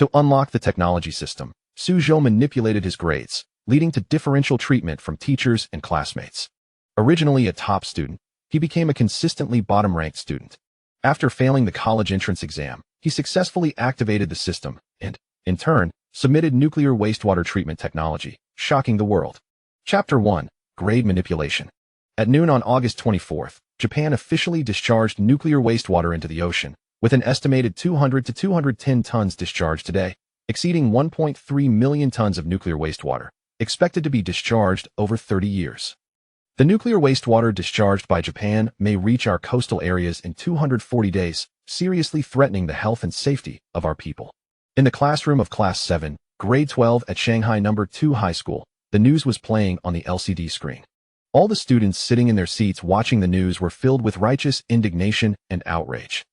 To unlock the technology system, Zhou manipulated his grades, leading to differential treatment from teachers and classmates. Originally a top student, he became a consistently bottom-ranked student. After failing the college entrance exam, he successfully activated the system and, in turn, submitted nuclear wastewater treatment technology, shocking the world. Chapter 1. Grade Manipulation. At noon on August 24th, Japan officially discharged nuclear wastewater into the ocean, with an estimated 200 to 210 tons discharged today, exceeding 1.3 million tons of nuclear wastewater, expected to be discharged over 30 years. The nuclear wastewater discharged by Japan may reach our coastal areas in 240 days, seriously threatening the health and safety of our people. In the classroom of Class 7, Grade 12 at Shanghai No. 2 High School, the news was playing on the LCD screen. All the students sitting in their seats watching the news were filled with righteous indignation and outrage.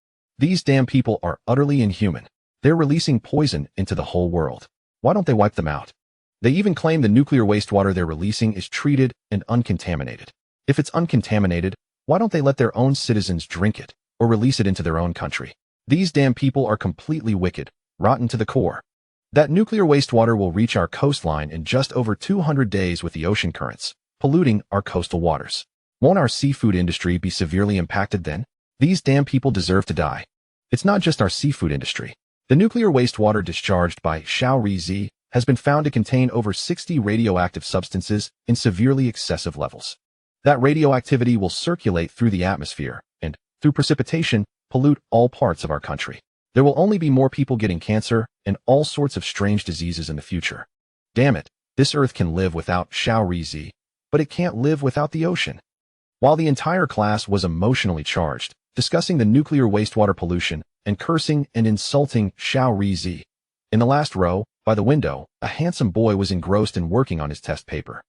These damn people are utterly inhuman. They're releasing poison into the whole world. Why don't they wipe them out? They even claim the nuclear wastewater they're releasing is treated and uncontaminated. If it's uncontaminated, why don't they let their own citizens drink it or release it into their own country? These damn people are completely wicked, rotten to the core. That nuclear wastewater will reach our coastline in just over 200 days with the ocean currents, polluting our coastal waters. Won't our seafood industry be severely impacted then? These damn people deserve to die. It's not just our seafood industry. The nuclear wastewater discharged by Zhou has been found to contain over 60 radioactive substances in severely excessive levels. That radioactivity will circulate through the atmosphere and, through precipitation, pollute all parts of our country. There will only be more people getting cancer and all sorts of strange diseases in the future. Damn it, this earth can live without Zhou, but it can't live without the ocean. While the entire class was emotionally charged, discussing the nuclear wastewater pollution and cursing and insulting Zhou, in the last row, by the window, a handsome boy was engrossed in working on his test paper.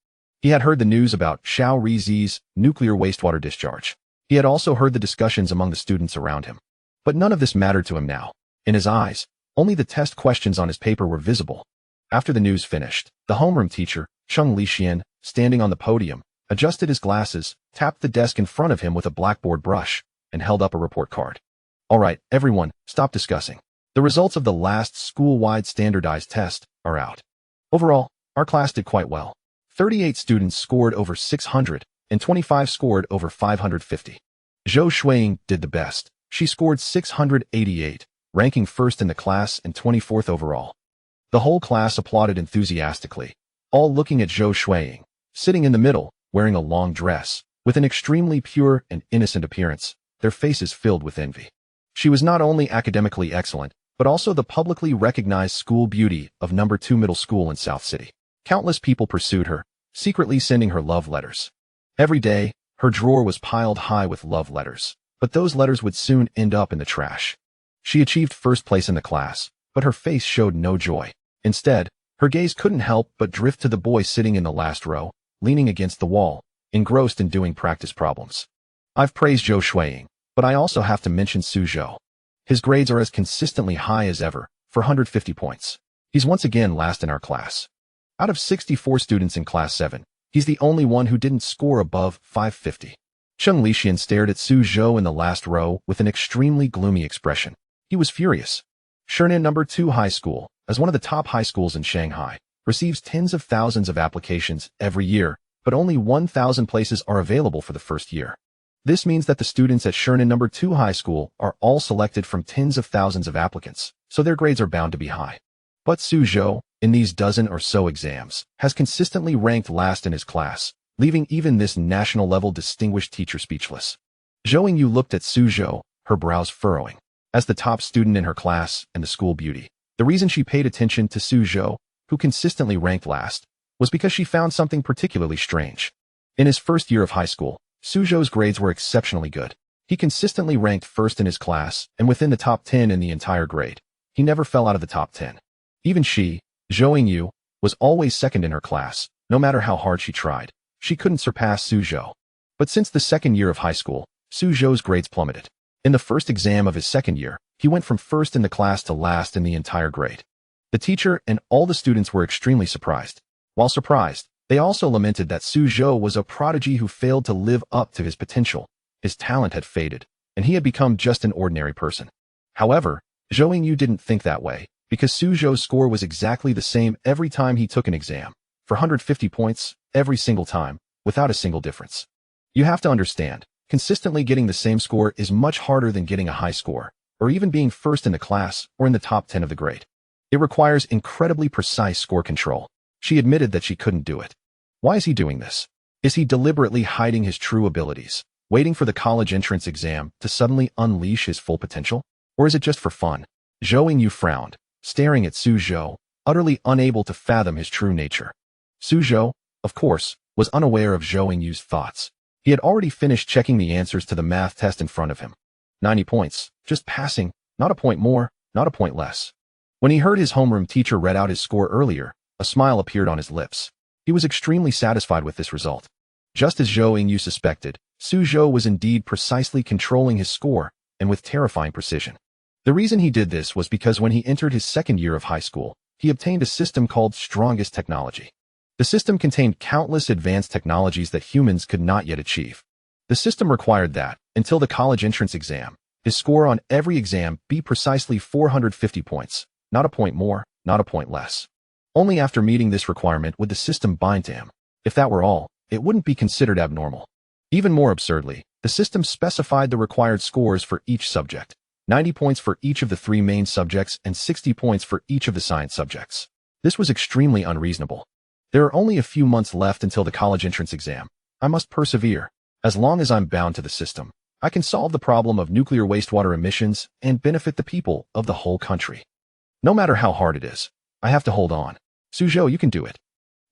He had heard the news about Zhou's nuclear wastewater discharge. He had also heard the discussions among the students around him. But none of this mattered to him now. In his eyes, only the test questions on his paper were visible. After the news finished, the homeroom teacher, Cheng Lixian, standing on the podium, adjusted his glasses, tapped the desk in front of him with a blackboard brush, and held up a report card. All right, everyone, stop discussing. The results of the last school-wide standardized test are out. Overall, our class did quite well. 38 students scored over 600, and 25 scored over 550. Zhou Shuiying did the best. She scored 688, ranking first in the class and 24th overall. The whole class applauded enthusiastically, all looking at Zhou Shuiying, sitting in the middle, wearing a long dress, with an extremely pure and innocent appearance, their faces filled with envy. She was not only academically excellent, but also the publicly recognized school beauty of No. 2 Middle School in South City. Countless people pursued her, secretly sending her love letters. Every day, her drawer was piled high with love letters, but those letters would soon end up in the trash. She achieved first place in the class, but her face showed no joy. Instead, her gaze couldn't help but drift to the boy sitting in the last row, leaning against the wall, engrossed in doing practice problems. I've praised Zhou Shuiying, but I also have to mention Zhou. His grades are as consistently high as ever, 450 points. He's once again last in our class. Out of 64 students in Class 7, he's the only one who didn't score above 550. Cheng Lixian stared at Zhou in the last row with an extremely gloomy expression. He was furious. Shernan No. 2 High School, as one of the top high schools in Shanghai, receives tens of thousands of applications every year, but only 1,000 places are available for the first year. This means that the students at Shernan No. 2 High School are all selected from tens of thousands of applicants, so their grades are bound to be high. But Zhou, in these dozen or so exams, has consistently ranked last in his class, leaving even this national-level distinguished teacher speechless. Zhou Yu looked at Zhou, her brows furrowing. As the top student in her class and the school beauty, the reason she paid attention to Zhou, who consistently ranked last, was because she found something particularly strange. In his first year of high school, Zhou's grades were exceptionally good. He consistently ranked first in his class and within the top 10 in the entire grade. He never fell out of the top 10. Even she, Zhou Yu, was always second in her class, no matter how hard she tried. She couldn't surpass Zhou. But since the second year of high school, Zhou's grades plummeted. In the first exam of his second year, he went from first in the class to last in the entire grade. The teacher and all the students were extremely surprised. While surprised, they also lamented that Zhou was a prodigy who failed to live up to his potential. His talent had faded, and he had become just an ordinary person. However, Zhou Yu didn't think that way, because Su Zhou's score was exactly the same every time he took an exam, for 150 points, every single time, without a single difference. You have to understand, consistently getting the same score is much harder than getting a high score, or even being first in the class or in the top 10 of the grade. It requires incredibly precise score control. She admitted that she couldn't do it. Why is he doing this? Is he deliberately hiding his true abilities, waiting for the college entrance exam to suddenly unleash his full potential? Or is it just for fun? Zhou Yingyu frowned, staring at Su Zhou, utterly unable to fathom his true nature. Su Zhou, of course, was unaware of Zhou Yingyu's thoughts. He had already finished checking the answers to the math test in front of him. 90 points, just passing, not a point more, not a point less. When he heard his homeroom teacher read out his score earlier, a smile appeared on his lips. He was extremely satisfied with this result. Just as Zhou Yingyu suspected, Su Zhou was indeed precisely controlling his score, and with terrifying precision. The reason he did this was because when he entered his second year of high school, he obtained a system called Strongest Technology. The system contained countless advanced technologies that humans could not yet achieve. The system required that, until the college entrance exam, his score on every exam be precisely 450 points, not a point more, not a point less. Only after meeting this requirement would the system bind to him. If that were all, it wouldn't be considered abnormal. Even more absurdly, the system specified the required scores for each subject, 90 points for each of the 3 main subjects and 60 points for each of the science subjects. This was extremely unreasonable. There are only a few months left until the college entrance exam. I must persevere. As long as I'm bound to the system, I can solve the problem of nuclear wastewater emissions and benefit the people of the whole country. No matter how hard it is, I have to hold on. Su Zhou, you can do it.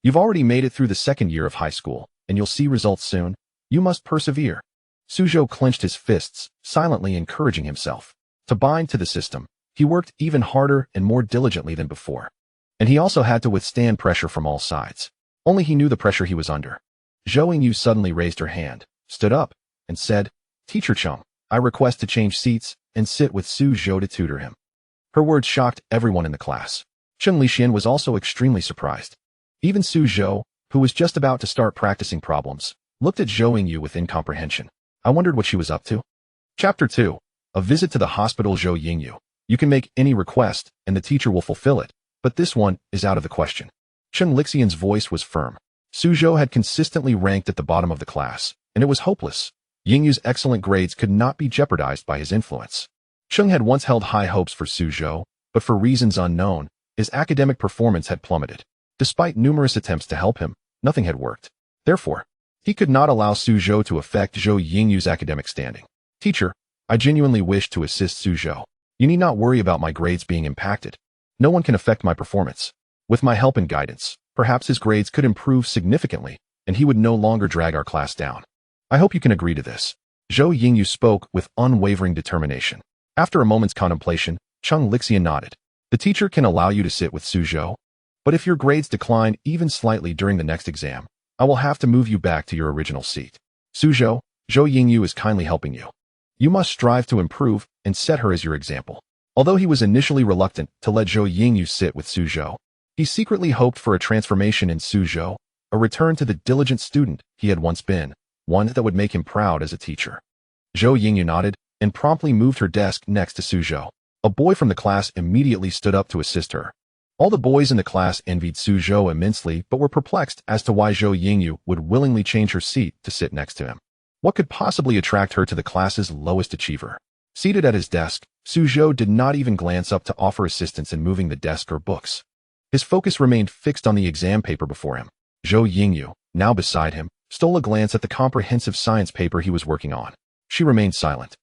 You've already made it through the second year of high school, and you'll see results soon. You must persevere. Su Zhou clenched his fists, silently encouraging himself. To bind to the system, he worked even harder and more diligently than before. And he also had to withstand pressure from all sides. Only he knew the pressure he was under. Zhou Yingyu suddenly raised her hand, stood up, and said, "Teacher Chung, I request to change seats and sit with Su Zhou to tutor him." Her words shocked everyone in the class. Cheng Lixian was also extremely surprised. Even Su Zhou, who was just about to start practicing problems, looked at Zhou Yingyu with incomprehension. I wondered what she was up to. Chapter 2. A visit to the hospital. Zhou Yingyu. You can make any request, and the teacher will fulfill it, but this one is out of the question. Cheng Lixian's voice was firm. Su Zhou had consistently ranked at the bottom of the class, and it was hopeless. Yingyu's excellent grades could not be jeopardized by his influence. Cheng had once held high hopes for Su Zhou, but for reasons unknown, his academic performance had plummeted. Despite numerous attempts to help him, nothing had worked. Therefore, he could not allow Su Zhou to affect Zhou Yingyu's academic standing. Teacher, I genuinely wish to assist Su Zhou. You need not worry about my grades being impacted. No one can affect my performance. With my help and guidance, perhaps his grades could improve significantly, and he would no longer drag our class down. I hope you can agree to this. Zhou Yingyu spoke with unwavering determination. After a moment's contemplation, Cheng Lixian nodded. The teacher can allow you to sit with Su Zhou, but if your grades decline even slightly during the next exam, I will have to move you back to your original seat. Su Zhou, Zhou Yingyu is kindly helping you. You must strive to improve and set her as your example. Although he was initially reluctant to let Zhou Yingyu sit with Su Zhou, he secretly hoped for a transformation in Su Zhou, a return to the diligent student he had once been, one that would make him proud as a teacher. Zhou Yingyu nodded and promptly moved her desk next to Su Zhou. A boy from the class immediately stood up to assist her. All the boys in the class envied Su Zhou immensely but were perplexed as to why Zhou Yingyu would willingly change her seat to sit next to him. What could possibly attract her to the class's lowest achiever? Seated at his desk, Su Zhou did not even glance up to offer assistance in moving the desk or books. His focus remained fixed on the exam paper before him. Zhou Yingyu, now beside him, stole a glance at the comprehensive science paper he was working on. She remained silent,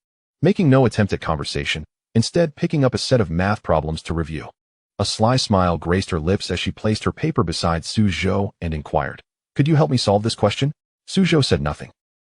making no attempt at conversation, instead picking up a set of math problems to review. A sly smile graced her lips as she placed her paper beside Su Zhou and inquired, "Could you help me solve this question?" Su Zhou said nothing.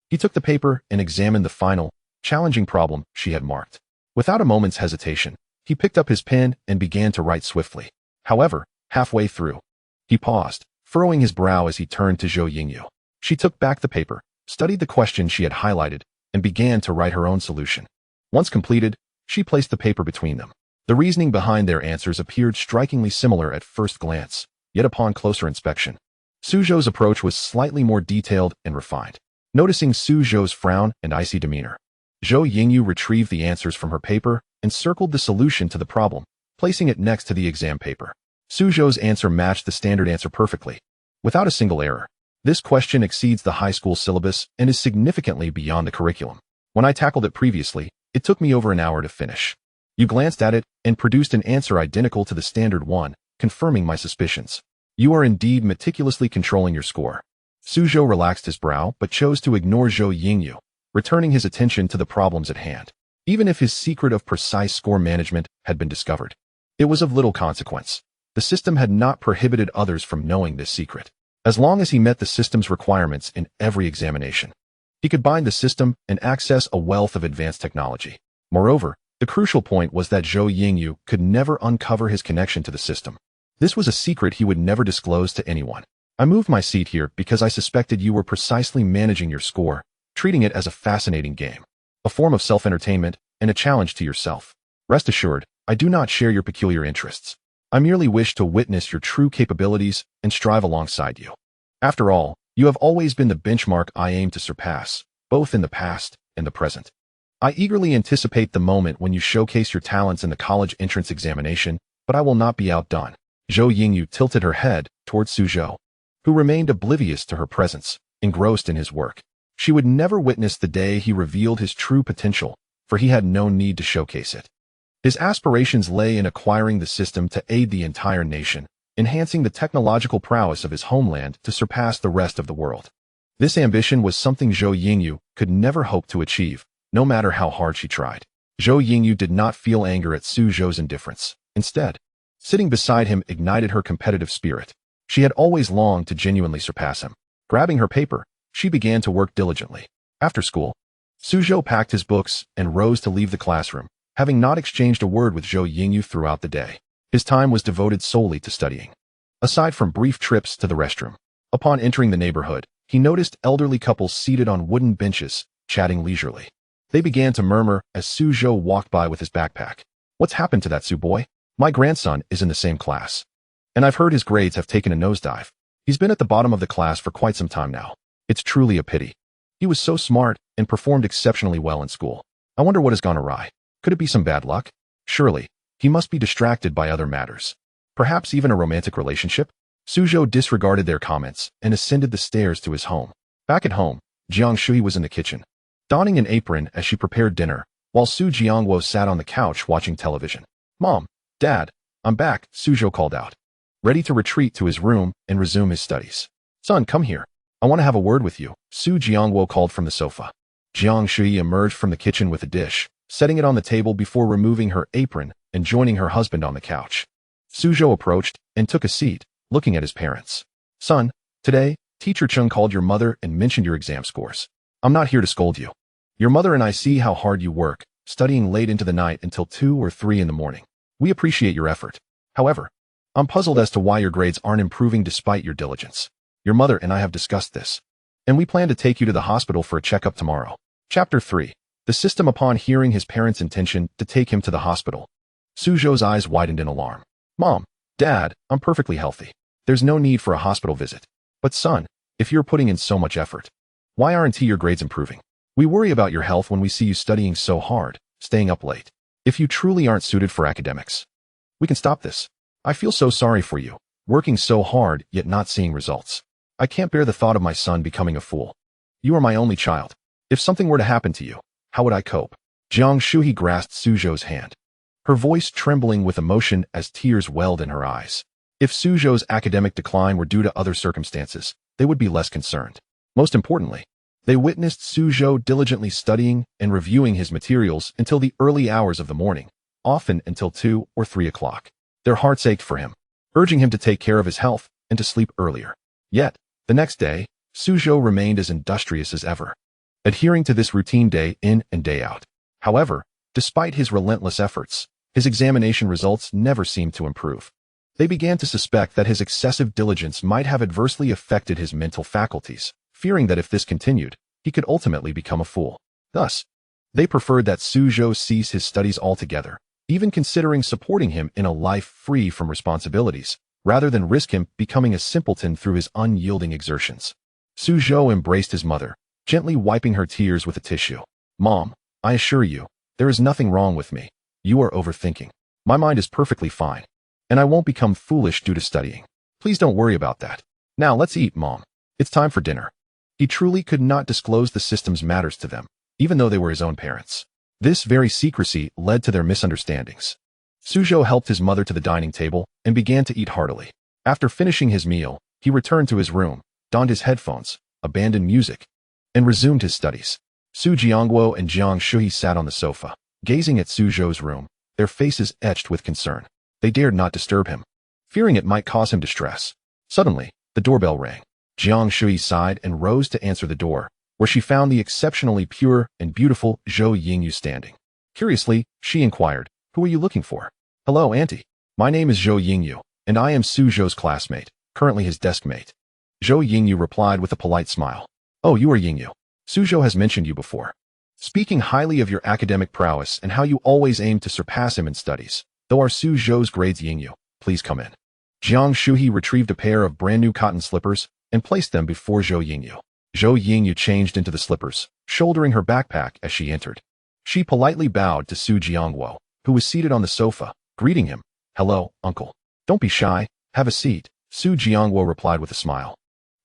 He took the paper and examined the final, challenging problem she had marked. Without a moment's hesitation, he picked up his pen and began to write swiftly. However, halfway through, he paused, furrowing his brow as he turned to Zhou Yingyu. She took back the paper, studied the question she had highlighted, and began to write her own solution. Once completed, she placed the paper between them. The reasoning behind their answers appeared strikingly similar at first glance, yet upon closer inspection, Su Zhou's approach was slightly more detailed and refined. Noticing Su Zhou's frown and icy demeanor, Zhou Yingyu retrieved the answers from her paper and circled the solution to the problem, placing it next to the exam paper. Suzhou's answer matched the standard answer perfectly, without a single error. This question exceeds the high school syllabus and is significantly beyond the curriculum. When I tackled it previously, it took me over an hour to finish. You glanced at it and produced an answer identical to the standard one, confirming my suspicions. You are indeed meticulously controlling your score. Suzhou relaxed his brow but chose to ignore Zhou Yingyu, returning his attention to the problems at hand. Even if his secret of precise score management had been discovered, it was of little consequence. The system had not prohibited others from knowing this secret. As long as he met the system's requirements in every examination, he could bind the system and access a wealth of advanced technology. Moreover, the crucial point was that Zhou Yingyu could never uncover his connection to the system. This was a secret he would never disclose to anyone. I moved my seat here because I suspected you were precisely managing your score, treating it as a fascinating game, a form of self-entertainment, and a challenge to yourself. Rest assured, I do not share your peculiar interests. I merely wish to witness your true capabilities and strive alongside you. After all, you have always been the benchmark I aim to surpass, both in the past and the present. I eagerly anticipate the moment when you showcase your talents in the college entrance examination, but I will not be outdone. Zhou Yingyu tilted her head towards Suzhou, who remained oblivious to her presence, engrossed in his work. She would never witness the day he revealed his true potential, for he had no need to showcase it. His aspirations lay in acquiring the system to aid the entire nation, enhancing the technological prowess of his homeland to surpass the rest of the world. This ambition was something Zhou Yingyu could never hope to achieve, no matter how hard she tried. Zhou Yingyu did not feel anger at Suzhou's indifference. Instead, sitting beside him ignited her competitive spirit. She had always longed to genuinely surpass him. Grabbing her paper, she began to work diligently. After school, Suzhou packed his books and rose to leave the classroom, having not exchanged a word with Zhou Yingyu throughout the day. His time was devoted solely to studying. Aside from brief trips to the restroom, upon entering the neighborhood, he noticed elderly couples seated on wooden benches, chatting leisurely. They began to murmur as Suzhou walked by with his backpack. What's happened to that Su boy? My grandson is in the same class, and I've heard his grades have taken a nosedive. He's been at the bottom of the class for quite some time now. It's truly a pity. He was so smart and performed exceptionally well in school. I wonder what has gone awry. Could it be some bad luck? Surely, he must be distracted by other matters. Perhaps even a romantic relationship? Suzhou disregarded their comments and ascended the stairs to his home. Back at home, Jiang Shui was in the kitchen, donning an apron as she prepared dinner, while Su Jiangwo sat on the couch watching television. Mom, Dad, I'm back, Suzhou called out, ready to retreat to his room and resume his studies. Son, come here. I want to have a word with you, Su Jiangwo called from the sofa. Jiang Shui emerged from the kitchen with a dish, setting it on the table before removing her apron and joining her husband on the couch. Suzhou approached and took a seat, looking at his parents. Son, today, Teacher Chung called your mother and mentioned your exam scores. I'm not here to scold you. Your mother and I see how hard you work, studying late into the night until 2 or 3 in the morning. We appreciate your effort. However, I'm puzzled as to why your grades aren't improving despite your diligence. Your mother and I have discussed this, and we plan to take you to the hospital for a checkup tomorrow. Chapter 3. The system. Upon hearing his parents' intention to take him to the hospital, Suzhou's eyes widened in alarm. Mom, Dad, I'm perfectly healthy. There's no need for a hospital visit. But son, if you're putting in so much effort, why aren't your grades improving? We worry about your health when we see you studying so hard, staying up late. If you truly aren't suited for academics, we can stop this. I feel so sorry for you, working so hard yet not seeing results. I can't bear the thought of my son becoming a fool. You are my only child. If something were to happen to you, how would I cope? Jiang Shui grasped Suzhou's hand, her voice trembling with emotion as tears welled in her eyes. If Suzhou's academic decline were due to other circumstances, they would be less concerned. Most importantly, they witnessed Suzhou diligently studying and reviewing his materials until the early hours of the morning, often until 2 or 3 o'clock. Their hearts ached for him, urging him to take care of his health and to sleep earlier. Yet, the next day, Suzhou remained as industrious as ever, adhering to this routine day in and day out. However, despite his relentless efforts, his examination results never seemed to improve. They began to suspect that his excessive diligence might have adversely affected his mental faculties, fearing that if this continued, he could ultimately become a fool. Thus, they preferred that Suzhou cease his studies altogether, even considering supporting him in a life free from responsibilities, rather than risk him becoming a simpleton through his unyielding exertions. Suzhou embraced his mother, gently wiping her tears with a tissue. Mom, I assure you, there is nothing wrong with me. You are overthinking. My mind is perfectly fine, and I won't become foolish due to studying. Please don't worry about that. Now let's eat, Mom. It's time for dinner. He truly could not disclose the system's matters to them, even though they were his own parents. This very secrecy led to their misunderstandings. Zhou helped his mother to the dining table and began to eat heartily. After finishing his meal, he returned to his room, donned his headphones, abandoned music, and resumed his studies. Su Jiangguo and Jiang Shuhi sat on the sofa, gazing at Zhou's room, their faces etched with concern. They dared not disturb him, fearing it might cause him distress. Suddenly, the doorbell rang. Jiang Shui sighed and rose to answer the door, where she found the exceptionally pure and beautiful Zhou Yingyu standing. Curiously, she inquired, "Who are you looking for?" "Hello, Auntie. My name is Zhou Yingyu, and I am Zhou's classmate, currently his desk mate." Zhou Yingyu replied with a polite smile. "Oh, you are Yingyu. Zhou has mentioned you before, speaking highly of your academic prowess and how you always aim to surpass him in studies. Though are Zhou's grades, Yingyu. Please come in." Jiang Shuhi retrieved a pair of brand-new cotton slippers and placed them before Zhou Yingyu. Zhou Yingyu changed into the slippers, shouldering her backpack as she entered. She politely bowed to Su Jiangguo, who was seated on the sofa, greeting him. "Hello, uncle. Don't be shy. Have a seat," Su Jiangguo replied with a smile,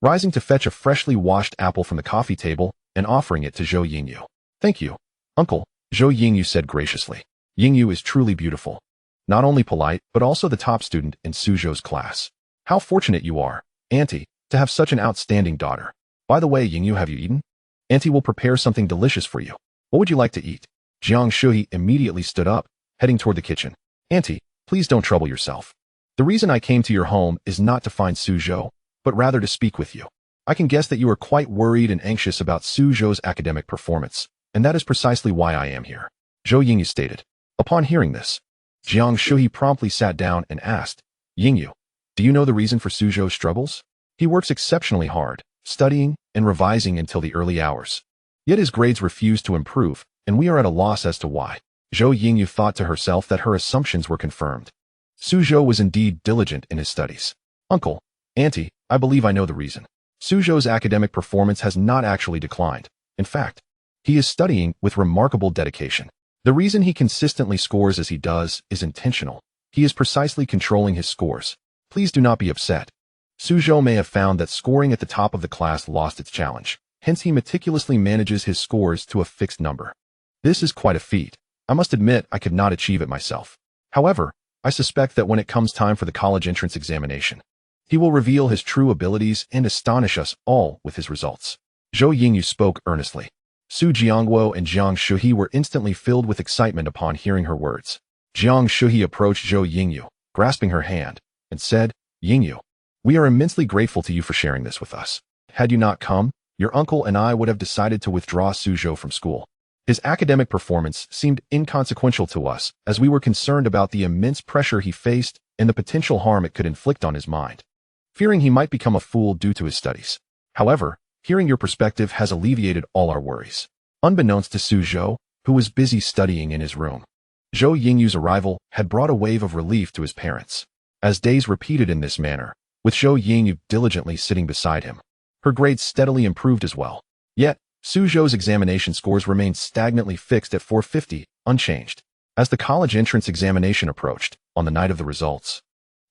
rising to fetch a freshly washed apple from the coffee table and offering it to Zhou Yingyu. "Thank you, uncle," Zhou Yingyu said graciously. Yingyu is truly beautiful. Not only polite, but also the top student in Zhou's class. How fortunate you are, Auntie, to have such an outstanding daughter. By the way, Yingyu, have you eaten? Auntie will prepare something delicious for you. What would you like to eat? Jiang Shuhi immediately stood up, heading toward the kitchen. "Auntie, please don't trouble yourself. The reason I came to your home is not to find Zhou, but rather to speak with you. I can guess that you are quite worried and anxious about Zhou's academic performance, and that is precisely why I am here," Zhou Yingyu stated. Upon hearing this, Jiang Shuhi promptly sat down and asked, "Yingyu, do you know the reason for Zhou's struggles? He works exceptionally hard, studying and revising until the early hours. Yet his grades refuse to improve, and we are at a loss as to why." Zhou Yingyu thought to herself that her assumptions were confirmed. Zhou was indeed diligent in his studies. "Uncle, Auntie, I believe I know the reason. Zhou's academic performance has not actually declined. In fact, he is studying with remarkable dedication. The reason he consistently scores as he does is intentional. He is precisely controlling his scores. Please do not be upset. Zhou may have found that scoring at the top of the class lost its challenge. Hence he meticulously manages his scores to a fixed number. This is quite a feat. I must admit I could not achieve it myself. However, I suspect that when it comes time for the college entrance examination, he will reveal his true abilities and astonish us all with his results." Zhou Yingyu spoke earnestly. Su Jiangguo and Jiang Shuhi were instantly filled with excitement upon hearing her words. Jiang Shuhi approached Zhou Yingyu, grasping her hand, and said, "Yingyu, we are immensely grateful to you for sharing this with us. Had you not come, your uncle and I would have decided to withdraw Zhou from school. His academic performance seemed inconsequential to us, as we were concerned about the immense pressure he faced and the potential harm it could inflict on his mind, fearing he might become a fool due to his studies. However, hearing your perspective has alleviated all our worries." Unbeknownst to Zhou, who was busy studying in his room, Zhou Yingyu's arrival had brought a wave of relief to his parents. As days repeated in this manner, with Zhou Yingyu diligently sitting beside him, her grades steadily improved as well. Yet, Zhou's examination scores remained stagnantly fixed at 450, unchanged. As the college entrance examination approached, on the night of the results,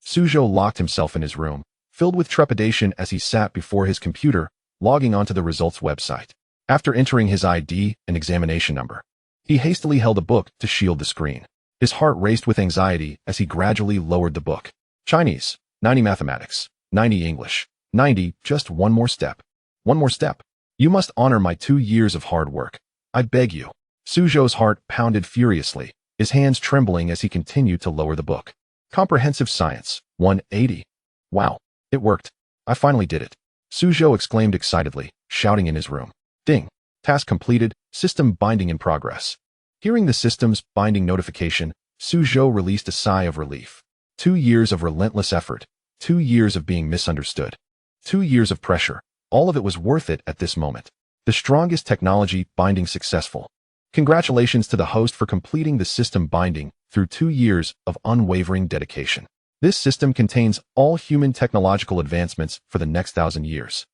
Zhou locked himself in his room, filled with trepidation as he sat before his computer, logging onto the results website. After entering his ID and examination number, he hastily held a book to shield the screen. His heart raced with anxiety as he gradually lowered the book. Chinese, 90 mathematics, 90 English, 90, just one more step. One more step. You must honor my 2 years of hard work. I beg you. Zhou's heart pounded furiously, his hands trembling as he continued to lower the book. Comprehensive Science, 180. Wow, it worked. I finally did it. Zhou exclaimed excitedly, shouting in his room. Ding. Task completed, system binding in progress. Hearing the system's binding notification, Zhou released a sigh of relief. 2 years of relentless effort, 2 years of being misunderstood, 2 years of pressure, all of it was worth it at this moment. The strongest technology binding successful. Congratulations to the host for completing the system binding through 2 years of unwavering dedication. This system contains all human technological advancements for the next 1,000 years.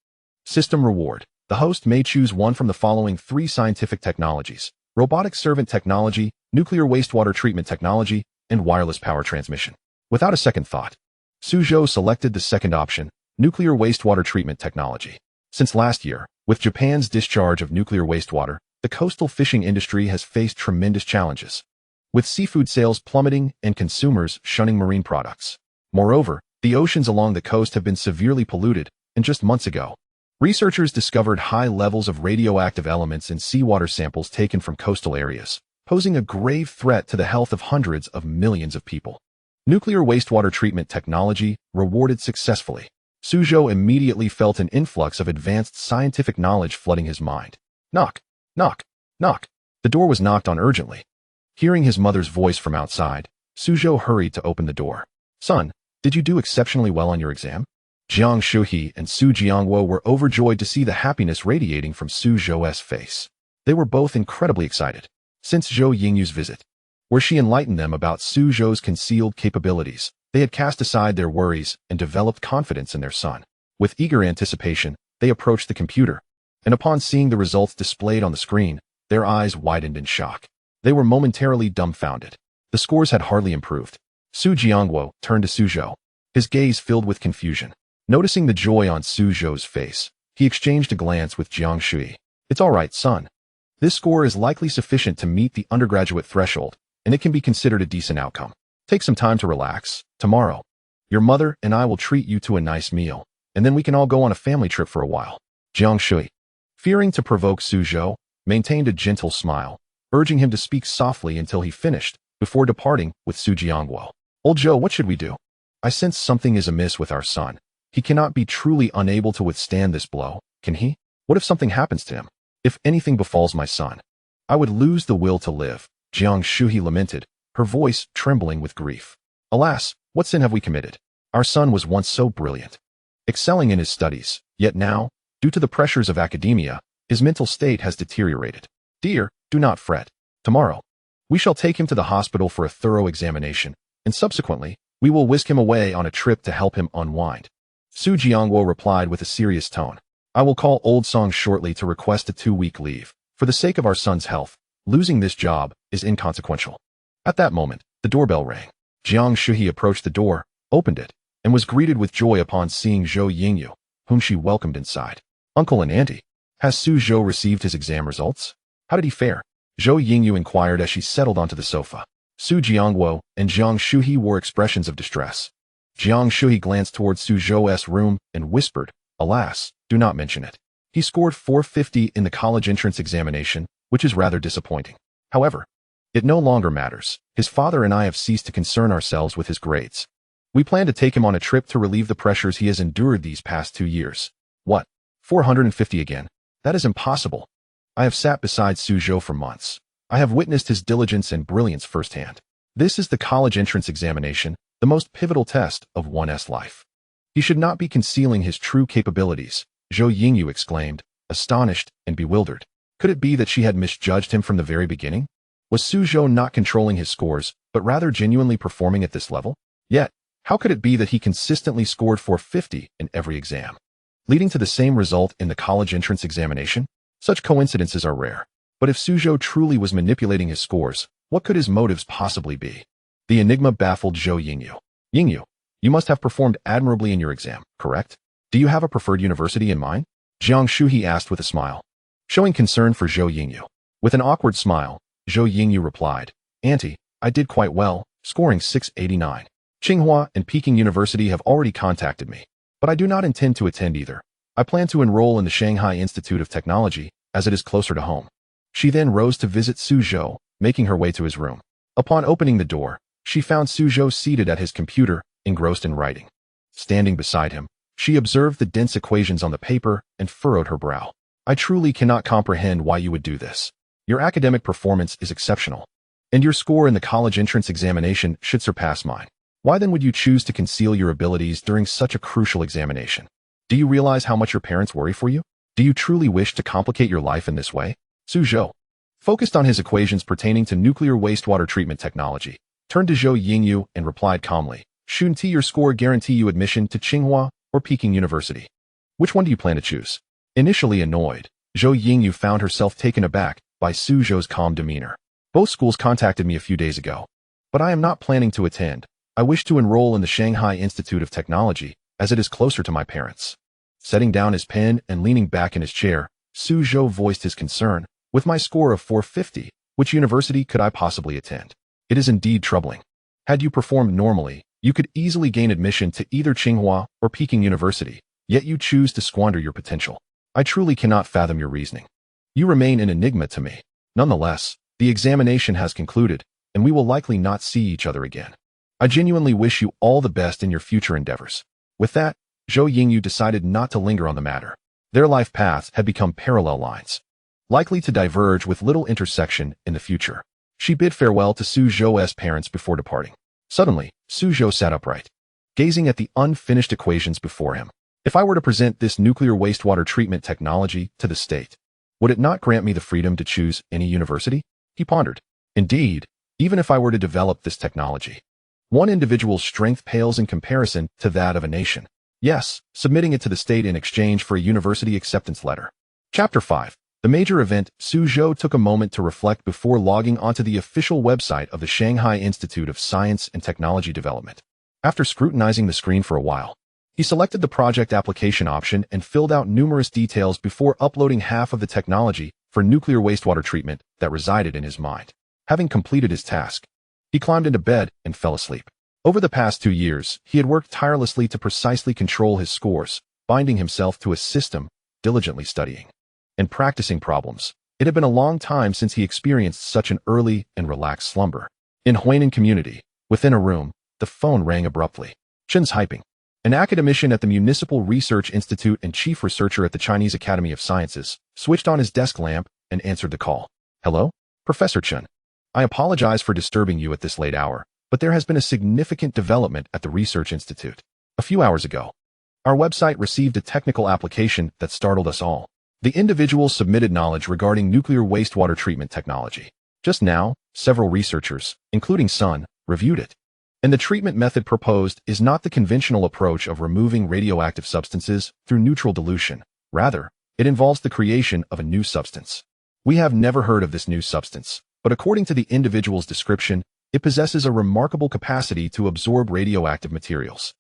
System reward. The host may choose one from the following 3 scientific technologies: robotic servant technology, nuclear wastewater treatment technology, and wireless power transmission. Without a second thought, Zhou selected the second option, nuclear wastewater treatment technology. Since last year, with Japan's discharge of nuclear wastewater, the coastal fishing industry has faced tremendous challenges, with seafood sales plummeting and consumers shunning marine products. Moreover, the oceans along the coast have been severely polluted, and just months ago, researchers discovered high levels of radioactive elements in seawater samples taken from coastal areas, posing a grave threat to the health of hundreds of millions of people. Nuclear wastewater treatment technology rewarded successfully. Zhou immediately felt an influx of advanced scientific knowledge flooding his mind. Knock, knock, knock. The door was knocked on urgently. Hearing his mother's voice from outside, Zhou hurried to open the door. Son, did you do exceptionally well on your exam? Jiang Shuhe and Su Jiangwo were overjoyed to see the happiness radiating from Zhou's face. They were both incredibly excited. Since Zhou Yingyu's visit, where she enlightened them about Zhou's concealed capabilities, they had cast aside their worries and developed confidence in their son. With eager anticipation, they approached the computer, and upon seeing the results displayed on the screen, their eyes widened in shock. They were momentarily dumbfounded. The scores had hardly improved. Su Jiangwo turned to Zhou, his gaze filled with confusion. Noticing the joy on Zhou's face, he exchanged a glance with Jiang Shui. It's all right, son. This score is likely sufficient to meet the undergraduate threshold, and it can be considered a decent outcome. Take some time to relax. Tomorrow, your mother and I will treat you to a nice meal, and then we can all go on a family trip for a while. Jiang Shui, fearing to provoke Zhou, maintained a gentle smile, urging him to speak softly until he finished, before departing with Su Jiangwo. Old Zhou, what should we do? I sense something is amiss with our son. He cannot be truly unable to withstand this blow, can he? What if something happens to him? If anything befalls my son, I would lose the will to live, Jiang Shuhe lamented, her voice trembling with grief. Alas, what sin have we committed? Our son was once so brilliant, excelling in his studies, yet now, due to the pressures of academia, his mental state has deteriorated. Dear, do not fret. Tomorrow, we shall take him to the hospital for a thorough examination, and subsequently, we will whisk him away on a trip to help him unwind. Su Jiangwo replied with a serious tone. I will call Old Song shortly to request a 2-week leave. For the sake of our son's health, losing this job is inconsequential. At that moment, the doorbell rang. Jiang Shuhe approached the door, opened it, and was greeted with joy upon seeing Zhou Yingyu, whom she welcomed inside. Uncle and Auntie, has Zhou received his exam results? How did he fare? Zhou Yingyu inquired as she settled onto the sofa. Su Jiangwo and Jiang Shuhe wore expressions of distress. Jiang Shuhe glanced towards Zhou's room and whispered, Alas, do not mention it. He scored 450 in the college entrance examination, which is rather disappointing. However, it no longer matters. His father and I have ceased to concern ourselves with his grades. We plan to take him on a trip to relieve the pressures he has endured these past 2 years. What? 450 again? That is impossible. I have sat beside Zhou for months. I have witnessed his diligence and brilliance firsthand. This is the college entrance examination, the most pivotal test of one's life. He should not be concealing his true capabilities, Zhou Yingyu exclaimed, astonished and bewildered. Could it be that she had misjudged him from the very beginning? Was Zhou not controlling his scores, but rather genuinely performing at this level? Yet, how could it be that he consistently scored 450 in every exam, leading to the same result in the college entrance examination? Such coincidences are rare. But if Zhou truly was manipulating his scores, what could his motives possibly be? The enigma baffled Zhou Yingyu. Yingyu, you must have performed admirably in your exam, correct? Do you have a preferred university in mind? Jiang Shuhe asked with a smile, showing concern for Zhou Yingyu. With an awkward smile, Zhou Yingyu replied, Auntie, I did quite well, scoring 689. Tsinghua and Peking University have already contacted me, but I do not intend to attend either. I plan to enroll in the Shanghai Institute of Technology, as it is closer to home. She then rose to visit Zhou, making her way to his room. Upon opening the door, she found Zhou seated at his computer, engrossed in writing. Standing beside him, she observed the dense equations on the paper and furrowed her brow. I truly cannot comprehend why you would do this. Your academic performance is exceptional, and your score in the college entrance examination should surpass mine. Why then would you choose to conceal your abilities during such a crucial examination? Do you realize how much your parents worry for you? Do you truly wish to complicate your life in this way? Zhou, focused on his equations pertaining to nuclear wastewater treatment technology, turned to Zhou Yingyu and replied calmly, Shouldn't your score guarantee you admission to Tsinghua or Peking University? Which one do you plan to choose? Initially annoyed, Zhou Yingyu found herself taken aback by Zhou's calm demeanor. Both schools contacted me a few days ago. but I am not planning to attend. I wish to enroll in the Shanghai Institute of Technology, as it is closer to my parents. Setting down his pen and leaning back in his chair, Zhou voiced his concern. With my score of 450, which university could I possibly attend? It is indeed troubling. Had you performed normally, you could easily gain admission to either Tsinghua or Peking University, yet you choose to squander your potential. I truly cannot fathom your reasoning. You remain an enigma to me. Nonetheless, the examination has concluded, and we will likely not see each other again. I genuinely wish you all the best in your future endeavors. With that, Zhou Yingyu decided not to linger on the matter. Their life paths had become parallel lines, likely to diverge with little intersection in the future. She bid farewell to Zhou's parents before departing. Suddenly, Zhou sat upright, gazing at the unfinished equations before him. If I were to present this nuclear wastewater treatment technology to the state, would it not grant me the freedom to choose any university? He pondered. Indeed, even if I were to develop this technology, one individual's strength pales in comparison to that of a nation. Yes, submitting it to the state in exchange for a university acceptance letter. Chapter 5. The major event. Zhou took a moment to reflect before logging onto the official website of the Shanghai Institute of Science and Technology Development. After scrutinizing the screen for a while, he selected the project application option and filled out numerous details before uploading half of the technology for nuclear wastewater treatment that resided in his mind. Having completed his task, he climbed into bed and fell asleep. Over the past 2 years, he had worked tirelessly to precisely control his scores, binding himself to a system, diligently studying and practicing problems. It had been a long time since he experienced such an early and relaxed slumber. In Huainan community, within a room, the phone rang abruptly. Chen's Hyping, an academician at the Municipal Research Institute and chief researcher at the Chinese Academy of Sciences, switched on his desk lamp and answered the call. Hello? Professor Chen. I apologize for disturbing you at this late hour, but there has been a significant development at the Research Institute. A few hours ago, our website received a technical application that startled us all. The individual submitted knowledge regarding nuclear wastewater treatment technology. Just now, several researchers, including Sun, reviewed it. And the treatment method proposed is not the conventional approach of removing radioactive substances through neutral dilution. Rather, it involves the creation of a new substance. We have never heard of this new substance, but according to the individual's description, it possesses a remarkable capacity to absorb radioactive materials.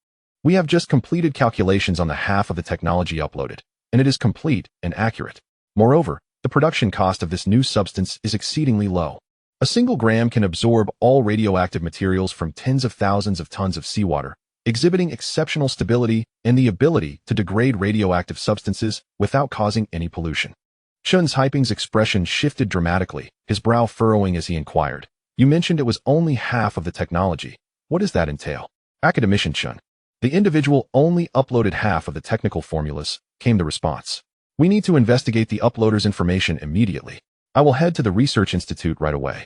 We have just completed calculations on the half of the technology uploaded, and it is complete and accurate. Moreover, the production cost of this new substance is exceedingly low. A single gram can absorb all radioactive materials from tens of thousands of tons of seawater, exhibiting exceptional stability and the ability to degrade radioactive substances without causing any pollution. Chen's Hyping's expression shifted dramatically, his brow furrowing as he inquired. You mentioned it was only half of the technology. What does that entail? Academician Chen. The individual only uploaded half of the technical formulas, came the response. We need to investigate the uploader's information immediately. I will head to the Research Institute right away.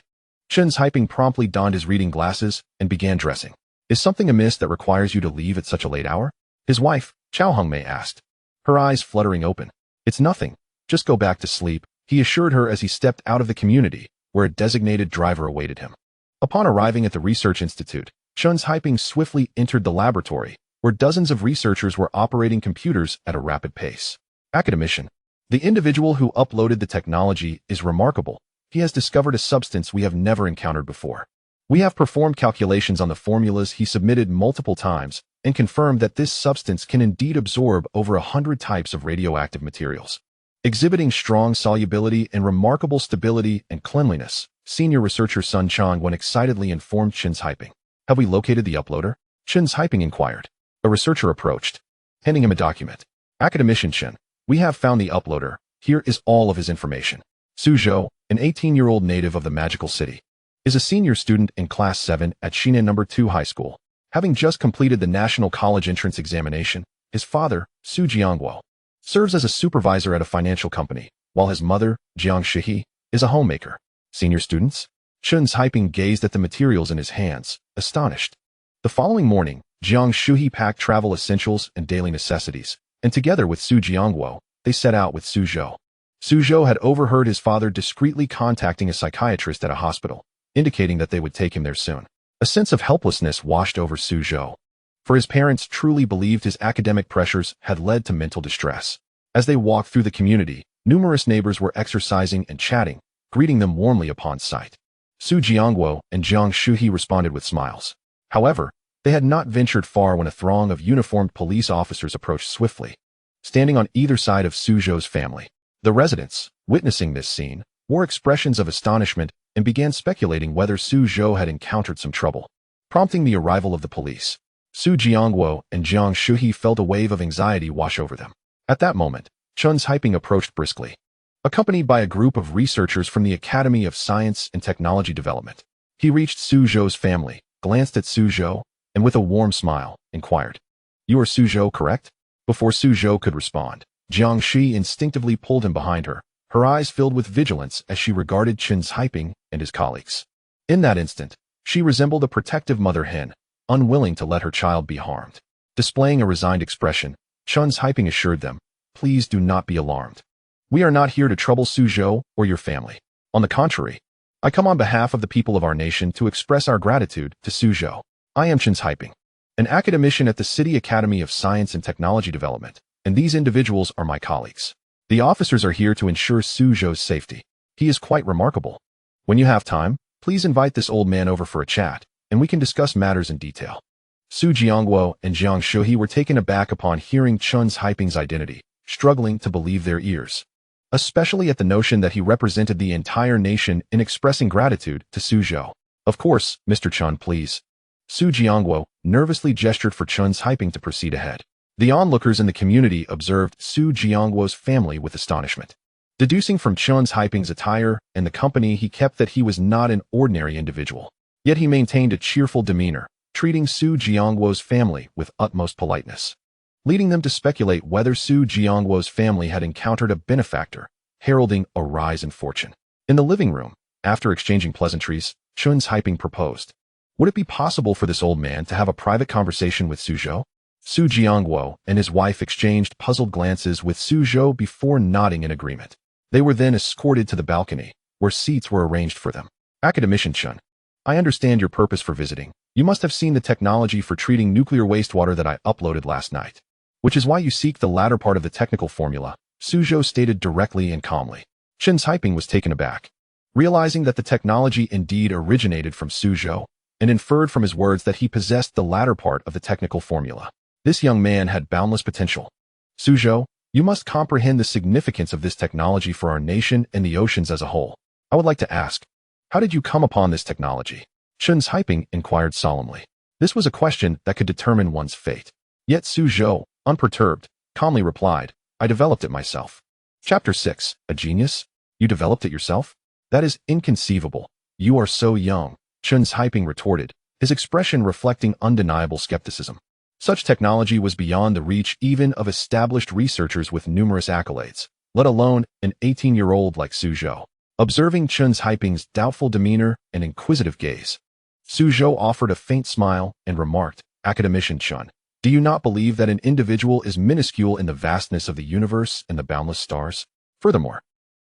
Chen's Hyping promptly donned his reading glasses and began dressing. Is something amiss that requires you to leave at such a late hour? His wife, Chao Hongmei, asked, her eyes fluttering open. It's nothing. Just go back to sleep, he assured her as he stepped out of the community, where a designated driver awaited him. Upon arriving at the Research Institute, Chen's Hyping swiftly entered the laboratory, where dozens of researchers were operating computers at a rapid pace. Academician. The individual who uploaded the technology is remarkable. He has discovered a substance we have never encountered before. We have performed calculations on the formulas he submitted multiple times and confirmed that this substance can indeed absorb over 100 types of radioactive materials. Exhibiting strong solubility and remarkable stability and cleanliness, senior researcher Sun Chang went excitedly informed Chen's Hyping. Have we located the uploader? Chen's Hyping inquired. A researcher approached, handing him a document. Academician Chen, we have found the uploader. Here is all of his information. Zhou, an 18-year-old native of the magical city, is a senior student in Class 7 at Xinan No. 2 High School. Having just completed the National College Entrance Examination, his father, Su Jiangguo, serves as a supervisor at a financial company, while his mother, Jiang Shihi, is a homemaker. Senior students? Chen's Hyping gazed at the materials in his hands, astonished. The following morning, Jiang Shuhi packed travel essentials and daily necessities, and together with Su Jiangguo, they set out with Zhou. Zhou had overheard his father discreetly contacting a psychiatrist at a hospital, indicating that they would take him there soon. A sense of helplessness washed over Zhou, for his parents truly believed his academic pressures had led to mental distress. As they walked through the community, numerous neighbors were exercising and chatting, greeting them warmly upon sight. Su Jiangguo and Jiang Shuhe responded with smiles. However, they had not ventured far when a throng of uniformed police officers approached swiftly, standing on either side of Su Zhou's family. The residents, witnessing this scene, wore expressions of astonishment and began speculating whether Su Zhou had encountered some trouble, prompting the arrival of the police. Su Jiangguo and Jiang Shuhe felt a wave of anxiety wash over them. At that moment, Chun's Haiping approached briskly, accompanied by a group of researchers from the Academy of Science and Technology Development. He reached Su Zhou's family, glanced at Su Zhou, and with a warm smile, inquired, "You are Su Zhou, correct?" Before Su Zhou could respond, Jiang Shi instinctively pulled him behind her, her eyes filled with vigilance as she regarded Chun's Haiping and his colleagues. In that instant, she resembled a protective mother hen, unwilling to let her child be harmed. Displaying a resigned expression, Chun's Haiping assured them, "Please do not be alarmed. We are not here to trouble Su Zhou or your family. On the contrary, I come on behalf of the people of our nation to express our gratitude to Su Zhou. I am Chun's Haiping, an academician at the City Academy of Science and Technology Development, and these individuals are my colleagues. The officers are here to ensure Su Zhou's safety. He is quite remarkable. When you have time, please invite this old man over for a chat, and we can discuss matters in detail." Su Jiangguo and Jiang Shuhe were taken aback upon hearing Chun's Haiping's identity, struggling to believe their ears, especially at the notion that he represented the entire nation in expressing gratitude to Su Zhou. "Of course, Mr. Chun, please." Su Jiangguo nervously gestured for Chun's Haiping to proceed ahead. The onlookers in the community observed Su Jiangguo's family with astonishment. Deducing from Chun's Haiping's attire and the company he kept that he was not an ordinary individual. Yet he maintained a cheerful demeanor, treating Su Jiangguo's family with utmost politeness, leading them to speculate whether Su Jiangguo's family had encountered a benefactor, heralding a rise in fortune. In the living room, after exchanging pleasantries, Chun's Haiping proposed, "Would it be possible for this old man to have a private conversation with Su Zhou?" Su Jiangguo and his wife exchanged puzzled glances with Su Zhou before nodding in agreement. They were then escorted to the balcony, where seats were arranged for them. "Academician Chun, I understand your purpose for visiting. You must have seen the technology for treating nuclear wastewater that I uploaded last night, which is why you seek the latter part of the technical formula," Su Zhou stated directly and calmly. Chun's Haiping was taken aback, realizing that the technology indeed originated from Su Zhou, and inferred from his words that he possessed the latter part of the technical formula. This young man had boundless potential. "Su Zhou, you must comprehend the significance of this technology for our nation and the oceans as a whole. I would like to ask, how did you come upon this technology?" Chun's Haiping inquired solemnly. This was a question that could determine one's fate. Yet Su Zhou, unperturbed, calmly replied, "I developed it myself." Chapter 6. A genius? You developed it yourself? That is inconceivable. You are so young, Chun's Haiping retorted, his expression reflecting undeniable skepticism. Such technology was beyond the reach even of established researchers with numerous accolades, let alone an 18-year-old like Su Zhou. Observing Chun's Haiping's doubtful demeanor and inquisitive gaze, Su Zhou offered a faint smile and remarked, "Academician Chun, do you not believe that an individual is minuscule in the vastness of the universe and the boundless stars? Furthermore,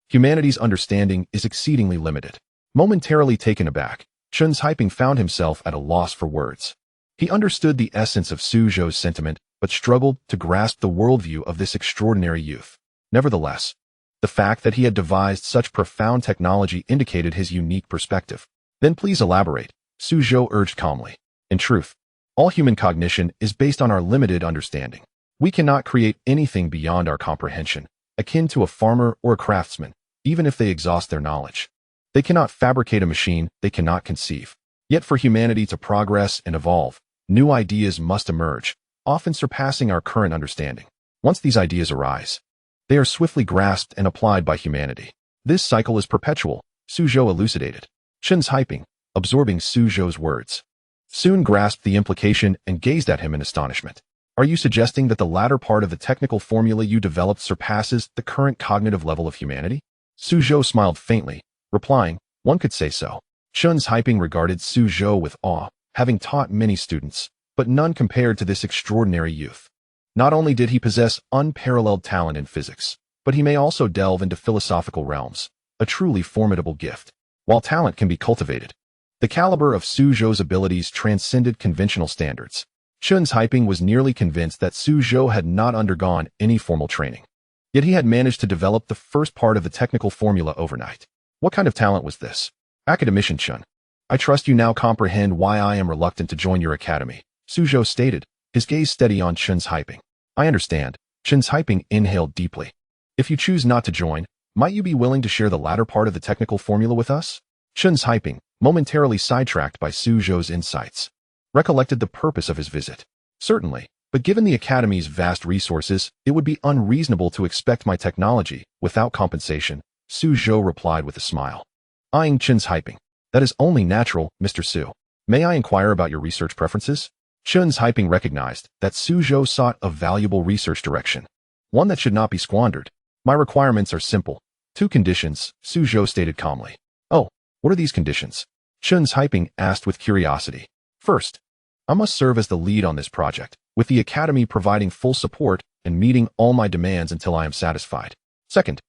humanity's understanding is exceedingly limited." Momentarily taken aback, Chun's Haiping found himself at a loss for words. He understood the essence of Su Zhou's sentiment, but struggled to grasp the worldview of this extraordinary youth. Nevertheless, the fact that he had devised such profound technology indicated his unique perspective. "Then please elaborate," Su Zhou urged calmly. "In truth, all human cognition is based on our limited understanding. We cannot create anything beyond our comprehension, akin to a farmer or a craftsman, even if they exhaust their knowledge. They cannot fabricate a machine they cannot conceive. Yet for humanity to progress and evolve, new ideas must emerge, often surpassing our current understanding. Once these ideas arise, they are swiftly grasped and applied by humanity. This cycle is perpetual," Su Zhou elucidated. Chun's Haiping, absorbing Su Zhou's words, soon grasped the implication and gazed at him in astonishment. "Are you suggesting that the latter part of the technical formula you developed surpasses the current cognitive level of humanity?" Su Zhou smiled faintly, replying, "One could say so." Chun's Haiping regarded Su Zhou with awe, having taught many students, but none compared to this extraordinary youth. Not only did he possess unparalleled talent in physics, but he may also delve into philosophical realms, a truly formidable gift. While talent can be cultivated, the caliber of Su Zhou's abilities transcended conventional standards. Chun's Haiping was nearly convinced that Su Zhou had not undergone any formal training. Yet he had managed to develop the first part of the technical formula overnight. What kind of talent was this? Academician Chun, I trust you now comprehend why I am reluctant to join your academy, Zhou stated, his gaze steady on Chun's hyping. I understand. Chun's hyping inhaled deeply. If you choose not to join, might you be willing to share the latter part of the technical formula with us? Chun's hyping, momentarily sidetracked by Zhou's insights, recollected the purpose of his visit. Certainly, but given the Academy's vast resources, it would be unreasonable to expect my technology without compensation, Zhou replied with a smile. Eyeing Chun's hyping. That is only natural, Mr. Su. May I inquire about your research preferences? Chun's hyping recognized that Zhou sought a valuable research direction, one that should not be squandered. My requirements are simple. 2 conditions, Zhou stated calmly. Oh, what are these conditions? Chun's hyping asked with curiosity. First, I must serve as the lead on this project, with the Academy providing full support and meeting all my demands until I am satisfied. Second,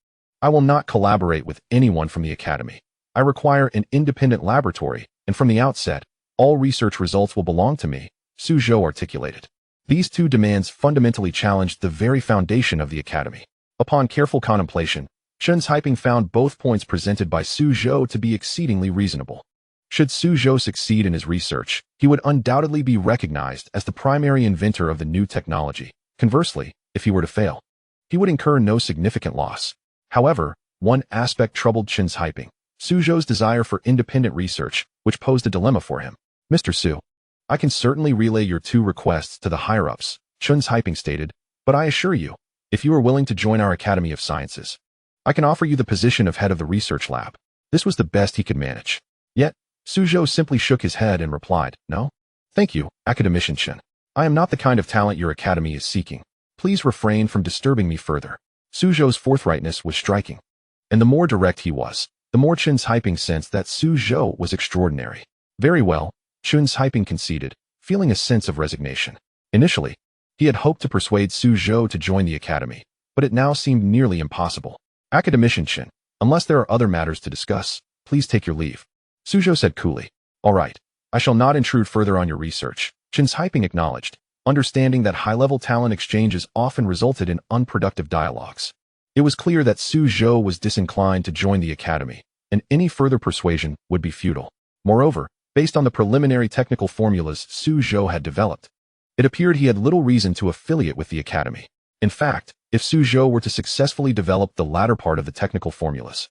I will not collaborate with anyone from the Academy. I require an independent laboratory, and from the outset, all research results will belong to me, Zhou articulated. These 2 demands fundamentally challenged the very foundation of the Academy. Upon careful contemplation, Chun's hyping found both points presented by Zhou to be exceedingly reasonable. Should Zhou succeed in his research, he would undoubtedly be recognized as the primary inventor of the new technology. Conversely, if he were to fail, he would incur no significant loss. However, one aspect troubled Chun's hyping, Zhou's desire for independent research, which posed a dilemma for him. Mr. Su, I can certainly relay your 2 requests to the higher-ups, Chun's hyping stated, but I assure you, if you are willing to join our Academy of Sciences, I can offer you the position of head of the research lab. This was the best he could manage. Yet, Zhou simply shook his head and replied, No? Thank you, Academician Chun. I am not the kind of talent your Academy is seeking. Please refrain from disturbing me further. Zhou's forthrightness was striking. And the more direct he was, the more Chun's hyping sensed that Zhou was extraordinary. Very well, Chun's hyping conceded, feeling a sense of resignation. Initially, he had hoped to persuade Zhou to join the Academy, but it now seemed nearly impossible. Academician Chen, unless there are other matters to discuss, please take your leave. Zhou said coolly. All right, I shall not intrude further on your research, Chen's hyping acknowledged, understanding that high-level talent exchanges often resulted in unproductive dialogues. It was clear that Zhou was disinclined to join the Academy, and any further persuasion would be futile. Moreover, based on the preliminary technical formulas Zhou had developed, it appeared he had little reason to affiliate with the Academy. In fact, if Zhou were to successfully develop the latter part of the technical formulas,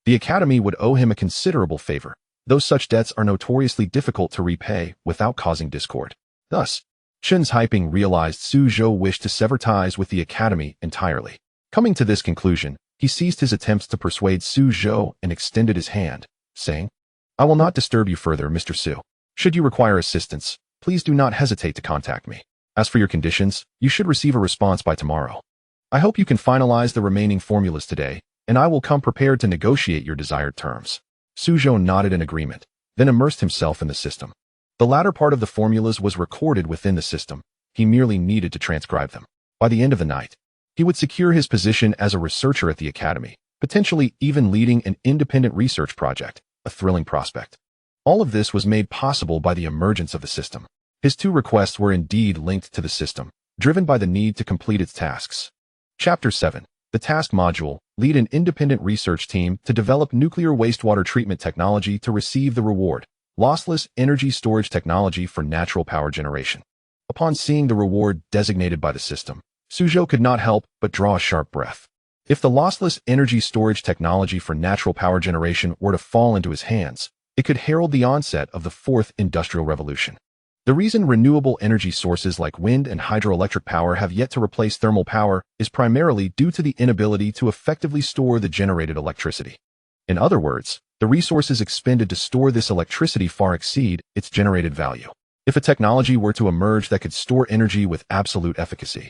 the Academy would owe him a considerable favor, though such debts are notoriously difficult to repay without causing discord. Thus, Chen's hyping realized Zhou wished to sever ties with the Academy entirely. Coming to this conclusion, he ceased his attempts to persuade Zhou and extended his hand, saying, I will not disturb you further, Mr. Su. Should you require assistance, please do not hesitate to contact me. As for your conditions, you should receive a response by tomorrow. I hope you can finalize the remaining formulas today, and I will come prepared to negotiate your desired terms. Zhou nodded in agreement, then immersed himself in the system. The latter part of the formulas was recorded within the system. He merely needed to transcribe them. By the end of the night, he would secure his position as a researcher at the Academy, potentially even leading an independent research project, a thrilling prospect. All of this was made possible by the emergence of the system. His 2 requests were indeed linked to the system, driven by the need to complete its tasks. Chapter 7. The Task Module, lead an independent research team to develop nuclear wastewater treatment technology to receive the reward, lossless energy storage technology for natural power generation. Upon seeing the reward designated by the system, Zhou could not help but draw a sharp breath. If the lossless energy storage technology for natural power generation were to fall into his hands, it could herald the onset of the 4th Industrial Revolution. The reason renewable energy sources like wind and hydroelectric power have yet to replace thermal power is primarily due to the inability to effectively store the generated electricity. In other words, the resources expended to store this electricity far exceed its generated value. If a technology were to emerge that could store energy with absolute efficacy,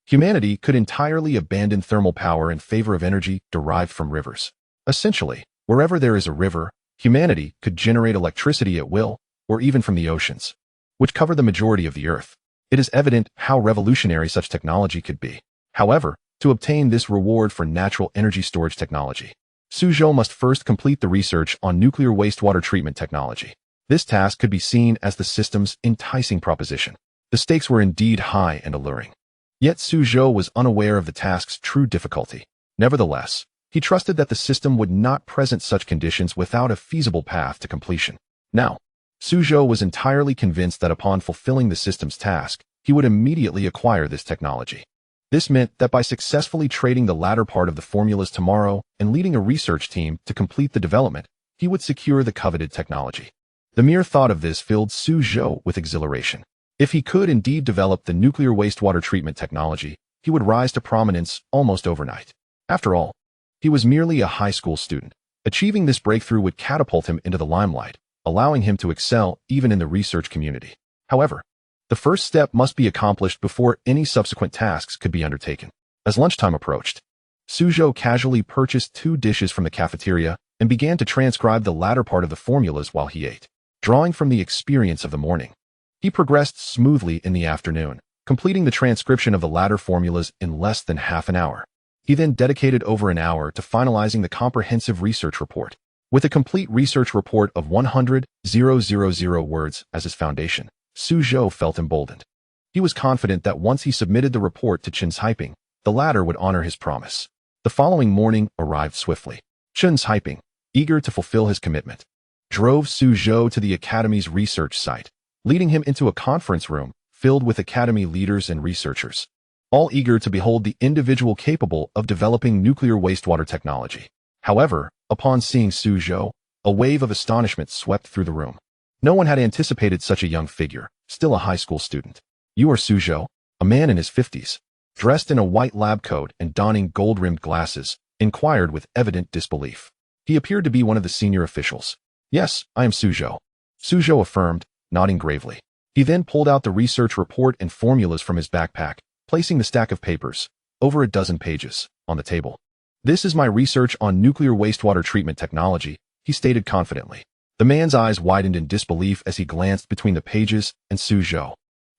humanity could entirely abandon thermal power in favor of energy derived from rivers. Essentially, wherever there is a river, humanity could generate electricity at will, or even from the oceans, which cover the majority of the Earth. It is evident how revolutionary such technology could be. However, to obtain this reward for natural energy storage technology, Zhou must first complete the research on nuclear wastewater treatment technology. This task could be seen as the system's enticing proposition. The stakes were indeed high and alluring. Yet Zhou was unaware of the task's true difficulty. Nevertheless, He trusted that the system would not present such conditions without a feasible path to completion. Now, Zhou was entirely convinced that upon fulfilling the system's task, he would immediately acquire this technology. This meant that by successfully trading the latter part of the formulas tomorrow and leading a research team to complete the development, he would secure the coveted technology. The mere thought of this filled Zhou with exhilaration. If he could indeed develop the nuclear wastewater treatment technology, he would rise to prominence almost overnight. After all, he was merely a high school student. Achieving this breakthrough would catapult him into the limelight, allowing him to excel even in the research community. However, the first step must be accomplished before any subsequent tasks could be undertaken. As lunchtime approached, Zhou casually purchased 2 dishes from the cafeteria and began to transcribe the latter part of the formulas while he ate. Drawing from the experience of the morning, he progressed smoothly in the afternoon, completing the transcription of the latter formulas in less than half an hour. He then dedicated over an hour to finalizing the comprehensive research report. With a complete research report of 100,000 words as his foundation, Zhou felt emboldened. He was confident that once he submitted the report to Chen's Hyping, the latter would honor his promise. The following morning arrived swiftly. Chen's Hyping, eager to fulfill his commitment, drove Zhou to the Academy's research site, leading him into a conference room filled with Academy leaders and researchers, all eager to behold the individual capable of developing nuclear wastewater technology. However, upon seeing Zhou, a wave of astonishment swept through the room. No one had anticipated such a young figure, still a high school student. "You are Zhou," a man in his 50s, dressed in a white lab coat and donning gold-rimmed glasses, inquired with evident disbelief. He appeared to be one of the senior officials. "Yes, I am Zhou," Zhou affirmed, nodding gravely. He then pulled out the research report and formulas from his backpack, placing the stack of papers, over a dozen pages, on the table. "This is my research on nuclear wastewater treatment technology," he stated confidently. The man's eyes widened in disbelief as he glanced between the pages and Zhou.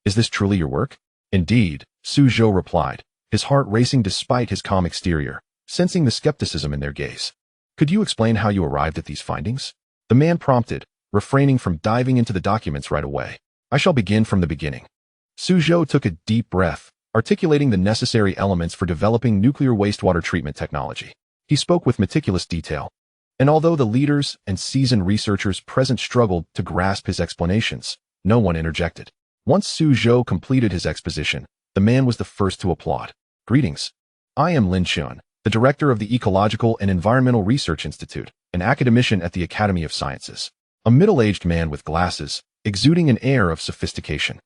"Is this truly your work?" "Indeed," Zhou replied, his heart racing despite his calm exterior, sensing the skepticism in their gaze. "Could you explain how you arrived at these findings?" the man prompted, refraining from diving into the documents right away. "I shall begin from the beginning." Zhou took a deep breath, articulating the necessary elements for developing nuclear wastewater treatment technology. He spoke with meticulous detail, and although the leaders and seasoned researchers present struggled to grasp his explanations, no one interjected. Once Zhou completed his exposition, the man was the first to applaud. "Greetings. I am Lin Chun, the director of the Ecological and Environmental Research Institute, an academician at the Academy of Sciences." A middle-aged man with glasses, exuding an air of sophistication,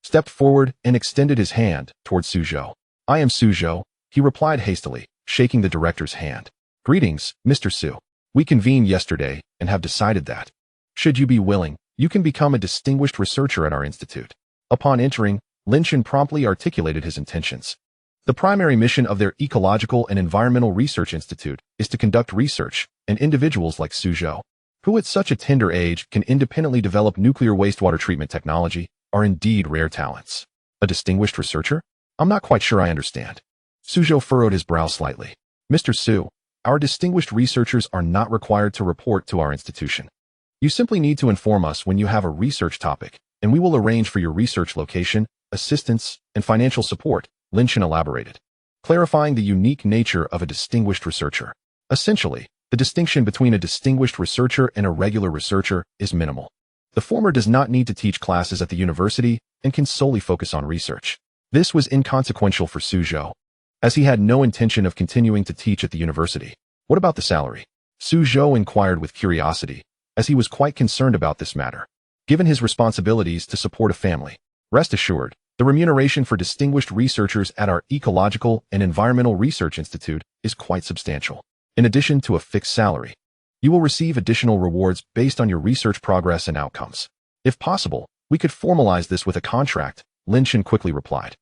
stepped forward and extended his hand towards Zhou. "I am Zhou," he replied hastily, shaking the director's hand. "Greetings, Mr. Zhou. We convened yesterday and have decided that, should you be willing, you can become a distinguished researcher at our institute." Upon entering, Lin Chun promptly articulated his intentions. The primary mission of their Ecological and Environmental Research Institute is to conduct research, and individuals like Zhou, who at such a tender age can independently develop nuclear wastewater treatment technology, are indeed rare talents. "A distinguished researcher? I'm not quite sure I understand." Zhou furrowed his brow slightly. "Mr. Zhou, our distinguished researchers are not required to report to our institution. You simply need to inform us when you have a research topic, and we will arrange for your research location, assistance, and financial support," Lin Chun elaborated, clarifying the unique nature of a distinguished researcher. Essentially, the distinction between a distinguished researcher and a regular researcher is minimal. The former does not need to teach classes at the university and can solely focus on research. This was inconsequential for Zhou, as he had no intention of continuing to teach at the university. "What about the salary?" Zhou inquired with curiosity, as he was quite concerned about this matter. Given his responsibilities to support a family, rest assured, the remuneration for distinguished researchers at our Ecological and Environmental Research Institute is quite substantial. In addition to a fixed salary, you will receive additional rewards based on your research progress and outcomes. "If possible, we could formalize this with a contract," Lin Chun quickly replied,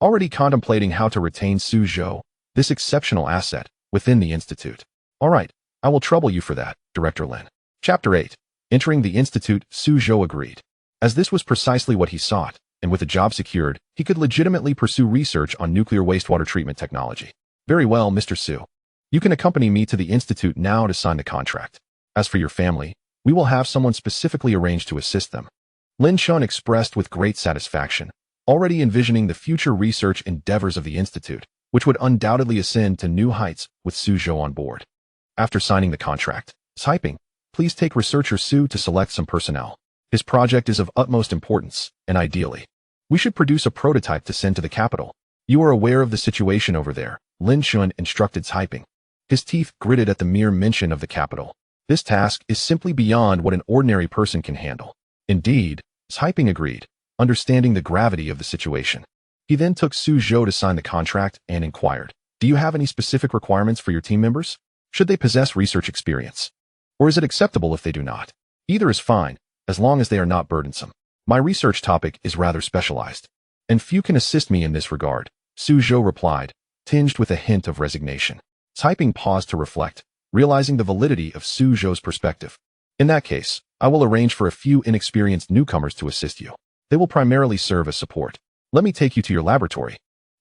already contemplating how to retain Zhou, this exceptional asset, within the institute. "All right, I will trouble you for that, Director Lin." Chapter 8. Entering the institute, Zhou agreed. As this was precisely what he sought, and with a job secured, he could legitimately pursue research on nuclear wastewater treatment technology. "Very well, Mr. Zhou. You can accompany me to the institute now to sign the contract. As for your family, we will have someone specifically arranged to assist them," Lin Chun expressed with great satisfaction, already envisioning the future research endeavors of the institute, which would undoubtedly ascend to new heights with Zhou on board. After signing the contract, typing, please take researcher Zhou to select some personnel. His project is of utmost importance, and ideally, we should produce a prototype to send to the capital. You are aware of the situation over there, Lin Xun instructed typing. His teeth gritted at the mere mention of the capital. This task is simply beyond what an ordinary person can handle. Indeed, typing agreed, understanding the gravity of the situation. He then took Zhou to sign the contract and inquired, do you have any specific requirements for your team members? Should they possess research experience? Or is it acceptable if they do not? Either is fine, as long as they are not burdensome. My research topic is rather specialized, and few can assist me in this regard, Zhou replied, tinged with a hint of resignation. Typing paused to reflect, realizing the validity of Zhou's perspective. In that case, I will arrange for a few inexperienced newcomers to assist you. They will primarily serve as support. Let me take you to your laboratory.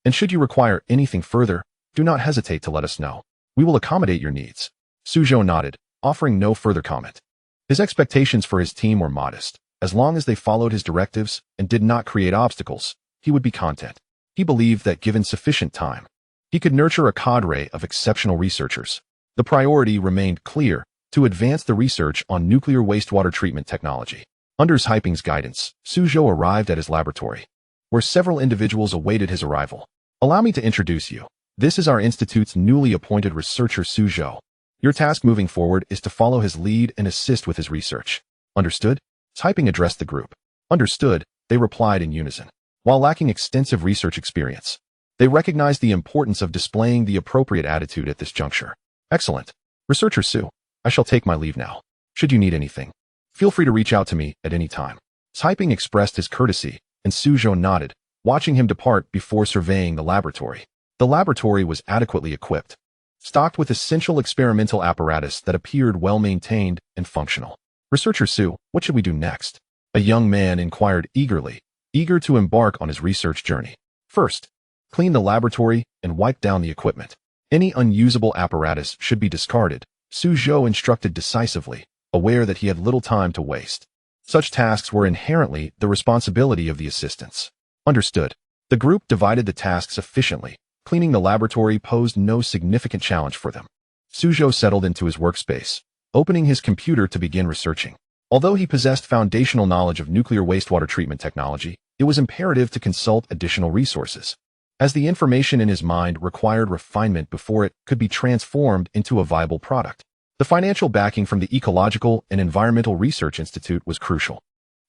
And should you require anything further, do not hesitate to let us know. We will accommodate your needs. Zhou nodded, offering no further comment. His expectations for his team were modest. As long as they followed his directives and did not create obstacles, he would be content. He believed that given sufficient time, he could nurture a cadre of exceptional researchers. The priority remained clear, to advance the research on nuclear wastewater treatment technology. Under Typing's guidance, Zhou arrived at his laboratory, where several individuals awaited his arrival. Allow me to introduce you. This is our institute's newly appointed researcher Zhou. Your task moving forward is to follow his lead and assist with his research. Understood? Typing addressed the group. Understood, they replied in unison. While lacking extensive research experience, they recognized the importance of displaying the appropriate attitude at this juncture. Excellent. Researcher Zhou, I shall take my leave now. Should you need anything, feel free to reach out to me at any time. Typing expressed his courtesy, and Zhou nodded, watching him depart before surveying the laboratory. The laboratory was adequately equipped, stocked with essential experimental apparatus that appeared well-maintained and functional. Researcher Zhou, what should we do next? A young man inquired eagerly, eager to embark on his research journey. First, clean the laboratory and wipe down the equipment. Any unusable apparatus should be discarded, Zhou instructed decisively, aware that he had little time to waste. Such tasks were inherently the responsibility of the assistants. Understood. The group divided the tasks efficiently. Cleaning the laboratory posed no significant challenge for them. Zhou settled into his workspace, opening his computer to begin researching. Although he possessed foundational knowledge of nuclear wastewater treatment technology, it was imperative to consult additional resources, as the information in his mind required refinement before it could be transformed into a viable product. The financial backing from the Ecological and Environmental Research Institute was crucial.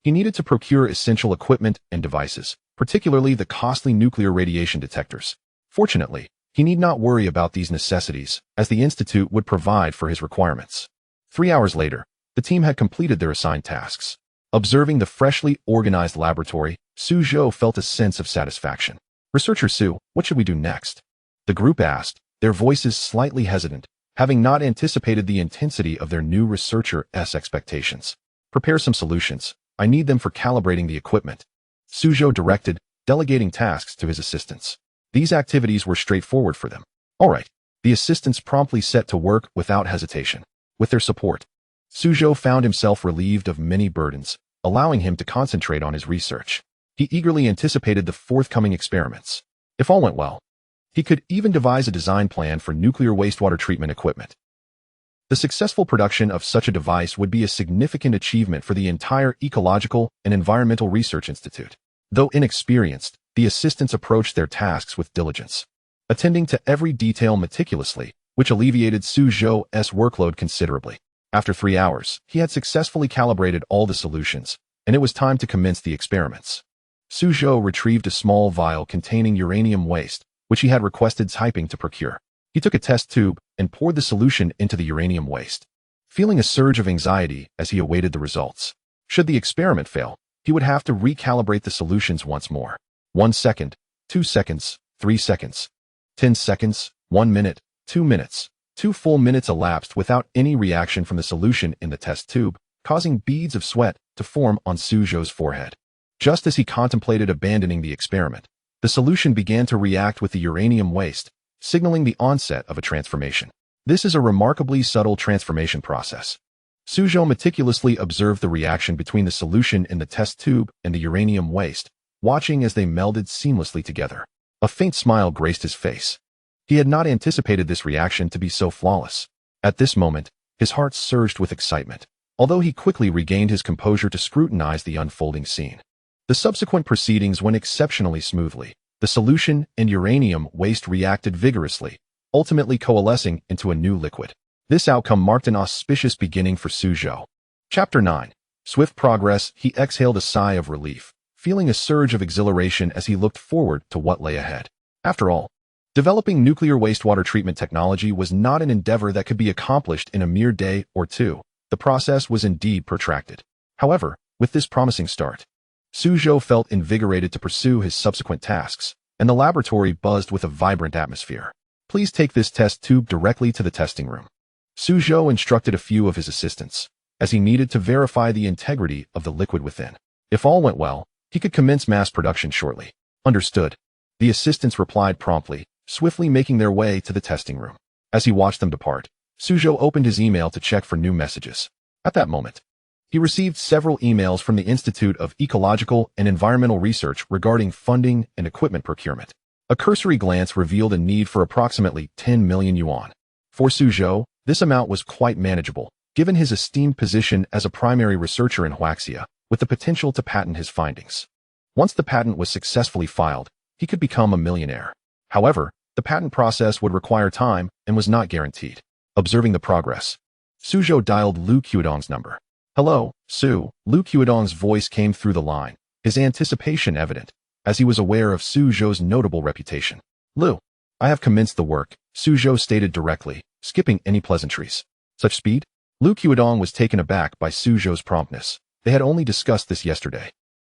He needed to procure essential equipment and devices, particularly the costly nuclear radiation detectors. Fortunately, he need not worry about these necessities, as the institute would provide for his requirements. 3 hours later, the team had completed their assigned tasks. Observing the freshly organized laboratory, Zhou felt a sense of satisfaction. Researcher Zhou, what should we do next? The group asked, their voices slightly hesitant, having not anticipated the intensity of their new researcher's expectations. Prepare some solutions. I need them for calibrating the equipment. Zhou directed, delegating tasks to his assistants. These activities were straightforward for them. All right. The assistants promptly set to work without hesitation. With their support, Zhou found himself relieved of many burdens, allowing him to concentrate on his research. He eagerly anticipated the forthcoming experiments. If all went well, he could even devise a design plan for nuclear wastewater treatment equipment. The successful production of such a device would be a significant achievement for the entire Ecological and Environmental Research Institute. Though inexperienced, the assistants approached their tasks with diligence, attending to every detail meticulously, which alleviated Zhou's workload considerably. After 3 hours, he had successfully calibrated all the solutions, and it was time to commence the experiments. Zhou retrieved a small vial containing uranium waste, which he had requested Typing to procure. He took a test tube and poured the solution into the uranium waste, feeling a surge of anxiety as he awaited the results. Should the experiment fail, he would have to recalibrate the solutions once more. 1 second, 2 seconds, 3 seconds, 10 seconds, 1 minute, 2 minutes. 2 full minutes elapsed without any reaction from the solution in the test tube, causing beads of sweat to form on Zhou's forehead. Just as he contemplated abandoning the experiment, the solution began to react with the uranium waste, signaling the onset of a transformation. This is a remarkably subtle transformation process. Zhou meticulously observed the reaction between the solution in the test tube and the uranium waste, watching as they melded seamlessly together. A faint smile graced his face. He had not anticipated this reaction to be so flawless. At this moment, his heart surged with excitement, although he quickly regained his composure to scrutinize the unfolding scene. The subsequent proceedings went exceptionally smoothly. The solution and uranium waste reacted vigorously, ultimately coalescing into a new liquid. This outcome marked an auspicious beginning for Zhou. Chapter 9. Swift progress. He exhaled a sigh of relief, feeling a surge of exhilaration as he looked forward to what lay ahead. After all, developing nuclear wastewater treatment technology was not an endeavor that could be accomplished in a mere day or two. The process was indeed protracted. However, with this promising start, Zhou felt invigorated to pursue his subsequent tasks, and the laboratory buzzed with a vibrant atmosphere. Please take this test tube directly to the testing room. Zhou instructed a few of his assistants, as he needed to verify the integrity of the liquid within. If all went well, he could commence mass production shortly. Understood. The assistants replied promptly, swiftly making their way to the testing room. As he watched them depart, Zhou opened his email to check for new messages. At that moment, he received several emails from the Institute of Ecological and Environmental Research regarding funding and equipment procurement. A cursory glance revealed a need for approximately 10 million yuan. For Zhou, this amount was quite manageable, given his esteemed position as a primary researcher in Huaxia, with the potential to patent his findings. Once the patent was successfully filed, he could become a millionaire. However, the patent process would require time and was not guaranteed. Observing the progress, Zhou dialed Liu Qiudong's number. Hello, Su. Liu Qiudong's voice came through the line, his anticipation evident, as he was aware of Zhou's notable reputation. Liu, I have commenced the work, Zhou stated directly, skipping any pleasantries. Such speed? Liu Qiudong was taken aback by Zhou's promptness. They had only discussed this yesterday.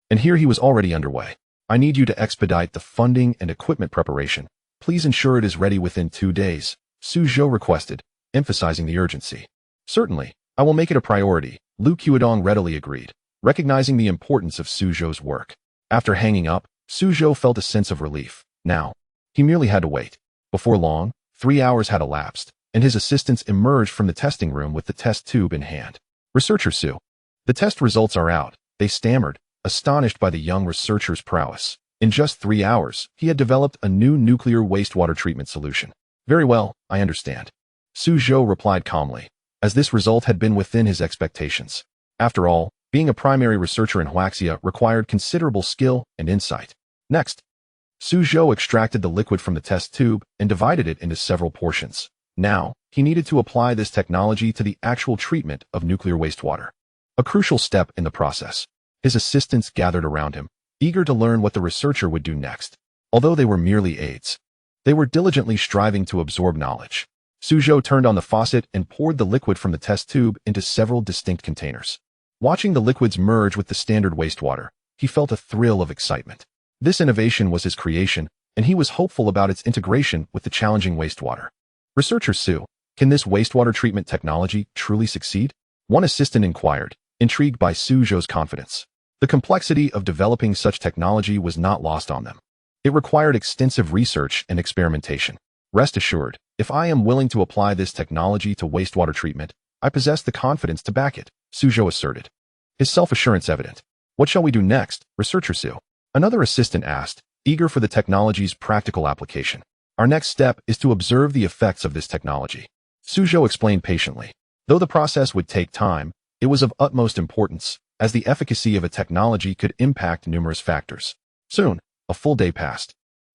And here he was already underway. I need you to expedite the funding and equipment preparation. Please ensure it is ready within 2 days, Zhou requested, emphasizing the urgency. Certainly, I will make it a priority, Liu Qiudong readily agreed, recognizing the importance of Zhou's work. After hanging up, Zhou felt a sense of relief. Now, he merely had to wait. Before long, 3 hours had elapsed, and his assistants emerged from the testing room with the test tube in hand. Researcher Su. The test results are out, they stammered, astonished by the young researcher's prowess. In just 3 hours, he had developed a new nuclear wastewater treatment solution. Very well, I understand. Zhou replied calmly, as this result had been within his expectations. After all, being a primary researcher in Huaxia required considerable skill and insight. Next, Zhou extracted the liquid from the test tube and divided it into several portions. Now, he needed to apply this technology to the actual treatment of nuclear wastewater. A crucial step in the process. His assistants gathered around him, eager to learn what the researcher would do next. Although they were merely aides, they were diligently striving to absorb knowledge. Zhou turned on the faucet and poured the liquid from the test tube into several distinct containers. Watching the liquids merge with the standard wastewater, he felt a thrill of excitement. This innovation was his creation, and he was hopeful about its integration with the challenging wastewater. Researcher Su, can this wastewater treatment technology truly succeed? One assistant inquired, intrigued by Zhou's confidence. The complexity of developing such technology was not lost on them. It required extensive research and experimentation. Rest assured, if I am willing to apply this technology to wastewater treatment, I possess the confidence to back it, Zhou asserted. His self-assurance evident. What shall we do next, Researcher Su? Another assistant asked, eager for the technology's practical application. Our next step is to observe the effects of this technology. Zhou explained patiently. Though the process would take time, it was of utmost importance, as the efficacy of a technology could impact numerous factors. Soon, a full day passed,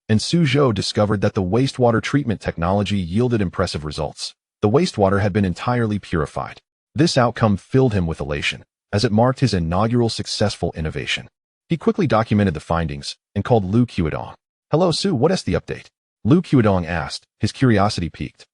and Zhou discovered that the wastewater treatment technology yielded impressive results. The wastewater had been entirely purified. This outcome filled him with elation, as it marked his inaugural successful innovation. He quickly documented the findings and called Liu Qiudong. Hello, Su, what is the update? Liu Qiudong asked, his curiosity piqued.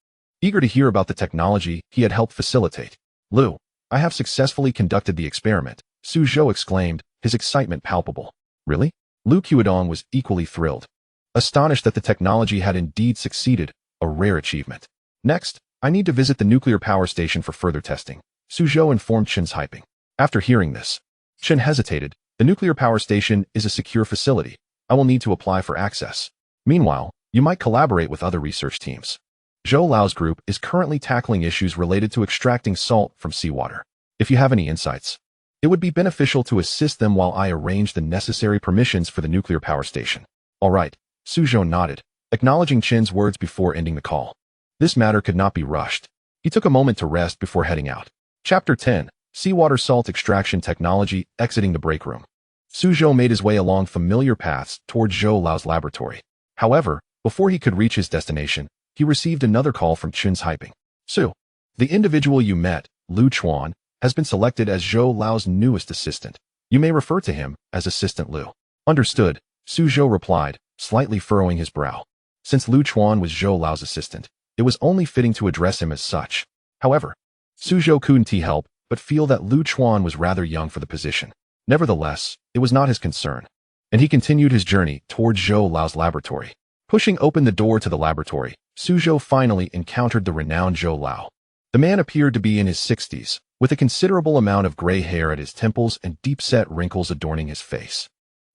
Eager to hear about the technology he had helped facilitate. Liu, I have successfully conducted the experiment, Zhou exclaimed, his excitement palpable. Really? Liu Qiudong was equally thrilled, astonished that the technology had indeed succeeded, a rare achievement. Next, I need to visit the nuclear power station for further testing, Zhou informed Chen's hyping. After hearing this, Chen hesitated. The nuclear power station is a secure facility. I will need to apply for access. Meanwhile, you might collaborate with other research teams. Zhou Lao's group is currently tackling issues related to extracting salt from seawater. If you have any insights, it would be beneficial to assist them while I arrange the necessary permissions for the nuclear power station. All right, Zhou nodded, acknowledging Chin's words before ending the call. This matter could not be rushed. He took a moment to rest before heading out. Chapter 10. Seawater Salt Extraction Technology. Exiting the break room. Zhou made his way along familiar paths toward Zhou Lao's laboratory. However, before he could reach his destination, he received another call from Chin's hyping. Su, the individual you met, Lu Chuan, has been selected as Zhou Lao's newest assistant. You may refer to him as Assistant Lu. Understood, Zhou replied, slightly furrowing his brow. Since Lu Chuan was Zhou Lao's assistant, it was only fitting to address him as such. However, Zhou couldn't help but feel that Lu Chuan was rather young for the position. Nevertheless, it was not his concern, and he continued his journey toward Zhou Lao's laboratory. Pushing open the door to the laboratory, Zhou finally encountered the renowned Zhou Lao. The man appeared to be in his 60s, with a considerable amount of gray hair at his temples and deep-set wrinkles adorning his face,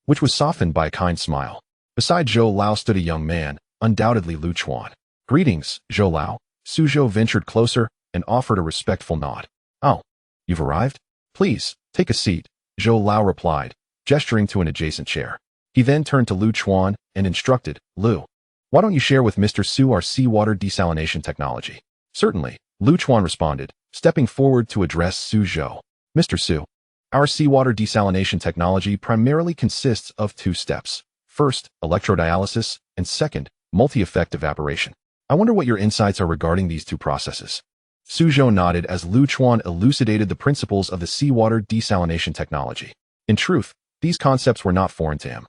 which was softened by a kind smile. Beside Zhou Lao stood a young man, undoubtedly Lu Chuan. Greetings, Zhou Lao. Zhou ventured closer and offered a respectful nod. Oh, you've arrived? Please, take a seat, Zhou Lao replied, gesturing to an adjacent chair. He then turned to Lu Chuan and instructed, Lu, why don't you share with Mr. Su our seawater desalination technology? Certainly, Lu Chuan responded, stepping forward to address Zhou. Mr. Su, our seawater desalination technology primarily consists of two steps. First, electrodialysis, and second, multi-effect evaporation. I wonder what your insights are regarding these two processes. Zhou nodded as Lu Chuan elucidated the principles of the seawater desalination technology. In truth, these concepts were not foreign to him.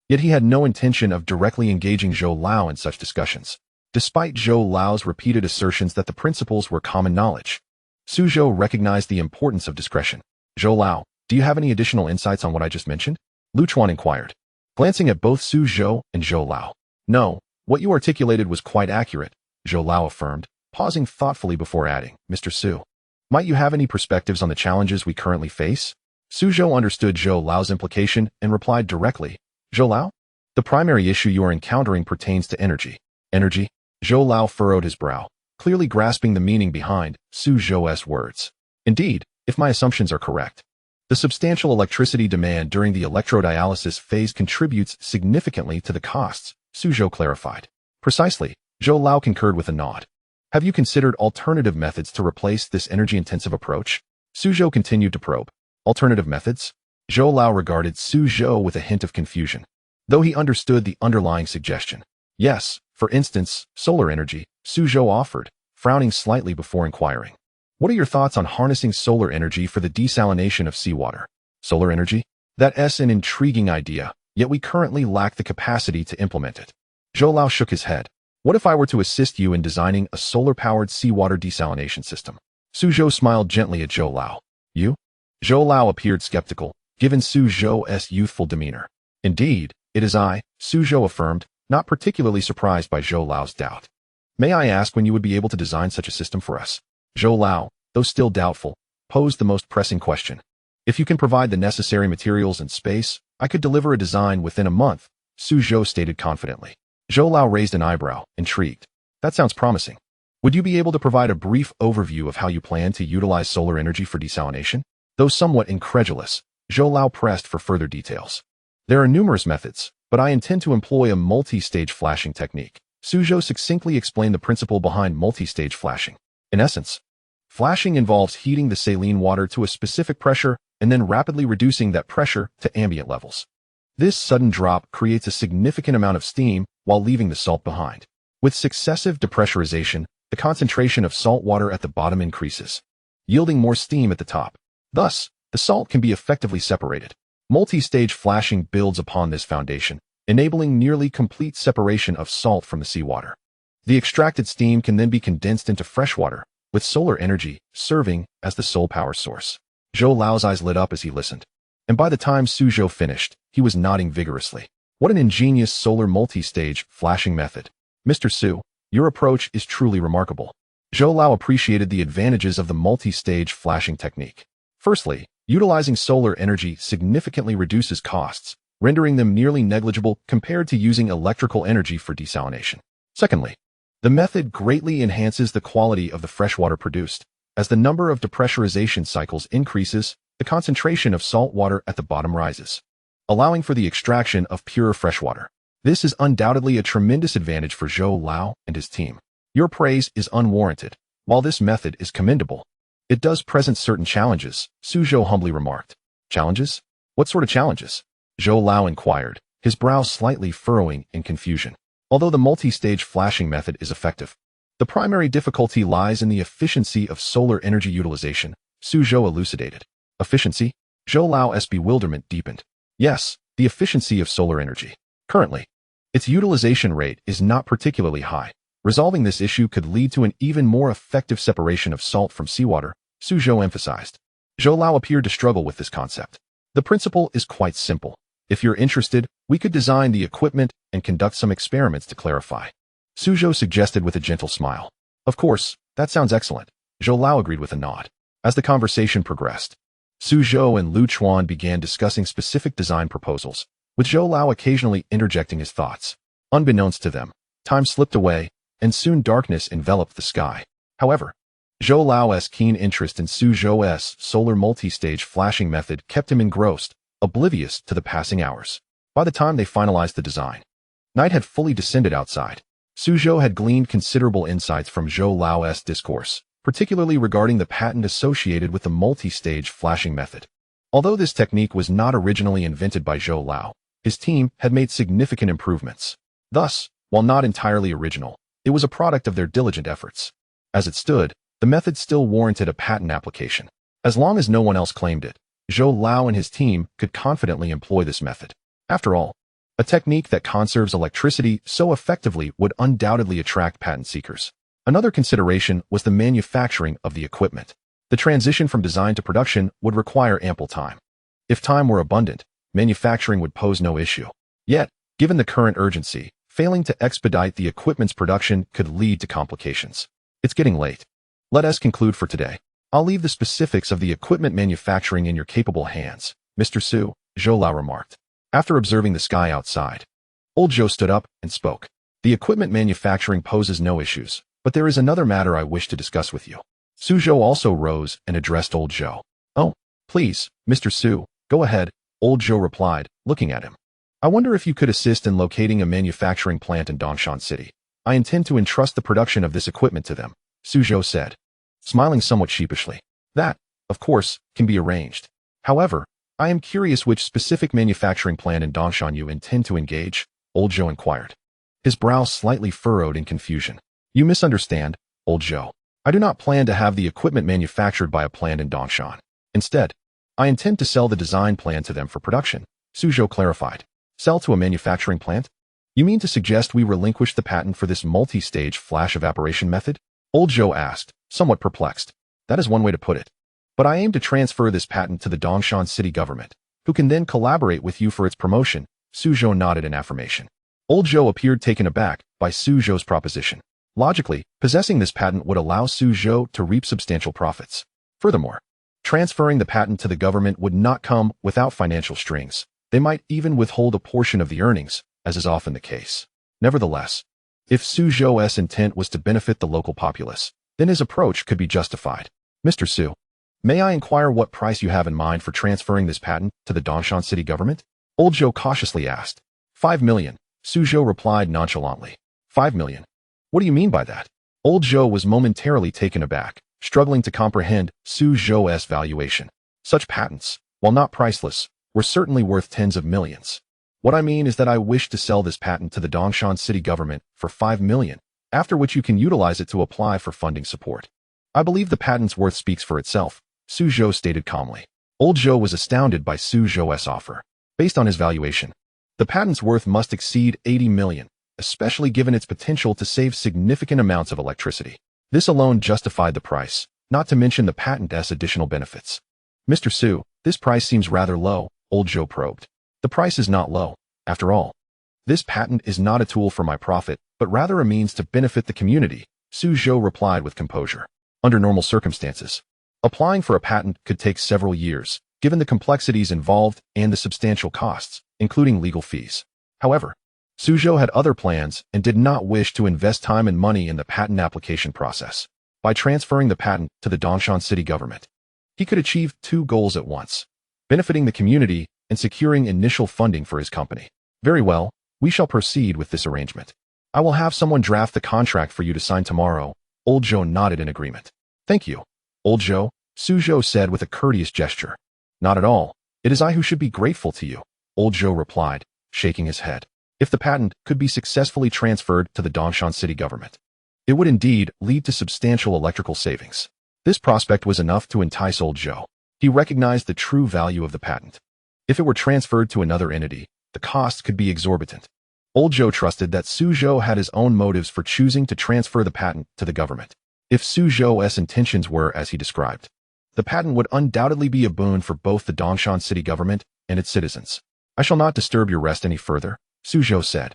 Yet he had no intention of directly engaging Zhou Lao in such discussions, despite Zhou Lao's repeated assertions that the principles were common knowledge. Zhou recognized the importance of discretion. Zhou Lao, do you have any additional insights on what I just mentioned? Lu Chuan inquired, glancing at both Zhou and Zhou Lao. No, what you articulated was quite accurate, Zhou Lao affirmed, pausing thoughtfully before adding, Mr. Su, might you have any perspectives on the challenges we currently face? Zhou understood Zhou Lao's implication and replied directly, Zhou Lao? The primary issue you are encountering pertains to energy. Energy? Zhou Lao furrowed his brow, clearly grasping the meaning behind Zhou's words. Indeed, if my assumptions are correct, the substantial electricity demand during the electrodialysis phase contributes significantly to the costs, Zhou clarified. Precisely, Zhou Lao concurred with a nod. Have you considered alternative methods to replace this energy-intensive approach? Zhou continued to probe. Alternative methods? Zhou Lao regarded Zhou with a hint of confusion, though he understood the underlying suggestion. Yes, for instance, solar energy, Zhou offered, frowning slightly before inquiring. What are your thoughts on harnessing solar energy for the desalination of seawater? Solar energy? That's an intriguing idea, yet we currently lack the capacity to implement it. Zhou Lao shook his head. What if I were to assist you in designing a solar-powered seawater desalination system? Zhou smiled gently at Zhou Lao. You? Zhou Lao appeared skeptical, given Zhou's youthful demeanor. Indeed, it is I, Zhou affirmed, not particularly surprised by Zhou Lao's doubt. May I ask when you would be able to design such a system for us? Zhou Lao, though still doubtful, posed the most pressing question. If you can provide the necessary materials and space, I could deliver a design within a month, Zhou stated confidently. Zhou Lao raised an eyebrow, intrigued. That sounds promising. Would you be able to provide a brief overview of how you plan to utilize solar energy for desalination? Though somewhat incredulous, Zhou Lao pressed for further details. There are numerous methods, but I intend to employ a multi-stage flashing technique. Zhou succinctly explained the principle behind multi-stage flashing. In essence, flashing involves heating the saline water to a specific pressure and then rapidly reducing that pressure to ambient levels. This sudden drop creates a significant amount of steam while leaving the salt behind. With successive depressurization, the concentration of salt water at the bottom increases, yielding more steam at the top. Thus, the salt can be effectively separated. Multi-stage flashing builds upon this foundation, enabling nearly complete separation of salt from the seawater. The extracted steam can then be condensed into fresh water, with solar energy serving as the sole power source. Zhou Lao's eyes lit up as he listened, and by the time Zhou finished, he was nodding vigorously. What an ingenious solar multi-stage flashing method. Mr. Su, your approach is truly remarkable. Zhou Lao appreciated the advantages of the multi-stage flashing technique. Firstly, utilizing solar energy significantly reduces costs, rendering them nearly negligible compared to using electrical energy for desalination. Secondly, the method greatly enhances the quality of the freshwater produced. As the number of depressurization cycles increases, the concentration of salt water at the bottom rises, allowing for the extraction of pure freshwater. This is undoubtedly a tremendous advantage for Zhou Lao and his team. Your praise is unwarranted. While this method is commendable, it does present certain challenges, Zhou humbly remarked. Challenges? What sort of challenges? Zhou Lao inquired, his brows slightly furrowing in confusion. Although the multi-stage flashing method is effective, the primary difficulty lies in the efficiency of solar energy utilization, Zhou elucidated. Efficiency? Zhou Lao's bewilderment deepened. Yes, the efficiency of solar energy. Currently, its utilization rate is not particularly high. Resolving this issue could lead to an even more effective separation of salt from seawater, Zhou emphasized. Zhou Lao appeared to struggle with this concept. The principle is quite simple. If you're interested, we could design the equipment and conduct some experiments to clarify. Zhou suggested with a gentle smile. Of course, that sounds excellent. Zhou Lao agreed with a nod. As the conversation progressed, Zhou and Lu Chuan began discussing specific design proposals, with Zhou Lao occasionally interjecting his thoughts. Unbeknownst to them, time slipped away, and soon darkness enveloped the sky. However, Zhou Lao's keen interest in Zhou's solar multi-stage flashing method kept him engrossed, oblivious to the passing hours. By the time they finalized the design, night had fully descended outside. Zhou had gleaned considerable insights from Zhou Lao's discourse, particularly regarding the patent associated with the multi-stage flashing method. Although this technique was not originally invented by Zhou Lao, his team had made significant improvements. Thus, while not entirely original, it was a product of their diligent efforts. As it stood, the method still warranted a patent application. As long as no one else claimed it, Zhou Lao and his team could confidently employ this method. After all, a technique that conserves electricity so effectively would undoubtedly attract patent seekers. Another consideration was the manufacturing of the equipment. The transition from design to production would require ample time. If time were abundant, manufacturing would pose no issue. Yet, given the current urgency, failing to expedite the equipment's production could lead to complications. It's getting late. Let us conclude for today. I'll leave the specifics of the equipment manufacturing in your capable hands, Mr. Su, Zhou Lao remarked. After observing the sky outside, old Zhou stood up and spoke. The equipment manufacturing poses no issues, but there is another matter I wish to discuss with you. Zhou also rose and addressed old Zhou. Oh, please, Mr. Su, go ahead, old Zhou replied, looking at him. I wonder if you could assist in locating a manufacturing plant in Dongshan City. I intend to entrust the production of this equipment to them, Zhou said, smiling somewhat sheepishly. That, of course, can be arranged. However, I am curious which specific manufacturing plant in Dongshan you intend to engage, old Zhou inquired. His brows slightly furrowed in confusion. You misunderstand, old Zhou. I do not plan to have the equipment manufactured by a plant in Dongshan. Instead, I intend to sell the design plan to them for production, Zhou clarified. Sell to a manufacturing plant? You mean to suggest we relinquish the patent for this multi-stage flash evaporation method? Old Zhou asked, somewhat perplexed. That is one way to put it. But I aim to transfer this patent to the Dongshan city government, who can then collaborate with you for its promotion, Zhou nodded in affirmation. Old Zhou appeared taken aback by Zhou's proposition. Logically, possessing this patent would allow Zhou to reap substantial profits. Furthermore, transferring the patent to the government would not come without financial strings. They might even withhold a portion of the earnings, as is often the case. Nevertheless, if Zhou's intent was to benefit the local populace, then his approach could be justified. Mr. Su, may I inquire what price you have in mind for transferring this patent to the Dongshan city government? Old Zhou cautiously asked. 5 million, Zhou replied nonchalantly. 5 million? What do you mean by that? Old Zhou was momentarily taken aback, struggling to comprehend Zhou's valuation. Such patents, while not priceless, were certainly worth tens of millions. What I mean is that I wish to sell this patent to the Dongshan city government for 5 million, after which you can utilize it to apply for funding support. I believe the patent's worth speaks for itself, Zhou stated calmly. Old Zhou was astounded by Zhou's offer. Based on his valuation, the patent's worth must exceed 80 million, especially given its potential to save significant amounts of electricity. This alone justified the price, not to mention the patent's additional benefits. Mr. Su, this price seems rather low, Old Zhou probed. The price is not low, after all. This patent is not a tool for my profit, but rather a means to benefit the community, Zhou replied with composure. Under normal circumstances, applying for a patent could take several years, given the complexities involved and the substantial costs, including legal fees. However, Zhou had other plans and did not wish to invest time and money in the patent application process. By transferring the patent to the Dongshan city government, he could achieve two goals at once, benefiting the community and securing initial funding for his company. Very well, We shall proceed with this arrangement. I will have someone draft the contract for you to sign tomorrow. Old Zhou nodded in agreement. Thank you, Old Zhou, Zhou said with a courteous gesture. Not at all. It is I who should be grateful to you, Old Zhou replied, shaking his head. If the patent could be successfully transferred to the Dongshan city government, it would indeed lead to substantial electrical savings. This prospect was enough to entice Old Zhou. He recognized the true value of the patent. If it were transferred to another entity, the cost could be exorbitant. Old Zhou trusted that Zhou had his own motives for choosing to transfer the patent to the government. If Zhou's intentions were as he described, the patent would undoubtedly be a boon for both the Dongshan city government and its citizens. I shall not disturb your rest any further, Zhou said,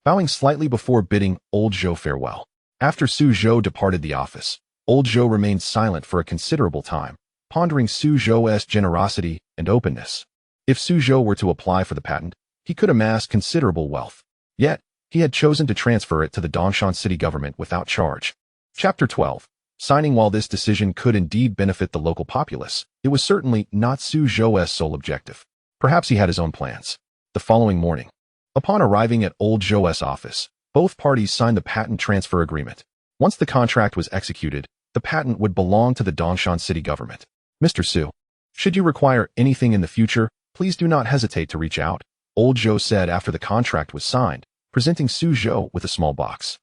bowing slightly before bidding Old Zhou farewell. After Zhou departed the office, Old Zhou remained silent for a considerable time, pondering Zhou's generosity and openness. If Zhou were to apply for the patent, he could amass considerable wealth. Yet, he had chosen to transfer it to the Dongshan city government without charge. Chapter 12. Signing. While this decision could indeed benefit the local populace, it was certainly not Zhou's sole objective. Perhaps he had his own plans. The following morning, upon arriving at Old Zhou's office, both parties signed the patent transfer agreement. Once the contract was executed, the patent would belong to the Dongshan city government. Mr. Zhou, should you require anything in the future, please do not hesitate to reach out, Old Zhou said after the contract was signed, presenting Zhou with a small box.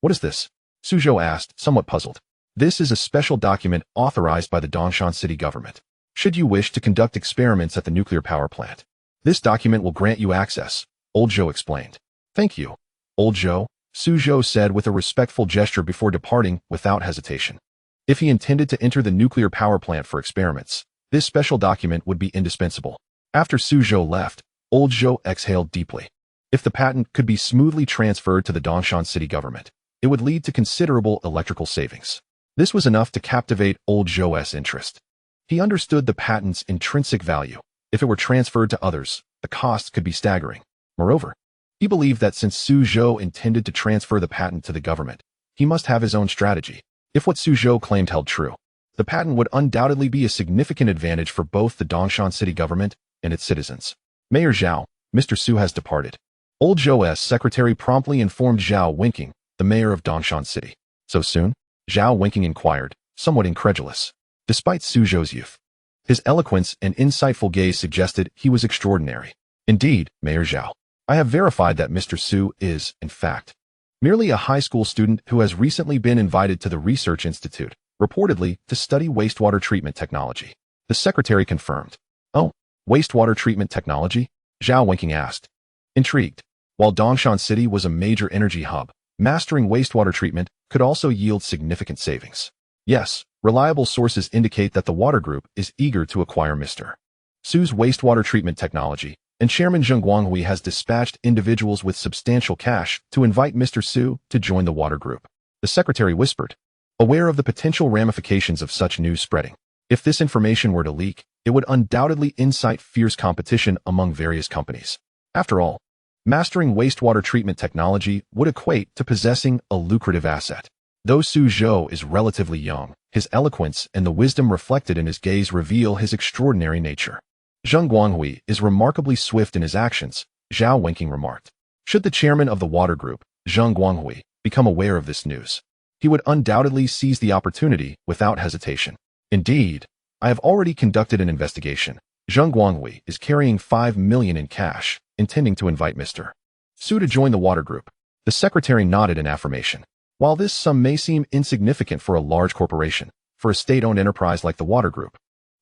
What is this? Zhou asked, somewhat puzzled. This is a special document authorized by the Dongshan city government. Should you wish to conduct experiments at the nuclear power plant, this document will grant you access, Old Zhou explained. Thank you, Old Zhou, Zhou said with a respectful gesture before departing without hesitation. If he intended to enter the nuclear power plant for experiments, this special document would be indispensable. After Zhou left, Old Zhou exhaled deeply. If the patent could be smoothly transferred to the Dongshan city government, it would lead to considerable electrical savings. This was enough to captivate Old Zhou's interest. He understood the patent's intrinsic value. If it were transferred to others, the cost could be staggering. Moreover, he believed that since Zhou intended to transfer the patent to the government, he must have his own strategy. If what Zhou claimed held true, the patent would undoubtedly be a significant advantage for both the Dongshan city government and its citizens. Mayor Zhou, Mr. Zhou has departed. Old Zhou's secretary promptly informed Zhao Wenqing, the mayor of Dongshan city. So soon? Zhao Wenqing inquired, somewhat incredulous. Despite Zhou's youth, his eloquence and insightful gaze suggested he was extraordinary. Indeed, Mayor Zhao, I have verified that Mr. Zhou is, in fact, merely a high school student who has recently been invited to the research institute, reportedly to study wastewater treatment technology. The secretary confirmed. Oh, wastewater treatment technology? Zhao Wenqing asked. Intrigued. While Dongshan city was a major energy hub, mastering wastewater treatment could also yield significant savings. Yes, reliable sources indicate that the water group is eager to acquire Mr. Zhou's wastewater treatment technology, and Chairman Zheng Guanghui has dispatched individuals with substantial cash to invite Mr. Zhou to join the water group. The secretary whispered, aware of the potential ramifications of such news spreading. If this information were to leak, it would undoubtedly incite fierce competition among various companies. After all, mastering wastewater treatment technology would equate to possessing a lucrative asset. Though Zhou is relatively young, his eloquence and the wisdom reflected in his gaze reveal his extraordinary nature. Zheng Guanghui is remarkably swift in his actions, Zhao Wenqing remarked. Should the chairman of the water group, Zheng Guanghui, become aware of this news, he would undoubtedly seize the opportunity without hesitation. Indeed, I have already conducted an investigation. Zheng Guanghui is carrying 5 million in cash, intending to invite Mr. Zhou to join the water group. The secretary nodded in affirmation. While this sum may seem insignificant for a large corporation, for a state-owned enterprise like the water group,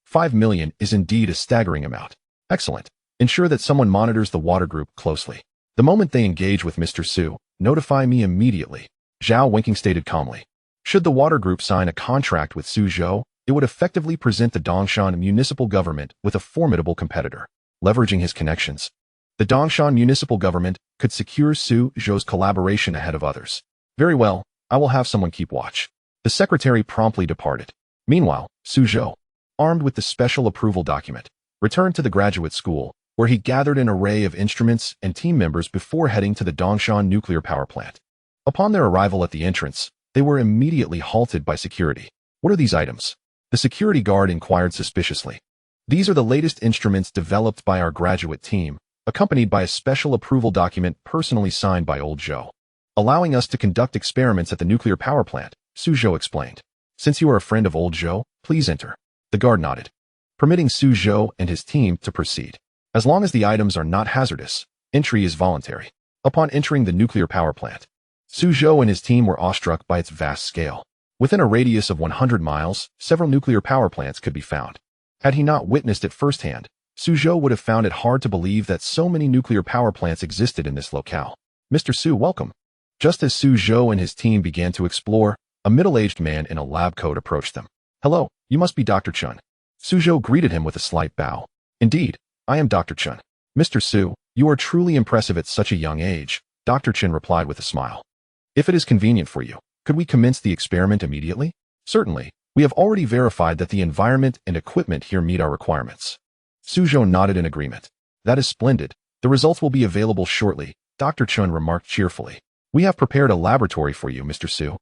5 million is indeed a staggering amount. Excellent. Ensure that someone monitors the water group closely. The moment they engage with Mr. Zhou, notify me immediately, Zhao Wenqing stated calmly. Should the water group sign a contract with Zhou, it would effectively present the Dongshan municipal government with a formidable competitor. Leveraging his connections, the Dongshan municipal government could secure Zhou's collaboration ahead of others. Very well, I will have someone keep watch. The secretary promptly departed. Meanwhile, Zhou, armed with the special approval document, returned to the graduate school, where he gathered an array of instruments and team members before heading to the Dongshan nuclear power plant. Upon their arrival at the entrance, they were immediately halted by security. What are these items? The security guard inquired suspiciously. These are the latest instruments developed by our graduate team, accompanied by a special approval document personally signed by old Zhou. Allowing us to conduct experiments at the nuclear power plant, Zhou explained. Since you are a friend of old Zhou, please enter. The guard nodded, permitting Zhou and his team to proceed. As long as the items are not hazardous, entry is voluntary. Upon entering the nuclear power plant, Zhou and his team were awestruck by its vast scale. Within a radius of 100 miles, several nuclear power plants could be found. Had he not witnessed it firsthand, Zhou would have found it hard to believe that so many nuclear power plants existed in this locale. Mr. Zhou, welcome. Just as Zhou and his team began to explore, a middle-aged man in a lab coat approached them. Hello, you must be Dr. Chun. Zhou greeted him with a slight bow. Indeed, I am Dr. Chun. Mr. Zhou, you are truly impressive at such a young age, Dr. Chun replied with a smile. If it is convenient for you, could we commence the experiment immediately? Certainly, we have already verified that the environment and equipment here meet our requirements. Zhou nodded in agreement. That is splendid. The results will be available shortly, Dr. Chun remarked cheerfully. We have prepared a laboratory for you, Mr. Zhou,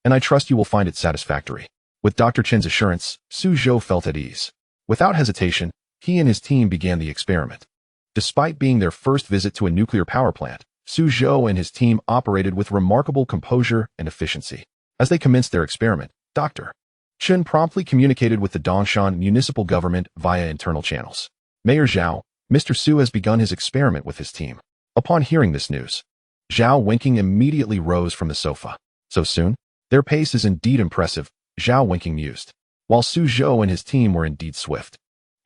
and I trust you will find it satisfactory. With Dr. Chen's assurance, Zhou felt at ease. Without hesitation, he and his team began the experiment. Despite being their first visit to a nuclear power plant, Zhou and his team operated with remarkable composure and efficiency. As they commenced their experiment, Dr. Chen promptly communicated with the Dongshan municipal government via internal channels. Mayor Zhou, Mr. Zhou has begun his experiment with his team. Upon hearing this news, Zhao Wenqing immediately rose from the sofa. So soon? Their pace is indeed impressive, Zhao Wenqing mused. While Zhou and his team were indeed swift,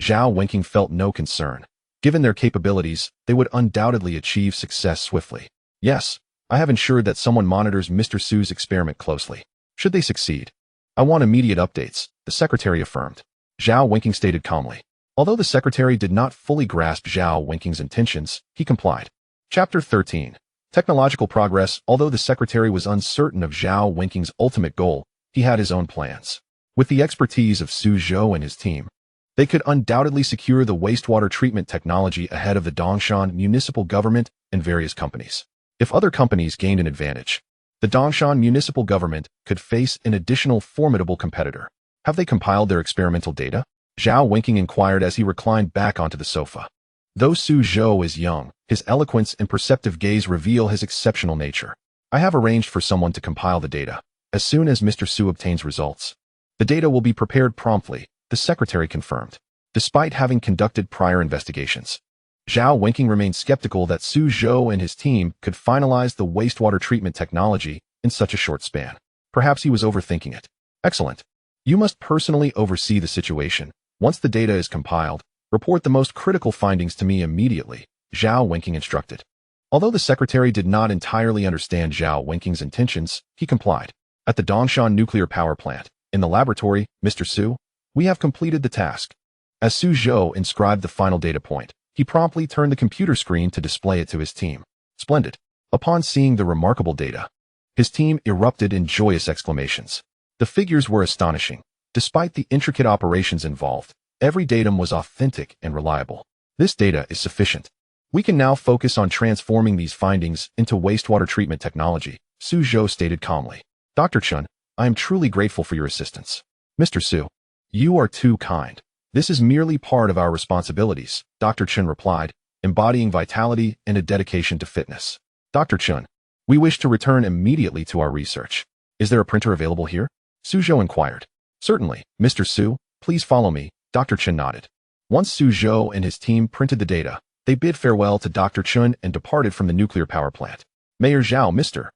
Zhao Wenqing felt no concern. Given their capabilities, they would undoubtedly achieve success swiftly. Yes, I have ensured that someone monitors Mr. Zhou's experiment closely. Should they succeed, I want immediate updates, the secretary affirmed. Zhao Wenqing stated calmly. Although the secretary did not fully grasp Zhao Wenqing's intentions, he complied. Chapter 13. Technological progress. Although the secretary was uncertain of Zhao Wenqing's ultimate goal, he had his own plans. With the expertise of Zhou and his team, they could undoubtedly secure the wastewater treatment technology ahead of the Dongshan municipal government and various companies. If other companies gained an advantage, the Dongshan municipal government could face an additional formidable competitor. Have they compiled their experimental data? Zhao Wenqing inquired as he reclined back onto the sofa. Though Zhou is young, his eloquence and perceptive gaze reveal his exceptional nature. I have arranged for someone to compile the data. As soon as Mr. Zhou obtains results, the data will be prepared promptly, the secretary confirmed. Despite having conducted prior investigations, Zhao Wenqing remained skeptical that Zhou and his team could finalize the wastewater treatment technology in such a short span. Perhaps he was overthinking it. Excellent. You must personally oversee the situation. Once the data is compiled, report the most critical findings to me immediately, Zhao Wenqing instructed. Although the secretary did not entirely understand Zhao Wenqing's intentions, he complied. At the Dongshan nuclear power plant, in the laboratory, Mr. Zhou, we have completed the task. As Zhou inscribed the final data point, he promptly turned the computer screen to display it to his team. Splendid. Upon seeing the remarkable data, his team erupted in joyous exclamations. The figures were astonishing. Despite the intricate operations involved, every datum was authentic and reliable. This data is sufficient. We can now focus on transforming these findings into wastewater treatment technology, Zhou stated calmly. Dr. Chun, I am truly grateful for your assistance. Mr. Zhou, you are too kind. This is merely part of our responsibilities, Dr. Chun replied, embodying vitality and a dedication to fitness. Dr. Chun, we wish to return immediately to our research. Is there a printer available here? Zhou inquired. Certainly, Mr. Zhou, please follow me, Dr. Chun nodded. Once Zhou and his team printed the data, they bid farewell to Dr. Chun and departed from the nuclear power plant. Mayor Zhou, Mr.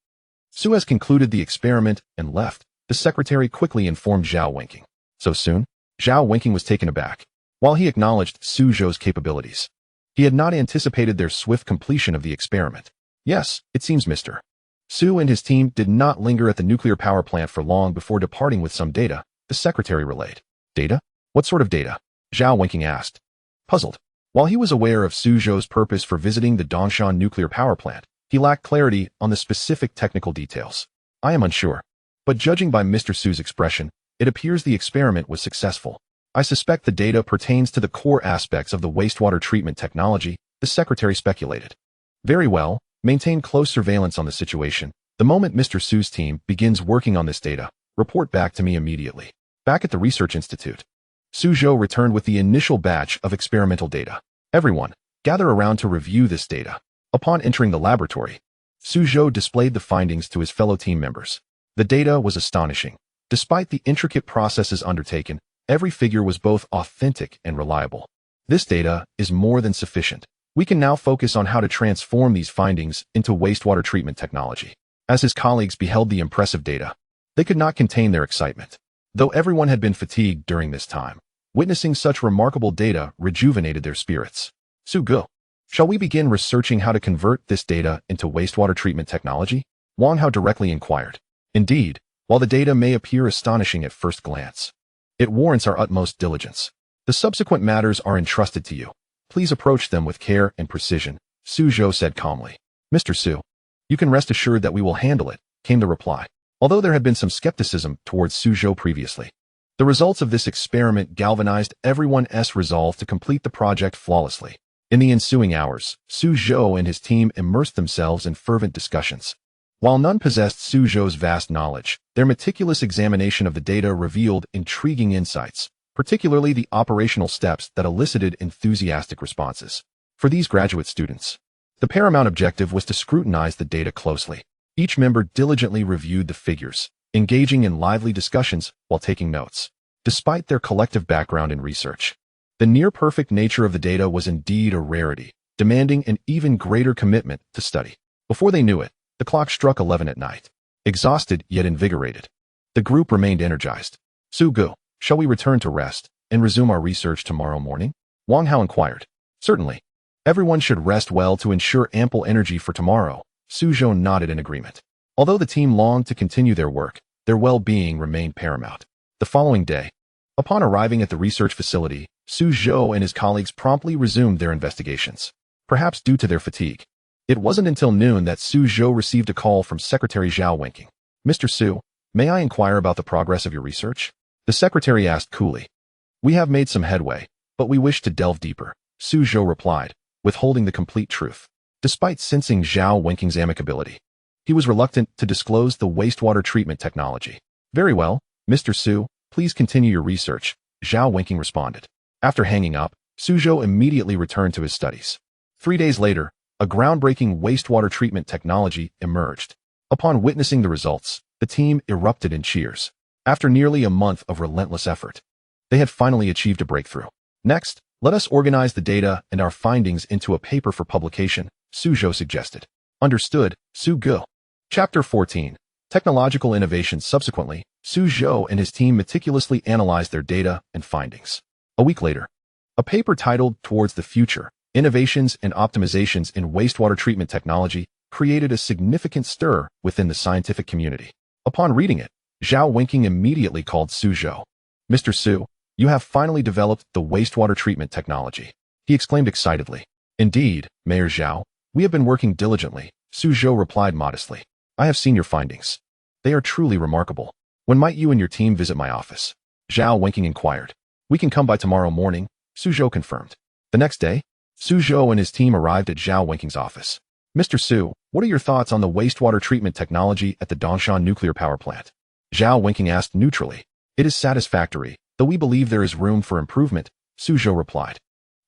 Zhou has concluded the experiment and left. The secretary quickly informed Zhao Wenqing. So soon? Zhao Wenqing was taken aback. While he acknowledged Zhou's capabilities, he had not anticipated their swift completion of the experiment. Yes, it seems Mr. Zhou and his team did not linger at the nuclear power plant for long before departing with some data, the secretary relayed. Data? What sort of data? Zhao Wenqing asked. Puzzled. While he was aware of Zhou's purpose for visiting the Dongshan nuclear power plant, he lacked clarity on the specific technical details. I am unsure. But judging by Mr. Zhou's expression, it appears the experiment was successful. I suspect the data pertains to the core aspects of the wastewater treatment technology, the secretary speculated. Very well, maintain close surveillance on the situation. The moment Mr. Zhou's team begins working on this data, report back to me immediately. Back at the research institute, Zhou returned with the initial batch of experimental data. Everyone, Gather around to review this data. Upon entering the laboratory, Zhou displayed the findings to his fellow team members. The data was astonishing. Despite the intricate processes undertaken, every figure was both authentic and reliable. This data is more than sufficient. We can now focus on how to transform these findings into wastewater treatment technology. As his colleagues beheld the impressive data, they could not contain their excitement. Though everyone had been fatigued during this time, witnessing such remarkable data rejuvenated their spirits. Zhou, shall we begin researching how to convert this data into wastewater treatment technology? Wang Hao directly inquired. Indeed, while the data may appear astonishing at first glance, it warrants our utmost diligence. The subsequent matters are entrusted to you. Please approach them with care and precision, Zhou said calmly. Mr. Zhou, you can rest assured that we will handle it, came the reply. Although there had been some skepticism towards Zhou previously, the results of this experiment galvanized everyone's resolve to complete the project flawlessly. In the ensuing hours, Zhou and his team immersed themselves in fervent discussions. While none possessed Zhou's vast knowledge, their meticulous examination of the data revealed intriguing insights, particularly the operational steps that elicited enthusiastic responses. For these graduate students, the paramount objective was to scrutinize the data closely. Each member diligently reviewed the figures, engaging in lively discussions while taking notes. Despite their collective background in research, the near-perfect nature of the data was indeed a rarity, demanding an even greater commitment to study. Before they knew it, the clock struck 11 at night. Exhausted yet invigorated, the group remained energized. Zhou, shall we return to rest and resume our research tomorrow morning? Wang Hao inquired. Certainly. Everyone should rest well to ensure ample energy for tomorrow. Zhou nodded in agreement. Although the team longed to continue their work, their well-being remained paramount. The following day, upon arriving at the research facility, Zhou and his colleagues promptly resumed their investigations. Perhaps due to their fatigue, it wasn't until noon that Zhou received a call from Secretary Zhao winking. Mr. Zhou, may I inquire about the progress of your research? The secretary asked coolly. We have made some headway, but we wish to delve deeper, Zhou replied, withholding the complete truth. Despite sensing Zhao Wenking's amicability, he was reluctant to disclose the wastewater treatment technology. Very well, Mr. Zhou, please continue your research, Zhao Wenking responded. After hanging up, Zhou immediately returned to his studies. 3 days later, a groundbreaking wastewater treatment technology emerged. Upon witnessing the results, the team erupted in cheers. After nearly a month of relentless effort, they had finally achieved a breakthrough. Next, let us organize the data and our findings into a paper for publication, Zhou suggested. Understood, Zhou. Chapter 14. Technological Innovation. Subsequently, Zhou and his team meticulously analyzed their data and findings. A week later, a paper titled Towards the Future, Innovations and Optimizations in Wastewater Treatment Technology created a significant stir within the scientific community. Upon reading it, Zhao Wenking immediately called Zhou. Mr. Zhou, you have finally developed the wastewater treatment technology, he exclaimed excitedly. Indeed, Mayor Zhao, we have been working diligently, Zhou replied modestly. I have seen your findings. They are truly remarkable. When might you and your team visit my office? Zhao Wenking inquired. We can come by tomorrow morning, Zhou confirmed. The next day, Zhou and his team arrived at Zhao Wenking's office. Mr. Zhou, what are your thoughts on the wastewater treatment technology at the Dongshan nuclear power plant? Zhao Wenking asked neutrally. It is satisfactory, though we believe there is room for improvement, Zhou replied.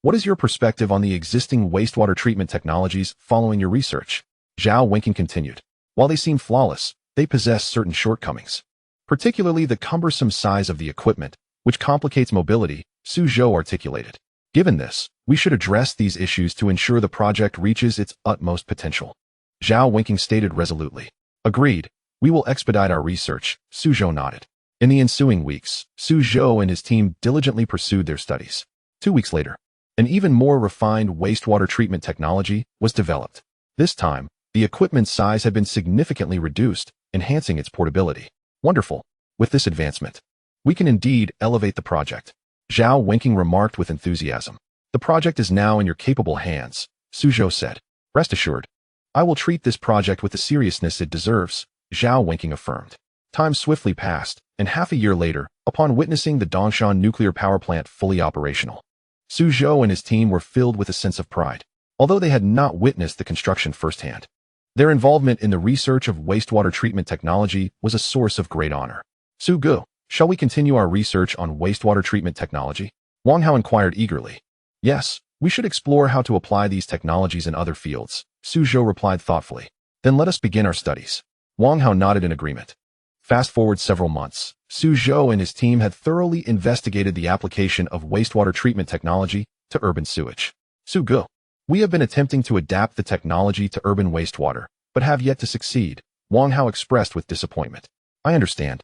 What is your perspective on the existing wastewater treatment technologies following your research? Zhao Wenking continued. While they seem flawless, they possess certain shortcomings, particularly the cumbersome size of the equipment, which complicates mobility, Zhou articulated. Given this, we should address these issues to ensure the project reaches its utmost potential. Zhao Wenking stated resolutely. Agreed. We will expedite our research, Zhou nodded. In the ensuing weeks, Zhou and his team diligently pursued their studies. 2 weeks later, an even more refined wastewater treatment technology was developed. This time, the equipment's size had been significantly reduced, enhancing its portability. Wonderful. With this advancement, we can indeed elevate the project, Zhao Wenking remarked with enthusiasm. The project is now in your capable hands, Zhou said. Rest assured, I will treat this project with the seriousness it deserves, Zhao Wenking affirmed. Time swiftly passed, and half a year later, upon witnessing the Dongshan nuclear power plant fully operational, Zhou and his team were filled with a sense of pride. Although they had not witnessed the construction firsthand, their involvement in the research of wastewater treatment technology was a source of great honor. Zhou, shall we continue our research on wastewater treatment technology? Wang Hao inquired eagerly. Yes, We should explore how to apply these technologies in other fields, Zhou replied thoughtfully. Then let us begin our studies. Wang Hao nodded in agreement. Fast forward several months, Zhou and his team had thoroughly investigated the application of wastewater treatment technology to urban sewage. Zhou, we have been attempting to adapt the technology to urban wastewater, but have yet to succeed, Wang Hao expressed with disappointment. I understand.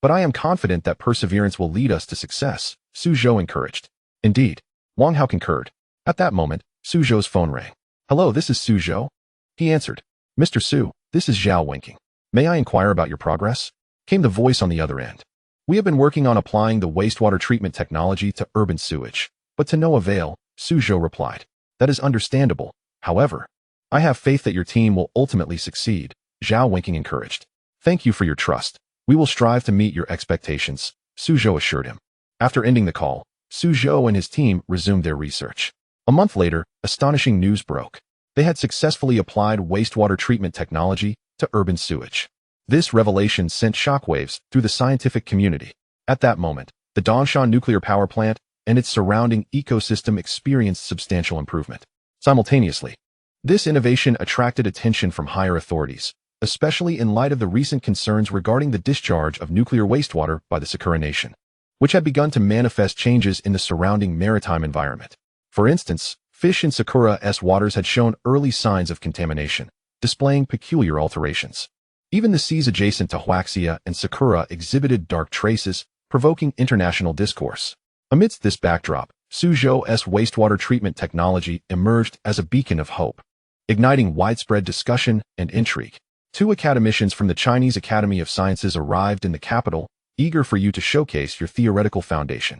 But I am confident that perseverance will lead us to success, Zhou encouraged. Indeed, Wang Hao concurred. At that moment, Zhou's phone rang. Hello, this is Zhou. He answered. Mr. Zhou, this is Zhao winking. May I inquire about your progress? Came the voice on the other end. We have been working on applying the wastewater treatment technology to urban sewage, but to no avail, Zhou replied. That is understandable. However, I have faith that your team will ultimately succeed, Zhao winking encouraged. Thank you for your trust. We will strive to meet your expectations, Zhou assured him. After ending the call, Zhou and his team resumed their research. A month later, astonishing news broke. They had successfully applied wastewater treatment technology to urban sewage. This revelation sent shockwaves through the scientific community. At that moment, the Dongshan nuclear power plant and its surrounding ecosystem experienced substantial improvement. Simultaneously, this innovation attracted attention from higher authorities, especially in light of the recent concerns regarding the discharge of nuclear wastewater by the Sakura Nation, which had begun to manifest changes in the surrounding maritime environment. For instance, fish in Sakura's waters had shown early signs of contamination, displaying peculiar alterations. Even the seas adjacent to Huaxia and Sakura exhibited dark traces, provoking international discourse. Amidst this backdrop, Zhou's wastewater treatment technology emerged as a beacon of hope, igniting widespread discussion and intrigue. 2 academicians from the Chinese Academy of Sciences arrived in the capital, eager for you to showcase your theoretical foundation.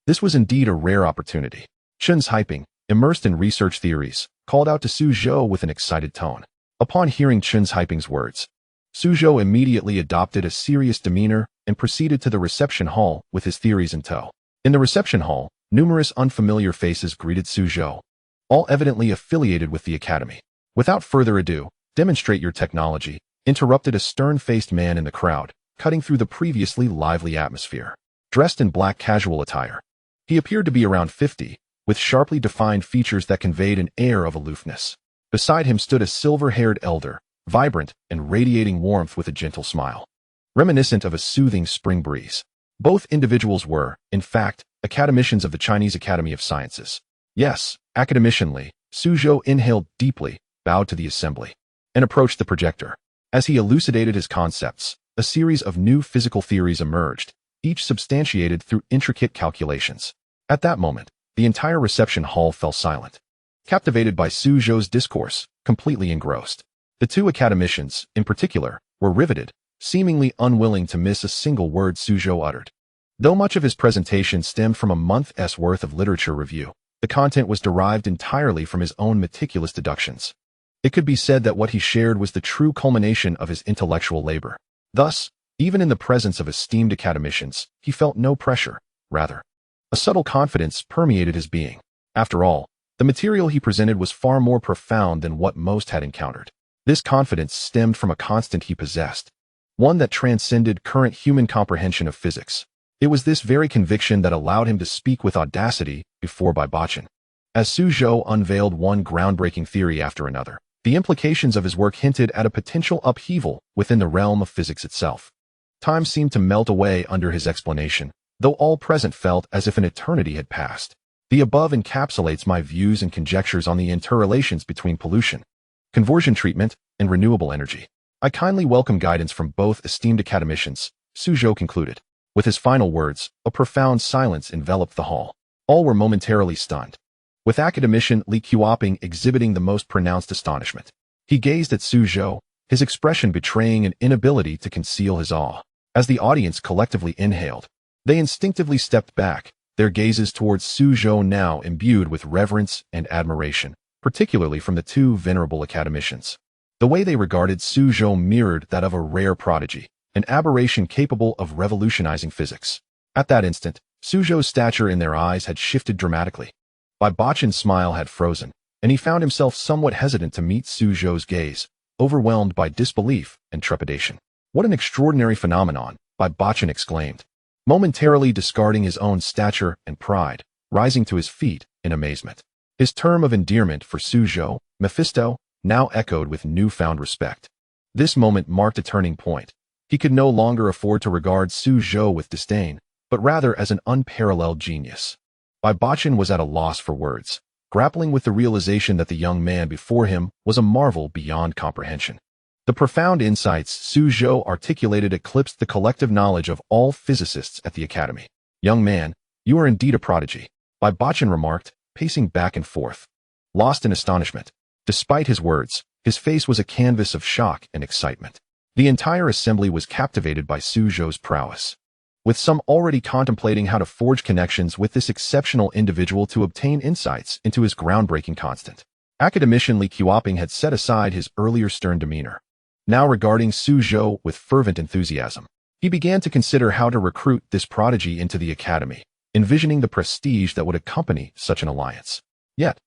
This was indeed a rare opportunity. Chun's Haiping, immersed in research theories, called out to Zhou with an excited tone. Upon hearing Chun's Haiping's words, Zhou immediately adopted a serious demeanor and proceeded to the reception hall with his theories in tow. In the reception hall, numerous unfamiliar faces greeted Zhou, all evidently affiliated with the academy. Without further ado, demonstrate your technology, interrupted a stern-faced man in the crowd, cutting through the previously lively atmosphere. Dressed in black casual attire, he appeared to be around 50, with sharply defined features that conveyed an air of aloofness. Beside him stood a silver-haired elder, vibrant and radiating warmth with a gentle smile, reminiscent of a soothing spring breeze. Both individuals were, in fact, academicians of the Chinese Academy of Sciences. Yes, academicianly, Zhou inhaled deeply, bowed to the assembly, and approached the projector. As he elucidated his concepts, a series of new physical theories emerged, each substantiated through intricate calculations. At that moment, the entire reception hall fell silent, captivated by Zhou's discourse, completely engrossed. The 2 academicians, in particular, were riveted, seemingly unwilling to miss a single word Zhou uttered. Though much of his presentation stemmed from a month's worth of literature review, the content was derived entirely from his own meticulous deductions. It could be said that what he shared was the true culmination of his intellectual labor. Thus, even in the presence of esteemed academicians, he felt no pressure. Rather, a subtle confidence permeated his being. After all, the material he presented was far more profound than what most had encountered. This confidence stemmed from a constant he possessed, one that transcended current human comprehension of physics. It was this very conviction that allowed him to speak with audacity before Baibachin. As Zhou unveiled one groundbreaking theory after another, the implications of his work hinted at a potential upheaval within the realm of physics itself. Time seemed to melt away under his explanation, though all present felt as if an eternity had passed. The above encapsulates my views and conjectures on the interrelations between pollution, conversion treatment, and renewable energy. I kindly welcome guidance from both esteemed academicians, Zhou concluded. With his final words, a profound silence enveloped the hall. All were momentarily stunned, with academician Li Qiuping exhibiting the most pronounced astonishment. He gazed at Zhou, his expression betraying an inability to conceal his awe. As the audience collectively inhaled, they instinctively stepped back, their gazes towards Zhou now imbued with reverence and admiration, particularly from the 2 venerable academicians. The way they regarded Zhou mirrored that of a rare prodigy, an aberration capable of revolutionizing physics. At that instant, Zhou's stature in their eyes had shifted dramatically. Baibachin's smile had frozen, and he found himself somewhat hesitant to meet Zhou's gaze, overwhelmed by disbelief and trepidation. What an extraordinary phenomenon, Baibachin exclaimed, momentarily discarding his own stature and pride, rising to his feet in amazement. His term of endearment for Zhou, Mephisto, now echoed with newfound respect. This moment marked a turning point. He could no longer afford to regard Zhou with disdain, but rather as an unparalleled genius. Bachin was at a loss for words, grappling with the realization that the young man before him was a marvel beyond comprehension. The profound insights Zhou articulated eclipsed the collective knowledge of all physicists at the academy. "Young man, you are indeed a prodigy," Bachin remarked, pacing back and forth, lost in astonishment. Despite his words, his face was a canvas of shock and excitement. The entire assembly was captivated by Zhou's prowess, with some already contemplating how to forge connections with this exceptional individual to obtain insights into his groundbreaking constant. Academician Li Qiuping had set aside his earlier stern demeanor, now regarding Zhou with fervent enthusiasm. He began to consider how to recruit this prodigy into the academy, envisioning the prestige that would accompany such an alliance. Yet,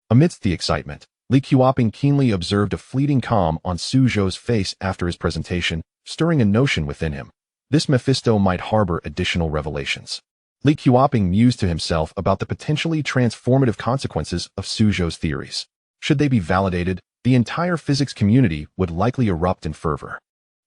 amidst the excitement, Li Qiuping keenly observed a fleeting calm on Zhou's face after his presentation, stirring a notion within him. This Mephisto might harbor additional revelations. Li Qiuping mused to himself about the potentially transformative consequences of Zhou's theories. Should they be validated, the entire physics community would likely erupt in fervor.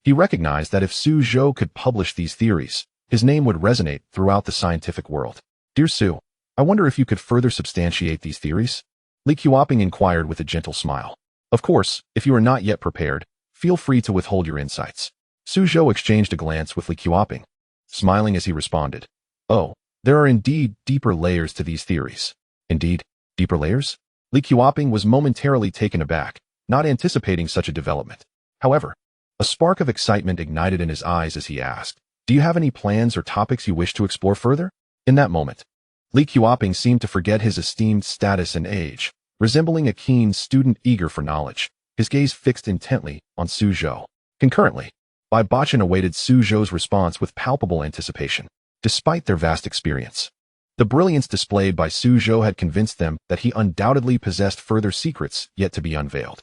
He recognized that if Zhou could publish these theories, his name would resonate throughout the scientific world. "Dear Zhou, I wonder if you could further substantiate these theories?" Li Qiuping inquired with a gentle smile. "Of course, if you are not yet prepared, feel free to withhold your insights." Zhou exchanged a glance with Li Qiuping, smiling as he responded, "Oh, there are indeed deeper layers to these theories." "Indeed, deeper layers?" Li Qiuping was momentarily taken aback, not anticipating such a development. However, a spark of excitement ignited in his eyes as he asked, "Do you have any plans or topics you wish to explore further?" In that moment, Li Qiuping seemed to forget his esteemed status and age, resembling a keen student eager for knowledge, his gaze fixed intently on Zhou. Concurrently, Bachin awaited Zhou's response with palpable anticipation. Despite their vast experience, the brilliance displayed by Zhou had convinced them that he undoubtedly possessed further secrets yet to be unveiled.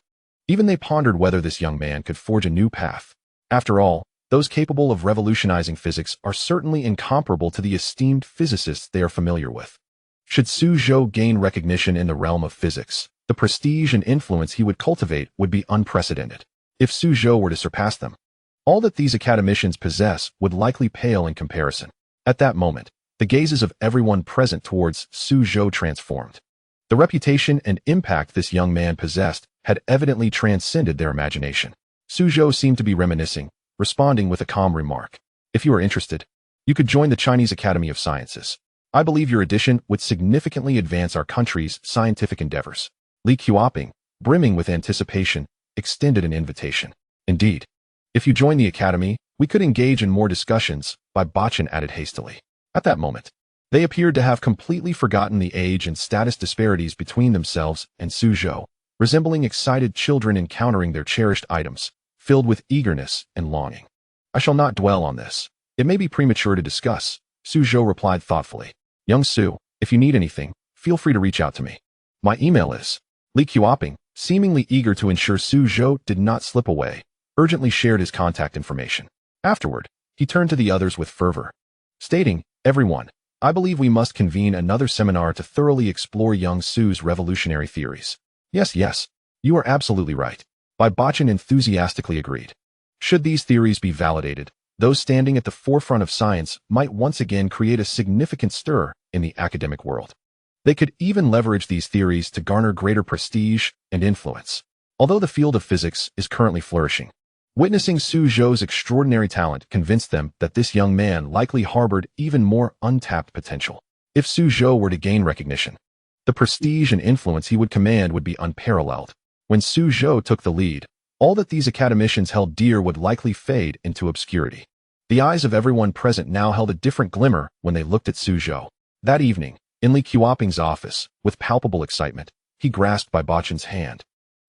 Even they pondered whether this young man could forge a new path. After all, those capable of revolutionizing physics are certainly incomparable to the esteemed physicists they are familiar with. Should Zhou gain recognition in the realm of physics, the prestige and influence he would cultivate would be unprecedented. If Zhou were to surpass them, all that these academicians possess would likely pale in comparison. At that moment, the gazes of everyone present towards Zhou transformed. The reputation and impact this young man possessed had evidently transcended their imagination. Zhou seemed to be reminiscing, responding with a calm remark. "If you are interested, you could join the Chinese Academy of Sciences. I believe your addition would significantly advance our country's scientific endeavors." Li Qiuping, brimming with anticipation, extended an invitation. "Indeed, if you join the academy, we could engage in more discussions," Bachin added hastily. At that moment, they appeared to have completely forgotten the age and status disparities between themselves and Zhou, resembling excited children encountering their cherished items, filled with eagerness and longing. "I shall not dwell on this. It may be premature to discuss," Zhou replied thoughtfully. "Young Zhou, if you need anything, feel free to reach out to me. My email is..." Li Qiuping, seemingly eager to ensure Zhou did not slip away, urgently shared his contact information. Afterward, he turned to the others with fervor, stating, "Everyone, I believe we must convene another seminar to thoroughly explore young Zhou's revolutionary theories." Yes, you are absolutely right," Bachin enthusiastically agreed. Should these theories be validated, those standing at the forefront of science might once again create a significant stir in the academic world. They could even leverage these theories to garner greater prestige and influence. Although the field of physics is currently flourishing, witnessing Zhou's extraordinary talent convinced them that this young man likely harbored even more untapped potential. If Zhou were to gain recognition, the prestige and influence he would command would be unparalleled. When Zhou took the lead, all that these academicians held dear would likely fade into obscurity. The eyes of everyone present now held a different glimmer when they looked at Zhou. That evening, in Li Qiuping's office, with palpable excitement, he grasped Bachin's hand,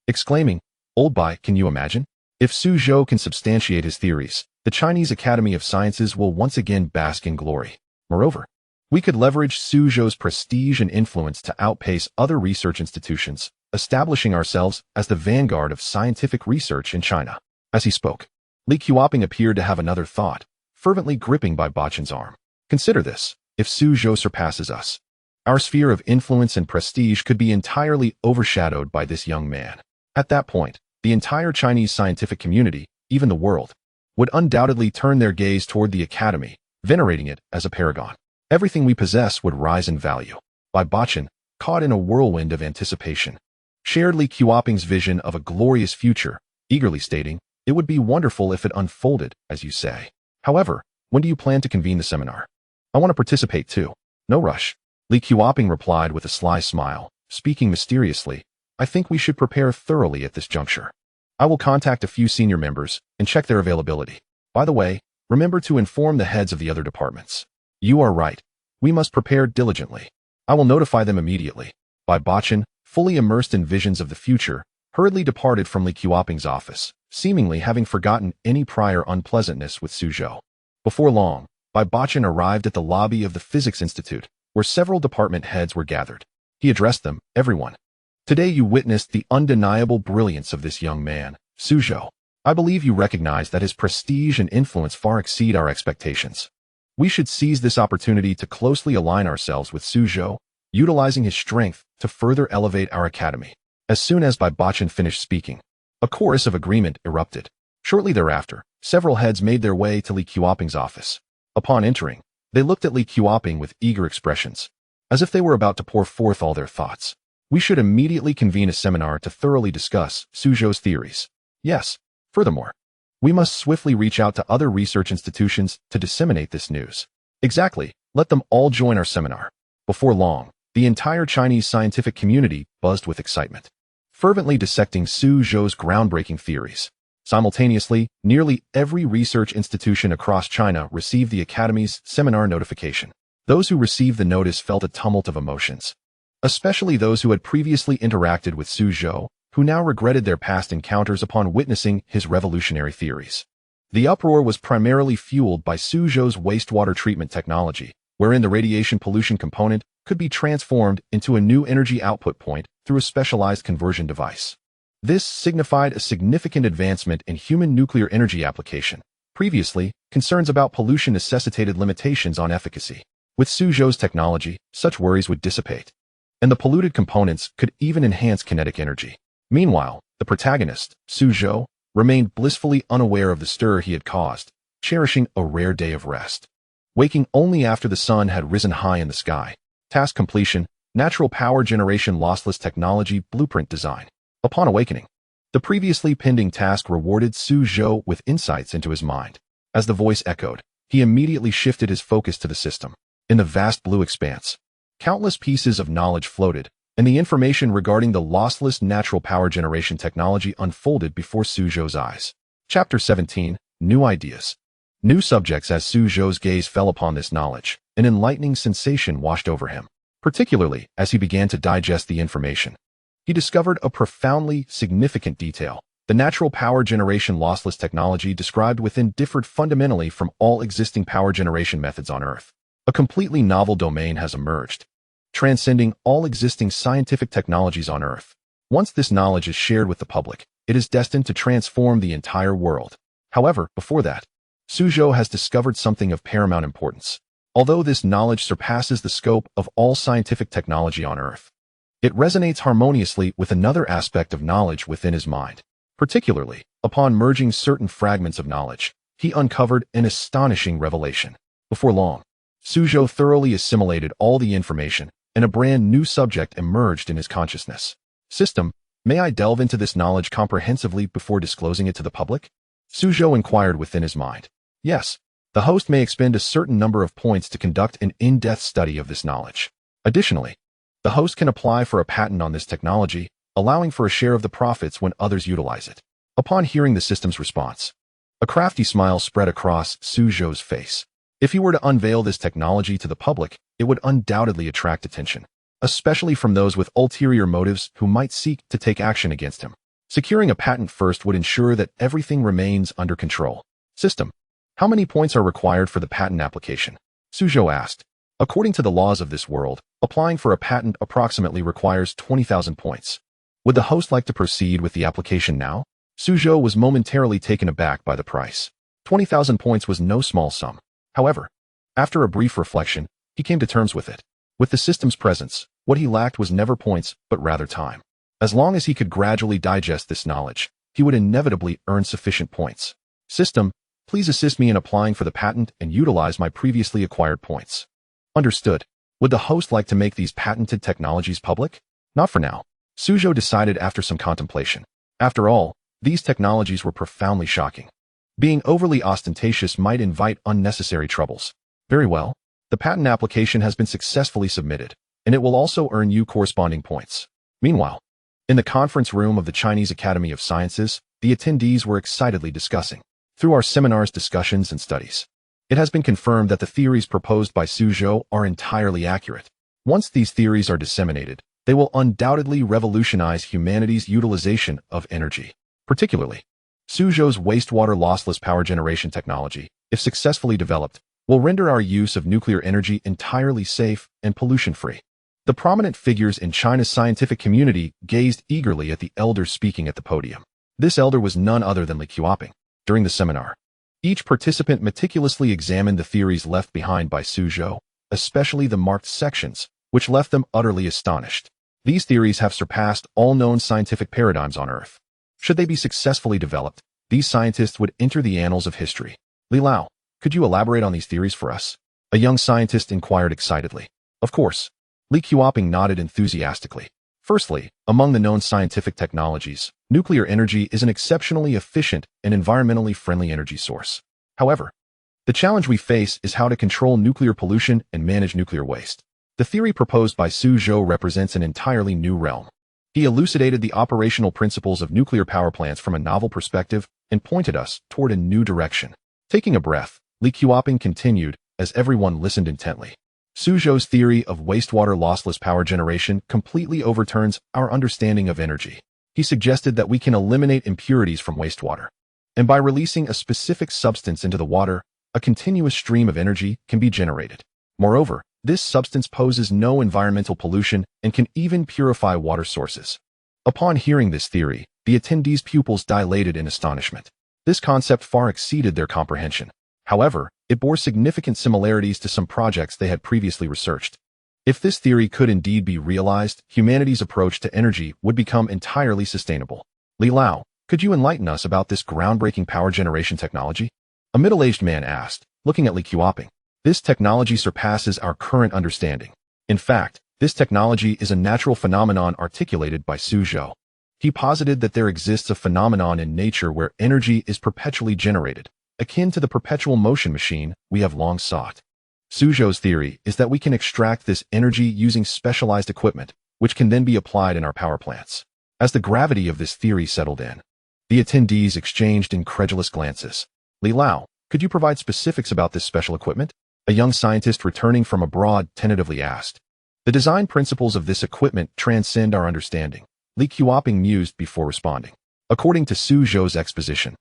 exclaiming, "Old Bai, can you imagine? If Zhou can substantiate his theories, the Chinese Academy of Sciences will once again bask in glory. Moreover, we could leverage Zhou's prestige and influence to outpace other research institutions, establishing ourselves as the vanguard of scientific research in China." As he spoke, Li Qiuping appeared to have another thought, fervently gripping Bachin's arm. "Consider this. If Zhou surpasses us, Our sphere of influence and prestige could be entirely overshadowed by this young man. At that point, the entire Chinese scientific community, even the world, would undoubtedly turn their gaze toward the academy, venerating it as a paragon. Everything we possess would rise in value. Bai Bachan, caught in a whirlwind of anticipation, shared Li Qiuping's vision of a glorious future, eagerly stating, "It would be wonderful if it unfolded, as you say. However, when do you plan to convene the seminar? I want to participate too. No rush." Li Qiuping replied with a sly smile, speaking mysteriously, "I think we should prepare thoroughly at this juncture. I will contact a few senior members and check their availability. By the way, remember to inform the heads of the other departments. You are right. We must prepare diligently. I will notify them immediately." Bai Bachan, fully immersed in visions of the future, hurriedly departed from Li Qiuping's office, seemingly having forgotten any prior unpleasantness with Zhou. Before long, Bai Bachan arrived at the lobby of the Physics Institute, where several department heads were gathered. He addressed them, "Everyone. Today you witnessed the undeniable brilliance of this young man, Zhou. I believe you recognize that his prestige and influence far exceed our expectations. We should seize this opportunity to closely align ourselves with Zhou, utilizing his strength to further elevate our academy." As soon as Bai Bachan finished speaking, a chorus of agreement erupted. Shortly thereafter, several heads made their way to Li Qiuping's office. Upon entering, they looked at Li Qiuping with eager expressions, as if they were about to pour forth all their thoughts. "We should immediately convene a seminar to thoroughly discuss Zhou's theories. Yes, furthermore, we must swiftly reach out to other research institutions to disseminate this news." "Exactly, let them all join our seminar." Before long, the entire Chinese scientific community buzzed with excitement, fervently dissecting Zhou's groundbreaking theories. Simultaneously, nearly every research institution across China received the Academy's seminar notification. Those who received the notice felt a tumult of emotions, especially those who had previously interacted with Zhou, who now regretted their past encounters upon witnessing his revolutionary theories. The uproar was primarily fueled by Zhou's wastewater treatment technology, wherein the radiation pollution component could be transformed into a new energy output point through a specialized conversion device. This signified a significant advancement in human nuclear energy application. Previously, concerns about pollution necessitated limitations on efficacy. With Zhou's technology, such worries would dissipate, and the polluted components could even enhance kinetic energy. Meanwhile, the protagonist, Zhou, remained blissfully unaware of the stir he had caused, cherishing a rare day of rest. Waking only after the sun had risen high in the sky. Task completion, natural power generation lossless technology blueprint design. Upon awakening, the previously pending task rewarded Zhou with insights into his mind. As the voice echoed, he immediately shifted his focus to the system. In the vast blue expanse, countless pieces of knowledge floated, and the information regarding the lossless natural power generation technology unfolded before Zhou's eyes. Chapter 17, New Ideas. New subjects. As Zhou's gaze fell upon this knowledge, an enlightening sensation washed over him, particularly as he began to digest the information. He discovered a profoundly significant detail. The natural power generation lossless technology described within differed fundamentally from all existing power generation methods on Earth. A completely novel domain has emerged, transcending all existing scientific technologies on Earth. Once this knowledge is shared with the public, it is destined to transform the entire world. However, before that, Zhou has discovered something of paramount importance. Although this knowledge surpasses the scope of all scientific technology on Earth, it resonates harmoniously with another aspect of knowledge within his mind. Particularly, upon merging certain fragments of knowledge, he uncovered an astonishing revelation. Before long, Zhou thoroughly assimilated all the information, and a brand new subject emerged in his consciousness. "System, may I delve into this knowledge comprehensively before disclosing it to the public?" Zhou inquired within his mind. "Yes, the host may expend a certain number of points to conduct an in-depth study of this knowledge. Additionally, the host can apply for a patent on this technology, allowing for a share of the profits when others utilize it." Upon hearing the system's response, a crafty smile spread across Zhou's face. If he were to unveil this technology to the public, it would undoubtedly attract attention, especially from those with ulterior motives who might seek to take action against him. Securing a patent first would ensure that everything remains under control. "System, how many points are required for the patent application?" Zhou asked. "According to the laws of this world, applying for a patent approximately requires 20,000 points. Would the host like to proceed with the application now?" Zhou was momentarily taken aback by the price. 20,000 points was no small sum. However, after a brief reflection, he came to terms with it. With the system's presence, what he lacked was never points, but rather time. As long as he could gradually digest this knowledge, he would inevitably earn sufficient points. System, please assist me in applying for the patent and utilize my previously acquired points. Understood. Would the host like to make these patented technologies public? Not for now. Zhou decided after some contemplation. After all, these technologies were profoundly shocking. Being overly ostentatious might invite unnecessary troubles. Very well. The patent application has been successfully submitted, and it will also earn you corresponding points. Meanwhile, in the conference room of the Chinese Academy of Sciences, the attendees were excitedly discussing. Through our seminars, discussions, and studies, it has been confirmed that the theories proposed by Zhou are entirely accurate. Once these theories are disseminated, they will undoubtedly revolutionize humanity's utilization of energy. Particularly, Zhou's wastewater lossless power generation technology, if successfully developed, will render our use of nuclear energy entirely safe and pollution-free. The prominent figures in China's scientific community gazed eagerly at the elder speaking at the podium. This elder was none other than Li Qiuping. During the seminar, each participant meticulously examined the theories left behind by Zhou, especially the marked sections, which left them utterly astonished. These theories have surpassed all known scientific paradigms on Earth. Should they be successfully developed, these scientists would enter the annals of history. Li Lao, could you elaborate on these theories for us? A young scientist inquired excitedly. Of course. Li Qiuping nodded enthusiastically. Firstly, among the known scientific technologies, nuclear energy is an exceptionally efficient and environmentally friendly energy source. However, the challenge we face is how to control nuclear pollution and manage nuclear waste. The theory proposed by Zhou represents an entirely new realm. He elucidated the operational principles of nuclear power plants from a novel perspective and pointed us toward a new direction. Taking a breath, Li Qiuping continued, as everyone listened intently. Zhou's theory of wastewater lossless power generation completely overturns our understanding of energy. He suggested that we can eliminate impurities from wastewater, and by releasing a specific substance into the water, a continuous stream of energy can be generated. Moreover, this substance poses no environmental pollution and can even purify water sources. Upon hearing this theory, the attendees' pupils dilated in astonishment. This concept far exceeded their comprehension. However, it bore significant similarities to some projects they had previously researched. If this theory could indeed be realized, humanity's approach to energy would become entirely sustainable. Li Lao, could you enlighten us about this groundbreaking power generation technology? A middle-aged man asked, looking at Li Qiuping. This technology surpasses our current understanding. In fact, this technology is a natural phenomenon articulated by Zhou. He posited that there exists a phenomenon in nature where energy is perpetually generated, akin to the perpetual motion machine we have long sought. Zhou's theory is that we can extract this energy using specialized equipment, which can then be applied in our power plants. As the gravity of this theory settled in, the attendees exchanged incredulous glances. Li Lao, could you provide specifics about this special equipment? A young scientist returning from abroad tentatively asked. The design principles of this equipment transcend our understanding. Li Qiuping mused before responding. According to Zhou's exposition,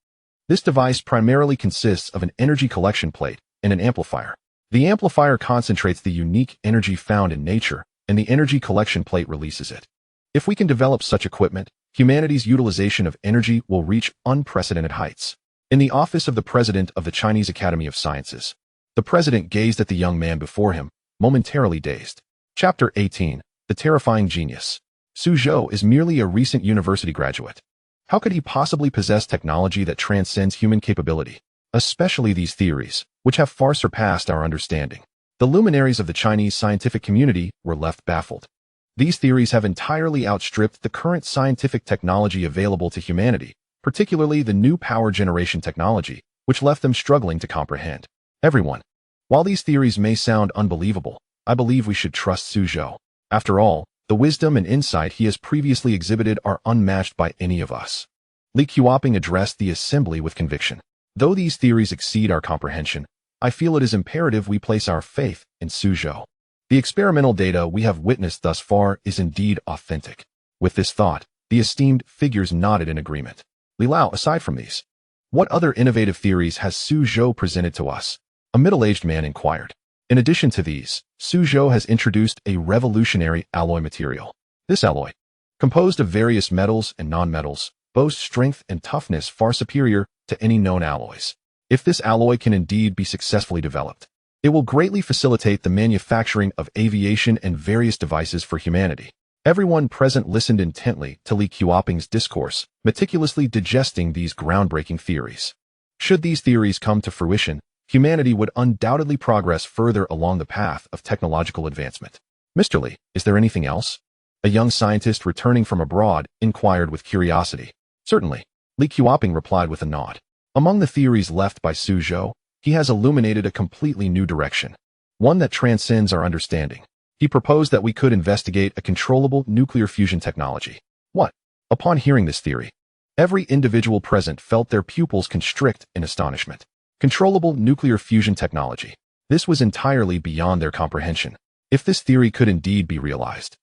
this device primarily consists of an energy collection plate and an amplifier. The amplifier concentrates the unique energy found in nature, and the energy collection plate releases it. If we can develop such equipment, humanity's utilization of energy will reach unprecedented heights. In the office of the president of the Chinese Academy of Sciences, the president gazed at the young man before him, momentarily dazed. Chapter 18. The Terrifying Genius. Zhou is merely a recent university graduate. How could he possibly possess technology that transcends human capability? Especially these theories, which have far surpassed our understanding. The luminaries of the Chinese scientific community were left baffled. These theories have entirely outstripped the current scientific technology available to humanity, particularly the new power generation technology, which left them struggling to comprehend. Everyone. While these theories may sound unbelievable, I believe we should trust Zhou. After all, the wisdom and insight he has previously exhibited are unmatched by any of us. Li Qiuping addressed the assembly with conviction. Though these theories exceed our comprehension, I feel it is imperative we place our faith in Zhou. The experimental data we have witnessed thus far is indeed authentic. With this thought, the esteemed figures nodded in agreement. Li Lao, aside from these, what other innovative theories has Zhou presented to us? A middle-aged man inquired. In addition to these, Zhou has introduced a revolutionary alloy material. This alloy, composed of various metals and non-metals, boasts strength and toughness far superior to any known alloys. If this alloy can indeed be successfully developed, It will greatly facilitate the manufacturing of aviation and various devices for humanity. Everyone present listened intently to Li Qioping's discourse, meticulously digesting these groundbreaking theories. Should these theories come to fruition, humanity would undoubtedly progress further along the path of technological advancement. Mr. Li, is there anything else? A young scientist returning from abroad inquired with curiosity. Certainly, Li Qioping replied with a nod. Among the theories left by Zhou, he has illuminated a completely new direction, one that transcends our understanding. He proposed that we could investigate a controllable nuclear fusion technology. What? Upon hearing this theory, every individual present felt their pupils constrict in astonishment. Controllable nuclear fusion technology. This was entirely beyond their comprehension. If this theory could indeed be realized,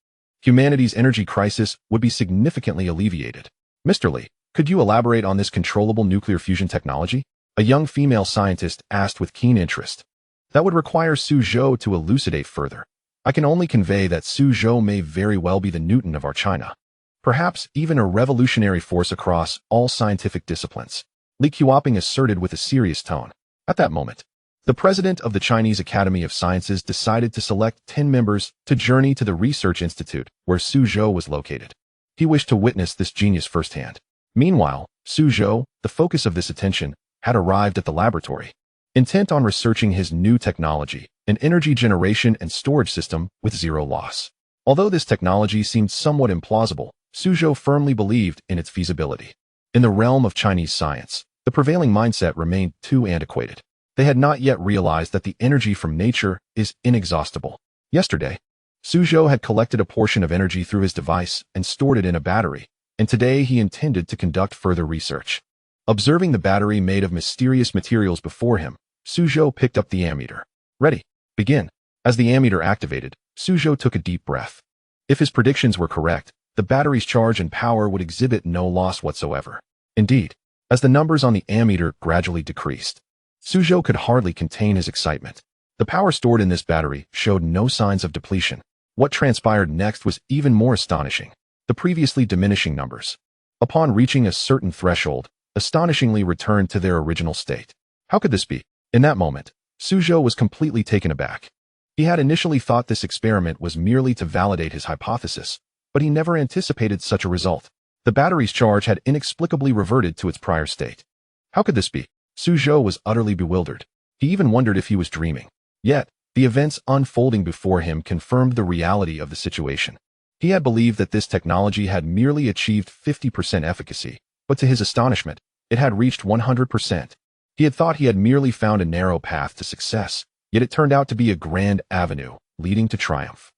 humanity's energy crisis would be significantly alleviated. Mr. Li, could you elaborate on this controllable nuclear fusion technology? A young female scientist asked with keen interest. That would require Zhou to elucidate further. I can only convey that Zhou may very well be the Newton of our China. Perhaps even a revolutionary force across all scientific disciplines. Li Qioping asserted with a serious tone. At that moment, the president of the Chinese Academy of Sciences decided to select 10 members to journey to the research institute where Zhou was located. He wished to witness this genius firsthand. Meanwhile, Zhou, the focus of this attention, had arrived at the laboratory, intent on researching his new technology, an energy generation and storage system with zero loss. Although this technology seemed somewhat implausible, Zhou firmly believed in its feasibility. In the realm of Chinese science, the prevailing mindset remained too antiquated. They had not yet realized that the energy from nature is inexhaustible. Yesterday, Zhou had collected a portion of energy through his device and stored it in a battery, and today he intended to conduct further research. Observing the battery made of mysterious materials before him, Zhou picked up the ammeter. Ready. Begin. As the ammeter activated, Zhou took a deep breath. If his predictions were correct, the battery's charge and power would exhibit no loss whatsoever. Indeed, as the numbers on the ammeter gradually decreased, Zhou could hardly contain his excitement. The power stored in this battery showed no signs of depletion. What transpired next was even more astonishing. The previously diminishing numbers, upon reaching a certain threshold, astonishingly returned to their original state. How could this be? In that moment, Zhou was completely taken aback. He had initially thought this experiment was merely to validate his hypothesis, but he never anticipated such a result. The battery's charge had inexplicably reverted to its prior state. How could this be? Zhou was utterly bewildered. He even wondered if he was dreaming. Yet, the events unfolding before him confirmed the reality of the situation. He had believed that this technology had merely achieved 50% efficacy, but to his astonishment, it had reached 100%. He had thought he had merely found a narrow path to success, yet it turned out to be a grand avenue leading to triumph.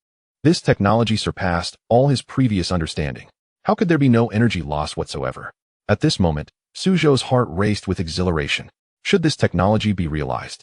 This technology surpassed all his previous understanding. How could there be no energy loss whatsoever? At this moment, Zhou's heart raced with exhilaration. Should this technology be realized,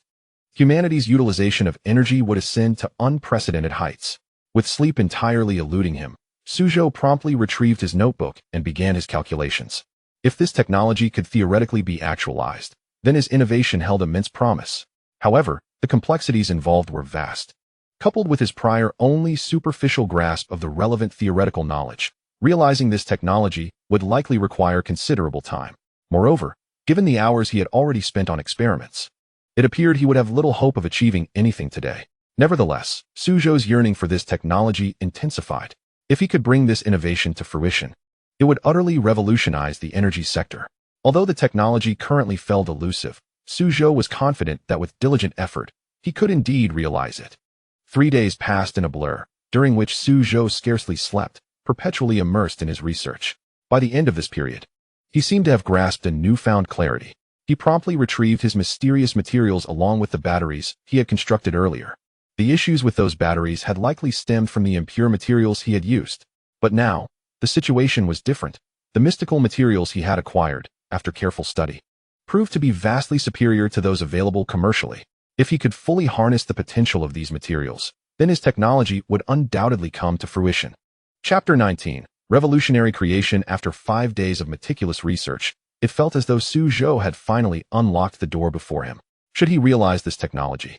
humanity's utilization of energy would ascend to unprecedented heights. With sleep entirely eluding him, Zhou promptly retrieved his notebook and began his calculations. If this technology could theoretically be actualized, then his innovation held immense promise. However, the complexities involved were vast. Coupled with his prior only superficial grasp of the relevant theoretical knowledge, realizing this technology would likely require considerable time. Moreover, given the hours he had already spent on experiments, it appeared he would have little hope of achieving anything today. Nevertheless, Zhou's yearning for this technology intensified. If he could bring this innovation to fruition, it would utterly revolutionize the energy sector. Although the technology currently felt elusive, Zhou was confident that with diligent effort, he could indeed realize it. 3 days passed in a blur, during which Zhou scarcely slept, perpetually immersed in his research. By the end of this period, he seemed to have grasped a newfound clarity. He promptly retrieved his mysterious materials along with the batteries he had constructed earlier. The issues with those batteries had likely stemmed from the impure materials he had used. But now, the situation was different. The mystical materials he had acquired, after careful study, proved to be vastly superior to those available commercially. If he could fully harness the potential of these materials, then his technology would undoubtedly come to fruition. Chapter 19. Revolutionary Creation. After 5 days of meticulous research, it felt as though Zhou had finally unlocked the door before him. Should he realize this technology,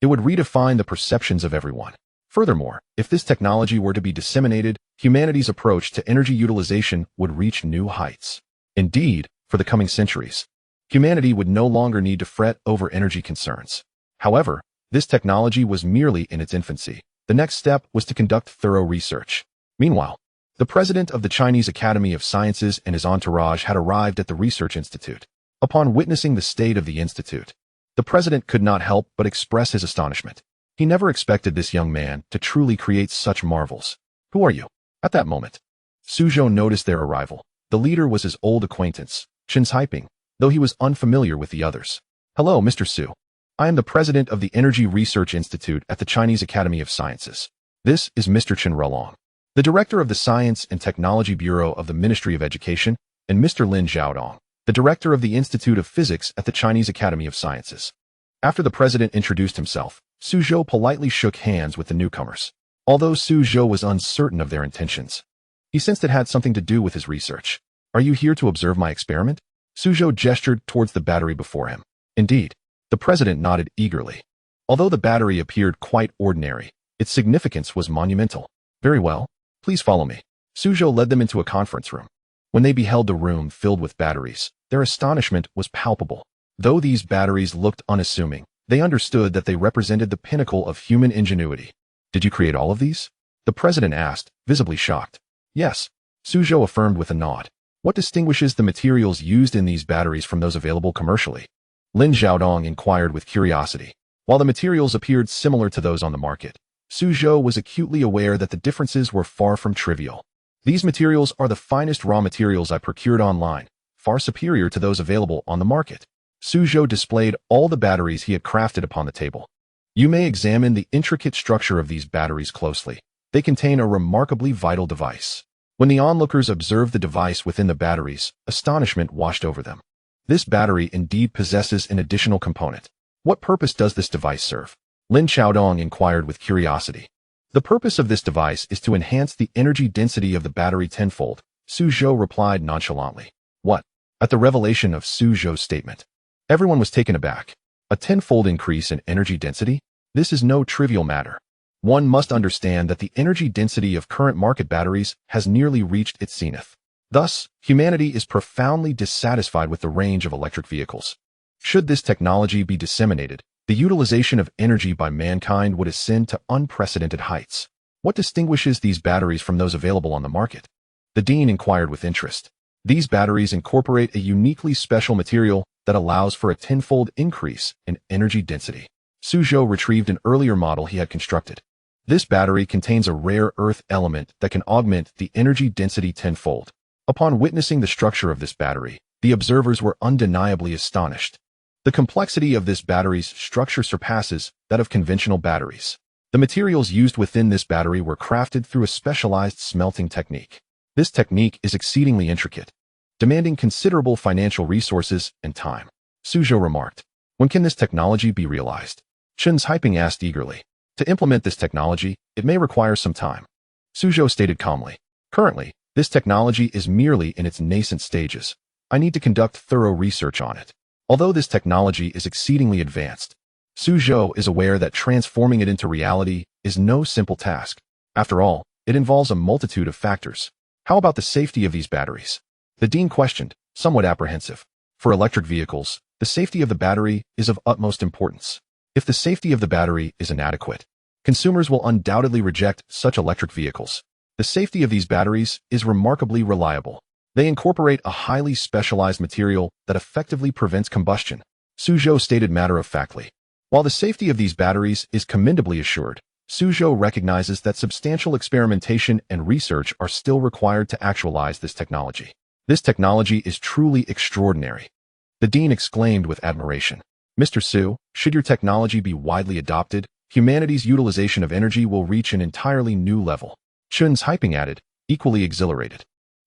it would redefine the perceptions of everyone. Furthermore, if this technology were to be disseminated, humanity's approach to energy utilization would reach new heights. Indeed, for the coming centuries, humanity would no longer need to fret over energy concerns. However, This technology was merely in its infancy. The next step was to conduct thorough research. Meanwhile, the president of the Chinese Academy of Sciences and his entourage had arrived at the research institute. Upon witnessing the state of the institute, the president could not help but express his astonishment. He never expected this young man to truly create such marvels. Who are you? At that moment, Zhou noticed their arrival. The leader was his old acquaintance, Chen Haiping, though he was unfamiliar with the others. Hello, Mr. Zhou. I am the president of the Energy Research Institute at the Chinese Academy of Sciences. This is Mr. Chen Rulong, the director of the Science and Technology Bureau of the Ministry of Education, and Mr. Lin Zhaodong, the director of the Institute of Physics at the Chinese Academy of Sciences. After the president introduced himself, Zhou politely shook hands with the newcomers. Although Zhou was uncertain of their intentions, he sensed it had something to do with his research. Are you here to observe my experiment? Zhou gestured towards the battery before him. Indeed, the president nodded eagerly. Although the battery appeared quite ordinary, its significance was monumental. Very well, please follow me. Zhou led them into a conference room. When they beheld the room filled with batteries, their astonishment was palpable. Though these batteries looked unassuming, they understood that they represented the pinnacle of human ingenuity. Did you create all of these? The president asked, visibly shocked. Yes, Zhou affirmed with a nod. What distinguishes the materials used in these batteries from those available commercially? Lin Zhaodong inquired with curiosity. While the materials appeared similar to those on the market, Zhou was acutely aware that the differences were far from trivial. These materials are the finest raw materials I procured online, far superior to those available on the market. Zhou displayed all the batteries he had crafted upon the table. You may examine the intricate structure of these batteries closely. They contain a remarkably vital device. When the onlookers observed the device within the batteries, astonishment washed over them. This battery indeed possesses an additional component. What purpose does this device serve? Lin Zhaodong inquired with curiosity. The purpose of this device is to enhance the energy density of the battery tenfold, Zhou replied nonchalantly. What? At the revelation of Zhou's statement, everyone was taken aback. A tenfold increase in energy density? This is no trivial matter. One must understand that the energy density of current market batteries has nearly reached its zenith. Thus, humanity is profoundly dissatisfied with the range of electric vehicles. Should this technology be disseminated, the utilization of energy by mankind would ascend to unprecedented heights. What distinguishes these batteries from those available on the market? The dean inquired with interest. These batteries incorporate a uniquely special material that allows for a tenfold increase in energy density. Zhou retrieved an earlier model he had constructed. This battery contains a rare earth element that can augment the energy density tenfold. Upon witnessing the structure of this battery, the observers were undeniably astonished. The complexity of this battery's structure surpasses that of conventional batteries. The materials used within this battery were crafted through a specialized smelting technique. This technique is exceedingly intricate, demanding considerable financial resources and time. Zhou remarked. When can this technology be realized? Chen Haiping asked eagerly. To implement this technology, it may require some time. Zhou stated calmly. Currently, this technology is merely in its nascent stages. I need to conduct thorough research on it. Although this technology is exceedingly advanced, Zhou is aware that transforming it into reality is no simple task. After all, it involves a multitude of factors. How about the safety of these batteries? The dean questioned, somewhat apprehensive. For electric vehicles, the safety of the battery is of utmost importance. If the safety of the battery is inadequate, consumers will undoubtedly reject such electric vehicles. The safety of these batteries is remarkably reliable. They incorporate a highly specialized material that effectively prevents combustion, Zhou stated matter-of-factly. While the safety of these batteries is commendably assured, Zhou recognizes that substantial experimentation and research are still required to actualize this technology. This technology is truly extraordinary. The dean exclaimed with admiration. Mr. Zhou, should your technology be widely adopted, humanity's utilization of energy will reach an entirely new level. Chen Haiping added, equally exhilarated.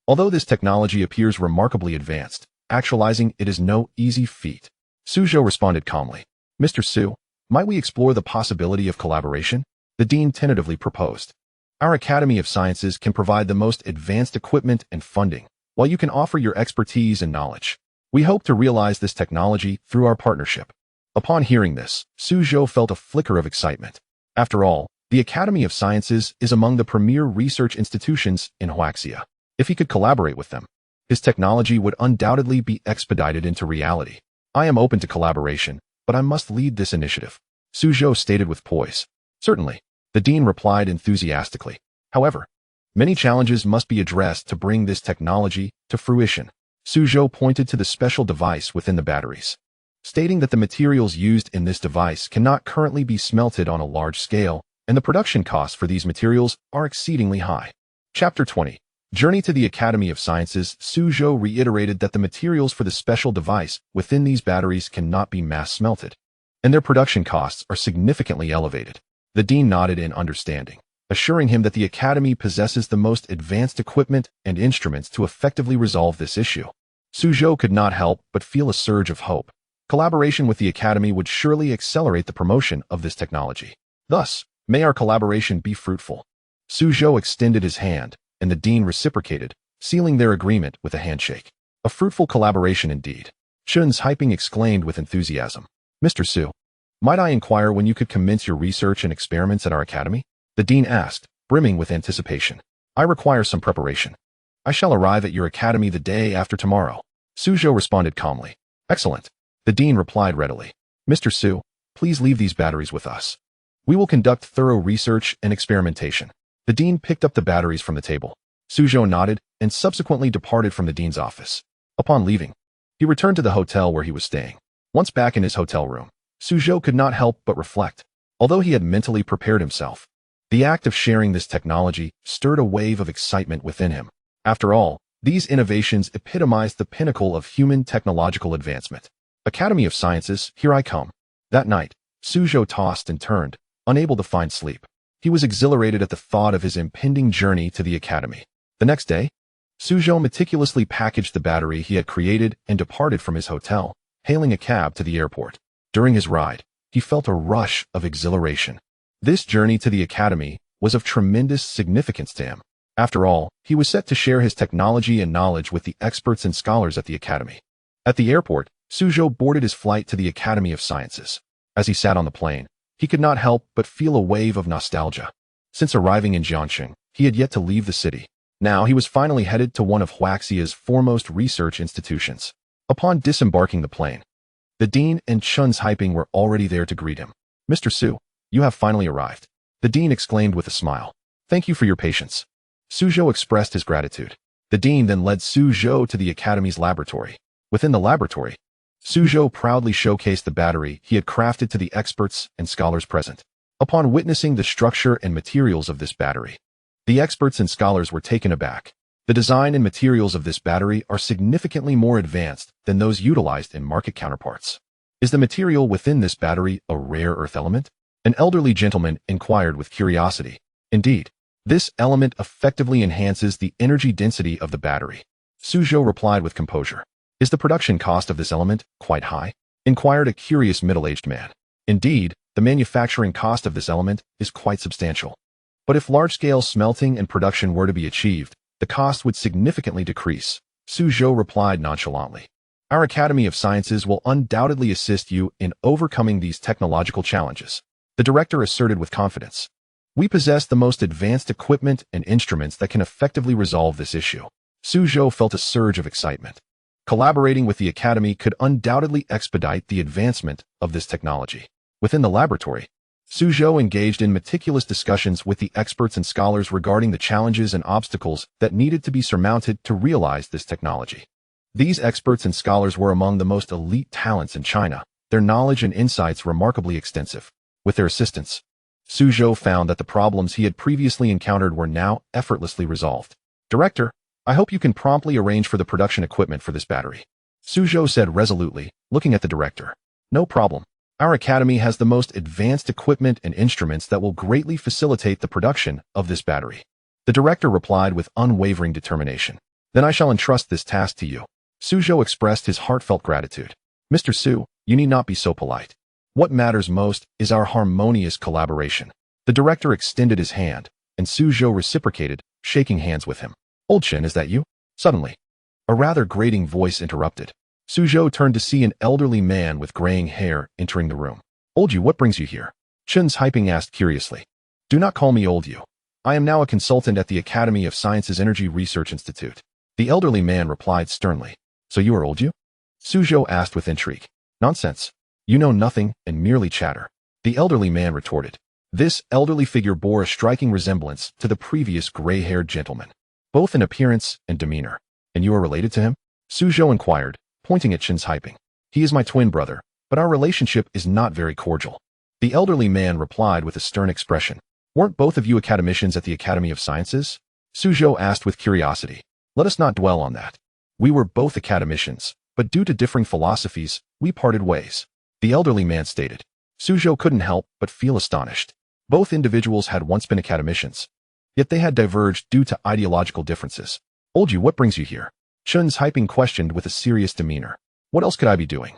Although this technology appears remarkably advanced, actualizing it is no easy feat. Zhou responded calmly. Mr. Zhou, might we explore the possibility of collaboration? The dean tentatively proposed. Our Academy of Sciences can provide the most advanced equipment and funding, while you can offer your expertise and knowledge. We hope to realize this technology through our partnership. Upon hearing this, Zhou felt a flicker of excitement. After all, the Academy of Sciences is among the premier research institutions in Huaxia. If he could collaborate with them, his technology would undoubtedly be expedited into reality. I am open to collaboration, but I must lead this initiative. Zhou stated with poise. Certainly, the dean replied enthusiastically. However, many challenges must be addressed to bring this technology to fruition. Zhou pointed to the special device within the batteries, stating that the materials used in this device cannot currently be smelted on a large scale, and the production costs for these materials are exceedingly high. Chapter 20. Journey to the Academy of Sciences. Zhou reiterated that the materials for the special device within these batteries cannot be mass smelted, and their production costs are significantly elevated. The dean nodded in understanding, assuring him that the Academy possesses the most advanced equipment and instruments to effectively resolve this issue. Zhou could not help but feel a surge of hope. Collaboration with the Academy would surely accelerate the promotion of this technology. Thus, may our collaboration be fruitful. Zhou extended his hand, and the dean reciprocated, sealing their agreement with a handshake. A fruitful collaboration indeed. Chun's hyping exclaimed with enthusiasm. Mr. Su, might I inquire when you could commence your research and experiments at our academy? The dean asked, brimming with anticipation. I require some preparation. I shall arrive at your academy the day after tomorrow. Zhou responded calmly. Excellent. The dean replied readily. Mr. Su, please leave these batteries with us. We will conduct thorough research and experimentation. The dean picked up the batteries from the table. Zhou nodded and subsequently departed from the dean's office. Upon leaving, he returned to the hotel where he was staying. Once back in his hotel room, Zhou could not help but reflect. Although he had mentally prepared himself, the act of sharing this technology stirred a wave of excitement within him. After all, these innovations epitomized the pinnacle of human technological advancement. Academy of Sciences, here I come. That night, Zhou tossed and turned, unable to find sleep. He was exhilarated at the thought of his impending journey to the academy. The next day, Zhou meticulously packaged the battery he had created and departed from his hotel, hailing a cab to the airport. During his ride, he felt a rush of exhilaration. This journey to the academy was of tremendous significance to him. After all, he was set to share his technology and knowledge with the experts and scholars at the academy. At the airport, Zhou boarded his flight to the Academy of Sciences. As he sat on the plane, he could not help but feel a wave of nostalgia. Since arriving in Jiangxing, he had yet to leave the city. Now he was finally headed to one of Huaxia's foremost research institutions. Upon disembarking the plane, the dean and Chun's hyping were already there to greet him. Mr. Su, you have finally arrived. The dean exclaimed with a smile. Thank you for your patience. Zhou expressed his gratitude. The dean then led Zhou to the academy's laboratory. Within the laboratory, Zhou proudly showcased the battery he had crafted to the experts and scholars present. Upon witnessing the structure and materials of this battery, the experts and scholars were taken aback. The design and materials of this battery are significantly more advanced than those utilized in market counterparts. Is the material within this battery a rare earth element? An elderly gentleman inquired with curiosity. Indeed, this element effectively enhances the energy density of the battery. Zhou replied with composure. Is the production cost of this element quite high? Inquired a curious middle-aged man. Indeed, the manufacturing cost of this element is quite substantial. But if large-scale smelting and production were to be achieved, the cost would significantly decrease. Zhou replied nonchalantly. Our Academy of Sciences will undoubtedly assist you in overcoming these technological challenges. The director asserted with confidence. We possess the most advanced equipment and instruments that can effectively resolve this issue. Zhou felt a surge of excitement. Collaborating with the Academy could undoubtedly expedite the advancement of this technology. Within the laboratory, Zhou engaged in meticulous discussions with the experts and scholars regarding the challenges and obstacles that needed to be surmounted to realize this technology. These experts and scholars were among the most elite talents in China, their knowledge and insights remarkably extensive. With their assistance, Zhou found that the problems he had previously encountered were now effortlessly resolved. Director, I hope you can promptly arrange for the production equipment for this battery. Zhou said resolutely, looking at the director. No problem. Our academy has the most advanced equipment and instruments that will greatly facilitate the production of this battery. The director replied with unwavering determination. Then I shall entrust this task to you. Zhou expressed his heartfelt gratitude. Mr. Su, you need not be so polite. What matters most is our harmonious collaboration. The director extended his hand, and Zhou reciprocated, shaking hands with him. Old Chen, is that you? Suddenly, a rather grating voice interrupted. Zhou turned to see an elderly man with graying hair entering the room. Old you, what brings you here? Chen's hyping asked curiously. Do not call me old you. I am now a consultant at the Academy of Sciences Energy Research Institute. The elderly man replied sternly. So you are old you? Zhou asked with intrigue. Nonsense. You know nothing and merely chatter. The elderly man retorted. This elderly figure bore a striking resemblance to the previous gray-haired gentleman, both in appearance and demeanor. And you are related to him? Zhou inquired, pointing at Chen's Haiping. He is my twin brother, but our relationship is not very cordial. The elderly man replied with a stern expression. Weren't both of you academicians at the Academy of Sciences? Zhou asked with curiosity. Let us not dwell on that. We were both academicians, but due to differing philosophies, we parted ways. The elderly man stated. Zhou couldn't help but feel astonished. Both individuals had once been academicians, yet they had diverged due to ideological differences. Old you, what brings you here? Chen's Haiping questioned with a serious demeanor. What else could I be doing?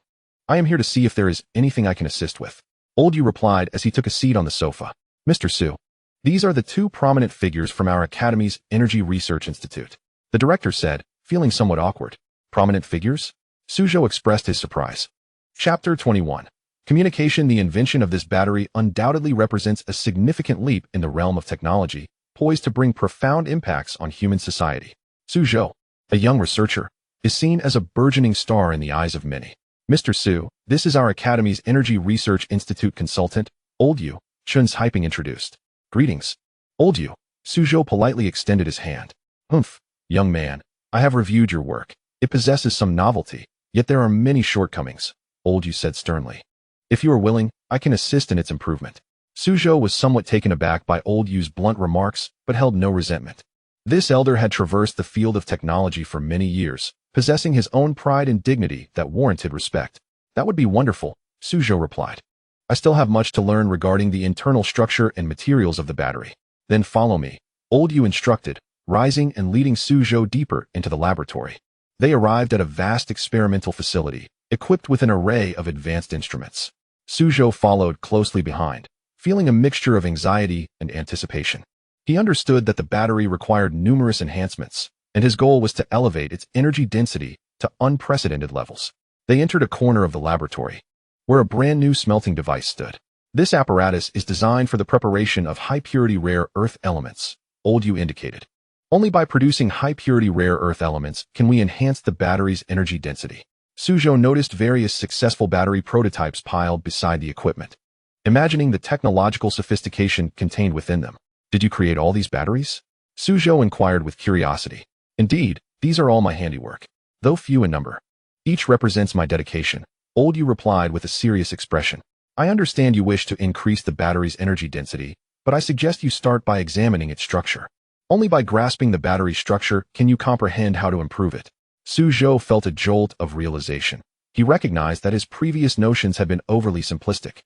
I am here to see if there is anything I can assist with. Old you replied as he took a seat on the sofa. Mr. Zhou, these are the two prominent figures from our Academy's Energy Research Institute. The director said, feeling somewhat awkward. Prominent figures? Zhou expressed his surprise. Chapter 21. Communication. The invention of this battery undoubtedly represents a significant leap in the realm of technology, poised to bring profound impacts on human society. Zhou, a young researcher, is seen as a burgeoning star in the eyes of many. Mr. Zhou, this is our Academy's Energy Research Institute consultant, Old Yu, Chen's Haiping introduced. Greetings. Old Yu. Zhou politely extended his hand. Humph, young man, I have reviewed your work. It possesses some novelty, yet there are many shortcomings, Old Yu said sternly. If you are willing, I can assist in its improvement. Zhou was somewhat taken aback by Old Yu's blunt remarks, but held no resentment. This elder had traversed the field of technology for many years, possessing his own pride and dignity that warranted respect. That would be wonderful, Zhou replied. I still have much to learn regarding the internal structure and materials of the battery. Then follow me, Old Yu instructed, rising and leading Zhou deeper into the laboratory. They arrived at a vast experimental facility, equipped with an array of advanced instruments. Zhou followed closely behind, feeling a mixture of anxiety and anticipation. He understood that the battery required numerous enhancements, and his goal was to elevate its energy density to unprecedented levels. They entered a corner of the laboratory, where a brand new smelting device stood. This apparatus is designed for the preparation of high-purity rare earth elements, Old Yu indicated. Only by producing high-purity rare earth elements can we enhance the battery's energy density. Zhou noticed various successful battery prototypes piled beside the equipment, imagining the technological sophistication contained within them. Did you create all these batteries? Zhou inquired with curiosity. Indeed, these are all my handiwork, though few in number. Each represents my dedication, Old Yu replied with a serious expression. I understand you wish to increase the battery's energy density, but I suggest you start by examining its structure. Only by grasping the battery's structure can you comprehend how to improve it. Zhou felt a jolt of realization. He recognized that his previous notions had been overly simplistic.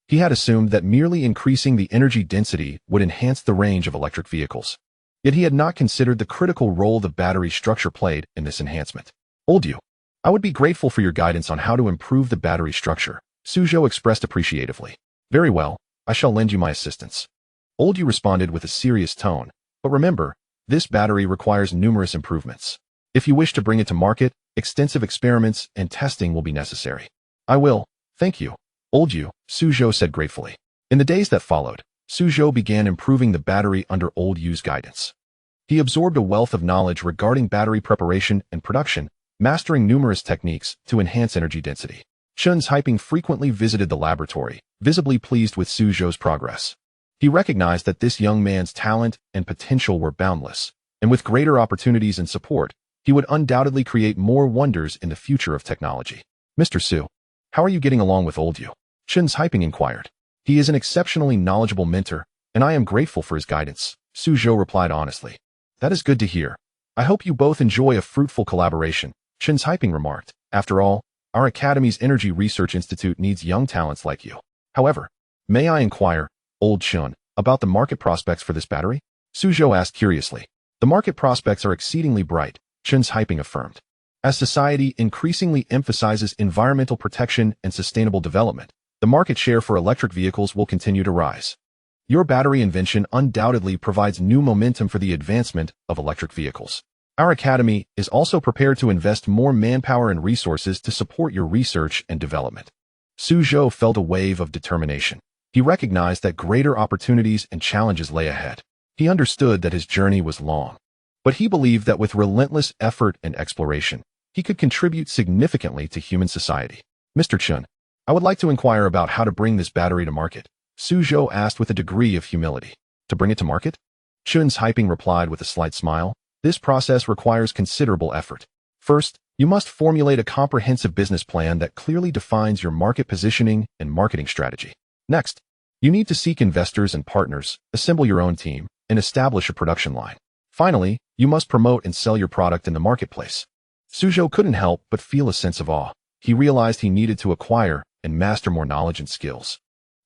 He had assumed that merely increasing the energy density would enhance the range of electric vehicles. Yet he had not considered the critical role the battery structure played in this enhancement. Old Yu, I would be grateful for your guidance on how to improve the battery structure, Zhou expressed appreciatively. Very well, I shall lend you my assistance. Old Yu responded with a serious tone, but remember, this battery requires numerous improvements. If you wish to bring it to market, extensive experiments and testing will be necessary. I will, thank you, Old Yu, Zhou said gratefully. In the days that followed, Zhou began improving the battery under Old Yu's guidance. He absorbed a wealth of knowledge regarding battery preparation and production, mastering numerous techniques to enhance energy density. Chen's Haiping frequently visited the laboratory, visibly pleased with Zhou's progress. He recognized that this young man's talent and potential were boundless, and with greater opportunities and support, he would undoubtedly create more wonders in the future of technology. Mr. Zhou, how are you getting along with Old Yu? Chen's Haiping inquired. He is an exceptionally knowledgeable mentor, and I am grateful for his guidance, Zhou replied honestly. That is good to hear. I hope you both enjoy a fruitful collaboration, Chen's Haiping remarked. After all, our Academy's Energy Research Institute needs young talents like you. However, may I inquire, Old Chen, about the market prospects for this battery? Zhou asked curiously. The market prospects are exceedingly bright, Chen's Haiping affirmed. As society increasingly emphasizes environmental protection and sustainable development, the market share for electric vehicles will continue to rise. Your battery invention undoubtedly provides new momentum for the advancement of electric vehicles. Our Academy is also prepared to invest more manpower and resources to support your research and development. Zhou felt a wave of determination. He recognized that greater opportunities and challenges lay ahead. He understood that his journey was long, but he believed that with relentless effort and exploration, he could contribute significantly to human society. Mr. Chen, I would like to inquire about how to bring this battery to market, Zhou asked with a degree of humility. To bring it to market? Chun's Hyping replied with a slight smile. This process requires considerable effort. First, you must formulate a comprehensive business plan that clearly defines your market positioning and marketing strategy. Next, you need to seek investors and partners, assemble your own team, and establish a production line. Finally, you must promote and sell your product in the marketplace. Zhou couldn't help but feel a sense of awe. He realized he needed to acquire and master more knowledge and skills.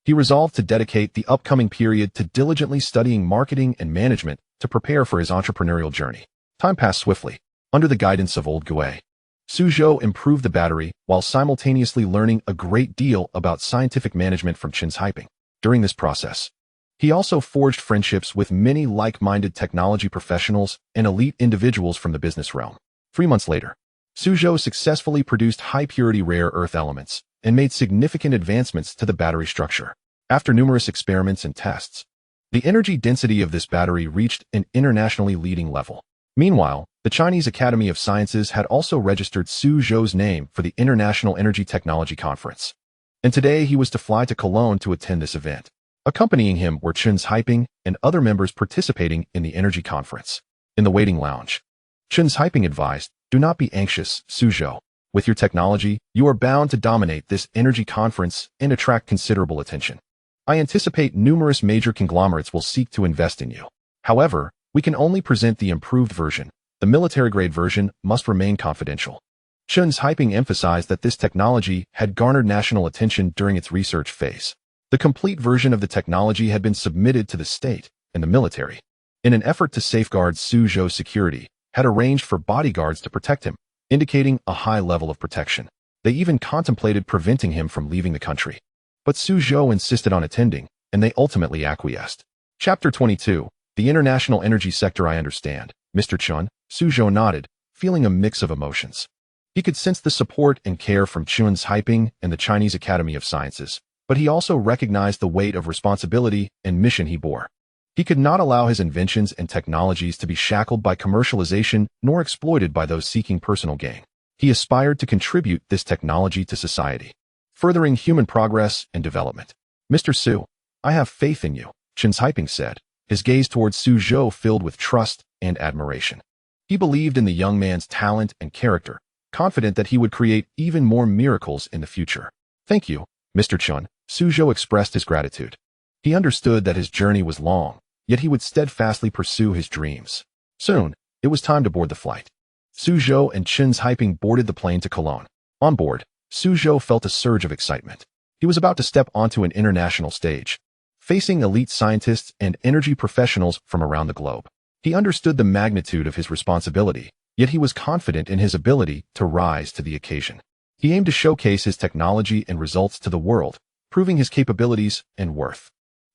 He resolved to dedicate the upcoming period to diligently studying marketing and management to prepare for his entrepreneurial journey. Time passed swiftly. Under the guidance of old Gui, Zhou improved the battery while simultaneously learning a great deal about scientific management from Chun's Hyping. During this process, he also forged friendships with many like-minded technology professionals and elite individuals from the business realm. 3 months later, Zhou successfully produced high-purity rare earth elements and made significant advancements to the battery structure. After numerous experiments and tests, the energy density of this battery reached an internationally leading level. Meanwhile, the Chinese Academy of Sciences had also registered Zhou's name for the International Energy Technology Conference. And today he was to fly to Cologne to attend this event. Accompanying him were Chun's Hyping and other members participating in the energy conference. In the waiting lounge, Chun's Hyping advised, "Do not be anxious, Zhou. With your technology, you are bound to dominate this energy conference and attract considerable attention. I anticipate numerous major conglomerates will seek to invest in you. However, we can only present the improved version. The military-grade version must remain confidential." Chun's Hyping emphasized that this technology had garnered national attention during its research phase. The complete version of the technology had been submitted to the state and the military. In an effort to safeguard Zhou's security, had arranged for bodyguards to protect him, indicating a high level of protection. They even contemplated preventing him from leaving the country. But Zhou insisted on attending, and they ultimately acquiesced. Chapter 22. The International Energy Sector. I understand, Mr. Chun. Zhou nodded, feeling a mix of emotions. He could sense the support and care from Chun's Hyping and the Chinese Academy of Sciences, but he also recognized the weight of responsibility and mission he bore. He could not allow his inventions and technologies to be shackled by commercialization nor exploited by those seeking personal gain. He aspired to contribute this technology to society, furthering human progress and development. "Mr. Su, I have faith in you," Chun's Hyping said, his gaze towards Zhou filled with trust and admiration. He believed in the young man's talent and character, confident that he would create even more miracles in the future. "Thank you, Mr. Chun." Zhou expressed his gratitude. He understood that his journey was long, yet he would steadfastly pursue his dreams. Soon, it was time to board the flight. Zhou and Chun's Hyping boarded the plane to Cologne. On board, Zhou felt a surge of excitement. He was about to step onto an international stage, facing elite scientists and energy professionals from around the globe. He understood the magnitude of his responsibility, yet he was confident in his ability to rise to the occasion. He aimed to showcase his technology and results to the world, proving his capabilities and worth.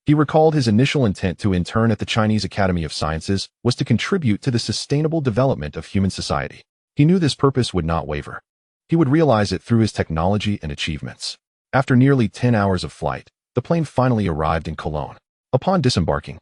He recalled his initial intent to intern at the Chinese Academy of Sciences was to contribute to the sustainable development of human society. He knew this purpose would not waver. He would realize it through his technology and achievements. After nearly 10 hours of flight, the plane finally arrived in Cologne. Upon disembarking,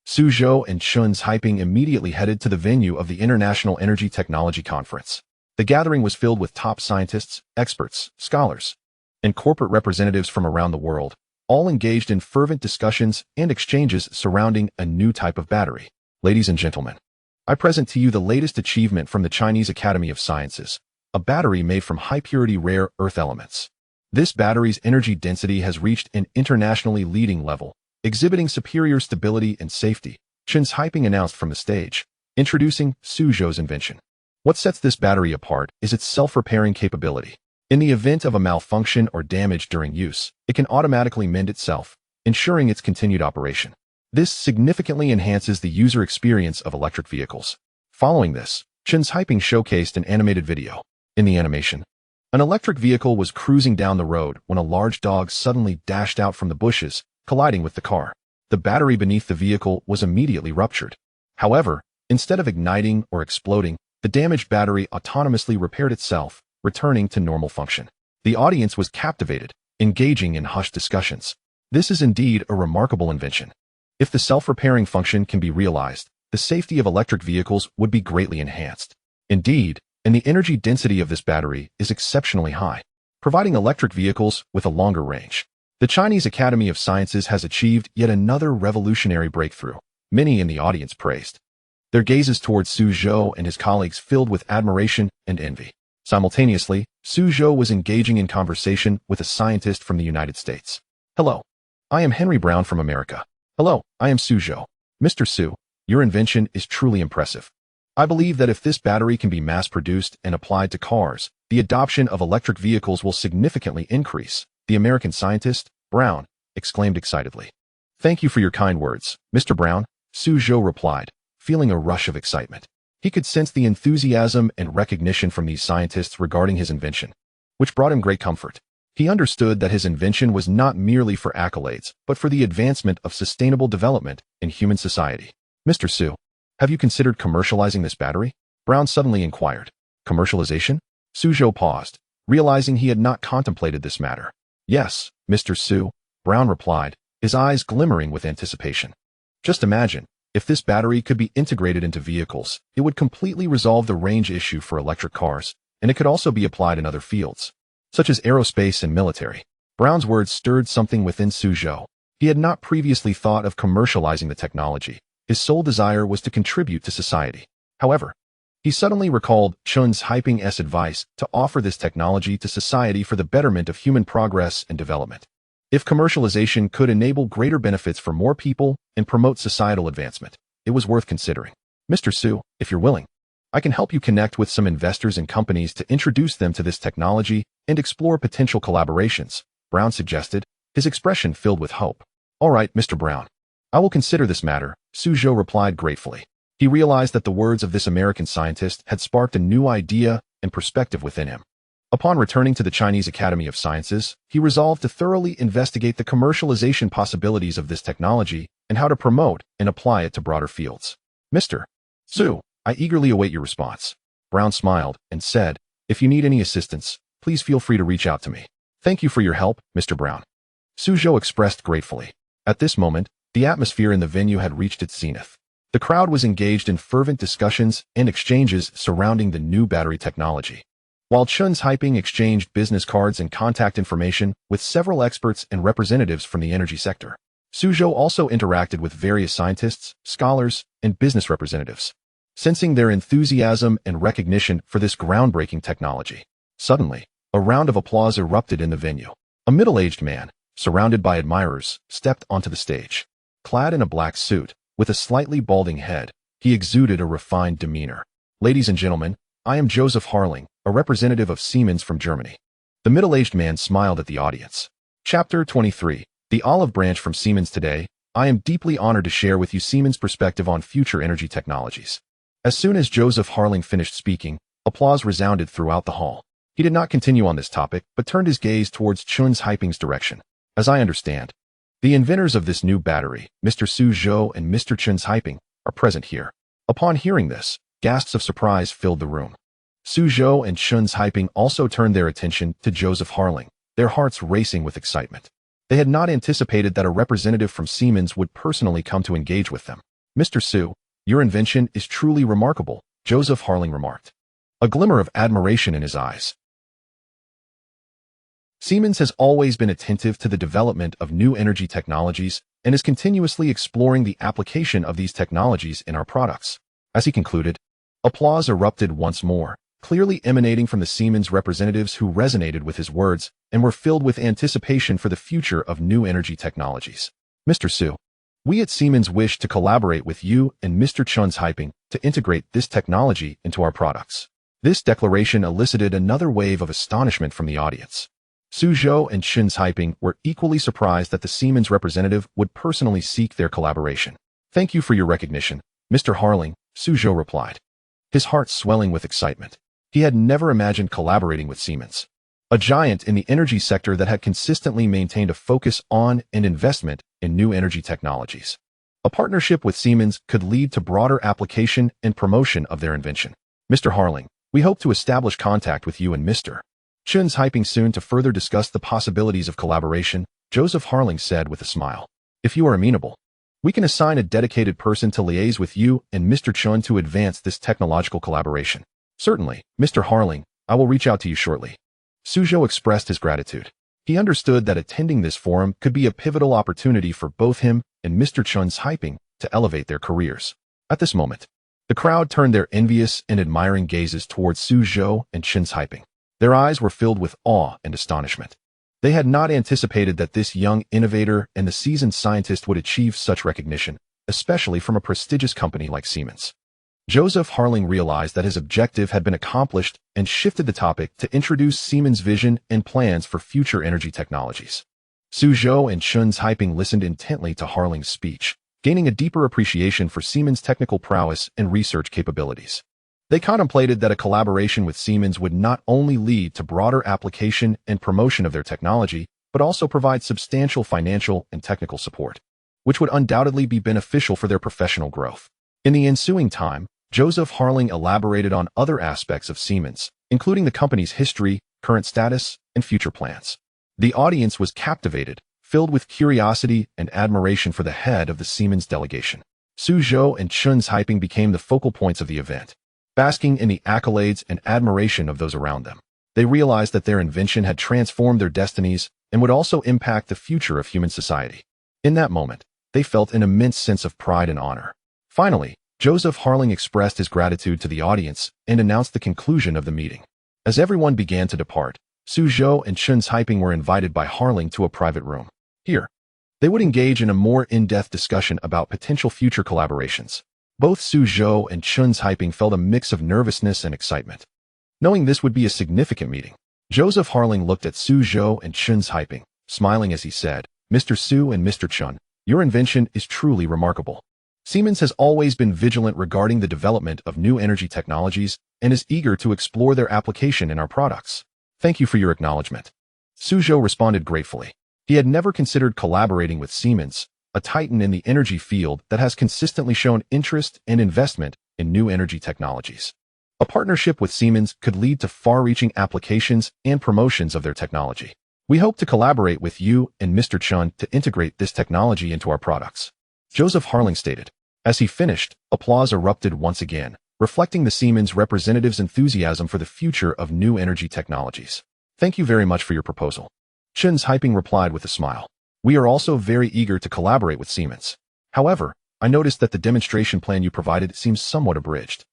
Zhou and Chun's Hyping immediately headed to the venue of the International Energy Technology Conference. The gathering was filled with top scientists, experts, scholars, and corporate representatives from around the world, all engaged in fervent discussions and exchanges surrounding a new type of battery. "Ladies and gentlemen, I present to you the latest achievement from the Chinese Academy of Sciences, a battery made from high-purity rare earth elements. This battery's energy density has reached an internationally leading level, exhibiting superior stability and safety," Chun's Hyping announced from the stage, introducing Zhou's invention. What sets this battery apart is its self-repairing capability. In the event of a malfunction or damage during use, it can automatically mend itself, ensuring its continued operation. This significantly enhances the user experience of electric vehicles. Following this, Chun's Hyping showcased an animated video. In the animation, an electric vehicle was cruising down the road when a large dog suddenly dashed out from the bushes, colliding with the car. The battery beneath the vehicle was immediately ruptured. However, instead of igniting or exploding, the damaged battery autonomously repaired itself, returning to normal function. The audience was captivated, engaging in hushed discussions. This is indeed a remarkable invention. If the self-repairing function can be realized, the safety of electric vehicles would be greatly enhanced. Indeed, and the energy density of this battery is exceptionally high, providing electric vehicles with a longer range. The Chinese Academy of Sciences has achieved yet another revolutionary breakthrough. Many in the audience praised. Their gazes towards Zhou and his colleagues filled with admiration and envy. Simultaneously, Zhou was engaging in conversation with a scientist from the United States. Hello. I am Henry Brown from America. Hello, I am Zhou. Mr. Zhou, your invention is truly impressive. I believe that if this battery can be mass-produced and applied to cars, the adoption of electric vehicles will significantly increase, the American scientist, Brown, exclaimed excitedly. Thank you for your kind words, Mr. Brown, Zhou replied, feeling a rush of excitement. He could sense the enthusiasm and recognition from these scientists regarding his invention, which brought him great comfort. He understood that his invention was not merely for accolades, but for the advancement of sustainable development in human society. Mr. Zhou, have you considered commercializing this battery? Brown suddenly inquired. Commercialization? Zhou paused, realizing he had not contemplated this matter. Yes, Mr. Zhou, Brown replied, his eyes glimmering with anticipation. Just imagine, if this battery could be integrated into vehicles, it would completely resolve the range issue for electric cars, and it could also be applied in other fields, such as aerospace and military. Brown's words stirred something within Zhou. He had not previously thought of commercializing the technology. His sole desire was to contribute to society. However, he suddenly recalled Chen Haiping's advice to offer this technology to society for the betterment of human progress and development. If commercialization could enable greater benefits for more people and promote societal advancement, it was worth considering. Mr. Zhou, if you're willing, I can help you connect with some investors and companies to introduce them to this technology and explore potential collaborations, Brown suggested, his expression filled with hope. All right, Mr. Brown. I will consider this matter, Zhou replied gratefully. He realized that the words of this American scientist had sparked a new idea and perspective within him. Upon returning to the Chinese Academy of Sciences, he resolved to thoroughly investigate the commercialization possibilities of this technology and how to promote and apply it to broader fields. Mr. Zhou, I eagerly await your response. Brown smiled and said, if you need any assistance, please feel free to reach out to me. Thank you for your help, Mr. Brown. Zhou expressed gratefully. At this moment, the atmosphere in the venue had reached its zenith. The crowd was engaged in fervent discussions and exchanges surrounding the new battery technology. While Chen Haiping exchanged business cards and contact information with several experts and representatives from the energy sector, Zhou also interacted with various scientists, scholars, and business representatives, sensing their enthusiasm and recognition for this groundbreaking technology. Suddenly, a round of applause erupted in the venue. A middle-aged man, surrounded by admirers, stepped onto the stage. Clad in a black suit, with a slightly balding head, he exuded a refined demeanor. Ladies and gentlemen, I am Joseph Harling, a representative of Siemens from Germany. The middle-aged man smiled at the audience. Chapter 23. The Olive Branch from Siemens today. I am deeply honored to share with you Siemens' perspective on future energy technologies. As soon as Joseph Harling finished speaking, applause resounded throughout the hall. He did not continue on this topic, but turned his gaze towards Chen Haiping's direction. As I understand, the inventors of this new battery, Mr. Zhou and Mr. Chen Haiping, are present here. Upon hearing this, gasps of surprise filled the room. Zhou and Chen Haiping also turned their attention to Joseph Harling, their hearts racing with excitement. They had not anticipated that a representative from Siemens would personally come to engage with them. Mr. Zhou, your invention is truly remarkable, Joseph Harling remarked, a glimmer of admiration in his eyes. Siemens has always been attentive to the development of new energy technologies and is continuously exploring the application of these technologies in our products. As he concluded, applause erupted once more, clearly emanating from the Siemens representatives who resonated with his words and were filled with anticipation for the future of new energy technologies. Mr. Zhou, we at Siemens wish to collaborate with you and Mr. Chen Haiping to integrate this technology into our products. This declaration elicited another wave of astonishment from the audience. Zhou and Chen Haiping were equally surprised that the Siemens representative would personally seek their collaboration. Thank you for your recognition, Mr. Harling, Zhou replied, his heart swelling with excitement. He had never imagined collaborating with Siemens, a giant in the energy sector that had consistently maintained a focus on and investment in new energy technologies. A partnership with Siemens could lead to broader application and promotion of their invention. Mr. Harling, we hope to establish contact with you and Mr. Chen Haiping soon to further discuss the possibilities of collaboration, Joseph Harling said with a smile. If you are amenable, we can assign a dedicated person to liaise with you and Mr. Chen to advance this technological collaboration. Certainly, Mr. Harling, I will reach out to you shortly. Zhou expressed his gratitude. He understood that attending this forum could be a pivotal opportunity for both him and Mr. Chun's hyping to elevate their careers. At this moment, the crowd turned their envious and admiring gazes towards Zhou and Chun's hyping. Their eyes were filled with awe and astonishment. They had not anticipated that this young innovator and the seasoned scientist would achieve such recognition, especially from a prestigious company like Siemens. Joseph Harling realized that his objective had been accomplished and shifted the topic to introduce Siemens' vision and plans for future energy technologies. Zhou and Chun's hyping listened intently to Harling's speech, gaining a deeper appreciation for Siemens' technical prowess and research capabilities. They contemplated that a collaboration with Siemens would not only lead to broader application and promotion of their technology, but also provide substantial financial and technical support, which would undoubtedly be beneficial for their professional growth. In the ensuing time, Joseph Harling elaborated on other aspects of Siemens, including the company's history, current status, and future plans. The audience was captivated, filled with curiosity and admiration for the head of the Siemens delegation. Zhou and Chun's hyping became the focal points of the event, basking in the accolades and admiration of those around them. They realized that their invention had transformed their destinies and would also impact the future of human society. In that moment, they felt an immense sense of pride and honor. Finally, Joseph Harling expressed his gratitude to the audience and announced the conclusion of the meeting. As everyone began to depart, Zhou and Chun's hyping were invited by Harling to a private room. Here, they would engage in a more in-depth discussion about potential future collaborations. Both Zhou and Chun's hyping felt a mix of nervousness and excitement. Knowing this would be a significant meeting, Joseph Harling looked at Zhou and Chun's hyping, smiling as he said, "Mr. Zhou and Mr. Chun, your invention is truly remarkable. Siemens has always been vigilant regarding the development of new energy technologies and is eager to explore their application in our products. Thank you for your acknowledgement." Zhou responded gratefully. He had never considered collaborating with Siemens, a titan in the energy field that has consistently shown interest and investment in new energy technologies. A partnership with Siemens could lead to far-reaching applications and promotions of their technology. We hope to collaborate with you and Mr. Chun to integrate this technology into our products, Joseph Harling stated. As he finished, applause erupted once again, reflecting the Siemens representative's enthusiasm for the future of new energy technologies. Thank you very much for your proposal. Chun's hyping replied with a smile. We are also very eager to collaborate with Siemens. However, I noticed that the demonstration plan you provided seems somewhat abridged.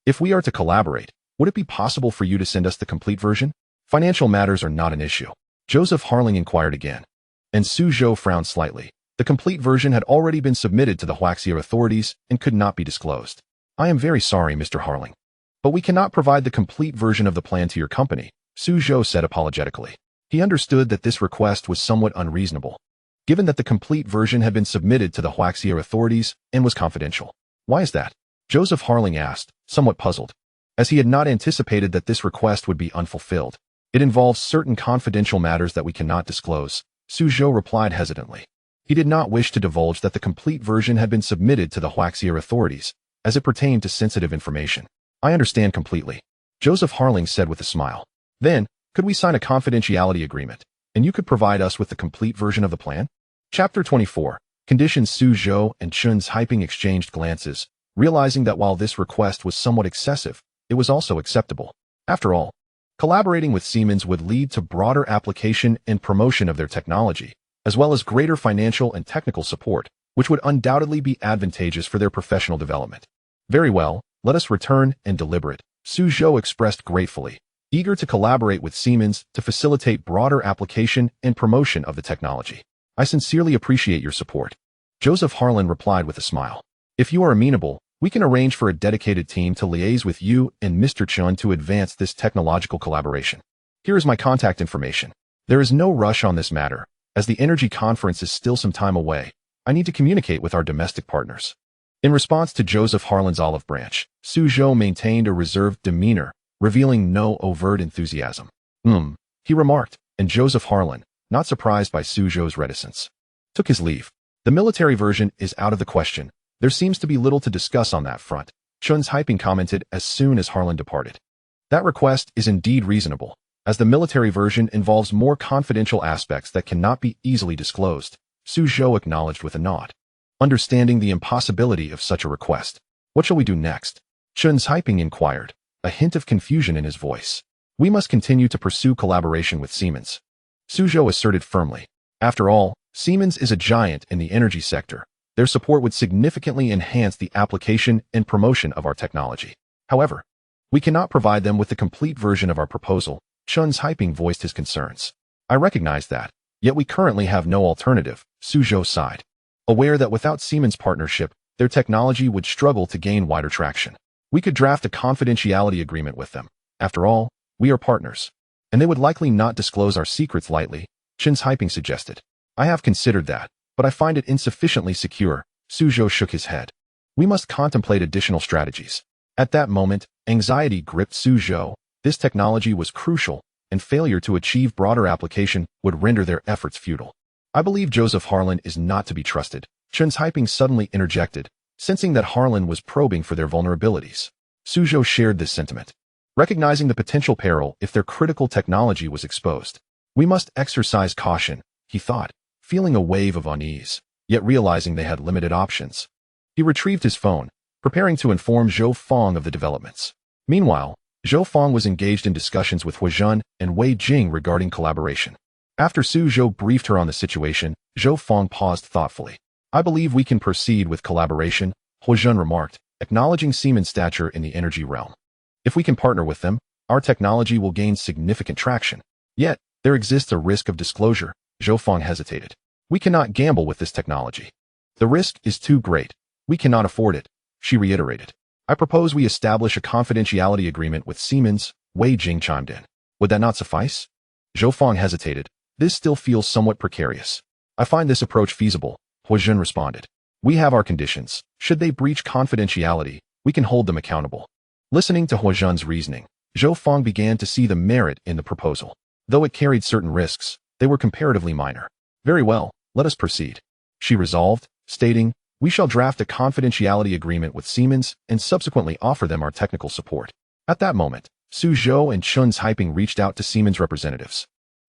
If we are to collaborate, would it be possible for you to send us the complete version? Financial matters are not an issue, Joseph Harling inquired again. And Zhou frowned slightly. The complete version had already been submitted to the wastewater authorities and could not be disclosed. I am very sorry, Mr. Harling, but we cannot provide the complete version of the plan to your company, Zhou said apologetically. He understood that this request was somewhat unreasonable, given that the complete version had been submitted to the wastewater authorities and was confidential. Why is that? Joseph Harling asked, somewhat puzzled, as he had not anticipated that this request would be unfulfilled. It involves certain confidential matters that we cannot disclose, Zhou replied hesitantly. He did not wish to divulge that the complete version had been submitted to the wastewater authorities, as it pertained to sensitive information. I understand completely, Joseph Harling said with a smile. Then, could we sign a confidentiality agreement, and you could provide us with the complete version of the plan? Chapter 24. Conditions. Zhou and Chun's hyping exchanged glances, realizing that while this request was somewhat excessive, it was also acceptable. After all, collaborating with Siemens would lead to broader application and promotion of their technology, as well as greater financial and technical support, which would undoubtedly be advantageous for their professional development. Very well, let us return and deliberate, Zhou expressed gratefully, eager to collaborate with Siemens to facilitate broader application and promotion of the technology. I sincerely appreciate your support, Joseph Harling replied with a smile. If you are amenable, we can arrange for a dedicated team to liaise with you and Mr. Chun to advance this technological collaboration. Here is my contact information. There is no rush on this matter, as the energy conference is still some time away. I need to communicate with our domestic partners. In response to Joseph Harling's olive branch, Zhou maintained a reserved demeanor, revealing no overt enthusiasm. He remarked, and Joseph Harling, not surprised by Zhou's reticence, took his leave. The military version is out of the question. There seems to be little to discuss on that front, Chun's hyping commented as soon as Harling departed. That request is indeed reasonable, as the military version involves more confidential aspects that cannot be easily disclosed, Zhou acknowledged with a nod. Understanding the impossibility of such a request. What shall we do next? Chun's hyping inquired, a hint of confusion in his voice. We must continue to pursue collaboration with Siemens, Zhou asserted firmly. After all, Siemens is a giant in the energy sector. Their support would significantly enhance the application and promotion of our technology. However, we cannot provide them with the complete version of our proposal. Chun's Hyping voiced his concerns. I recognize that, yet we currently have no alternative, Zhou sighed. Aware that without Siemens' partnership, their technology would struggle to gain wider traction. We could draft a confidentiality agreement with them. After all, we are partners. And they would likely not disclose our secrets lightly, Chun's Hyping suggested. I have considered that, but I find it insufficiently secure, Zhou shook his head. We must contemplate additional strategies. At that moment, anxiety gripped Zhou. This technology was crucial, and failure to achieve broader application would render their efforts futile. I believe Joseph Harlan is not to be trusted, Chun's Hyping suddenly interjected, sensing that Harlan was probing for their vulnerabilities. Zhou shared this sentiment, recognizing the potential peril if their critical technology was exposed. We must exercise caution, he thought, feeling a wave of unease, yet realizing they had limited options. He retrieved his phone, preparing to inform Zhou Fong of the developments. Meanwhile, Zhou Fong was engaged in discussions with Huazhen and Wei Jing regarding collaboration. After Zhou briefed her on the situation, Zhou Fong paused thoughtfully. I believe we can proceed with collaboration, Huazhen remarked, acknowledging Siemens' stature in the energy realm. If we can partner with them, our technology will gain significant traction. Yet, there exists a risk of disclosure, Zhou Fong hesitated. We cannot gamble with this technology. The risk is too great. We cannot afford it, she reiterated. I propose we establish a confidentiality agreement with Siemens, Wei Jing chimed in. Would that not suffice? Zhou Fong hesitated. This still feels somewhat precarious. I find this approach feasible, Huazhen responded. We have our conditions. Should they breach confidentiality, we can hold them accountable. Listening to Huazhen's reasoning, Zhou Fong began to see the merit in the proposal. Though it carried certain risks, they were comparatively minor. Very well, let us proceed, she resolved, stating, we shall draft a confidentiality agreement with Siemens and subsequently offer them our technical support. At that moment, Zhou and Chun's Hyping reached out to Siemens representatives.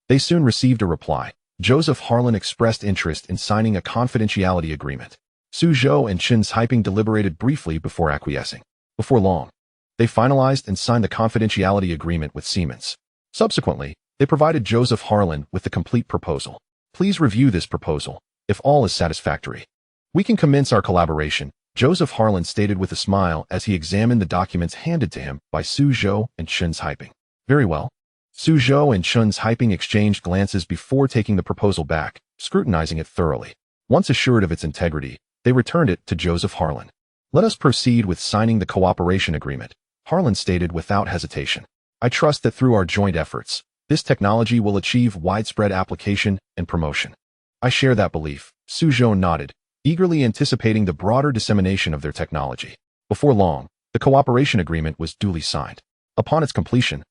They soon received a reply. Joseph Harlan expressed interest in signing a confidentiality agreement. Zhou and Chun's Hyping deliberated briefly before acquiescing. Before long, they finalized and signed the confidentiality agreement with Siemens. Subsequently, they provided Joseph Harlan with the complete proposal. Please review this proposal. If all is satisfactory, we can commence our collaboration, Joseph Harlan stated with a smile as he examined the documents handed to him by Zhou and Chun's Hyping. Very well. Zhou and Chun's Hyping exchanged glances before taking the proposal back, scrutinizing it thoroughly. Once assured of its integrity, they returned it to Joseph Harlan. Let us proceed with signing the cooperation agreement, Harlan stated without hesitation. I trust that through our joint efforts, this technology will achieve widespread application and promotion. I share that belief, Zhou nodded, eagerly anticipating the broader dissemination of their technology. Before long, the cooperation agreement was duly signed. Upon its completion,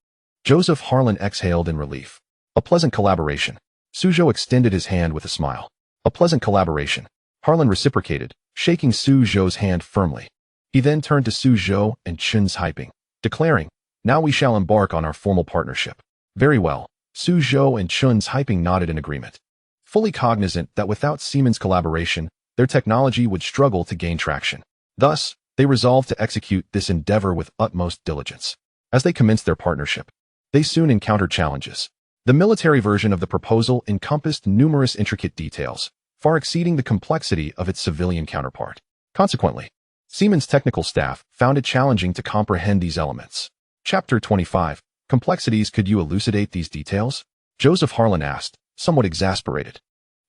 Joseph Harlan exhaled in relief. A pleasant collaboration. Zhou extended his hand with a smile. A pleasant collaboration. Harlan reciprocated, shaking Zhou's hand firmly. He then turned to Zhou and Chun's Hyping, declaring, now we shall embark on our formal partnership. Very well. Zhou and Chun's Hyping nodded in agreement. Fully cognizant that without Siemens' collaboration, their technology would struggle to gain traction. Thus, they resolved to execute this endeavor with utmost diligence. As they commenced their partnership, they soon encountered challenges. The military version of the proposal encompassed numerous intricate details, far exceeding the complexity of its civilian counterpart. Consequently, Siemens' technical staff found it challenging to comprehend these elements. Chapter 25. Complexities. Could you elucidate these details? Joseph Harlan asked, somewhat exasperated,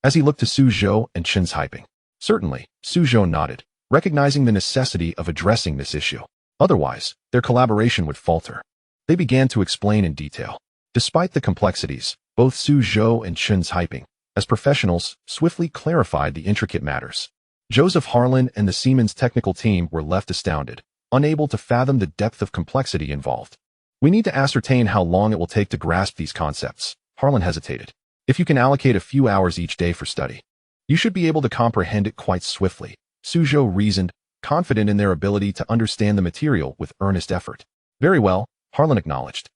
as he looked to Zhou and Chun's Hyping. Certainly, Zhou nodded, recognizing the necessity of addressing this issue. Otherwise, their collaboration would falter. They began to explain in detail. Despite the complexities, both Zhou and Chun's Hyping, as professionals, swiftly clarified the intricate matters. Joseph Harlan and the Siemens technical team were left astounded, unable to fathom the depth of complexity involved. We need to ascertain how long it will take to grasp these concepts, Harlan hesitated. If you can allocate a few hours each day for study, you should be able to comprehend it quite swiftly, Zhou reasoned, confident in their ability to understand the material with earnest effort. Very well, Harlan acknowledged,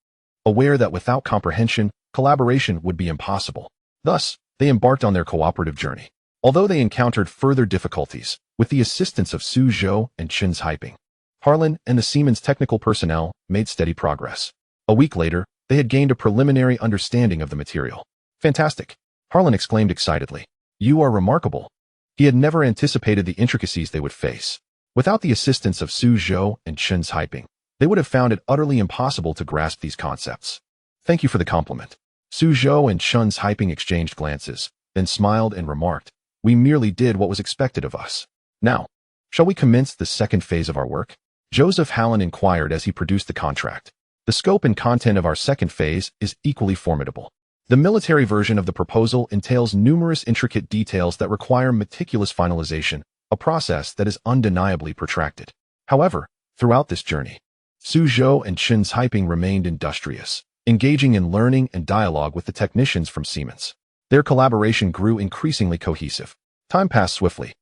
aware that without comprehension, collaboration would be impossible. Thus, they embarked on their cooperative journey. Although they encountered further difficulties, with the assistance of Zhou and Chun's Hyping, Harlan and the Siemens technical personnel made steady progress. A week later, they had gained a preliminary understanding of the material. Fantastic, Harlan exclaimed excitedly. You are remarkable. He had never anticipated the intricacies they would face. Without the assistance of Zhou and Chen's hyping, they would have found it utterly impossible to grasp these concepts. Thank you for the compliment. Zhou and Chen's hyping exchanged glances, then smiled and remarked, we merely did what was expected of us. Now, shall we commence the second phase of our work? Joseph Hallen inquired as he produced the contract. The scope and content of our second phase is equally formidable. The military version of the proposal entails numerous intricate details that require meticulous finalization, a process that is undeniably protracted. However, throughout this journey, Zhou and Chen's hyping remained industrious, engaging in learning and dialogue with the technicians from Siemens. Their collaboration grew increasingly cohesive. Time passed swiftly.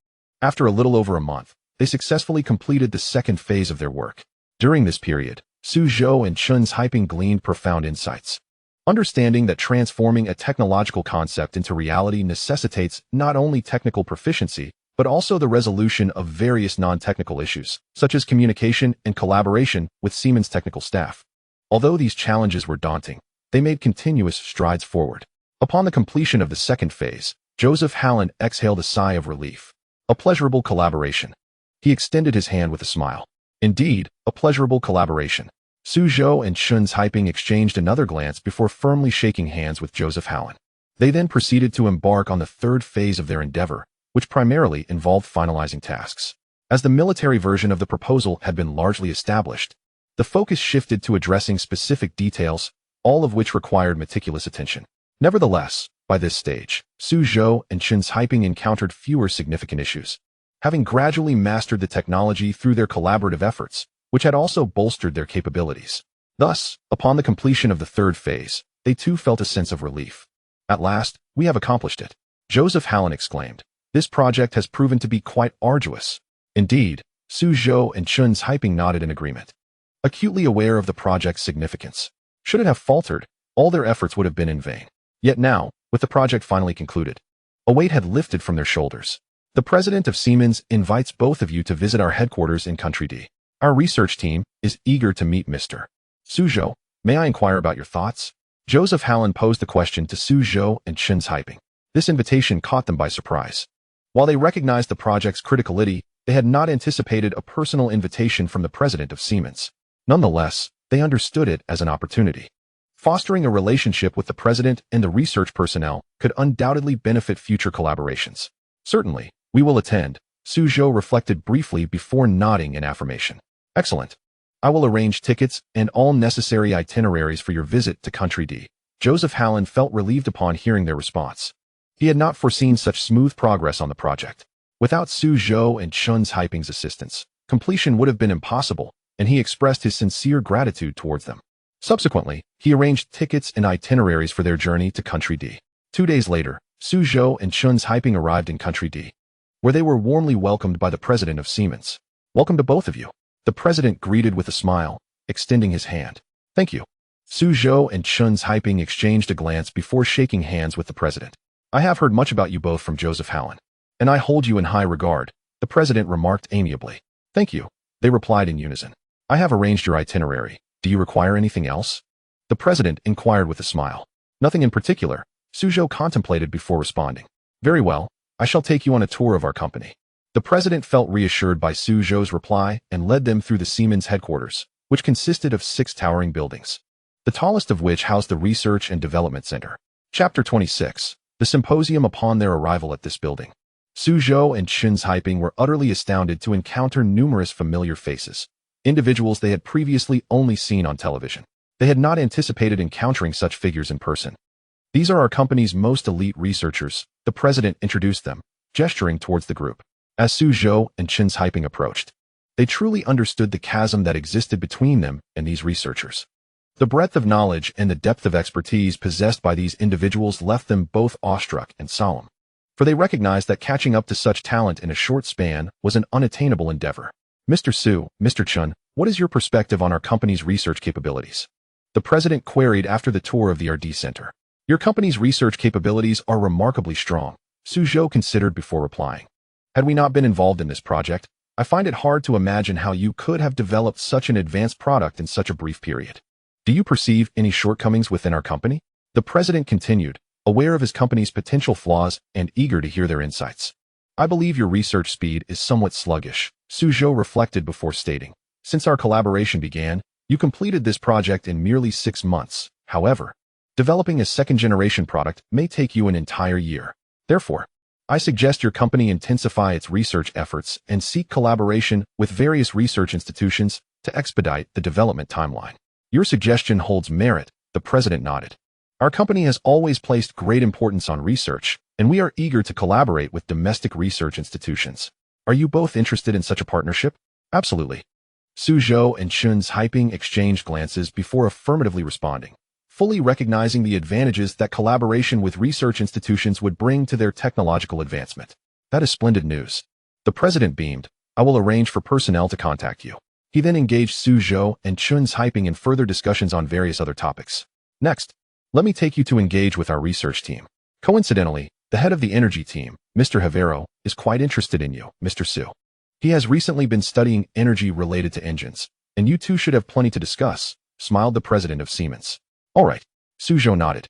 After a little over a month, they successfully completed the second phase of their work. During this period, Zhou and Chen's hyping gleaned profound insights. Understanding that transforming a technological concept into reality necessitates not only technical proficiency, but also the resolution of various non-technical issues, such as communication and collaboration with Siemens technical staff. Although these challenges were daunting, they made continuous strides forward. Upon the completion of the second phase, Joseph Hallen exhaled a sigh of relief. A pleasurable collaboration. He extended his hand with a smile. Indeed, a pleasurable collaboration. Zhou and Chen's hyping exchanged another glance before firmly shaking hands with Joseph Hallen. They then proceeded to embark on the third phase of their endeavor, which primarily involved finalizing tasks. As the military version of the proposal had been largely established, the focus shifted to addressing specific details, all of which required meticulous attention. Nevertheless, by this stage, Zhou and Chen's hyping encountered fewer significant issues, having gradually mastered the technology through their collaborative efforts, which had also bolstered their capabilities. Thus, upon the completion of the third phase, they too felt a sense of relief. At last, we have accomplished it, Joseph Hallen exclaimed. This project has proven to be quite arduous. Indeed, Zhou and Chen's hyping nodded in agreement, acutely aware of the project's significance. Should it have faltered, all their efforts would have been in vain. Yet now, with the project finally concluded, a weight had lifted from their shoulders. The president of Siemens invites both of you to visit our headquarters in Country D. Our research team is eager to meet Mr. Zhou. May I inquire about your thoughts? Joseph Hallen posed the question to Zhou and Chen's hyping. This invitation caught them by surprise. While they recognized the project's criticality, they had not anticipated a personal invitation from the president of Siemens. Nonetheless, they understood it as an opportunity. Fostering a relationship with the president and the research personnel could undoubtedly benefit future collaborations. Certainly, we will attend, Zhou reflected briefly before nodding in affirmation. Excellent. I will arrange tickets and all necessary itineraries for your visit to Country D. Joseph Hallen felt relieved upon hearing their response. He had not foreseen such smooth progress on the project. Without Zhou and Chen's hyping's assistance, completion would have been impossible, and he expressed his sincere gratitude towards them. Subsequently, he arranged tickets and itineraries for their journey to Country D. 2 days later, Zhou and Chen's hyping arrived in Country D, where they were warmly welcomed by the president of Siemens. Welcome to both of you. The president greeted with a smile, extending his hand. Thank you. Zhou and Chen's hyping exchanged a glance before shaking hands with the president. I have heard much about you both from Joseph Hallen, and I hold you in high regard, the president remarked amiably. Thank you, they replied in unison. I have arranged your itinerary. Do you require anything else? The president inquired with a smile. Nothing in particular, Zhou contemplated before responding. Very well, I shall take you on a tour of our company. The president felt reassured by Zhou's reply and led them through the Siemens headquarters, which consisted of 6 towering buildings, the tallest of which housed the Research and Development Center. Chapter 26. The Symposium. Upon their arrival at this building, Zhou and Chen's hyping were utterly astounded to encounter numerous familiar faces, individuals they had previously only seen on television. They had not anticipated encountering such figures in person. These are our company's most elite researchers, the president introduced them, gesturing towards the group. As Zhou and Chen's hyping approached, they truly understood the chasm that existed between them and these researchers. The breadth of knowledge and the depth of expertise possessed by these individuals left them both awestruck and solemn, for they recognized that catching up to such talent in a short span was an unattainable endeavor. Mr. Zhou, Mr. Chen, what is your perspective on our company's research capabilities? The president queried after the tour of the R&D center. Your company's research capabilities are remarkably strong, Zhou considered before replying. Had we not been involved in this project, I find it hard to imagine how you could have developed such an advanced product in such a brief period. Do you perceive any shortcomings within our company? The president continued, aware of his company's potential flaws and eager to hear their insights. I believe your research speed is somewhat sluggish, Zhou reflected before stating. Since our collaboration began, you completed this project in merely 6 months. However, developing a second-generation product may take you an entire year. Therefore, I suggest your company intensify its research efforts and seek collaboration with various research institutions to expedite the development timeline. Your suggestion holds merit, the president nodded. Our company has always placed great importance on research, and we are eager to collaborate with domestic research institutions. Are you both interested in such a partnership? Absolutely. Zhou and Chun's hyping exchanged glances before affirmatively responding, fully recognizing the advantages that collaboration with research institutions would bring to their technological advancement. That is splendid news. The president beamed. I will arrange for personnel to contact you. He then engaged Zhou and Chun's hyping in further discussions on various other topics. Next, let me take you to engage with our research team. Coincidentally, the head of the energy team, Mr. Havero, is quite interested in you, Mr. Zhou. He has recently been studying energy related to engines, and you two should have plenty to discuss, smiled the president of Siemens. All right, Zhou nodded.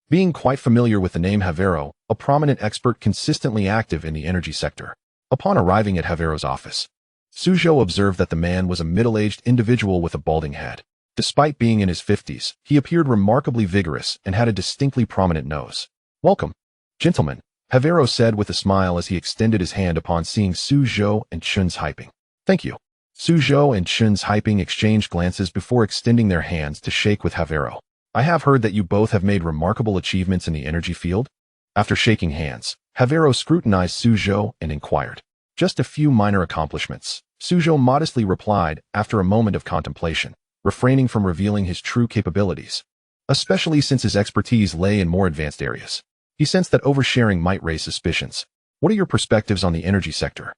Being quite familiar with the name Havero, a prominent expert consistently active in the energy sector. Upon arriving at Havero's office, Zhou observed that the man was a middle-aged individual with a balding head. Despite being in his 50s, he appeared remarkably vigorous and had a distinctly prominent nose. Welcome, gentlemen, Havero said with a smile as he extended his hand upon seeing Zhou and Chun's hyping. Thank you. Zhou and Chun's hyping exchanged glances before extending their hands to shake with Havero. I have heard that you both have made remarkable achievements in the energy field. After shaking hands, Havero scrutinized Zhou and inquired. Just a few minor accomplishments, Zhou modestly replied after a moment of contemplation, refraining from revealing his true capabilities, especially since his expertise lay in more advanced areas. He sensed that oversharing might raise suspicions. What are your perspectives on the energy sector?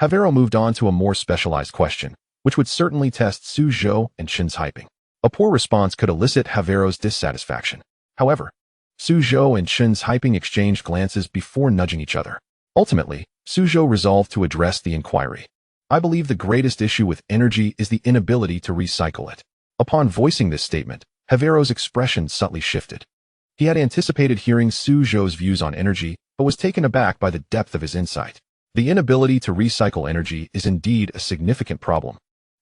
Havero moved on to a more specialized question, which would certainly test Zhou and Chun's hyping. A poor response could elicit Havero's dissatisfaction. However, Zhou and Chun's hyping exchanged glances before nudging each other. Ultimately, Zhou resolved to address the inquiry. I believe the greatest issue with energy is the inability to recycle it. Upon voicing this statement, Havero's expression subtly shifted. He had anticipated hearing Zhou's views on energy, but was taken aback by the depth of his insight. The inability to recycle energy is indeed a significant problem.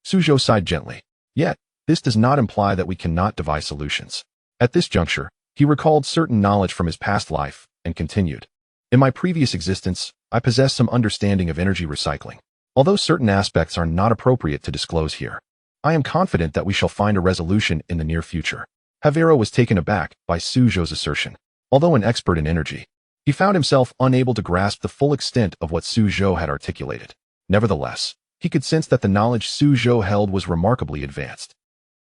Zhou sighed gently. Yet, this does not imply that we cannot devise solutions. At this juncture, he recalled certain knowledge from his past life and continued. In my previous existence, I possess some understanding of energy recycling. Although certain aspects are not appropriate to disclose here, I am confident that we shall find a resolution in the near future. Havero was taken aback by Zhou's assertion. Although an expert in energy, he found himself unable to grasp the full extent of what Zhou had articulated. Nevertheless, he could sense that the knowledge Zhou held was remarkably advanced.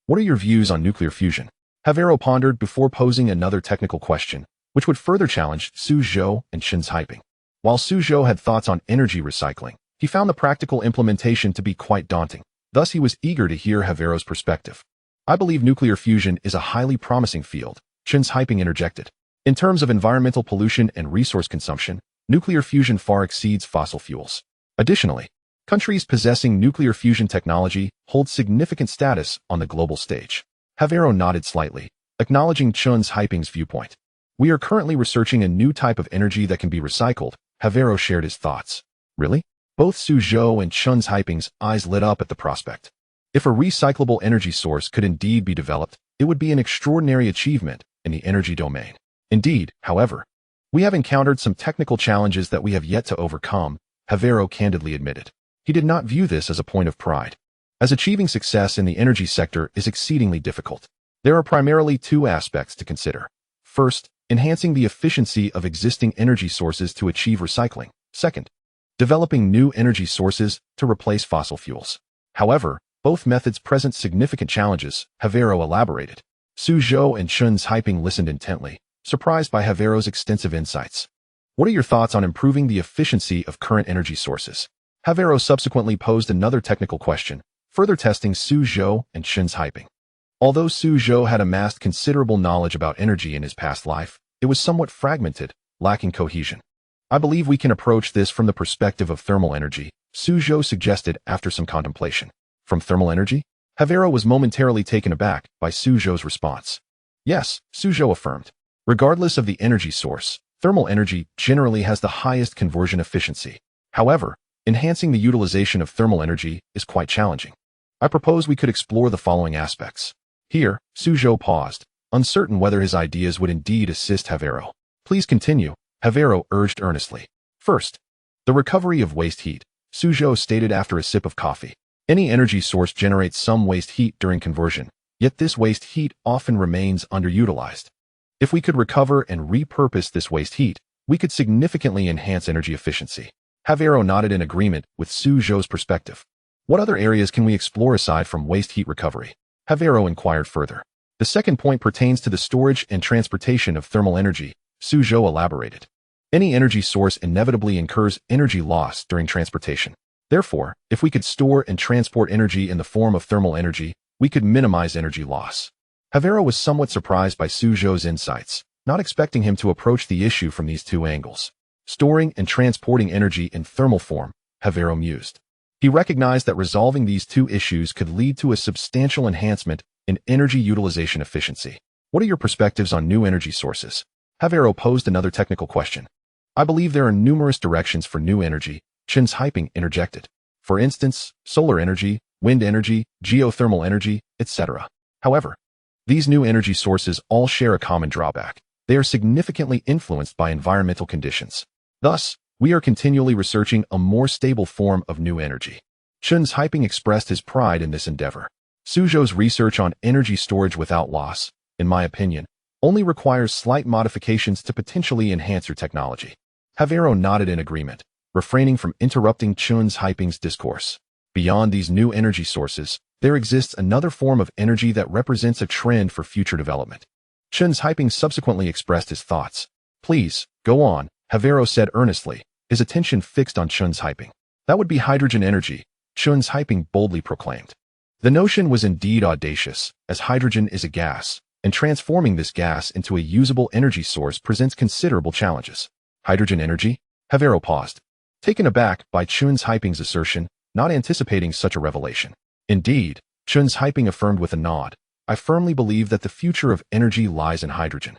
What are your views on nuclear fusion? Havero pondered before posing another technical question, which would further challenge Zhou and Chun's hyping. While Zhou had thoughts on energy recycling, he found the practical implementation to be quite daunting. Thus, he was eager to hear Havero's perspective. I believe nuclear fusion is a highly promising field, Chun's hyping interjected. In terms of environmental pollution and resource consumption, nuclear fusion far exceeds fossil fuels. Additionally, countries possessing nuclear fusion technology hold significant status on the global stage. Havero nodded slightly, acknowledging Chun's hyping's viewpoint. We are currently researching a new type of energy that can be recycled. Havero shared his thoughts. Really? Both Zhou and Chun's hyping's eyes lit up at the prospect. If a recyclable energy source could indeed be developed, it would be an extraordinary achievement in the energy domain. Indeed, however, we have encountered some technical challenges that we have yet to overcome, Havero candidly admitted. He did not view this as a point of pride, as achieving success in the energy sector is exceedingly difficult. There are primarily two aspects to consider. First, enhancing the efficiency of existing energy sources to achieve recycling. Second, developing new energy sources to replace fossil fuels. However, both methods present significant challenges, Havero elaborated. Zhou and Chun's hyping listened intently, surprised by Havero's extensive insights. What are your thoughts on improving the efficiency of current energy sources? Havero subsequently posed another technical question, further testing Zhou and Chun's hyping. Although Zhou had amassed considerable knowledge about energy in his past life, it was somewhat fragmented, lacking cohesion. I believe we can approach this from the perspective of thermal energy, Zhou suggested after some contemplation. From thermal energy? Havero was momentarily taken aback by Zhou's response. Yes, Zhou affirmed. Regardless of the energy source, thermal energy generally has the highest conversion efficiency. However, enhancing the utilization of thermal energy is quite challenging. I propose we could explore the following aspects. Here, Zhou paused, uncertain whether his ideas would indeed assist Havero. Please continue, Havero urged earnestly. First, the recovery of waste heat, Zhou stated after a sip of coffee. Any energy source generates some waste heat during conversion, yet this waste heat often remains underutilized. If we could recover and repurpose this waste heat, we could significantly enhance energy efficiency. Havero nodded in agreement with Zhou's perspective. What other areas can we explore aside from waste heat recovery? Havero inquired further. The second point pertains to the storage and transportation of thermal energy, Zhou elaborated. Any energy source inevitably incurs energy loss during transportation. Therefore, if we could store and transport energy in the form of thermal energy, we could minimize energy loss. Havero was somewhat surprised by Zhou's insights, not expecting him to approach the issue from these two angles. Storing and transporting energy in thermal form, Havero mused. He recognized that resolving these two issues could lead to a substantial enhancement in energy utilization efficiency. What are your perspectives on new energy sources? Havero posed another technical question. I believe there are numerous directions for new energy, Chen's Hyping interjected. For instance, solar energy, wind energy, geothermal energy, etc. However, these new energy sources all share a common drawback. They are significantly influenced by environmental conditions. Thus, we are continually researching a more stable form of new energy. Chen's Hyping expressed his pride in this endeavor. Zhou's research on energy storage without loss, in my opinion, only requires slight modifications to potentially enhance your technology. Havero nodded in agreement, refraining from interrupting Chen's Hyping's discourse. Beyond these new energy sources, there exists another form of energy that represents a trend for future development. Chen's Hyping subsequently expressed his thoughts. Please, go on, Havero said earnestly, his attention fixed on Chen's Hyping. That would be hydrogen energy, Chen's Hyping boldly proclaimed. The notion was indeed audacious, as hydrogen is a gas, and transforming this gas into a usable energy source presents considerable challenges. Hydrogen energy? Havero paused, taken aback by Chen's Hyping's assertion, not anticipating such a revelation. Indeed, Chen's Hyping affirmed with a nod. I firmly believe that the future of energy lies in hydrogen,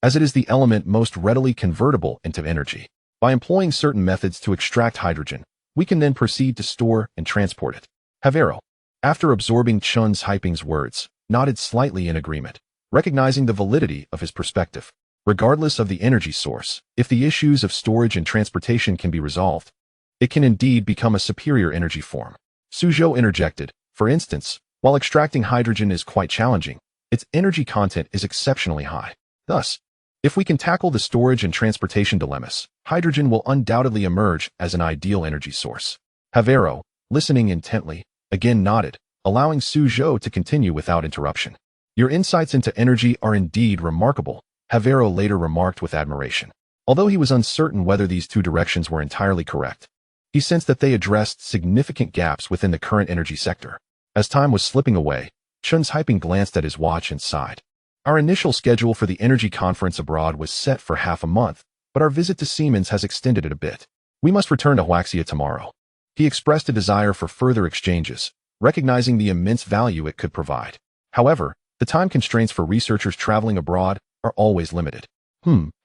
as it is the element most readily convertible into energy. By employing certain methods to extract hydrogen, we can then proceed to store and transport it. Havero, after absorbing Chen's Hyping's words, nodded slightly in agreement, recognizing the validity of his perspective. Regardless of the energy source, if the issues of storage and transportation can be resolved, it can indeed become a superior energy form. Zhou interjected. For instance, while extracting hydrogen is quite challenging, its energy content is exceptionally high. Thus, if we can tackle the storage and transportation dilemmas, hydrogen will undoubtedly emerge as an ideal energy source. Havero, listening intently, again nodded, allowing Zhou to continue without interruption. Your insights into energy are indeed remarkable, Havero later remarked with admiration. Although he was uncertain whether these two directions were entirely correct, he sensed that they addressed significant gaps within the current energy sector. As time was slipping away, Chen's Hyping glanced at his watch and sighed. Our initial schedule for the energy conference abroad was set for half a month, but our visit to Siemens has extended it a bit. We must return to Huaxia tomorrow. He expressed a desire for further exchanges, recognizing the immense value it could provide. However, the time constraints for researchers traveling abroad are always limited.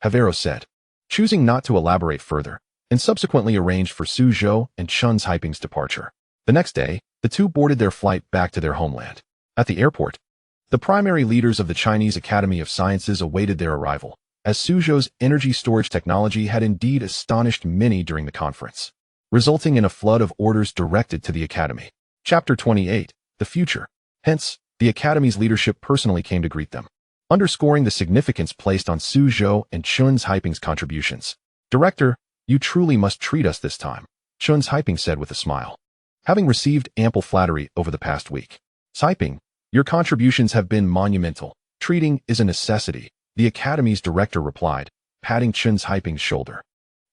Havero said, choosing not to elaborate further, and subsequently arranged for Zhou and Chen's Hyping's departure. The next day, the two boarded their flight back to their homeland. At the airport, the primary leaders of the Chinese Academy of Sciences awaited their arrival, as Zhou's energy storage technology had indeed astonished many during the conference, resulting in a flood of orders directed to the Academy. Chapter 28, The Future. Hence, the Academy's leadership personally came to greet them, underscoring the significance placed on Zhou and Chen's Hyping's contributions. Director, you truly must treat us this time, Chen's Hyping said with a smile. Having received ample flattery over the past week, Hyping, your contributions have been monumental. Treating is a necessity, the Academy's director replied, patting Chen's Hyping's shoulder.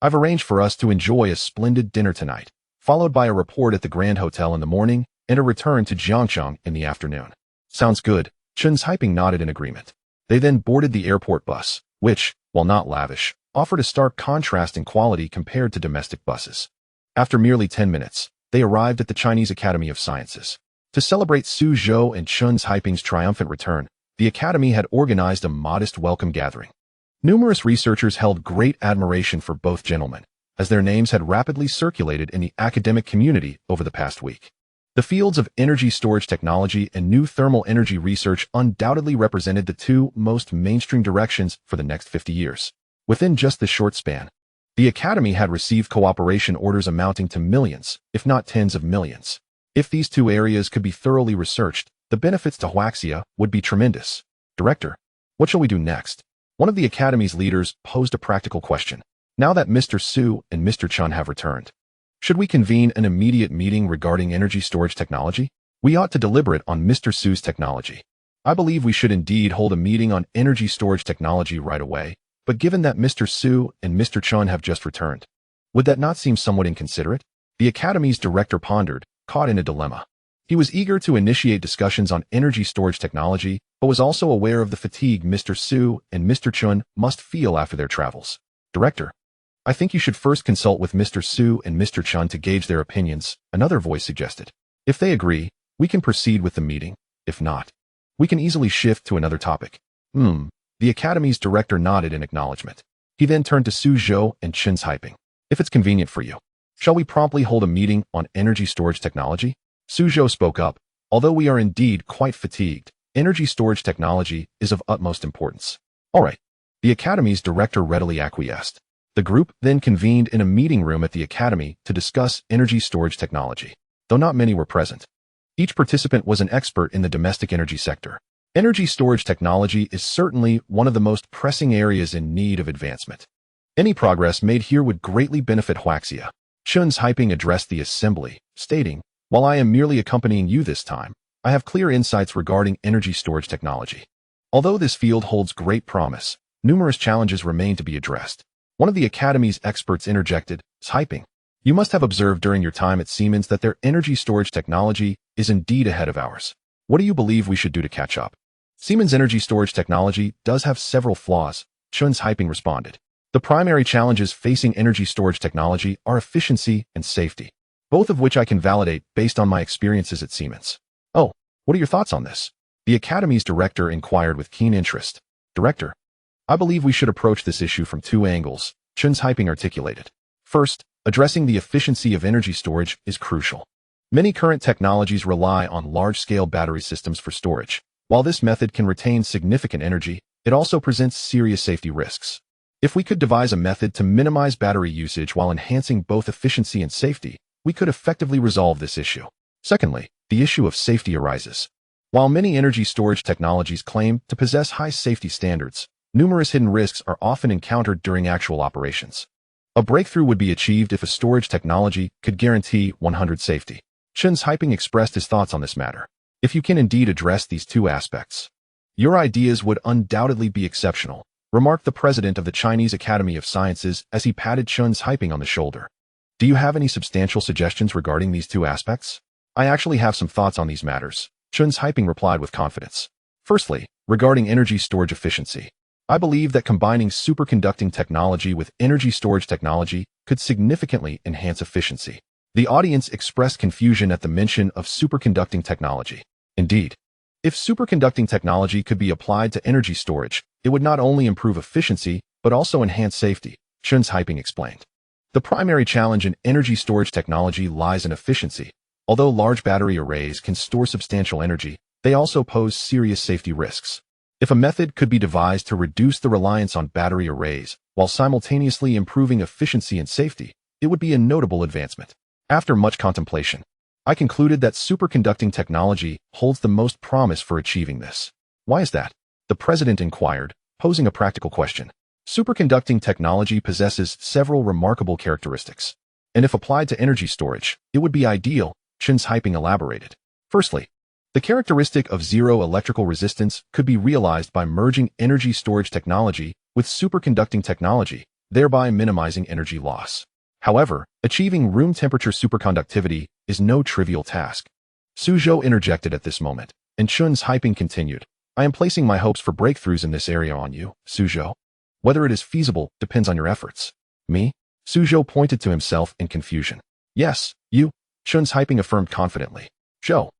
I've arranged for us to enjoy a splendid dinner tonight, followed by a report at the Grand Hotel in the morning and a return to Jiangcheng in the afternoon. Sounds good, Chen's Hyping nodded in agreement. They then boarded the airport bus, which, while not lavish, offered a stark contrast in quality compared to domestic buses. After merely 10 minutes, they arrived at the Chinese Academy of Sciences. To celebrate Zhou and Chen's Hyping's triumphant return, the Academy had organized a modest welcome gathering. Numerous researchers held great admiration for both gentlemen, as their names had rapidly circulated in the academic community over the past week. The fields of energy storage technology and new thermal energy research undoubtedly represented the two most mainstream directions for the next 50 years. Within just this short span, the Academy had received cooperation orders amounting to millions, if not tens of millions. If these two areas could be thoroughly researched, the benefits to Huaxia would be tremendous. Director, what shall we do next? One of the Academy's leaders posed a practical question. Now that Mr. Zhou and Mr. Chun have returned, should we convene an immediate meeting regarding energy storage technology? We ought to deliberate on Mr. Zhou's technology. I believe we should indeed hold a meeting on energy storage technology right away, but given that Mr. Zhou and Mr. Chun have just returned, would that not seem somewhat inconsiderate? The Academy's director pondered, caught in a dilemma. He was eager to initiate discussions on energy storage technology, but was also aware of the fatigue Mr. Zhou and Mr. Chun must feel after their travels. Director, I think you should first consult with Mr. Zhou and Mr. Chun to gauge their opinions, another voice suggested. If they agree, we can proceed with the meeting. If not, we can easily shift to another topic. The Academy's director nodded in acknowledgement. He then turned to Zhou and Chun's hyping. If it's convenient for you, shall we promptly hold a meeting on energy storage technology? Zhou spoke up. Although we are indeed quite fatigued, energy storage technology is of utmost importance. All right. The Academy's director readily acquiesced. The group then convened in a meeting room at the Academy to discuss energy storage technology. Though not many were present, each participant was an expert in the domestic energy sector. Energy storage technology is certainly one of the most pressing areas in need of advancement. Any progress made here would greatly benefit Huaxia. Chun's hyping addressed the assembly, stating, "While I am merely accompanying you this time, I have clear insights regarding energy storage technology. Although this field holds great promise, numerous challenges remain to be addressed." One of the Academy's experts interjected, hyping. "You must have observed during your time at Siemens that their energy storage technology is indeed ahead of ours. What do you believe we should do to catch up?" Siemens' energy storage technology does have several flaws, Chun's hyping responded. The primary challenges facing energy storage technology are efficiency and safety, both of which I can validate based on my experiences at Siemens. Oh, what are your thoughts on this? The Academy's director inquired with keen interest. Director, I believe we should approach this issue from two angles, Chun's hyping articulated. First, addressing the efficiency of energy storage is crucial. Many current technologies rely on large-scale battery systems for storage. While this method can retain significant energy, it also presents serious safety risks. If we could devise a method to minimize battery usage while enhancing both efficiency and safety, we could effectively resolve this issue. Secondly, the issue of safety arises. While many energy storage technologies claim to possess high safety standards, numerous hidden risks are often encountered during actual operations. A breakthrough would be achieved if a storage technology could guarantee 100% safety. Chun's hyping expressed his thoughts on this matter. If you can indeed address these two aspects, your ideas would undoubtedly be exceptional, remarked the president of the Chinese Academy of Sciences as he patted Chun's hyping on the shoulder. Do you have any substantial suggestions regarding these two aspects? I actually have some thoughts on these matters, Chun's hyping replied with confidence. Firstly, regarding energy storage efficiency, I believe that combining superconducting technology with energy storage technology could significantly enhance efficiency. The audience expressed confusion at the mention of superconducting technology. Indeed, if superconducting technology could be applied to energy storage, it would not only improve efficiency, but also enhance safety, Chun's hyping explained. The primary challenge in energy storage technology lies in efficiency. Although large battery arrays can store substantial energy, they also pose serious safety risks. If a method could be devised to reduce the reliance on battery arrays while simultaneously improving efficiency and safety, it would be a notable advancement. After much contemplation, I concluded that superconducting technology holds the most promise for achieving this. Why is that? The president inquired, posing a practical question. Superconducting technology possesses several remarkable characteristics, and if applied to energy storage, it would be ideal, Chun's hyping elaborated. Firstly, the characteristic of zero electrical resistance could be realized by merging energy storage technology with superconducting technology, thereby minimizing energy loss. However, achieving room temperature superconductivity is no trivial task. Zhou interjected at this moment, and Chun's hyping continued. I am placing my hopes for breakthroughs in this area on you, Zhou. Whether it is feasible depends on your efforts. Me? Zhou pointed to himself in confusion. Yes, you, Chun's hyping affirmed confidently. Zhou,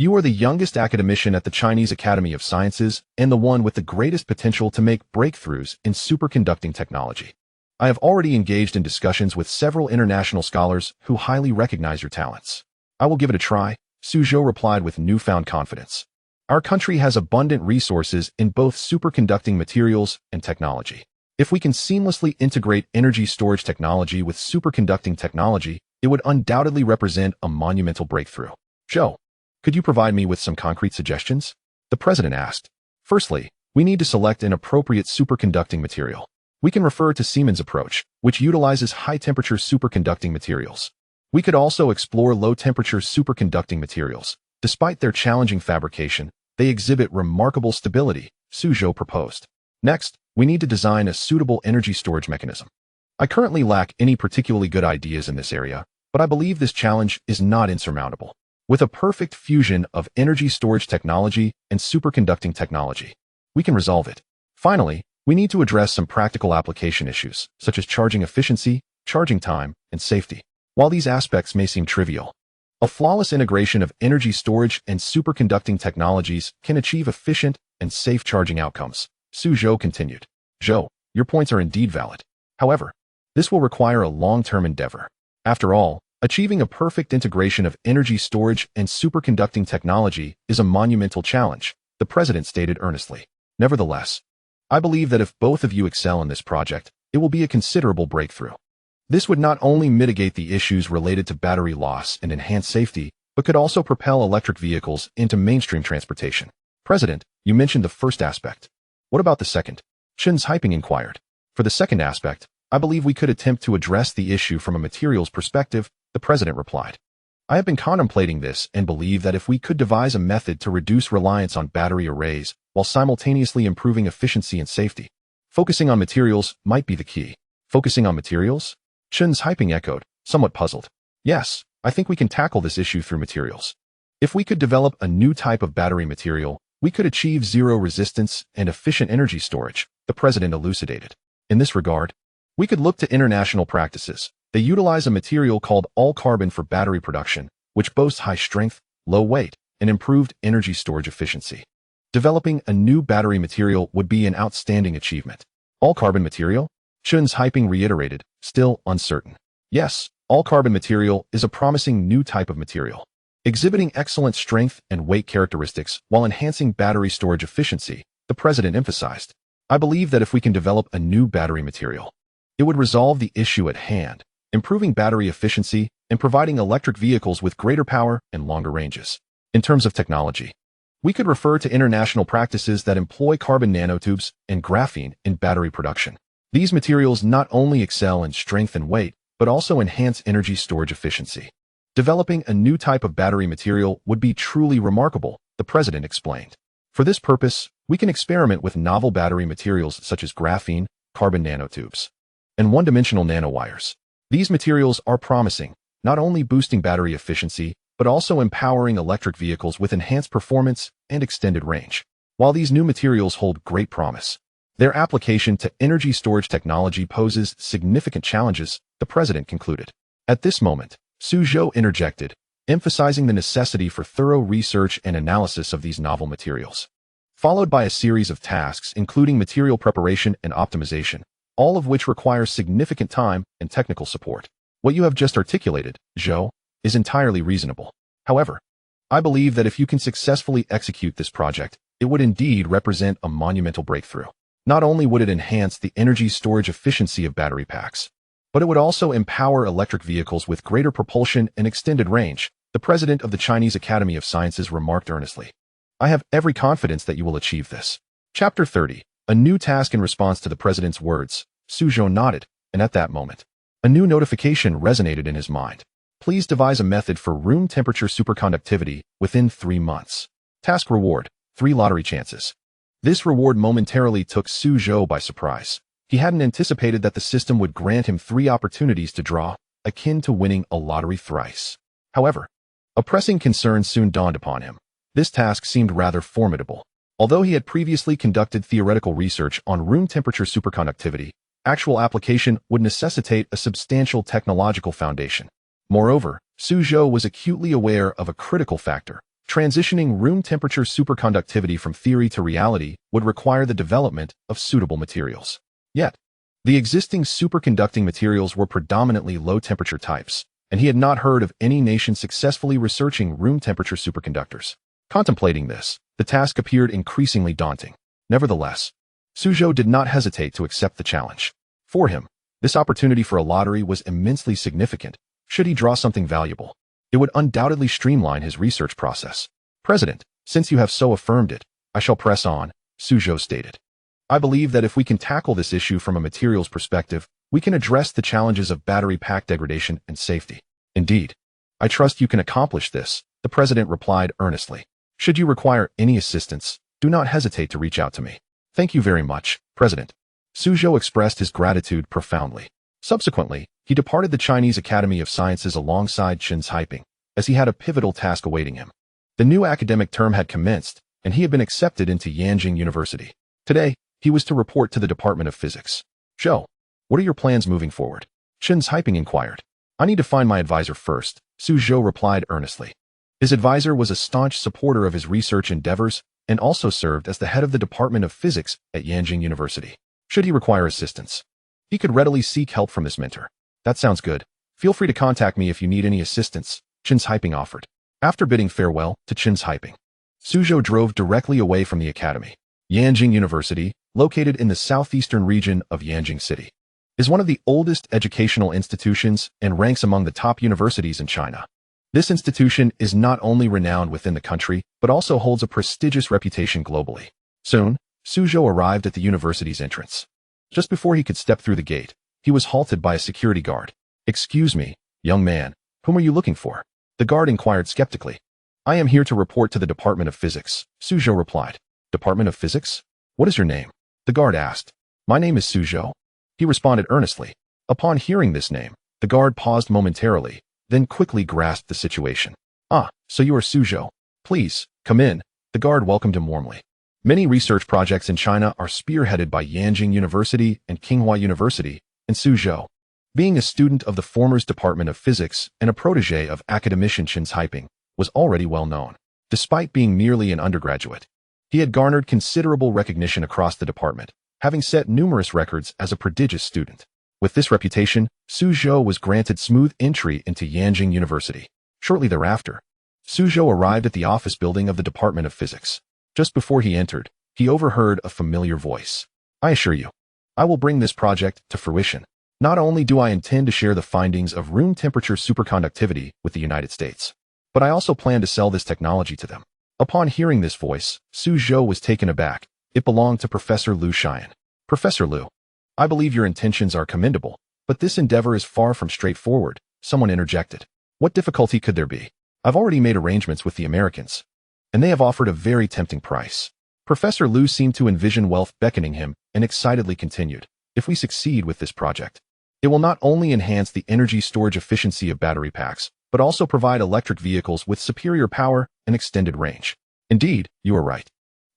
You are the youngest academician at the Chinese Academy of Sciences and the one with the greatest potential to make breakthroughs in superconducting technology. I have already engaged in discussions with several international scholars who highly recognize your talents. I will give it a try, Zhou replied with newfound confidence. Our country has abundant resources in both superconducting materials and technology. If we can seamlessly integrate energy storage technology with superconducting technology, it would undoubtedly represent a monumental breakthrough. Zhou, could you provide me with some concrete suggestions? The president asked. Firstly, we need to select an appropriate superconducting material. We can refer to Siemens' approach, which utilizes high-temperature superconducting materials. We could also explore low-temperature superconducting materials. Despite their challenging fabrication, they exhibit remarkable stability, Zhou proposed. Next, we need to design a suitable energy storage mechanism. I currently lack any particularly good ideas in this area, but I believe this challenge is not insurmountable. With a perfect fusion of energy storage technology and superconducting technology, we can resolve it. Finally, we need to address some practical application issues, such as charging efficiency, charging time, and safety. While these aspects may seem trivial, a flawless integration of energy storage and superconducting technologies can achieve efficient and safe charging outcomes, Zhou continued. Zhou, your points are indeed valid. However, this will require a long-term endeavor. After all, achieving a perfect integration of energy storage and superconducting technology is a monumental challenge, the president stated earnestly. Nevertheless, I believe that if both of you excel in this project, it will be a considerable breakthrough. This would not only mitigate the issues related to battery loss and enhance safety, but could also propel electric vehicles into mainstream transportation. President, you mentioned the first aspect. What about the second? Chen's Hyping inquired. For the second aspect, I believe we could attempt to address the issue from a materials perspective, the president replied. I have been contemplating this and believe that if we could devise a method to reduce reliance on battery arrays while simultaneously improving efficiency and safety, focusing on materials might be the key. Focusing on materials? Chen's Hyping echoed, somewhat puzzled. Yes, I think we can tackle this issue through materials. If we could develop a new type of battery material, we could achieve zero resistance and efficient energy storage, the president elucidated. In this regard, we could look to international practices. They utilize a material called all-carbon for battery production, which boasts high strength, low weight, and improved energy storage efficiency. Developing a new battery material would be an outstanding achievement. All-carbon material? Chen's Hyping reiterated, still uncertain. Yes, all-carbon material is a promising new type of material, exhibiting excellent strength and weight characteristics while enhancing battery storage efficiency, the president emphasized. I believe that if we can develop a new battery material, it would resolve the issue at hand, improving battery efficiency and providing electric vehicles with greater power and longer ranges. In terms of technology, we could refer to international practices that employ carbon nanotubes and graphene in battery production. These materials not only excel in strength and weight, but also enhance energy storage efficiency. Developing a new type of battery material would be truly remarkable, the president explained. For this purpose, we can experiment with novel battery materials such as graphene, carbon nanotubes, and one-dimensional nanowires. These materials are promising, not only boosting battery efficiency, but also empowering electric vehicles with enhanced performance and extended range. While these new materials hold great promise, their application to energy storage technology poses significant challenges, the president concluded. At this moment, Zhou interjected, emphasizing the necessity for thorough research and analysis of these novel materials, followed by a series of tasks including material preparation and optimization, all of which require significant time and technical support. What you have just articulated, Zhou, is entirely reasonable. However, I believe that if you can successfully execute this project, it would indeed represent a monumental breakthrough. Not only would it enhance the energy storage efficiency of battery packs, but it would also empower electric vehicles with greater propulsion and extended range, the president of the Chinese Academy of Sciences remarked earnestly. I have every confidence that you will achieve this. Chapter 30. A new task. In response to the president's words, Zhou nodded, and at that moment, a new notification resonated in his mind. Please devise a method for room temperature superconductivity within 3 months. Task reward, 3 lottery chances. This reward momentarily took Zhou by surprise. He hadn't anticipated that the system would grant him 3 opportunities to draw, akin to winning a lottery thrice. However, a pressing concern soon dawned upon him. This task seemed rather formidable. Although he had previously conducted theoretical research on room temperature superconductivity, actual application would necessitate a substantial technological foundation. Moreover, Zhou was acutely aware of a critical factor: Transitioning room temperature superconductivity from theory to reality would require the development of suitable materials. Yet, the existing superconducting materials were predominantly low-temperature types, and he had not heard of any nation successfully researching room temperature superconductors. Contemplating this, the task appeared increasingly daunting. Nevertheless, Zhou did not hesitate to accept the challenge. For him, this opportunity for a lottery was immensely significant. Should he draw something valuable, it would undoubtedly streamline his research process. President, since you have so affirmed it, I shall press on, Zhou stated. I believe that if we can tackle this issue from a materials perspective, we can address the challenges of battery pack degradation and safety. Indeed, I trust you can accomplish this, the president replied earnestly. Should you require any assistance, do not hesitate to reach out to me. Thank you very much, President. Zhou expressed his gratitude profoundly. Subsequently, he departed the Chinese Academy of Sciences alongside Chen Haiping, as he had a pivotal task awaiting him. The new academic term had commenced, and he had been accepted into Yanjing University. Today, he was to report to the Department of Physics. Zhou, what are your plans moving forward? Chen Haiping inquired. I need to find my advisor first, Zhou replied earnestly. His advisor was a staunch supporter of his research endeavors and also served as the head of the Department of Physics at Yanjing University. Should he require assistance, he could readily seek help from his mentor. That sounds good. Feel free to contact me if you need any assistance, Chen Haiping offered. After bidding farewell to Chen Haiping, Zhou drove directly away from the academy. Yanjing University, located in the southeastern region of Yanjing City, is one of the oldest educational institutions and ranks among the top universities in China. This institution is not only renowned within the country, but also holds a prestigious reputation globally. Soon, Zhou arrived at the university's entrance. Just before he could step through the gate, he was halted by a security guard. Excuse me, young man, whom are you looking for? The guard inquired skeptically. I am here to report to the Department of Physics, Zhou replied. Department of Physics? What is your name? The guard asked. My name is Zhou. He responded earnestly. Upon hearing this name, the guard paused momentarily, then quickly grasped the situation. Ah, so you are Zhou. Please, come in. The guard welcomed him warmly. Many research projects in China are spearheaded by Yanjing University and Tsinghua University, and Zhou, being a student of the former's Department of Physics and a protege of academician Chen Haiping, was already well known. Despite being merely an undergraduate, he had garnered considerable recognition across the department, having set numerous records as a prodigious student. With this reputation, Zhou was granted smooth entry into Yanjing University. Shortly thereafter, Zhou arrived at the office building of the Department of Physics. Just before he entered, he overheard a familiar voice. I assure you, I will bring this project to fruition. Not only do I intend to share the findings of room temperature superconductivity with the United States, but I also plan to sell this technology to them. Upon hearing this voice, Zhou was taken aback. It belonged to Professor Liu Xian. Professor Liu, I believe your intentions are commendable, but this endeavor is far from straightforward, someone interjected. What difficulty could there be? I've already made arrangements with the Americans, and they have offered a very tempting price. Professor Liu seemed to envision wealth beckoning him and excitedly continued. If we succeed with this project, it will not only enhance the energy storage efficiency of battery packs, but also provide electric vehicles with superior power and extended range. Indeed, you are right.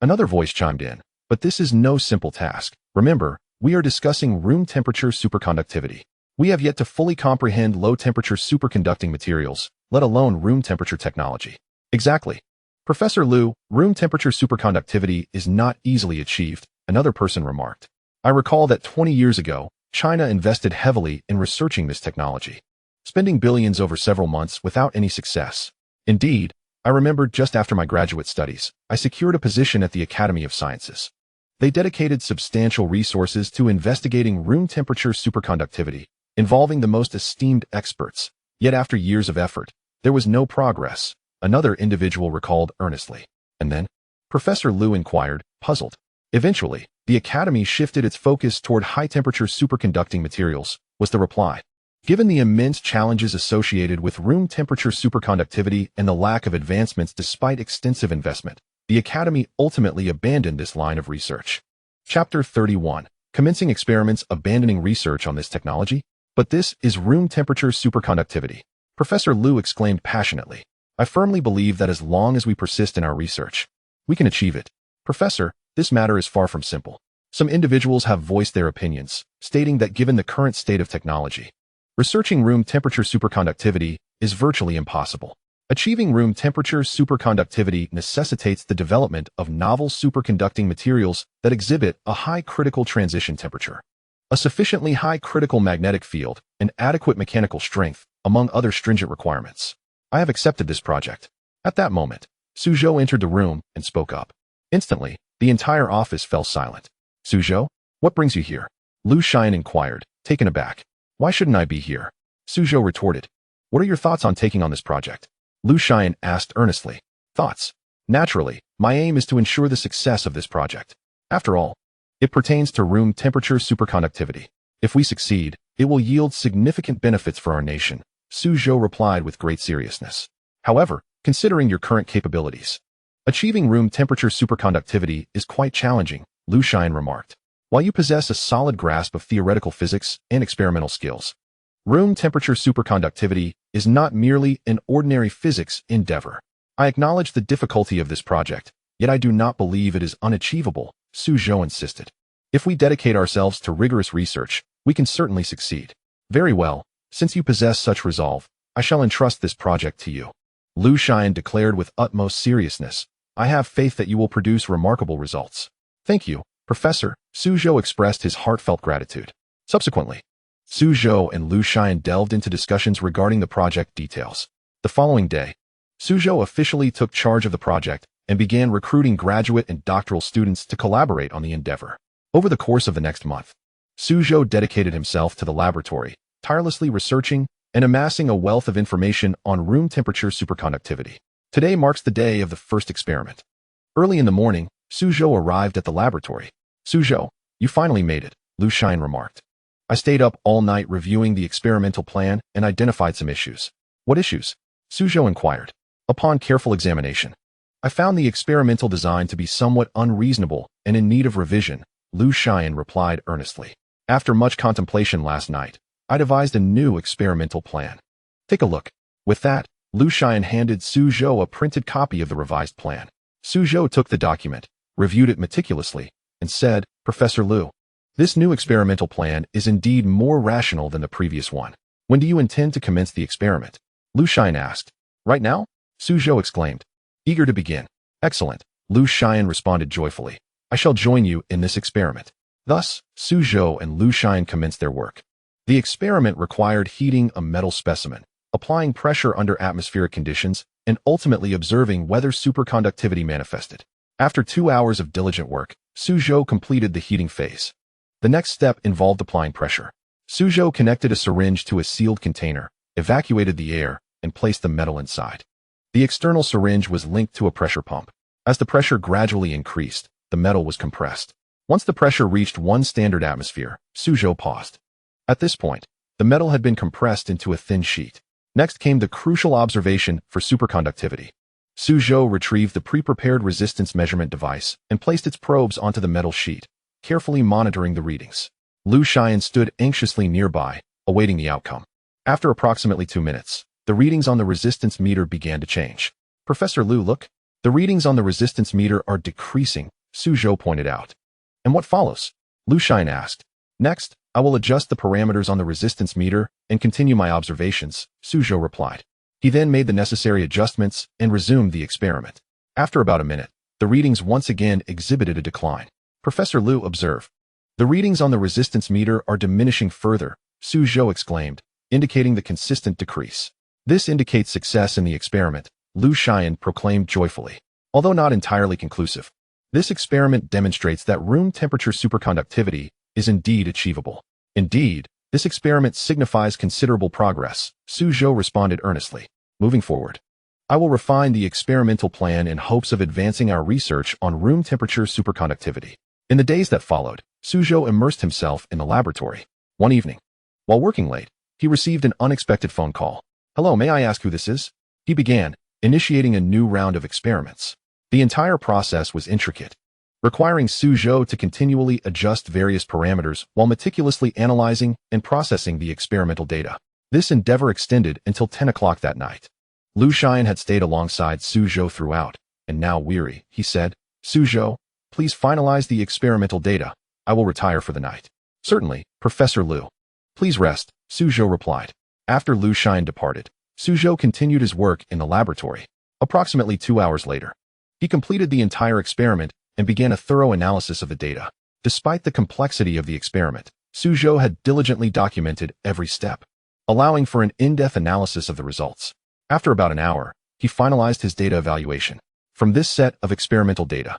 Another voice chimed in. But this is no simple task. Remember, we are discussing room temperature superconductivity. We have yet to fully comprehend low-temperature superconducting materials, let alone room temperature technology. Exactly. Professor Liu, room temperature superconductivity is not easily achieved, another person remarked. I recall that 20 years ago, China invested heavily in researching this technology, spending billions over several months without any success. Indeed, I remember just after my graduate studies, I secured a position at the Academy of Sciences. They dedicated substantial resources to investigating room temperature superconductivity, involving the most esteemed experts. Yet after years of effort, there was no progress, another individual recalled earnestly. And then, Professor Liu inquired, puzzled. Eventually, the Academy shifted its focus toward high-temperature superconducting materials, was the reply. Given the immense challenges associated with room temperature superconductivity and the lack of advancements despite extensive investment, the Academy ultimately abandoned this line of research. Chapter 31. Commencing experiments, abandoning research on this technology? But this is room temperature superconductivity. Professor Liu exclaimed passionately. I firmly believe that as long as we persist in our research, we can achieve it. Professor, this matter is far from simple. Some individuals have voiced their opinions, stating that given the current state of technology, researching room temperature superconductivity is virtually impossible. Achieving room temperature superconductivity necessitates the development of novel superconducting materials that exhibit a high critical transition temperature, a sufficiently high critical magnetic field, and adequate mechanical strength, among other stringent requirements. I have accepted this project. At that moment, Zhou entered the room and spoke up. Instantly, the entire office fell silent. Zhou, what brings you here? Lu Xian inquired, taken aback. Why shouldn't I be here? Zhou retorted. What are your thoughts on taking on this project? Lu Xian asked earnestly. Thoughts? Naturally, my aim is to ensure the success of this project. After all, it pertains to room temperature superconductivity. If we succeed, it will yield significant benefits for our nation, Zhou replied with great seriousness. However, considering your current capabilities, achieving room temperature superconductivity is quite challenging, Lu Xian remarked. While you possess a solid grasp of theoretical physics and experimental skills, room temperature superconductivity is not merely an ordinary physics endeavor. I acknowledge the difficulty of this project, yet I do not believe it is unachievable, Zhou insisted. If we dedicate ourselves to rigorous research, we can certainly succeed. Very well, since you possess such resolve, I shall entrust this project to you. Lu Xian declared with utmost seriousness. I have faith that you will produce remarkable results. Thank you, Professor, Zhou expressed his heartfelt gratitude. Subsequently, Zhou and Lu Xian delved into discussions regarding the project details. The following day, Zhou officially took charge of the project and began recruiting graduate and doctoral students to collaborate on the endeavor. Over the course of the next month, Zhou dedicated himself to the laboratory, tirelessly researching and amassing a wealth of information on room temperature superconductivity. Today marks the day of the first experiment. Early in the morning, Zhou arrived at the laboratory. Zhou, you finally made it, Lu Xian remarked. I stayed up all night reviewing the experimental plan and identified some issues. What issues? Zhou inquired. Upon careful examination, I found the experimental design to be somewhat unreasonable and in need of revision, Lu Xian replied earnestly. After much contemplation last night, I devised a new experimental plan. Take a look. With that, Lu Xian handed Zhou a printed copy of the revised plan. Zhou took the document, reviewed it meticulously, and said, Professor Lu, this new experimental plan is indeed more rational than the previous one. When do you intend to commence the experiment? Lu Xian asked. Right now? Zhou exclaimed. Eager to begin. Excellent, Lu Xian responded joyfully. I shall join you in this experiment. Thus, Zhou and Lu Xian commenced their work. The experiment required heating a metal specimen, applying pressure under atmospheric conditions, and ultimately observing whether superconductivity manifested. After 2 hours of diligent work, Zhou completed the heating phase. The next step involved applying pressure. Zhou connected a syringe to a sealed container, evacuated the air, and placed the metal inside. The external syringe was linked to a pressure pump. As the pressure gradually increased, the metal was compressed. Once the pressure reached 1 standard atmosphere, Zhou paused. At this point, the metal had been compressed into a thin sheet. Next came the crucial observation for superconductivity. Zhou retrieved the pre-prepared resistance measurement device and placed its probes onto the metal sheet, carefully monitoring the readings. Lu Xian stood anxiously nearby, awaiting the outcome. After approximately 2 minutes, the readings on the resistance meter began to change. Professor Lu, look. The readings on the resistance meter are decreasing, Zhou pointed out. And what follows? Lu Xian asked. Next, I will adjust the parameters on the resistance meter and continue my observations, Zhou replied. He then made the necessary adjustments and resumed the experiment. After about a minute, the readings once again exhibited a decline. Professor Lu observed. The readings on the resistance meter are diminishing further, Zhou exclaimed, indicating the consistent decrease. This indicates success in the experiment, Lu Xian proclaimed joyfully. Although not entirely conclusive, this experiment demonstrates that room temperature superconductivity is indeed achievable. Indeed, this experiment signifies considerable progress, Zhou responded earnestly. Moving forward, I will refine the experimental plan in hopes of advancing our research on room temperature superconductivity. In the days that followed, Zhou immersed himself in the laboratory. One evening, while working late, he received an unexpected phone call. Hello, may I ask who this is? He began, initiating a new round of experiments. The entire process was intricate, requiring Zhou to continually adjust various parameters while meticulously analyzing and processing the experimental data. This endeavor extended until 10 o'clock that night. Lu Xian had stayed alongside Zhou throughout, and now weary, he said, Zhou, please finalize the experimental data. I will retire for the night. Certainly, Professor Lu. Please rest, Zhou replied. After Lu Xian departed, Zhou continued his work in the laboratory. Approximately 2 hours later, he completed the entire experiment and began a thorough analysis of the data. Despite the complexity of the experiment, Zhou had diligently documented every step, allowing for an in-depth analysis of the results. After about an hour, he finalized his data evaluation. From this set of experimental data,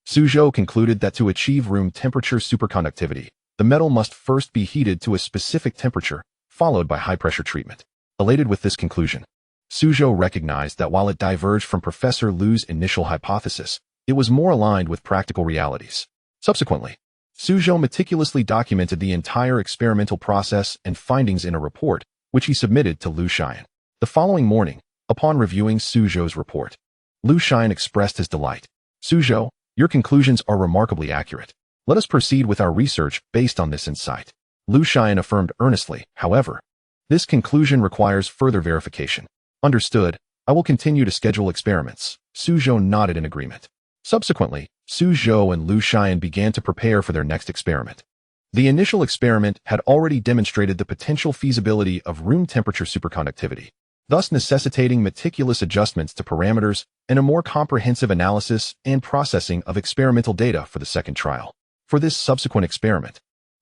Zhou concluded that to achieve room temperature superconductivity, the metal must first be heated to a specific temperature, followed by high-pressure treatment. Elated with this conclusion, Zhou recognized that while it diverged from Professor Liu's initial hypothesis, it was more aligned with practical realities. Subsequently, Zhou meticulously documented the entire experimental process and findings in a report, which he submitted to Liu Xian. The following morning, upon reviewing Zhou's report, Liu Xian expressed his delight. "Zhou, your conclusions are remarkably accurate. Let us proceed with our research based on this insight." Liu Xian affirmed earnestly, "However, this conclusion requires further verification." "Understood. I will continue to schedule experiments." Zhou nodded in agreement. Subsequently, Zhou and Liu Xian began to prepare for their next experiment. The initial experiment had already demonstrated the potential feasibility of room temperature superconductivity, thus necessitating meticulous adjustments to parameters and a more comprehensive analysis and processing of experimental data for the second trial. For this subsequent experiment,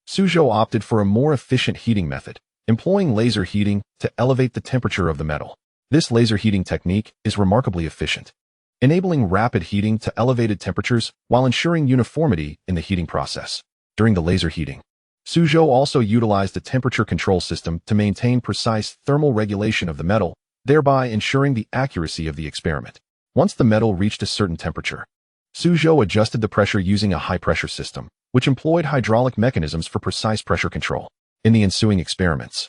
Zhou opted for a more efficient heating method, employing laser heating to elevate the temperature of the metal. This laser heating technique is remarkably efficient, enabling rapid heating to elevated temperatures while ensuring uniformity in the heating process. During the laser heating, Zhou also utilized a temperature control system to maintain precise thermal regulation of the metal, thereby ensuring the accuracy of the experiment. Once the metal reached a certain temperature, Zhou adjusted the pressure using a high-pressure system, which employed hydraulic mechanisms for precise pressure control. In the ensuing experiments,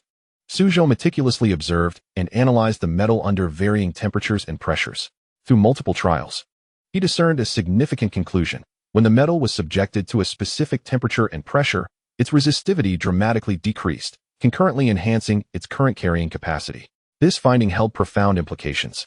Zhou meticulously observed and analyzed the metal under varying temperatures and pressures. Through multiple trials, he discerned a significant conclusion. When the metal was subjected to a specific temperature and pressure, its resistivity dramatically decreased, concurrently enhancing its current carrying capacity. This finding held profound implications,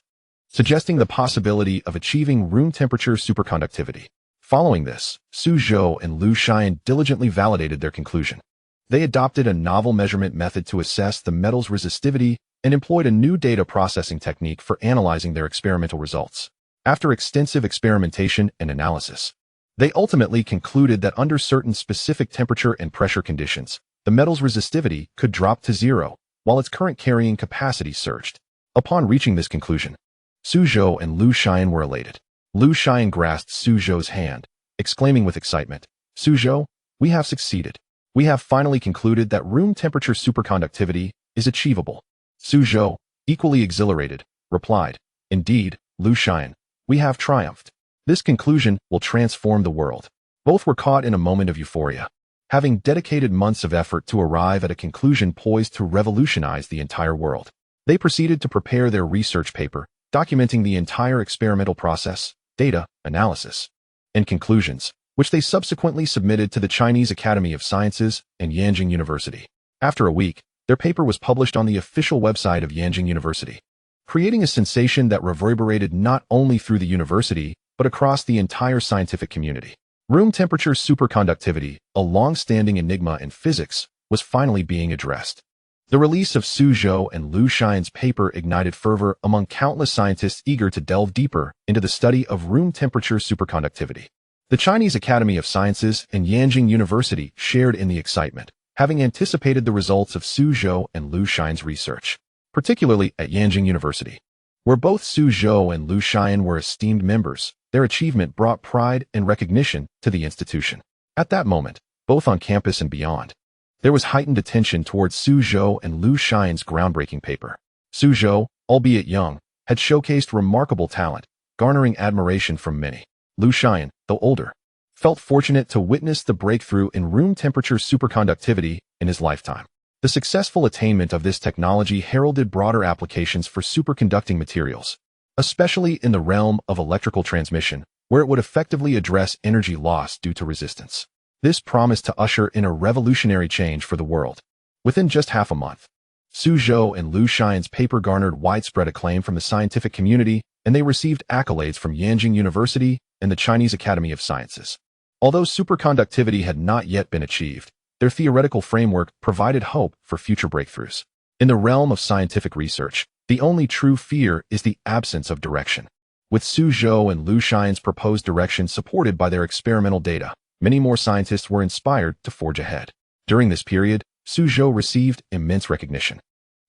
suggesting the possibility of achieving room temperature superconductivity. Following this, Zhou and Liu Xian diligently validated their conclusion. They adopted a novel measurement method to assess the metal's resistivity and employed a new data processing technique for analyzing their experimental results. After extensive experimentation and analysis, they ultimately concluded that under certain specific temperature and pressure conditions, the metal's resistivity could drop to zero, while its current carrying capacity surged. Upon reaching this conclusion, Zhou and Liu Xian were elated. Liu Xian grasped Zhou's hand, exclaiming with excitement, "Zhou, we have succeeded. We have finally concluded that room temperature superconductivity is achievable." Zhou, equally exhilarated, replied, "Indeed, Liu Xian, we have triumphed. This conclusion will transform the world." Both were caught in a moment of euphoria, having dedicated months of effort to arrive at a conclusion poised to revolutionize the entire world. They proceeded to prepare their research paper, documenting the entire experimental process, data, analysis, and conclusions, which they subsequently submitted to the Chinese Academy of Sciences and Yanjing University. After a week, their paper was published on the official website of Yanjing University, creating a sensation that reverberated not only through the university, but across the entire scientific community. Room temperature superconductivity, a long-standing enigma in physics, was finally being addressed. The release of Zhou and Liu Xian's paper ignited fervor among countless scientists eager to delve deeper into the study of room temperature superconductivity. The Chinese Academy of Sciences and Yanjing University shared in the excitement, having anticipated the results of Zhou and Liu Xian's research, particularly at Yanjing University, where both Zhou and Liu Xian were esteemed members. Their achievement brought pride and recognition to the institution. At that moment, both on campus and beyond, there was heightened attention towards Zhou and Liu Xian's groundbreaking paper. Zhou, albeit young, had showcased remarkable talent, garnering admiration from many. Liu Xian, though older, felt fortunate to witness the breakthrough in room temperature superconductivity in his lifetime. The successful attainment of this technology heralded broader applications for superconducting materials, especially in the realm of electrical transmission, where it would effectively address energy loss due to resistance. This promised to usher in a revolutionary change for the world. Within just half a month, Zhou and Liu Xian's paper garnered widespread acclaim from the scientific community, and they received accolades from Yanjing University and the Chinese Academy of Sciences. Although superconductivity had not yet been achieved, their theoretical framework provided hope for future breakthroughs. In the realm of scientific research, The only true fear is the absence of direction. With Zhou and Liu Xian's proposed direction supported by their experimental data, many more scientists were inspired to forge ahead. During this period, Zhou received immense recognition.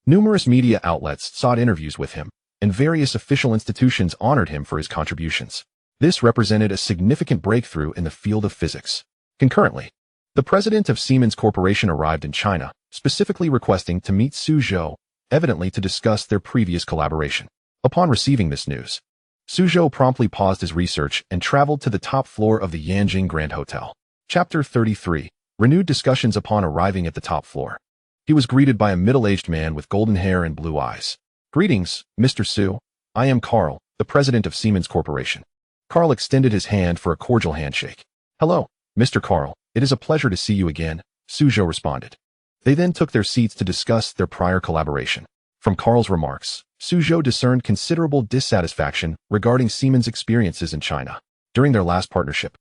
Numerous media outlets sought interviews with him, and various official institutions honored him for his contributions. This represented a significant breakthrough in the field of physics. Concurrently, the president of Siemens Corporation arrived in China, specifically requesting to meet Zhou, evidently to discuss their previous collaboration. Upon receiving this news, Zhou promptly paused his research and traveled to the top floor of the Yanjing Grand Hotel. Chapter 33. Renewed discussions upon arriving at the top floor. He was greeted by a middle-aged man with golden hair and blue eyes. "Greetings, Mr. Zhou. I am Carl, the president of Siemens Corporation." Carl extended his hand for a cordial handshake. "Hello, Mr. Carl. It is a pleasure to see you again," Zhou responded. They then took their seats to discuss their prior collaboration. From Carl's remarks, Zhou discerned considerable dissatisfaction regarding Siemens' experiences in China. During their last partnership,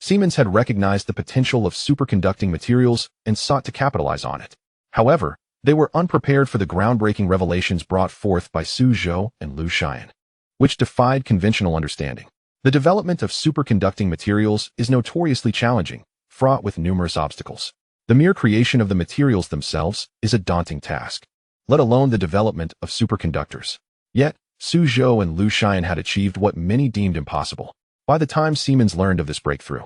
Siemens had recognized the potential of superconducting materials and sought to capitalize on it. However, they were unprepared for the groundbreaking revelations brought forth by Zhou and Liu Xian, which defied conventional understanding. The development of superconducting materials is notoriously challenging, fraught with numerous obstacles. The mere creation of the materials themselves is a daunting task, let alone the development of superconductors. Yet, Zhou and Liu Xian had achieved what many deemed impossible. By the time Siemens learned of this breakthrough,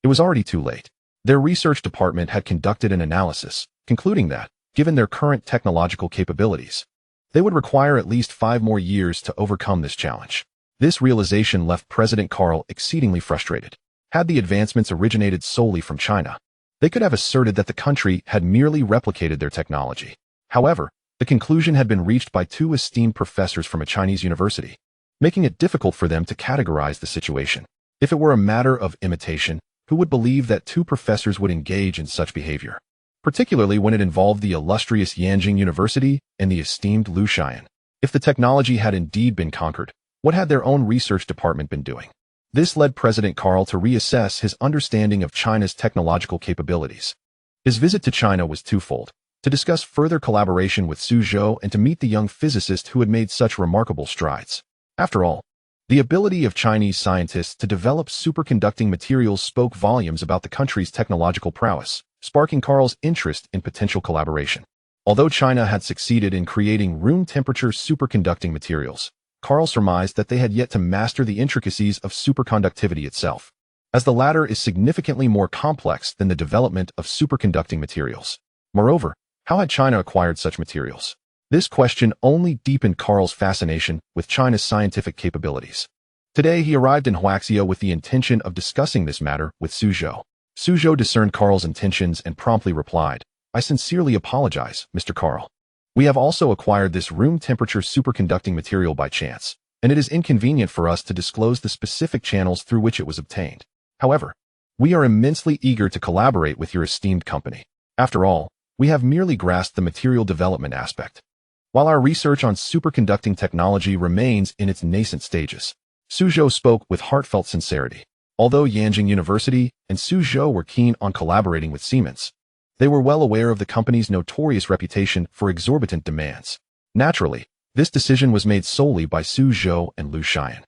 it was already too late. Their research department had conducted an analysis, concluding that, given their current technological capabilities, they would require at least 5 more years to overcome this challenge. This realization left President Carl exceedingly frustrated. Had the advancements originated solely from China, they could have asserted that the country had merely replicated their technology. However, the conclusion had been reached by 2 esteemed professors from a Chinese university, making it difficult for them to categorize the situation. If it were a matter of imitation, who would believe that 2 professors would engage in such behavior? Particularly when it involved the illustrious Yanjing University and the esteemed Liu Xian. If the technology had indeed been conquered, what had their own research department been doing? This led President Carl to reassess his understanding of China's technological capabilities. His visit to China was twofold: to discuss further collaboration with Zhou and to meet the young physicist who had made such remarkable strides. After all, the ability of Chinese scientists to develop superconducting materials spoke volumes about the country's technological prowess, sparking Carl's interest in potential collaboration. Although China had succeeded in creating room-temperature superconducting materials, Carl surmised that they had yet to master the intricacies of superconductivity itself, as the latter is significantly more complex than the development of superconducting materials. Moreover, how had China acquired such materials? This question only deepened Carl's fascination with China's scientific capabilities. Today he arrived in Huaxia with the intention of discussing this matter with Zhou. Zhou discerned Carl's intentions and promptly replied, "I sincerely apologize, Mr. Carl. We have also acquired this room-temperature superconducting material by chance, and it is inconvenient for us to disclose the specific channels through which it was obtained. However, we are immensely eager to collaborate with your esteemed company. After all, we have merely grasped the material development aspect, while our research on superconducting technology remains in its nascent stages." Zhou spoke with heartfelt sincerity. Although Yanjing University and Zhou were keen on collaborating with Siemens, they were well aware of the company's notorious reputation for exorbitant demands. Naturally, this decision was made solely by Zhou and Liu Xian.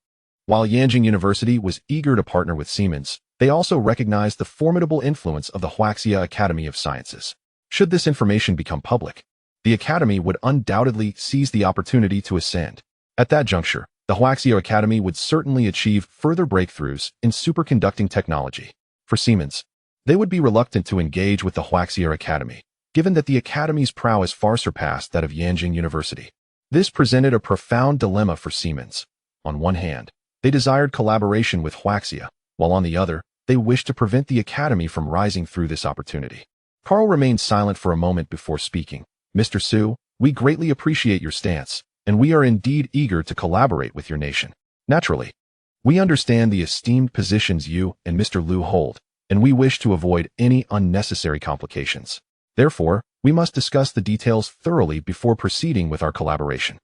While Yanjing University was eager to partner with Siemens, they also recognized the formidable influence of the Huaxia Academy of Sciences. Should this information become public, the Academy would undoubtedly seize the opportunity to ascend. At that juncture, the Huaxia Academy would certainly achieve further breakthroughs in superconducting technology. For Siemens, they would be reluctant to engage with the Huaxia Academy, given that the Academy's prowess far surpassed that of Yanjing University. This presented a profound dilemma for Siemens. On one hand, they desired collaboration with Huaxia, while on the other, they wished to prevent the Academy from rising through this opportunity. Carl remained silent for a moment before speaking. "Mr. Zhou, we greatly appreciate your stance, and we are indeed eager to collaborate with your nation. Naturally, we understand the esteemed positions you and Mr. Liu hold, and we wish to avoid any unnecessary complications. Therefore, we must discuss the details thoroughly before proceeding with our collaboration."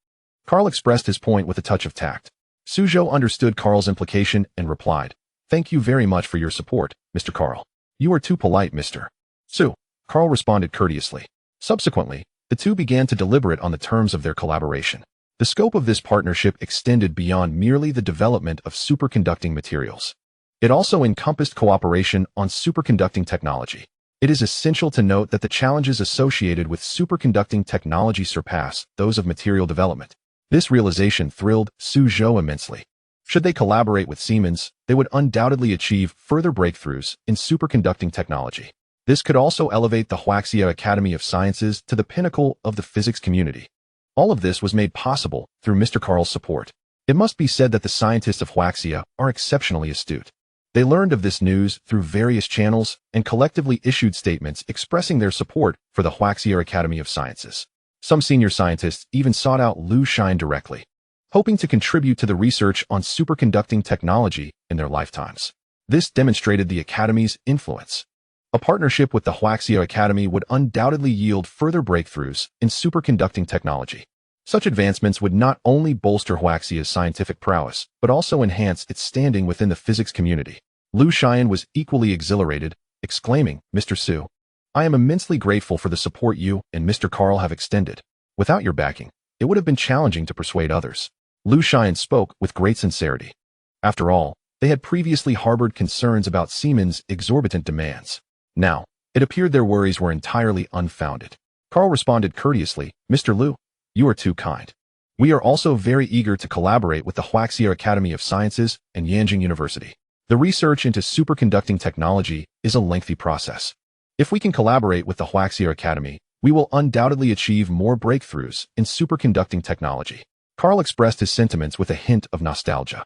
Carl expressed his point with a touch of tact. Zhou understood Carl's implication and replied, "Thank you very much for your support, Mr. Carl. You are too polite, Mr. Zhou." Carl responded courteously. Subsequently, the two began to deliberate on the terms of their collaboration. The scope of this partnership extended beyond merely the development of superconducting materials. It also encompassed cooperation on superconducting technology. It is essential to note that the challenges associated with superconducting technology surpass those of material development. This realization thrilled Zhou immensely. Should they collaborate with Siemens, they would undoubtedly achieve further breakthroughs in superconducting technology. This could also elevate the Huaxia Academy of Sciences to the pinnacle of the physics community. All of this was made possible through Mr. Carl's support. It must be said that the scientists of Huaxia are exceptionally astute. They learned of this news through various channels and collectively issued statements expressing their support for the Huaxia Academy of Sciences. Some senior scientists even sought out Liu Xian directly, hoping to contribute to the research on superconducting technology in their lifetimes. This demonstrated the Academy's influence. A partnership with the Huaxia Academy would undoubtedly yield further breakthroughs in superconducting technology. Such advancements would not only bolster Huaxia's scientific prowess, but also enhance its standing within the physics community. Liu Xian was equally exhilarated, exclaiming, "Mr. Su, I am immensely grateful for the support you and Mr. Carl have extended. Without your backing, it would have been challenging to persuade others." Liu Xian spoke with great sincerity. After all, they had previously harbored concerns about Siemens' exorbitant demands. Now, it appeared their worries were entirely unfounded. Carl responded courteously, "Mr. Liu, you are too kind. We are also very eager to collaborate with the Huaxia Academy of Sciences and Yanjing University. The research into superconducting technology is a lengthy process. If we can collaborate with the Huaxia Academy, we will undoubtedly achieve more breakthroughs in superconducting technology." Carl expressed his sentiments with a hint of nostalgia.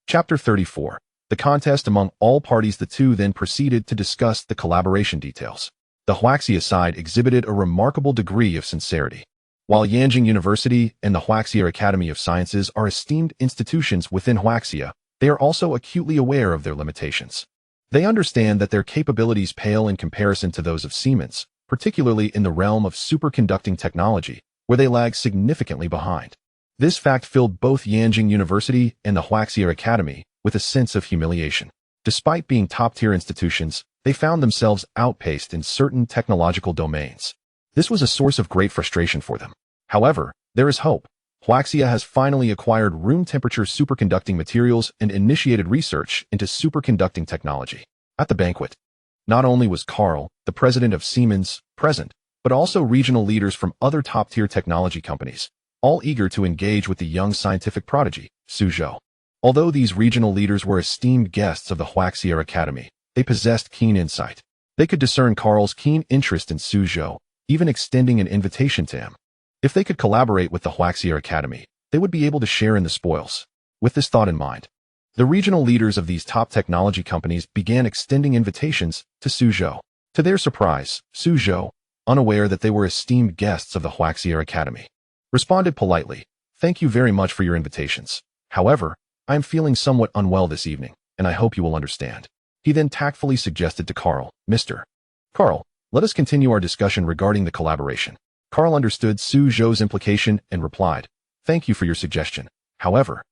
Chapter 34. The contest among all parties. The two then proceeded to discuss the collaboration details. The Huaxia side exhibited a remarkable degree of sincerity. While Yanjing University and the Huaxia Academy of Sciences are esteemed institutions within Huaxia, they are also acutely aware of their limitations. They understand that their capabilities pale in comparison to those of Siemens, particularly in the realm of superconducting technology, where they lag significantly behind. This fact filled both Yanjing University and the Huaxia Academy with a sense of humiliation. Despite being top-tier institutions, they found themselves outpaced in certain technological domains. This was a source of great frustration for them. However, there is hope. Huaxia has finally acquired room-temperature superconducting materials and initiated research into superconducting technology. At the banquet, not only was Carl, the president of Siemens, present, but also regional leaders from other top-tier technology companies, all eager to engage with the young scientific prodigy, Zhou. Although these regional leaders were esteemed guests of the Huaxia Academy, they possessed keen insight. They could discern Carl's keen interest in Zhou, even extending an invitation to him. If they could collaborate with the Huaxia Academy, they would be able to share in the spoils. With this thought in mind, the regional leaders of these top technology companies began extending invitations to Zhou. To their surprise, Zhou, unaware that they were esteemed guests of the Huaxia Academy, responded politely, "Thank you very much for your invitations. However, I am feeling somewhat unwell this evening, and I hope you will understand." He then tactfully suggested to Carl, "Mr. Carl, let us continue our discussion regarding the collaboration." Carl understood Zhou's implication and replied, "Thank you for your suggestion. However,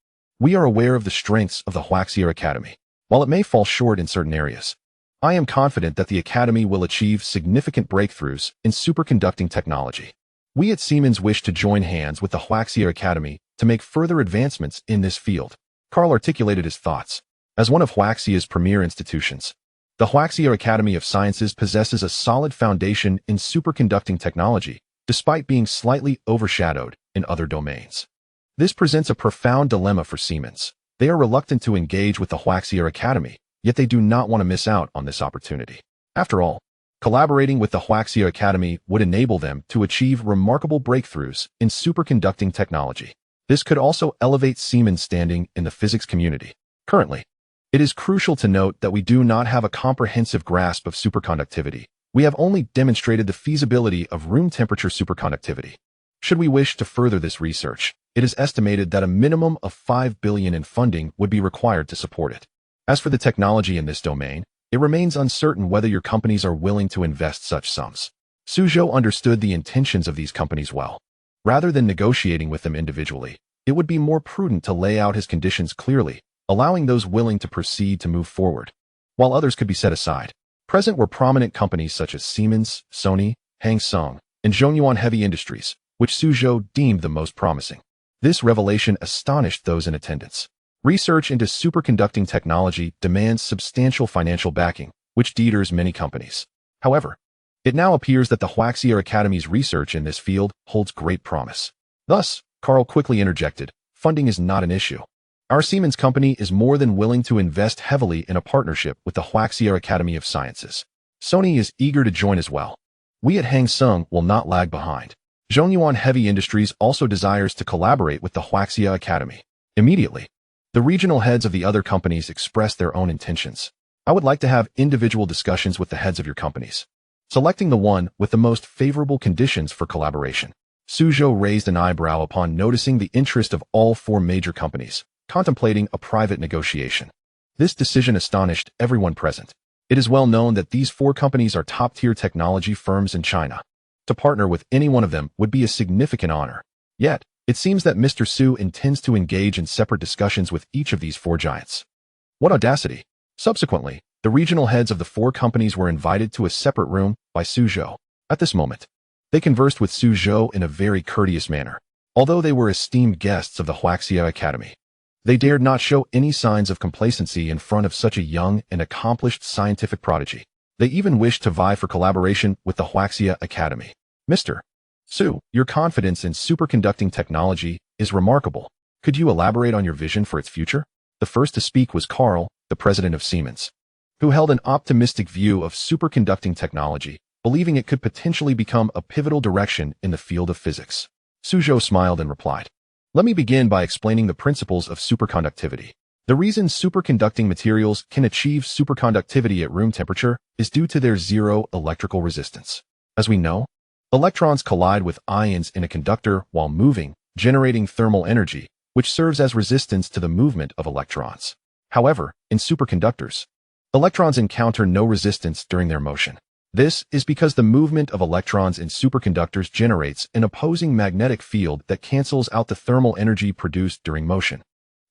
we are aware of the strengths of the Huaxia Academy. While it may fall short in certain areas, I am confident that the Academy will achieve significant breakthroughs in superconducting technology. We at Siemens wish to join hands with the Huaxia Academy to make further advancements in this field." Carl articulated his thoughts. As one of Huaxia's premier institutions, the Huaxia Academy of Sciences possesses a solid foundation in superconducting technology, despite being slightly overshadowed in other domains. This presents a profound dilemma for Siemens. They are reluctant to engage with the Huaxia Academy, yet they do not want to miss out on this opportunity. After all, collaborating with the Huaxia Academy would enable them to achieve remarkable breakthroughs in superconducting technology. This could also elevate Siemens' standing in the physics community. Currently, it is crucial to note that we do not have a comprehensive grasp of superconductivity. We have only demonstrated the feasibility of room-temperature superconductivity. Should we wish to further this research, it is estimated that a minimum of $5 billion in funding would be required to support it. As for the technology in this domain, it remains uncertain whether your companies are willing to invest such sums. Zhou understood the intentions of these companies well. Rather than negotiating with them individually, it would be more prudent to lay out his conditions clearly, allowing those willing to proceed to move forward, while others could be set aside. Present were prominent companies such as Siemens, Sony, Hang Seng, and Zhongyuan Heavy Industries, which Zhou deemed the most promising. This revelation astonished those in attendance. Research into superconducting technology demands substantial financial backing, which deters many companies. However, it now appears that the Huaxia Academy's research in this field holds great promise. Thus, Carl quickly interjected, funding is not an issue. Our Siemens company is more than willing to invest heavily in a partnership with the Huaxia Academy of Sciences. Sony is eager to join as well. We at Hang Seng will not lag behind. Zhongyuan Heavy Industries also desires to collaborate with the Huaxia Academy. Immediately, the regional heads of the other companies expressed their own intentions. I would like to have individual discussions with the heads of your companies, selecting the one with the most favorable conditions for collaboration. Zhou raised an eyebrow upon noticing the interest of all four major companies, contemplating a private negotiation. This decision astonished everyone present. It is well known that these four companies are top-tier technology firms in China. To partner with any one of them would be a significant honor. Yet, it seems that Mr. Su intends to engage in separate discussions with each of these four giants. What audacity! Subsequently, the regional heads of the four companies were invited to a separate room by Zhou. At this moment, they conversed with Zhou in a very courteous manner. Although they were esteemed guests of the Huaxia Academy, they dared not show any signs of complacency in front of such a young and accomplished scientific prodigy. They even wished to vie for collaboration with the Huaxia Academy. Mr. Su, your confidence in superconducting technology is remarkable. Could you elaborate on your vision for its future? The first to speak was Carl, the president of Siemens, who held an optimistic view of superconducting technology, believing it could potentially become a pivotal direction in the field of physics. Zhou smiled and replied, "Let me begin by explaining the principles of superconductivity. The reason superconducting materials can achieve superconductivity at room temperature is due to their zero electrical resistance. As we know, electrons collide with ions in a conductor while moving, generating thermal energy, which serves as resistance to the movement of electrons. However, in superconductors, electrons encounter no resistance during their motion. This is because the movement of electrons in superconductors generates an opposing magnetic field that cancels out the thermal energy produced during motion,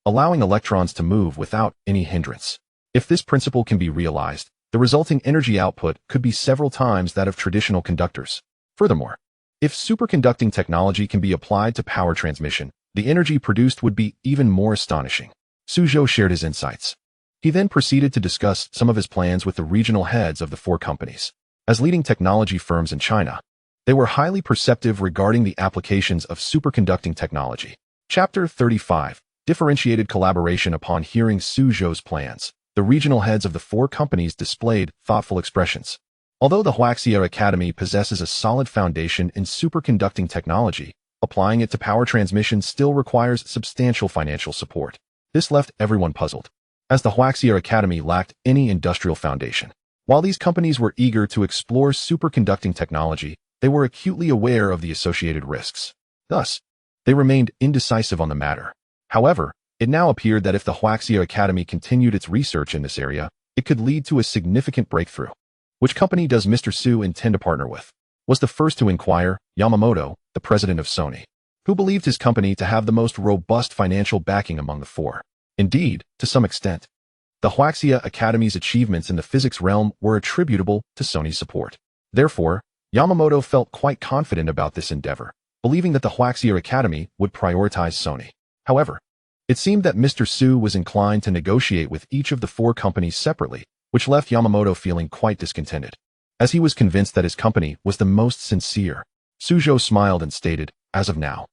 allowing electrons to move without any hindrance. If this principle can be realized, the resulting energy output could be several times that of traditional conductors. Furthermore, if superconducting technology can be applied to power transmission, the energy produced would be even more astonishing." Zhou shared his insights. He then proceeded to discuss some of his plans with the regional heads of the four companies. As leading technology firms in China, they were highly perceptive regarding the applications of superconducting technology. Chapter 35. Differentiated collaboration. Upon hearing Zhou's plans, the regional heads of the four companies displayed thoughtful expressions. Although the Huaxia Academy possesses a solid foundation in superconducting technology, applying it to power transmission still requires substantial financial support. This left everyone puzzled, as the Huaxia Academy lacked any industrial foundation. While these companies were eager to explore superconducting technology, they were acutely aware of the associated risks. Thus, they remained indecisive on the matter. However, it now appeared that if the Huaxia Academy continued its research in this area, it could lead to a significant breakthrough. Which company does Mr. Su intend to partner with? Was the first to inquire Yamamoto, the president of Sony, who believed his company to have the most robust financial backing among the four. Indeed, to some extent, the Huaxia Academy's achievements in the physics realm were attributable to Sony's support. Therefore, Yamamoto felt quite confident about this endeavor, believing that the Huaxia Academy would prioritize Sony. However, it seemed that Mr. Su was inclined to negotiate with each of the four companies separately, which left Yamamoto feeling quite discontented, as he was convinced that his company was the most sincere. Zhou smiled and stated, "As of now,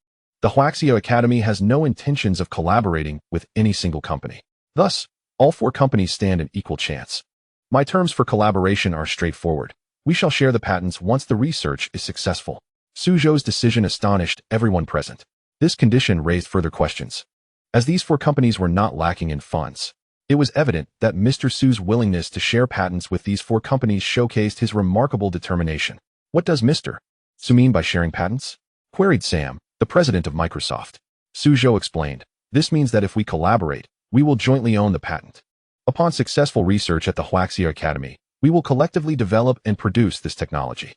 the Huaxia Academy has no intentions of collaborating with any single company. Thus, all four companies stand an equal chance. My terms for collaboration are straightforward. We shall share the patents once the research is successful." Zhou's decision astonished everyone present. This condition raised further questions. As these four companies were not lacking in funds, it was evident that Mr. Su's willingness to share patents with these four companies showcased his remarkable determination. "What does Mr. Su mean by sharing patents?" queried Sam, the president of Microsoft. Zhou explained, "This means that if we collaborate, we will jointly own the patent. Upon successful research at the Huaxia Academy, we will collectively develop and produce this technology.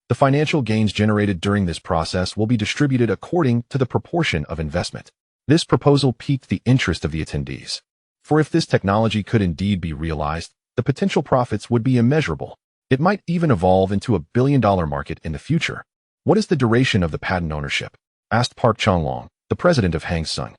The financial gains generated during this process will be distributed according to the proportion of investment." This proposal piqued the interest of the attendees. For if this technology could indeed be realized, the potential profits would be immeasurable. It might even evolve into a billion-dollar market in the future. "What is the duration of the patent ownership?" asked Park Changlong, the president of Hang Seng,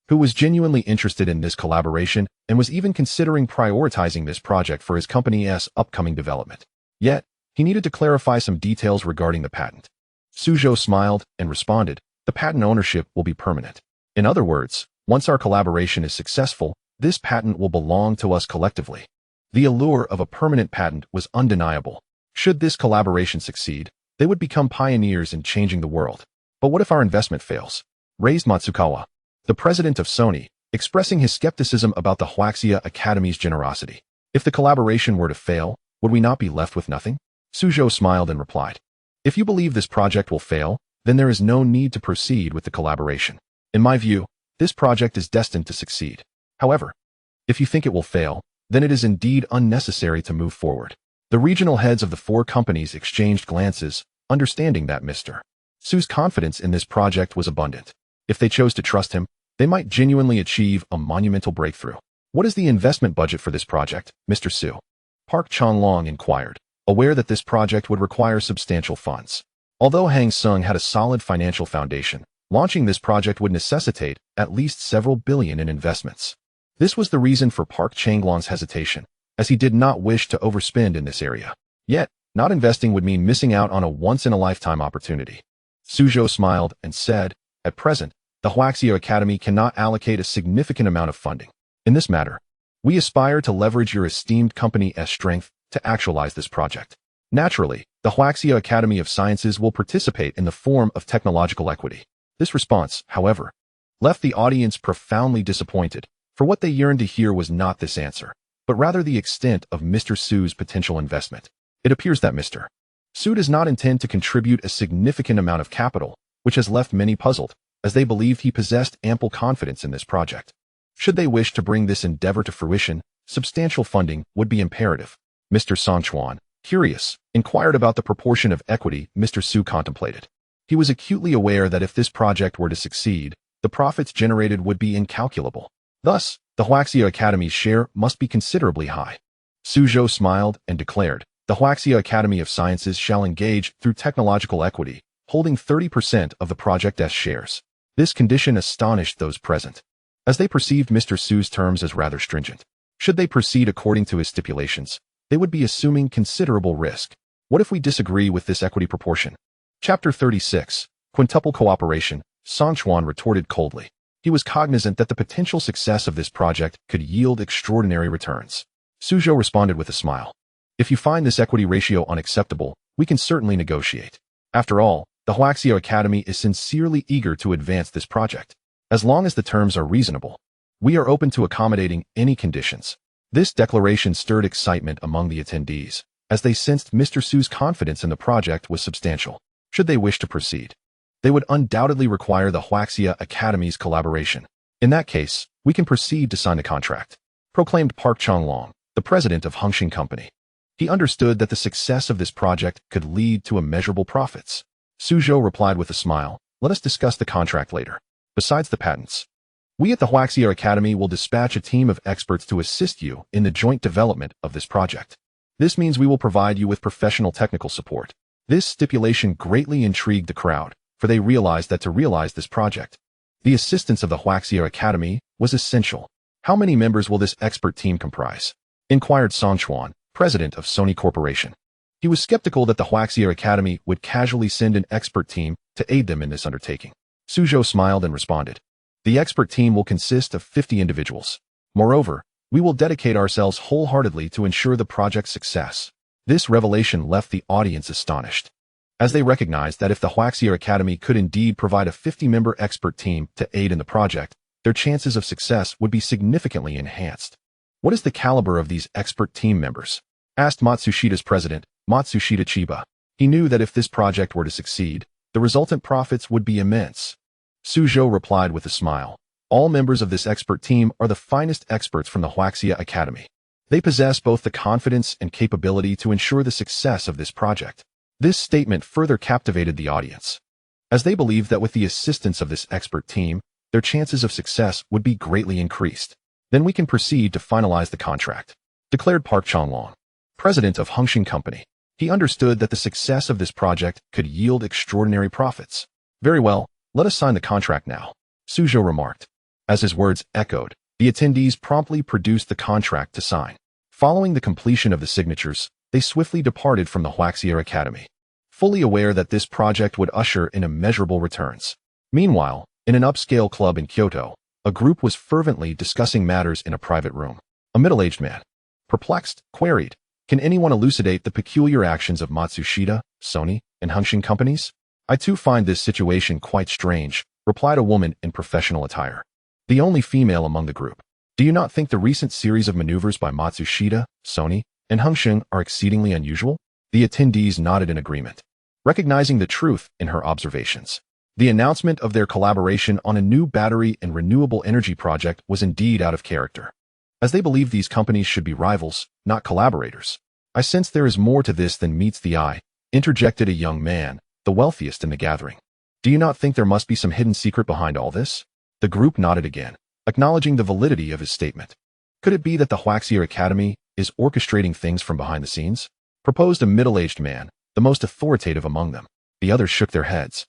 who was genuinely interested in this collaboration and was even considering prioritizing this project for his company's upcoming development. Yet, he needed to clarify some details regarding the patent. Zhou smiled and responded, "The patent ownership will be permanent. In other words, once our collaboration is successful, this patent will belong to us collectively." The allure of a permanent patent was undeniable. Should this collaboration succeed, they would become pioneers in changing the world. But what if our investment fails? Raised Matsukawa, the president of Sony, expressing his skepticism about the Huaxia Academy's generosity. If the collaboration were to fail, would we not be left with nothing? Zhou smiled and replied, "If you believe this project will fail, then there is no need to proceed with the collaboration. In my view, this project is destined to succeed. However, if you think it will fail, then it is indeed unnecessary to move forward." The regional heads of the four companies exchanged glances, understanding that Mr. Su's confidence in this project was abundant. If they chose to trust him, they might genuinely achieve a monumental breakthrough. "What is the investment budget for this project, Mr. Su?" Park Changlong inquired, aware that this project would require substantial funds. Although Hang Seng had a solid financial foundation, launching this project would necessitate at least several billion in investments. This was the reason for Park Changlong's hesitation, as he did not wish to overspend in this area. Yet, not investing would mean missing out on a once-in-a-lifetime opportunity. Zhou smiled and said, "At present, the Huaxia Academy cannot allocate a significant amount of funding. In this matter, we aspire to leverage your esteemed company's strength to actualize this project. Naturally, the Huaxia Academy of Sciences will participate in the form of technological equity." This response, however, left the audience profoundly disappointed, for what they yearned to hear was not this answer, but rather the extent of Mr. Su's potential investment. It appears that Mr. Su does not intend to contribute a significant amount of capital, which has left many puzzled, as they believed he possessed ample confidence in this project. Should they wish to bring this endeavor to fruition, substantial funding would be imperative. Mr. Songchuan, curious, inquired about the proportion of equity Mr. Su contemplated. He was acutely aware that if this project were to succeed, the profits generated would be incalculable. Thus, the Huaxia Academy's share must be considerably high. Zhou smiled and declared, "The Huaxia Academy of Sciences shall engage through technological equity, holding 30% of the project's shares." This condition astonished those present, as they perceived Mr. Su's terms as rather stringent. Should they proceed according to his stipulations, they would be assuming considerable risk. What if we disagree with this equity proportion? Chapter 36, Quintuple Cooperation, Songchuan retorted coldly. He was cognizant that the potential success of this project could yield extraordinary returns. Zhou responded with a smile. "If you find this equity ratio unacceptable, we can certainly negotiate. After all, the Huaxia Academy is sincerely eager to advance this project. As long as the terms are reasonable, we are open to accommodating any conditions." This declaration stirred excitement among the attendees, as they sensed Mr. Su's confidence in the project was substantial. Should they wish to proceed, they would undoubtedly require the Huaxia Academy's collaboration. "In that case, we can proceed to sign the contract," proclaimed Park Changlong, the president of Hongxing Company. He understood that the success of this project could lead to immeasurable profits. Zhou replied with a smile, "Let us discuss the contract later. Besides the patents, we at the Huaxia Academy will dispatch a team of experts to assist you in the joint development of this project. This means we will provide you with professional technical support." This stipulation greatly intrigued the crowd, for they realized that to realize this project, the assistance of the Huaxia Academy was essential. "How many members will this expert team comprise?" inquired Songchuan, president of Sony Corporation. He was skeptical that the Huaxia Academy would casually send an expert team to aid them in this undertaking. Zhou smiled and responded, "The expert team will consist of 50 individuals. Moreover, we will dedicate ourselves wholeheartedly to ensure the project's success." This revelation left the audience astonished, as they recognized that if the Huaxia Academy could indeed provide a 50-member expert team to aid in the project, their chances of success would be significantly enhanced. "What is the caliber of these expert team members?" asked Matsushida's president, Matsushita Chiba. He knew that if this project were to succeed, the resultant profits would be immense. Zhou replied with a smile, "All members of this expert team are the finest experts from the Huaxia Academy. They possess both the confidence and capability to ensure the success of this project." This statement further captivated the audience, as they believed that with the assistance of this expert team, their chances of success would be greatly increased. "Then we can proceed to finalize the contract," declared Park Changlong, president of Hongxing Company. He understood that the success of this project could yield extraordinary profits. "Very well, let us sign the contract now." Zhou remarked. As his words echoed, the attendees promptly produced the contract to sign. Following the completion of the signatures, they swiftly departed from the Huaxia Academy, fully aware that this project would usher in immeasurable returns. Meanwhile, in an upscale club in Kyoto, a group was fervently discussing matters in a private room. A middle-aged man, perplexed, queried, "Can anyone elucidate the peculiar actions of Matsushita, Sony, and Hongqin companies?" "I too find this situation quite strange," replied a woman in professional attire, the only female among the group. "Do you not think the recent series of maneuvers by Matsushita, Sony, and Hongqin are exceedingly unusual?" The attendees nodded in agreement, recognizing the truth in her observations. The announcement of their collaboration on a new battery and renewable energy project was indeed out of character, as they believed these companies should be rivals, not collaborators. "I sense there is more to this than meets the eye," interjected a young man, the wealthiest in the gathering. "Do you not think there must be some hidden secret behind all this?" The group nodded again, acknowledging the validity of his statement. "Could it be that the Huaxia Academy is orchestrating things from behind the scenes?" proposed a middle-aged man, the most authoritative among them. The others shook their heads,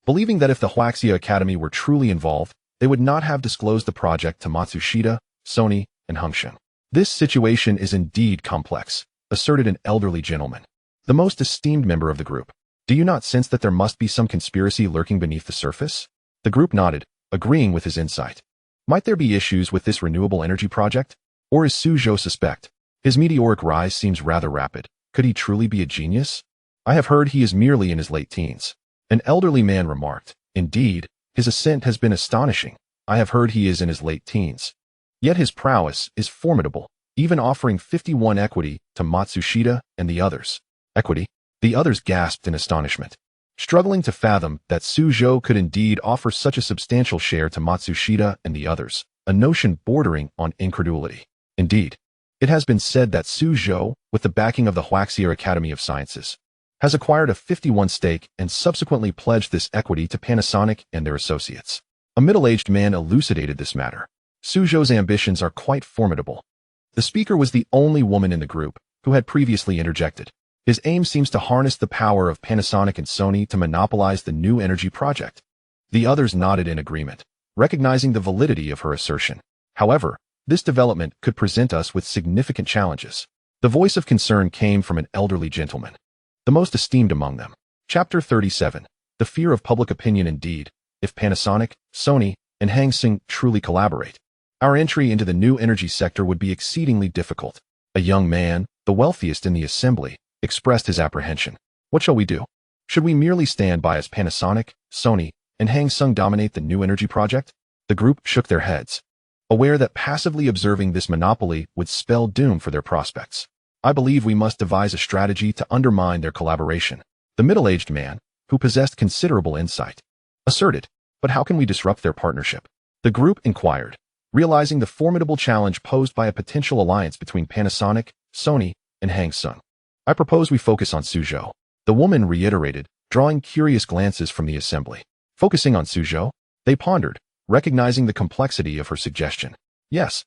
believing that if the Huaxia Academy were truly involved, they would not have disclosed the project to Matsushita, Sony, and Hongqin. "This situation is indeed complex," asserted an elderly gentleman, the most esteemed member of the group. "Do you not sense that there must be some conspiracy lurking beneath the surface?" The group nodded, agreeing with his insight. "Might there be issues with this renewable energy project? Or is Zhou suspect? His meteoric rise seems rather rapid. Could he truly be a genius? I have heard he is merely in his late teens." An elderly man remarked. "Indeed, his ascent has been astonishing. I have heard he is in his late teens. Yet his prowess is formidable, even offering 51 equity to Matsushita and the others." Equity? The others gasped in astonishment, struggling to fathom that Zhou could indeed offer such a substantial share to Matsushita and the others, a notion bordering on incredulity. Indeed, it has been said that Zhou, with the backing of the Huaxia Academy of Sciences, has acquired a 51 stake and subsequently pledged this equity to Panasonic and their associates. A middle-aged man elucidated this matter. "Zhou's ambitions are quite formidable." The speaker was the only woman in the group who had previously interjected. "His aim seems to harness the power of Panasonic and Sony to monopolize the new energy project." The others nodded in agreement, recognizing the validity of her assertion. However, this development could present us with significant challenges. The voice of concern came from an elderly gentleman, the most esteemed among them. Chapter 37. The fear of public opinion. Indeed, if Panasonic, Sony, and Hang Seng truly collaborate, our entry into the new energy sector would be exceedingly difficult. A young man, the wealthiest in the assembly, expressed his apprehension. "What shall we do? Should we merely stand by as Panasonic, Sony, and Hang Seng dominate the new energy project?" The group shook their heads, aware that passively observing this monopoly would spell doom for their prospects. "I believe we must devise a strategy to undermine their collaboration," the middle-aged man, who possessed considerable insight, asserted. "But how can we disrupt their partnership?" The group inquired, realizing the formidable challenge posed by a potential alliance between Panasonic, Sony, and Hang Seng. "I propose we focus on Zhou," the woman reiterated, drawing curious glances from the assembly. Focusing on Zhou? They pondered, recognizing the complexity of her suggestion. "Yes.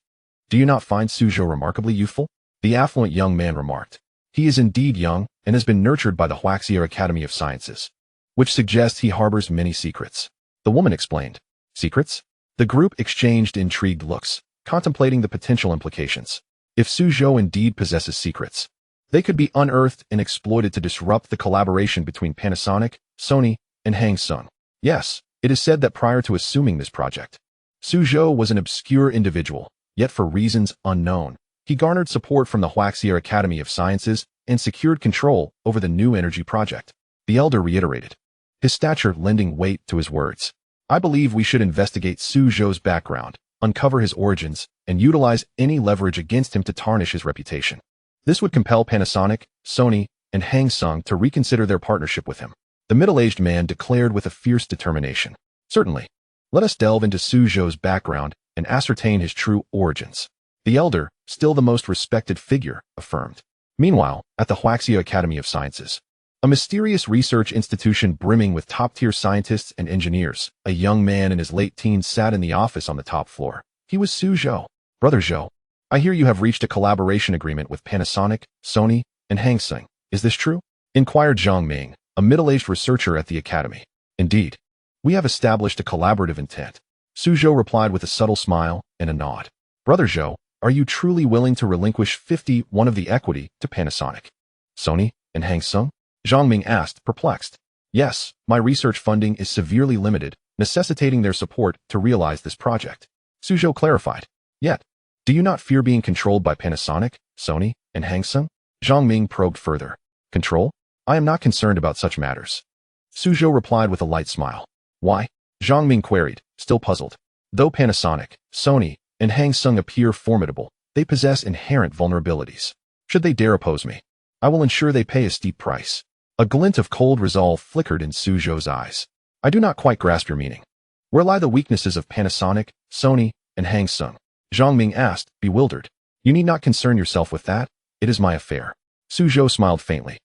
Do you not find Zhou remarkably youthful?" the affluent young man remarked. "He is indeed young and has been nurtured by the Huaxia Academy of Sciences, which suggests he harbors many secrets." The woman explained. "Secrets?" The group exchanged intrigued looks, contemplating the potential implications. If Zhou indeed possesses secrets, they could be unearthed and exploited to disrupt the collaboration between Panasonic, Sony, and Hang Seng. Yes, it is said that prior to assuming this project, Zhou was an obscure individual, yet for reasons unknown, he garnered support from the Huaxia Academy of Sciences and secured control over the new energy project. The elder reiterated, his stature lending weight to his words. "I believe we should investigate Zhou's background, uncover his origins, and utilize any leverage against him to tarnish his reputation. This would compel Panasonic, Sony, and Hang Seng to reconsider their partnership with him," the middle-aged man declared with a fierce determination. "Certainly. Let us delve into Zhou's background and ascertain his true origins," the elder, still the most respected figure, affirmed. Meanwhile, at the Huaxia Academy of Sciences, a mysterious research institution brimming with top-tier scientists and engineers, a young man in his late teens sat in the office on the top floor. He was Zhou. "Brother Zhou, I hear you have reached a collaboration agreement with Panasonic, Sony, and Hang Seng. Is this true?" inquired Zhang Ming, a middle-aged researcher at the academy. "Indeed. We have established a collaborative intent," Su Zhou replied with a subtle smile and a nod. Brother Zhou, are you truly willing to relinquish 51 of the equity to Panasonic, Sony, and Hang Seng? Zhang Ming asked, perplexed. Yes, my research funding is severely limited, necessitating their support to realize this project. Su Zhou clarified. Yet, do you not fear being controlled by Panasonic, Sony, and Hang Seng? Zhang Ming probed further. Control? I am not concerned about such matters. Su Zhou replied with a light smile. Why? Zhang Ming queried, still puzzled. Though Panasonic, Sony, and Hang Seng appear formidable, they possess inherent vulnerabilities. Should they dare oppose me, I will ensure they pay a steep price. A glint of cold resolve flickered in Su Zhou's eyes. I do not quite grasp your meaning. Where lie the weaknesses of Panasonic, Sony, and Hang Seng? Zhang Ming asked, bewildered. You need not concern yourself with that. It is my affair. Su Zhou smiled faintly,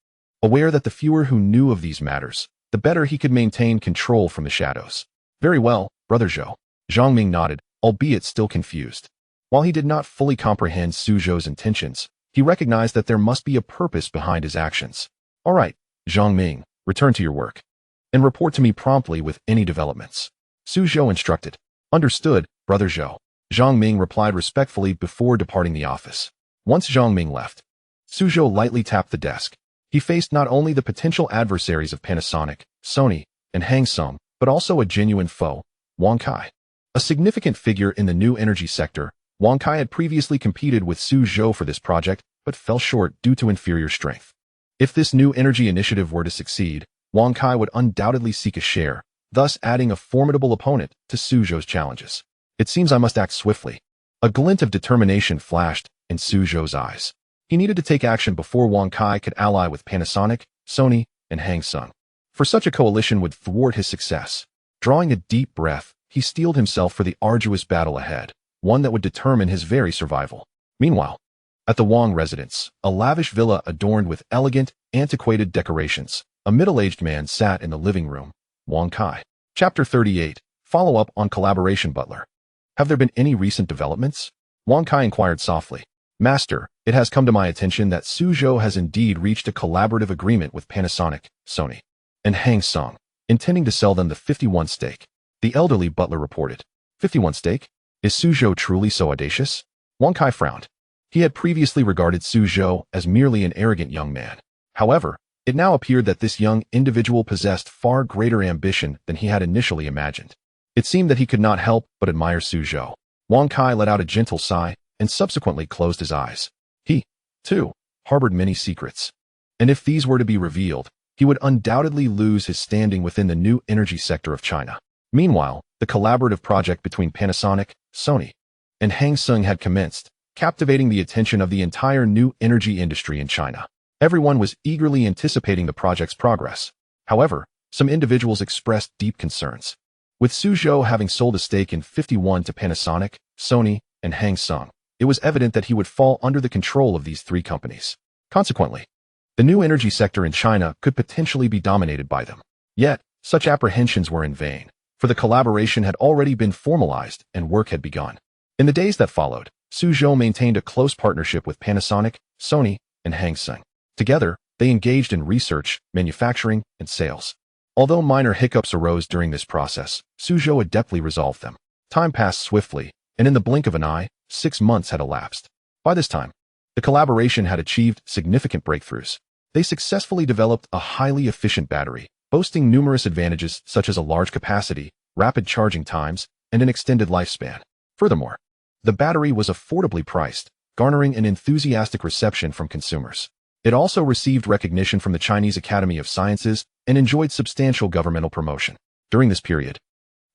aware that the fewer who knew of these matters, the better he could maintain control from the shadows. Very well, Brother Zhou. Zhang Ming nodded, albeit still confused. While he did not fully comprehend Su Zhou's intentions, he recognized that there must be a purpose behind his actions. All right, Zhang Ming, return to your work, and report to me promptly with any developments. Su Zhou instructed. Understood, Brother Zhou. Zhang Ming replied respectfully before departing the office. Once Zhang Ming left, Su Zhou lightly tapped the desk. He faced not only the potential adversaries of Panasonic, Sony, and Hang Seng, but also a genuine foe, Wang Kai. A significant figure in the new energy sector, Wang Kai had previously competed with Su Zhou for this project, but fell short due to inferior strength. If this new energy initiative were to succeed, Wang Kai would undoubtedly seek a share, thus adding a formidable opponent to Su Zhou's challenges. It seems I must act swiftly. A glint of determination flashed in Su Zhou's eyes. He needed to take action before Wang Kai could ally with Panasonic, Sony, and Hang Seng. For such a coalition would thwart his success. Drawing a deep breath, he steeled himself for the arduous battle ahead, one that would determine his very survival. Meanwhile, at the Wang residence, a lavish villa adorned with elegant, antiquated decorations, a middle-aged man sat in the living room. Wang Kai. Chapter 38. Follow-up on collaboration Butler. Have there been any recent developments? Wang Kai inquired softly. Master, it has come to my attention that Su Zhou has indeed reached a collaborative agreement with Panasonic, Sony, and Hang Seng, intending to sell them the 51 stake. The elderly butler reported. 51 stake? Is Su Zhou truly so audacious? Wang Kai frowned. He had previously regarded Su Zhou as merely an arrogant young man. However, it now appeared that this young individual possessed far greater ambition than he had initially imagined. It seemed that he could not help but admire Su Zhou. Wang Kai let out a gentle sigh and subsequently closed his eyes. He, too, harbored many secrets. And if these were to be revealed, he would undoubtedly lose his standing within the new energy sector of China. Meanwhile, the collaborative project between Panasonic, Sony, and Hang Seng had commenced, captivating the attention of the entire new energy industry in China. Everyone was eagerly anticipating the project's progress. However, some individuals expressed deep concerns. With Su Zhou having sold a stake in 51 to Panasonic, Sony, and Hang Seng, it was evident that he would fall under the control of these three companies. Consequently, the new energy sector in China could potentially be dominated by them. Yet, such apprehensions were in vain, for the collaboration had already been formalized and work had begun. In the days that followed, Su Zhou maintained a close partnership with Panasonic, Sony, and Hang Seng. Together, they engaged in research, manufacturing, and sales. Although minor hiccups arose during this process, Su Zhou adeptly resolved them. Time passed swiftly, and in the blink of an eye, 6 months had elapsed. By this time, the collaboration had achieved significant breakthroughs. They successfully developed a highly efficient battery, boasting numerous advantages such as a large capacity, rapid charging times, and an extended lifespan. Furthermore, the battery was affordably priced, garnering an enthusiastic reception from consumers. It also received recognition from the Chinese Academy of Sciences and enjoyed substantial governmental promotion. During this period,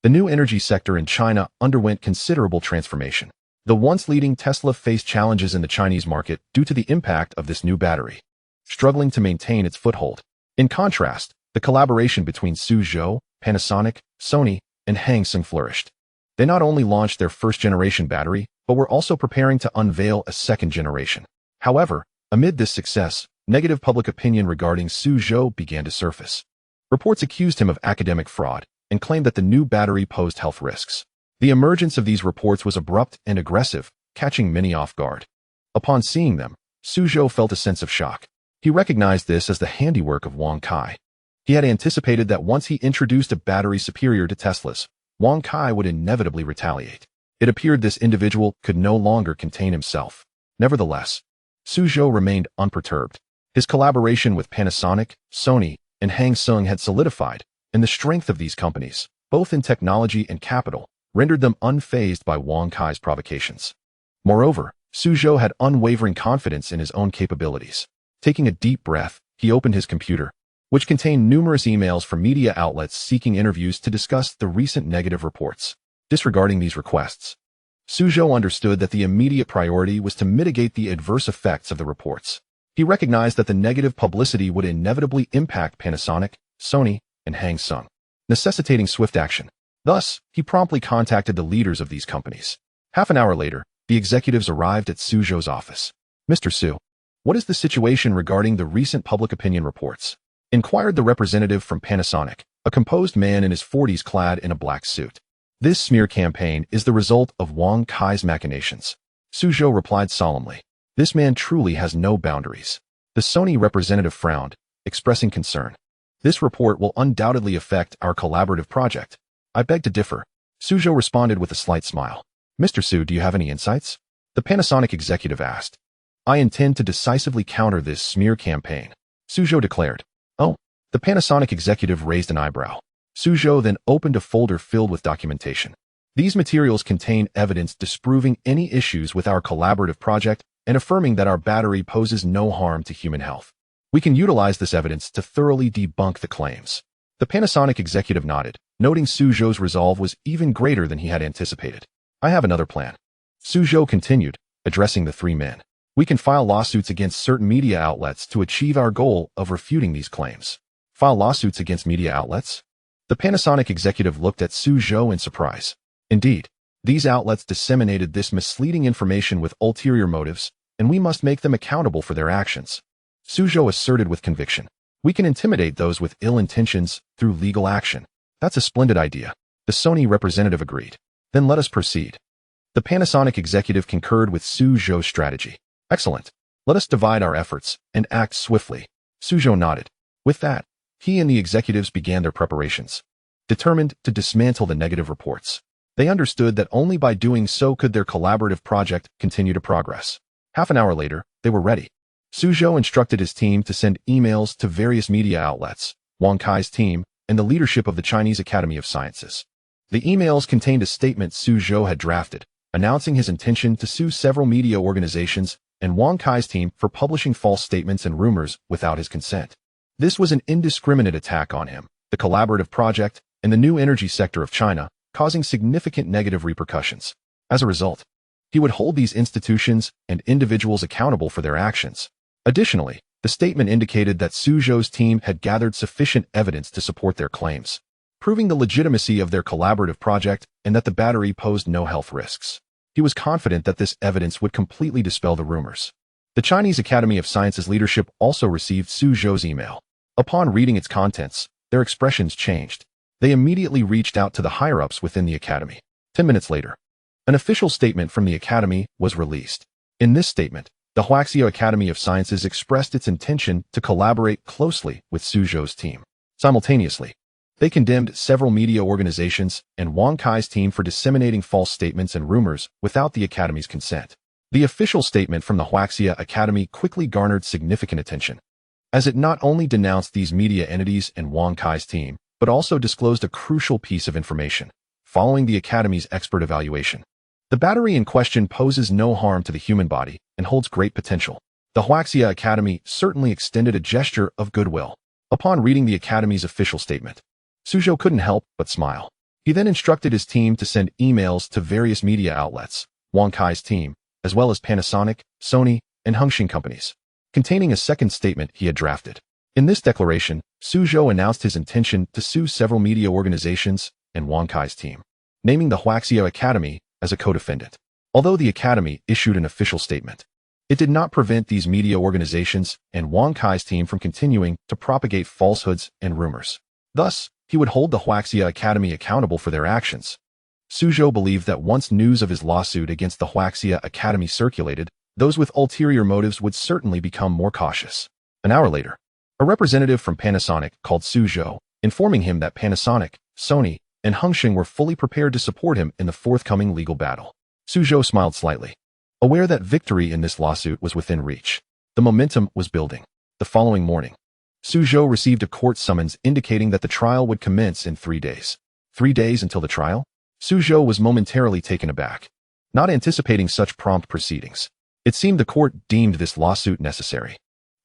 the new energy sector in China underwent considerable transformation. The once leading Tesla faced challenges in the Chinese market due to the impact of this new battery, struggling to maintain its foothold. In contrast, the collaboration between Su Zhou, Panasonic, Sony, and Hang Seng flourished. They not only launched their first-generation battery, but were also preparing to unveil a second generation. However, amid this success, negative public opinion regarding Su Zhou began to surface. Reports accused him of academic fraud and claimed that the new battery posed health risks. The emergence of these reports was abrupt and aggressive, catching many off guard. Upon seeing them, Su Zhou felt a sense of shock. He recognized this as the handiwork of Wang Kai. He had anticipated that once he introduced a battery superior to Tesla's, Wang Kai would inevitably retaliate. It appeared this individual could no longer contain himself. Nevertheless, Zhou remained unperturbed. His collaboration with Panasonic, Sony, and Hang Seng had solidified, and the strength of these companies, both in technology and capital, rendered them unfazed by Wang Kai's provocations. Moreover, Zhou had unwavering confidence in his own capabilities. Taking a deep breath, he opened his computer, which contained numerous emails from media outlets seeking interviews to discuss the recent negative reports. Disregarding these requests, Zhou understood that the immediate priority was to mitigate the adverse effects of the reports. He recognized that the negative publicity would inevitably impact Panasonic, Sony, and Hang Seng, necessitating swift action. Thus, he promptly contacted the leaders of these companies. Half an hour later, the executives arrived at Zhou's office. "Mr. Zhou, what is the situation regarding the recent public opinion reports?" inquired the representative from Panasonic, a composed man in his 40s clad in a black suit. "This smear campaign is the result of Wang Kai's machinations," Zhou replied solemnly. "This man truly has no boundaries." The Sony representative frowned, expressing concern. "This report will undoubtedly affect our collaborative project. I beg to differ," Zhou responded with a slight smile. "Mr. Zhou, do you have any insights?" the Panasonic executive asked. "I intend to decisively counter this smear campaign," Zhou declared. "Oh," the Panasonic executive raised an eyebrow. Zhou then opened a folder filled with documentation. These materials contain evidence disproving any issues with our collaborative project and affirming that our battery poses no harm to human health. We can utilize this evidence to thoroughly debunk the claims. The Panasonic executive nodded, noting Zhou's resolve was even greater than he had anticipated. "I have another plan," Zhou continued, addressing the three men. "We can file lawsuits against certain media outlets to achieve our goal of refuting these claims." "File lawsuits against media outlets?" The Panasonic executive looked at Zhou in surprise. "Indeed, these outlets disseminated this misleading information with ulterior motives, and we must make them accountable for their actions," Zhou asserted with conviction. "We can intimidate those with ill intentions through legal action." "That's a splendid idea," the Sony representative agreed. "Then let us proceed." The Panasonic executive concurred with Zhou's strategy. "Excellent. Let us divide our efforts and act swiftly." Zhou nodded. With that, he and the executives began their preparations, determined to dismantle the negative reports. They understood that only by doing so could their collaborative project continue to progress. Half an hour later, they were ready. Zhou instructed his team to send emails to various media outlets, Wang Kai's team, and the leadership of the Chinese Academy of Sciences. The emails contained a statement Zhou had drafted, announcing his intention to sue several media organizations and Wang Kai's team for publishing false statements and rumors without his consent. This was an indiscriminate attack on him, the collaborative project, and the new energy sector of China, causing significant negative repercussions. As a result, he would hold these institutions and individuals accountable for their actions. Additionally, the statement indicated that Zhou's team had gathered sufficient evidence to support their claims, proving the legitimacy of their collaborative project and that the battery posed no health risks. He was confident that this evidence would completely dispel the rumors. The Chinese Academy of Sciences leadership also received Zhou's email. Upon reading its contents, their expressions changed. They immediately reached out to the higher-ups within the Academy. 10 minutes later, an official statement from the Academy was released. In this statement, the Huaxia Academy of Sciences expressed its intention to collaborate closely with Zhou's team. Simultaneously, they condemned several media organizations and Wang Kai's team for disseminating false statements and rumors without the Academy's consent. The official statement from the Huaxia Academy quickly garnered significant attention, as it not only denounced these media entities and Wang Kai's team, but also disclosed a crucial piece of information. Following the Academy's expert evaluation, the battery in question poses no harm to the human body and holds great potential. The Huaxia Academy certainly extended a gesture of goodwill. Upon reading the Academy's official statement, Zhou couldn't help but smile. He then instructed his team to send emails to various media outlets, Wang Kai's team, as well as Panasonic, Sony, and Hongxin companies, containing a second statement he had drafted. In this declaration, Zhou announced his intention to sue several media organizations and Wang Kai's team, naming the Huaxia Academy as a co-defendant. Although the Academy issued an official statement, it did not prevent these media organizations and Wang Kai's team from continuing to propagate falsehoods and rumors. Thus, he would hold the Huaxia Academy accountable for their actions. Zhou believed that once news of his lawsuit against the Huaxia Academy circulated, those with ulterior motives would certainly become more cautious. An hour later, a representative from Panasonic called Zhou, informing him that Panasonic, Sony, and Hengxing were fully prepared to support him in the forthcoming legal battle. Zhou smiled slightly, aware that victory in this lawsuit was within reach. The momentum was building. The following morning, Zhou received a court summons indicating that the trial would commence in 3 days. 3 days until the trial? Zhou was momentarily taken aback, not anticipating such prompt proceedings. It seemed the court deemed this lawsuit necessary.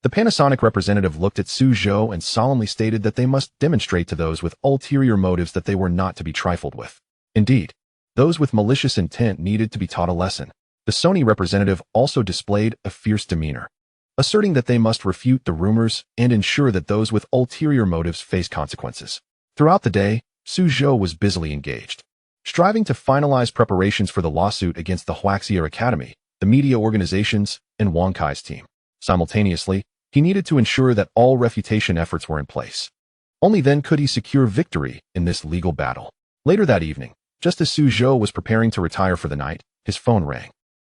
The Panasonic representative looked at Zhou and solemnly stated that they must demonstrate to those with ulterior motives that they were not to be trifled with. Indeed, those with malicious intent needed to be taught a lesson. The Sony representative also displayed a fierce demeanor, asserting that they must refute the rumors and ensure that those with ulterior motives face consequences. Throughout the day, Zhou was busily engaged, striving to finalize preparations for the lawsuit against the Huaxia Academy, the media organizations, and Wang Kai's team. Simultaneously, he needed to ensure that all refutation efforts were in place. Only then could he secure victory in this legal battle. Later that evening, just as Zhou was preparing to retire for the night, his phone rang.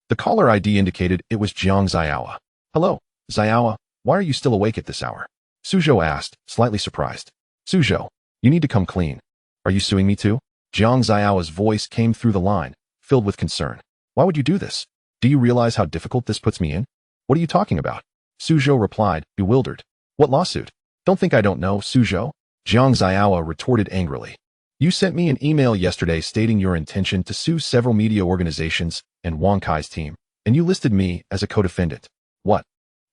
The caller ID indicated it was Jiang Xiaowa. "Hello, Xiaowa, why are you still awake at this hour?" Zhou asked, slightly surprised. "Zhou, you need to come clean. Are you suing me too?" Jiang Xiaowa's voice came through the line, filled with concern. "Why would you do this? Do you realize how difficult this puts me in?" "What are you talking about?" Zhou replied, bewildered. "What lawsuit?" "Don't think I don't know, Zhou," Jiang Xiaowa retorted angrily. "You sent me an email yesterday stating your intention to sue several media organizations and Wang Kai's team, and you listed me as a co-defendant." "What?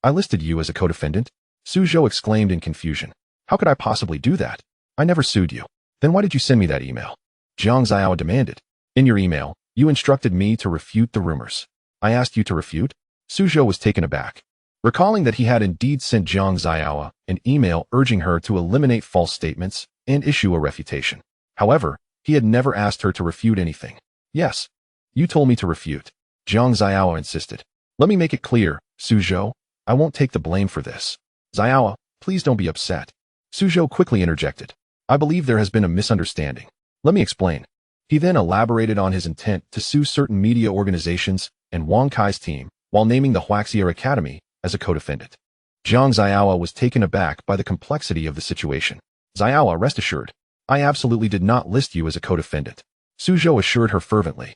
I listed you as a co-defendant?" Zhou exclaimed in confusion. "How could I possibly do that? I never sued you." "Then why did you send me that email?" Jiang Xiaowa demanded. "In your email, you instructed me to refute the rumors." "I asked you to refute?" Zhou was taken aback, recalling that he had indeed sent Jiang Xiaowa an email urging her to eliminate false statements and issue a refutation. However, he had never asked her to refute anything. "Yes, you told me to refute," Jiang Xiaowa insisted. "Let me make it clear, Zhou, I won't take the blame for this." "Xiaowa, please don't be upset," Zhou quickly interjected. "I believe there has been a misunderstanding. Let me explain." He then elaborated on his intent to sue certain media organizations and Wang Kai's team while naming the Huaxia Academy as a co-defendant. Jiang Xiaowa was taken aback by the complexity of the situation. "Xiaowa, rest assured, I absolutely did not list you as a co-defendant," Zhou assured her fervently.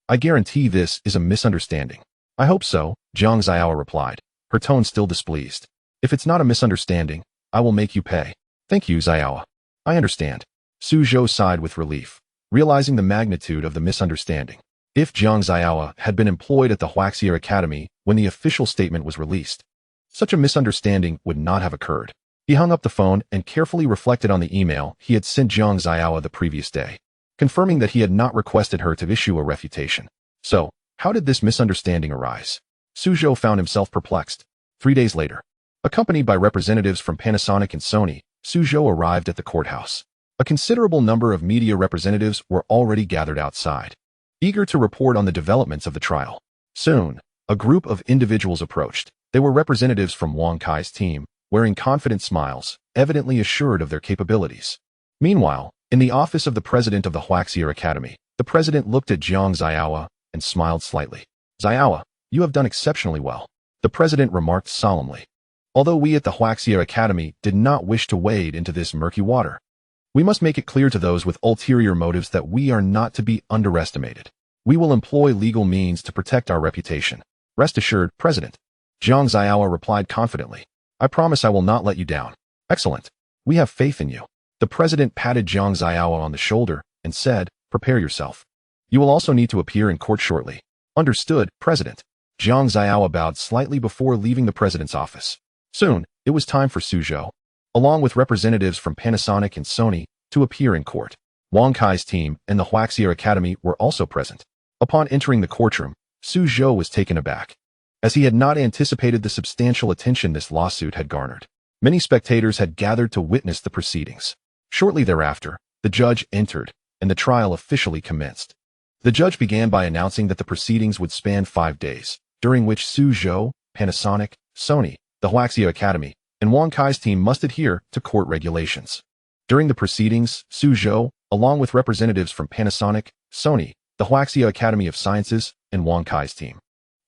"I guarantee this is a misunderstanding." "I hope so," Jiang Xiaowa replied, her tone still displeased. "If it's not a misunderstanding, I will make you pay." "Thank you, Xiaowa. I understand." Zhou sighed with relief, realizing the magnitude of the misunderstanding. If Jiang Xiaowa had been employed at the Huaxia Academy when the official statement was released, such a misunderstanding would not have occurred. He hung up the phone and carefully reflected on the email he had sent Jiang Xiaowa the previous day, confirming that he had not requested her to issue a refutation. So, how did this misunderstanding arise? Zhou found himself perplexed. 3 days later, accompanied by representatives from Panasonic and Sony, Zhou arrived at the courthouse. A considerable number of media representatives were already gathered outside, eager to report on the developments of the trial. Soon, a group of individuals approached. They were representatives from Wang Kai's team, wearing confident smiles, evidently assured of their capabilities. Meanwhile, in the office of the president of the Huaxia Academy, the president looked at Jiang Xiaowa and smiled slightly. "Xiaowa, you have done exceptionally well," the president remarked solemnly. "Although we at the Huaxia Academy did not wish to wade into this murky water, we must make it clear to those with ulterior motives that we are not to be underestimated. We will employ legal means to protect our reputation." "Rest assured, President," Jiang Xiaowa replied confidently. "I promise I will not let you down." "Excellent. We have faith in you." The president patted Jiang Xiaowa on the shoulder and said, "Prepare yourself. You will also need to appear in court shortly." "Understood, President." Jiang Xiaowa bowed slightly before leaving the president's office. Soon, it was time for Zhou, along with representatives from Panasonic and Sony, to appear in court. Wang Kai's team and the Huaxia Academy were also present. Upon entering the courtroom, Zhou was taken aback, as he had not anticipated the substantial attention this lawsuit had garnered. Many spectators had gathered to witness the proceedings. Shortly thereafter, the judge entered, and the trial officially commenced. The judge began by announcing that the proceedings would span 5 days, during which Zhou, Panasonic, Sony, the Huaxia Academy, and Wang Kai's team must adhere to court regulations. During the proceedings, Zhou, along with representatives from Panasonic, Sony, the Huaxia Academy of Sciences, and Wang Kai's team,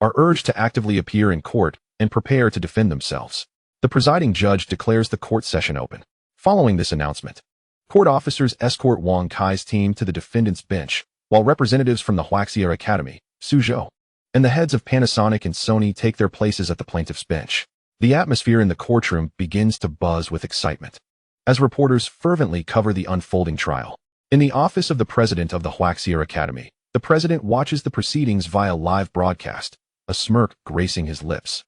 are urged to actively appear in court and prepare to defend themselves. The presiding judge declares the court session open. Following this announcement, Court officers escort Wang Kai's team to the defendant's bench, while representatives from the Huaxia Academy, Zhou, and the heads of Panasonic and Sony take their places at the plaintiff's bench. The atmosphere in the courtroom begins to buzz with excitement, as reporters fervently cover the unfolding trial. In the office of the president of the Huaxia Academy, the president watches the proceedings via live broadcast, a smirk gracing his lips.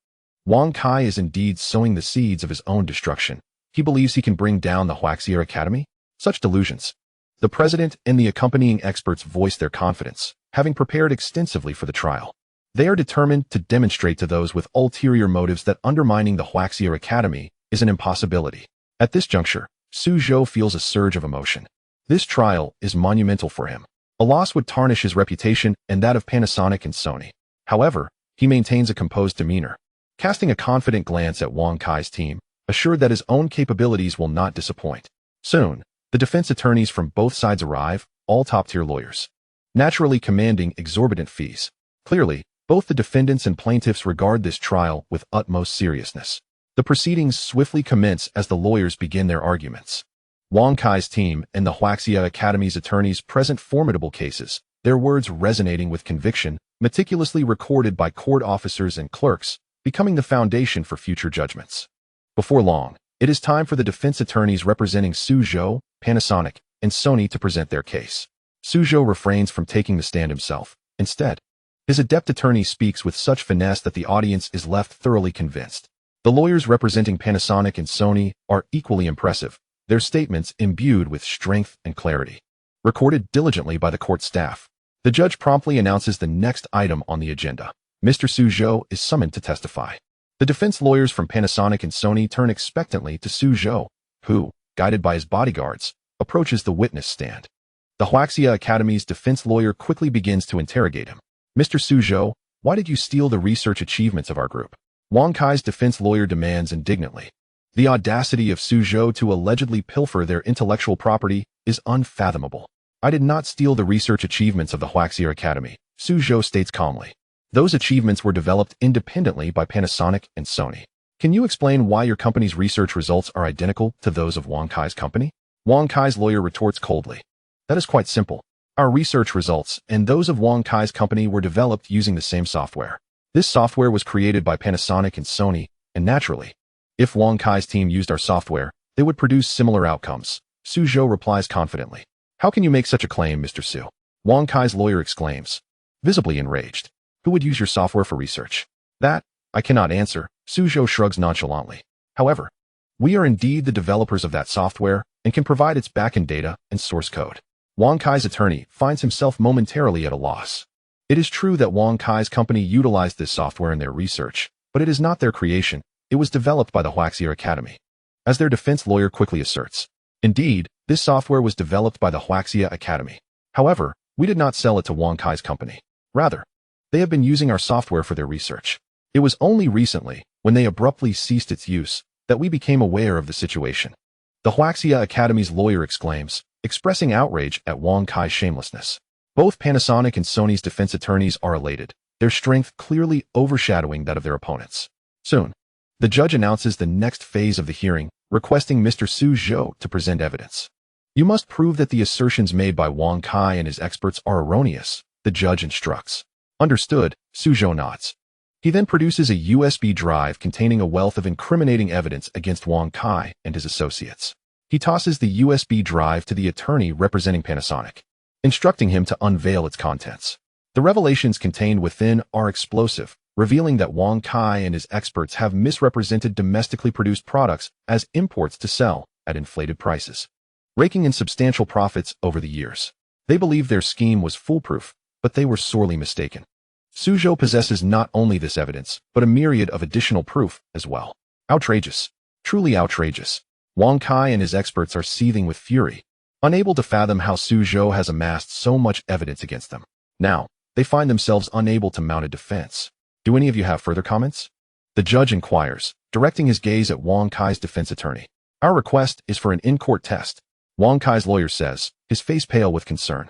Wang Kai is indeed sowing the seeds of his own destruction. He believes he can bring down the Huaxia Academy? Such delusions. The president and the accompanying experts voice their confidence, having prepared extensively for the trial. They are determined to demonstrate to those with ulterior motives that undermining the Huaxia Academy is an impossibility. At this juncture, Zhou feels a surge of emotion. This trial is monumental for him. A loss would tarnish his reputation and that of Panasonic and Sony. However, he maintains a composed demeanor, casting a confident glance at Wang Kai's team, assured that his own capabilities will not disappoint. Soon, the defense attorneys from both sides arrive, all top-tier lawyers, naturally commanding exorbitant fees. Clearly, both the defendants and plaintiffs regard this trial with utmost seriousness. The proceedings swiftly commence as the lawyers begin their arguments. Wang Kai's team and the Huaxia Academy's attorneys present formidable cases, their words resonating with conviction, meticulously recorded by court officers and clerks, becoming the foundation for future judgments. Before long, it is time for the defense attorneys representing Zhou, Panasonic, and Sony to present their case. Zhou refrains from taking the stand himself. Instead, his adept attorney speaks with such finesse that the audience is left thoroughly convinced. The lawyers representing Panasonic and Sony are equally impressive, their statements imbued with strength and clarity. Recorded diligently by the court staff, the judge promptly announces the next item on the agenda. Mr. Zhou is summoned to testify. The defense lawyers from Panasonic and Sony turn expectantly to Zhou, who, guided by his bodyguards, approaches the witness stand. The Huaxia Academy's defense lawyer quickly begins to interrogate him. Mr. Zhou, why did you steal the research achievements of our group? Wang Kai's defense lawyer demands indignantly. The audacity of Zhou to allegedly pilfer their intellectual property is unfathomable. I did not steal the research achievements of the Huaxia Academy, Zhou states calmly. Those achievements were developed independently by Panasonic and Sony. Can you explain why your company's research results are identical to those of Wang Kai's company? Wang Kai's lawyer retorts coldly. That is quite simple. Our research results and those of Wang Kai's company were developed using the same software. This software was created by Panasonic and Sony, and naturally, if Wang Kai's team used our software, they would produce similar outcomes. Zhou replies confidently. How can you make such a claim, Mr. Su? Wang Kai's lawyer exclaims, visibly enraged. Who would use your software for research? That, I cannot answer, Zhou shrugs nonchalantly. However, we are indeed the developers of that software and can provide its backend data and source code. Wang Kai's attorney finds himself momentarily at a loss. It is true that Wang Kai's company utilized this software in their research, but it is not their creation. It was developed by the Huaxia Academy. As their defense lawyer quickly asserts, indeed, this software was developed by the Huaxia Academy. However, we did not sell it to Wang Kai's company. Rather, they have been using our software for their research. It was only recently, when they abruptly ceased its use, that we became aware of the situation. The Huaxia Academy's lawyer exclaims, expressing outrage at Wang Kai's shamelessness. Both Panasonic and Sony's defense attorneys are elated, their strength clearly overshadowing that of their opponents. Soon, the judge announces the next phase of the hearing, requesting Mr. Zhou to present evidence. You must prove that the assertions made by Wang Kai and his experts are erroneous, the judge instructs. Understood, Zhou nods. He then produces a USB drive containing a wealth of incriminating evidence against Wang Kai and his associates. He tosses the USB drive to the attorney representing Panasonic, instructing him to unveil its contents. The revelations contained within are explosive, revealing that Wang Kai and his experts have misrepresented domestically produced products as imports to sell at inflated prices, raking in substantial profits over the years. They believed their scheme was foolproof, but they were sorely mistaken. Zhou possesses not only this evidence, but a myriad of additional proof as well. Outrageous. Truly outrageous. Wang Kai and his experts are seething with fury, unable to fathom how Zhou has amassed so much evidence against them. Now, they find themselves unable to mount a defense. Do any of you have further comments? The judge inquires, directing his gaze at Wang Kai's defense attorney. Our request is for an in-court test. Wang Kai's lawyer says, his face pale with concern.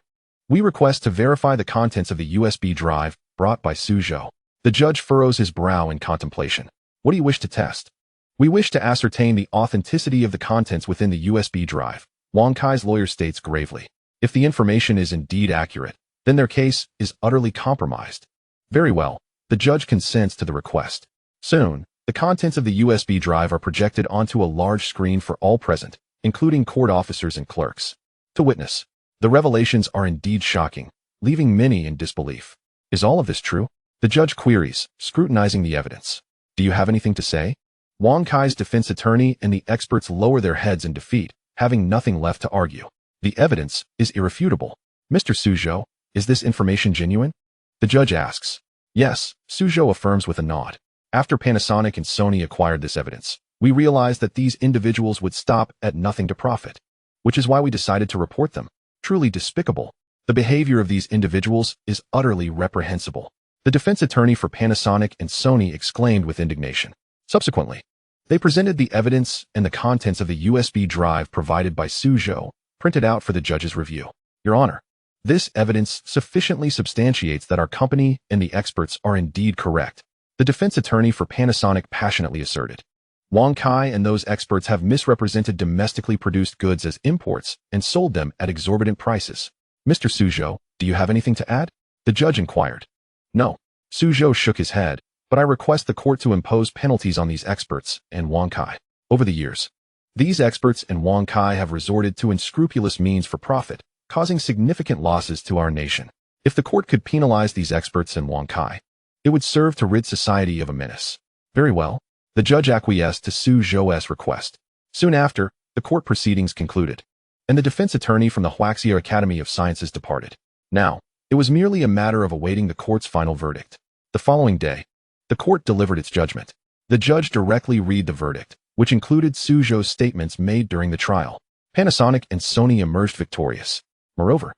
We request to verify the contents of the USB drive brought by Zhou. The judge furrows his brow in contemplation. What do you wish to test? We wish to ascertain the authenticity of the contents within the USB drive. Wang Kai's lawyer states gravely. If the information is indeed accurate, then their case is utterly compromised. Very well, the judge consents to the request. Soon, the contents of the USB drive are projected onto a large screen for all present, including court officers and clerks, to witness. The revelations are indeed shocking, leaving many in disbelief. Is all of this true? The judge queries, scrutinizing the evidence. Do you have anything to say? Wang Kai's defense attorney and the experts lower their heads in defeat, having nothing left to argue. The evidence is irrefutable. Mr. Zhou, is this information genuine? The judge asks. Yes, Zhou affirms with a nod. After Panasonic and Sony acquired this evidence, we realized that these individuals would stop at nothing to profit, which is why we decided to report them. Truly despicable. The behavior of these individuals is utterly reprehensible. The defense attorney for Panasonic and Sony exclaimed with indignation. Subsequently, they presented the evidence and the contents of the USB drive provided by Zhou, printed out for the judge's review. Your Honor, this evidence sufficiently substantiates that our company and the experts are indeed correct, the defense attorney for Panasonic passionately asserted. Wang Kai and those experts have misrepresented domestically produced goods as imports and sold them at exorbitant prices. Mr. Zhou, do you have anything to add? The judge inquired. No. Zhou shook his head, but I request the court to impose penalties on these experts and Wang Kai. Over the years, these experts and Wang Kai have resorted to unscrupulous means for profit, causing significant losses to our nation. If the court could penalize these experts and Wang Kai, it would serve to rid society of a menace. Very well. The judge acquiesced to Zhou's request. Soon after, the court proceedings concluded, and the defense attorney from the Huaxia Academy of Sciences departed. Now, it was merely a matter of awaiting the court's final verdict. The following day, the court delivered its judgment. The judge directly read the verdict, which included Zhou's statements made during the trial. Panasonic and Sony emerged victorious. Moreover,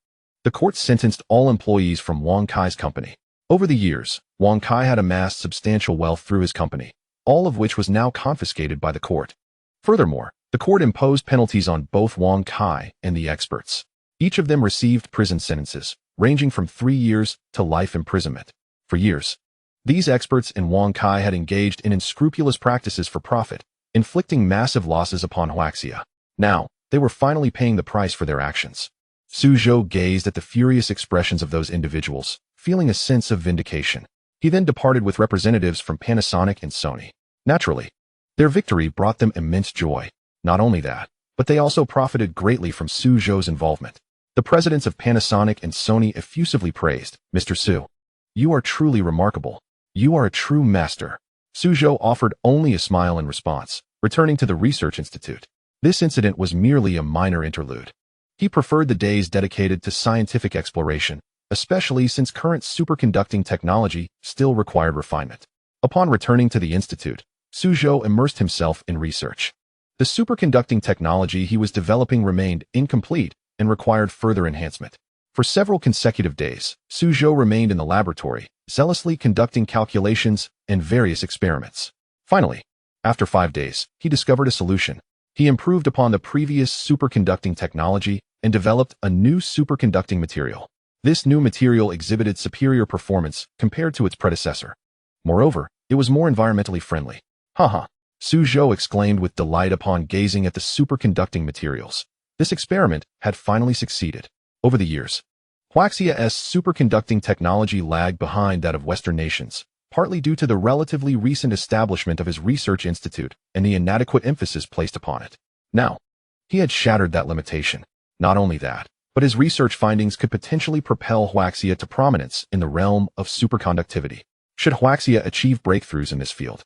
the court sentenced all employees from Wang Kai's company. Over the years, Wang Kai had amassed substantial wealth through his company, all of which was now confiscated by the court. Furthermore, the court imposed penalties on both Wang Kai and the experts. Each of them received prison sentences, ranging from 3 years to life imprisonment. For years, these experts and Wang Kai had engaged in unscrupulous practices for profit, inflicting massive losses upon Huaxia. Now, they were finally paying the price for their actions. Zhou gazed at the furious expressions of those individuals, feeling a sense of vindication. He then departed with representatives from Panasonic and Sony. Naturally, their victory brought them immense joy. Not only that, but they also profited greatly from Zhou's involvement. The presidents of Panasonic and Sony effusively praised, Mr. Zhou, you are truly remarkable. You are a true master. Zhou offered only a smile in response, returning to the research institute. This incident was merely a minor interlude. He preferred the days dedicated to scientific exploration, especially since current superconducting technology still required refinement. Upon returning to the institute, Zhou immersed himself in research. The superconducting technology he was developing remained incomplete and required further enhancement. For several consecutive days, Zhou remained in the laboratory, zealously conducting calculations and various experiments. Finally, after 5 days, he discovered a solution. He improved upon the previous superconducting technology and developed a new superconducting material. This new material exhibited superior performance compared to its predecessor. Moreover, it was more environmentally friendly. Haha, Zhou exclaimed with delight upon gazing at the superconducting materials. This experiment had finally succeeded. Over the years, Huaxia's superconducting technology lagged behind that of Western nations, partly due to the relatively recent establishment of his research institute and the inadequate emphasis placed upon it. Now, he had shattered that limitation. Not only that, but his research findings could potentially propel Huaxia to prominence in the realm of superconductivity. Should Huaxia achieve breakthroughs in this field,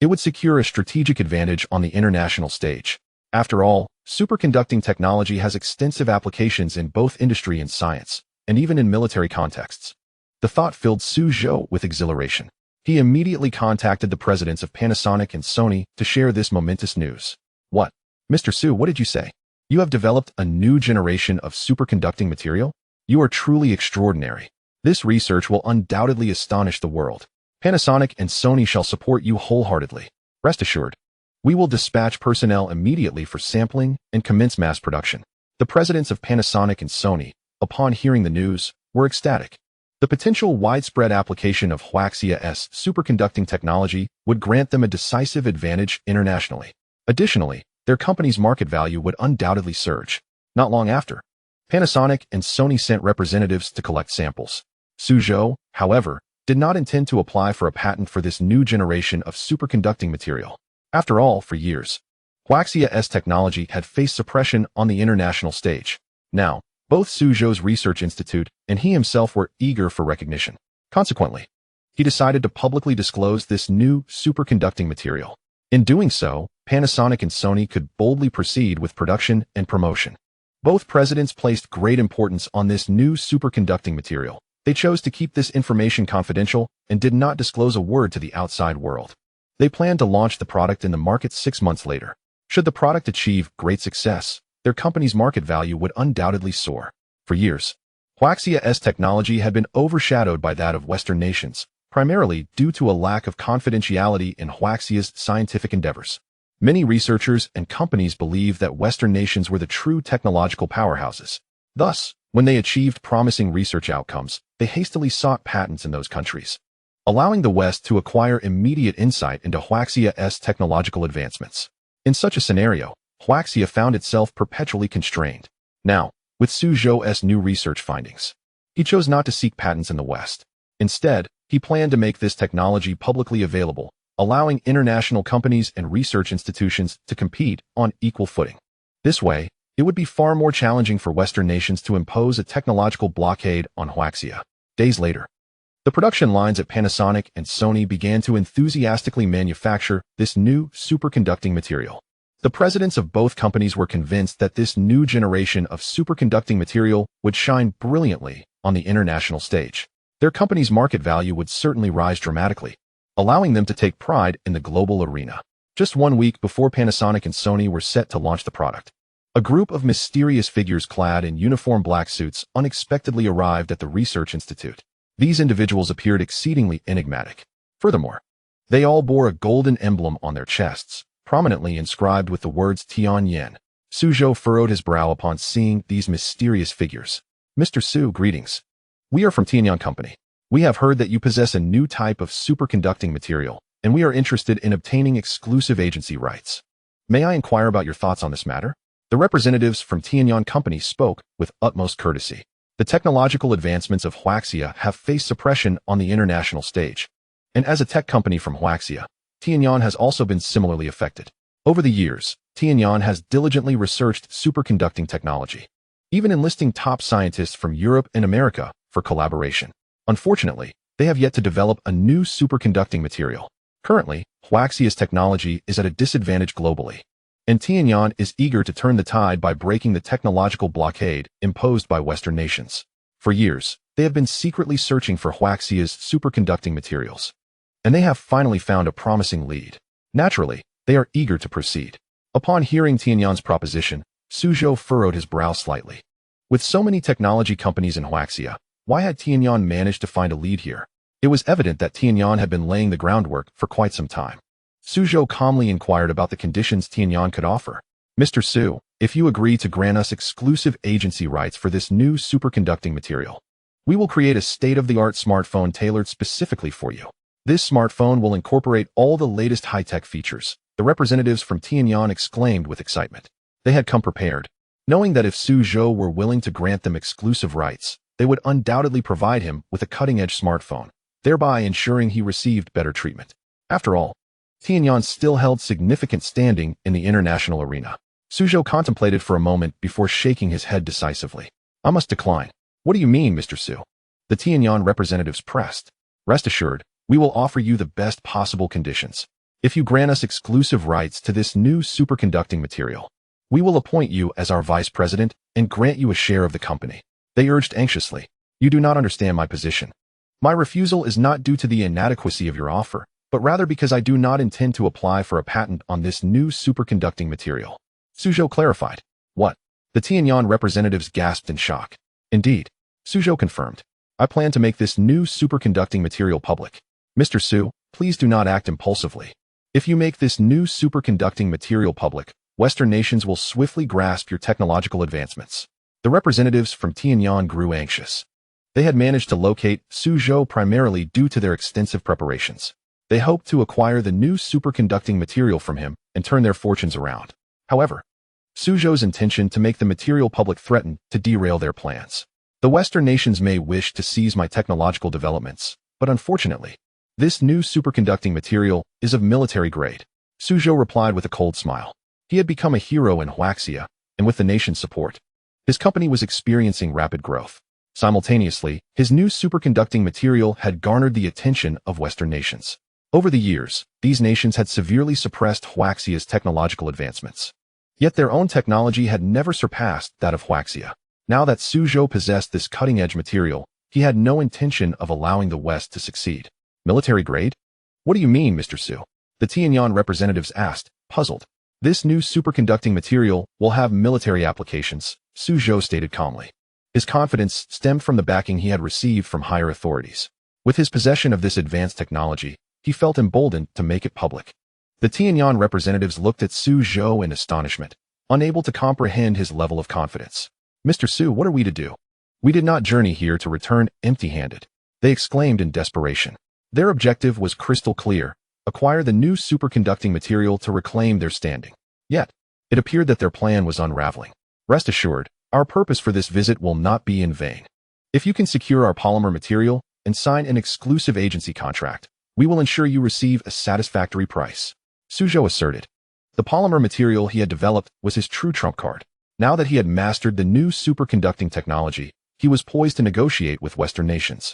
it would secure a strategic advantage on the international stage. After all, superconducting technology has extensive applications in both industry and science, and even in military contexts. The thought filled Zhou with exhilaration. He immediately contacted the presidents of Panasonic and Sony to share this momentous news. What? Mr. Zhou, what did you say? You have developed a new generation of superconducting material? You are truly extraordinary. This research will undoubtedly astonish the world. Panasonic and Sony shall support you wholeheartedly. Rest assured, we will dispatch personnel immediately for sampling and commence mass production. The presidents of Panasonic and Sony, upon hearing the news, were ecstatic. The potential widespread application of Huaxia's superconducting technology would grant them a decisive advantage internationally. Additionally, their company's market value would undoubtedly surge. Not long after, Panasonic and Sony sent representatives to collect samples. Zhou, however, did not intend to apply for a patent for this new generation of superconducting material. After all, for years, Huaxia's technology had faced suppression on the international stage. Now, both Zhou's research institute and he himself were eager for recognition. Consequently, he decided to publicly disclose this new superconducting material. In doing so, Panasonic and Sony could boldly proceed with production and promotion. Both presidents placed great importance on this new superconducting material. They chose to keep this information confidential and did not disclose a word to the outside world. They planned to launch the product in the market 6 months later. Should the product achieve great success, their company's market value would undoubtedly soar. For years, Huaxia's technology had been overshadowed by that of Western nations, primarily due to a lack of confidentiality in Huaxia's scientific endeavors. Many researchers and companies believed that Western nations were the true technological powerhouses. Thus, when they achieved promising research outcomes, they hastily sought patents in those countries, allowing the West to acquire immediate insight into Huaxia's technological advancements. In such a scenario, Huaxia found itself perpetually constrained. Now, with Zhou's new research findings, he chose not to seek patents in the West. Instead, he planned to make this technology publicly available, allowing international companies and research institutions to compete on equal footing. This way, it would be far more challenging for Western nations to impose a technological blockade on Huaxia. Days later, the production lines at Panasonic and Sony began to enthusiastically manufacture this new superconducting material. The presidents of both companies were convinced that this new generation of superconducting material would shine brilliantly on the international stage. Their company's market value would certainly rise dramatically, allowing them to take pride in the global arena. Just 1 week before Panasonic and Sony were set to launch the product, a group of mysterious figures clad in uniform black suits unexpectedly arrived at the research institute. These individuals appeared exceedingly enigmatic. Furthermore, they all bore a golden emblem on their chests, prominently inscribed with the words Tianyan. Zhou furrowed his brow upon seeing these mysterious figures. "Mr. Zhou, greetings. We are from Tianyan Company. We have heard that you possess a new type of superconducting material, and we are interested in obtaining exclusive agency rights. May I inquire about your thoughts on this matter?" The representatives from Tianyan Company spoke with utmost courtesy. The technological advancements of Huaxia have faced suppression on the international stage, and as a tech company from Huaxia, Tianyan has also been similarly affected. Over the years, Tianyan has diligently researched superconducting technology, even enlisting top scientists from Europe and America for collaboration. Unfortunately, they have yet to develop a new superconducting material. Currently, Huaxia's technology is at a disadvantage globally, and Tianyan is eager to turn the tide by breaking the technological blockade imposed by Western nations. For years, they have been secretly searching for Huaxia's superconducting materials, and they have finally found a promising lead. Naturally, they are eager to proceed. Upon hearing Tianyan's proposition, Zhou furrowed his brow slightly. With so many technology companies in Huaxia, why had Tianyan managed to find a lead here? It was evident that Tianyan had been laying the groundwork for quite some time. Zhou calmly inquired about the conditions Tianyan could offer. "Mr. Zhou, if you agree to grant us exclusive agency rights for this new superconducting material, we will create a state-of-the-art smartphone tailored specifically for you. This smartphone will incorporate all the latest high-tech features." The representatives from Tianyan exclaimed with excitement. They had come prepared, knowing that if Zhou were willing to grant them exclusive rights, they would undoubtedly provide him with a cutting-edge smartphone, thereby ensuring he received better treatment. After all, Tianyan still held significant standing in the international arena. Zhou contemplated for a moment before shaking his head decisively. "I must decline." "What do you mean, Mr. Zhou?" The Tianyan representatives pressed. "Rest assured, we will offer you the best possible conditions. If you grant us exclusive rights to this new superconducting material, we will appoint you as our vice president and grant you a share of the company." They urged anxiously. "You do not understand my position. My refusal is not due to the inadequacy of your offer, but rather because I do not intend to apply for a patent on this new superconducting material." Zhou clarified. "What?" The Tianyan representatives gasped in shock. "Indeed," Zhou confirmed. "I plan to make this new superconducting material public. Mr. Zhou, please do not act impulsively. If you make this new superconducting material public, Western nations will swiftly grasp your technological advancements." The representatives from Tianyan grew anxious. They had managed to locate Zhou primarily due to their extensive preparations. They hoped to acquire the new superconducting material from him and turn their fortunes around. However, Suzhou's intention to make the material public threatened to derail their plans. The Western nations may wish to seize my technological developments, but unfortunately, this new superconducting material is of military grade. Suzhou replied with a cold smile. He had become a hero in Huaxia, and with the nation's support, his company was experiencing rapid growth. Simultaneously, his new superconducting material had garnered the attention of Western nations. Over the years, these nations had severely suppressed Huaxia's technological advancements. Yet their own technology had never surpassed that of Huaxia. Now that Suzhou possessed this cutting-edge material, he had no intention of allowing the West to succeed. Military grade? What do you mean, Mr. Su? The Tianyang representatives asked, puzzled. This new superconducting material will have military applications, Suzhou stated calmly. His confidence stemmed from the backing he had received from higher authorities. With his possession of this advanced technology, he felt emboldened to make it public. The Tianyang representatives looked at Suzhou in astonishment, unable to comprehend his level of confidence. Mr. Su, what are we to do? We did not journey here to return empty-handed, they exclaimed in desperation. Their objective was crystal clear: acquire the new superconducting material to reclaim their standing. Yet, it appeared that their plan was unraveling. Rest assured, our purpose for this visit will not be in vain. If you can secure our polymer material and sign an exclusive agency contract, we will ensure you receive a satisfactory price. Suzhou asserted. The polymer material he had developed was his true trump card. Now that he had mastered the new superconducting technology, he was poised to negotiate with Western nations.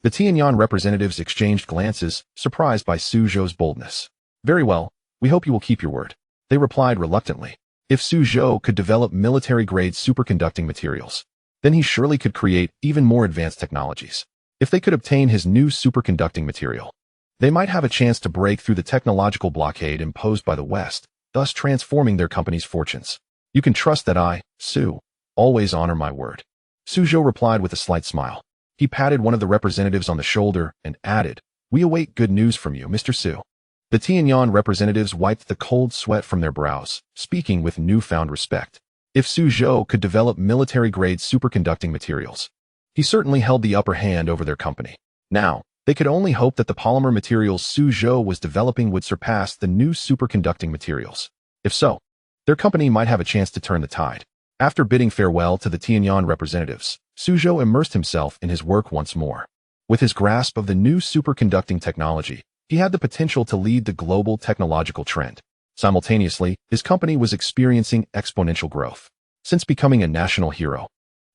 The Tianyang representatives exchanged glances, surprised by Suzhou's boldness. Very well, we hope you will keep your word, they replied reluctantly. If Suzhou could develop military-grade superconducting materials, then he surely could create even more advanced technologies. If they could obtain his new superconducting material, they might have a chance to break through the technological blockade imposed by the West, thus transforming their company's fortunes. You can trust that I, Su, always honor my word. Suzhou replied with a slight smile. He patted one of the representatives on the shoulder and added, we await good news from you, Mr. Su. The Tianyang representatives wiped the cold sweat from their brows, speaking with newfound respect. If Suzhou could develop military-grade superconducting materials, he certainly held the upper hand over their company. Now, they could only hope that the polymer materials Suzhou was developing would surpass the new superconducting materials. If so, their company might have a chance to turn the tide. After bidding farewell to the Tianyang representatives, Suzhou immersed himself in his work once more. With his grasp of the new superconducting technology, he had the potential to lead the global technological trend. Simultaneously, his company was experiencing exponential growth. Since becoming a national hero,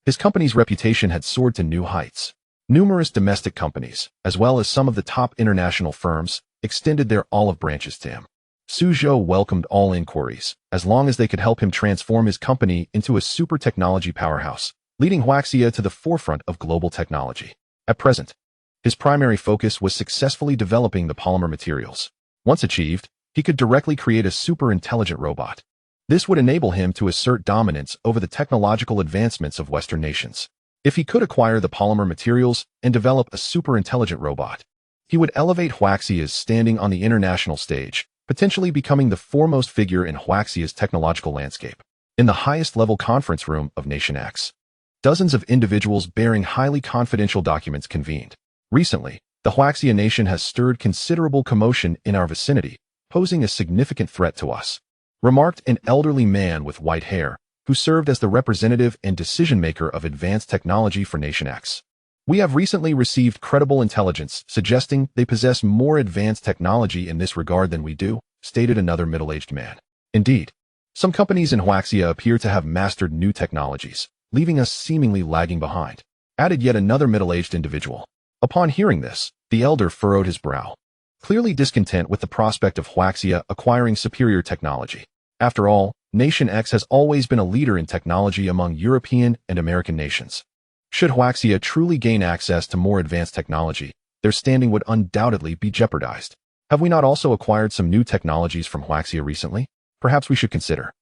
his company's reputation had soared to new heights. Numerous domestic companies, as well as some of the top international firms, extended their olive branches to him. Suzhou welcomed all inquiries, as long as they could help him transform his company into a super technology powerhouse, leading Huaxia to the forefront of global technology. At present, his primary focus was successfully developing the polymer materials. Once achieved, he could directly create a super-intelligent robot. This would enable him to assert dominance over the technological advancements of Western nations. If he could acquire the polymer materials and develop a super-intelligent robot, he would elevate Huaxia's standing on the international stage, potentially becoming the foremost figure in Huaxia's technological landscape. In the highest-level conference room of Nation X, dozens of individuals bearing highly confidential documents convened. Recently, the Huaxia nation has stirred considerable commotion in our vicinity, posing a significant threat to us, remarked an elderly man with white hair, who served as the representative and decision-maker of advanced technology for Nation X. We have recently received credible intelligence suggesting they possess more advanced technology in this regard than we do, stated another middle-aged man. Indeed, some companies in Huaxia appear to have mastered new technologies, leaving us seemingly lagging behind, added yet another middle-aged individual. Upon hearing this, the elder furrowed his brow, clearly discontent with the prospect of Huaxia acquiring superior technology. After all, Nation X has always been a leader in technology among European and American nations. Should Huaxia truly gain access to more advanced technology, their standing would undoubtedly be jeopardized. Have we not also acquired some new technologies from Huaxia recently? Perhaps we should consider,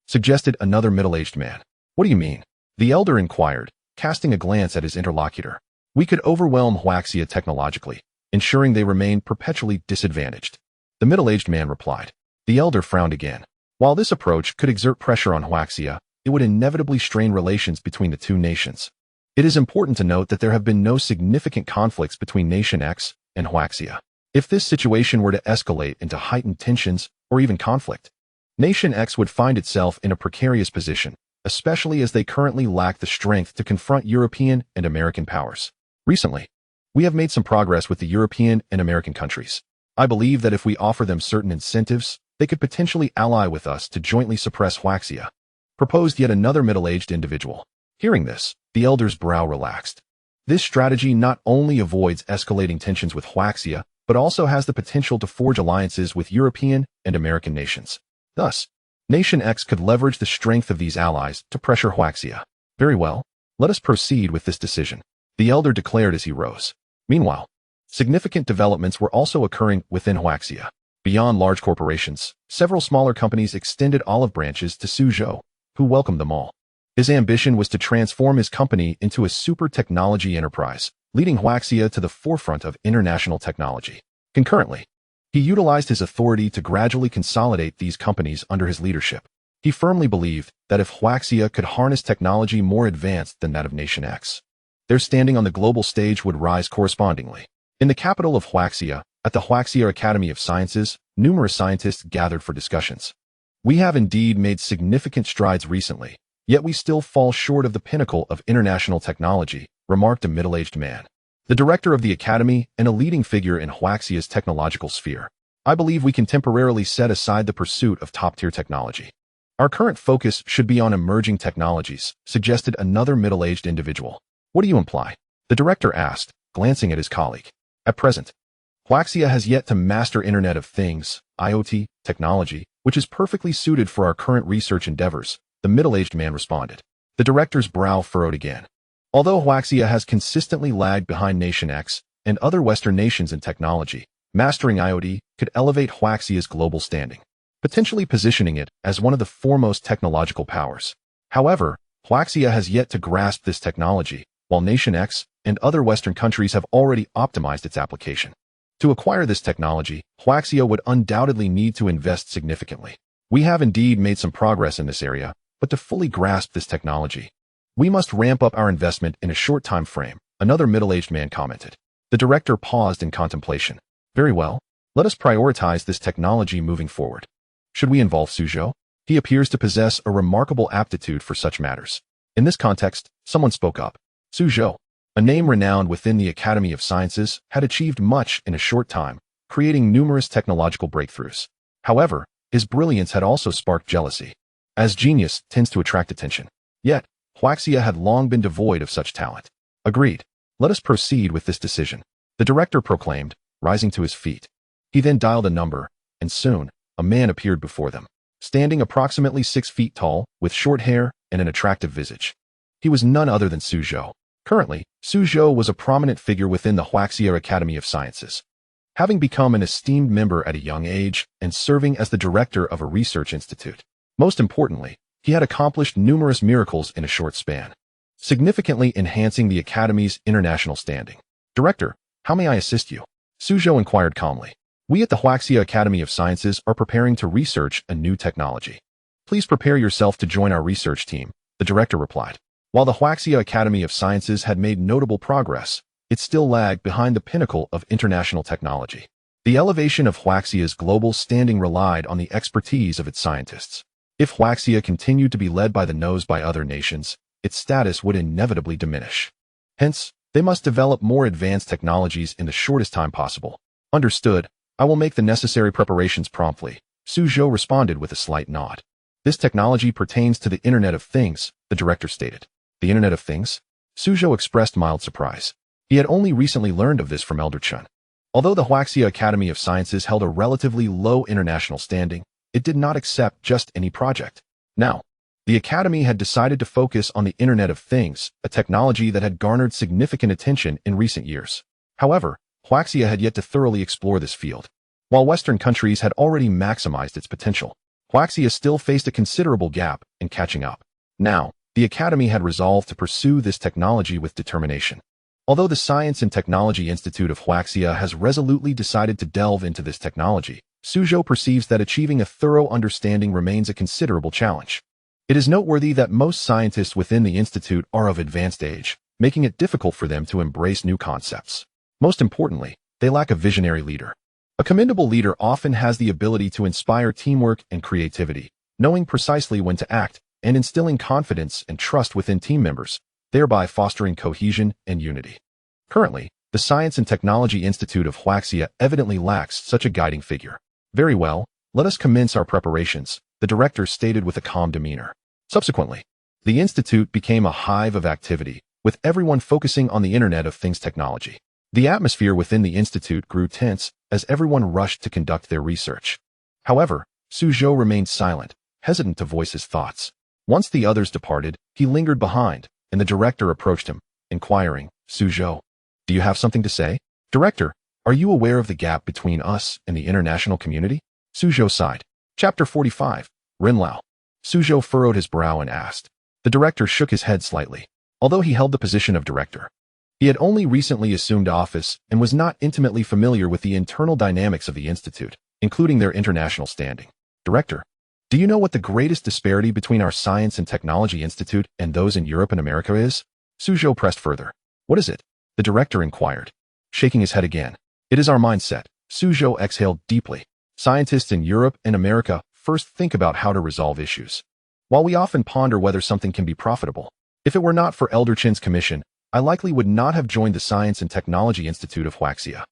suggested another middle-aged man. What do you mean? The elder inquired, casting a glance at his interlocutor. We could overwhelm Huaxia technologically, ensuring they remain perpetually disadvantaged. The middle-aged man replied. The elder frowned again. While this approach could exert pressure on Huaxia, it would inevitably strain relations between the two nations. It is important to note that there have been no significant conflicts between Nation X and Huaxia. If this situation were to escalate into heightened tensions or even conflict, Nation X would find itself in a precarious position, especially as they currently lack the strength to confront European and American powers. Recently, we have made some progress with the European and American countries. I believe that if we offer them certain incentives, they could potentially ally with us to jointly suppress Huaxia, proposed yet another middle-aged individual. Hearing this, the elder's brow relaxed. This strategy not only avoids escalating tensions with Huaxia, but also has the potential to forge alliances with European and American nations. Thus, Nation X could leverage the strength of these allies to pressure Huaxia. Very well, let us proceed with this decision, the elder declared as he rose. Meanwhile, significant developments were also occurring within Huaxia. Beyond large corporations, several smaller companies extended olive branches to Zhou, who welcomed them all. His ambition was to transform his company into a super technology enterprise, leading Huaxia to the forefront of international technology. Concurrently, he utilized his authority to gradually consolidate these companies under his leadership. He firmly believed that if Huaxia could harness technology more advanced than that of Nation X, their standing on the global stage would rise correspondingly. In the capital of Huaxia, at the Huaxia Academy of Sciences, numerous scientists gathered for discussions. We have indeed made significant strides recently, yet we still fall short of the pinnacle of international technology, remarked a middle-aged man, the director of the academy and a leading figure in Huaxia's technological sphere. I believe we can temporarily set aside the pursuit of top-tier technology. Our current focus should be on emerging technologies, suggested another middle-aged individual. What do you imply? The director asked, glancing at his colleague. At present, Huaxia has yet to master Internet of Things, IoT, technology, which is perfectly suited for our current research endeavors, the middle-aged man responded. The director's brow furrowed again. Although Huaxia has consistently lagged behind Nation X and other Western nations in technology, mastering IoT could elevate Huaxia's global standing, potentially positioning it as one of the foremost technological powers. However, Huaxia has yet to grasp this technology, while Nation X and other Western countries have already optimized its application. To acquire this technology, Huaxia would undoubtedly need to invest significantly. We have indeed made some progress in this area, but to fully grasp this technology, we must ramp up our investment in a short time frame, another middle-aged man commented. The director paused in contemplation. Very well, let us prioritize this technology moving forward. Should we involve Zhou? He appears to possess a remarkable aptitude for such matters. In this context, someone spoke up. Zhou, a name renowned within the Academy of Sciences, had achieved much in a short time, creating numerous technological breakthroughs. However, his brilliance had also sparked jealousy, as genius tends to attract attention. Yet, Huaxia had long been devoid of such talent. Agreed. Let us proceed with this decision, the director proclaimed, rising to his feet. He then dialed a number, and soon, a man appeared before them, standing approximately 6 feet tall, with short hair and an attractive visage. He was none other than Zhou. Currently, Zhou was a prominent figure within the Huaxia Academy of Sciences, having become an esteemed member at a young age and serving as the director of a research institute. Most importantly, he had accomplished numerous miracles in a short span, significantly enhancing the Academy's international standing. Director, how may I assist you? Zhou inquired calmly. We at the Huaxia Academy of Sciences are preparing to research a new technology. Please prepare yourself to join our research team, the director replied. While the Huaxia Academy of Sciences had made notable progress, it still lagged behind the pinnacle of international technology. The elevation of Huaxia's global standing relied on the expertise of its scientists. If Huaxia continued to be led by the nose by other nations, its status would inevitably diminish. Hence, they must develop more advanced technologies in the shortest time possible. Understood. I will make the necessary preparations promptly, Zhou responded with a slight nod. This technology pertains to the Internet of Things, the director stated. The Internet of Things? Zhou expressed mild surprise. He had only recently learned of this from Elder Chun. Although the Huaxia Academy of Sciences held a relatively low international standing, it did not accept just any project. Now, the Academy had decided to focus on the Internet of Things, a technology that had garnered significant attention in recent years. However, Huaxia had yet to thoroughly explore this field. While Western countries had already maximized its potential, Huaxia still faced a considerable gap in catching up. Now, the Academy had resolved to pursue this technology with determination. Although the Science and Technology Institute of Huaxia has resolutely decided to delve into this technology, Zhou perceives that achieving a thorough understanding remains a considerable challenge. It is noteworthy that most scientists within the institute are of advanced age, making it difficult for them to embrace new concepts. Most importantly, they lack a visionary leader. A commendable leader often has the ability to inspire teamwork and creativity, knowing precisely when to act and instilling confidence and trust within team members, thereby fostering cohesion and unity. Currently, the Science and Technology Institute of Huaxia evidently lacks such a guiding figure. Very well, let us commence our preparations, the director stated with a calm demeanor. Subsequently, the institute became a hive of activity, with everyone focusing on the Internet of Things technology. The atmosphere within the institute grew tense as everyone rushed to conduct their research. However, Zhou remained silent, hesitant to voice his thoughts. Once the others departed, he lingered behind, and the director approached him, inquiring, "Zhou, do you have something to say?" "Director, are you aware of the gap between us and the international community?" Zhou sighed. Chapter 45. Rinlao. Zhou furrowed his brow and asked. The director shook his head slightly. Although he held the position of director, he had only recently assumed office and was not intimately familiar with the internal dynamics of the institute, including their international standing. "Director, do you know what the greatest disparity between our Science and Technology Institute and those in Europe and America is?" Zhou pressed further. "What is it?" the director inquired, shaking his head again. "It is our mindset." Zhou exhaled deeply. "Scientists in Europe and America first think about how to resolve issues, while we often ponder whether something can be profitable. If it were not for Elder Chin's commission, I likely would not have joined the Science and Technology Institute of Huaxia.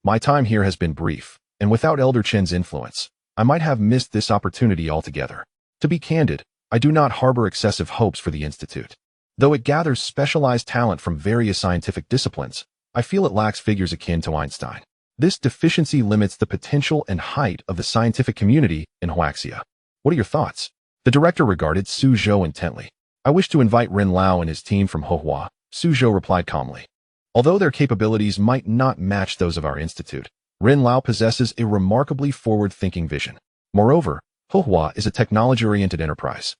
My time here has been brief, and without Elder Chin's influence, I might have missed this opportunity altogether. To be candid, I do not harbor excessive hopes for the institute. Though it gathers specialized talent from various scientific disciplines, I feel it lacks figures akin to Einstein. This deficiency limits the potential and height of the scientific community in Huaxia. What are your thoughts?" The director regarded Zhou intently. "I wish to invite Rinlao and his team from Hohua," Zhou replied calmly. "Although their capabilities might not match those of our institute, Rinlao possesses a remarkably forward-thinking vision. Moreover, Hohua is a technology-oriented enterprise.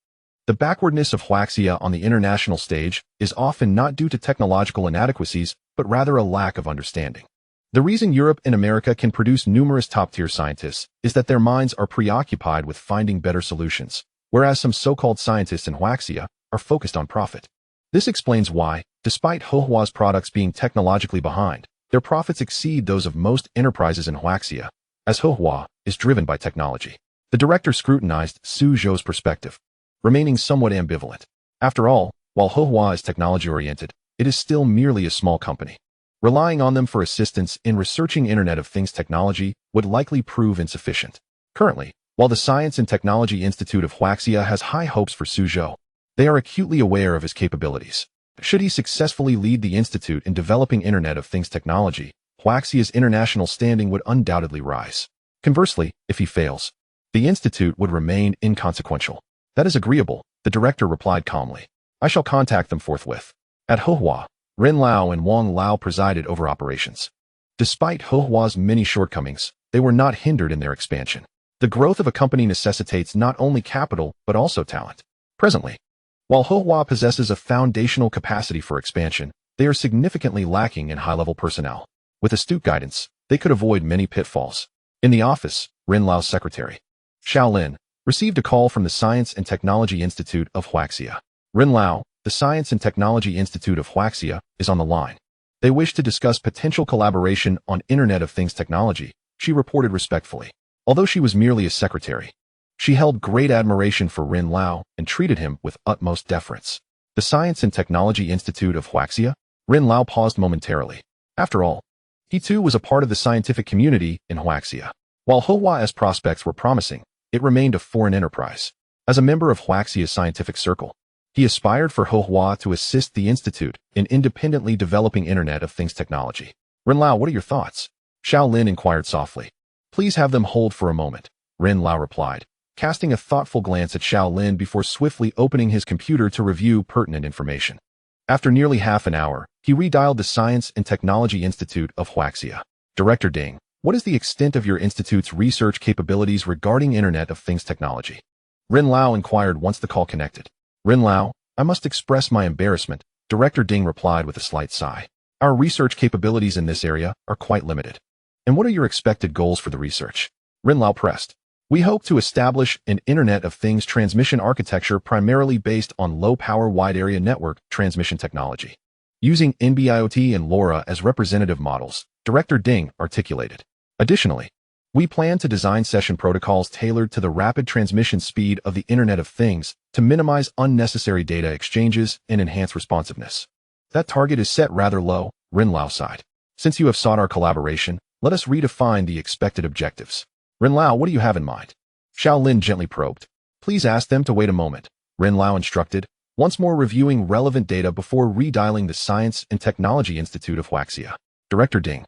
The backwardness of Huaxia on the international stage is often not due to technological inadequacies, but rather a lack of understanding. The reason Europe and America can produce numerous top-tier scientists is that their minds are preoccupied with finding better solutions, whereas some so-called scientists in Huaxia are focused on profit. This explains why, despite Hohua's products being technologically behind, their profits exceed those of most enterprises in Huaxia, as Hohua is driven by technology." The director scrutinized Zhou's perspective, remaining somewhat ambivalent. After all, while Hohua is technology-oriented, it is still merely a small company. Relying on them for assistance in researching Internet of Things technology would likely prove insufficient. Currently, while the Science and Technology Institute of Huaxia has high hopes for Zhou, they are acutely aware of his capabilities. Should he successfully lead the institute in developing Internet of Things technology, Huaxia's international standing would undoubtedly rise. Conversely, if he fails, the institute would remain inconsequential. "That is agreeable," the director replied calmly. "I shall contact them forthwith." At Hohua, Rinlao and Wang Lao presided over operations. Despite Hohua's many shortcomings, they were not hindered in their expansion. The growth of a company necessitates not only capital, but also talent. Presently, while Hohua possesses a foundational capacity for expansion, they are significantly lacking in high-level personnel. With astute guidance, they could avoid many pitfalls. In the office, Rinlao's secretary, Xiaolin, received a call from the Science and Technology Institute of Huaxia. "Rinlao, the Science and Technology Institute of Huaxia, is on the line. They wish to discuss potential collaboration on Internet of Things technology," she reported respectfully. Although she was merely a secretary, she held great admiration for Rinlao and treated him with utmost deference. The Science and Technology Institute of Huaxia? Rinlao paused momentarily. After all, he too was a part of the scientific community in Huaxia. While Hohua's prospects were promising, it remained a foreign enterprise. As a member of Huaxia's scientific circle, he aspired for Hohua to assist the institute in independently developing Internet of Things technology. "Rinlao, what are your thoughts?" Xiaolin inquired softly. "Please have them hold for a moment," Rinlao replied, casting a thoughtful glance at Xiaolin before swiftly opening his computer to review pertinent information. After nearly half an hour, he redialed the Science and Technology Institute of Huaxia. "Director Ding, what is the extent of your institute's research capabilities regarding Internet of Things technology?" Rinlao inquired once the call connected. "Rinlao, I must express my embarrassment," Director Ding replied with a slight sigh. "Our research capabilities in this area are quite limited." "And what are your expected goals for the research?" Rinlao pressed. "We hope to establish an Internet of Things transmission architecture primarily based on low-power wide-area network transmission technology. Using NB-IoT and LoRa as representative models," Director Ding articulated. "Additionally, We plan to design session protocols tailored to the rapid transmission speed of the Internet of Things to minimize unnecessary data exchanges and enhance responsiveness. That target is set rather low, Rinlao sighed. Since you have sought our collaboration, let us redefine the expected objectives. Rinlao, what do you have in mind? Xiaolin gently probed. Please ask them to wait a moment, Rinlao instructed, once more reviewing relevant data before redialing the Science and Technology Institute of Huaxia. Director Ding,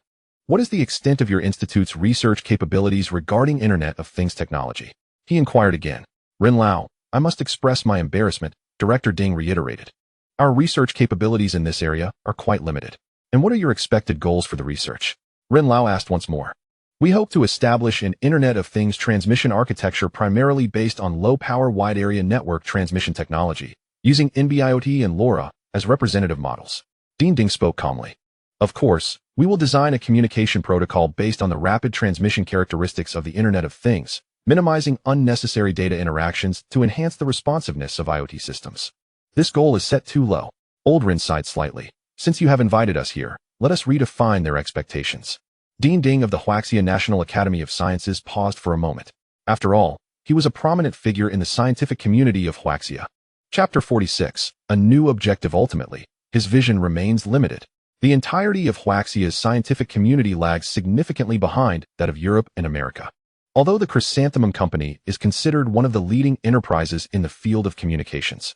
what is the extent of your institute's research capabilities regarding Internet of Things technology? He inquired again. Rinlao, I must express my embarrassment, Director Ding reiterated. Our research capabilities in this area are quite limited. And what are your expected goals for the research? Rinlao asked once more. We hope to establish an Internet of Things transmission architecture primarily based on low-power wide-area network transmission technology, using NB-IoT and LoRa as representative models. Ding spoke calmly. Of course, we will design a communication protocol based on the rapid transmission characteristics of the Internet of Things, minimizing unnecessary data interactions to enhance the responsiveness of IoT systems. This goal is set too low. Oldrin sighed slightly. Since you have invited us here, let us redefine their expectations. Ding of the Huaxia National Academy of Sciences paused for a moment. After all, he was a prominent figure in the scientific community of Huaxia. Chapter 46. A new objective. Ultimately, his vision remains limited. The entirety of Huaxia's scientific community lags significantly behind that of Europe and America. Although the Chrysanthemum Company is considered one of the leading enterprises in the field of communications,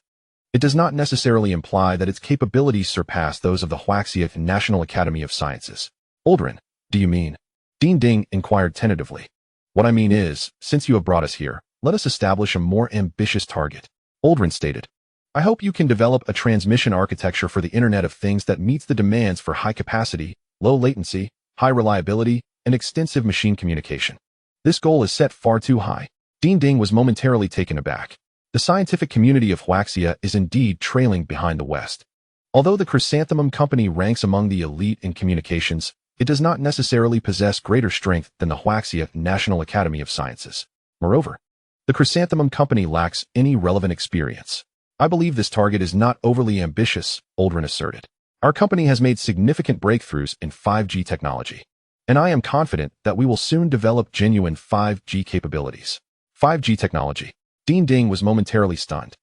it does not necessarily imply that its capabilities surpass those of the Huaxia National Academy of Sciences. Oldrin, do you mean? Ding inquired tentatively. What I mean is, since you have brought us here, let us establish a more ambitious target. Oldrin stated. I hope you can develop a transmission architecture for the Internet of Things that meets the demands for high capacity, low latency, high reliability, and extensive machine communication. This goal is set far too high. Ding was momentarily taken aback. The scientific community of Huaxia is indeed trailing behind the West. Although the Chrysanthemum Company ranks among the elite in communications, it does not necessarily possess greater strength than the Huaxia National Academy of Sciences. Moreover, the Chrysanthemum Company lacks any relevant experience. I believe this target is not overly ambitious, Oldrin asserted. Our company has made significant breakthroughs in 5G technology, and I am confident that we will soon develop genuine 5G capabilities. 5G technology. Ding was momentarily stunned.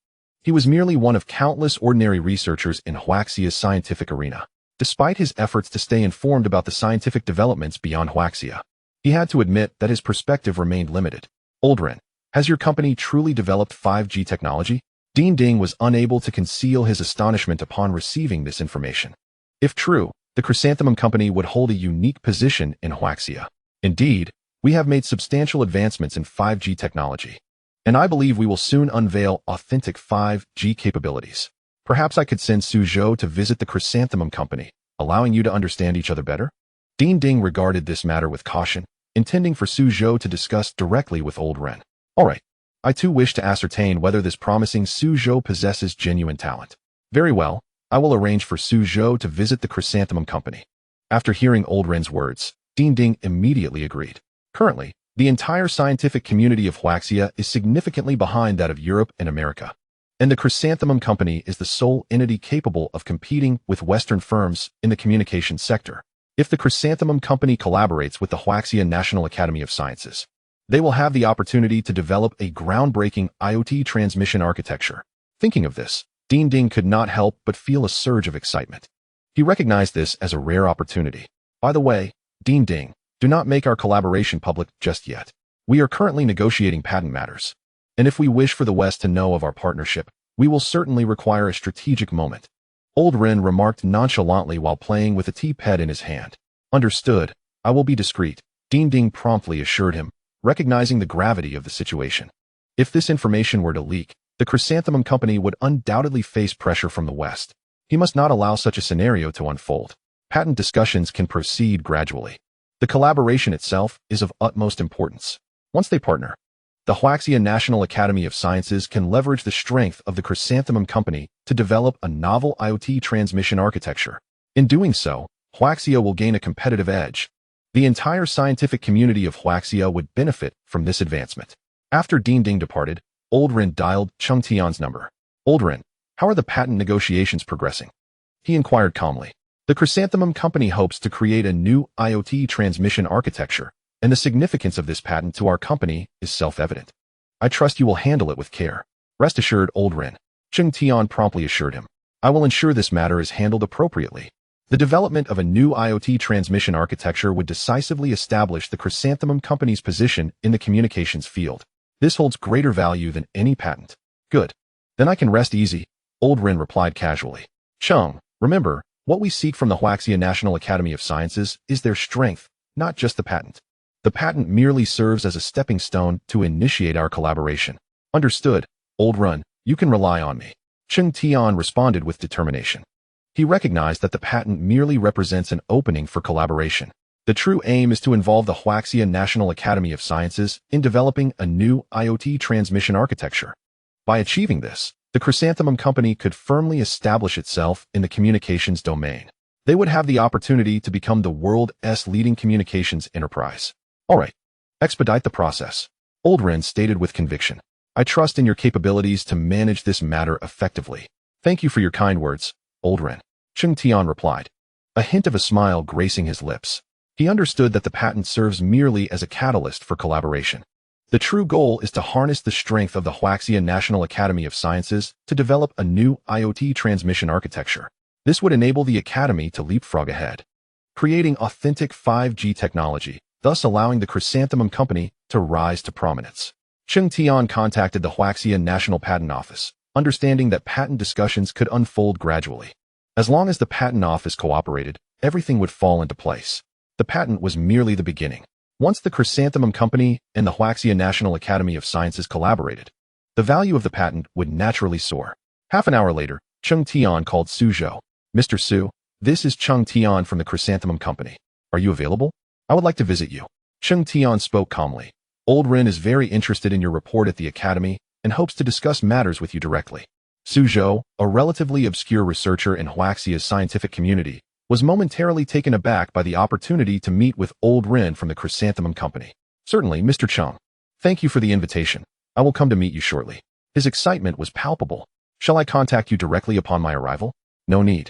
He was merely one of countless ordinary researchers in Huaxia's scientific arena. Despite his efforts to stay informed about the scientific developments beyond Huaxia, he had to admit that his perspective remained limited. Oldrin, has your company truly developed 5G technology? Ding was unable to conceal his astonishment upon receiving this information. If true, the Chrysanthemum Company would hold a unique position in Huaxia. Indeed, we have made substantial advancements in 5G technology, and I believe we will soon unveil authentic 5G capabilities. Perhaps I could send Zhou to visit the Chrysanthemum Company, allowing you to understand each other better? Ding regarded this matter with caution, intending for Zhou to discuss directly with Oldrin. All right. I too wish to ascertain whether this promising Zhou possesses genuine talent. Very well, I will arrange for Zhou to visit the Chrysanthemum Company. After hearing Oldrin's words, Ding immediately agreed. Currently, the entire scientific community of Huaxia is significantly behind that of Europe and America, and the Chrysanthemum Company is the sole entity capable of competing with Western firms in the communications sector. If the Chrysanthemum Company collaborates with the Huaxia National Academy of Sciences, they will have the opportunity to develop a groundbreaking IoT transmission architecture. Thinking of this, Ding could not help but feel a surge of excitement. He recognized this as a rare opportunity. By the way, Ding, do not make our collaboration public just yet. We are currently negotiating patent matters, and if we wish for the West to know of our partnership, we will certainly require a strategic moment. Oldrin remarked nonchalantly while playing with a teapot in his hand. Understood, I will be discreet, Ding promptly assured him, recognizing the gravity of the situation. If this information were to leak, the Chrysanthemum Company would undoubtedly face pressure from the West. He must not allow such a scenario to unfold. Patent discussions can proceed gradually. The collaboration itself is of utmost importance. Once they partner, the Huaxia National Academy of Sciences can leverage the strength of the Chrysanthemum Company to develop a novel IoT transmission architecture. In doing so, Huaxia will gain a competitive edge. The entire scientific community of Huaxia would benefit from this advancement. After Ding departed, Oldrin dialed Cheng Tian's number. Oldrin, how are the patent negotiations progressing? He inquired calmly. The Chrysanthemum Company hopes to create a new IoT transmission architecture and the significance of this patent to our company is self-evident. I trust you will handle it with care. Rest assured, old Rin. Cheng Tian promptly assured him. I will ensure this matter is handled appropriately. The development of a new IoT transmission architecture would decisively establish the Chrysanthemum Company's position in the communications field. This holds greater value than any patent. Good. Then I can rest easy, old Rin replied casually. Cheng, remember, what we seek from the Huaxia National Academy of Sciences is their strength, not just the patent. The patent merely serves as a stepping stone to initiate our collaboration. Understood, old Rin, you can rely on me. Cheng Tian responded with determination. He recognized that the patent merely represents an opening for collaboration. The true aim is to involve the Huaxia National Academy of Sciences in developing a new IoT transmission architecture. By achieving this, the Chrysanthemum Company could firmly establish itself in the communications domain. They would have the opportunity to become the world's leading communications enterprise. All right, expedite the process, old Rin stated with conviction. I trust in your capabilities to manage this matter effectively. Thank you for your kind words, old Rin. Cheng Tian replied, a hint of a smile gracing his lips. He understood that the patent serves merely as a catalyst for collaboration. The true goal is to harness the strength of the Huaxia National Academy of Sciences to develop a new IoT transmission architecture. This would enable the Academy to leapfrog ahead, creating authentic 5G technology, thus allowing the Chrysanthemum Company to rise to prominence. Cheng Tian contacted the Huaxia National Patent Office, understanding that patent discussions could unfold gradually. As long as the patent office cooperated, everything would fall into place. The patent was merely the beginning. Once the Chrysanthemum Company and the Huaxia National Academy of Sciences collaborated, the value of the patent would naturally soar. Half an hour later, Cheng Tian called Zhou. Mr. Su, this is Cheng Tian from the Chrysanthemum Company. Are you available? I would like to visit you. Cheng Tian spoke calmly. Old Rin is very interested in your report at the Academy and hopes to discuss matters with you directly. Zhou, a relatively obscure researcher in Huaxia's scientific community, was momentarily taken aback by the opportunity to meet with old Rin from the Chrysanthemum Company. Certainly, Mr. Cheng. Thank you for the invitation. I will come to meet you shortly. His excitement was palpable. Shall I contact you directly upon my arrival? No need.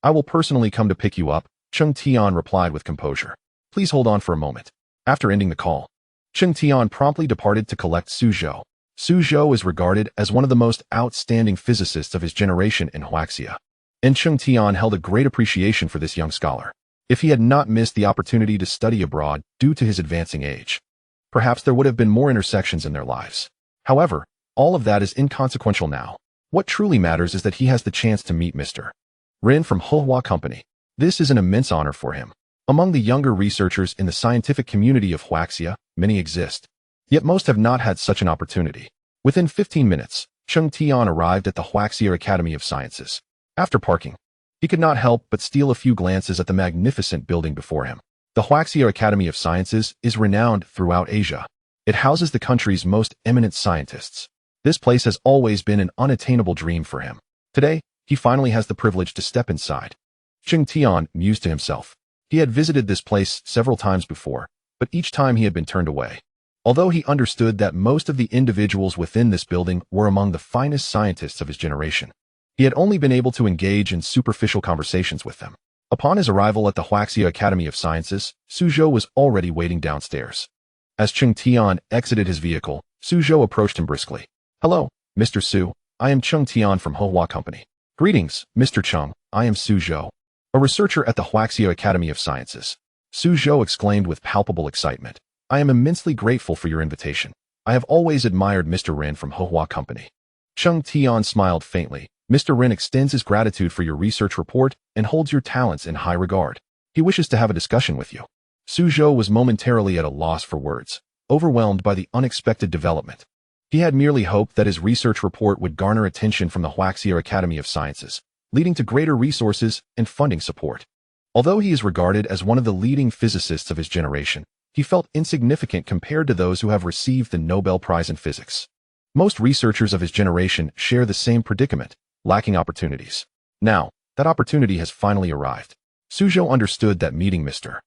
I will personally come to pick you up, Cheng Tian replied with composure. Please hold on for a moment. After ending the call, Cheng Tian promptly departed to collect Zhou. Zhou is regarded as one of the most outstanding physicists of his generation in Huaxia, and Cheng Tian held a great appreciation for this young scholar. If he had not missed the opportunity to study abroad due to his advancing age, perhaps there would have been more intersections in their lives. However, all of that is inconsequential now. What truly matters is that he has the chance to meet Mr. Rin from Huahua Company. This is an immense honor for him. Among the younger researchers in the scientific community of Huaxia, many exist, yet most have not had such an opportunity. Within 15 minutes, Cheng Tian arrived at the Huaxia Academy of Sciences. After parking, he could not help but steal a few glances at the magnificent building before him. The Huaxia Academy of Sciences is renowned throughout Asia. It houses the country's most eminent scientists. This place has always been an unattainable dream for him. Today, he finally has the privilege to step inside. Cheng Tian mused to himself. He had visited this place several times before, but each time he had been turned away. Although he understood that most of the individuals within this building were among the finest scientists of his generation, he had only been able to engage in superficial conversations with them. Upon his arrival at the Huaxia Academy of Sciences, Zhou was already waiting downstairs. As Cheng Tian exited his vehicle, Zhou approached him briskly. Hello, Mr. Su, I am Cheng Tian from Huahua Company. Greetings, Mr. Cheng, I am Zhou, a researcher at the Huaxia Academy of Sciences. Zhou exclaimed with palpable excitement. I am immensely grateful for your invitation. I have always admired Mr. Rin from Huahua Company. Cheng Tian smiled faintly. Mr. Rin extends his gratitude for your research report and holds your talents in high regard. He wishes to have a discussion with you. Zhou was momentarily at a loss for words, overwhelmed by the unexpected development. He had merely hoped that his research report would garner attention from the Huaxia Academy of Sciences, leading to greater resources and funding support. Although he is regarded as one of the leading physicists of his generation, he felt insignificant compared to those who have received the Nobel Prize in Physics. Most researchers of his generation share the same predicament, lacking opportunities. Now, that opportunity has finally arrived. Zhou understood that meeting Mr.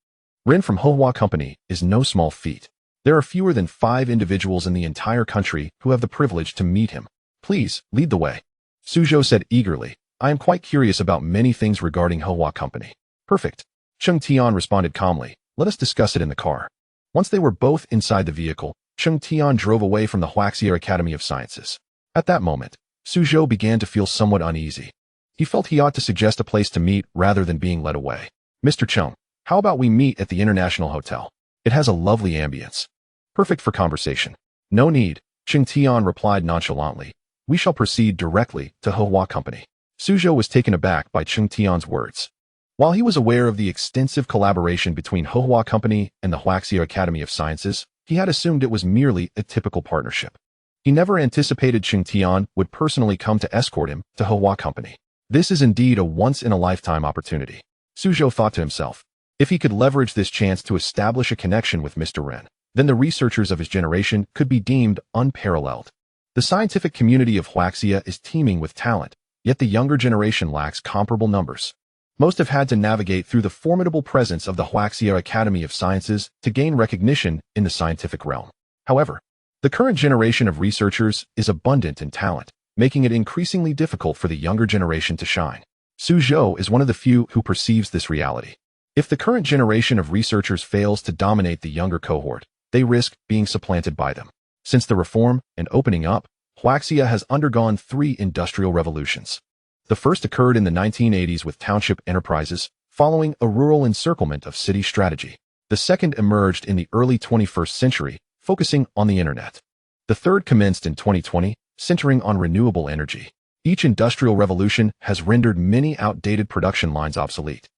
Rin from Huahua Company is no small feat. There are fewer than 5 individuals in the entire country who have the privilege to meet him. Please, lead the way. Zhou said eagerly. I am quite curious about many things regarding Huahua Company. Perfect. Cheng Tian responded calmly. Let us discuss it in the car. Once they were both inside the vehicle, Cheng Tian drove away from the Huaxia Academy of Sciences. At that moment, Zhou began to feel somewhat uneasy. He felt he ought to suggest a place to meet rather than being led away. Mr. Cheng, how about we meet at the International Hotel? It has a lovely ambience. Perfect for conversation. No need, Cheng Tian replied nonchalantly. We shall proceed directly to Hehua Company. Zhou was taken aback by Cheng Tian's words. While he was aware of the extensive collaboration between Hehua Company and the Huaxia Academy of Sciences, he had assumed it was merely a typical partnership. He never anticipated Cheng Tian would personally come to escort him to Hehua Company. This is indeed a once-in-a-lifetime opportunity. Zhou thought to himself. If he could leverage this chance to establish a connection with Mr. Ren, then the researchers of his generation could be deemed unparalleled. The scientific community of Huaxia is teeming with talent, yet the younger generation lacks comparable numbers. Most have had to navigate through the formidable presence of the Huaxia Academy of Sciences to gain recognition in the scientific realm. However, the current generation of researchers is abundant in talent, making it increasingly difficult for the younger generation to shine. Zhou is one of the few who perceives this reality. If the current generation of researchers fails to dominate the younger cohort, they risk being supplanted by them. Since the reform and opening up, Huaxia has undergone 3 industrial revolutions. The first occurred in the 1980s with township enterprises, following a rural encirclement of city strategy. The second emerged in the early 21st century, focusing on the internet. The third commenced in 2020, centering on renewable energy. Each industrial revolution has rendered many outdated production lines obsolete,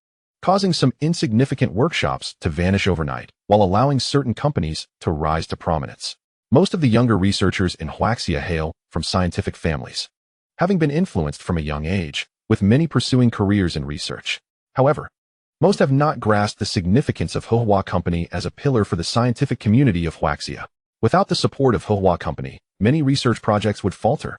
causing some insignificant workshops to vanish overnight, while allowing certain companies to rise to prominence. Most of the younger researchers in Huaxia hail from scientific families, having been influenced from a young age, with many pursuing careers in research. However, most have not grasped the significance of Hehua Company as a pillar for the scientific community of Huaxia. Without the support of Hehua Company, many research projects would falter.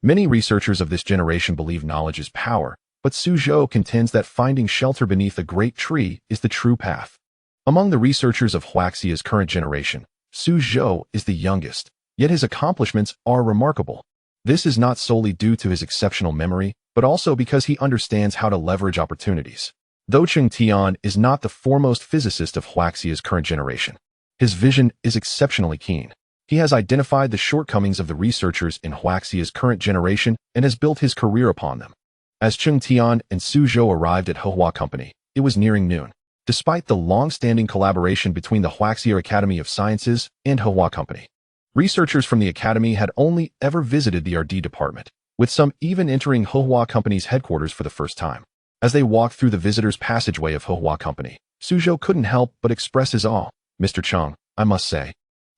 Many researchers of this generation believe knowledge is power, but Zhou contends that finding shelter beneath a great tree is the true path. Among the researchers of Huaxia's current generation, Zhou is the youngest, yet his accomplishments are remarkable. This is not solely due to his exceptional memory, but also because he understands how to leverage opportunities. Though Cheng Tian is not the foremost physicist of Huaxia's current generation, his vision is exceptionally keen. He has identified the shortcomings of the researchers in Huaxia's current generation and has built his career upon them. As Cheng Tian and Zhou arrived at Hehua Company, it was nearing noon. Despite the long-standing collaboration between the Huaxia Academy of Sciences and Hehua Company, researchers from the academy had only ever visited the R&D department, with some even entering Hehua Company's headquarters for the first time. As they walked through the visitor's passageway of Hehua Company, Zhou couldn't help but express his awe. Mr. Cheng, I must say,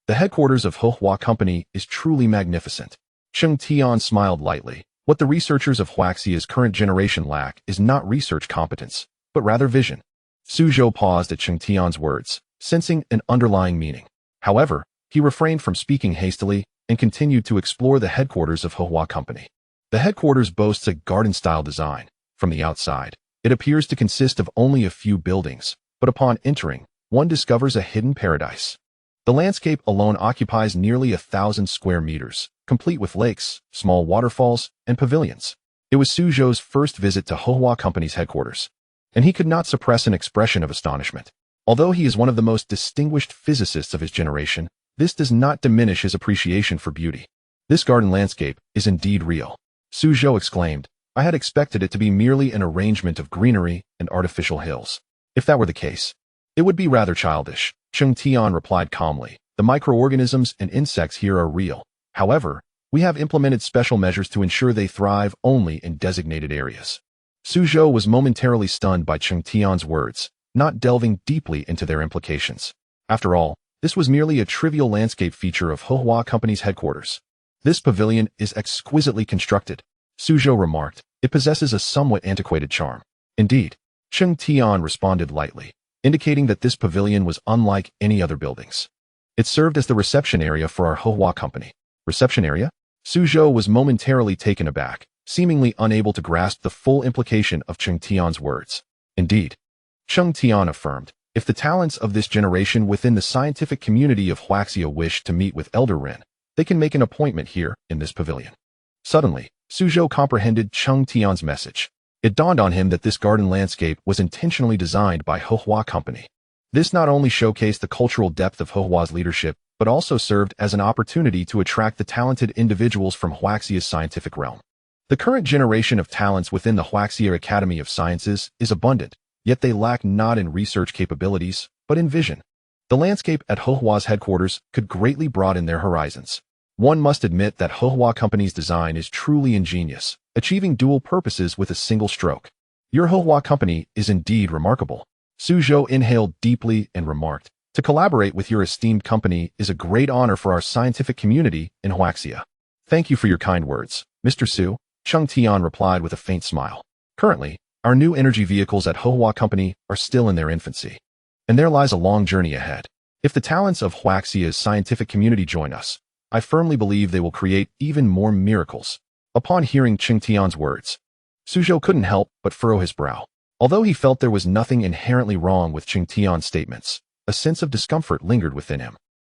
the headquarters of Hehua Company is truly magnificent. Cheng Tian smiled lightly. What the researchers of Huaxia's current generation lack is not research competence, but rather vision. Zhou paused at Cheng Tian's words, sensing an underlying meaning. However, he refrained from speaking hastily and continued to explore the headquarters of Hehua Company. The headquarters boasts a garden-style design. From the outside, it appears to consist of only a few buildings, but upon entering, one discovers a hidden paradise. The landscape alone occupies nearly 1,000 square meters, complete with lakes, small waterfalls, and pavilions. It was Zhou's first visit to Hehua Company's headquarters, and he could not suppress an expression of astonishment. Although he is one of the most distinguished physicists of his generation, this does not diminish his appreciation for beauty. This garden landscape is indeed real. Zhou exclaimed. I had expected it to be merely an arrangement of greenery and artificial hills. If that were the case, it would be rather childish. Cheng Tian replied calmly. The microorganisms and insects here are real. However, we have implemented special measures to ensure they thrive only in designated areas. Zhou was momentarily stunned by Cheng Tian's words, not delving deeply into their implications. After all, this was merely a trivial landscape feature of Hehua Company's headquarters. This pavilion is exquisitely constructed, Zhou remarked. It possesses a somewhat antiquated charm. Indeed, Cheng Tian responded lightly, indicating that this pavilion was unlike any other buildings. It served as the reception area for our Hehua Company. Reception area? Zhou was momentarily taken aback, seemingly unable to grasp the full implication of Cheng Tian's words. Indeed, Cheng Tian affirmed, if the talents of this generation within the scientific community of Huaxia wish to meet with Elder Ren, they can make an appointment here in this pavilion. Suddenly, Zhou comprehended Cheng Tian's message. It dawned on him that this garden landscape was intentionally designed by Hehua Company. This not only showcased the cultural depth of Hehua's leadership, but also served as an opportunity to attract the talented individuals from Huaxia's scientific realm. The current generation of talents within the Huaxia Academy of Sciences is abundant, yet they lack not in research capabilities, but in vision. The landscape at Hehua's headquarters could greatly broaden their horizons. One must admit that Hehua Company's design is truly ingenious, achieving dual purposes with a single stroke. Your Hehua Company is indeed remarkable. Zhou inhaled deeply and remarked, to collaborate with your esteemed company is a great honor for our scientific community in Huaxia. Thank you for your kind words, Mr. Su, Cheng Tian replied with a faint smile. Currently, our new energy vehicles at Hehua Company are still in their infancy, and there lies a long journey ahead. If the talents of Huaxia's scientific community join us, I firmly believe they will create even more miracles. Upon hearing Cheng Tian's words, Zhou couldn't help but furrow his brow. Although he felt there was nothing inherently wrong with Cheng Tian's statements, a sense of discomfort lingered within him.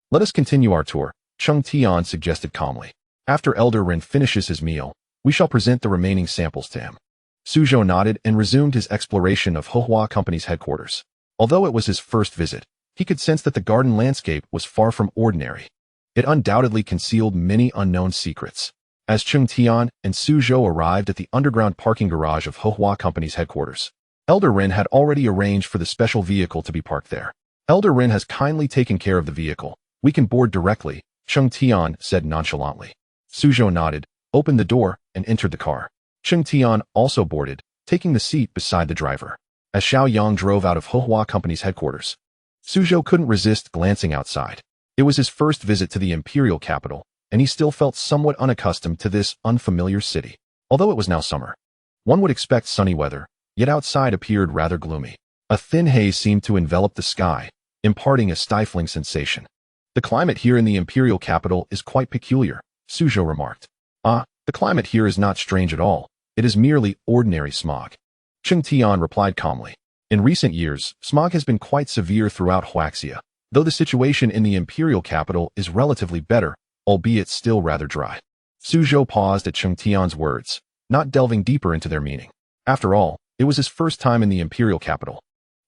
Let us continue our tour, Cheng Tian suggested calmly. After Elder Ren finishes his meal, we shall present the remaining samples to him. Zhou nodded and resumed his exploration of Hehua Company's headquarters. Although it was his first visit, he could sense that the garden landscape was far from ordinary. It undoubtedly concealed many unknown secrets. As Cheng Tian and Zhou arrived at the underground parking garage of Hehua Company's headquarters, Elder Ren had already arranged for the special vehicle to be parked there. Elder Ren has kindly taken care of the vehicle. We can board directly, Cheng Tian said nonchalantly. Zhou nodded, opened the door, and entered the car. Cheng Tian also boarded, taking the seat beside the driver. As Xiao Yang drove out of Hehua Company's headquarters, Zhou couldn't resist glancing outside. It was his first visit to the imperial capital, and he still felt somewhat unaccustomed to this unfamiliar city. Although it was now summer, one would expect sunny weather, yet outside appeared rather gloomy. A thin haze seemed to envelop the sky, imparting a stifling sensation. The climate here in the imperial capital is quite peculiar, Zhou remarked. The climate here is not strange at all. It is merely ordinary smog. Cheng Tian replied calmly. In recent years, smog has been quite severe throughout Huaxia, though the situation in the imperial capital is relatively better, albeit still rather dry. Zhou paused at Cheng Tian's words, not delving deeper into their meaning. After all, it was his first time in the imperial capital,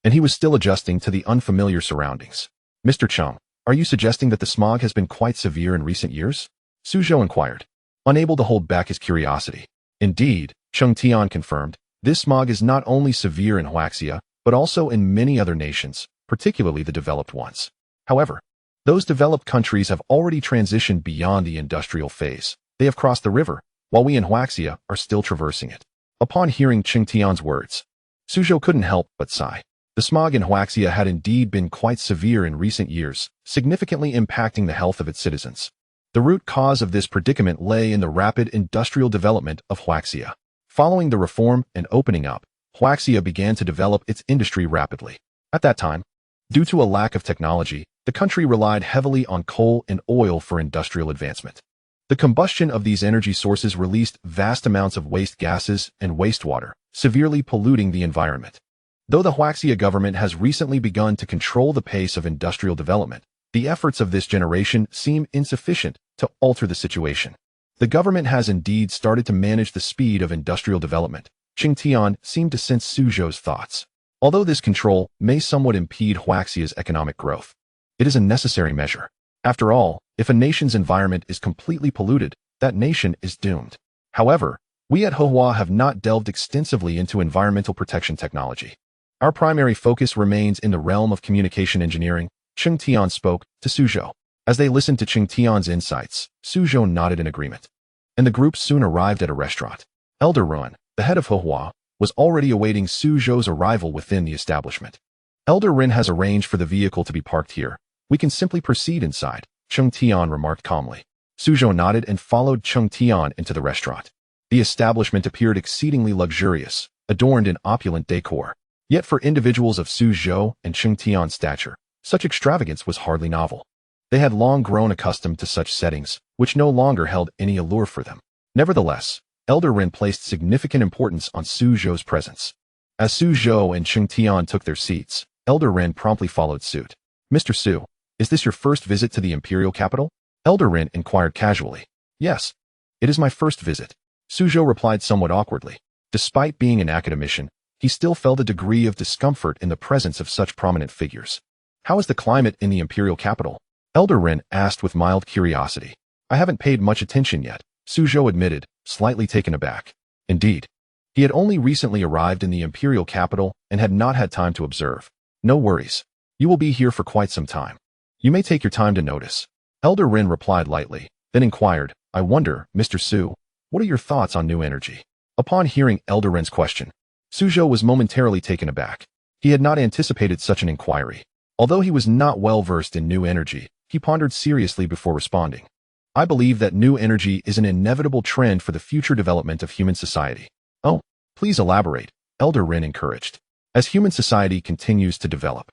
and he was still adjusting to the unfamiliar surroundings. Mr. Cheng, are you suggesting that the smog has been quite severe in recent years? Zhou inquired, unable to hold back his curiosity. Indeed, Cheng Tian confirmed, this smog is not only severe in Huaxia, but also in many other nations, particularly the developed ones. However, those developed countries have already transitioned beyond the industrial phase. They have crossed the river, while we in Huaxia are still traversing it. Upon hearing Cheng Tian's words, Zhou couldn't help but sigh. The smog in Huaxia had indeed been quite severe in recent years, significantly impacting the health of its citizens. The root cause of this predicament lay in the rapid industrial development of Huaxia. Following the reform and opening up, Huaxia began to develop its industry rapidly. At that time, due to a lack of technology, the country relied heavily on coal and oil for industrial advancement. The combustion of these energy sources released vast amounts of waste gases and wastewater, severely polluting the environment. Though the Huaxia government has recently begun to control the pace of industrial development, the efforts of this generation seem insufficient to alter the situation. The government has indeed started to manage the speed of industrial development. Cheng Tian seemed to sense Zhou's thoughts. Although this control may somewhat impede Huaxia's economic growth, it is a necessary measure. After all, if a nation's environment is completely polluted, that nation is doomed. However, we at Hehua have not delved extensively into environmental protection technology. Our primary focus remains in the realm of communication engineering, Cheng Tian spoke to Zhou. As they listened to Cheng Tian's insights, Zhou nodded in agreement, and the group soon arrived at a restaurant. Elder Ren, the head of Hehua, was already awaiting Zhou's arrival within the establishment. Elder Ren has arranged for the vehicle to be parked here. We can simply proceed inside, Cheng Tian remarked calmly. Zhou nodded and followed Cheng Tian into the restaurant. The establishment appeared exceedingly luxurious, adorned in opulent decor. Yet for individuals of Zhou and Cheng Tian's stature, such extravagance was hardly novel. They had long grown accustomed to such settings, which no longer held any allure for them. Nevertheless, Elder Ren placed significant importance on Zhou's presence. As Zhou and Cheng Tian took their seats, Elder Ren promptly followed suit. Mr. Su, is this your first visit to the imperial capital? Elder Ren inquired casually. Yes, it is my first visit, Zhou replied somewhat awkwardly. Despite being an academician, he still felt a degree of discomfort in the presence of such prominent figures. How is the climate in the imperial capital? Elder Ren asked with mild curiosity. I haven't paid much attention yet, Zhou admitted, slightly taken aback. Indeed. He had only recently arrived in the imperial capital and had not had time to observe. No worries. You will be here for quite some time. You may take your time to notice. Elder Ren replied lightly, then inquired, I wonder, Mr. Su, what are your thoughts on new energy? Upon hearing Elder Ren's question, Zhou was momentarily taken aback. He had not anticipated such an inquiry. Although he was not well versed in new energy, he pondered seriously before responding. I believe that new energy is an inevitable trend for the future development of human society. Oh, please elaborate, Elder Ren encouraged. As human society continues to develop,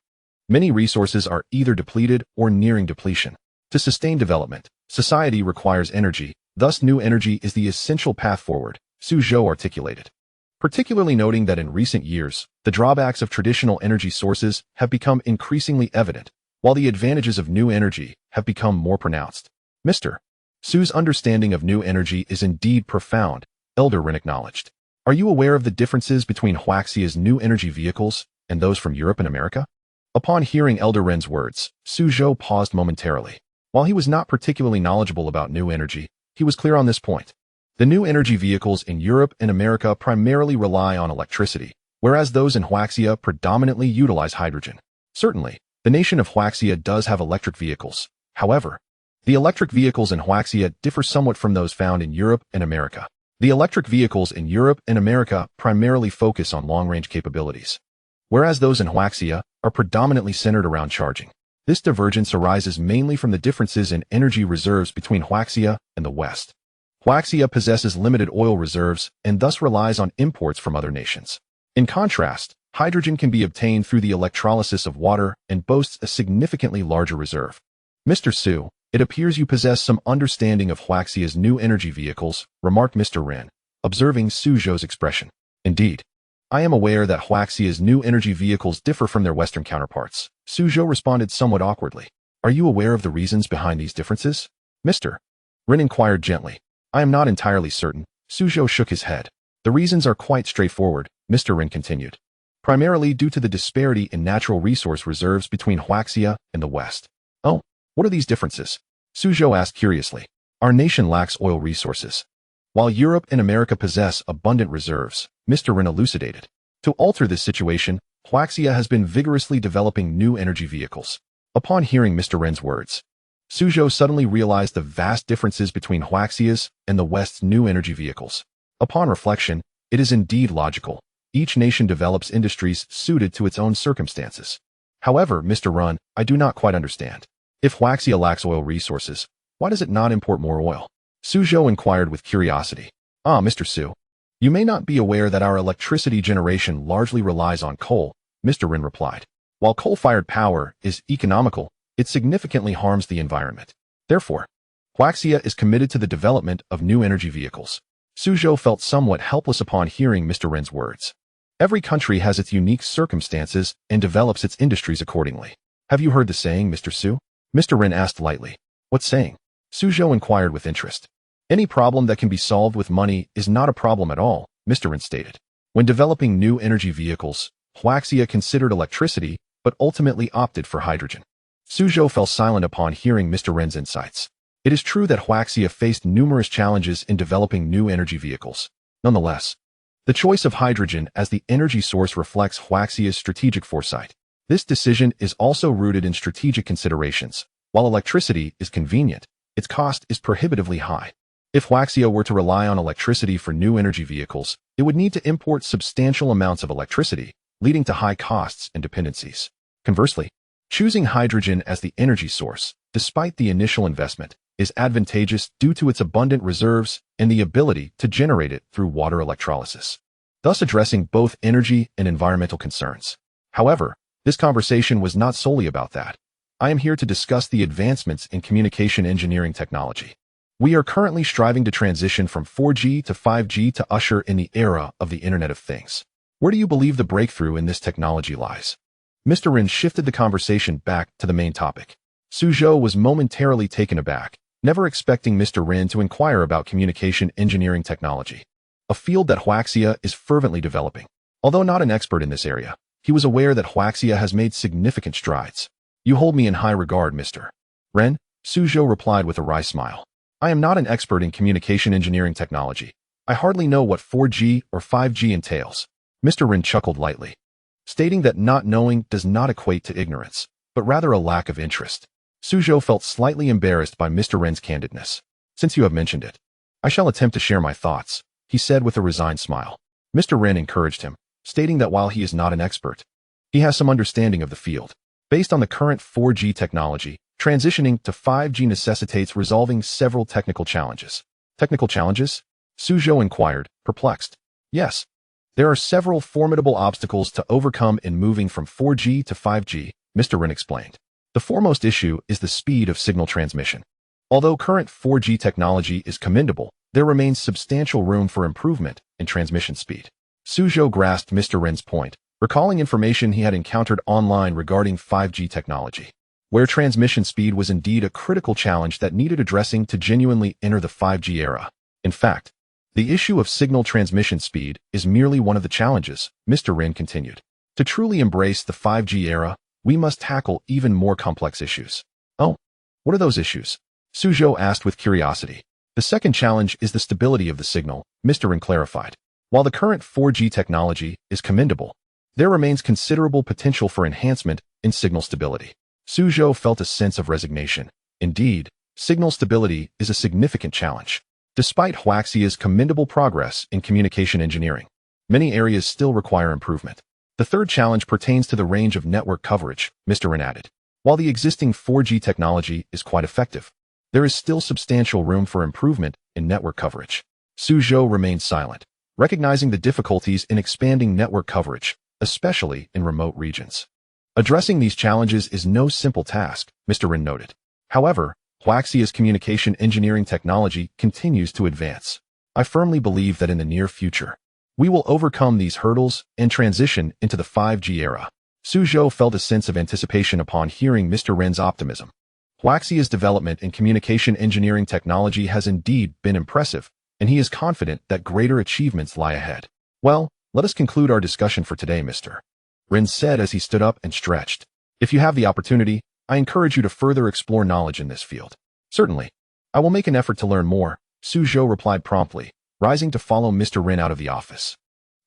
many resources are either depleted or nearing depletion. To sustain development, society requires energy, thus new energy is the essential path forward, Zhou articulated. Particularly noting that in recent years, the drawbacks of traditional energy sources have become increasingly evident, while the advantages of new energy have become more pronounced. Mr. Su's understanding of new energy is indeed profound, Elder Ren acknowledged. Are you aware of the differences between Huaxia's new energy vehicles and those from Europe and America? Upon hearing Elder Ren's words, Zhou paused momentarily. While he was not particularly knowledgeable about new energy, he was clear on this point. The new energy vehicles in Europe and America primarily rely on electricity, whereas those in Huaxia predominantly utilize hydrogen. Certainly, the nation of Huaxia does have electric vehicles. However, the electric vehicles in Huaxia differ somewhat from those found in Europe and America. The electric vehicles in Europe and America primarily focus on long-range capabilities, whereas those in Huaxia are predominantly centered around charging. This divergence arises mainly from the differences in energy reserves between Huaxia and the West. Huaxia possesses limited oil reserves and thus relies on imports from other nations. In contrast, hydrogen can be obtained through the electrolysis of water and boasts a significantly larger reserve. Mr. Su, it appears you possess some understanding of Huaxia's new energy vehicles, remarked Mr. Ren, observing Zhou's expression. Indeed, I am aware that Huaxia's new energy vehicles differ from their Western counterparts. Zhou responded somewhat awkwardly. Are you aware of the reasons behind these differences? Mr. Ren inquired gently. I am not entirely certain. Zhou shook his head. The reasons are quite straightforward, Mr. Ren continued. Primarily due to the disparity in natural resource reserves between Huaxia and the West. Oh, what are these differences? Zhou asked curiously. Our nation lacks oil resources, while Europe and America possess abundant reserves, Mr. Ren elucidated. To alter this situation, Huaxia has been vigorously developing new energy vehicles. Upon hearing Mr. Ren's words, Zhou suddenly realized the vast differences between Huaxia's and the West's new energy vehicles. Upon reflection, it is indeed logical. Each nation develops industries suited to its own circumstances. However, Mr. Ren, I do not quite understand. If Huaxia lacks oil resources, why does it not import more oil? Zhou inquired with curiosity. Ah, Mr. Su, you may not be aware that our electricity generation largely relies on coal, Mr. Ren replied. While coal-fired power is economical, it significantly harms the environment. Therefore, Huaxia is committed to the development of new energy vehicles. Zhou felt somewhat helpless upon hearing Mr. Ren's words. Every country has its unique circumstances and develops its industries accordingly. Have you heard the saying, Mr. Su? Mr. Ren asked lightly. What saying? Zhou inquired with interest. Any problem that can be solved with money is not a problem at all, Mr. Ren stated. When developing new energy vehicles, Huaxia considered electricity, but ultimately opted for hydrogen. Zhou fell silent upon hearing Mr. Ren's insights. It is true that Huaxia faced numerous challenges in developing new energy vehicles. Nonetheless, the choice of hydrogen as the energy source reflects Huaxia's strategic foresight. This decision is also rooted in strategic considerations. While electricity is convenient, its cost is prohibitively high. If Huaxia were to rely on electricity for new energy vehicles, it would need to import substantial amounts of electricity, leading to high costs and dependencies. Conversely, choosing hydrogen as the energy source, despite the initial investment, is advantageous due to its abundant reserves and the ability to generate it through water electrolysis, thus addressing both energy and environmental concerns. However, this conversation was not solely about that. I am here to discuss the advancements in communication engineering technology. We are currently striving to transition from 4G to 5G to usher in the era of the Internet of Things. Where do you believe the breakthrough in this technology lies? Mr. Ren shifted the conversation back to the main topic. Zhou was momentarily taken aback, never expecting Mr. Ren to inquire about communication engineering technology, a field that Huaxia is fervently developing. Although not an expert in this area, he was aware that Huaxia has made significant strides. You hold me in high regard, Mr. Ren, Zhou replied with a wry smile. I am not an expert in communication engineering technology. I hardly know what 4G or 5G entails. Mr. Ren chuckled lightly, stating that not knowing does not equate to ignorance, but rather a lack of interest. Zhou felt slightly embarrassed by Mr. Ren's candidness. Since you have mentioned it, I shall attempt to share my thoughts, he said with a resigned smile. Mr. Ren encouraged him, stating that while he is not an expert, he has some understanding of the field. Based on the current 4G technology, transitioning to 5G necessitates resolving several technical challenges. Technical challenges? Zhou inquired, perplexed. Yes. There are several formidable obstacles to overcome in moving from 4G to 5G, Mr. Ren explained. The foremost issue is the speed of signal transmission. Although current 4G technology is commendable, there remains substantial room for improvement in transmission speed. Zhou grasped Mr. Ren's point, recalling information he had encountered online regarding 5G technology, where transmission speed was indeed a critical challenge that needed addressing to genuinely enter the 5G era. In fact, the issue of signal transmission speed is merely one of the challenges, Mr. Ren continued. To truly embrace the 5G era, we must tackle even more complex issues. Oh, what are those issues? Zhou asked with curiosity. The second challenge is the stability of the signal, Mr. Ren clarified. While the current 4G technology is commendable, there remains considerable potential for enhancement in signal stability. Zhou felt a sense of resignation. Indeed, signal stability is a significant challenge. Despite Huaxia's commendable progress in communication engineering, many areas still require improvement. The third challenge pertains to the range of network coverage, Mr. Ren added. While the existing 4G technology is quite effective, there is still substantial room for improvement in network coverage. Zhou remained silent, recognizing the difficulties in expanding network coverage, especially in remote regions. Addressing these challenges is no simple task, Mr. Ren noted. However, Huaxia's communication engineering technology continues to advance. I firmly believe that in the near future, we will overcome these hurdles and transition into the 5G era. Zhou felt a sense of anticipation upon hearing Mr. Ren's optimism. Huaxia's development in communication engineering technology has indeed been impressive, and he is confident that greater achievements lie ahead. Well, let us conclude our discussion for today, Mr. Ren said as he stood up and stretched. If you have the opportunity, I encourage you to further explore knowledge in this field. Certainly. I will make an effort to learn more, Zhou replied promptly, rising to follow Mr. Ren out of the office.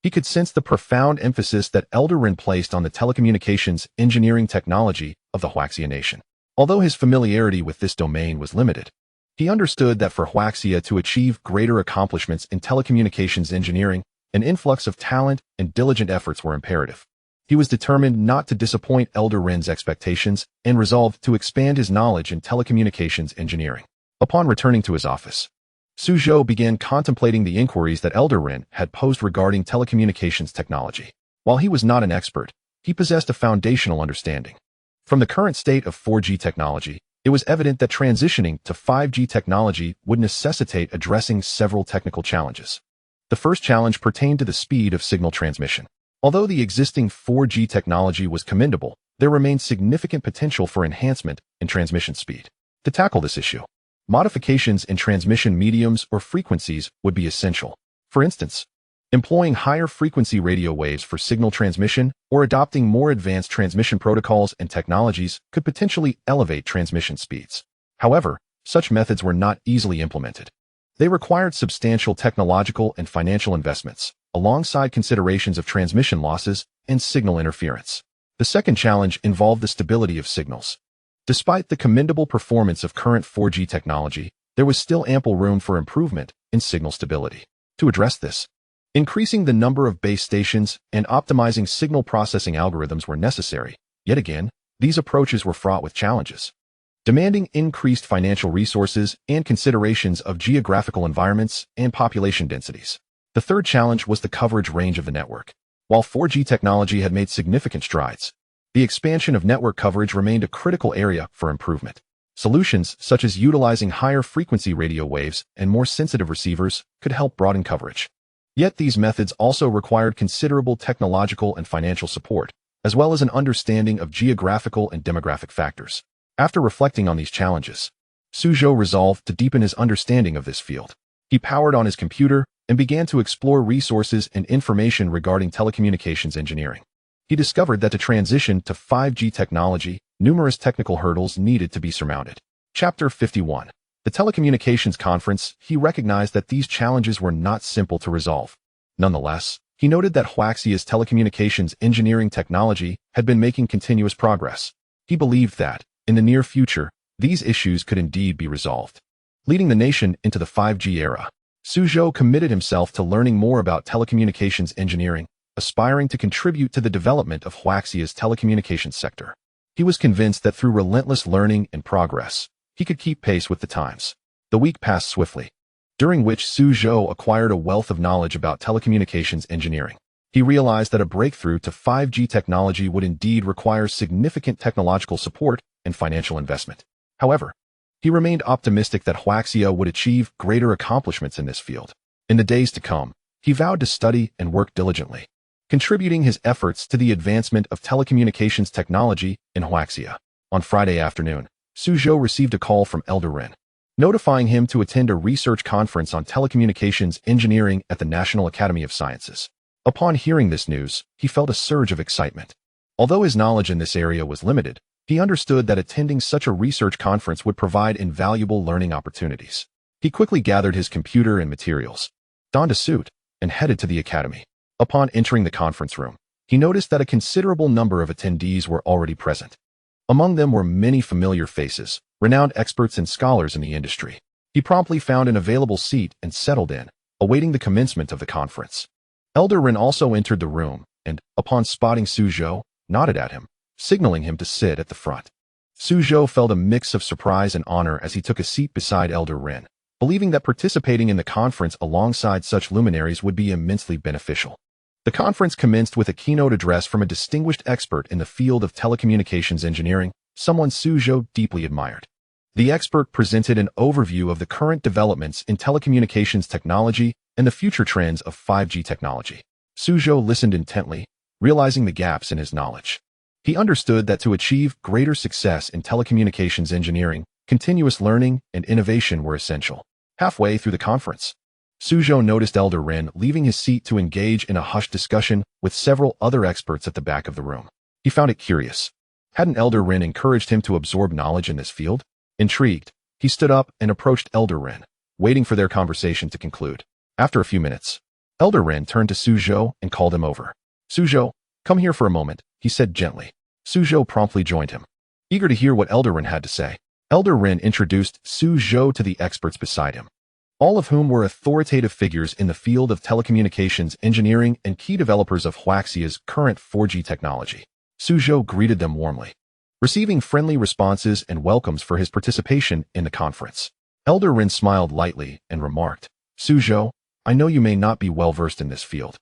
He could sense the profound emphasis that Elder Ren placed on the telecommunications engineering technology of the Huaxia nation. Although his familiarity with this domain was limited, he understood that for Huaxia to achieve greater accomplishments in telecommunications engineering, an influx of talent and diligent efforts were imperative. He was determined not to disappoint Elder Ren's expectations and resolved to expand his knowledge in telecommunications engineering. Upon returning to his office, Zhou began contemplating the inquiries that Elder Ren had posed regarding telecommunications technology. While he was not an expert, he possessed a foundational understanding. From the current state of 4G technology, it was evident that transitioning to 5G technology would necessitate addressing several technical challenges. The first challenge pertained to the speed of signal transmission. Although the existing 4G technology was commendable, there remained significant potential for enhancement in transmission speed. To tackle this issue, modifications in transmission mediums or frequencies would be essential. For instance, employing higher frequency radio waves for signal transmission or adopting more advanced transmission protocols and technologies could potentially elevate transmission speeds. However, such methods were not easily implemented. They required substantial technological and financial investments, alongside considerations of transmission losses and signal interference. The second challenge involved the stability of signals. Despite the commendable performance of current 4G technology, there was still ample room for improvement in signal stability. To address this, increasing the number of base stations and optimizing signal processing algorithms were necessary. Yet again, these approaches were fraught with challenges, demanding increased financial resources and considerations of geographical environments and population densities. The third challenge was the coverage range of the network. While 4G technology had made significant strides, the expansion of network coverage remained a critical area for improvement. Solutions such as utilizing higher frequency radio waves and more sensitive receivers could help broaden coverage. Yet these methods also required considerable technological and financial support, as well as an understanding of geographical and demographic factors. After reflecting on these challenges, Zhou resolved to deepen his understanding of this field. He powered on his computer and began to explore resources and information regarding telecommunications engineering. He discovered that to transition to 5G technology, numerous technical hurdles needed to be surmounted. Chapter 51. The Telecommunications Conference. He recognized that these challenges were not simple to resolve. Nonetheless, he noted that Huaxia's telecommunications engineering technology had been making continuous progress. He believed that, in the near future, these issues could indeed be resolved. Leading the nation into the 5G era, Zhou committed himself to learning more about telecommunications engineering, aspiring to contribute to the development of Huaxia's telecommunications sector. He was convinced that through relentless learning and progress, he could keep pace with the times. The week passed swiftly, during which Zhou acquired a wealth of knowledge about telecommunications engineering. He realized that a breakthrough to 5G technology would indeed require significant technological support and financial investment. However, he remained optimistic that Huaxia would achieve greater accomplishments in this field. In the days to come, he vowed to study and work diligently, contributing his efforts to the advancement of telecommunications technology in Huaxia. On Friday afternoon, Zhou received a call from Elder Ren, notifying him to attend a research conference on telecommunications engineering at the National Academy of Sciences. Upon hearing this news, he felt a surge of excitement. Although his knowledge in this area was limited, he understood that attending such a research conference would provide invaluable learning opportunities. He quickly gathered his computer and materials, donned a suit, and headed to the academy. Upon entering the conference room, he noticed that a considerable number of attendees were already present. Among them were many familiar faces, renowned experts and scholars in the industry. He promptly found an available seat and settled in, awaiting the commencement of the conference. Elder Ren also entered the room and, upon spotting Zhou, nodded at him, signaling him to sit at the front. Zhou felt a mix of surprise and honor as he took a seat beside Elder Ren, believing that participating in the conference alongside such luminaries would be immensely beneficial. The conference commenced with a keynote address from a distinguished expert in the field of telecommunications engineering, someone Zhou deeply admired. The expert presented an overview of the current developments in telecommunications technology and the future trends of 5G technology. Zhou listened intently, realizing the gaps in his knowledge. He understood that to achieve greater success in telecommunications engineering, continuous learning and innovation were essential. Halfway through the conference, Zhou noticed Elder Ren leaving his seat to engage in a hushed discussion with several other experts at the back of the room. He found it curious. Hadn't Elder Ren encouraged him to absorb knowledge in this field? Intrigued, he stood up and approached Elder Ren, waiting for their conversation to conclude. After a few minutes, Elder Ren turned to Zhou and called him over. Zhou, come here for a moment, he said gently. Zhou promptly joined him, eager to hear what Elder Ren had to say. Elder Ren introduced Zhou to the experts beside him, all of whom were authoritative figures in the field of telecommunications engineering and key developers of Huaxia's current 4G technology. Zhou greeted them warmly, receiving friendly responses and welcomes for his participation in the conference. Elder Ren smiled lightly and remarked, Zhou, I know you may not be well versed in this field,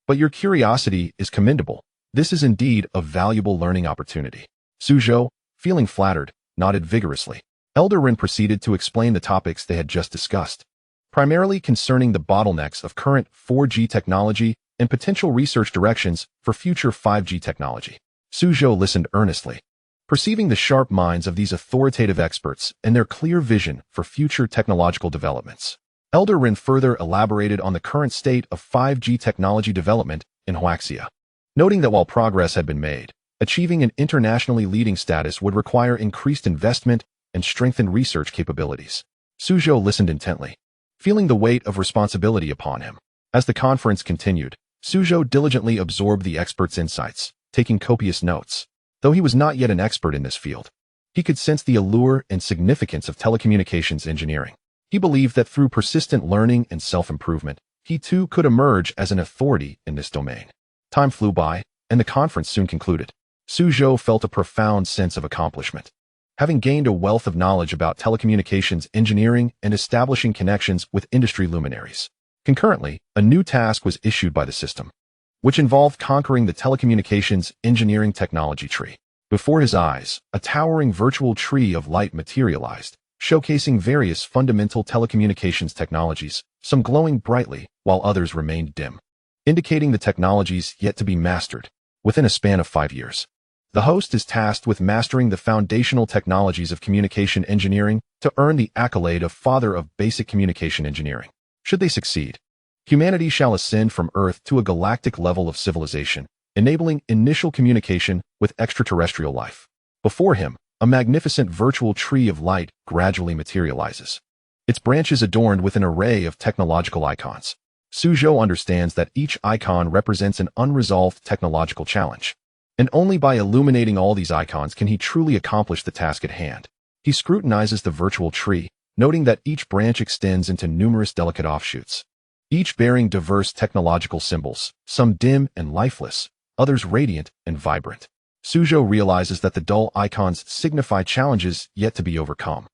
but your curiosity is commendable. This is indeed a valuable learning opportunity. Zhou, feeling flattered, nodded vigorously. Elder Ren proceeded to explain the topics they had just discussed, primarily concerning the bottlenecks of current 4G technology and potential research directions for future 5G technology. Zhou listened earnestly, perceiving the sharp minds of these authoritative experts and their clear vision for future technological developments. Elder Ren further elaborated on the current state of 5G technology development in Huaxia, noting that while progress had been made, achieving an internationally leading status would require increased investment and strengthened research capabilities. Zhou listened intently, feeling the weight of responsibility upon him. As the conference continued, Zhou diligently absorbed the experts' insights, taking copious notes. Though he was not yet an expert in this field, he could sense the allure and significance of telecommunications engineering. He believed that through persistent learning and self-improvement, he too could emerge as an authority in this domain. Time flew by, and the conference soon concluded. Zhou felt a profound sense of accomplishment. Having gained a wealth of knowledge about telecommunications engineering and establishing connections with industry luminaries. Concurrently, a new task was issued by the system, which involved conquering the telecommunications engineering technology tree. Before his eyes, a towering virtual tree of light materialized, showcasing various fundamental telecommunications technologies, some glowing brightly while others remained dim, indicating the technologies yet to be mastered within a span of 5 years. The host is tasked with mastering the foundational technologies of communication engineering to earn the accolade of Father of Basic Communication Engineering. Should they succeed, humanity shall ascend from Earth to a galactic level of civilization, enabling initial communication with extraterrestrial life. Before him, a magnificent virtual tree of light gradually materializes, its branches adorned with an array of technological icons. Zhou understands that each icon represents an unresolved technological challenge, and only by illuminating all these icons can he truly accomplish the task at hand. He scrutinizes the virtual tree, noting that each branch extends into numerous delicate offshoots, each bearing diverse technological symbols, some dim and lifeless, others radiant and vibrant. Zhou realizes that the dull icons signify challenges yet to be overcome,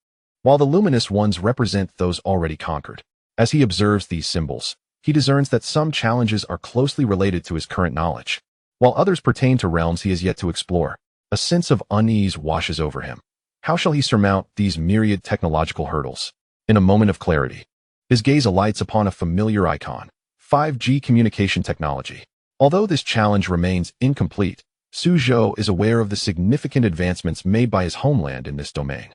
while the luminous ones represent those already conquered. As he observes these symbols, he discerns that some challenges are closely related to his current knowledge, while others pertain to realms he has yet to explore. A sense of unease washes over him. How shall he surmount these myriad technological hurdles? In a moment of clarity, his gaze alights upon a familiar icon: 5G communication technology. Although this challenge remains incomplete, Zhou is aware of the significant advancements made by his homeland in this domain.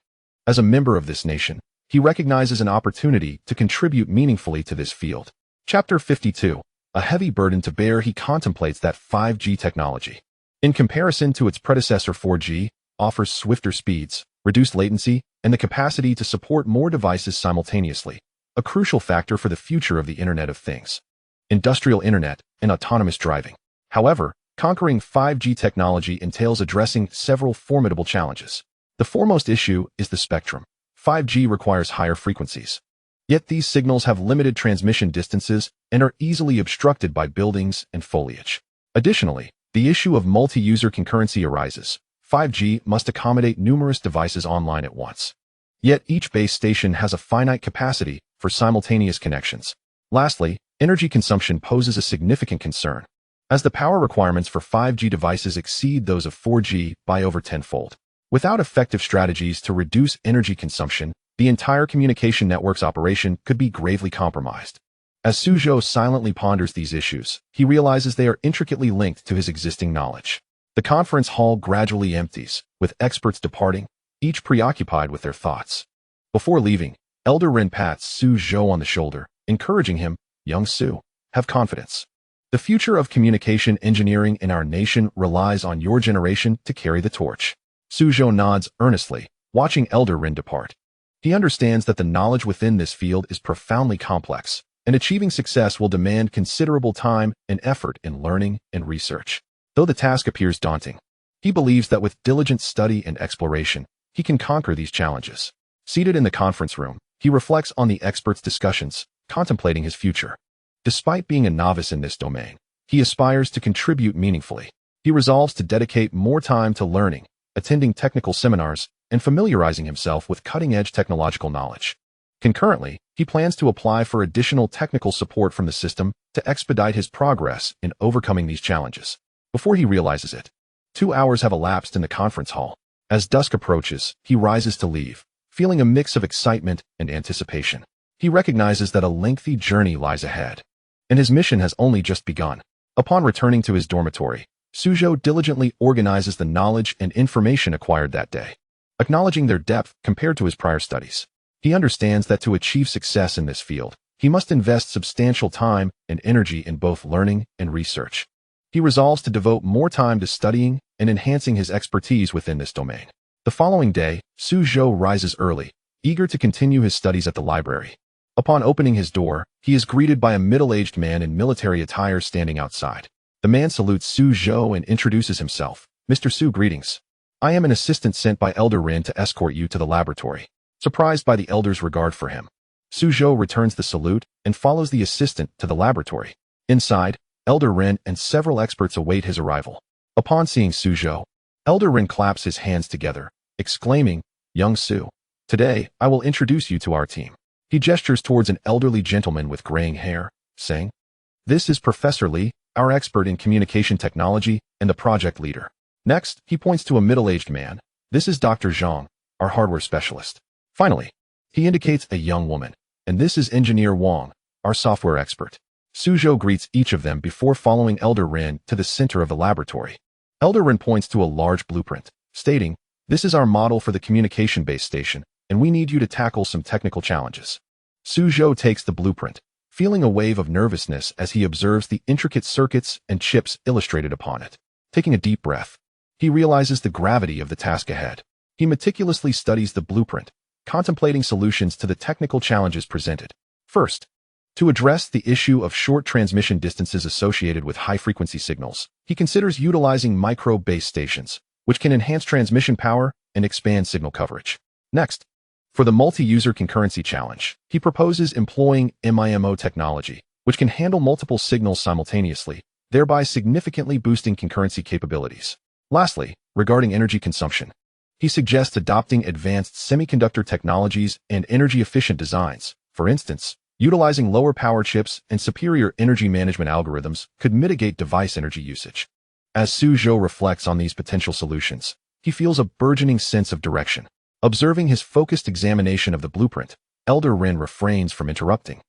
As a member of this nation, he recognizes an opportunity to contribute meaningfully to this field. Chapter 52. A heavy burden to bear. He contemplates that 5G technology, in comparison to its predecessor 4G, offers swifter speeds, reduced latency, and the capacity to support more devices simultaneously, a crucial factor for the future of the Internet of Things, industrial internet, and autonomous driving. However, conquering 5G technology entails addressing several formidable challenges. The foremost issue is the spectrum. 5G requires higher frequencies, yet these signals have limited transmission distances and are easily obstructed by buildings and foliage. Additionally, the issue of multi-user concurrency arises. 5G must accommodate numerous devices online at once, yet each base station has a finite capacity for simultaneous connections. Lastly, energy consumption poses a significant concern, as the power requirements for 5G devices exceed those of 4G by over tenfold. Without effective strategies to reduce energy consumption, the entire communication network's operation could be gravely compromised. As Zhou silently ponders these issues, he realizes they are intricately linked to his existing knowledge. The conference hall gradually empties, with experts departing, each preoccupied with their thoughts. Before leaving, Elder Ren pats Zhou on the shoulder, encouraging him, "Young Su, have confidence. The future of communication engineering in our nation relies on your generation to carry the torch." Zhou nods earnestly, watching Elder Ren depart. He understands that the knowledge within this field is profoundly complex, and achieving success will demand considerable time and effort in learning and research. Though the task appears daunting, he believes that with diligent study and exploration, he can conquer these challenges. Seated in the conference room, he reflects on the experts' discussions, contemplating his future. Despite being a novice in this domain, he aspires to contribute meaningfully. He resolves to dedicate more time to learning, attending technical seminars, and familiarizing himself with cutting-edge technological knowledge. Concurrently, he plans to apply for additional technical support from the system to expedite his progress in overcoming these challenges. Before he realizes it, 2 hours have elapsed in the conference hall. As dusk approaches, he rises to leave, feeling a mix of excitement and anticipation. He recognizes that a lengthy journey lies ahead, and his mission has only just begun. Upon returning to his dormitory, Zhou diligently organizes the knowledge and information acquired that day, acknowledging their depth compared to his prior studies. He understands that to achieve success in this field, he must invest substantial time and energy in both learning and research. He resolves to devote more time to studying and enhancing his expertise within this domain. The following day, Zhou rises early, eager to continue his studies at the library. Upon opening his door, he is greeted by a middle-aged man in military attire standing outside. The man salutes Zhou and introduces himself. "Mr. Su, greetings. I am an assistant sent by Elder Ren to escort you to the laboratory." Surprised by the elder's regard for him, Zhou returns the salute and follows the assistant to the laboratory. Inside, Elder Ren and several experts await his arrival. Upon seeing Zhou, Elder Ren claps his hands together, exclaiming, "Young Su, today I will introduce you to our team." He gestures towards an elderly gentleman with graying hair, saying, "This is Professor Li, our expert in communication technology and the project leader." Next, he points to a middle-aged man. "This is Dr. Zhang, our hardware specialist." Finally, he indicates a young woman. "And this is Engineer Wang, our software expert." Zhou greets each of them before following Elder Ren to the center of the laboratory. Elder Ren points to a large blueprint, stating, "This is our model for the communication base station, and we need you to tackle some technical challenges." Zhou takes the blueprint, feeling a wave of nervousness as he observes the intricate circuits and chips illustrated upon it. Taking a deep breath, He realizes the gravity of the task ahead. He meticulously studies the blueprint, contemplating solutions to the technical challenges presented. First, to address the issue of short transmission distances associated with high-frequency signals, he considers utilizing micro-base stations, which can enhance transmission power and expand signal coverage. Next, for the multi-user concurrency challenge, he proposes employing MIMO technology, which can handle multiple signals simultaneously, thereby significantly boosting concurrency capabilities. Lastly, regarding energy consumption, he suggests adopting advanced semiconductor technologies and energy-efficient designs. For instance, utilizing lower power chips and superior energy management algorithms could mitigate device energy usage. As Zhou reflects on these potential solutions, he feels a burgeoning sense of direction. Observing his focused examination of the blueprint, Elder Ren refrains from interrupting,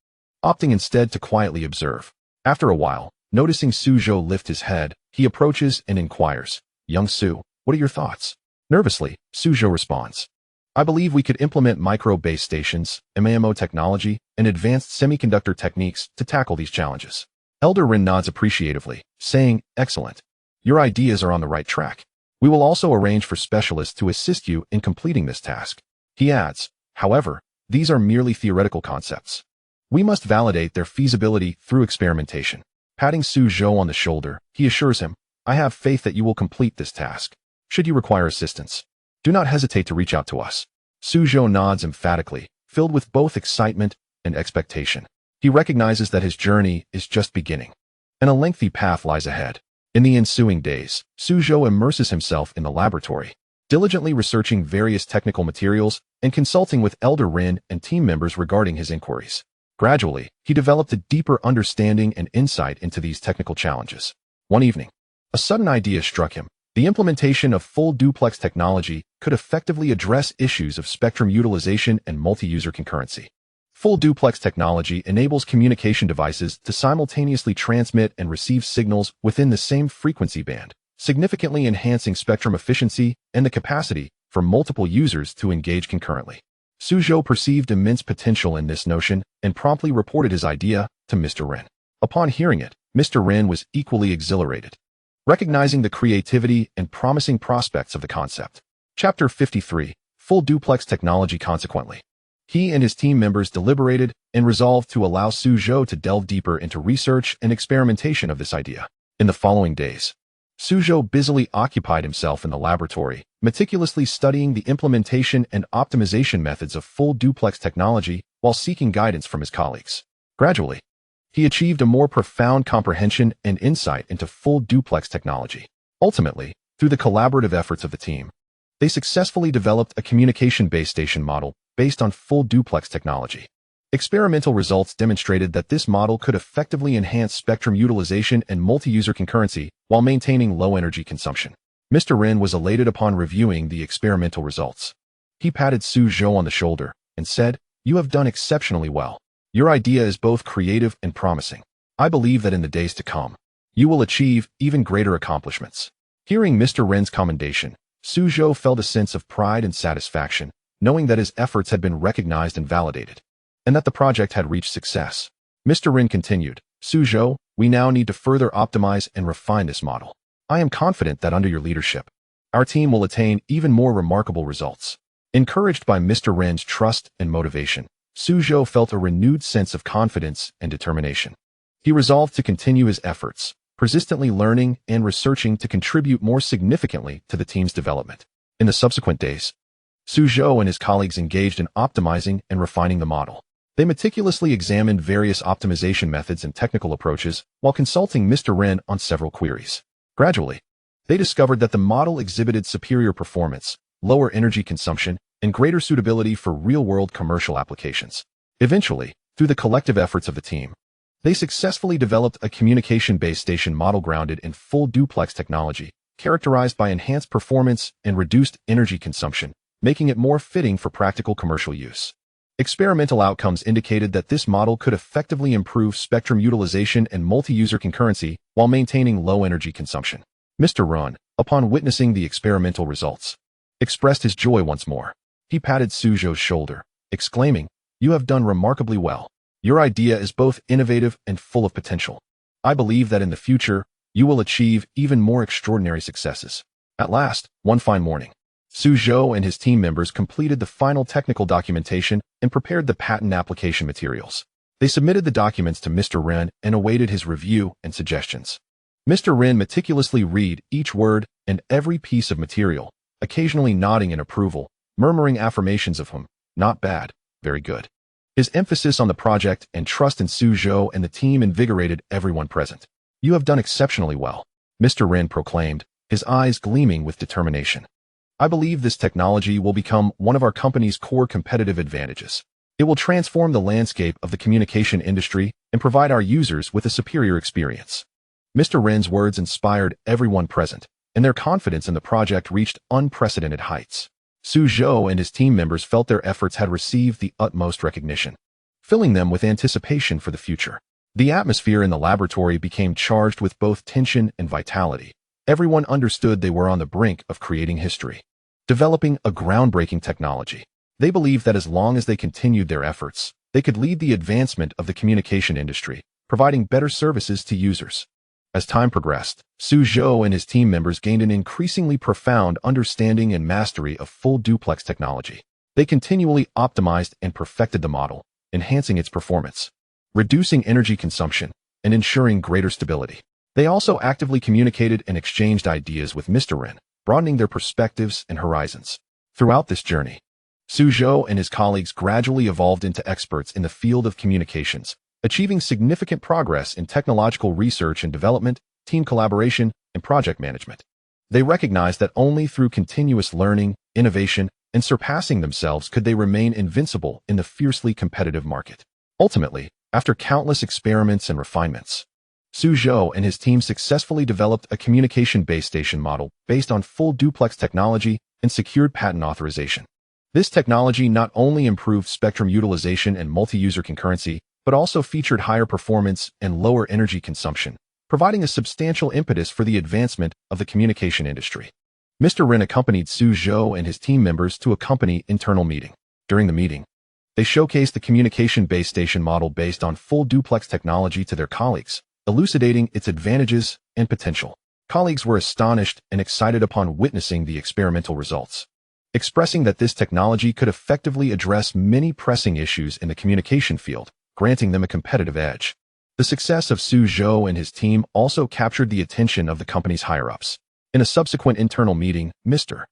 opting instead to quietly observe. After a while, noticing Zhou lift his head, he approaches and inquires, "Young Su, what are your thoughts?" Nervously, Zhou responds, "I believe we could implement micro-base stations, MIMO technology, and advanced semiconductor techniques to tackle these challenges." Elder Ren nods appreciatively, saying, "Excellent. Your ideas are on the right track. We will also arrange for specialists to assist you in completing this task." He adds, "However, these are merely theoretical concepts. We must validate their feasibility through experimentation." Patting Zhou on the shoulder, he assures him, "I have faith that you will complete this task. Should you require assistance, do not hesitate to reach out to us." Zhou nods emphatically, filled with both excitement and expectation. He recognizes that his journey is just beginning, and a lengthy path lies ahead. In the ensuing days, Zhou immerses himself in the laboratory, diligently researching various technical materials and consulting with Elder Ren and team members regarding his inquiries. Gradually, he developed a deeper understanding and insight into these technical challenges. One evening, a sudden idea struck him. The implementation of full duplex technology could effectively address issues of spectrum utilization and multi-user concurrency. Full duplex technology enables communication devices to simultaneously transmit and receive signals within the same frequency band, significantly enhancing spectrum efficiency and the capacity for multiple users to engage concurrently. Zhou perceived immense potential in this notion and promptly reported his idea to Mr. Ren. Upon hearing it, Mr. Ren was equally exhilarated, recognizing the creativity and promising prospects of the concept. Chapter 53, Full Duplex Technology. Consequently, he and his team members deliberated and resolved to allow Zhou to delve deeper into research and experimentation of this idea. In the following days, Zhou busily occupied himself in the laboratory, meticulously studying the implementation and optimization methods of full duplex technology while seeking guidance from his colleagues. Gradually, he achieved a more profound comprehension and insight into full duplex technology. Ultimately, through the collaborative efforts of the team, they successfully developed a communication base station model based on full duplex technology. Experimental results demonstrated that this model could effectively enhance spectrum utilization and multi-user concurrency while maintaining low energy consumption. Mr. Ren was elated upon reviewing the experimental results. He patted Zhou on the shoulder and said, "You have done exceptionally well. Your idea is both creative and promising. I believe that in the days to come, you will achieve even greater accomplishments." Hearing Mr. Ren's commendation, Zhou felt a sense of pride and satisfaction, knowing that his efforts had been recognized and validated, and that the project had reached success. Mr. Ren continued, "Zhou, we now need to further optimize and refine this model. I am confident that under your leadership, our team will attain even more remarkable results." Encouraged by Mr. Ren's trust and motivation, Zhou felt a renewed sense of confidence and determination. He resolved to continue his efforts, persistently learning and researching to contribute more significantly to the team's development. In the subsequent days, Zhou and his colleagues engaged in optimizing and refining the model. They meticulously examined various optimization methods and technical approaches while consulting Mr. Ren on several queries. Gradually, they discovered that the model exhibited superior performance, lower energy consumption, and greater suitability for real-world commercial applications. Eventually, through the collective efforts of the team, they successfully developed a communication base station model grounded in full duplex technology, characterized by enhanced performance and reduced energy consumption, making it more fitting for practical commercial use. Experimental outcomes indicated that this model could effectively improve spectrum utilization and multi-user concurrency while maintaining low energy consumption. Mr. Ren, upon witnessing the experimental results, expressed his joy once more. He patted Zhou's shoulder, exclaiming, "You have done remarkably well. Your idea is both innovative and full of potential. I believe that in the future, you will achieve even more extraordinary successes." At last, one fine morning, Zhou and his team members completed the final technical documentation and prepared the patent application materials. They submitted the documents to Mr. Ren and awaited his review and suggestions. Mr. Ren meticulously read each word and every piece of material, occasionally nodding in approval, murmuring affirmations of him, not bad, very good. His emphasis on the project and trust in Zhou and the team invigorated everyone present. You have done exceptionally well, Mr. Ren proclaimed, his eyes gleaming with determination. I believe this technology will become one of our company's core competitive advantages. It will transform the landscape of the communication industry and provide our users with a superior experience. Mr. Ren's words inspired everyone present, and their confidence in the project reached unprecedented heights. Zhou and his team members felt their efforts had received the utmost recognition, filling them with anticipation for the future. The atmosphere in the laboratory became charged with both tension and vitality. Everyone understood they were on the brink of creating history, developing a groundbreaking technology. They believed that as long as they continued their efforts, they could lead the advancement of the communication industry, providing better services to users. As time progressed, Zhou and his team members gained an increasingly profound understanding and mastery of full duplex technology. They continually optimized and perfected the model, enhancing its performance, reducing energy consumption, and ensuring greater stability. They also actively communicated and exchanged ideas with Mr. Ren, broadening their perspectives and horizons. Throughout this journey, Zhou and his colleagues gradually evolved into experts in the field of communications, achieving significant progress in technological research and development, team collaboration, and project management. They recognized that only through continuous learning, innovation, and surpassing themselves could they remain invincible in the fiercely competitive market. Ultimately, after countless experiments and refinements, Zhou and his team successfully developed a communication base station model based on full duplex technology and secured patent authorization. This technology not only improved spectrum utilization and multi-user concurrency, but also featured higher performance and lower energy consumption, providing a substantial impetus for the advancement of the communication industry. Mr. Ren accompanied Zhou and his team members to a company internal meeting. During the meeting, they showcased the communication base station model based on full duplex technology to their colleagues, elucidating its advantages and potential. Colleagues were astonished and excited upon witnessing the experimental results, expressing that this technology could effectively address many pressing issues in the communication field, granting them a competitive edge. The success of Zhou and his team also captured the attention of the company's higher-ups. In a subsequent internal meeting, Mr.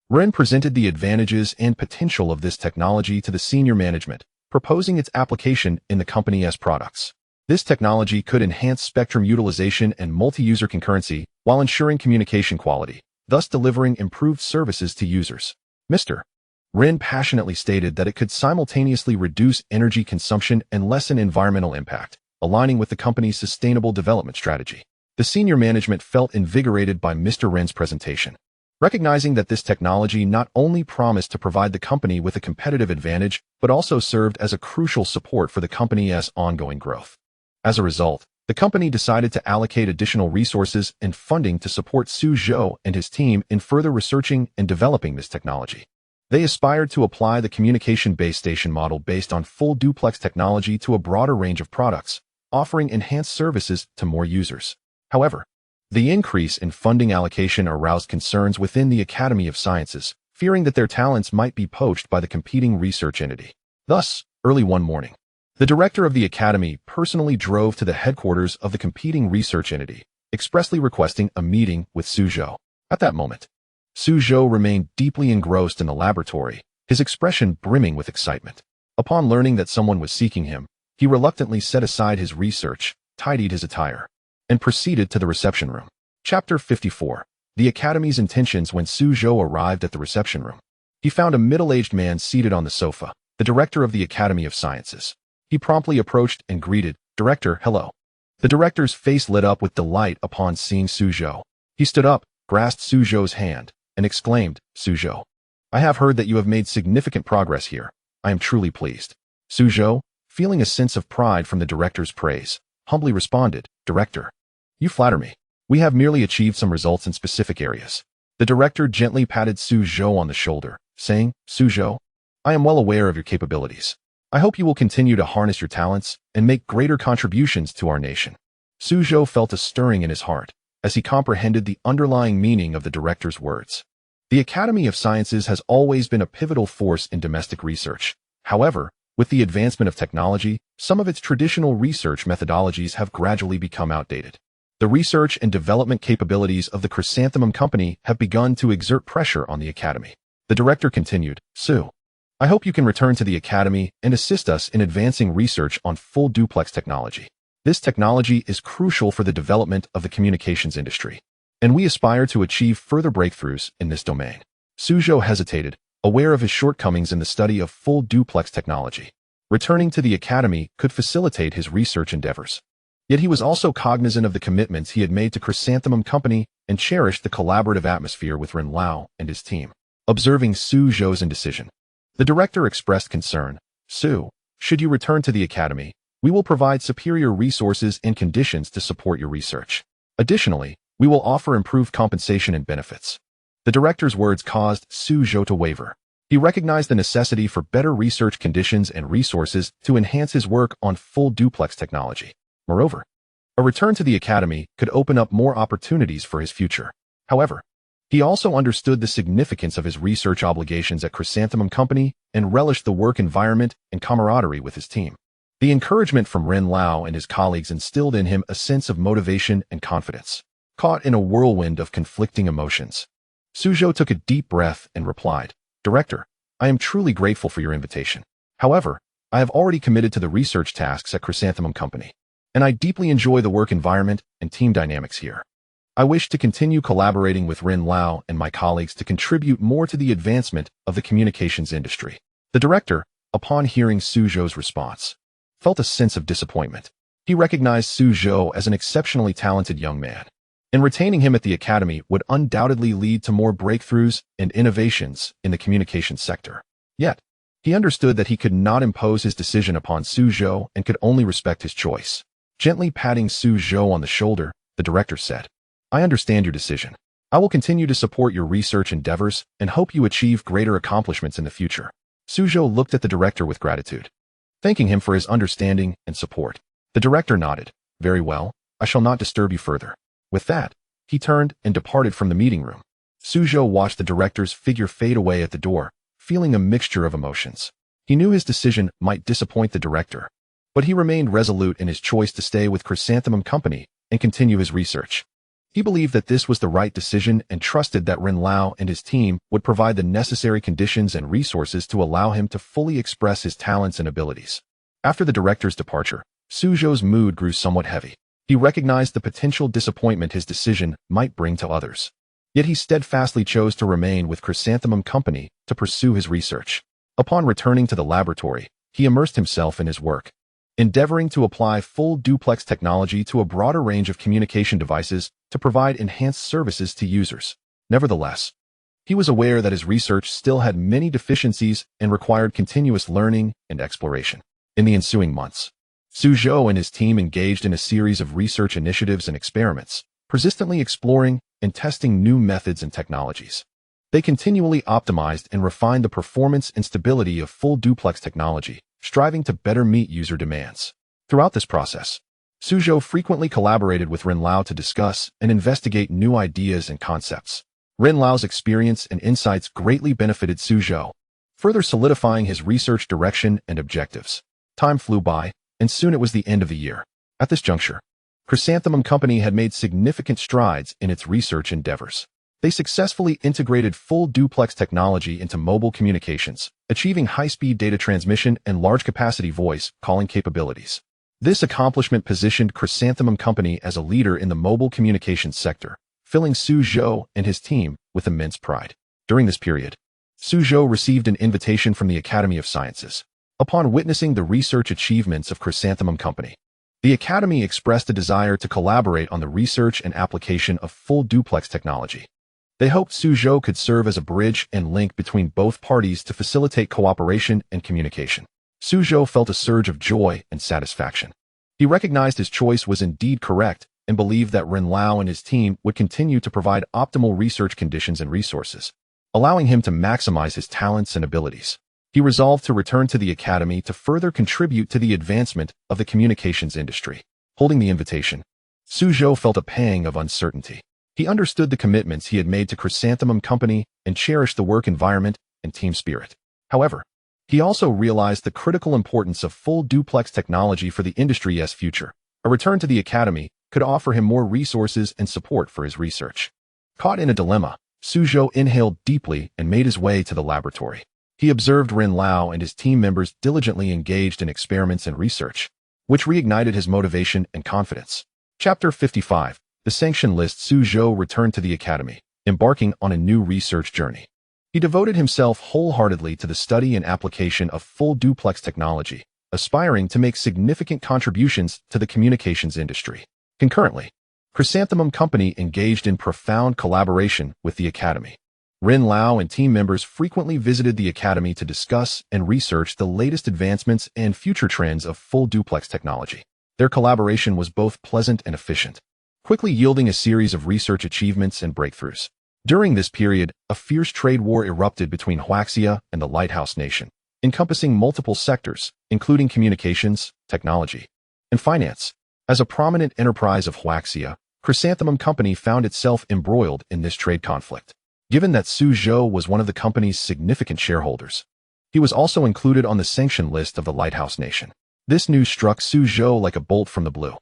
Ren presented the advantages and potential of this technology to the senior management, proposing its application in the company as products. This technology could enhance spectrum utilization and multi-user concurrency while ensuring communication quality, thus delivering improved services to users. Mr. Ren passionately stated that it could simultaneously reduce energy consumption and lessen environmental impact, aligning with the company's sustainable development strategy. The senior management felt invigorated by Mr. Ren's presentation, recognizing that this technology not only promised to provide the company with a competitive advantage, but also served as a crucial support for the company's ongoing growth. As a result, the company decided to allocate additional resources and funding to support Zhou and his team in further researching and developing this technology. They aspired to apply the communication base station model based on full duplex technology to a broader range of products, offering enhanced services to more users. However, the increase in funding allocation aroused concerns within the Academy of Sciences, fearing that their talents might be poached by the competing research entity. Thus, early one morning, the director of the Academy personally drove to the headquarters of the competing research entity, expressly requesting a meeting with Zhou. At that moment, Zhou remained deeply engrossed in the laboratory, his expression brimming with excitement. Upon learning that someone was seeking him, he reluctantly set aside his research, tidied his attire, and proceeded to the reception room. Chapter 54. The Academy's intentions. When Zhou arrived at the reception room, he found a middle-aged man seated on the sofa, the director of the Academy of Sciences. He promptly approached and greeted, "Director, hello." The director's face lit up with delight upon seeing Zhou. He stood up, grasped Zhou's hand, and exclaimed, "Zhou, I have heard that you have made significant progress here. I am truly pleased." Zhou, feeling a sense of pride from the director's praise, humbly responded, "Director, you flatter me. We have merely achieved some results in specific areas." The director gently patted Zhou on the shoulder, saying, "Zhou, I am well aware of your capabilities. I hope you will continue to harness your talents and make greater contributions to our nation." Zhou felt a stirring in his heart, as he comprehended the underlying meaning of the director's words. The Academy of Sciences has always been a pivotal force in domestic research. However, with the advancement of technology, some of its traditional research methodologies have gradually become outdated. The research and development capabilities of the Chrysanthemum Company have begun to exert pressure on the Academy. The director continued, Zhou, I hope you can return to the Academy and assist us in advancing research on full duplex technology. This technology is crucial for the development of the communications industry, and we aspire to achieve further breakthroughs in this domain. Zhou hesitated, aware of his shortcomings in the study of full duplex technology. Returning to the Academy could facilitate his research endeavors. Yet he was also cognizant of the commitments he had made to Chrysanthemum Company and cherished the collaborative atmosphere with Ren Lao and his team. Observing Zhou's indecision, the director expressed concern. Zhou, should you return to the Academy, we will provide superior resources and conditions to support your research. Additionally, we will offer improved compensation and benefits. The director's words caused Zhou to waver. He recognized the necessity for better research conditions and resources to enhance his work on full duplex technology. Moreover, a return to the Academy could open up more opportunities for his future. However, he also understood the significance of his research obligations at Chrysanthemum Company and relished the work environment and camaraderie with his team. The encouragement from Ren Lao and his colleagues instilled in him a sense of motivation and confidence. Caught in a whirlwind of conflicting emotions, Zhou took a deep breath and replied, Director, I am truly grateful for your invitation. However, I have already committed to the research tasks at Chrysanthemum Company, and I deeply enjoy the work environment and team dynamics here. I wish to continue collaborating with Ren Lao and my colleagues to contribute more to the advancement of the communications industry. The director, upon hearing Zhou's response, felt a sense of disappointment. He recognized Zhou as an exceptionally talented young man, and retaining him at the Academy would undoubtedly lead to more breakthroughs and innovations in the communications sector. Yet, he understood that he could not impose his decision upon Zhou and could only respect his choice. Gently patting Zhou on the shoulder, the director said, I understand your decision. I will continue to support your research endeavors and hope you achieve greater accomplishments in the future. Zhou looked at the director with gratitude, thanking him for his understanding and support. The director nodded. Very well, I shall not disturb you further. With that, he turned and departed from the meeting room. Zhou watched the director's figure fade away at the door, feeling a mixture of emotions. He knew his decision might disappoint the director, but he remained resolute in his choice to stay with Chrysanthemum Company and continue his research. He believed that this was the right decision and trusted that Ren Lao and his team would provide the necessary conditions and resources to allow him to fully express his talents and abilities. After the director's departure, Zhou's mood grew somewhat heavy. He recognized the potential disappointment his decision might bring to others. Yet he steadfastly chose to remain with Chrysanthemum Company to pursue his research. Upon returning to the laboratory, he immersed himself in his work, endeavoring to apply full duplex technology to a broader range of communication devices to provide enhanced services to users. Nevertheless, he was aware that his research still had many deficiencies and required continuous learning and exploration. In the ensuing months, Zhou and his team engaged in a series of research initiatives and experiments, persistently exploring and testing new methods and technologies. They continually optimized and refined the performance and stability of full duplex technology, striving to better meet user demands. Throughout this process, Zhou frequently collaborated with Ren Lao to discuss and investigate new ideas and concepts. Ren Lao's experience and insights greatly benefited Zhou, further solidifying his research direction and objectives. Time flew by, and soon it was the end of the year. At this juncture, Chrysanthemum Company had made significant strides in its research endeavors. They successfully integrated full duplex technology into mobile communications, achieving high-speed data transmission and large-capacity voice calling capabilities. This accomplishment positioned Chrysanthemum Company as a leader in the mobile communications sector, filling Zhou and his team with immense pride. During this period, Zhou received an invitation from the Academy of Sciences. Upon witnessing the research achievements of Chrysanthemum Company, the Academy expressed a desire to collaborate on the research and application of full duplex technology. They hoped Zhou could serve as a bridge and link between both parties to facilitate cooperation and communication. Zhou felt a surge of joy and satisfaction. He recognized his choice was indeed correct and believed that Ren Lao and his team would continue to provide optimal research conditions and resources, allowing him to maximize his talents and abilities. He resolved to return to the Academy to further contribute to the advancement of the communications industry. Holding the invitation, Zhou felt a pang of uncertainty. He understood the commitments he had made to Chrysanthemum Company and cherished the work environment and team spirit. However, he also realized the critical importance of full duplex technology for the industry's future. A return to the academy could offer him more resources and support for his research. Caught in a dilemma, Zhou inhaled deeply and made his way to the laboratory. He observed Ren Lao and his team members diligently engaged in experiments and research, which reignited his motivation and confidence. Chapter 55. The Sanction List. Zhou returned to the academy, embarking on a new research journey. He devoted himself wholeheartedly to the study and application of full duplex technology, aspiring to make significant contributions to the communications industry. Concurrently, Chrysanthemum Company engaged in profound collaboration with the academy. Ren Lao and team members frequently visited the academy to discuss and research the latest advancements and future trends of full duplex technology. Their collaboration was both pleasant and efficient, quickly yielding a series of research achievements and breakthroughs. During this period, a fierce trade war erupted between Huaxia and the Lighthouse Nation, encompassing multiple sectors, including communications, technology, and finance. As a prominent enterprise of Huaxia, Chrysanthemum Company found itself embroiled in this trade conflict. Given that Zhou was one of the company's significant shareholders, he was also included on the sanction list of the Lighthouse Nation. This news struck Zhou like a bolt from the blue.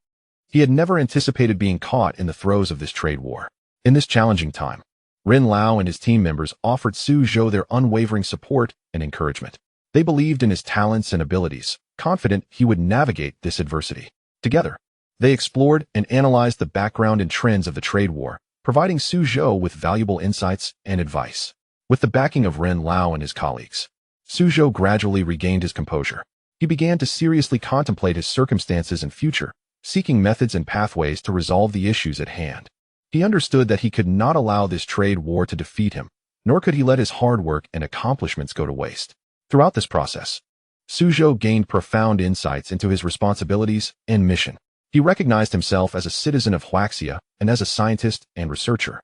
He had never anticipated being caught in the throes of this trade war. In this challenging time, Ren Lao and his team members offered Zhou their unwavering support and encouragement. They believed in his talents and abilities, confident he would navigate this adversity. Together, they explored and analyzed the background and trends of the trade war, providing Zhou with valuable insights and advice. With the backing of Ren Lao and his colleagues, Zhou gradually regained his composure. He began to seriously contemplate his circumstances and future, seeking methods and pathways to resolve the issues at hand. He understood that he could not allow this trade war to defeat him, nor could he let his hard work and accomplishments go to waste. Throughout this process, Zhou gained profound insights into his responsibilities and mission. He recognized himself as a citizen of Huaxia and as a scientist and researcher.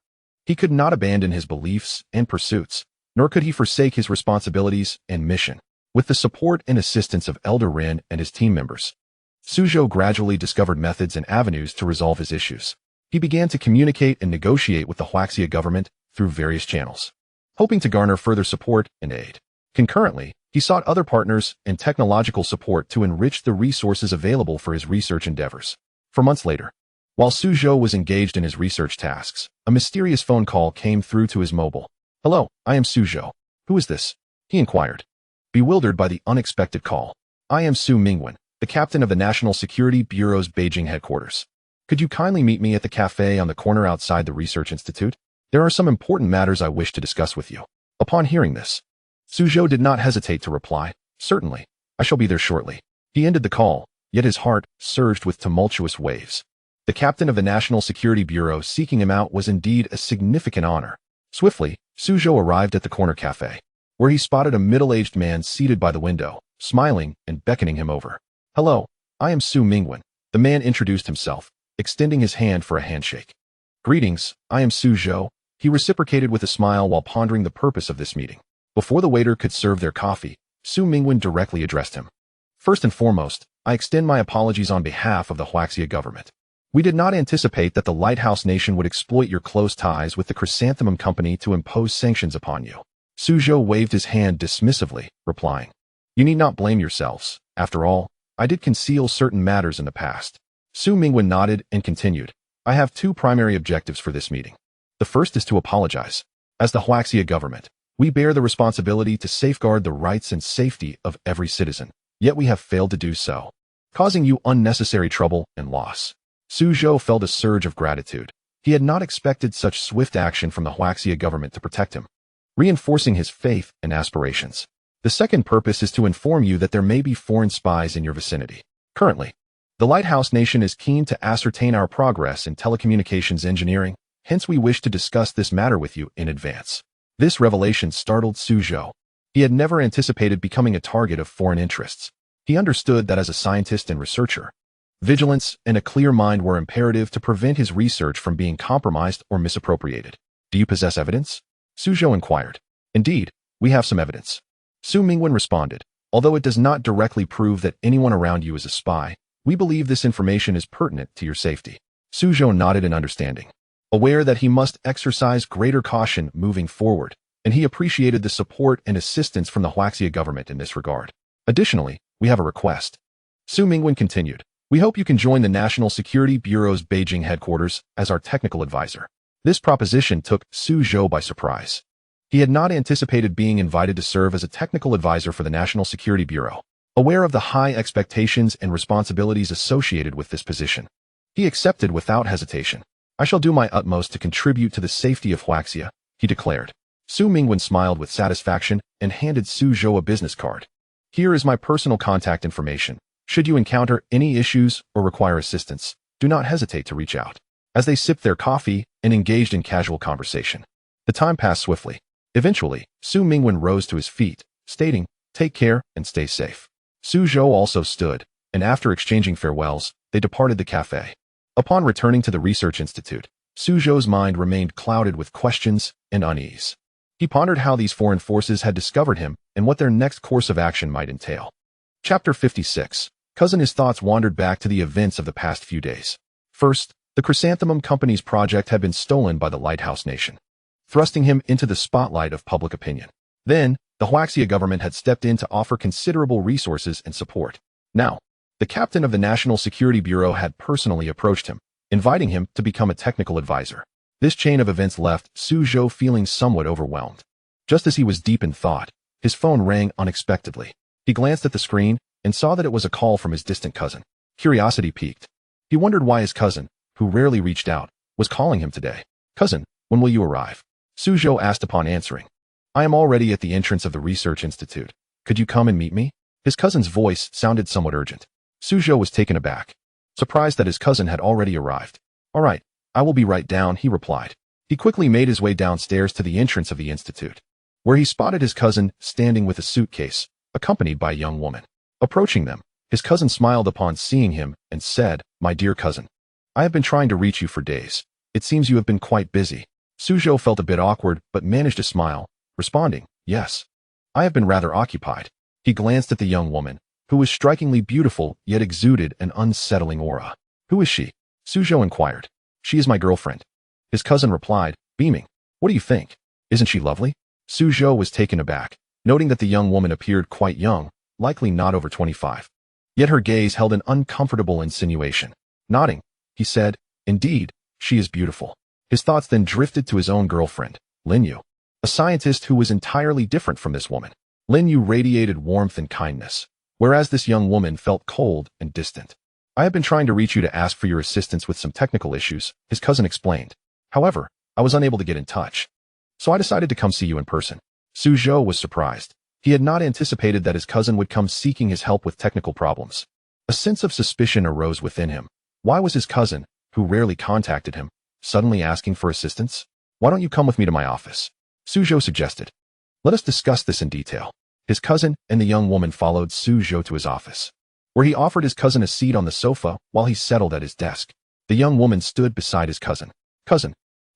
He could not abandon his beliefs and pursuits, nor could he forsake his responsibilities and mission. With the support and assistance of Elder Ren and his team members, Zhou gradually discovered methods and avenues to resolve his issues. He began to communicate and negotiate with the Huaxia government through various channels, hoping to garner further support and aid. Concurrently, he sought other partners and technological support to enrich the resources available for his research endeavors. For months later, while Zhou was engaged in his research tasks, a mysterious phone call came through to his mobile. "Hello, I am Zhou. Who is this?" he inquired, bewildered by the unexpected call. "I am Su Mingwen, the captain of the National Security Bureau's Beijing headquarters. Could you kindly meet me at the cafe on the corner outside the Research Institute? There are some important matters I wish to discuss with you." Upon hearing this, Zhou did not hesitate to reply, "Certainly, I shall be there shortly." He ended the call, yet his heart surged with tumultuous waves. The captain of the National Security Bureau seeking him out was indeed a significant honor. Swiftly, Zhou arrived at the corner cafe, where he spotted a middle-aged man seated by the window, smiling and beckoning him over. "Hello, I am Su Mingwen." The man introduced himself, extending his hand for a handshake. "Greetings, I am Zhou," he reciprocated with a smile while pondering the purpose of this meeting. Before the waiter could serve their coffee, Su Mingwen directly addressed him. "First and foremost, I extend my apologies on behalf of the Huaxia government. We did not anticipate that the Lighthouse Nation would exploit your close ties with the Chrysanthemum Company to impose sanctions upon you." Zhou waved his hand dismissively, replying, "You need not blame yourselves. After all, I did conceal certain matters in the past." Su Mingwen nodded and continued, "I have two primary objectives for this meeting. The first is to apologize. As the Huaxia government, we bear the responsibility to safeguard the rights and safety of every citizen, yet we have failed to do so, causing you unnecessary trouble and loss." Zhou felt a surge of gratitude. He had not expected such swift action from the Huaxia government to protect him, reinforcing his faith and aspirations. "The second purpose is to inform you that there may be foreign spies in your vicinity. Currently, the Lighthouse Nation is keen to ascertain our progress in telecommunications engineering, hence we wish to discuss this matter with you in advance." This revelation startled Zhou. He had never anticipated becoming a target of foreign interests. He understood that as a scientist and researcher, vigilance and a clear mind were imperative to prevent his research from being compromised or misappropriated. "Do you possess evidence?" Zhou inquired. "Indeed, we have some evidence," Su Mingwen responded. "Although it does not directly prove that anyone around you is a spy, we believe this information is pertinent to your safety." Zhou nodded in understanding, aware that he must exercise greater caution moving forward, and he appreciated the support and assistance from the Huaxia government in this regard. Additionally, we have a request. Su Mingwen continued. We hope you can join the National Security Bureau's Beijing headquarters as our technical advisor. This proposition took Zhou by surprise. He had not anticipated being invited to serve as a technical advisor for the National Security Bureau. Aware of the high expectations and responsibilities associated with this position, he accepted without hesitation. I shall do my utmost to contribute to the safety of Huaxia, he declared. Su Mingwen smiled with satisfaction and handed Zhou a business card. Here is my personal contact information. Should you encounter any issues or require assistance, do not hesitate to reach out. As they sipped their coffee and engaged in casual conversation, the time passed swiftly. Eventually, Su Mingwen rose to his feet, stating, "Take care and stay safe." Zhou also stood, and after exchanging farewells, they departed the cafe. Upon returning to the research institute, Zhou's mind remained clouded with questions and unease. He pondered how these foreign forces had discovered him and what their next course of action might entail. Chapter 56. His thoughts wandered back to the events of the past few days. First, the Chrysanthemum Company's project had been stolen by the Lighthouse Nation, thrusting him into the spotlight of public opinion. Then, the Huaxia government had stepped in to offer considerable resources and support. Now, the captain of the National Security Bureau had personally approached him, inviting him to become a technical advisor. This chain of events left Zhou feeling somewhat overwhelmed. Just as he was deep in thought, his phone rang unexpectedly. He glanced at the screen and saw that it was a call from his distant cousin. Curiosity piqued. He wondered why his cousin, who rarely reached out, was calling him today. "Cousin, when will you arrive?" Zhou asked upon answering. "I am already at the entrance of the research institute. Could you come and meet me?" His cousin's voice sounded somewhat urgent. Zhou was taken aback, surprised that his cousin had already arrived. "All right, I will be right down," he replied. He quickly made his way downstairs to the entrance of the institute, where he spotted his cousin standing with a suitcase, accompanied by a young woman. Approaching them, his cousin smiled upon seeing him and said, "My dear cousin, I have been trying to reach you for days. It seems you have been quite busy." Zhou felt a bit awkward but managed to smile, responding, "Yes, I have been rather occupied." He glanced at the young woman, who was strikingly beautiful yet exuded an unsettling aura. "Who is she?" Zhou inquired. "She is my girlfriend," his cousin replied, beaming. "What do you think? Isn't she lovely?" Zhou was taken aback, noting that the young woman appeared quite young, likely not over 25. Yet her gaze held an uncomfortable insinuation. Nodding, he said, "Indeed, she is beautiful." His thoughts then drifted to his own girlfriend, Lin Yu, a scientist who was entirely different from this woman. Lin Yu radiated warmth and kindness, whereas this young woman felt cold and distant. "I have been trying to reach you to ask for your assistance with some technical issues," his cousin explained. "However, I was unable to get in touch, so I decided to come see you in person." Zhou was surprised. He had not anticipated that his cousin would come seeking his help with technical problems. A sense of suspicion arose within him. Why was his cousin, who rarely contacted him, suddenly asking for assistance? "Why don't you come with me to my office?" Zhou suggested. "Let us discuss this in detail." His cousin and the young woman followed Zhou to his office, where he offered his cousin a seat on the sofa while he settled at his desk. The young woman stood beside his cousin. "Cousin,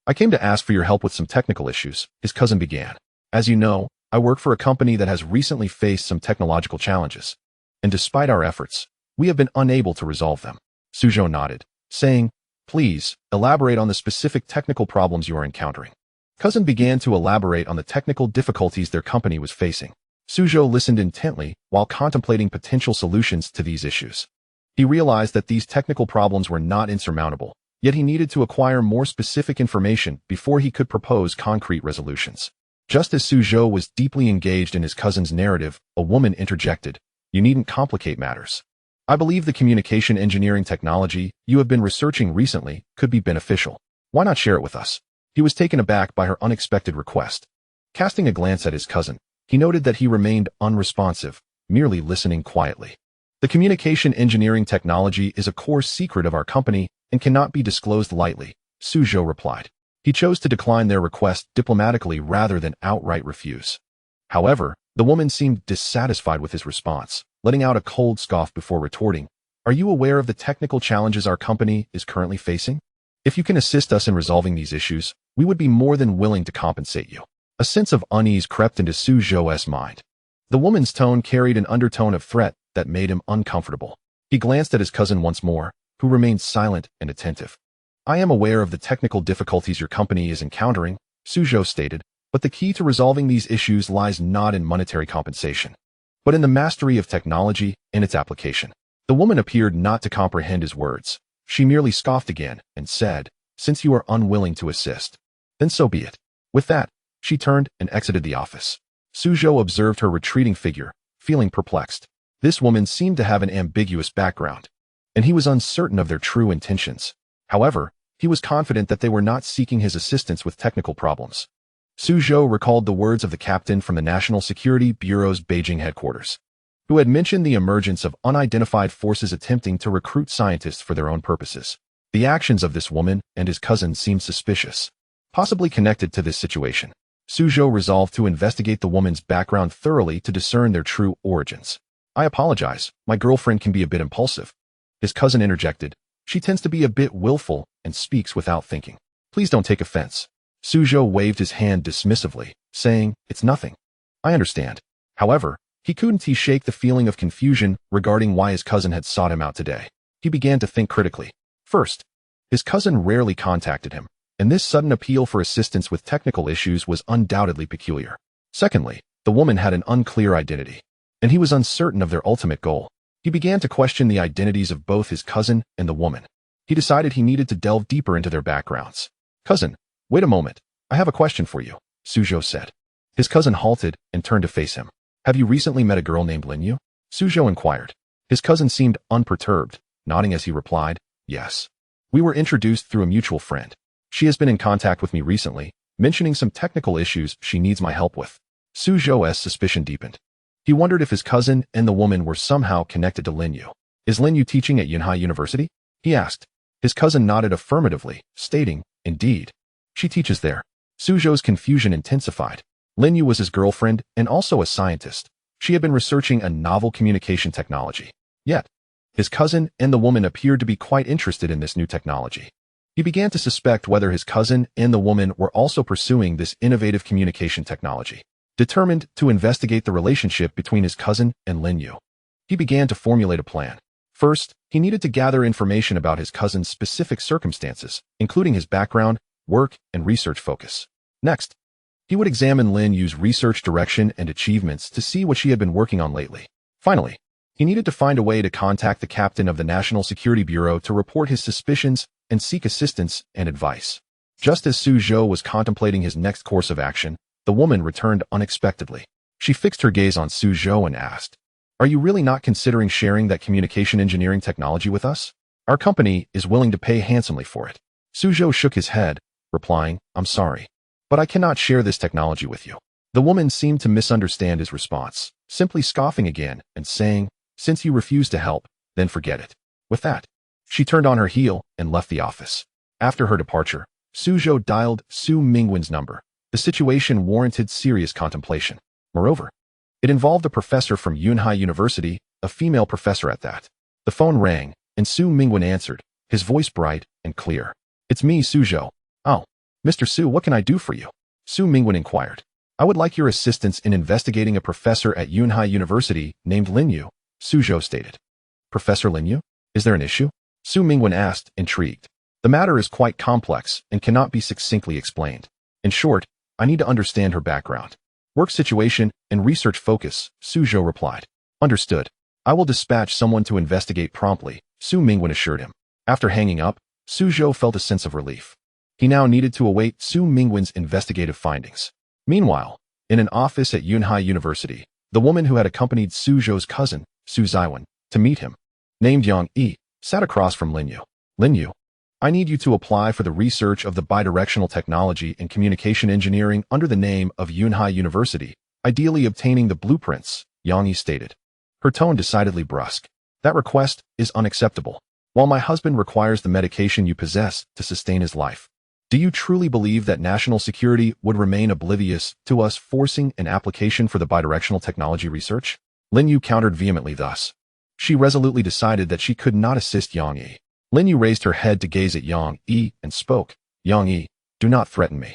I came to ask for your help with some technical issues," his cousin began. "As you know, I work for a company that has recently faced some technological challenges, and despite our efforts, we have been unable to resolve them." Zhou nodded, saying, "Please, elaborate on the specific technical problems you are encountering." Cousin began to elaborate on the technical difficulties their company was facing. Zhou listened intently while contemplating potential solutions to these issues. He realized that these technical problems were not insurmountable, yet he needed to acquire more specific information before he could propose concrete resolutions. Just as Zhou was deeply engaged in his cousin's narrative, a woman interjected, "You needn't complicate matters. I believe the communication engineering technology you have been researching recently could be beneficial. Why not share it with us?" He was taken aback by her unexpected request. Casting a glance at his cousin, he noted that he remained unresponsive, merely listening quietly. "The communication engineering technology is a core secret of our company and cannot be disclosed lightly," Zhou replied. He chose to decline their request diplomatically rather than outright refuse. However, the woman seemed dissatisfied with his response, letting out a cold scoff before retorting, "Are you aware of the technical challenges our company is currently facing? If you can assist us in resolving these issues, we would be more than willing to compensate you." A sense of unease crept into Zhou's mind. The woman's tone carried an undertone of threat that made him uncomfortable. He glanced at his cousin once more, who remained silent and attentive. I am aware of the technical difficulties your company is encountering, Zhou stated, but the key to resolving these issues lies not in monetary compensation, but in the mastery of technology and its application. The woman appeared not to comprehend his words. She merely scoffed again and said, "Since you are unwilling to assist, then so be it." With that, she turned and exited the office. Zhou observed her retreating figure, feeling perplexed. This woman seemed to have an ambiguous background, and he was uncertain of their true intentions. However, he was confident that they were not seeking his assistance with technical problems. Zhou recalled the words of the captain from the National Security Bureau's Beijing headquarters, who had mentioned the emergence of unidentified forces attempting to recruit scientists for their own purposes. The actions of this woman and his cousin seemed suspicious, possibly connected to this situation. Zhou resolved to investigate the woman's background thoroughly to discern their true origins. "I apologize, my girlfriend can be a bit impulsive," his cousin interjected. "She tends to be a bit willful and speaks without thinking. Please don't take offense." Zhou waved his hand dismissively, saying, "It's nothing. I understand." However, he couldn't shake the feeling of confusion regarding why his cousin had sought him out today. He began to think critically. First, his cousin rarely contacted him, and this sudden appeal for assistance with technical issues was undoubtedly peculiar. Secondly, the woman had an unclear identity, and he was uncertain of their ultimate goal. He began to question the identities of both his cousin and the woman. He decided he needed to delve deeper into their backgrounds. "Cousin, wait a moment. I have a question for you," Zhou said. His cousin halted and turned to face him. "Have you recently met a girl named Linyu?" Zhou inquired. His cousin seemed unperturbed, nodding as he replied, "Yes. We were introduced through a mutual friend. She has been in contact with me recently, mentioning some technical issues she needs my help with." Zhou's suspicion deepened. He wondered if his cousin and the woman were somehow connected to Linyu. "Is Linyu teaching at Yunhai University?" he asked. His cousin nodded affirmatively, stating, "Indeed. She teaches there." Zhou's confusion intensified. Linyu was his girlfriend and also a scientist. She had been researching a novel communication technology. Yet, his cousin and the woman appeared to be quite interested in this new technology. He began to suspect whether his cousin and the woman were also pursuing this innovative communication technology. Determined to investigate the relationship between his cousin and Linyu, he began to formulate a plan. First, he needed to gather information about his cousin's specific circumstances, including his background, work, and research focus. Next, he would examine Linyu's research direction and achievements to see what she had been working on lately. Finally, he needed to find a way to contact the captain of the National Security Bureau to report his suspicions and seek assistance and advice. Just as Zhou was contemplating his next course of action, the woman returned unexpectedly. She fixed her gaze on Zhou and asked, "Are you really not considering sharing that communication engineering technology with us? Our company is willing to pay handsomely for it." Zhou shook his head, replying, "I'm sorry, but I cannot share this technology with you." The woman seemed to misunderstand his response, simply scoffing again and saying, "Since you refuse to help, then forget it." With that, she turned on her heel and left the office. After her departure, Zhou dialed Su Mingwen's number. The situation warranted serious contemplation. Moreover, it involved a professor from Yunhai University, a female professor at that. The phone rang, and Su Mingwen answered, his voice bright and clear. "It's me, Zhou." "Oh, Mr. Su, what can I do for you?" Su Mingwen inquired. "I would like your assistance in investigating a professor at Yunhai University named Linyu," Zhou stated. "Professor Linyu? Is there an issue?" Su Mingwen asked, intrigued. "The matter is quite complex and cannot be succinctly explained. In short, I need to understand her background, work situation, and research focus," Zhou replied. "Understood. I will dispatch someone to investigate promptly," Su Mingwen assured him. After hanging up, Zhou felt a sense of relief. He now needed to await Su Mingwen's investigative findings. Meanwhile, in an office at Yunhai University, the woman who had accompanied Zhou's cousin, Su Zaiwen, to meet him, named Yang Yi, sat across from Linyu. "Linyu, I need you to apply for the research of the bidirectional technology and communication engineering under the name of Yunhai University, ideally obtaining the blueprints," Yang Yi stated. Her tone decidedly brusque. "That request is unacceptable. While my husband requires the medication you possess to sustain his life, do you truly believe that national security would remain oblivious to us forcing an application for the bidirectional technology research?" Linyu countered vehemently thus. She resolutely decided that she could not assist Yang Yi. Linyu raised her head to gaze at Yang Yi and spoke. "Yang Yi, do not threaten me.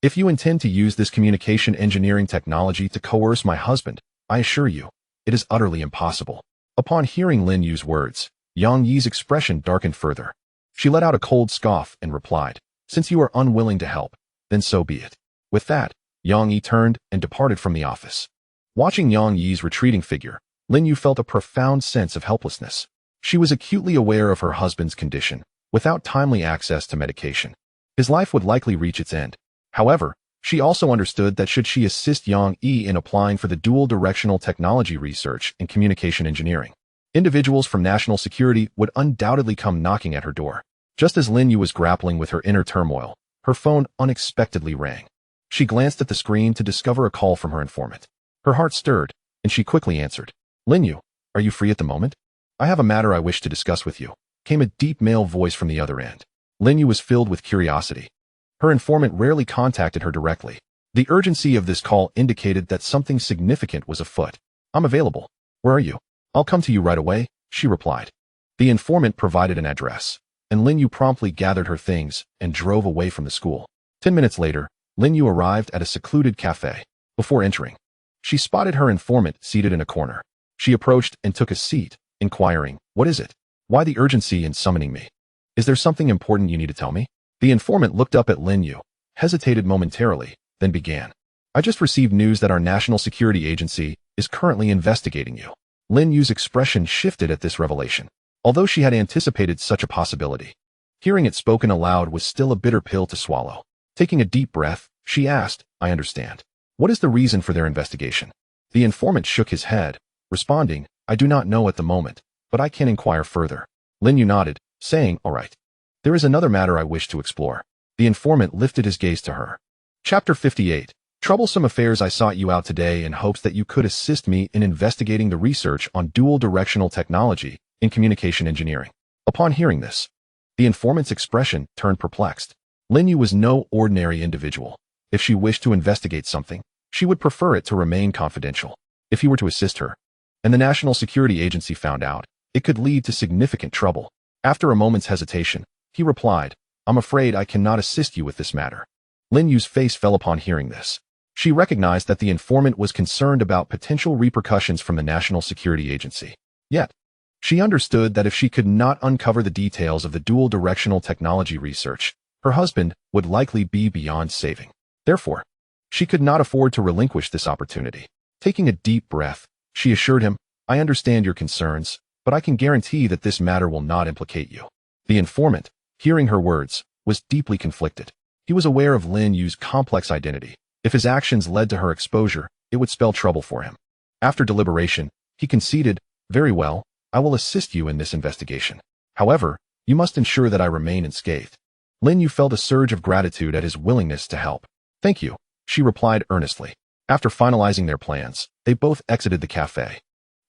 If you intend to use this communication engineering technology to coerce my husband, I assure you, it is utterly impossible." Upon hearing Linyu's words, Yang Yi's expression darkened further. She let out a cold scoff and replied, "Since you are unwilling to help, then so be it." With that, Yang Yi turned and departed from the office. Watching Yang Yi's retreating figure, Lin Yu felt a profound sense of helplessness. She was acutely aware of her husband's condition. Without timely access to medication, his life would likely reach its end. However, she also understood that should she assist Yang Yi in applying for the dual directional technology research and communication engineering, individuals from national security would undoubtedly come knocking at her door. Just as Lin Yu was grappling with her inner turmoil, her phone unexpectedly rang. She glanced at the screen to discover a call from her informant. Her heart stirred, and she quickly answered. "Lin Yu, are you free at the moment? I have a matter I wish to discuss with you," came a deep male voice from the other end. Lin Yu was filled with curiosity. Her informant rarely contacted her directly. The urgency of this call indicated that something significant was afoot. "I'm available. Where are you?" "I'll come to you right away," she replied. The informant provided an address, and Lin Yu promptly gathered her things and drove away from the school. 10 minutes later, Lin Yu arrived at a secluded cafe. Before entering, she spotted her informant seated in a corner. She approached and took a seat, inquiring, "What is it? Why the urgency in summoning me? Is there something important you need to tell me?" The informant looked up at Lin Yu, hesitated momentarily, then began. "I just received news that our national security agency is currently investigating you." Lin Yu's expression shifted at this revelation, although she had anticipated such a possibility. Hearing it spoken aloud was still a bitter pill to swallow. Taking a deep breath, she asked, "I understand. What is the reason for their investigation?" The informant shook his head, responding, "I do not know at the moment, but I can inquire further." Lin Yu nodded, saying, "All right. There is another matter I wish to explore." The informant lifted his gaze to her. Chapter 58. Troublesome affairs. "I sought you out today in hopes that you could assist me in investigating the research on dual directional technology in communication engineering." Upon hearing this, the informant's expression turned perplexed. Lin Yu was no ordinary individual. If she wished to investigate something, she would prefer it to remain confidential. If he were to assist her, and the National Security Agency found out, it could lead to significant trouble. After a moment's hesitation, he replied, "I'm afraid I cannot assist you with this matter." Lin Yu's face fell upon hearing this. She recognized that the informant was concerned about potential repercussions from the National Security Agency. Yet, she understood that if she could not uncover the details of the dual directional technology research, her husband would likely be beyond saving. Therefore, she could not afford to relinquish this opportunity. Taking a deep breath, she assured him, "I understand your concerns, but I can guarantee that this matter will not implicate you." The informant, hearing her words, was deeply conflicted. He was aware of Lin Yu's complex identity. If his actions led to her exposure, it would spell trouble for him. After deliberation, he conceded, "Very well, I will assist you in this investigation. However, you must ensure that I remain unscathed." Lin Yu felt a surge of gratitude at his willingness to help. "Thank you," she replied earnestly. After finalizing their plans, they both exited the cafe.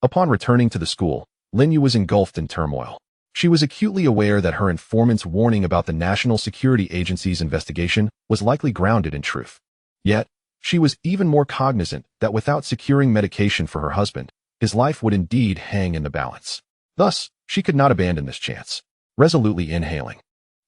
Upon returning to the school, Lin Yu was engulfed in turmoil. She was acutely aware that her informant's warning about the National Security Agency's investigation was likely grounded in truth. Yet, she was even more cognizant that without securing medication for her husband, his life would indeed hang in the balance. Thus, she could not abandon this chance. Resolutely inhaling,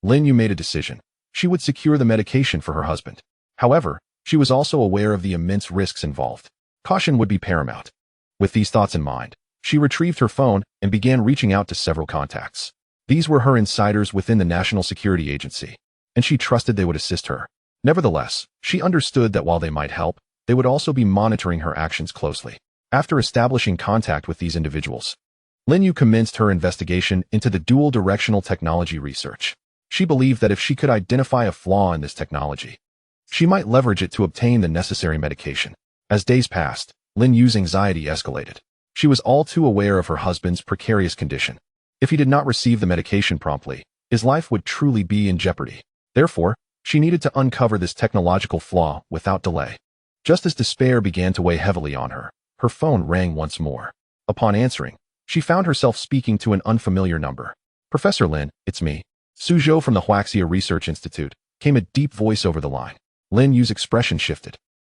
Lin Yu made a decision. She would secure the medication for her husband. However, she was also aware of the immense risks involved. Caution would be paramount. With these thoughts in mind, she retrieved her phone and began reaching out to several contacts. These were her insiders within the National Security Agency, and she trusted they would assist her. Nevertheless, she understood that while they might help, they would also be monitoring her actions closely. After establishing contact with these individuals, Lin Yu commenced her investigation into the dual directional technology research. She believed that if she could identify a flaw in this technology, she might leverage it to obtain the necessary medication. As days passed, Lin Yu's anxiety escalated. She was all too aware of her husband's precarious condition. If he did not receive the medication promptly, his life would truly be in jeopardy. Therefore, she needed to uncover this technological flaw without delay. Just as despair began to weigh heavily on her, her phone rang once more. Upon answering, she found herself speaking to an unfamiliar number. "Professor Lin, it's me. Zhou from the Huaxia Research Institute," came a deep voice over the line. Lin Yu's expression shifted.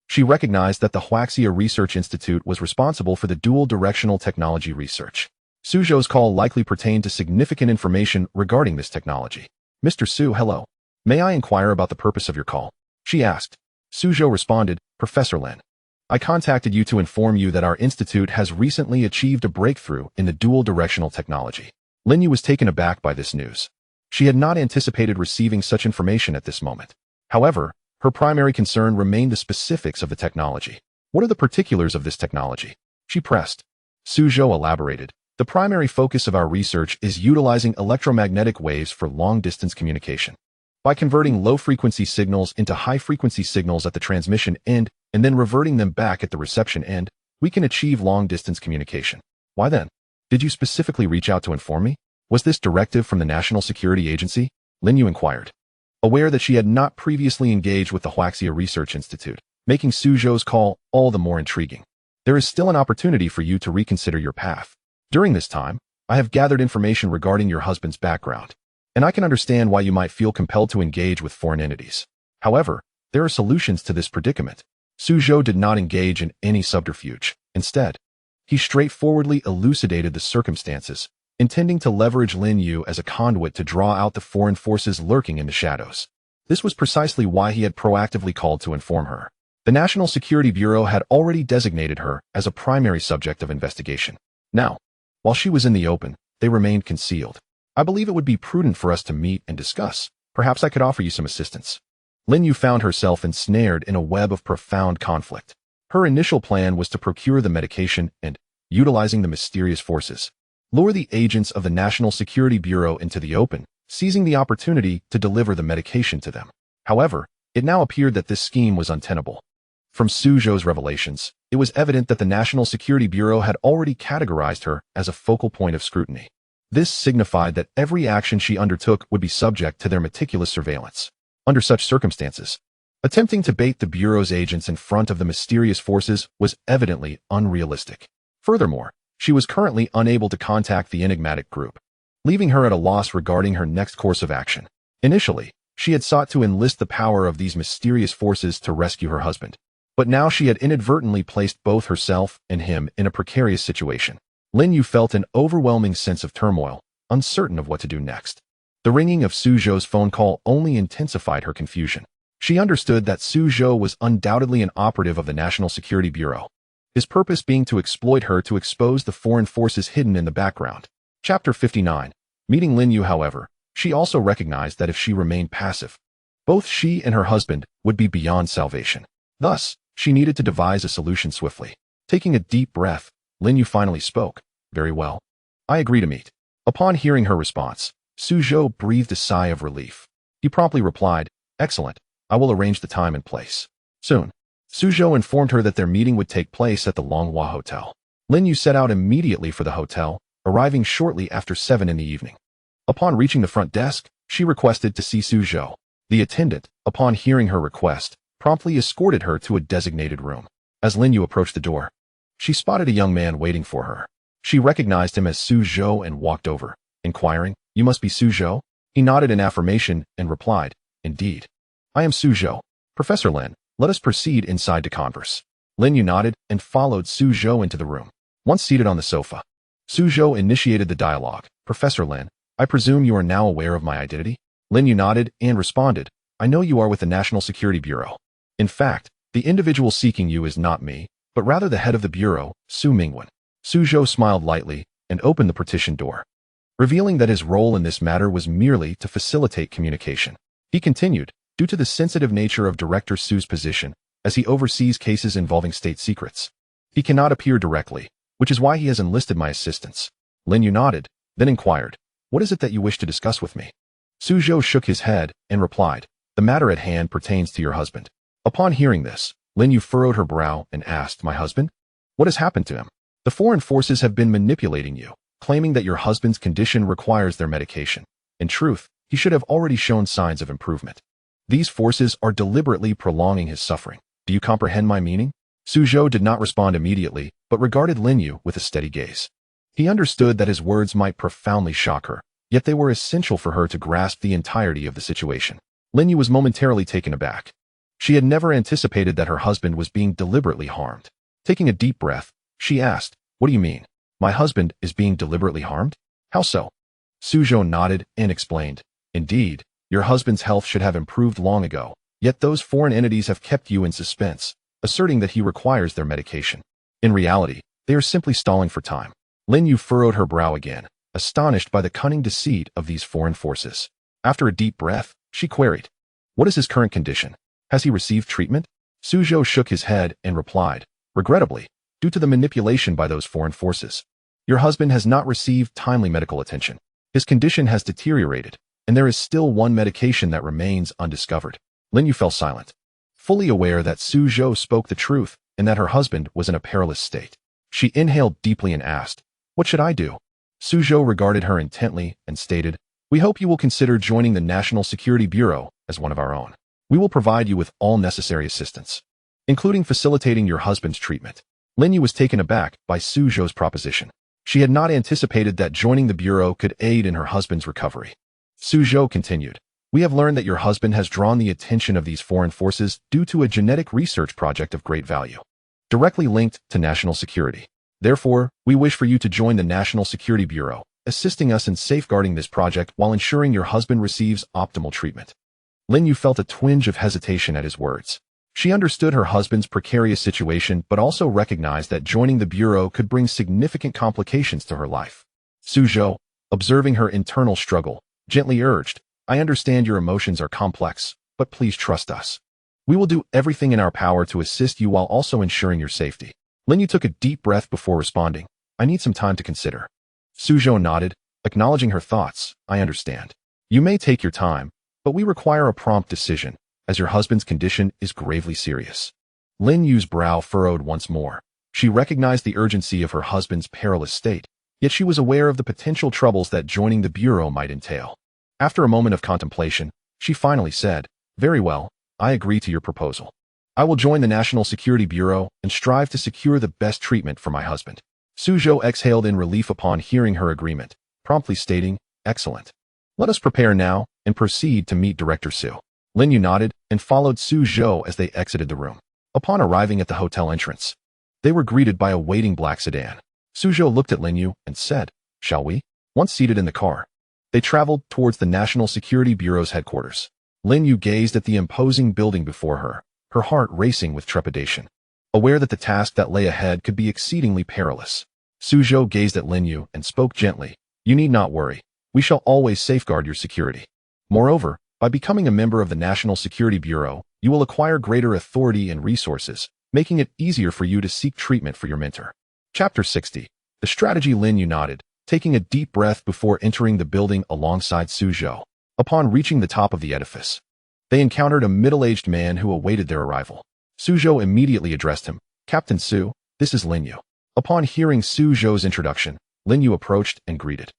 She recognized that the Huaxia Research Institute was responsible for the dual directional technology research. Zhou's call likely pertained to significant information regarding this technology. "Mr. Su, hello. May I inquire about the purpose of your call?" she asked. Zhou responded, "Professor Lin, I contacted you to inform you that our institute has recently achieved a breakthrough in the dual directional technology." Lin Yu was taken aback by this news. She had not anticipated receiving such information at this moment. However, her primary concern remained the specifics of the technology. What are the particulars of this technology? She pressed. Zhou elaborated. The primary focus of our research is utilizing electromagnetic waves for long-distance communication. By converting low-frequency signals into high-frequency signals at the transmission end and then reverting them back at the reception end, we can achieve long-distance communication. Why then? Did you specifically reach out to inform me? Was this directive from the National Security Agency? Lin Yu inquired. Aware that she had not previously engaged with the Huaxia Research Institute, making Zhou's call all the more intriguing. There is still an opportunity for you to reconsider your path. During this time, I have gathered information regarding your husband's background, and I can understand why you might feel compelled to engage with foreign entities. However, there are solutions to this predicament. Zhou did not engage in any subterfuge. Instead, he straightforwardly elucidated the circumstances, intending to leverage Lin Yu as a conduit to draw out the foreign forces lurking in the shadows. This was precisely why he had proactively called to inform her. The National Security Bureau had already designated her as a primary subject of investigation. Now, while she was in the open, they remained concealed. I believe it would be prudent for us to meet and discuss. Perhaps I could offer you some assistance. Lin Yu found herself ensnared in a web of profound conflict. Her initial plan was to procure the medication and, utilizing the mysterious forces, lure the agents of the National Security Bureau into the open, seizing the opportunity to deliver the medication to them. However, it now appeared that this scheme was untenable. From Zhou's revelations, it was evident that the National Security Bureau had already categorized her as a focal point of scrutiny. This signified that every action she undertook would be subject to their meticulous surveillance. Under such circumstances, attempting to bait the Bureau's agents in front of the mysterious forces was evidently unrealistic. Furthermore, she was currently unable to contact the enigmatic group, leaving her at a loss regarding her next course of action. Initially, she had sought to enlist the power of these mysterious forces to rescue her husband. But now she had inadvertently placed both herself and him in a precarious situation. Lin Yu felt an overwhelming sense of turmoil, uncertain of what to do next. The ringing of Zhou's phone call only intensified her confusion. She understood that Zhou was undoubtedly an operative of the National Security Bureau, his purpose being to exploit her to expose the foreign forces hidden in the background. Chapter 59. Meeting Lin Yu, however, she also recognized that if she remained passive, both she and her husband would be beyond salvation. Thus, she needed to devise a solution swiftly. Taking a deep breath, Lin Yu finally spoke. Very well. I agree to meet. Upon hearing her response, Zhou breathed a sigh of relief. He promptly replied, Excellent. I will arrange the time and place. Soon, Zhou informed her that their meeting would take place at the Longhua Hotel. Lin Yu set out immediately for the hotel, arriving shortly after 7 in the evening. Upon reaching the front desk, she requested to see Zhou. The attendant, upon hearing her request, promptly escorted her to a designated room. As Lin Yu approached the door, she spotted a young man waiting for her. She recognized him as Zhou and walked over, inquiring, You must be Zhou? He nodded in affirmation and replied, Indeed. I am Zhou. Professor Lin, let us proceed inside to converse. Lin Yu nodded and followed Zhou into the room. Once seated on the sofa, Zhou initiated the dialogue. Professor Lin, I presume you are now aware of my identity? Lin Yu nodded and responded, I know you are with the National Security Bureau. In fact, the individual seeking you is not me, but rather the head of the Bureau, Su Mingwen. Zhou smiled lightly and opened the partition door, revealing that his role in this matter was merely to facilitate communication. He continued, Due to the sensitive nature of Director Su's position, as he oversees cases involving state secrets, he cannot appear directly, which is why he has enlisted my assistance. Lin Yu nodded, then inquired, What is it that you wish to discuss with me? Zhou shook his head and replied, The matter at hand pertains to your husband. Upon hearing this, Lin Yu furrowed her brow and asked, My husband? What has happened to him? The foreign forces have been manipulating you, claiming that your husband's condition requires their medication. In truth, he should have already shown signs of improvement. These forces are deliberately prolonging his suffering. Do you comprehend my meaning? Zhou did not respond immediately, but regarded Lin Yu with a steady gaze. He understood that his words might profoundly shock her, yet they were essential for her to grasp the entirety of the situation. Lin Yu was momentarily taken aback. She had never anticipated that her husband was being deliberately harmed. Taking a deep breath, she asked, What do you mean? My husband is being deliberately harmed? How so? Zhou nodded and explained, Indeed, your husband's health should have improved long ago, yet those foreign entities have kept you in suspense, asserting that he requires their medication. In reality, they are simply stalling for time. Lin Yu furrowed her brow again, astonished by the cunning deceit of these foreign forces. After a deep breath, she queried, "What is his current condition? Has he received treatment?" Zhou shook his head and replied, "Regrettably, due to the manipulation by those foreign forces, your husband has not received timely medical attention. His condition has deteriorated, and there is still one medication that remains undiscovered." Lin Yu fell silent, fully aware that Zhou spoke the truth and that her husband was in a perilous state. She inhaled deeply and asked, "What should I do?" Zhou regarded her intently and stated, "We hope you will consider joining the National Security Bureau as one of our own. We will provide you with all necessary assistance, including facilitating your husband's treatment." Lin Yu was taken aback by Zhou's proposition. She had not anticipated that joining the bureau could aid in her husband's recovery. Zhou continued, "We have learned that your husband has drawn the attention of these foreign forces due to a genetic research project of great value, directly linked to national security. Therefore, we wish for you to join the National Security Bureau, assisting us in safeguarding this project while ensuring your husband receives optimal treatment." Lin Yu felt a twinge of hesitation at his words. She understood her husband's precarious situation but also recognized that joining the bureau could bring significant complications to her life. Zhou, observing her internal struggle, gently urged, "I understand your emotions are complex, but please trust us. We will do everything in our power to assist you while also ensuring your safety." Lin Yu took a deep breath before responding, "I need some time to consider." Zhou nodded, acknowledging her thoughts. "I understand. You may take your time, but we require a prompt decision, as your husband's condition is gravely serious." Lin Yu's brow furrowed once more. She recognized the urgency of her husband's perilous state, yet she was aware of the potential troubles that joining the bureau might entail. After a moment of contemplation, she finally said, "Very well, I agree to your proposal. I will join the National Security Bureau and strive to secure the best treatment for my husband." Zhou exhaled in relief upon hearing her agreement, promptly stating, "Excellent. Let us prepare now and proceed to meet Director Su." Lin Yu nodded and followed Zhou as they exited the room. Upon arriving at the hotel entrance, they were greeted by a waiting black sedan. Zhou looked at Lin Yu and said, "Shall we?" Once seated in the car, they traveled towards the National Security Bureau's headquarters. Lin Yu gazed at the imposing building before her heart racing with trepidation, aware that the task that lay ahead could be exceedingly perilous. Zhou gazed at Lin Yu and spoke gently, "You need not worry. We shall always safeguard your security. Moreover, by becoming a member of the National Security Bureau, you will acquire greater authority and resources, making it easier for you to seek treatment for your mentor." Chapter 60. The Strategy. Lin Yu nodded, taking a deep breath before entering the building alongside Zhou. Upon reaching the top of the edifice, they encountered a middle-aged man who awaited their arrival. Zhou immediately addressed him, "Captain Su, this is Lin Yu." Upon hearing Zhou's introduction, Lin Yu approached and greeted,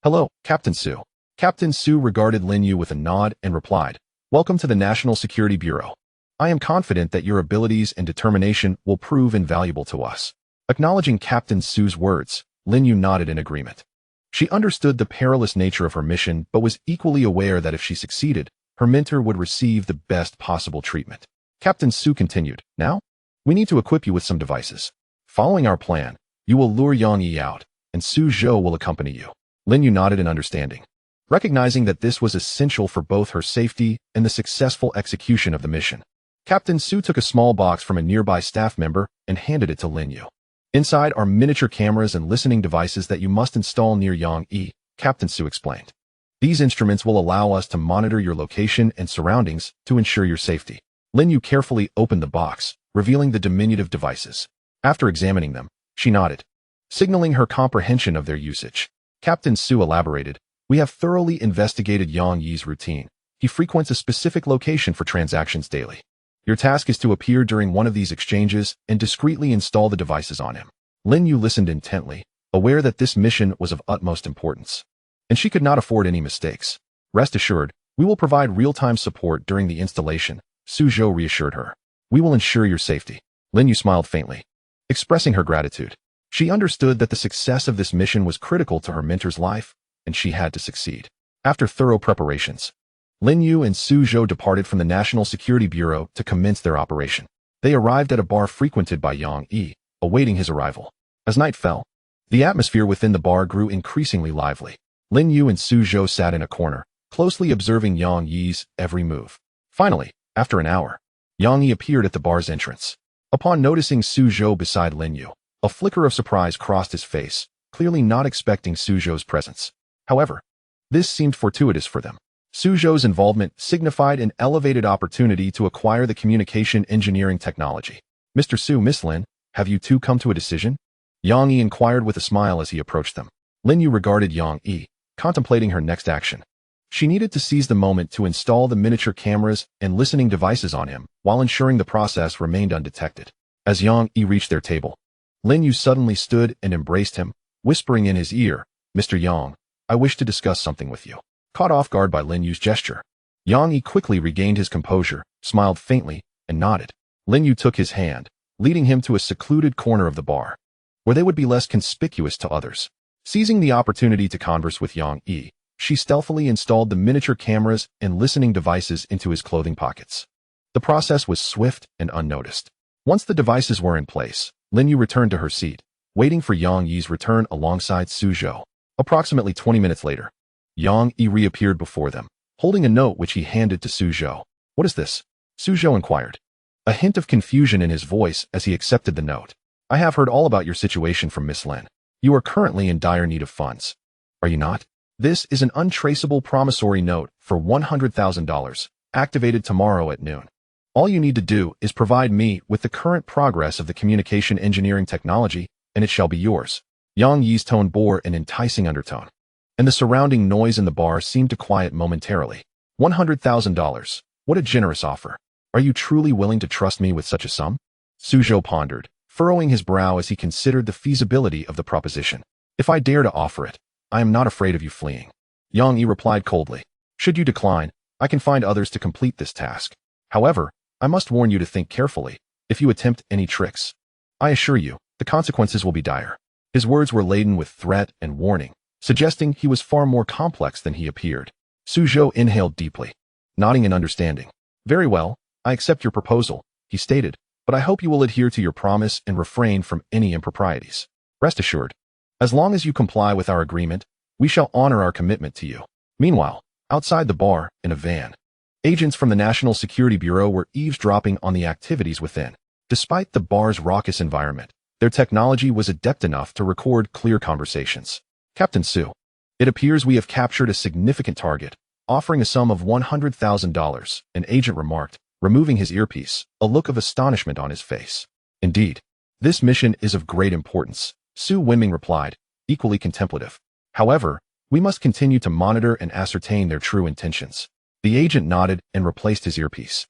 "Hello, Captain Su." Captain Su regarded Lin Yu with a nod and replied, "Welcome to the National Security Bureau. I am confident that your abilities and determination will prove invaluable to us." Acknowledging Captain Su's words, Lin Yu nodded in agreement. She understood the perilous nature of her mission but was equally aware that if she succeeded, her mentor would receive the best possible treatment. Captain Su continued, "Now, we need to equip you with some devices. Following our plan, you will lure Yang Yi out, and Zhou will accompany you." Lin Yu nodded in understanding, recognizing that this was essential for both her safety and the successful execution of the mission. Captain Su took a small box from a nearby staff member and handed it to Lin Yu. "Inside are miniature cameras and listening devices that you must install near Yang Yi," Captain Su explained. "These instruments will allow us to monitor your location and surroundings to ensure your safety." Lin Yu carefully opened the box, revealing the diminutive devices. After examining them, she nodded, signaling her comprehension of their usage. Captain Su elaborated, "We have thoroughly investigated Yang Yi's routine. He frequents a specific location for transactions daily. Your task is to appear during one of these exchanges and discreetly install the devices on him." Lin Yu listened intently, aware that this mission was of utmost importance, and she could not afford any mistakes. "Rest assured, we will provide real-time support during the installation," Zhou reassured her. "We will ensure your safety." Lin Yu smiled faintly, expressing her gratitude. She understood that the success of this mission was critical to her mentor's life, and she had to succeed. After thorough preparations, Lin Yu and Zhou departed from the National Security Bureau to commence their operation. They arrived at a bar frequented by Yang Yi, awaiting his arrival. As night fell, the atmosphere within the bar grew increasingly lively. Lin Yu and Zhou sat in a corner, closely observing Yang Yi's every move. Finally, after an hour, Yang Yi appeared at the bar's entrance. Upon noticing Zhou beside Lin Yu, a flicker of surprise crossed his face, clearly not expecting Zhou's presence. However, this seemed fortuitous for them. Suzhou's involvement signified an elevated opportunity to acquire the communication engineering technology. Mr. Su, Miss Lin, have you two come to a decision? Yang Yi inquired with a smile as he approached them. Lin Yu regarded Yang Yi, contemplating her next action. She needed to seize the moment to install the miniature cameras and listening devices on him while ensuring the process remained undetected. As Yang Yi reached their table, Lin Yu suddenly stood and embraced him, whispering in his ear, "Mr. Yang, I wish to discuss something with you." Caught off guard by Lin Yu's gesture, Yang Yi quickly regained his composure, smiled faintly, and nodded. Lin Yu took his hand, leading him to a secluded corner of the bar, where they would be less conspicuous to others. Seizing the opportunity to converse with Yang Yi, she stealthily installed the miniature cameras and listening devices into his clothing pockets. The process was swift and unnoticed. Once the devices were in place, Lin Yu returned to her seat, waiting for Yang Yi's return alongside Suzhou. Approximately 20 minutes later, Yang Yi reappeared before them, holding a note which he handed to Suzhou. "What is this?" Suzhou inquired, a hint of confusion in his voice as he accepted the note. "I have heard all about your situation from Miss Lin. You are currently in dire need of funds. Are you not? This is an untraceable promissory note for $100,000, activated tomorrow at noon. All you need to do is provide me with the current progress of the communication engineering technology, and it shall be yours." Yang Yi's tone bore an enticing undertone, and the surrounding noise in the bar seemed to quiet momentarily. $100,000. What a generous offer. Are you truly willing to trust me with such a sum? Suzhou pondered, furrowing his brow as he considered the feasibility of the proposition. "If I dare to offer it, I am not afraid of you fleeing." Yang Yi replied coldly. "Should you decline, I can find others to complete this task. However, I must warn you to think carefully if you attempt any tricks. I assure you, the consequences will be dire." His words were laden with threat and warning, suggesting he was far more complex than he appeared. Suzhou inhaled deeply, nodding in understanding. "Very well, I accept your proposal," he stated, "but I hope you will adhere to your promise and refrain from any improprieties. Rest assured, as long as you comply with our agreement, we shall honor our commitment to you." Meanwhile, outside the bar, in a van, agents from the National Security Bureau were eavesdropping on the activities within. Despite the bar's raucous environment, their technology was adept enough to record clear conversations. "Captain Su, it appears we have captured a significant target, offering a sum of $100,000, an agent remarked, removing his earpiece, a look of astonishment on his face. "Indeed, this mission is of great importance," Su Wenming replied, equally contemplative. "However, we must continue to monitor and ascertain their true intentions." The agent nodded and replaced his earpiece,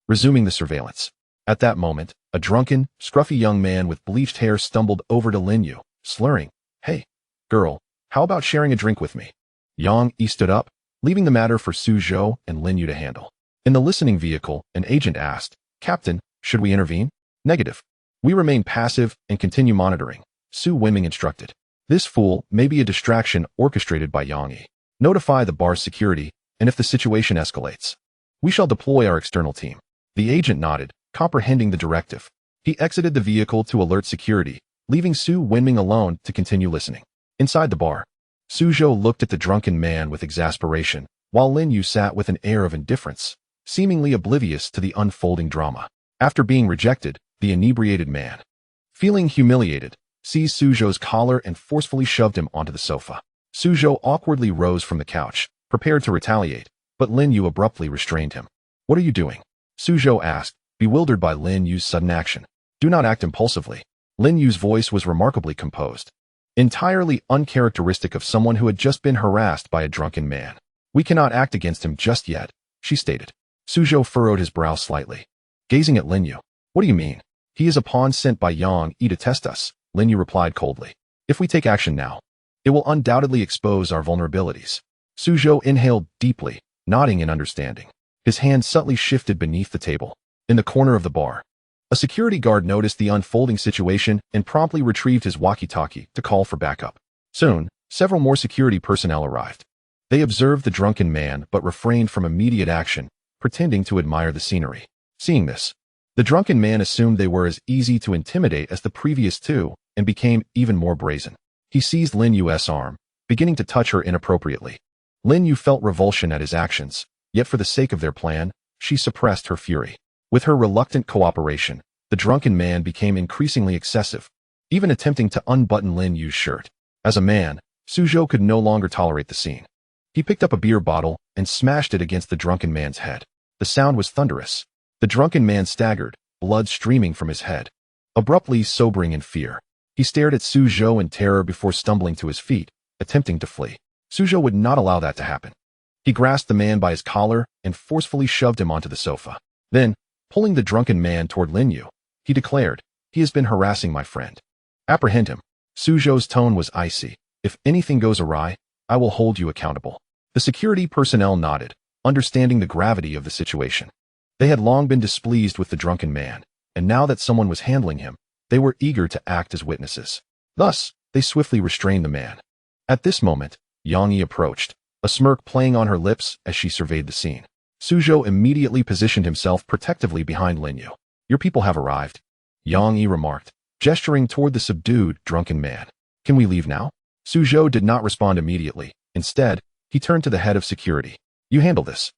resuming the surveillance. At that moment, a drunken, scruffy young man with bleached hair stumbled over to Lin Yu, slurring, "Hey, girl, how about sharing a drink with me?" Yang Yi stood up, leaving the matter for Suzhou and Lin Yu to handle. In the listening vehicle, an agent asked, "Captain, should we intervene?" "Negative. We remain passive and continue monitoring," Su Wenming instructed. "This fool may be a distraction orchestrated by Yang Yi. Notify the bar's security, and if the situation escalates, we shall deploy our external team." The agent nodded, comprehending the directive. He exited the vehicle to alert security, leaving Su Wenming alone to continue listening. Inside the bar, Suzhou looked at the drunken man with exasperation, while Lin Yu sat with an air of indifference, seemingly oblivious to the unfolding drama. After being rejected, the inebriated man, feeling humiliated, seized Suzhou's collar and forcefully shoved him onto the sofa. Suzhou awkwardly rose from the couch, prepared to retaliate, but Lin Yu abruptly restrained him. "What are you doing?" Suzhou asked, bewildered by Lin Yu's sudden action. "Do not act impulsively." Lin Yu's voice was remarkably composed, entirely uncharacteristic of someone who had just been harassed by a drunken man. "We cannot act against him just yet," she stated. Suzhou furrowed his brow slightly, gazing at Lin Yu. "What do you mean?" "He is a pawn sent by Yang Yi to test us," Lin Yu replied coldly. "If we take action now, it will undoubtedly expose our vulnerabilities." Suzhou inhaled deeply, nodding in understanding. His hand subtly shifted beneath the table. In the corner of the bar, a security guard noticed the unfolding situation and promptly retrieved his walkie-talkie to call for backup. Soon, several more security personnel arrived. They observed the drunken man but refrained from immediate action, pretending to admire the scenery. Seeing this, the drunken man assumed they were as easy to intimidate as the previous two and became even more brazen. He seized Lin Yu's arm, beginning to touch her inappropriately. Lin Yu felt revulsion at his actions, yet for the sake of their plan, she suppressed her fury. With her reluctant cooperation, the drunken man became increasingly excessive, even attempting to unbutton Lin Yu's shirt. As a man, Suzhou could no longer tolerate the scene. He picked up a beer bottle and smashed it against the drunken man's head. The sound was thunderous. The drunken man staggered, blood streaming from his head, abruptly sobering in fear. He stared at Zhou in terror before stumbling to his feet, attempting to flee. Zhou would not allow that to happen. He grasped the man by his collar and forcefully shoved him onto the sofa. Then, pulling the drunken man toward Linyu, he declared, "He has been harassing my friend. Apprehend him." Zhou's tone was icy. "If anything goes awry, I will hold you accountable." The security personnel nodded, understanding the gravity of the situation. They had long been displeased with the drunken man, and now that someone was handling him, they were eager to act as witnesses. Thus, they swiftly restrained the man. At this moment, Yang Yi approached, a smirk playing on her lips as she surveyed the scene. Zhou immediately positioned himself protectively behind Linyu. "Your people have arrived," Yang Yi remarked, gesturing toward the subdued, drunken man. "Can we leave now?" Zhou did not respond immediately. Instead, he turned to the head of security. "You handle this."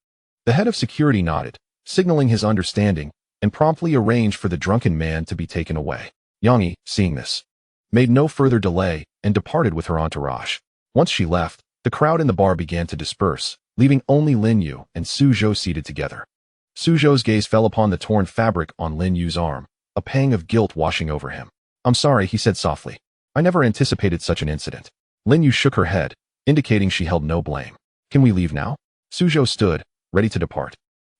The head of security nodded, signaling his understanding, and promptly arranged for the drunken man to be taken away. Yang Yi, seeing this, made no further delay and departed with her entourage. Once she left, the crowd in the bar began to disperse, leaving only Linyu and Zhou seated together. Zhou's gaze fell upon the torn fabric on Linyu's arm, a pang of guilt washing over him. "I'm sorry," he said softly. "I never anticipated such an incident." Linyu shook her head, indicating she held no blame. "Can we leave now?" Zhou stood, ready to depart.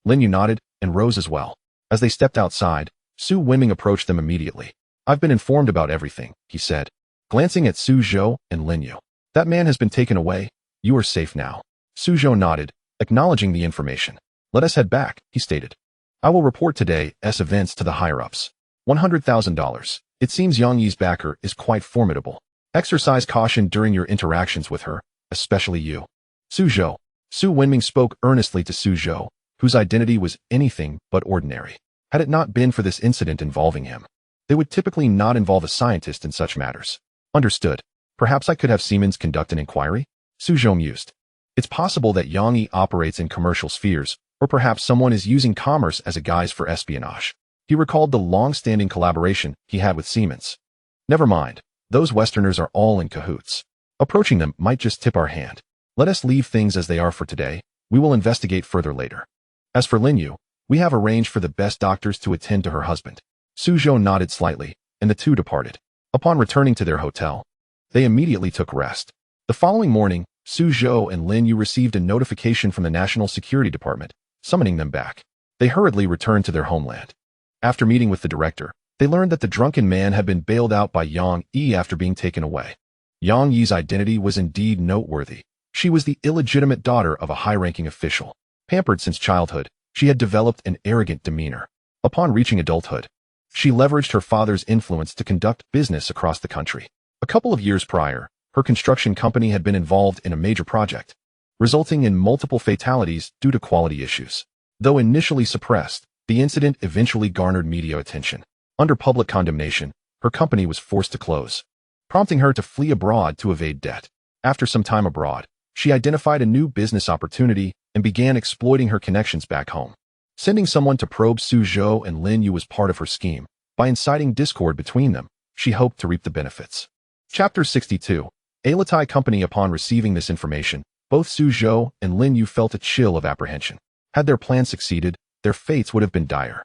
Linyu nodded and rose as well. As they stepped outside, Su Wenming approached them immediately. "I've been informed about everything," he said, glancing at Zhou and Linyu. "That man has been taken away. You are safe now." Zhou nodded, acknowledging the information. "Let us head back," he stated. "I will report today's events to the higher-ups." $100,000. It seems Yang Yi's backer is quite formidable. Exercise caution during your interactions with her, especially you. Zhou. Su Wenming spoke earnestly to Zhou, whose identity was anything but ordinary. Had it not been for this incident involving him, they would typically not involve a scientist in such matters. Understood. Perhaps I could have Siemens conduct an inquiry? Zhou mused. It's possible that Yang Yi operates in commercial spheres, or perhaps someone is using commerce as a guise for espionage. He recalled the long-standing collaboration he had with Siemens. Never mind. Those Westerners are all in cahoots. Approaching them might just tip our hand. Let us leave things as they are for today. We will investigate further later. As for Linyu, we have arranged for the best doctors to attend to her husband. Zhou nodded slightly, and the two departed. Upon returning to their hotel, they immediately took rest. The following morning, Zhou and Linyu received a notification from the National Security Department, summoning them back. They hurriedly returned to their homeland. After meeting with the director, they learned that the drunken man had been bailed out by Yang Yi after being taken away. Yang Yi's identity was indeed noteworthy. She was the illegitimate daughter of a high-ranking official. Pampered since childhood, she had developed an arrogant demeanor. Upon reaching adulthood, she leveraged her father's influence to conduct business across the country. A couple of years prior, her construction company had been involved in a major project, resulting in multiple fatalities due to quality issues. Though initially suppressed, the incident eventually garnered media attention. Under public condemnation, her company was forced to close, prompting her to flee abroad to evade debt. After some time abroad, she identified a new business opportunity and began exploiting her connections back home. Sending someone to probe Zhou and Linyu was part of her scheme. By inciting discord between them, she hoped to reap the benefits. Chapter 62. Alatai Company. Upon receiving this information, both Zhou and Linyu felt a chill of apprehension. Had their plan succeeded, their fates would have been dire.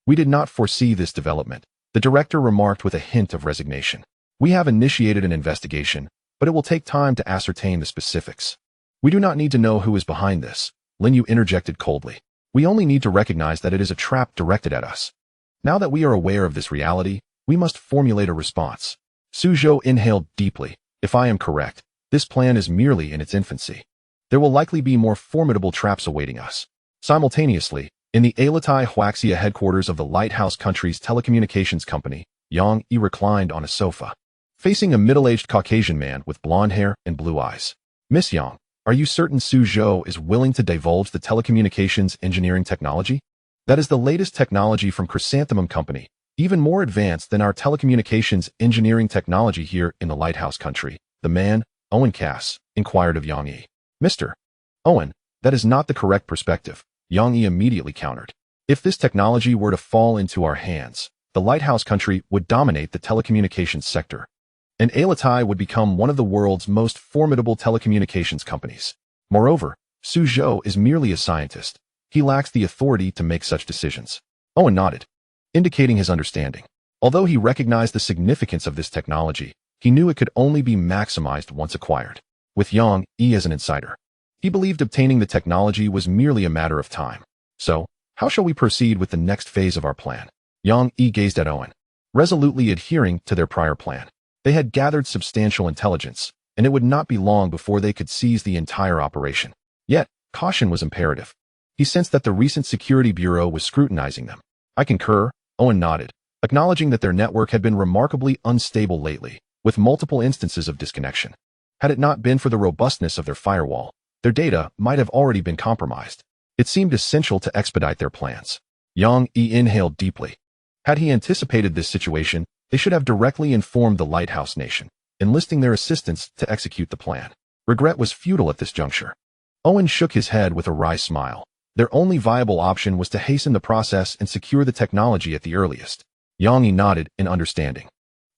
"We did not foresee this development," the director remarked with a hint of resignation. "We have initiated an investigation, but it will take time to ascertain the specifics." "We do not need to know who is behind this," Linyu interjected coldly. "We only need to recognize that it is a trap directed at us. Now that we are aware of this reality, we must formulate a response." Zhou inhaled deeply. "If I am correct, this plan is merely in its infancy. There will likely be more formidable traps awaiting us." Simultaneously, in the Alatai Huaxia headquarters of the Lighthouse Country's telecommunications company, Yang Yi reclined on a sofa, facing a middle-aged Caucasian man with blonde hair and blue eyes. "Miss Yang, are you certain Zhou is willing to divulge the telecommunications engineering technology? That is the latest technology from Chrysanthemum Company, even more advanced than our telecommunications engineering technology here in the Lighthouse Country." The man, Owen Cass, inquired of Yang Yi. "Mr. Owen, that is not the correct perspective," Yang Yi immediately countered. "If this technology were to fall into our hands, the Lighthouse Country would dominate the telecommunications sector, and Alatai would become one of the world's most formidable telecommunications companies. Moreover, Zhou is merely a scientist. He lacks the authority to make such decisions. Owen nodded, indicating his understanding. Although he recognized the significance of this technology, he knew it could only be maximized once acquired. With Yang Yi as an insider, he believed obtaining the technology was merely a matter of time. So, how shall we proceed with the next phase of our plan? Yang Yi gazed at Owen, resolutely adhering to their prior plan. They had gathered substantial intelligence, and it would not be long before they could seize the entire operation. Yet, caution was imperative. He sensed that the recent Security Bureau was scrutinizing them. I concur, Owen nodded, acknowledging that their network had been remarkably unstable lately, with multiple instances of disconnection. Had it not been for the robustness of their firewall, their data might have already been compromised. It seemed essential to expedite their plans. Yang Yi inhaled deeply. Had he anticipated this situation, they should have directly informed the Lighthouse Nation, enlisting their assistance to execute the plan. Regret was futile at this juncture. Owen shook his head with a wry smile. Their only viable option was to hasten the process and secure the technology at the earliest. Yang Yi nodded in understanding.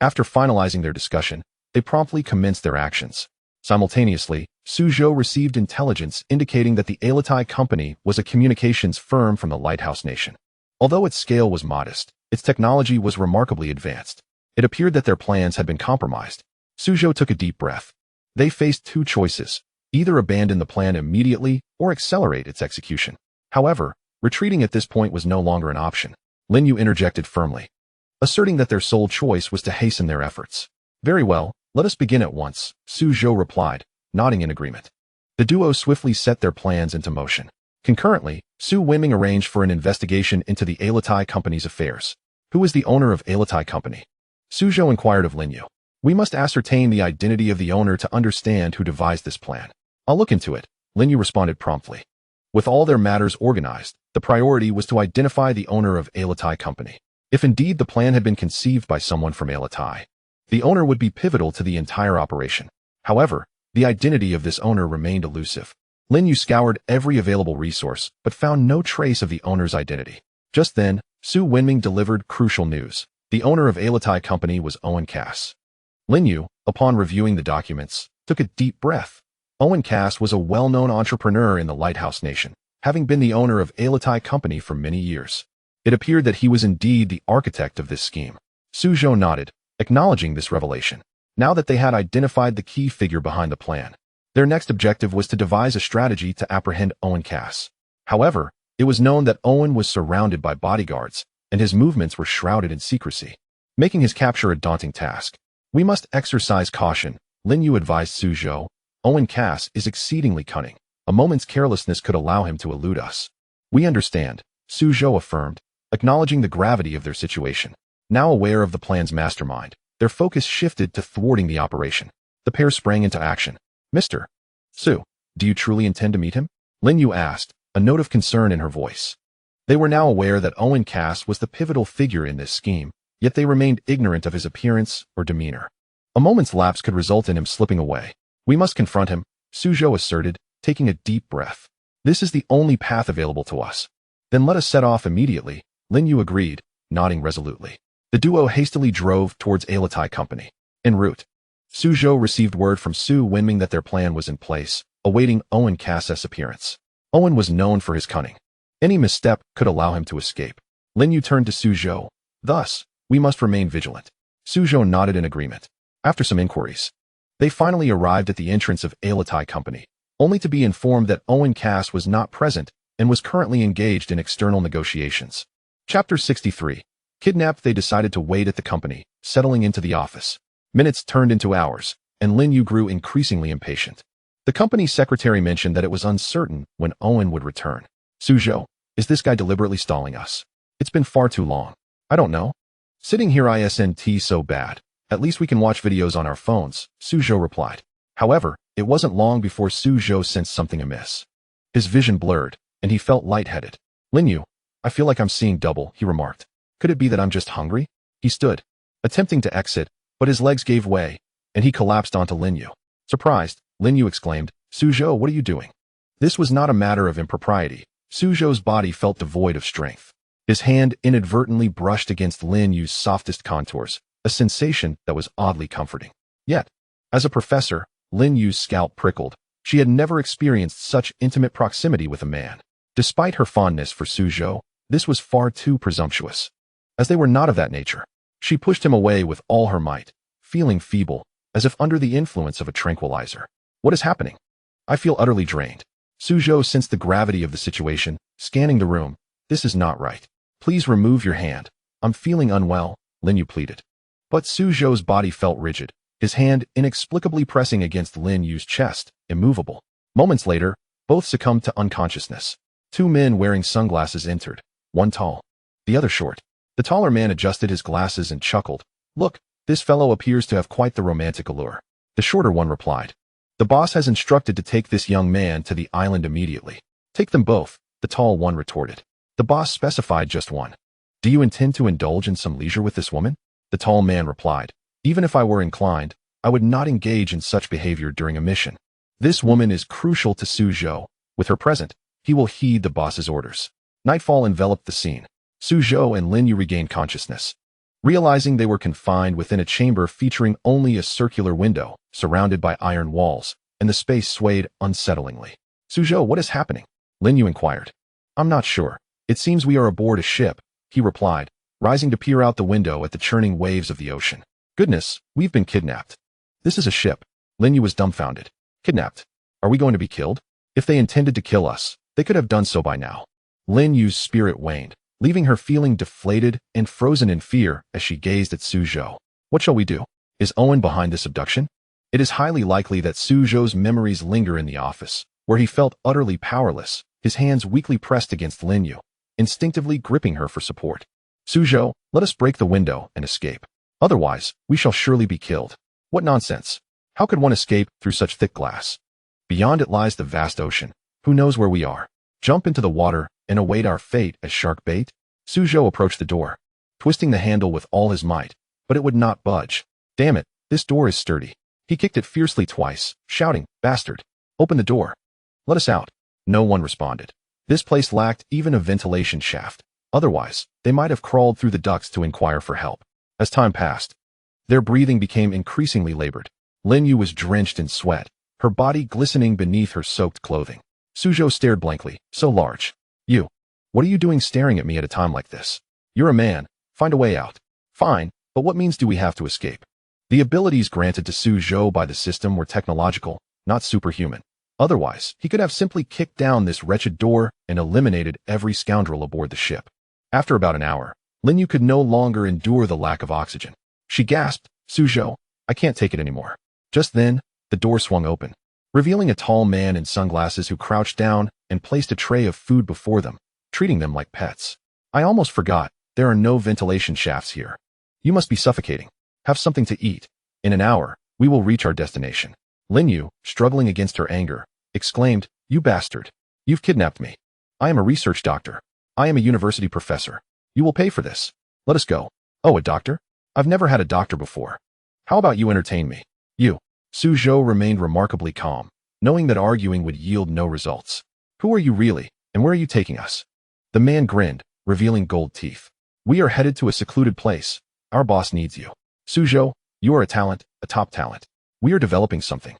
After finalizing their discussion, they promptly commenced their actions. Simultaneously, Zhou received intelligence indicating that the Alatai Company was a communications firm from the Lighthouse Nation. Although its scale was modest, its technology was remarkably advanced. It appeared that their plans had been compromised. Zhou took a deep breath. They faced two choices: either abandon the plan immediately or accelerate its execution. However, retreating at this point was no longer an option. Lin Yu interjected firmly, asserting that their sole choice was to hasten their efforts. Very well, let us begin at once, Zhou replied, nodding in agreement. The duo swiftly set their plans into motion. Concurrently, Su Wenming arranged for an investigation into the Alatai Company's affairs. Who is the owner of Alatai Company? Zhou inquired of Lin Yu. We must ascertain the identity of the owner to understand who devised this plan. I'll look into it, Lin Yu responded promptly. With all their matters organized, the priority was to identify the owner of Alatai Company. If indeed the plan had been conceived by someone from Alatai, the owner would be pivotal to the entire operation. However, the identity of this owner remained elusive. Lin Yu scoured every available resource, but found no trace of the owner's identity. Just then, Su Wenming delivered crucial news. The owner of Alatai Company was Owen Cass. Lin Yu, upon reviewing the documents, took a deep breath. Owen Cass was a well-known entrepreneur in the Lighthouse Nation, having been the owner of Alatai Company for many years. It appeared that he was indeed the architect of this scheme. Zhou nodded, acknowledging this revelation. Now that they had identified the key figure behind the plan, their next objective was to devise a strategy to apprehend Owen Cass. However, it was known that Owen was surrounded by bodyguards, and his movements were shrouded in secrecy, making his capture a daunting task. We must exercise caution, Lin Yu advised Zhou. Owen Cass is exceedingly cunning. A moment's carelessness could allow him to elude us. We understand, Zhou affirmed, acknowledging the gravity of their situation. Now aware of the plan's mastermind, their focus shifted to thwarting the operation. The pair sprang into action. Mr. Su, do you truly intend to meet him? Lin Yu asked, a note of concern in her voice. They were now aware that Owen Cass was the pivotal figure in this scheme, yet they remained ignorant of his appearance or demeanor. A moment's lapse could result in him slipping away. We must confront him, Zhou asserted, taking a deep breath. This is the only path available to us. Then let us set off immediately, Lin Yu agreed, nodding resolutely. The duo hastily drove towards Alatai Company. En route, Zhou received word from Su Wenming that their plan was in place, awaiting Owen Cass's appearance. Owen was known for his cunning. Any misstep could allow him to escape. Lin Yu turned to Zhou. Thus, we must remain vigilant. Zhou nodded in agreement. After some inquiries, they finally arrived at the entrance of Alatai Company, only to be informed that Owen Cass was not present and was currently engaged in external negotiations. Chapter 63. Kidnapped. They decided to wait at the company, settling into the office. Minutes turned into hours, and Lin Yu grew increasingly impatient. The company secretary mentioned that it was uncertain when Owen would return. Zhou, is this guy deliberately stalling us? It's been far too long. I don't know. Sitting here isn't so bad. At least we can watch videos on our phones, Zhou replied. However, it wasn't long before Zhou sensed something amiss. His vision blurred, and he felt lightheaded. Lin Yu, I feel like I'm seeing double, he remarked. Could it be that I'm just hungry? He stood, attempting to exit, but his legs gave way, and he collapsed onto Lin Yu. Surprised, Lin Yu exclaimed, Zhou, what are you doing? This was not a matter of impropriety. Zhou's body felt devoid of strength. His hand inadvertently brushed against Lin Yu's softest contours, a sensation that was oddly comforting. Yet, as a professor, Lin Yu's scalp prickled, She had never experienced such intimate proximity with a man. Despite her fondness for Zhou, this was far too presumptuous. As they were not of that nature, she pushed him away with all her might, feeling feeble, as if under the influence of a tranquilizer. What is happening? I feel utterly drained. Zhou sensed the gravity of the situation, scanning the room. This is not right. Please remove your hand. I'm feeling unwell, Lin Yu pleaded. But Zhou's body felt rigid, his hand inexplicably pressing against Lin Yu's chest, immovable. Moments later, both succumbed to unconsciousness. Two men wearing sunglasses entered, one tall, the other short. The taller man adjusted his glasses and chuckled. Look, this fellow appears to have quite the romantic allure. The shorter one replied. The boss has instructed to take this young man to the island immediately. Take them both, the tall one retorted. The boss specified just one. Do you intend to indulge in some leisure with this woman? The tall man replied. Even if I were inclined, I would not engage in such behavior during a mission. This woman is crucial to Zhou. With her present, he will heed the boss's orders. Nightfall enveloped the scene. Zhou and Lin Yu regained consciousness. Realizing they were confined within a chamber featuring only a circular window, surrounded by iron walls, and the space swayed unsettlingly. Zhou, what is happening? Lin Yu inquired. I'm not sure. It seems we are aboard a ship, he replied, rising to peer out the window at the churning waves of the ocean. Goodness, we've been kidnapped. This is a ship. Lin Yu was dumbfounded. Kidnapped? Are we going to be killed? If they intended to kill us, they could have done so by now. Lin Yu's spirit waned, leaving her feeling deflated and frozen in fear as she gazed at Zhou. What shall we do? Is Owen behind this abduction? It is highly likely that Zhou's memories linger in the office, where he felt utterly powerless, his hands weakly pressed against Lin Yu, instinctively gripping her for support. Zhou, let us break the window and escape. Otherwise, we shall surely be killed. What nonsense! How could one escape through such thick glass? Beyond it lies the vast ocean. Who knows where we are? Jump into the water and await our fate as shark bait? Zhou approached the door, twisting the handle with all his might, but it would not budge. Damn it, this door is sturdy. He kicked it fiercely twice, shouting, Bastard! Open the door. Let us out. No one responded. This place lacked even a ventilation shaft. Otherwise, they might have crawled through the ducts to inquire for help. As time passed, their breathing became increasingly labored. Lin Yu was drenched in sweat, her body glistening beneath her soaked clothing. Zhou stared blankly, so large. You. What are you doing staring at me at a time like this? You're a man. Find a way out. Fine, but what means do we have to escape? The abilities granted to Zhou by the system were technological, not superhuman. Otherwise, he could have simply kicked down this wretched door and eliminated every scoundrel aboard the ship. After about an hour, Lin Yu could no longer endure the lack of oxygen. She gasped, Zhou, I can't take it anymore. Just then, the door swung open, revealing a tall man in sunglasses who crouched down and placed a tray of food before them, treating them like pets. I almost forgot, there are no ventilation shafts here. You must be suffocating. Have something to eat. In an hour, we will reach our destination. Lin Yu, struggling against her anger, exclaimed, You bastard. You've kidnapped me. I am a research doctor. I am a university professor. You will pay for this. Let us go. Oh, a doctor? I've never had a doctor before. How about you entertain me? You. Zhou remained remarkably calm, knowing that arguing would yield no results. Who are you really, and where are you taking us? The man grinned, revealing gold teeth. We are headed to a secluded place. Our boss needs you. Zhou, you are a talent, a top talent. We are developing something.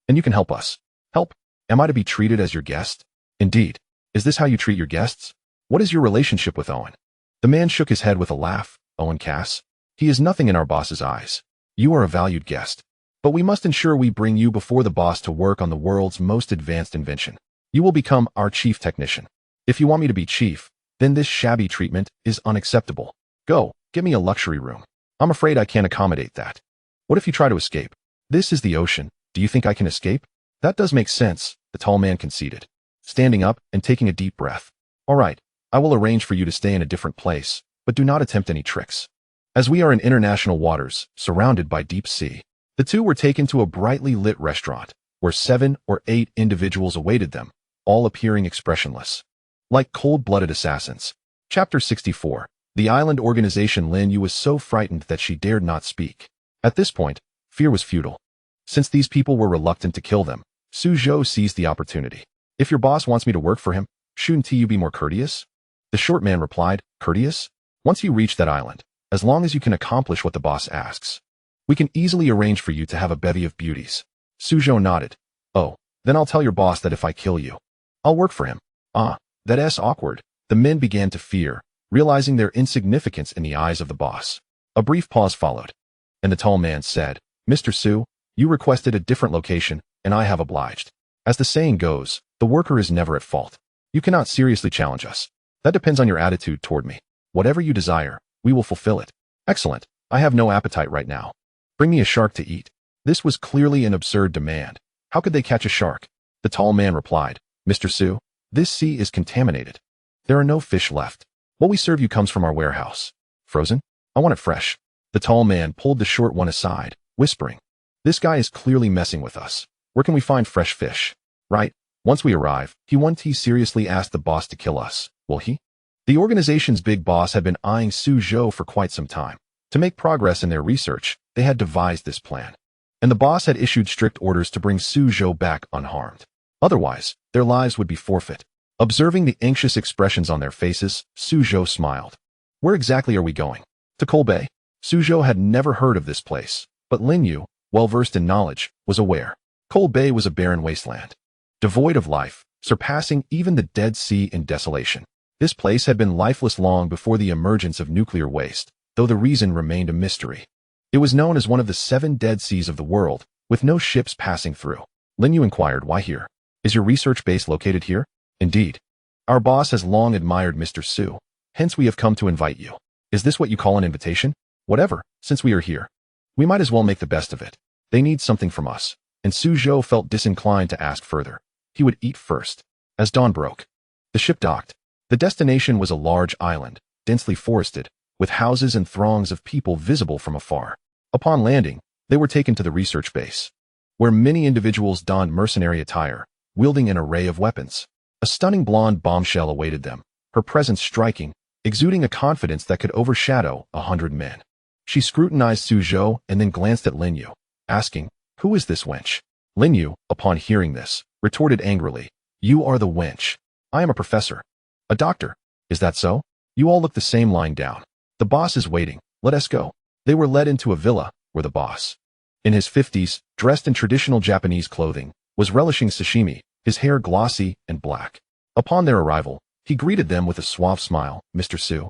And you can help us. Help? Am I to be treated as your guest? Indeed. Is this how you treat your guests? What is your relationship with Owen? The man shook his head with a laugh. Owen Cass? He is nothing in our boss's eyes. You are a valued guest. But we must ensure we bring you before the boss to work on the world's most advanced invention. You will become our chief technician. If you want me to be chief, then this shabby treatment is unacceptable. Go, get me a luxury room. I'm afraid I can't accommodate that. What if you try to escape? This is the ocean. Do you think I can escape? That does make sense, the tall man conceded, standing up and taking a deep breath. All right, I will arrange for you to stay in a different place, but do not attempt any tricks. As we are in international waters, surrounded by deep sea, the two were taken to a brightly lit restaurant, where 7 or 8 individuals awaited them, all appearing expressionless. Like cold-blooded assassins. Chapter 64. The island organization. Lin Yu was so frightened that she dared not speak. At this point, fear was futile. Since these people were reluctant to kill them, Zhou seized the opportunity. If your boss wants me to work for him, shouldn't you be more courteous? The short man replied, Courteous? Once you reach that island, as long as you can accomplish what the boss asks, we can easily arrange for you to have a bevy of beauties. Zhou nodded. Oh, Then I'll tell your boss that if I kill you, I'll work for him. Ah, that's awkward. The men began to fear, realizing their insignificance in the eyes of the boss. A brief pause followed, and the tall man said, Mr. Zhou, you requested a different location, and I have obliged. As the saying goes, the worker is never at fault. You cannot seriously challenge us. That depends on your attitude toward me. Whatever you desire, we will fulfill it. Excellent. I have no appetite right now. Bring me a shark to eat. This was clearly an absurd demand. How could they catch a shark? The tall man replied, Mr. Zhou, this sea is contaminated. There are no fish left. What we serve you comes from our warehouse. Frozen? I want it fresh. The tall man pulled the short one aside, whispering, this guy is clearly messing with us. Where can we find fresh fish? Right. Once we arrive, he seriously asked the boss to kill us. Will he? The organization's big boss had been eyeing Zhou for quite some time. To make progress in their research, they had devised this plan. And the boss had issued strict orders to bring Zhou back unharmed. Otherwise, their lives would be forfeit. Observing the anxious expressions on their faces, Zhou smiled. Where exactly are we going? To Coal Bay. Zhou had never heard of this place, but Lin Yu, well-versed in knowledge, was aware. Coal Bay was a barren wasteland, devoid of life, surpassing even the Dead Sea in desolation. This place had been lifeless long before the emergence of nuclear waste, though the reason remained a mystery. It was known as one of the 7 dead seas of the world, with no ships passing through. Lin Yu inquired, why here? Is your research base located here? Indeed. Our boss has long admired Mr. Zhou, hence we have come to invite you. Is this what you call an invitation? Whatever, since we are here. We might as well make the best of it. They need something from us, and Zhou felt disinclined to ask further. He would eat first. As dawn broke, the ship docked. The destination was a large island, densely forested, with houses and throngs of people visible from afar. Upon landing, they were taken to the research base, where many individuals donned mercenary attire, wielding an array of weapons. A stunning blonde bombshell awaited them, her presence striking, exuding a confidence that could overshadow 100 men. She scrutinized Zhou and then glanced at Lin Yu, asking, who is this wench? Lin Yu, upon hearing this, retorted angrily, you are the wench. I am a professor. A doctor. Is that so? You all look the same lying down. The boss is waiting. Let us go. They were led into a villa, where the boss, in his 50s, dressed in traditional Japanese clothing, was relishing sashimi, his hair glossy and black. Upon their arrival, he greeted them with a suave smile, Mr. Zhou.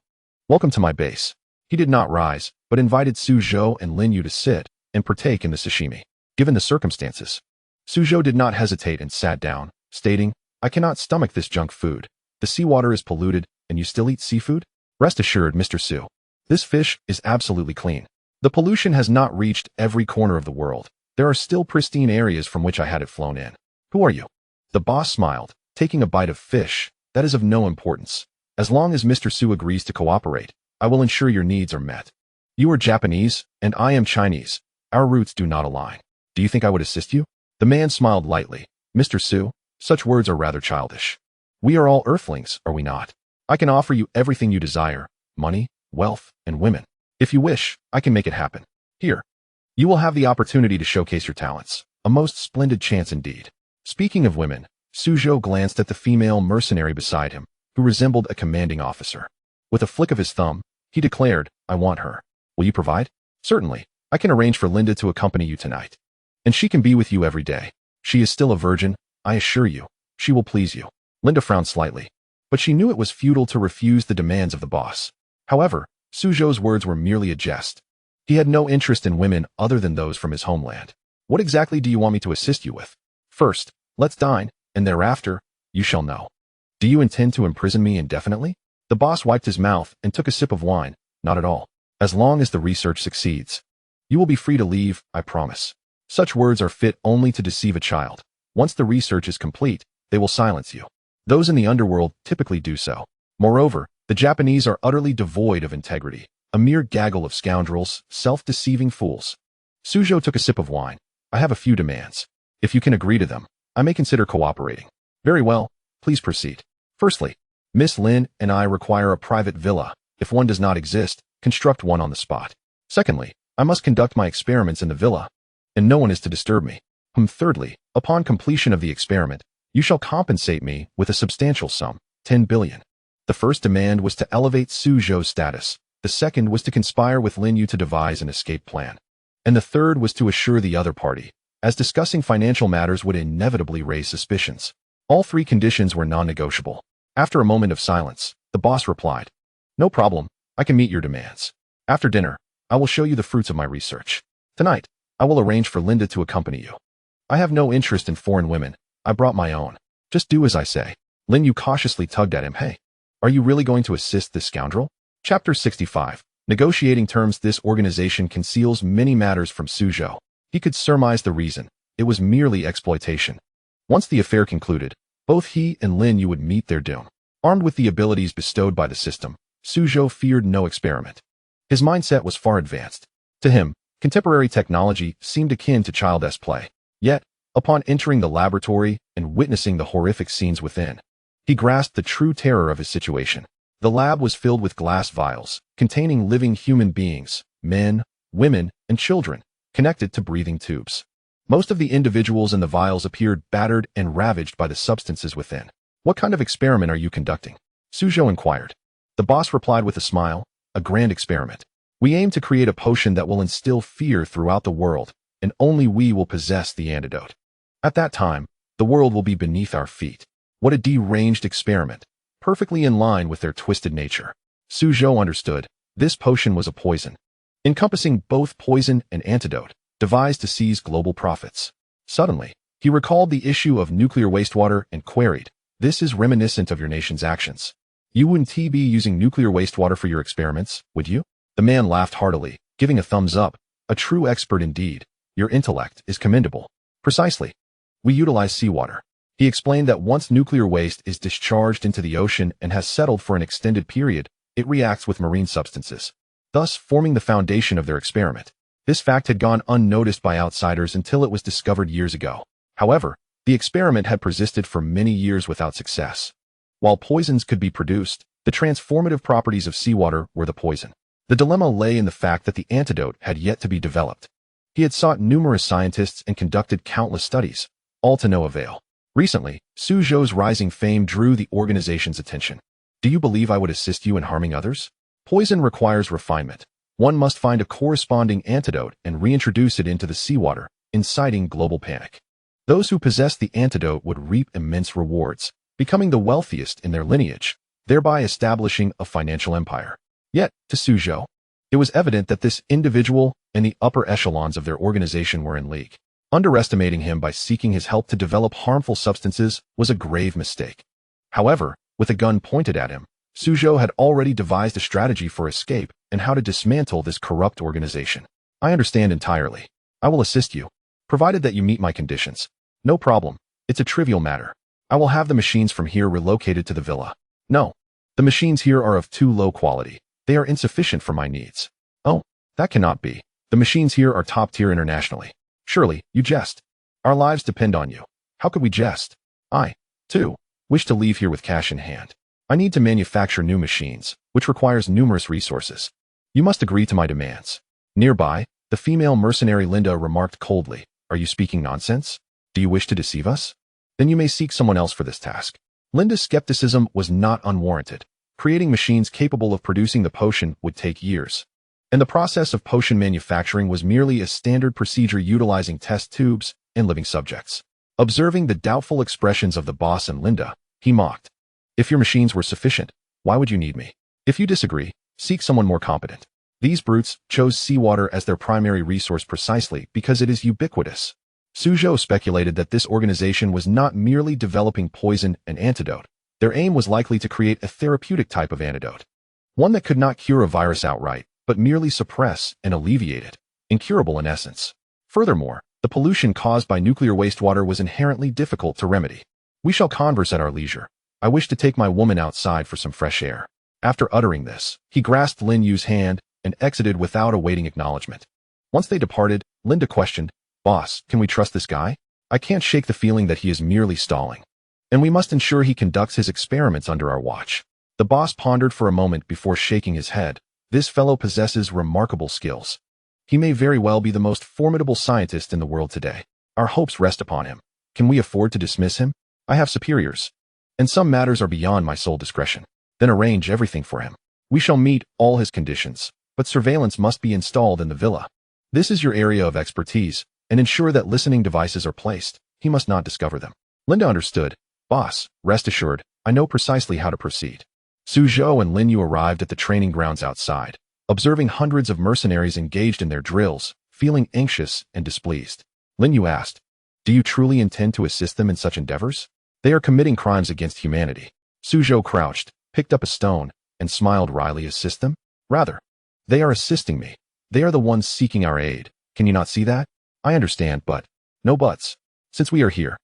Welcome to my base. He did not rise, but invited Zhou and Lin Yu to sit and partake in the sashimi. Given the circumstances, Zhou did not hesitate and sat down, stating, I cannot stomach this junk food. The seawater is polluted, and you still eat seafood? Rest assured, Mr. Zhou. This fish is absolutely clean. The pollution has not reached every corner of the world. There are still pristine areas from which I had it flown in. Who are you? The boss smiled, taking a bite of fish. That is of no importance. As long as Mr. Zhou agrees to cooperate, I will ensure your needs are met. You are Japanese, and I am Chinese. Our roots do not align. Do you think I would assist you? The man smiled lightly. Mr. Zhou, such words are rather childish. We are all earthlings, are we not? I can offer you everything you desire, money, wealth, and women. If you wish, I can make it happen. Here. You will have the opportunity to showcase your talents. A most splendid chance indeed. Speaking of women, Zhou glanced at the female mercenary beside him, who resembled a commanding officer. With a flick of his thumb, he declared, I want her. Will you provide? Certainly. I can arrange for Linda to accompany you tonight. And she can be with you every day. She is still a virgin, I assure you. She will please you. Linda frowned slightly, but she knew it was futile to refuse the demands of the boss. However, Zhou's words were merely a jest. He had no interest in women other than those from his homeland. What exactly do you want me to assist you with? First, let's dine, and thereafter, you shall know. Do you intend to imprison me indefinitely? The boss wiped his mouth and took a sip of wine. Not at all. As long as the research succeeds. You will be free to leave, I promise. Such words are fit only to deceive a child. Once the research is complete, they will silence you. Those in the underworld typically do so. Moreover, the Japanese are utterly devoid of integrity, a mere gaggle of scoundrels, self-deceiving fools. Zhou took a sip of wine. I have a few demands. If you can agree to them, I may consider cooperating. Very well, please proceed. Firstly, Miss Lin and I require a private villa. If one does not exist, construct one on the spot. Secondly, I must conduct my experiments in the villa, and no one is to disturb me. Thirdly, upon completion of the experiment, you shall compensate me with a substantial sum, 10 billion. The first demand was to elevate Zhou's status. The second was to conspire with Lin Yu to devise an escape plan. And the third was to assure the other party as discussing financial matters would inevitably raise suspicions. All three conditions were non-negotiable. After a moment of silence, the boss replied, "No problem, I can meet your demands. After dinner, I will show you the fruits of my research. Tonight, I will arrange for Linda to accompany you. I have no interest in foreign women, I brought my own. Just do as I say." Lin Yu cautiously tugged at him. "Hey, are you really going to assist this scoundrel?" Chapter 65. Negotiating terms. This organization conceals many matters from Zhou. He could surmise the reason. It was merely exploitation. Once the affair concluded, both he and Lin Yu would meet their doom. Armed with the abilities bestowed by the system, Zhou feared no experiment. His mindset was far advanced. To him, contemporary technology seemed akin to child's play. Yet, upon entering the laboratory and witnessing the horrific scenes within, he grasped the true terror of his situation. The lab was filled with glass vials, containing living human beings, men, women, and children, connected to breathing tubes. Most of the individuals in the vials appeared battered and ravaged by the substances within. "What kind of experiment are you conducting?" Zhou inquired. The boss replied with a smile, "A grand experiment. We aim to create a potion that will instill fear throughout the world, and only we will possess the antidote. At that time, the world will be beneath our feet." What a deranged experiment, perfectly in line with their twisted nature. Zhou understood. This potion was a poison, encompassing both poison and antidote, devised to seize global profits. Suddenly, he recalled the issue of nuclear wastewater and queried, "This is reminiscent of your nation's actions. You wouldn't be using nuclear wastewater for your experiments, would you?" The man laughed heartily, giving a thumbs up. "A true expert indeed. Your intellect is commendable." "Precisely. We utilize seawater." He explained that once nuclear waste is discharged into the ocean and has settled for an extended period, it reacts with marine substances, thus forming the foundation of their experiment. This fact had gone unnoticed by outsiders until it was discovered years ago. However, the experiment had persisted for many years without success. While poisons could be produced, the transformative properties of seawater were the poison. The dilemma lay in the fact that the antidote had yet to be developed. He had sought numerous scientists and conducted countless studies, all to no avail. Recently, Zhou's rising fame drew the organization's attention. "Do you believe I would assist you in harming others? Poison requires refinement. One must find a corresponding antidote and reintroduce it into the seawater, inciting global panic. Those who possess the antidote would reap immense rewards, becoming the wealthiest in their lineage, thereby establishing a financial empire." Yet, to Zhou, it was evident that this individual and the upper echelons of their organization were in league. Underestimating him by seeking his help to develop harmful substances was a grave mistake. However, with a gun pointed at him, Zhou had already devised a strategy for escape and how to dismantle this corrupt organization. "I understand entirely. I will assist you, provided that you meet my conditions." "No problem. It's a trivial matter. I will have the machines from here relocated to the villa." "No. The machines here are of too low quality. They are insufficient for my needs." "Oh, that cannot be. The machines here are top tier internationally." "Surely, you jest. Our lives depend on you." "How could we jest? I, too, wish to leave here with cash in hand. I need to manufacture new machines, which requires numerous resources. You must agree to my demands." Nearby, the female mercenary Linda remarked coldly, "Are you speaking nonsense? Do you wish to deceive us? Then you may seek someone else for this task." Linda's skepticism was not unwarranted. Creating machines capable of producing the potion would take years. And the process of potion manufacturing was merely a standard procedure utilizing test tubes and living subjects. Observing the doubtful expressions of the boss and Linda, he mocked, "If your machines were sufficient, why would you need me? If you disagree, seek someone more competent." These brutes chose seawater as their primary resource precisely because it is ubiquitous. Zhou speculated that this organization was not merely developing poison and antidote. Their aim was likely to create a therapeutic type of antidote, one that could not cure a virus outright, but merely suppress and alleviate it, incurable in essence. Furthermore, the pollution caused by nuclear wastewater was inherently difficult to remedy. "We shall converse at our leisure. I wish to take my woman outside for some fresh air." After uttering this, he grasped Lin Yu's hand and exited without awaiting acknowledgement. Once they departed, Linda questioned, "Boss, can we trust this guy? I can't shake the feeling that he is merely stalling. And we must ensure he conducts his experiments under our watch." The boss pondered for a moment before shaking his head. "This fellow possesses remarkable skills. He may very well be the most formidable scientist in the world today. Our hopes rest upon him. Can we afford to dismiss him? I have superiors, and some matters are beyond my sole discretion." "Then arrange everything for him. We shall meet all his conditions, but surveillance must be installed in the villa. This is your area of expertise. and ensure that listening devices are placed. He must not discover them. Linda understood. Boss, rest assured, I know precisely how to proceed. Zhou and Lin Yu arrived at the training grounds outside, observing hundreds of mercenaries engaged in their drills, feeling anxious and displeased. Lin Yu asked, do you truly intend to assist them in such endeavors? They are committing crimes against humanity. Zhou crouched, picked up a stone, and smiled wryly. Assist them? Rather, they are assisting me. They are the ones seeking our aid. Can you not see that? I understand, but no buts. Since we are here,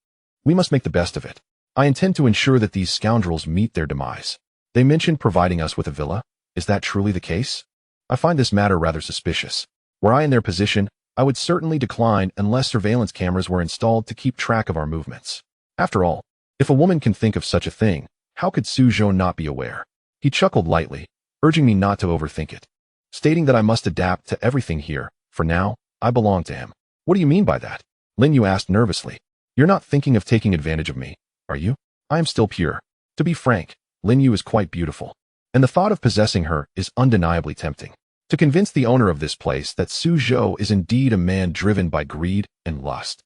we must make the best of it. I intend to ensure that these scoundrels meet their demise. They mentioned providing us with a villa. Is that truly the case? I find this matter rather suspicious. Were I in their position, I would certainly decline unless surveillance cameras were installed to keep track of our movements. After all, if a woman can think of such a thing, how could Zhou not be aware? He chuckled lightly, urging me not to overthink it, stating that I must adapt to everything here. For now, I belong to him. What do you mean by that? Lin Yu asked nervously. You're not thinking of taking advantage of me, are you? I am still pure. To be frank, Lin Yu is quite beautiful, and the thought of possessing her is undeniably tempting. To convince the owner of this place that Zhou is indeed a man driven by greed and lust.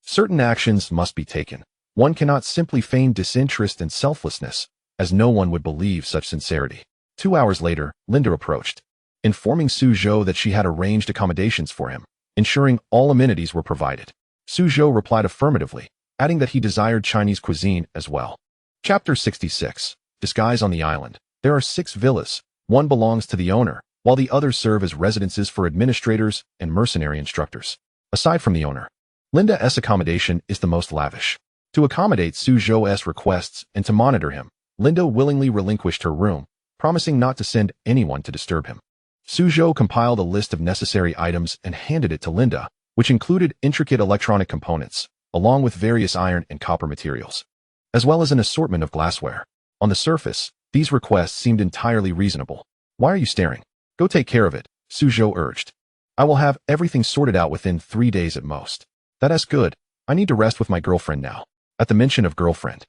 Certain actions must be taken. One cannot simply feign disinterest and selflessness, as no one would believe such sincerity. 2 hours later, Linda approached, informing Zhou that she had arranged accommodations for him, ensuring all amenities were provided. Zhou replied affirmatively, adding that he desired Chinese cuisine as well. Chapter 66. Disguise on the island. There are 6 villas. One belongs to the owner, while the others serve as residences for administrators and mercenary instructors. Aside from the owner, Linda's accommodation is the most lavish. To accommodate Zhou's requests and to monitor him, Linda willingly relinquished her room, promising not to send anyone to disturb him. Zhou compiled a list of necessary items and handed it to Linda, which included intricate electronic components, along with various iron and copper materials, as well as an assortment of glassware. On the surface, these requests seemed entirely reasonable. Why are you staring? Go take care of it, Zhou urged. I will have everything sorted out within 3 days at most. That's good. I need to rest with my girlfriend now. At the mention of girlfriend,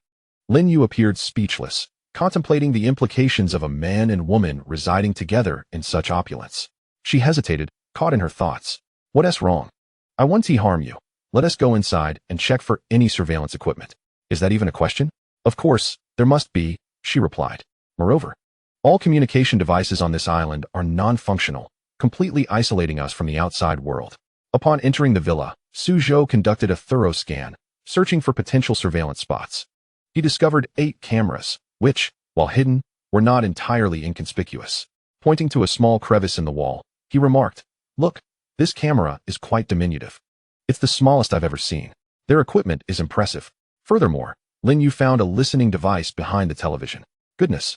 Lin Yu appeared speechless, contemplating the implications of a man and woman residing together in such opulence. She hesitated, caught in her thoughts. What's wrong? I won't harm you. Let us go inside and check for any surveillance equipment. Is that even a question? Of course, there must be, she replied. Moreover, all communication devices on this island are non-functional, completely isolating us from the outside world. Upon entering the villa, Zhou conducted a thorough scan, searching for potential surveillance spots. He discovered 8 cameras, which, while hidden, were not entirely inconspicuous. Pointing to a small crevice in the wall, he remarked, Look, this camera is quite diminutive. It's the smallest I've ever seen. Their equipment is impressive. Furthermore, Lin Yu found a listening device behind the television. Goodness.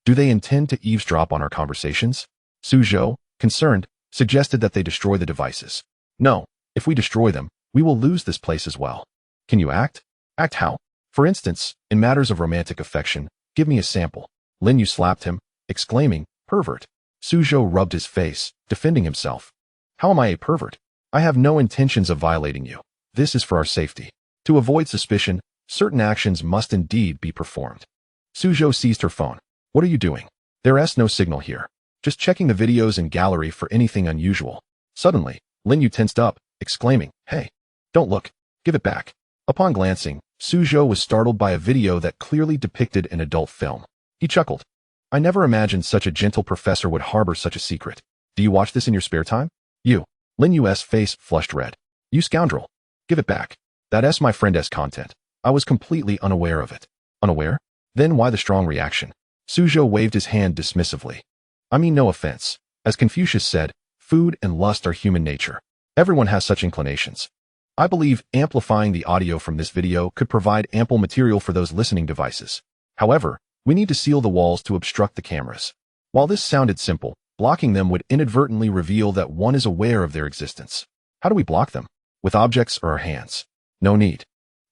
Do they intend to eavesdrop on our conversations? Zhou, concerned, suggested that they destroy the devices. No, if we destroy them, we will lose this place as well. Can you act? Act how? For instance, in matters of romantic affection, give me a sample. Lin Yu slapped him, exclaiming, Pervert. Zhou rubbed his face, defending himself. How am I a pervert? I have no intentions of violating you. This is for our safety. To avoid suspicion, certain actions must indeed be performed. Zhou seized her phone. What are you doing? There's no signal here. Just checking the videos and gallery for anything unusual. Suddenly, Lin Yu tensed up, exclaiming, Hey, don't look. Give it back. Upon glancing, Zhou was startled by a video that clearly depicted an adult film. He chuckled. I never imagined such a gentle professor would harbor such a secret. Do you watch this in your spare time? You. Lin Yu's face flushed red. You scoundrel. Give it back. That's my friend's content. I was completely unaware of it. Unaware? Then why the strong reaction? Zhou waved his hand dismissively. I mean no offense. As Confucius said, food and lust are human nature. Everyone has such inclinations. I believe amplifying the audio from this video could provide ample material for those listening devices. However, we need to seal the walls to obstruct the cameras. While this sounded simple, blocking them would inadvertently reveal that one is aware of their existence. How do we block them? With objects or our hands? No need.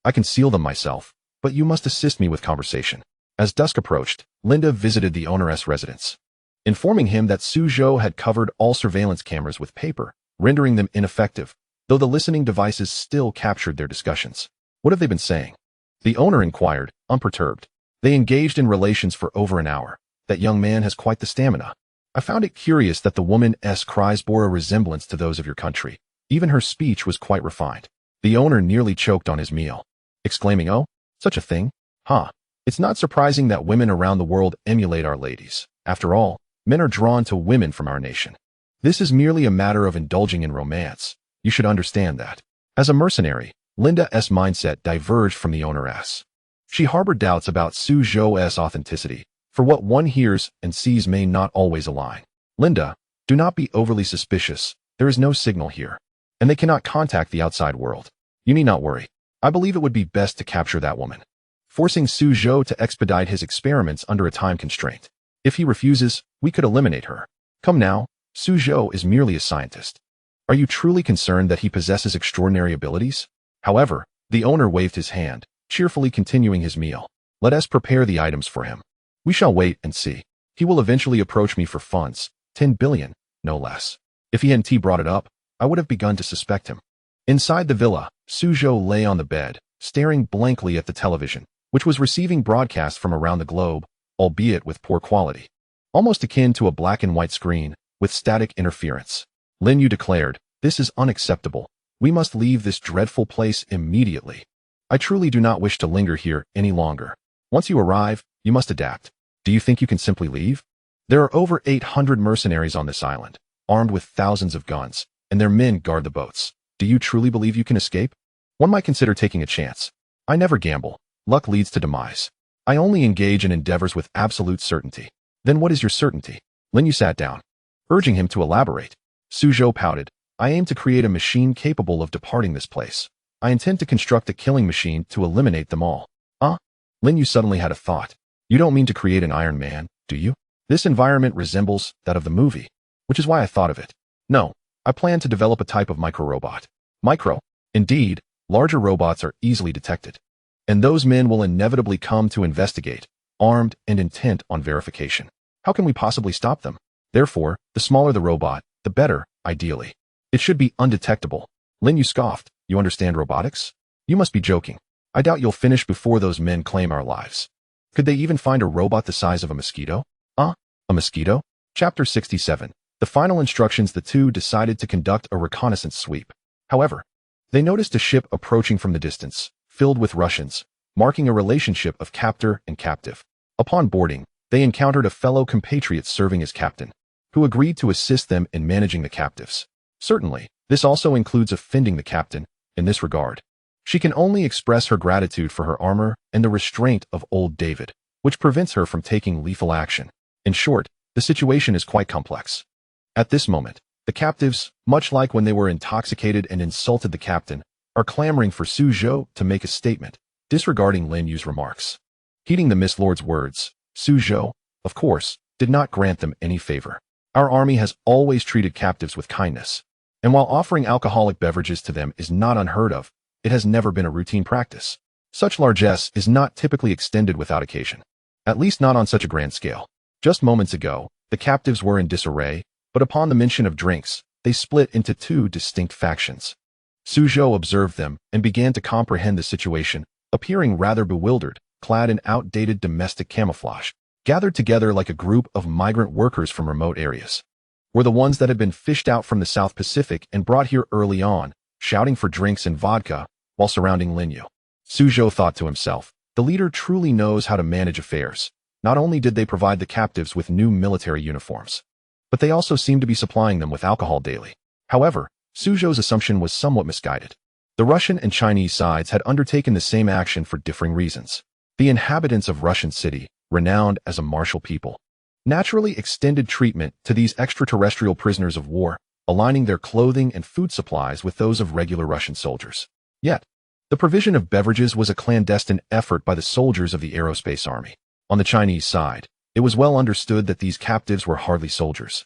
I can seal them myself, but you must assist me with conversation. As dusk approached, Linda visited the owner's residence, informing him that Zhou had covered all surveillance cameras with paper, rendering them ineffective, though the listening devices still captured their discussions. What have they been saying? The owner inquired, unperturbed. They engaged in relations for over an hour. That young man has quite the stamina. I found it curious that the woman's cries bore a resemblance to those of your country. Even her speech was quite refined. The owner nearly choked on his meal, exclaiming, "Oh, such a thing? Huh. It's not surprising that women around the world emulate our ladies. After all, men are drawn to women from our nation. This is merely a matter of indulging in romance. You should understand that." As a mercenary, Linda's mindset diverged from the owner's. She harbored doubts about Zhou's authenticity, for what one hears and sees may not always align. "Linda, do not be overly suspicious. There is no signal here, and they cannot contact the outside world. You need not worry. I believe it would be best to capture that woman," forcing Zhou to expedite his experiments under a time constraint. "If he refuses, we could eliminate her. Come now, Zhou is merely a scientist. Are you truly concerned that he possesses extraordinary abilities?" However, the owner waved his hand, cheerfully continuing his meal. "Let us prepare the items for him. We shall wait and see. He will eventually approach me for funds, 10 billion, no less. If he hadn't brought it up, I would have begun to suspect him." Inside the villa, Zhou lay on the bed, staring blankly at the television, which was receiving broadcasts from around the globe, albeit with poor quality. Almost akin to a black-and-white screen, with static interference. Lin Yu declared, "This is unacceptable. We must leave this dreadful place immediately. I truly do not wish to linger here any longer. Once you arrive, you must adapt. Do you think you can simply leave? There are over 800 mercenaries on this island, armed with thousands of guns, and their men guard the boats. Do you truly believe you can escape? One might consider taking a chance. I never gamble. Luck leads to demise. I only engage in endeavors with absolute certainty." "Then what is your certainty?" Lin Yu sat down, urging him to elaborate. Zhou pouted. "I aim to create a machine capable of departing this place. I intend to construct a killing machine to eliminate them all." Lin Yu suddenly had a thought. "You don't mean to create an Iron Man, do you? This environment resembles that of the movie, which is why I thought of it. No, I plan to develop a type of micro-robot." "Micro?" "Indeed, larger robots are easily detected. And those men will inevitably come to investigate, armed and intent on verification. How can we possibly stop them? Therefore, the smaller the robot, the better, ideally. It should be undetectable." Lin Yu scoffed. "You understand robotics? You must be joking. I doubt you'll finish before those men claim our lives. Could they even find a robot the size of a mosquito?" A mosquito? Chapter 67. The final instructions. The two decided to conduct a reconnaissance sweep. However, they noticed a ship approaching from the distance, filled with Russians, marking a relationship of captor and captive. Upon boarding, they encountered a fellow compatriot serving as captain, who agreed to assist them in managing the captives. Certainly, this also includes offending the captain. In this regard, she can only express her gratitude for her armor and the restraint of old David, which prevents her from taking lethal action. In short, the situation is quite complex. At this moment, the captives, much like when they were intoxicated and insulted the captain, are clamoring for Zhou to make a statement, disregarding Lin Yu's remarks. Heeding the Miss Lord's words, Zhou, of course, did not grant them any favor. "Our army has always treated captives with kindness, and while offering alcoholic beverages to them is not unheard of, it has never been a routine practice. Such largesse is not typically extended without occasion, at least not on such a grand scale. Just moments ago, the captives were in disarray, but upon the mention of drinks, they split into two distinct factions." Zhou observed them and began to comprehend the situation, appearing rather bewildered, clad in outdated domestic camouflage, gathered together like a group of migrant workers from remote areas. Were the ones that had been fished out from the South Pacific and brought here early on, shouting for drinks and vodka while surrounding Lin Yu. Zhou thought to himself, the leader truly knows how to manage affairs. Not only did they provide the captives with new military uniforms, but they also seemed to be supplying them with alcohol daily. However, Zhou's assumption was somewhat misguided. The Russian and Chinese sides had undertaken the same action for differing reasons. The inhabitants of Russian City, renowned as a martial people, naturally extended treatment to these extraterrestrial prisoners of war, aligning their clothing and food supplies with those of regular Russian soldiers. Yet, the provision of beverages was a clandestine effort by the soldiers of the Aerospace Army. On the Chinese side, it was well understood that these captives were hardly soldiers.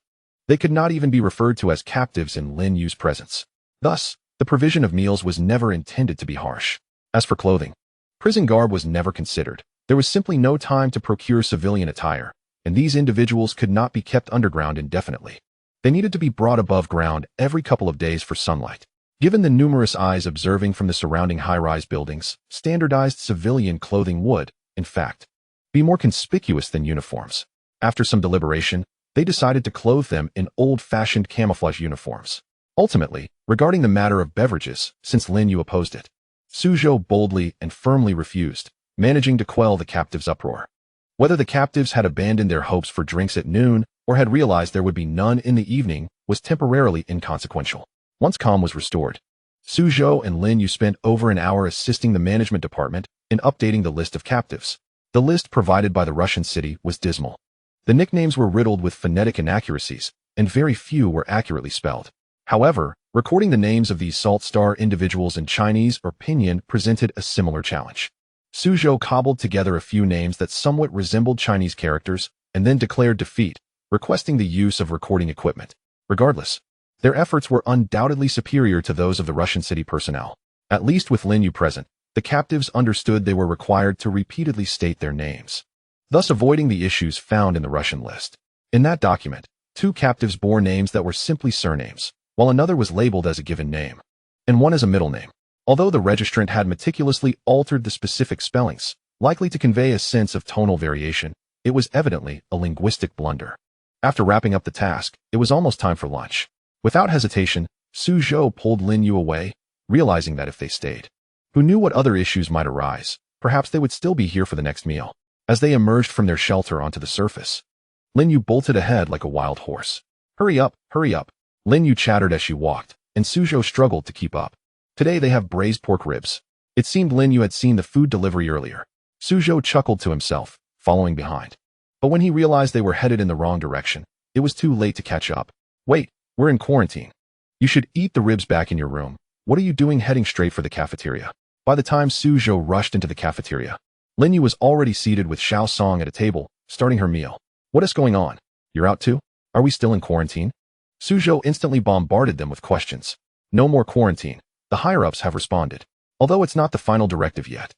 They could not even be referred to as captives in Lin Yu's presence. Thus, the provision of meals was never intended to be harsh. As for clothing, prison garb was never considered. There was simply no time to procure civilian attire, and these individuals could not be kept underground indefinitely. They needed to be brought above ground every couple of days for sunlight. Given the numerous eyes observing from the surrounding high-rise buildings, standardized civilian clothing would, in fact, be more conspicuous than uniforms. After some deliberation, they decided to clothe them in old-fashioned camouflage uniforms. Ultimately, regarding the matter of beverages, since Lin Yu opposed it, Zhou boldly and firmly refused, managing to quell the captives' uproar. Whether the captives had abandoned their hopes for drinks at noon or had realized there would be none in the evening was temporarily inconsequential. Once calm was restored, Zhou and Lin Yu spent over an hour assisting the management department in updating the list of captives. The list provided by the Russian city was dismal. The nicknames were riddled with phonetic inaccuracies, and very few were accurately spelled. However, recording the names of these Salt Star individuals in Chinese or Pinyin presented a similar challenge. Zhou cobbled together a few names that somewhat resembled Chinese characters and then declared defeat, requesting the use of recording equipment. Regardless, their efforts were undoubtedly superior to those of the Russian city personnel. At least with Lin Yu present, the captives understood they were required to repeatedly state their names, thus avoiding the issues found in the Russian list. In that document, 2 captives bore names that were simply surnames, while another was labeled as a given name, and one as a middle name. Although the registrant had meticulously altered the specific spellings, likely to convey a sense of tonal variation, it was evidently a linguistic blunder. After wrapping up the task, it was almost time for lunch. Without hesitation, Zhou pulled Lin Yu away, realizing that if they stayed, who knew what other issues might arise, perhaps they would still be here for the next meal. As they emerged from their shelter onto the surface, Lin Yu bolted ahead like a wild horse. Hurry up, Lin Yu chattered as she walked, and Zhou struggled to keep up. Today they have braised pork ribs. It seemed Lin Yu had seen the food delivery earlier. Zhou chuckled to himself, following behind. But when he realized they were headed in the wrong direction, it was too late to catch up. Wait, we're in quarantine. You should eat the ribs back in your room. What are you doing heading straight for the cafeteria? By the time Zhou rushed into the cafeteria, Lin Yu was already seated with Xiao Song at a table, starting her meal. What is going on? You're out too? Are we still in quarantine? Zhou instantly bombarded them with questions. No more quarantine. The higher-ups have responded. Although it's not the final directive yet,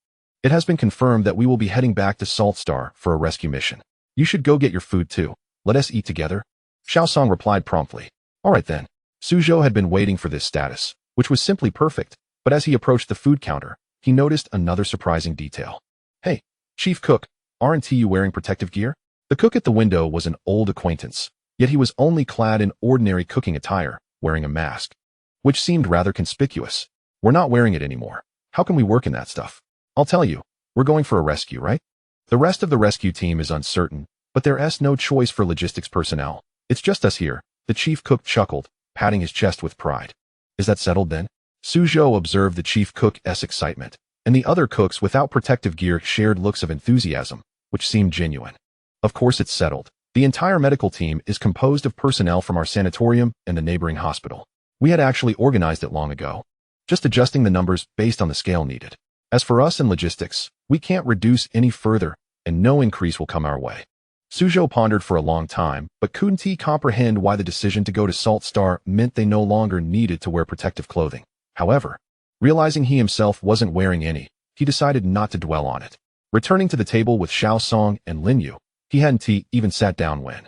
it has been confirmed that we will be heading back to Salt Star for a rescue mission. You should go get your food too. Let us eat together. Xiao Song replied promptly. All right then. Zhou had been waiting for this status, which was simply perfect, but as he approached the food counter, he noticed another surprising detail. Hey, Chief Cook, aren't you wearing protective gear? The cook at the window was an old acquaintance, yet he was only clad in ordinary cooking attire, wearing a mask, which seemed rather conspicuous. We're not wearing it anymore. How can we work in that stuff? I'll tell you, we're going for a rescue, right? The rest of the rescue team is uncertain, but there's no choice for logistics personnel. It's just us here, the chief cook chuckled, patting his chest with pride. Is that settled then? Zhou observed the chief cook's excitement, and the other cooks without protective gear shared looks of enthusiasm, which seemed genuine. Of course it's settled. The entire medical team is composed of personnel from our sanatorium and the neighboring hospital. We had actually organized it long ago, just adjusting the numbers based on the scale needed. As for us and logistics, we can't reduce any further, and no increase will come our way. Zhou pondered for a long time, but couldn't he comprehend why the decision to go to Salt Star meant they no longer needed to wear protective clothing. However, realizing he himself wasn't wearing any, he decided not to dwell on it. Returning to the table with Xiao Song and Lin Yu, he hadn't even sat down when,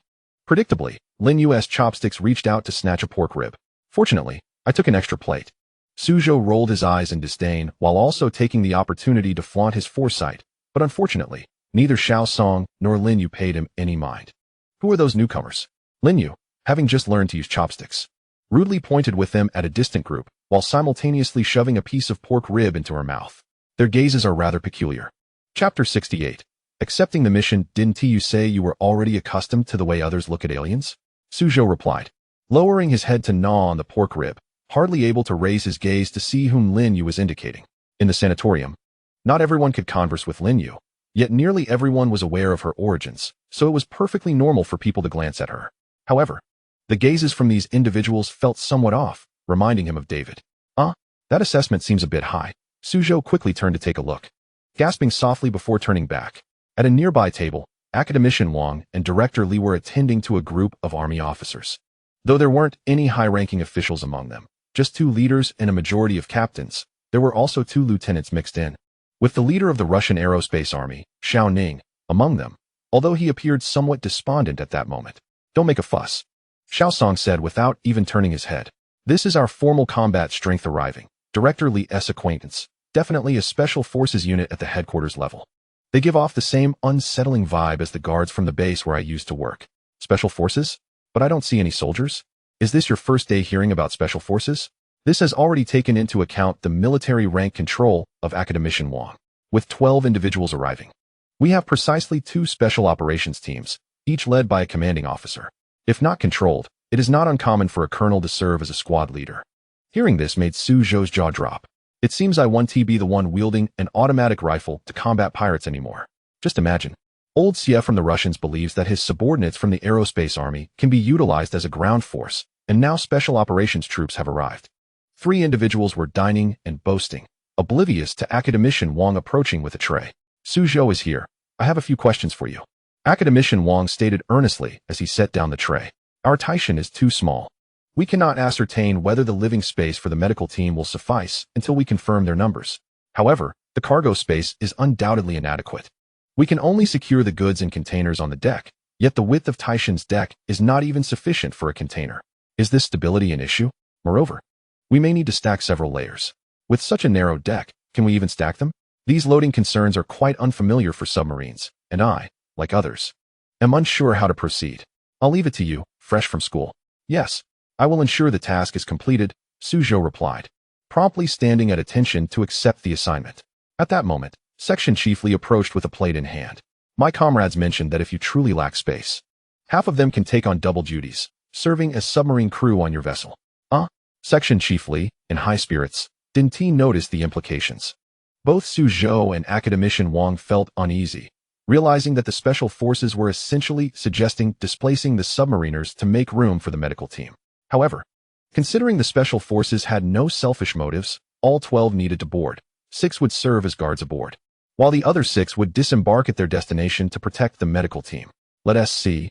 predictably, Lin Yu's chopsticks reached out to snatch a pork rib. Fortunately, I took an extra plate. Zhou rolled his eyes in disdain while also taking the opportunity to flaunt his foresight, but unfortunately, neither Xiao Song nor Lin Yu paid him any mind. Who are those newcomers? Lin Yu, having just learned to use chopsticks, rudely pointed with them at a distant group while simultaneously shoving a piece of pork rib into her mouth. Their gazes are rather peculiar. Chapter 68. Accepting the mission, didn't you say you were already accustomed to the way others look at aliens? Zhou replied, lowering his head to gnaw on the pork rib, hardly able to raise his gaze to see whom Lin Yu was indicating. In the sanatorium, not everyone could converse with Lin Yu, yet nearly everyone was aware of her origins, so it was perfectly normal for people to glance at her. However, the gazes from these individuals felt somewhat off, reminding him of David. That assessment seems a bit high. Zhou quickly turned to take a look, gasping softly before turning back. At a nearby table, Academician Wang and Director Li were attending to a group of army officers. Though there weren't any high-ranking officials among them, just 2 leaders and a majority of captains, there were also 2 lieutenants mixed in, with the leader of the Russian Aerospace Army, Xiao Ning, among them, although he appeared somewhat despondent at that moment. Don't make a fuss, Xiao Song said without even turning his head. This is our formal combat strength arriving. Director Li's acquaintance, definitely a special forces unit at the headquarters level. They give off the same unsettling vibe as the guards from the base where I used to work. Special forces? But I don't see any soldiers. Is this your first day hearing about Special Forces? This has already taken into account the military rank control of Academician Wang, with 12 individuals arriving. We have precisely 2 special operations teams, each led by a commanding officer. If not controlled, it is not uncommon for a colonel to serve as a squad leader. Hearing this made Zhou's jaw drop. It seems I won't be the one wielding an automatic rifle to combat pirates anymore. Just imagine. Old Xie from the Russians believes that his subordinates from the aerospace army can be utilized as a ground force, and now special operations troops have arrived. 3 individuals were dining and boasting, oblivious to Academician Wang approaching with a tray. Zhou is here. I have a few questions for you. Academician Wang stated earnestly as he set down the tray. Our Taishan is too small. We cannot ascertain whether the living space for the medical team will suffice until we confirm their numbers. However, the cargo space is undoubtedly inadequate. We can only secure the goods in containers on the deck, yet the width of Taishan's deck is not even sufficient for a container. Is this stability an issue? Moreover, we may need to stack several layers. With such a narrow deck, can we even stack them? These loading concerns are quite unfamiliar for submarines, and I, like others, am unsure how to proceed. I'll leave it to you, fresh from school. Yes, I will ensure the task is completed, Zhou replied, promptly standing at attention to accept the assignment. At that moment, Section Chief Lee approached with a plate in hand. My comrades mentioned that if you truly lack space, half of them can take on double duties, serving as submarine crew on your vessel. Section Chief Lee, in high spirits, didn't he notice the implications? Both Zhou and Academician Wang felt uneasy, realizing that the special forces were essentially suggesting displacing the submariners to make room for the medical team. However, considering the special forces had no selfish motives, all 12 needed to board. 6 would serve as guards aboard, while the other 6 would disembark at their destination to protect the medical team. Let us see.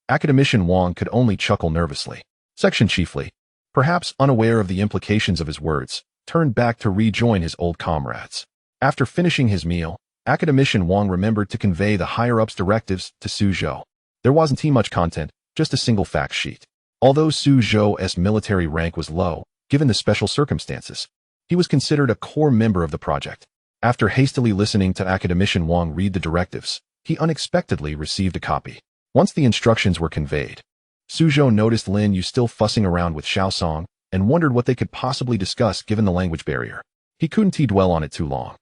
Academician Wang could only chuckle nervously. Section Chief Lee, perhaps unaware of the implications of his words, turned back to rejoin his old comrades. After finishing his meal, Academician Wang remembered to convey the higher-ups' directives to Zhou. There wasn't much content, just a single fact sheet. Although Zhou's military rank was low, given the special circumstances, he was considered a core member of the project. After hastily listening to Academician Wang read the directives, he unexpectedly received a copy. Once the instructions were conveyed, Zhou noticed Lin Yu still fussing around with Xiaosong and wondered what they could possibly discuss given the language barrier. He couldn't dwell on it too long.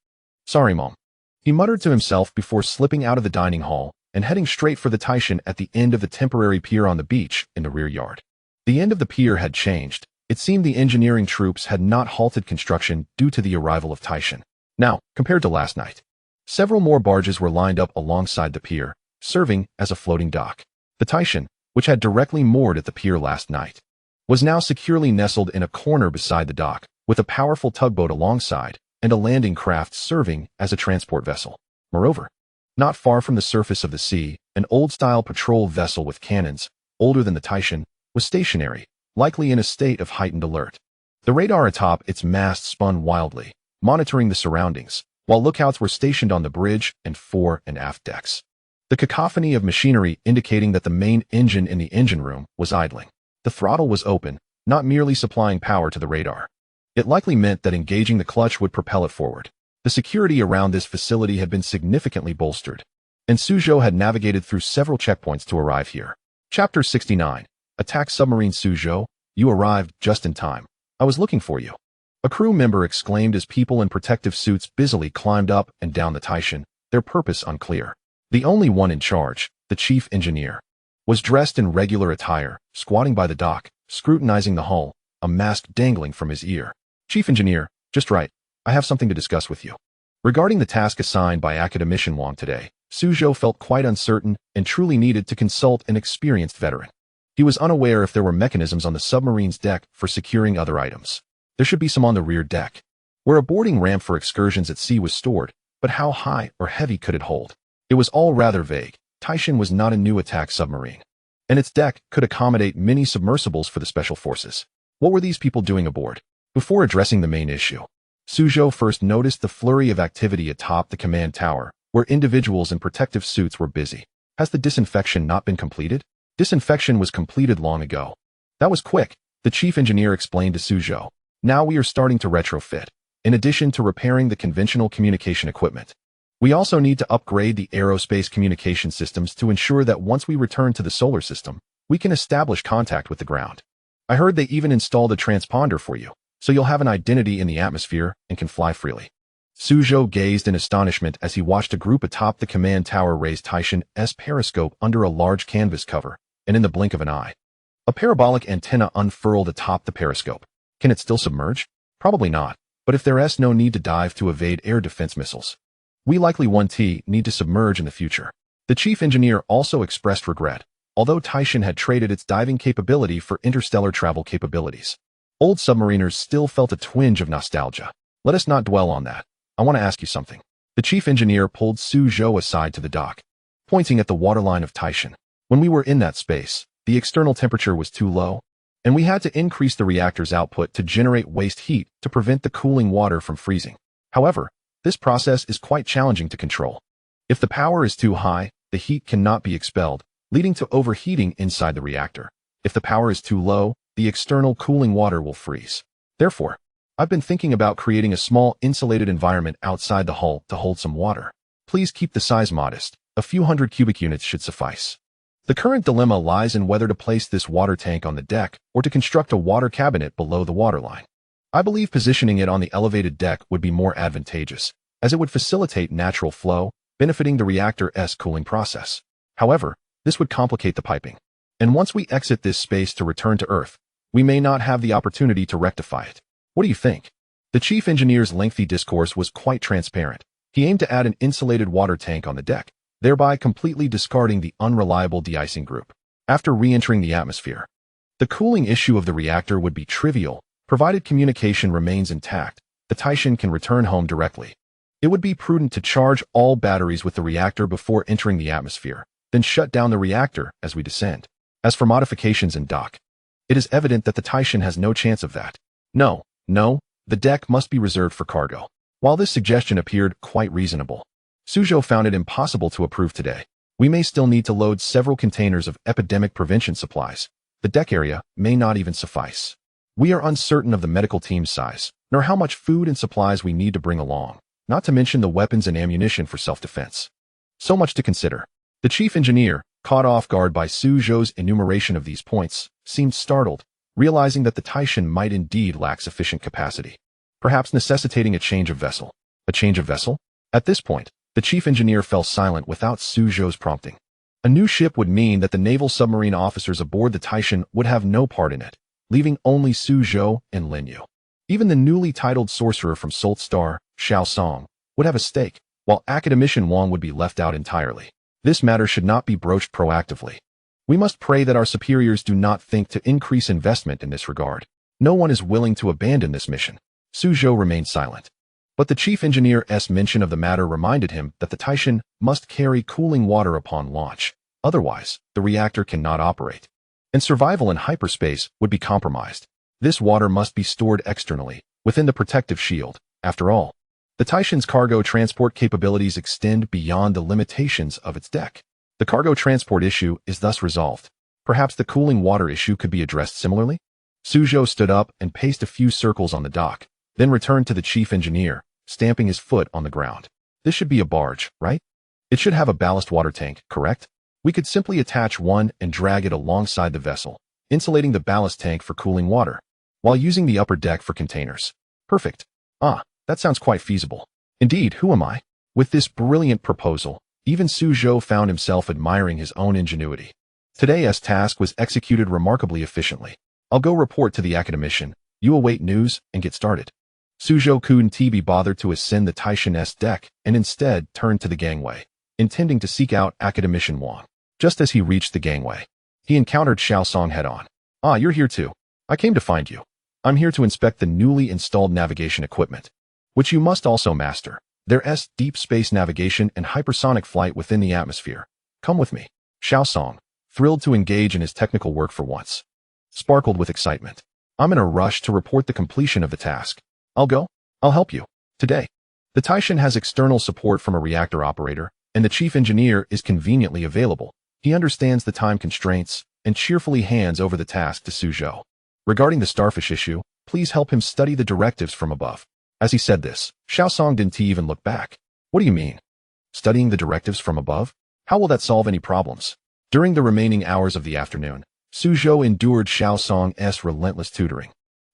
Sorry, Mom, he muttered to himself before slipping out of the dining hall and heading straight for the Taishan at the end of the temporary pier on the beach in the rear yard. The end of the pier had changed. It seemed the engineering troops had not halted construction due to the arrival of Taishan. Now, compared to last night, several more barges were lined up alongside the pier, serving as a floating dock. The Taishan, which had directly moored at the pier last night, was now securely nestled in a corner beside the dock, with a powerful tugboat alongside and a landing craft serving as a transport vessel. Moreover, not far from the surface of the sea, an old-style patrol vessel with cannons, older than the Taishan, was stationary, likely in a state of heightened alert. The radar atop its mast spun wildly, monitoring the surroundings, while lookouts were stationed on the bridge and fore and aft decks. The cacophony of machinery indicating that the main engine in the engine room was idling. The throttle was open, not merely supplying power to the radar. It likely meant that engaging the clutch would propel it forward. The security around this facility had been significantly bolstered, and Zhou had navigated through several checkpoints to arrive here. Chapter 69. Attack Submarine. Zhou, you arrived just in time. I was looking for you, a crew member exclaimed as people in protective suits busily climbed up and down the Taishan, their purpose unclear. The only one in charge, the chief engineer, was dressed in regular attire, squatting by the dock, scrutinizing the hull, a mask dangling from his ear. Chief engineer, just right. I have something to discuss with you. Regarding the task assigned by Academician Wang today, Zhou felt quite uncertain and truly needed to consult an experienced veteran. He was unaware if there were mechanisms on the submarine's deck for securing other items. There should be some on the rear deck, where a boarding ramp for excursions at sea was stored, but how high or heavy could it hold? It was all rather vague. Taishan was not a new attack submarine, and its deck could accommodate many submersibles for the special forces. What were these people doing aboard? Before addressing the main issue, Zhou first noticed the flurry of activity atop the command tower, where individuals in protective suits were busy. Has the disinfection not been completed? Disinfection was completed long ago. That was quick, the chief engineer explained to Zhou. Now we are starting to retrofit. In addition to repairing the conventional communication equipment, we also need to upgrade the aerospace communication systems to ensure that once we return to the solar system, we can establish contact with the ground. I heard they even installed a transponder for you, so you'll have an identity in the atmosphere and can fly freely. Zhou gazed in astonishment as he watched a group atop the command tower raise Taishan's periscope under a large canvas cover, and in the blink of an eye, a parabolic antenna unfurled atop the periscope. Can it still submerge? Probably not, but if there's no need to dive to evade air defense missiles, we likely won't need to submerge in the future. The chief engineer also expressed regret, although Taishan had traded its diving capability for interstellar travel capabilities. Old submariners still felt a twinge of nostalgia. Let us not dwell on that. I want to ask you something. The chief engineer pulled Zhou aside to the dock, pointing at the waterline of Taishan. When we were in that space, the external temperature was too low, and we had to increase the reactor's output to generate waste heat to prevent the cooling water from freezing. However, this process is quite challenging to control. If the power is too high, the heat cannot be expelled, leading to overheating inside the reactor. If the power is too low, the external cooling water will freeze. Therefore, I've been thinking about creating a small insulated environment outside the hull to hold some water. Please keep the size modest. A few hundred cubic units should suffice. The current dilemma lies in whether to place this water tank on the deck or to construct a water cabinet below the waterline. I believe positioning it on the elevated deck would be more advantageous, as it would facilitate natural flow, benefiting the reactor's cooling process. However, this would complicate the piping. And once we exit this space to return to Earth, we may not have the opportunity to rectify it. What do you think? The chief engineer's lengthy discourse was quite transparent. He aimed to add an insulated water tank on the deck, thereby completely discarding the unreliable de-icing group. After re-entering the atmosphere, the cooling issue of the reactor would be trivial, provided communication remains intact. The Taishan can return home directly. It would be prudent to charge all batteries with the reactor before entering the atmosphere, then shut down the reactor as we descend. As for modifications in dock, it is evident that the Taishan has no chance of that. No, the deck must be reserved for cargo. While this suggestion appeared quite reasonable, Zhou found it impossible to approve today. We may still need to load several containers of epidemic prevention supplies. The deck area may not even suffice. We are uncertain of the medical team's size, nor how much food and supplies we need to bring along, not to mention the weapons and ammunition for self-defense. So much to consider. The chief engineer, caught off guard by Zhou's enumeration of these points, seemed startled, realizing that the Taishan might indeed lack sufficient capacity, perhaps necessitating a change of vessel. A change of vessel? At this point, the chief engineer fell silent without Zhou's prompting. A new ship would mean that the naval submarine officers aboard the Taishan would have no part in it, leaving only Zhou and Lin Yu. Even the newly titled sorcerer from Salt Star, Xiao Song, would have a stake, while academician Wang would be left out entirely. This matter should not be broached proactively. We must pray that our superiors do not think to increase investment in this regard. No one is willing to abandon this mission. Zhou remained silent. But the chief engineer's mention of the matter reminded him that the Taishan must carry cooling water upon launch. Otherwise, the reactor cannot operate, and survival in hyperspace would be compromised. This water must be stored externally, within the protective shield. After all, the Taishan's cargo transport capabilities extend beyond the limitations of its deck. The cargo transport issue is thus resolved. Perhaps the cooling water issue could be addressed similarly? Zhou stood up and paced a few circles on the dock, then returned to the chief engineer, stamping his foot on the ground. This should be a barge, right? It should have a ballast water tank, correct? We could simply attach one and drag it alongside the vessel, insulating the ballast tank for cooling water, while using the upper deck for containers. Perfect. That sounds quite feasible. Indeed, who am I? With this brilliant proposal, even Zhou found himself admiring his own ingenuity. Today's task was executed remarkably efficiently. I'll go report to the academician. You await news and get started. Zhou couldn't be bothered to ascend the Taishan's deck and instead turned to the gangway, intending to seek out academician Wang. Just as he reached the gangway, he encountered Xiao Song head-on. You're here too. I came to find you. I'm here to inspect the newly installed navigation equipment, which you must also master. There's deep space navigation and hypersonic flight within the atmosphere. Come with me. Xiao Song, thrilled to engage in his technical work for once, sparkled with excitement. I'm in a rush to report the completion of the task. I'll help you. Today, the Taishan has external support from a reactor operator, and the chief engineer is conveniently available. He understands the time constraints and cheerfully hands over the task to Zhou. Regarding the starfish issue, please help him study the directives from above. As he said this, Xiao Song didn't even look back. What do you mean? Studying the directives from above? How will that solve any problems? During the remaining hours of the afternoon, Zhou endured Xiaosong's relentless tutoring,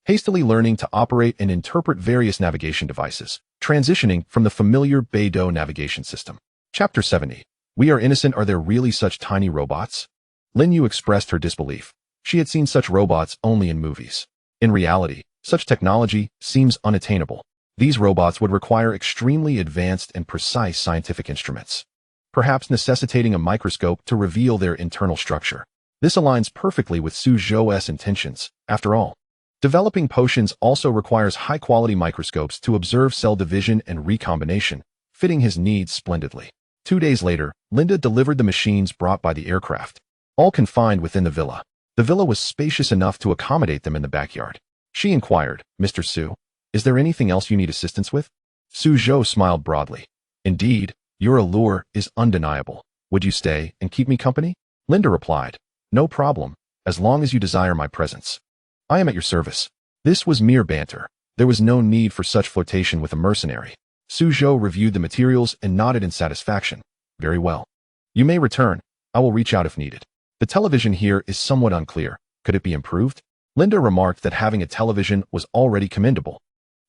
hastily learning to operate and interpret various navigation devices, transitioning from the familiar Beidou navigation system. Chapter 70. We are innocent. Are there really such tiny robots? Lin Yu expressed her disbelief. She had seen such robots only in movies. In reality, such technology seems unattainable. These robots would require extremely advanced and precise scientific instruments, perhaps necessitating a microscope to reveal their internal structure. This aligns perfectly with Zhou's intentions. After all, developing potions also requires high-quality microscopes to observe cell division and recombination, fitting his needs splendidly. 2 days later, Linda delivered the machines brought by the aircraft, all confined within the villa. The villa was spacious enough to accommodate them in the backyard. She inquired, "Mr. Zhou, is there anything else you need assistance with?" Zhou smiled broadly. "Indeed, your allure is undeniable. Would you stay and keep me company?" Linda replied, "No problem, as long as you desire my presence. I am at your service." This was mere banter. There was no need for such flirtation with a mercenary. Zhou reviewed the materials and nodded in satisfaction. "Very well. You may return. I will reach out if needed. The television here is somewhat unclear. Could it be improved?" Linda remarked that having a television was already commendable.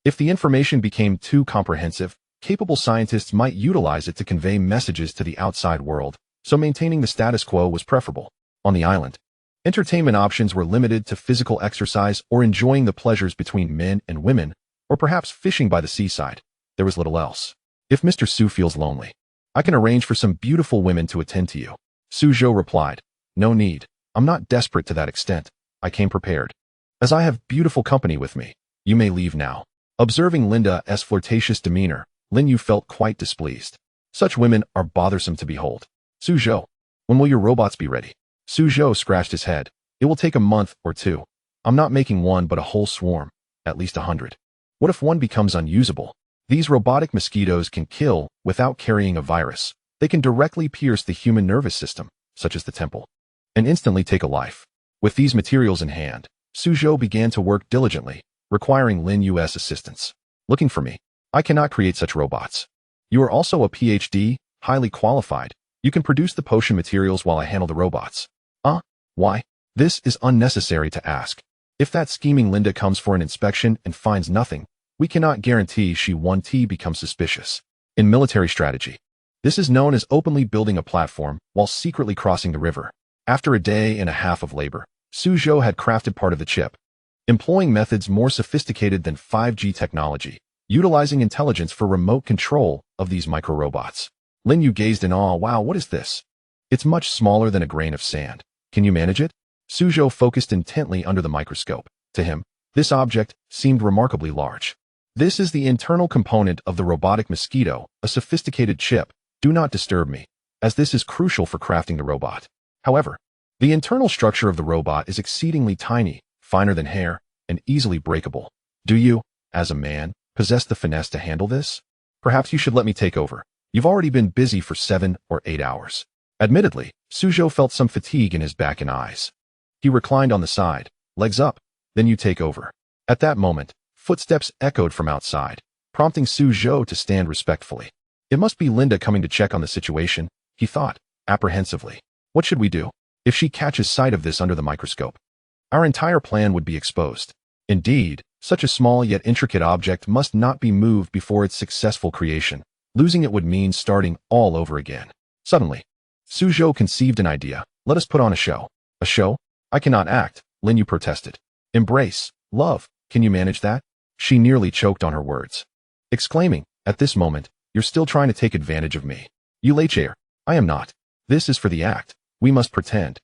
If the information became too comprehensive, capable scientists might utilize it to convey messages to the outside world, so maintaining the status quo was preferable. On the island, entertainment options were limited to physical exercise or enjoying the pleasures between men and women, or perhaps fishing by the seaside. There was little else. "If Mr. Zhou feels lonely, I can arrange for some beautiful women to attend to you." Zhou replied, "No need. I'm not desperate to that extent. I came prepared. As I have beautiful company with me, you may leave now." Observing Linda's flirtatious demeanor, Lin Yu felt quite displeased. Such women are bothersome to behold. "Zhou, when will your robots be ready?" Zhou scratched his head. "It will take a month or two. I'm not making one but a whole swarm, at least 100. What if one becomes unusable? These robotic mosquitoes can kill without carrying a virus. They can directly pierce the human nervous system, such as the temple, and instantly take a life." With these materials in hand, Zhou began to work diligently, requiring Lin Yu's assistance. "Looking for me? I cannot create such robots. You are also a PhD, highly qualified. You can produce the potion materials while I handle the robots." Why? This is unnecessary to ask. If that scheming Linda comes for an inspection and finds nothing, we cannot guarantee she won't become suspicious. In military strategy, this is known as openly building a platform while secretly crossing the river. After a day and a half of labor, Zhou had crafted part of the chip, employing methods more sophisticated than 5G technology, utilizing intelligence for remote control of these micro-robots. Lin Yu gazed in awe. "Wow, what is this? It's much smaller than a grain of sand. Can you manage it?" Zhou focused intently under the microscope. To him, this object seemed remarkably large. "This is the internal component of the robotic mosquito, a sophisticated chip. Do not disturb me, as this is crucial for crafting the robot. However, the internal structure of the robot is exceedingly tiny, finer than hair, and easily breakable. Do you, as a man, possess the finesse to handle this? Perhaps you should let me take over. You've already been busy for 7 or 8 hours." Admittedly, Zhou felt some fatigue in his back and eyes. He reclined on the side, legs up. "Then you take over." At that moment, footsteps echoed from outside, prompting Zhou to stand respectfully. It must be Linda coming to check on the situation, he thought, apprehensively. What should we do? If she catches sight of this under the microscope, our entire plan would be exposed. Indeed, such a small yet intricate object must not be moved before its successful creation. Losing it would mean starting all over again. Suddenly, Zhou conceived an idea. "Let us put on a show." "A show? I cannot act," Lin Yu protested. "Embrace, love, can you manage that?" She nearly choked on her words, exclaiming, "At this moment, you're still trying to take advantage of me. You lay chair. I am not. This is for the act. We must pretend,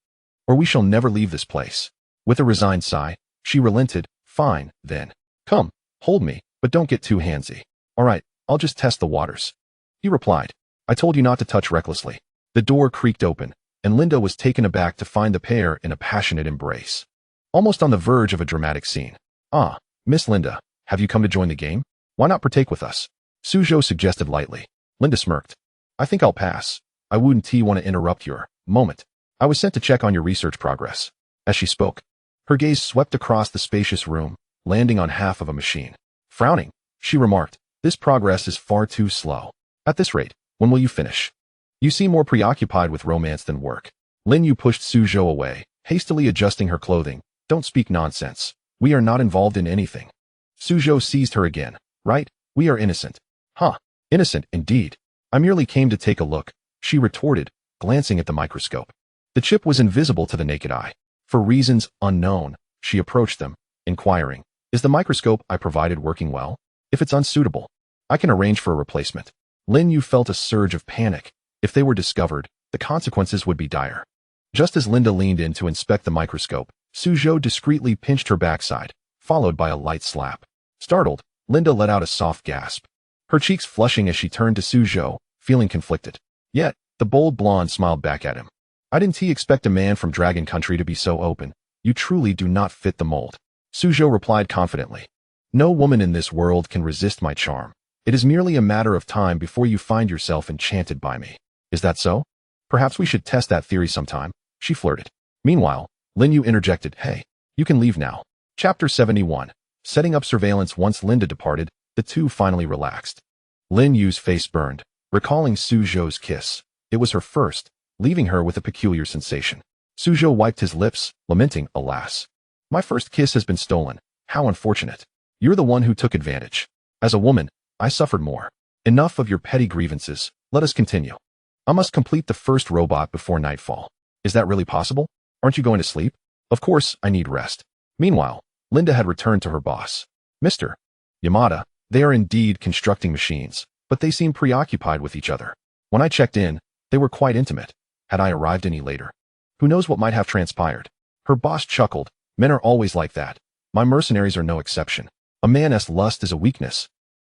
or we shall never leave this place." With a resigned sigh, she relented. "Fine, then. Come, hold me, but don't get too handsy." "All right, I'll just test the waters," he replied. "I told you not to touch recklessly." The door creaked open, and Linda was taken aback to find the pair in a passionate embrace, almost on the verge of a dramatic scene. "Ah, Miss Linda, have you come to join the game? Why not partake with us?" Zhou suggested lightly. Linda smirked. "I think I'll pass. I wouldn't want to interrupt your moment. I was sent to check on your research progress." As she spoke, her gaze swept across the spacious room, landing on half of a machine. Frowning, she remarked, "This progress is far too slow. At this rate, when will you finish? You seem more preoccupied with romance than work." Lin Yu pushed Zhou away. hastily adjusting her clothing. Don't speak nonsense. We are not involved in anything. Zhou seized her again. Right? We are innocent. Huh. Innocent, indeed. I merely came to take a look, she retorted, glancing at the microscope. The chip was invisible to the naked eye. For reasons unknown, she approached them, inquiring, is the microscope I provided working well? If it's unsuitable, I can arrange for a replacement. Lin Yu felt a surge of panic. If they were discovered, the consequences would be dire. Just as Linda leaned in to inspect the microscope, Zhou discreetly pinched her backside, followed by a light slap. Startled, Linda let out a soft gasp, her cheeks flushing as she turned to Zhou, feeling conflicted. Yet, the bold blonde smiled back at him. I didn't expect a man from Dragon Country to be so open. You truly do not fit the mold. Zhou replied confidently. No woman in this world can resist my charm. It is merely a matter of time before you find yourself enchanted by me. Is that so? Perhaps we should test that theory sometime, she flirted. Meanwhile, Lin Yu interjected, hey, you can leave now. Chapter 71. Setting up surveillance. Once Linda departed, the two finally relaxed. Lin Yu's face burned, recalling Zhou's kiss. It was her first, leaving her with a peculiar sensation. Zhou wiped his lips, lamenting, alas. My first kiss has been stolen. How unfortunate. You're the one who took advantage. As a woman, I suffered more. Enough of your petty grievances. Let us continue. I must complete the first robot before nightfall. Is that really possible? Aren't you going to sleep? Of course, I need rest. Meanwhile, Linda had returned to her boss. Mr. Yamada, they are indeed constructing machines, but they seem preoccupied with each other. When I checked in, they were quite intimate. Had I arrived any later? Who knows what might have transpired? Her boss chuckled. Men are always like that. My mercenaries are no exception. A man's lust is a weakness,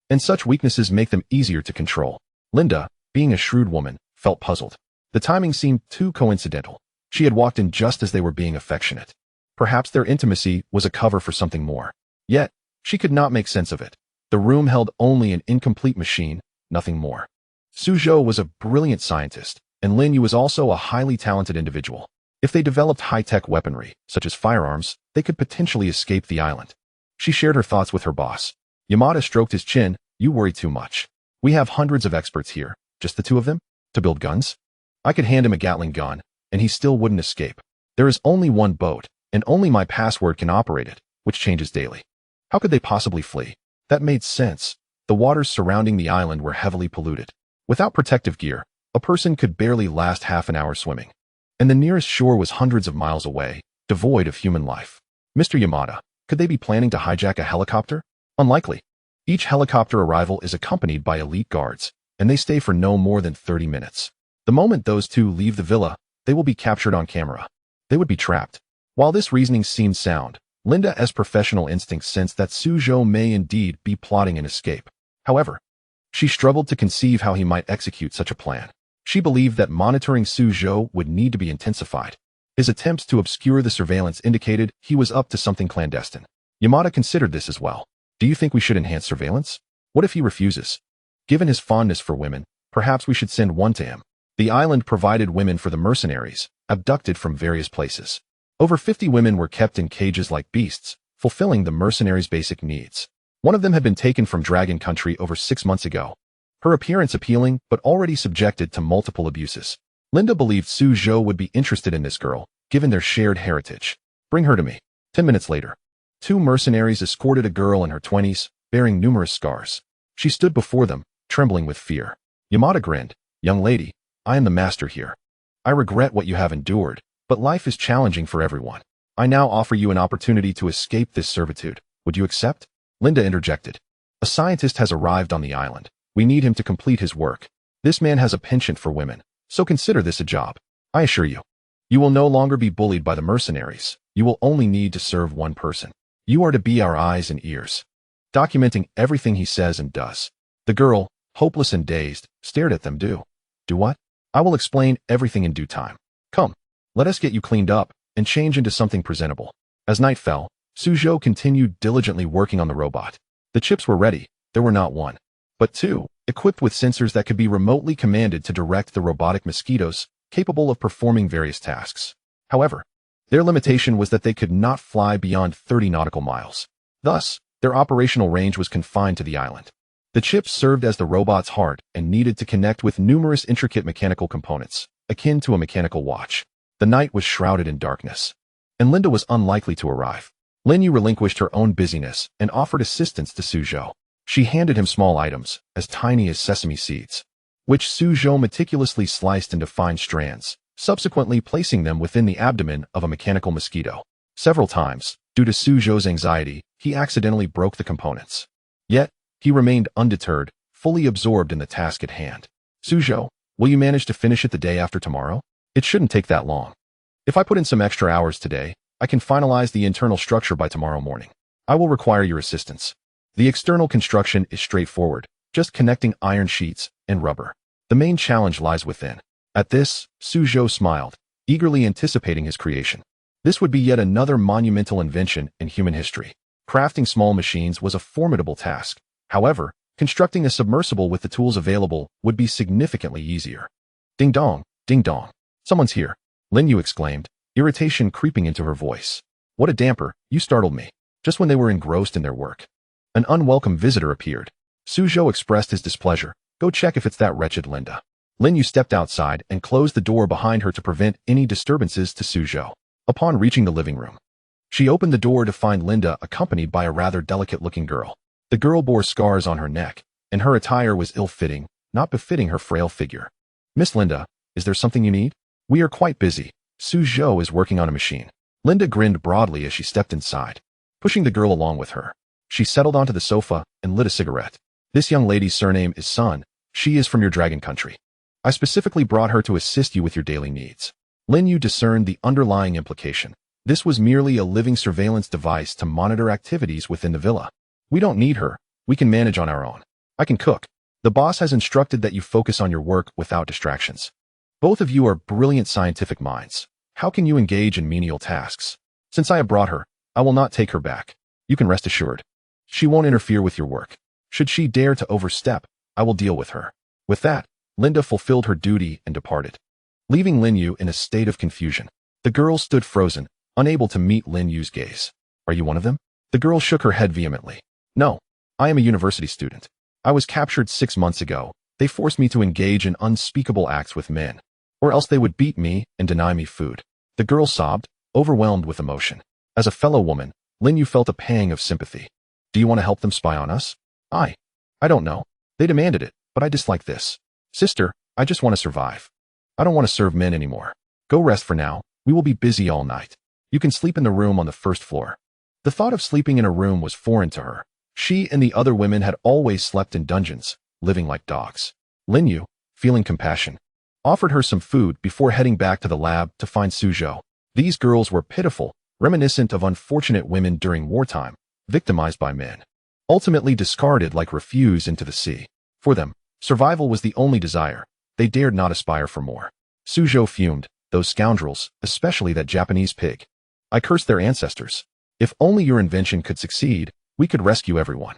and such weaknesses make them easier to control. Linda, being a shrewd woman, felt puzzled. The timing seemed too coincidental. She had walked in just as they were being affectionate. Perhaps their intimacy was a cover for something more. Yet, she could not make sense of it. The room held only an incomplete machine, nothing more. Zhou was a brilliant scientist, and Lin Yu was also a highly talented individual. If they developed high-tech weaponry, such as firearms, they could potentially escape the island. She shared her thoughts with her boss. Yamada stroked his chin. You worry too much. We have hundreds of experts here, just the two of them, to build guns. I could hand him a Gatling gun, and he still wouldn't escape. There is only one boat, and only my password can operate it, which changes daily. How could they possibly flee? That made sense. The waters surrounding the island were heavily polluted. Without protective gear, a person could barely last half an hour swimming. And the nearest shore was hundreds of miles away, devoid of human life. Mr. Yamada, could they be planning to hijack a helicopter? Unlikely. Each helicopter arrival is accompanied by elite guards, and they stay for no more than 30 minutes. The moment those two leave the villa, they will be captured on camera. They would be trapped. While this reasoning seemed sound, Linda's professional instincts sensed that Zhou may indeed be plotting an escape. However, she struggled to conceive how he might execute such a plan. She believed that monitoring Zhou would need to be intensified. His attempts to obscure the surveillance indicated he was up to something clandestine. Yamada considered this as well. Do you think we should enhance surveillance? What if he refuses? Given his fondness for women, perhaps we should send one to him. The island provided women for the mercenaries, abducted from various places. Over 50 women were kept in cages like beasts, fulfilling the mercenaries' basic needs. One of them had been taken from Dragon Country over 6 months ago. Her appearance appealing, but already subjected to multiple abuses. Linda believed Zhou would be interested in this girl, given their shared heritage. Bring her to me. 10 minutes later, 2 mercenaries escorted a girl in her 20s, bearing numerous scars. She stood before them, trembling with fear. Yamada grinned. Young lady, I am the master here. I regret what you have endured, but life is challenging for everyone. I now offer you an opportunity to escape this servitude. Would you accept? Linda interjected. A scientist has arrived on the island. We need him to complete his work. This man has a penchant for women, so consider this a job. I assure you, you will no longer be bullied by the mercenaries. You will only need to serve one person. You are to be our eyes and ears, documenting everything he says and does. The girl, hopeless and dazed, stared at them. Do what? I will explain everything in due time. Come, let us get you cleaned up and change into something presentable. As night fell, Zhou continued diligently working on the robot. The chips were ready. There were not one, but 2, equipped with sensors that could be remotely commanded to direct the robotic mosquitoes, capable of performing various tasks. However, their limitation was that they could not fly beyond 30 nautical miles. Thus, their operational range was confined to the island. The chips served as the robot's heart and needed to connect with numerous intricate mechanical components, akin to a mechanical watch. The night was shrouded in darkness. and Linda was unlikely to arrive. Lin Yu relinquished her own busyness and offered assistance to Zhou. She handed him small items, as tiny as sesame seeds, which Zhou meticulously sliced into fine strands, subsequently placing them within the abdomen of a mechanical mosquito. Several times, due to Zhou's anxiety, he accidentally broke the components. Yet, he remained undeterred, fully absorbed in the task at hand. Zhou, will you manage to finish it the day after tomorrow? It shouldn't take that long. If I put in some extra hours today, I can finalize the internal structure by tomorrow morning. I will require your assistance. The external construction is straightforward, just connecting iron sheets and rubber. The main challenge lies within. At this, Zhou smiled, eagerly anticipating his creation. This would be yet another monumental invention in human history. Crafting small machines was a formidable task. However, constructing a submersible with the tools available would be significantly easier. Ding dong, ding dong. Someone's here, Lin Yu exclaimed, irritation creeping into her voice. What a damper, you startled me. Just when they were engrossed in their work. An unwelcome visitor appeared. Zhou expressed his displeasure. Go check if it's that wretched Linda. Lin Yu stepped outside and closed the door behind her to prevent any disturbances to Zhou. Upon reaching the living room, she opened the door to find Linda accompanied by a rather delicate-looking girl. The girl bore scars on her neck, and her attire was ill-fitting, not befitting her frail figure. Miss Linda, is there something you need? We are quite busy. Zhou is working on a machine. Linda grinned broadly as she stepped inside. Pushing the girl along with her, she settled onto the sofa and lit a cigarette. This young lady's surname is Sun. She is from your dragon country. I specifically brought her to assist you with your daily needs. Lin Yu discerned the underlying implication. This was merely a living surveillance device to monitor activities within the villa. We don't need her. We can manage on our own. I can cook. The boss has instructed that you focus on your work without distractions. Both of you are brilliant scientific minds. How can you engage in menial tasks? Since I have brought her, I will not take her back. You can rest assured. She won't interfere with your work. Should she dare to overstep, I will deal with her. With that, Linda fulfilled her duty and departed, leaving Lin Yu in a state of confusion. The girl stood frozen, unable to meet Lin Yu's gaze. Are you one of them? The girl shook her head vehemently. No, I am a university student. I was captured 6 months ago. They forced me to engage in unspeakable acts with men, or else they would beat me and deny me food. The girl sobbed, overwhelmed with emotion. As a fellow woman, Lin Yu felt a pang of sympathy. Do you want to help them spy on us? I don't know. They demanded it, but I dislike this. Sister, I just want to survive. I don't want to serve men anymore. Go rest for now. We will be busy all night. You can sleep in the room on the first floor. The thought of sleeping in a room was foreign to her. She and the other women had always slept in dungeons, living like dogs. Lin Yu, feeling compassion, offered her some food before heading back to the lab to find Zhou. These girls were pitiful, reminiscent of unfortunate women during wartime, victimized by men, ultimately discarded like refuse into the sea. For them, survival was the only desire. They dared not aspire for more. Zhou fumed. Those scoundrels, especially that Japanese pig. I cursed their ancestors. If only your invention could succeed, we could rescue everyone.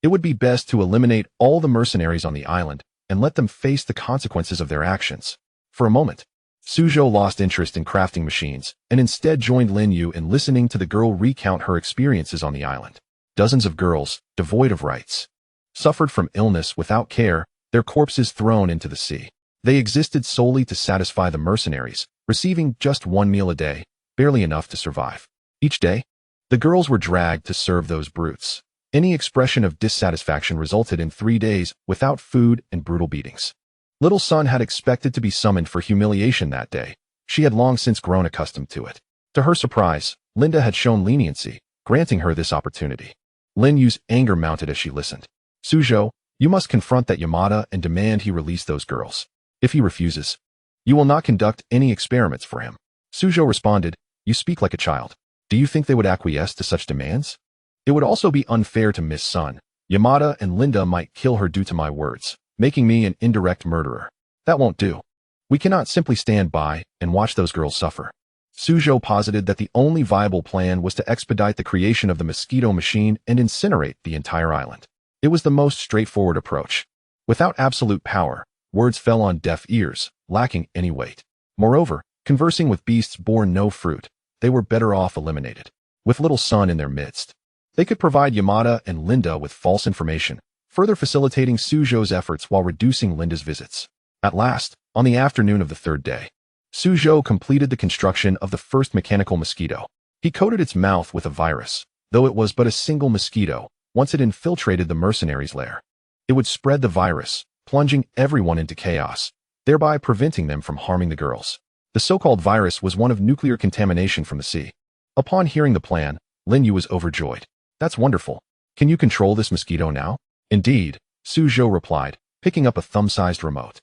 It would be best to eliminate all the mercenaries on the island and let them face the consequences of their actions. For a moment, Zhou lost interest in crafting machines and instead joined Lin Yu in listening to the girl recount her experiences on the island. Dozens of girls, devoid of rights, suffered from illness without care, their corpses thrown into the sea. They existed solely to satisfy the mercenaries, receiving just one meal a day, barely enough to survive. Each day, the girls were dragged to serve those brutes. Any expression of dissatisfaction resulted in 3 days without food and brutal beatings. Little Sun had expected to be summoned for humiliation that day. She had long since grown accustomed to it. To her surprise, Linda had shown leniency, granting her this opportunity. Lin Yu's anger mounted as she listened. Zhou, you must confront that Yamada and demand he release those girls. If he refuses, you will not conduct any experiments for him. Zhou responded, you speak like a child. Do you think they would acquiesce to such demands? It would also be unfair to Miss Sun. Yamada and Linda might kill her due to my words, making me an indirect murderer. That won't do. We cannot simply stand by and watch those girls suffer. Zhou posited that the only viable plan was to expedite the creation of the mosquito machine and incinerate the entire island. It was the most straightforward approach. Without absolute power, words fell on deaf ears, lacking any weight. Moreover, conversing with beasts bore no fruit. They were better off eliminated. With Little Sun in their midst, they could provide Yamada and Linda with false information, further facilitating Zhou's efforts while reducing Linda's visits. At last, on the afternoon of the third day, Zhou completed the construction of the first mechanical mosquito. He coated its mouth with a virus, though it was but a single mosquito. Once it infiltrated the mercenaries' lair, it would spread the virus, plunging everyone into chaos, thereby preventing them from harming the girls. The so-called virus was one of nuclear contamination from the sea. Upon hearing the plan, Lin Yu was overjoyed. That's wonderful. Can you control this mosquito now? Indeed, Zhou replied, picking up a thumb-sized remote.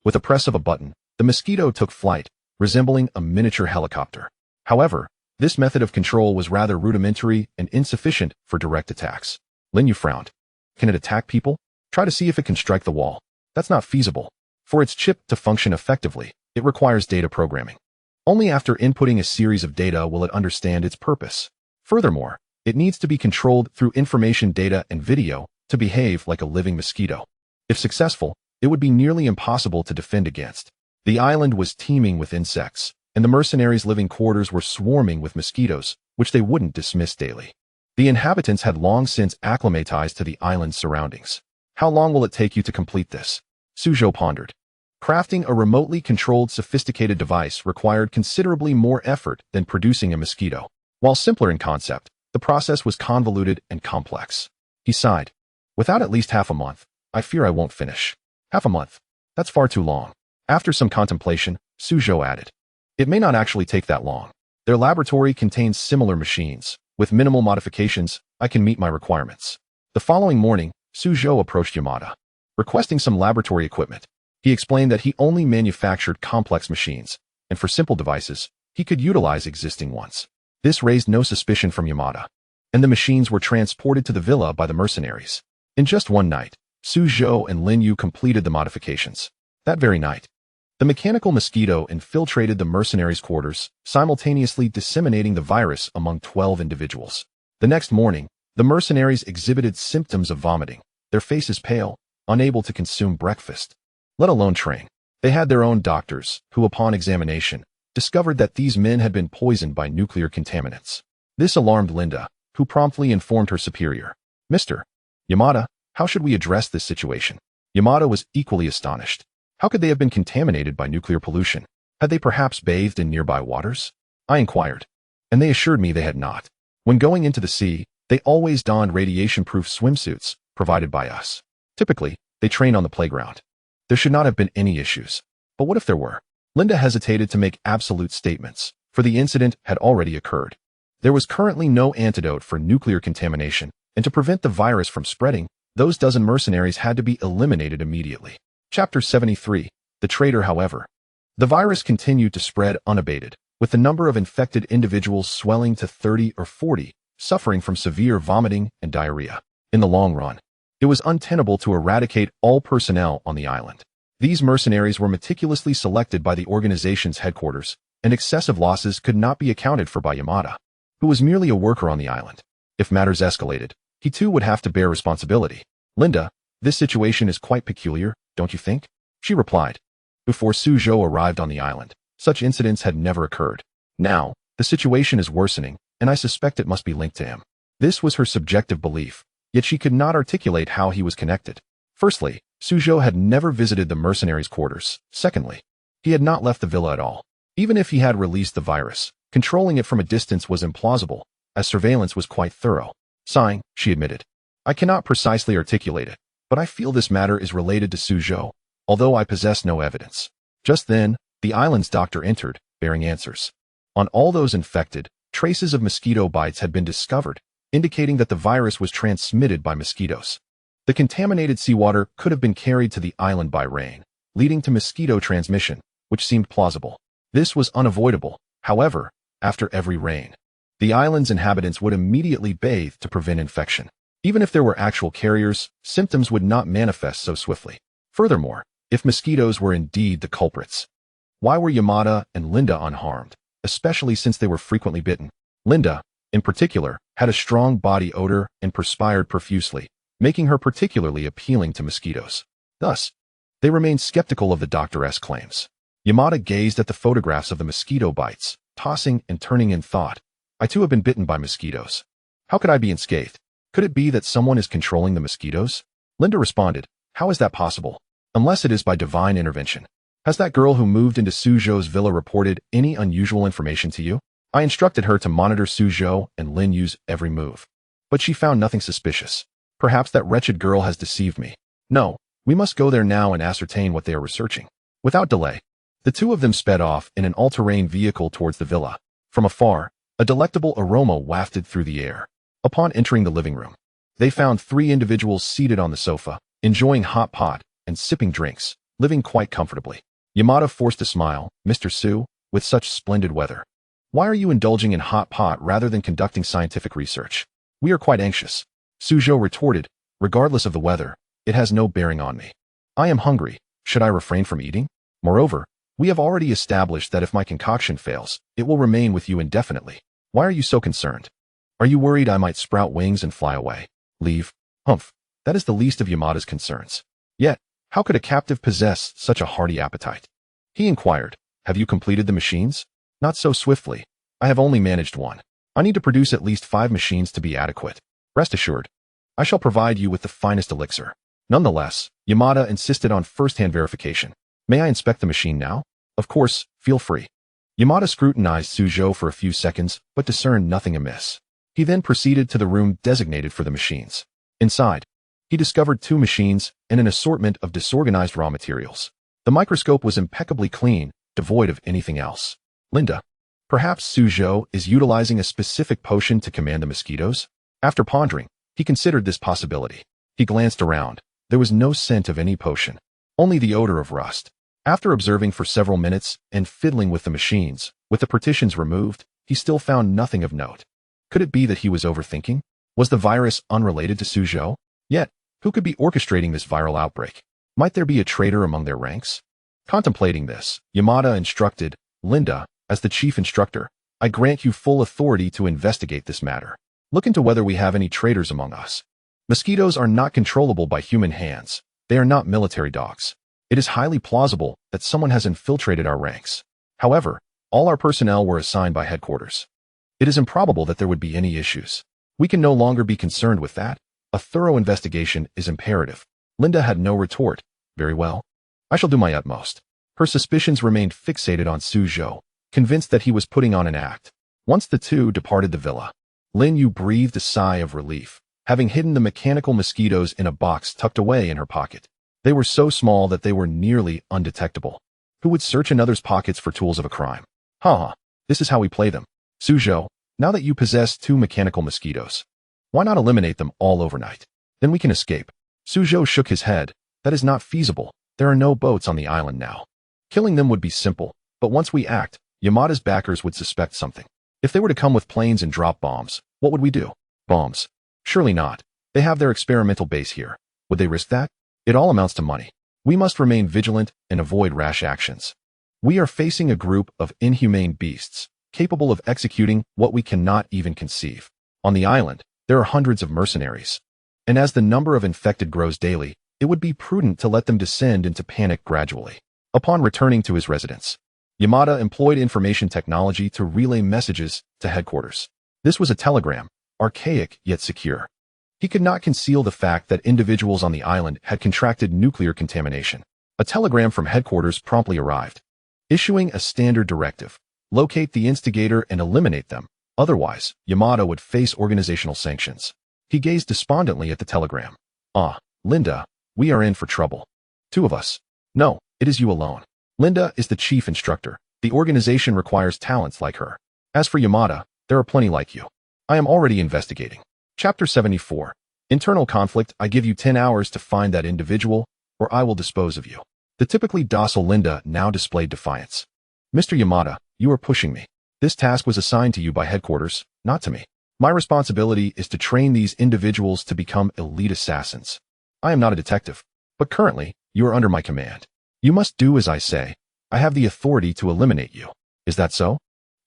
With a press of a button, the mosquito took flight, resembling a miniature helicopter. However, this method of control was rather rudimentary and insufficient for direct attacks. Lin Yu frowned. Can it attack people? Try to see if it can strike the wall. That's not feasible. For its chip to function effectively, it requires data programming. Only after inputting a series of data will it understand its purpose. Furthermore, it needs to be controlled through information data and video to behave like a living mosquito. If successful, it would be nearly impossible to defend against. The island was teeming with insects, and the mercenaries' living quarters were swarming with mosquitoes, which they wouldn't dismiss daily. The inhabitants had long since acclimatized to the island's surroundings. How long will it take you to complete this? Zhou pondered. Crafting a remotely controlled sophisticated device required considerably more effort than producing a mosquito. While simpler in concept, the process was convoluted and complex. He sighed. Without at least half a month, I fear I won't finish. Half a month? That's far too long. After some contemplation, Zhou added. It may not actually take that long. Their laboratory contains similar machines. With minimal modifications, I can meet my requirements. The following morning, Zhou approached Yamada, requesting some laboratory equipment. He explained that he only manufactured complex machines, and for simple devices, he could utilize existing ones. This raised no suspicion from Yamada, and the machines were transported to the villa by the mercenaries. In just one night, Zhou and Lin Yu completed the modifications. That very night, the mechanical mosquito infiltrated the mercenaries' quarters, simultaneously disseminating the virus among 12 individuals. The next morning, the mercenaries exhibited symptoms of vomiting, their faces pale, unable to consume breakfast, let alone train. They had their own doctors, who upon examination, discovered that these men had been poisoned by nuclear contaminants. This alarmed Linda, who promptly informed her superior. Mr. Yamada, how should we address this situation? Yamada was equally astonished. How could they have been contaminated by nuclear pollution? Had they perhaps bathed in nearby waters? I inquired, and they assured me they had not. When going into the sea, they always donned radiation-proof swimsuits, provided by us. Typically, they train on the playground. There should not have been any issues. But what if there were? Linda hesitated to make absolute statements, for the incident had already occurred. There was currently no antidote for nuclear contamination, and to prevent the virus from spreading, those dozen mercenaries had to be eliminated immediately. Chapter 73. The Traitor, however. The virus continued to spread unabated, with the number of infected individuals swelling to 30 or 40, suffering from severe vomiting and diarrhea. In the long run, it was untenable to eradicate all personnel on the island. These mercenaries were meticulously selected by the organization's headquarters, and excessive losses could not be accounted for by Yamada, who was merely a worker on the island. If matters escalated, he too would have to bear responsibility. Linda, this situation is quite peculiar, don't you think? She replied. Before Zhou arrived on the island, such incidents had never occurred. Now, the situation is worsening, and I suspect it must be linked to him. This was her subjective belief, yet she could not articulate how he was connected. Firstly, Zhou had never visited the mercenaries' quarters. Secondly, he had not left the villa at all. Even if he had released the virus, controlling it from a distance was implausible, as surveillance was quite thorough. Sighing, she admitted. I cannot precisely articulate it, but I feel this matter is related to Zhou, although I possess no evidence. Just then, the island's doctor entered, bearing answers. On all those infected, traces of mosquito bites had been discovered, indicating that the virus was transmitted by mosquitoes. The contaminated seawater could have been carried to the island by rain, leading to mosquito transmission, which seemed plausible. This was unavoidable, however, after every rain. The island's inhabitants would immediately bathe to prevent infection. Even if there were actual carriers, symptoms would not manifest so swiftly. Furthermore, if mosquitoes were indeed the culprits, why were Yamada and Linda unharmed, especially since they were frequently bitten? Linda, in particular, had a strong body odor and perspired profusely, making her particularly appealing to mosquitoes. Thus, they remained skeptical of the doctor's claims. Yamada gazed at the photographs of the mosquito bites, tossing and turning in thought. I too have been bitten by mosquitoes. How could I be unscathed? Could it be that someone is controlling the mosquitoes? Linda responded, how is that possible? Unless it is by divine intervention. Has that girl who moved into Zhou's villa reported any unusual information to you? I instructed her to monitor Zhou and Lin Yu's every move. But she found nothing suspicious. Perhaps that wretched girl has deceived me. No, we must go there now and ascertain what they are researching. Without delay, the two of them sped off in an all-terrain vehicle towards the villa. From afar, a delectable aroma wafted through the air. Upon entering the living room, they found three individuals seated on the sofa, enjoying hot pot and sipping drinks, living quite comfortably. Yamada forced a smile. Mr. Su, with such splendid weather, why are you indulging in hot pot rather than conducting scientific research? We are quite anxious. Zhou retorted, regardless of the weather, it has no bearing on me. I am hungry. Should I refrain from eating? Moreover, we have already established that if my concoction fails, it will remain with you indefinitely. Why are you so concerned? Are you worried I might sprout wings and fly away? Leave? Humph. That is the least of Yamada's concerns. Yet, how could a captive possess such a hearty appetite? He inquired, have you completed the machines? Not so swiftly. I have only managed one. I need to produce at least 5 machines to be adequate. Rest assured, I shall provide you with the finest elixir. Nonetheless, Yamada insisted on first-hand verification. May I inspect the machine now? Of course, feel free. Yamada scrutinized Zhou for a few seconds, but discerned nothing amiss. He then proceeded to the room designated for the machines. Inside, he discovered 2 machines and an assortment of disorganized raw materials. The microscope was impeccably clean, devoid of anything else. Linda, perhaps Zhou is utilizing a specific potion to command the mosquitoes? After pondering, he considered this possibility. He glanced around. There was no scent of any potion, only the odor of rust. After observing for several minutes and fiddling with the machines, with the partitions removed, he still found nothing of note. Could it be that he was overthinking? Was the virus unrelated to Zhou? Yet, who could be orchestrating this viral outbreak? Might there be a traitor among their ranks? Contemplating this, Yamada instructed, Linda, as the chief instructor, I grant you full authority to investigate this matter. Look into whether we have any traitors among us. Mosquitoes are not controllable by human hands. They are not military dogs. It is highly plausible that someone has infiltrated our ranks. However, all our personnel were assigned by headquarters. It is improbable that there would be any issues. We can no longer be concerned with that. A thorough investigation is imperative. Linda had no retort. Very well. I shall do my utmost. Her suspicions remained fixated on Zhou, convinced that he was putting on an act. Once the two departed the villa, Lin Yu breathed a sigh of relief, having hidden the mechanical mosquitoes in a box tucked away in her pocket. They were so small that they were nearly undetectable. Who would search another's pockets for tools of a crime? Ha! This is how we play them. Zhou, now that you possess 2 mechanical mosquitoes, why not eliminate them all overnight? Then we can escape. Zhou shook his head. That is not feasible. There are no boats on the island now. Killing them would be simple, but once we act, Yamada's backers would suspect something. If they were to come with planes and drop bombs, what would we do? Bombs? Surely not. They have their experimental base here. Would they risk that? It all amounts to money. We must remain vigilant and avoid rash actions. We are facing a group of inhumane beasts, capable of executing what we cannot even conceive. On the island, there are hundreds of mercenaries. And as the number of infected grows daily, it would be prudent to let them descend into panic gradually. Upon returning to his residence, Yamada employed information technology to relay messages to headquarters. This was a telegram, archaic yet secure. He could not conceal the fact that individuals on the island had contracted nuclear contamination. A telegram from headquarters promptly arrived, issuing a standard directive: locate the instigator and eliminate them. Otherwise, Yamada would face organizational sanctions. He gazed despondently at the telegram. Ah, Linda, we are in for trouble. 2 of us. No, it is you alone. Linda is the chief instructor. The organization requires talents like her. As for Yamada, there are plenty like you. I am already investigating. Chapter 74. Internal conflict. I give you 10 hours to find that individual, or I will dispose of you. The typically docile Linda now displayed defiance. Mr. Yamada, you are pushing me. This task was assigned to you by headquarters, not to me. My responsibility is to train these individuals to become elite assassins. I am not a detective, but currently, you are under my command. You must do as I say. I have the authority to eliminate you. Is that so?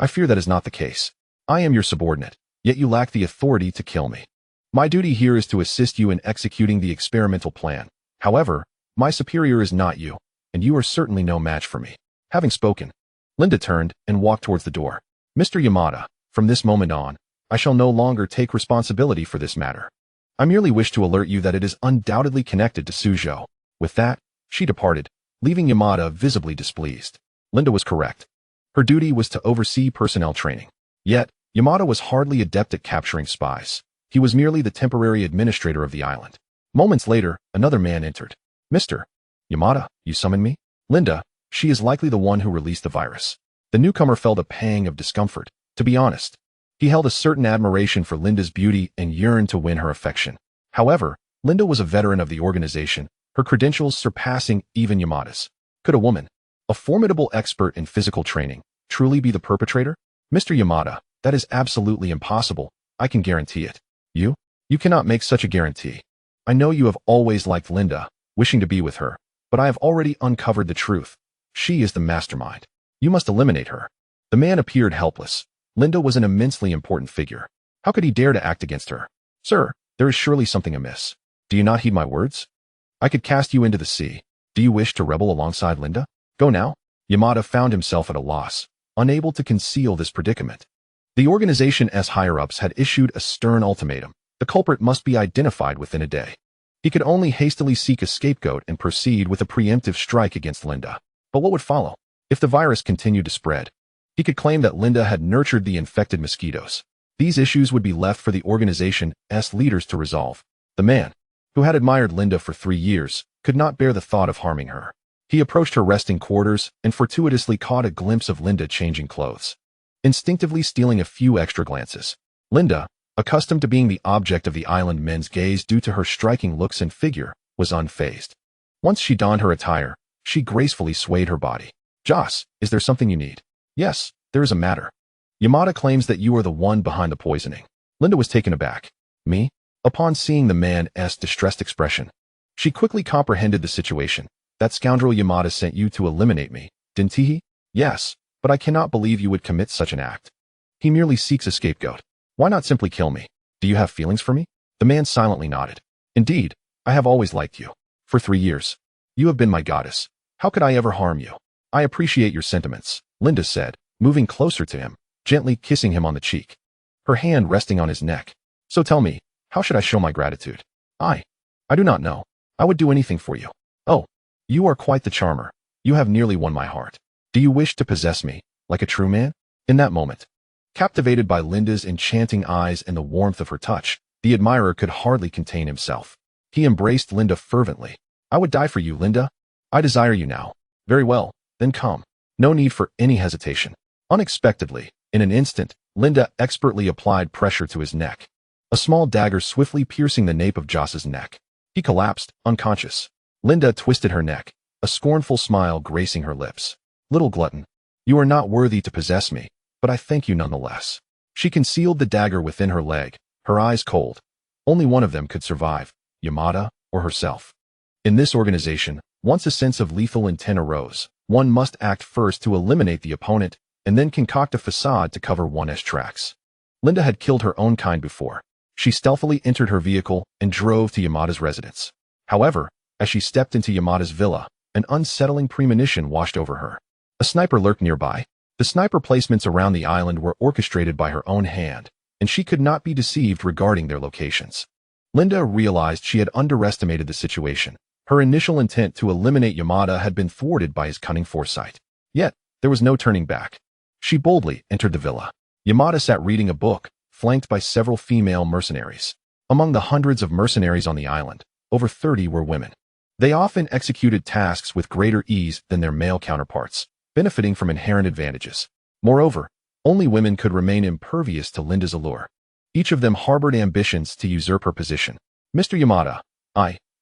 I fear that is not the case. I am your subordinate, yet you lack the authority to kill me. My duty here is to assist you in executing the experimental plan. However, my superior is not you, and you are certainly no match for me. Having spoken, Linda turned and walked towards the door. Mr. Yamada, from this moment on, I shall no longer take responsibility for this matter. I merely wish to alert you that it is undoubtedly connected to Zhou. With that, she departed, leaving Yamada visibly displeased. Linda was correct. Her duty was to oversee personnel training. Yet, Yamada was hardly adept at capturing spies. He was merely the temporary administrator of the island. Moments later, another man entered. Mr. Yamada, you summoned me? Linda, she is likely the one who released the virus. The newcomer felt a pang of discomfort. To be honest, he held a certain admiration for Linda's beauty and yearned to win her affection. However, Linda was a veteran of the organization, her credentials surpassing even Yamada's. Could a woman, a formidable expert in physical training, truly be the perpetrator? Mr. Yamada, that is absolutely impossible. I can guarantee it. You cannot make such a guarantee. I know you have always liked Linda, wishing to be with her, but I have already uncovered the truth. She is the mastermind. You must eliminate her. The man appeared helpless. Linda was an immensely important figure. How could he dare to act against her? Sir, there is surely something amiss. Do you not heed my words? I could cast you into the sea. Do you wish to rebel alongside Linda? Go now. Yamada found himself at a loss, unable to conceal this predicament. The organization's higher-ups had issued a stern ultimatum. The culprit must be identified within a day. He could only hastily seek a scapegoat and proceed with a preemptive strike against Linda. But what would follow? If the virus continued to spread, he could claim that Linda had nurtured the infected mosquitoes. These issues would be left for the organization's leaders to resolve. The man, who had admired Linda for 3 years, could not bear the thought of harming her. He approached her resting quarters and fortuitously caught a glimpse of Linda changing clothes, instinctively stealing a few extra glances. Linda, accustomed to being the object of the island men's gaze due to her striking looks and figure, was unfazed. Once she donned her attire, she gracefully swayed her body. Joss, is there something you need? Yes, there is a matter. Yamada claims that you are the one behind the poisoning. Linda was taken aback. Me? Upon seeing the man's distressed expression, she quickly comprehended the situation. That scoundrel Yamada sent you to eliminate me, didn't he? Yes, but I cannot believe you would commit such an act. He merely seeks a scapegoat. Why not simply kill me? Do you have feelings for me? The man silently nodded. Indeed, I have always liked you. For 3 years. You have been my goddess. How could I ever harm you? I appreciate your sentiments, Linda said, moving closer to him, gently kissing him on the cheek, her hand resting on his neck. So tell me, how should I show my gratitude? I do not know. I would do anything for you. Oh, you are quite the charmer. You have nearly won my heart. Do you wish to possess me, like a true man? In that moment, captivated by Linda's enchanting eyes and the warmth of her touch, the admirer could hardly contain himself. He embraced Linda fervently. I would die for you, Linda. I desire you now. Very well, then come. No need for any hesitation. Unexpectedly, in an instant, Linda expertly applied pressure to his neck, a small dagger swiftly piercing the nape of Joss's neck. He collapsed, unconscious. Linda twisted her neck, a scornful smile gracing her lips. Little glutton, you are not worthy to possess me, but I thank you nonetheless. She concealed the dagger within her leg, her eyes cold. Only one of them could survive, Yamada or herself. In this organization, once a sense of lethal intent arose, one must act first to eliminate the opponent and then concoct a facade to cover one's tracks. Linda had killed her own kind before. She stealthily entered her vehicle and drove to Yamada's residence. However, as she stepped into Yamada's villa, an unsettling premonition washed over her. A sniper lurked nearby. The sniper placements around the island were orchestrated by her own hand, and she could not be deceived regarding their locations. Linda realized she had underestimated the situation. Her initial intent to eliminate Yamada had been thwarted by his cunning foresight. Yet, there was no turning back. She boldly entered the villa. Yamada sat reading a book, flanked by several female mercenaries. Among the hundreds of mercenaries on the island, over 30 were women. They often executed tasks with greater ease than their male counterparts, benefiting from inherent advantages. Moreover, only women could remain impervious to Linda's allure. Each of them harbored ambitions to usurp her position. Mr. Yamada,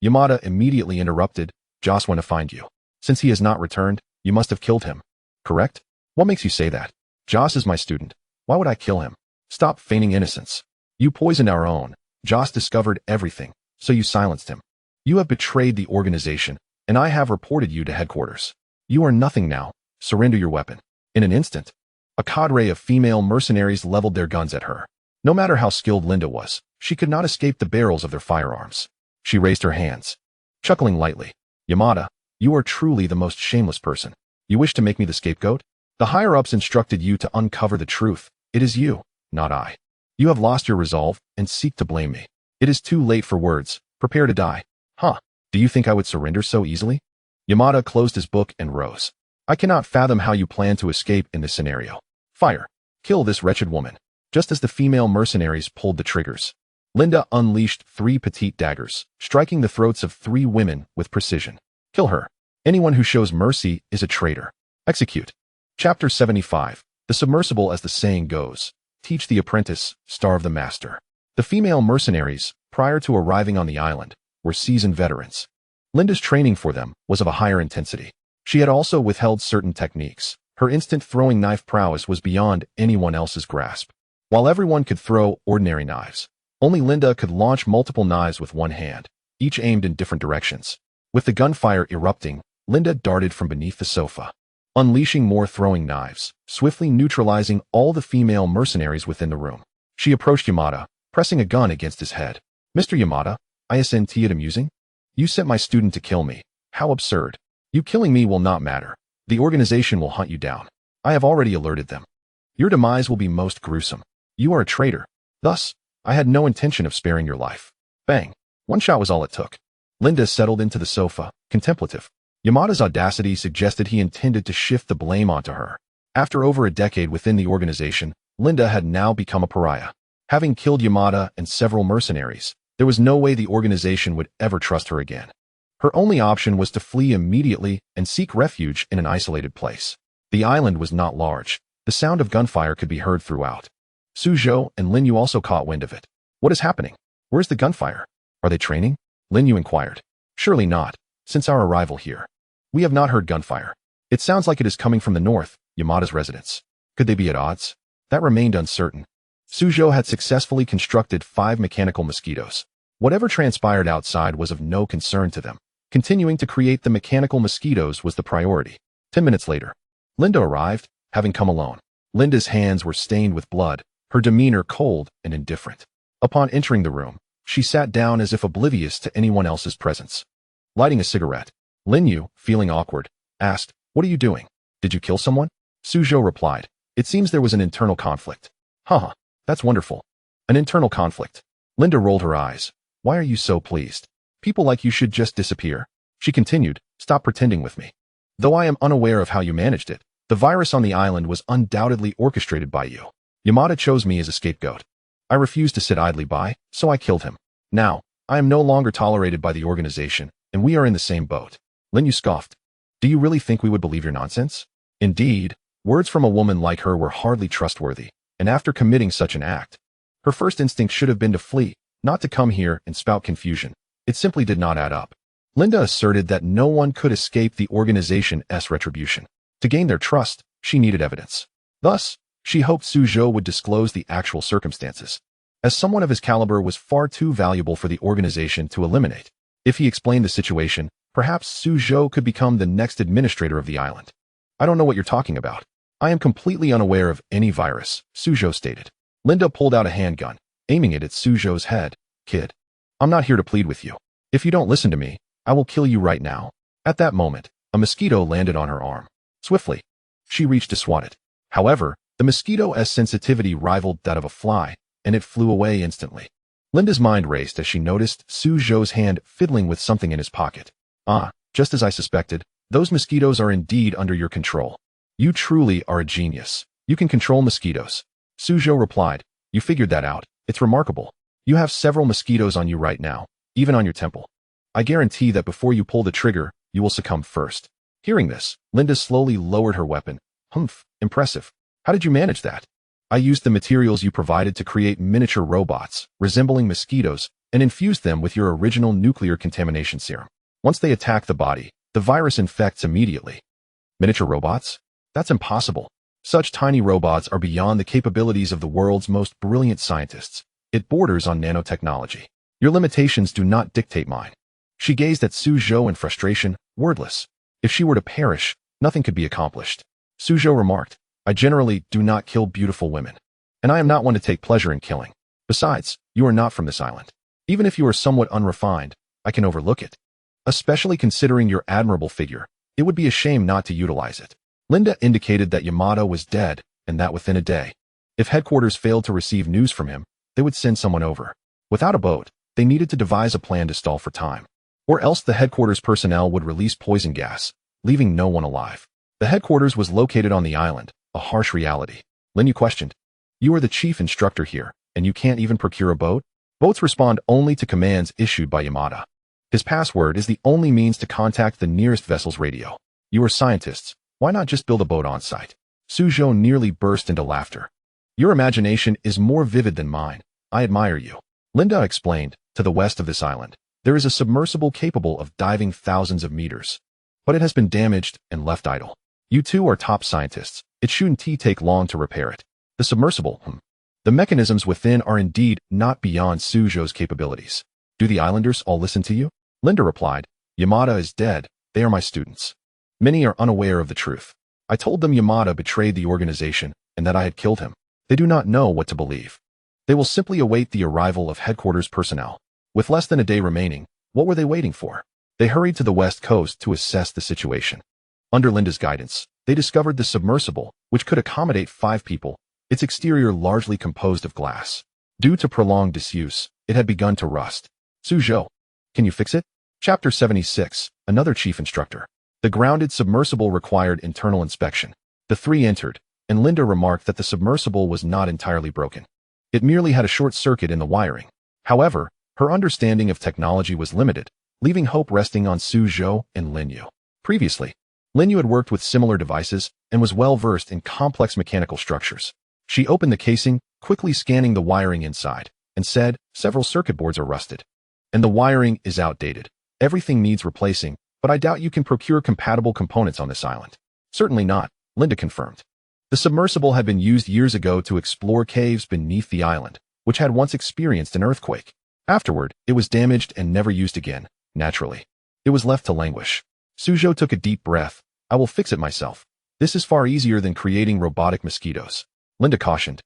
Yamada immediately interrupted. Joss went to find you. Since he has not returned, you must have killed him. Correct? What makes you say that? Joss is my student. Why would I kill him? Stop feigning innocence. You poisoned our own. Joss discovered everything, so you silenced him. You have betrayed the organization, and I have reported you to headquarters. You are nothing now. Surrender your weapon. In an instant, a cadre of female mercenaries leveled their guns at her. No matter how skilled Linda was, she could not escape the barrels of their firearms. She raised her hands, chuckling lightly. Yamada, you are truly the most shameless person. You wish to make me the scapegoat? The higher-ups instructed you to uncover the truth. It is you, not I. You have lost your resolve and seek to blame me. It is too late for words. Prepare to die. Huh? Do you think I would surrender so easily? Yamada closed his book and rose. I cannot fathom how you plan to escape in this scenario. Fire. Kill this wretched woman. Just as the female mercenaries pulled the triggers, Linda unleashed 3 petite daggers, striking the throats of 3 women with precision. Kill her. Anyone who shows mercy is a traitor. Execute. Chapter 75. The submersible, as the saying goes. Teach the apprentice, starve the master. The female mercenaries, prior to arriving on the island, were seasoned veterans. Linda's training for them was of a higher intensity. She had also withheld certain techniques. Her instant throwing knife prowess was beyond anyone else's grasp. While everyone could throw ordinary knives, only Linda could launch multiple knives with one hand, each aimed in different directions. With the gunfire erupting, Linda darted from beneath the sofa, unleashing more throwing knives, swiftly neutralizing all the female mercenaries within the room. She approached Yamada, pressing a gun against his head. Mr. Yamada, isn't it amusing? You sent my student to kill me. How absurd. You killing me will not matter. The organization will hunt you down. I have already alerted them. Your demise will be most gruesome. You are a traitor. Thus, I had no intention of sparing your life. Bang. One shot was all it took. Linda settled into the sofa, contemplative. Yamada's audacity suggested he intended to shift the blame onto her. After over a decade within the organization, Linda had now become a pariah. Having killed Yamada and several mercenaries, there was no way the organization would ever trust her again. Her only option was to flee immediately and seek refuge in an isolated place. The island was not large. The sound of gunfire could be heard throughout. Zhou and Lin Yu also caught wind of it. What is happening? Where's the gunfire? Are they training? Lin Yu inquired. Surely not, since our arrival here. We have not heard gunfire. It sounds like it is coming from the north, Yamada's residence. Could they be at odds? That remained uncertain. Zhou had successfully constructed 5 mechanical mosquitoes. Whatever transpired outside was of no concern to them. Continuing to create the mechanical mosquitoes was the priority. 10 minutes later, Linda arrived, having come alone. Linda's hands were stained with blood, her demeanor cold and indifferent. Upon entering the room, she sat down as if oblivious to anyone else's presence. Lighting a cigarette, Lin Yu, feeling awkward, asked, "What are you doing? Did you kill someone?" Zhou replied, "It seems there was an internal conflict." Haha, that's wonderful. An internal conflict. Linda rolled her eyes. Why are you so pleased? People like you should just disappear. She continued, stop pretending with me. Though I am unaware of how you managed it, the virus on the island was undoubtedly orchestrated by you. Yamada chose me as a scapegoat. I refused to sit idly by, so I killed him. Now, I am no longer tolerated by the organization, and we are in the same boat. Lin Yu scoffed. Do you really think we would believe your nonsense? Indeed, words from a woman like her were hardly trustworthy, and after committing such an act, her first instinct should have been to flee, not to come here and spout confusion. It simply did not add up. Linda asserted that no one could escape the organization's retribution. To gain their trust, she needed evidence. Thus, she hoped Zhou would disclose the actual circumstances, as someone of his caliber was far too valuable for the organization to eliminate. If he explained the situation, perhaps Zhou could become the next administrator of the island. I don't know what you're talking about. I am completely unaware of any virus, Zhou stated. Linda pulled out a handgun, aiming it at Zhou's head. Kid, I'm not here to plead with you. If you don't listen to me, I will kill you right now. At that moment, a mosquito landed on her arm. Swiftly, she reached to swat it. However, the mosquito's sensitivity rivaled that of a fly, and it flew away instantly. Linda's mind raced as she noticed Zhou's hand fiddling with something in his pocket. Ah, just as I suspected, those mosquitoes are indeed under your control. You truly are a genius. You can control mosquitoes. Zhou replied, you figured that out. It's remarkable. You have several mosquitoes on you right now, even on your temple. I guarantee that before you pull the trigger, you will succumb first. Hearing this, Linda slowly lowered her weapon. Humph, impressive. How did you manage that? I used the materials you provided to create miniature robots, resembling mosquitoes, and infused them with your original nuclear contamination serum. Once they attack the body, the virus infects immediately. Miniature robots? That's impossible. Such tiny robots are beyond the capabilities of the world's most brilliant scientists. It borders on nanotechnology. Your limitations do not dictate mine. She gazed at Zhou in frustration, wordless. If she were to perish, nothing could be accomplished. Zhou remarked, I generally do not kill beautiful women, and I am not one to take pleasure in killing. Besides, you are not from this island. Even if you are somewhat unrefined, I can overlook it. Especially considering your admirable figure, it would be a shame not to utilize it. Linda indicated that Yamada was dead, and that within a day. If headquarters failed to receive news from him, they would send someone over. Without a boat, they needed to devise a plan to stall for time. Or else the headquarters personnel would release poison gas, leaving no one alive. The headquarters was located on the island, a harsh reality. Linyu questioned. You are the chief instructor here, and you can't even procure a boat? Boats respond only to commands issued by Yamada. His password is the only means to contact the nearest vessel's radio. You are scientists. Why not just build a boat on site? Zhou nearly burst into laughter. Your imagination is more vivid than mine. I admire you. Linda explained. To the west of this island, there is a submersible capable of diving thousands of meters. But it has been damaged and left idle. You two are top scientists. It shouldn't take long to repair it. The submersible, The mechanisms within are indeed not beyond Zhou's capabilities. Do the islanders all listen to you? Linda replied, Yamada is dead. They are my students. Many are unaware of the truth. I told them Yamada betrayed the organization and that I had killed him. They do not know what to believe. They will simply await the arrival of headquarters personnel. With less than a day remaining, what were they waiting for? They hurried to the west coast to assess the situation. Under Linda's guidance, they discovered the submersible, which could accommodate 5 people, its exterior largely composed of glass. Due to prolonged disuse, it had begun to rust. Zhou, can you fix it? Chapter 76, Another Chief Instructor. The grounded submersible required internal inspection. The 3 entered, and Linda remarked that the submersible was not entirely broken. It merely had a short circuit in the wiring. However, her understanding of technology was limited, leaving hope resting on Zhou and Linyu. Previously, Linyu had worked with similar devices and was well versed in complex mechanical structures. She opened the casing, quickly scanning the wiring inside, and said, several circuit boards are rusted. And the wiring is outdated. Everything needs replacing, but I doubt you can procure compatible components on this island. Certainly not, Linda confirmed. The submersible had been used years ago to explore caves beneath the island, which had once experienced an earthquake. Afterward, it was damaged and never used again, naturally. It was left to languish. Zhou took a deep breath. I will fix it myself. This is far easier than creating robotic mosquitoes. Linda cautioned.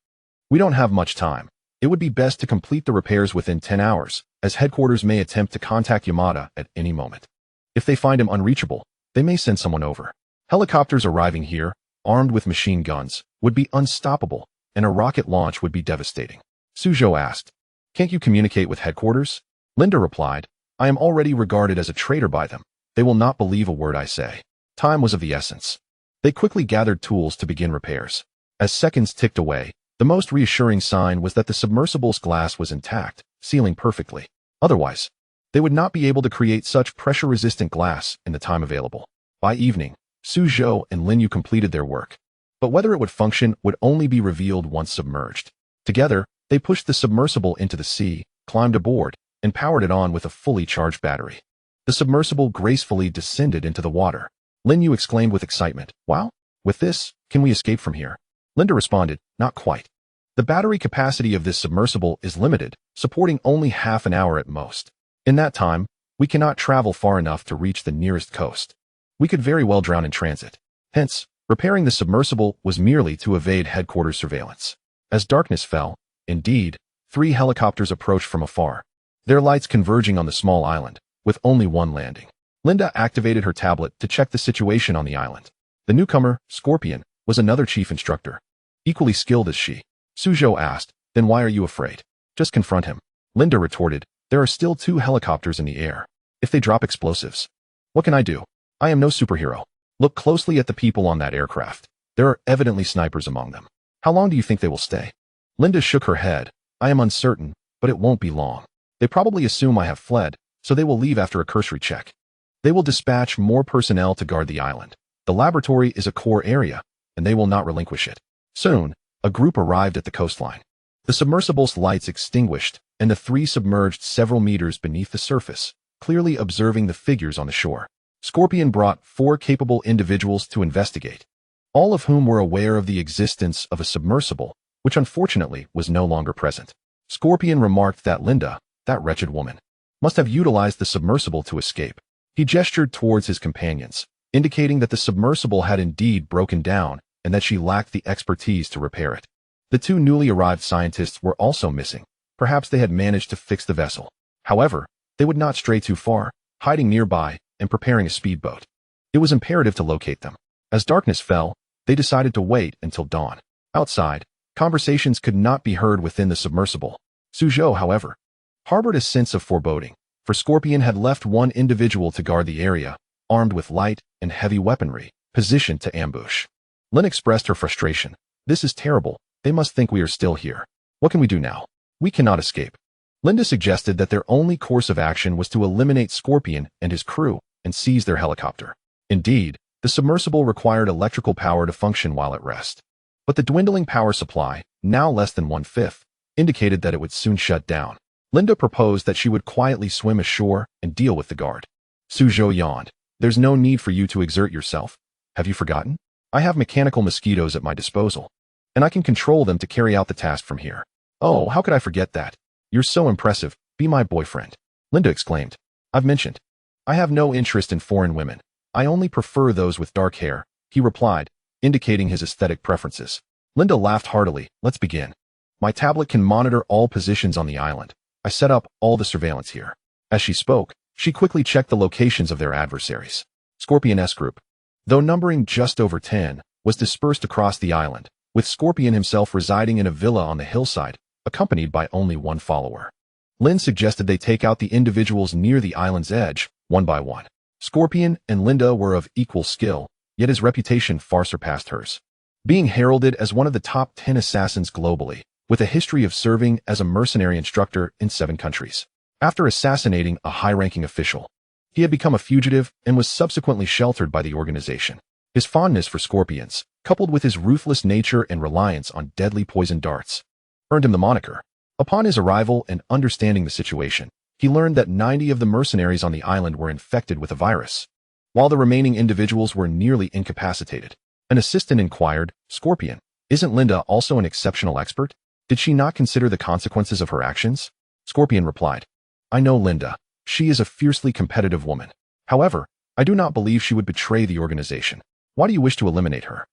We don't have much time. It would be best to complete the repairs within 10 hours, as headquarters may attempt to contact Yamada at any moment. If they find him unreachable, they may send someone over. Helicopters arriving here, armed with machine guns, would be unstoppable, and a rocket launch would be devastating. Zhou asked, Can't you communicate with headquarters? Linda replied, I am already regarded as a traitor by them. They will not believe a word I say. Time was of the essence. They quickly gathered tools to begin repairs. As seconds ticked away, the most reassuring sign was that the submersible's glass was intact, sealing perfectly. Otherwise, they would not be able to create such pressure-resistant glass in the time available. By evening, Zhou and Linyu completed their work. But whether it would function would only be revealed once submerged. Together, they pushed the submersible into the sea, climbed aboard, and powered it on with a fully charged battery. The submersible gracefully descended into the water. Linyu exclaimed with excitement, Wow! With this, can we escape from here? Linda responded, Not quite. The battery capacity of this submersible is limited, supporting only half an hour at most. In that time, we cannot travel far enough to reach the nearest coast. We could very well drown in transit. Hence, repairing the submersible was merely to evade headquarters surveillance. As darkness fell, indeed, 3 helicopters approached from afar, their lights converging on the small island, with only one landing. Linda activated her tablet to check the situation on the island. The newcomer, Scorpion, was another chief instructor. Equally skilled as she. Zhou asked, Then why are you afraid? Just confront him. Linda retorted, There are still 2 helicopters in the air. If they drop explosives, what can I do? I am no superhero. Look closely at the people on that aircraft. There are evidently snipers among them. How long do you think they will stay? Linda shook her head. I am uncertain, but it won't be long. They probably assume I have fled, so they will leave after a cursory check. They will dispatch more personnel to guard the island. The laboratory is a core area, and they will not relinquish it. Soon, a group arrived at the coastline. The submersible's lights extinguished, and the 3 submerged several meters beneath the surface, clearly observing the figures on the shore. Scorpion brought 4 capable individuals to investigate, all of whom were aware of the existence of a submersible, which unfortunately was no longer present. Scorpion remarked that Linda, that wretched woman, must have utilized the submersible to escape. He gestured towards his companions, indicating that the submersible had indeed broken down and that she lacked the expertise to repair it. The 2 newly arrived scientists were also missing. Perhaps they had managed to fix the vessel. However, they would not stray too far, hiding nearby and preparing a speedboat. It was imperative to locate them. As darkness fell, they decided to wait until dawn. Outside, conversations could not be heard within the submersible. Zhou, however, harbored a sense of foreboding, for Scorpion had left 1 individual to guard the area, armed with light and heavy weaponry, positioned to ambush. Lin expressed her frustration. This is terrible. They must think we are still here. What can we do now? We cannot escape. Linda suggested that their only course of action was to eliminate Scorpion and his crew and seize their helicopter. Indeed, the submersible required electrical power to function while at rest. But the dwindling power supply, now less than 1/5, indicated that it would soon shut down. Linda proposed that she would quietly swim ashore and deal with the guard. Zhou yawned. There's no need for you to exert yourself. Have you forgotten? I have mechanical mosquitoes at my disposal, and I can control them to carry out the task from here. Oh, how could I forget that? You're so impressive. Be my boyfriend. Linda exclaimed. I've mentioned. I have no interest in foreign women. I only prefer those with dark hair, he replied, indicating his aesthetic preferences. Linda laughed heartily. Let's begin. My tablet can monitor all positions on the island. I set up all the surveillance here. As she spoke, she quickly checked the locations of their adversaries. Scorpion S group, though numbering just over 10, was dispersed across the island, with Scorpion himself residing in a villa on the hillside, accompanied by only one follower. Lin suggested they take out the individuals near the island's edge, one by one. Scorpion and Linda were of equal skill, yet his reputation far surpassed hers. Being heralded as one of the top 10 assassins globally, with a history of serving as a mercenary instructor in 7 countries. After assassinating a high-ranking official, he had become a fugitive and was subsequently sheltered by the organization. His fondness for scorpions, coupled with his ruthless nature and reliance on deadly poison darts, earned him the moniker. Upon his arrival and understanding the situation, he learned that 90 of the mercenaries on the island were infected with a virus, while the remaining individuals were nearly incapacitated. An assistant inquired, Scorpion, isn't Linda also an exceptional expert? Did she not consider the consequences of her actions? Scorpion replied, I know Linda. She is a fiercely competitive woman. However, I do not believe she would betray the organization. Why do you wish to eliminate her?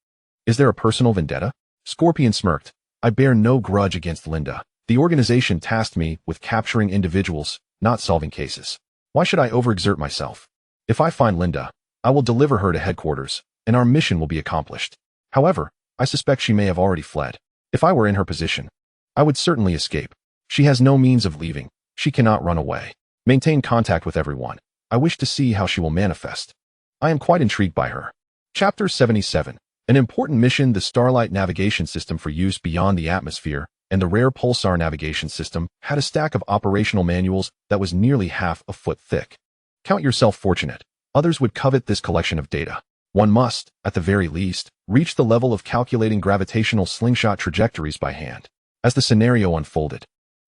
Is there a personal vendetta? Scorpion smirked. I bear no grudge against Linda. The organization tasked me with capturing individuals, not solving cases. Why should I overexert myself? If I find Linda, I will deliver her to headquarters, and our mission will be accomplished. However, I suspect she may have already fled. If I were in her position, I would certainly escape. She has no means of leaving. She cannot run away. Maintain contact with everyone. I wish to see how she will manifest. I am quite intrigued by her. Chapter 77. An important mission. The Starlight navigation system for use beyond the atmosphere and the rare Pulsar navigation system had a stack of operational manuals that was nearly half a foot thick. Count yourself fortunate. Others would covet this collection of data. One must, at the very least, reach the level of calculating gravitational slingshot trajectories by hand. As the scenario unfolded,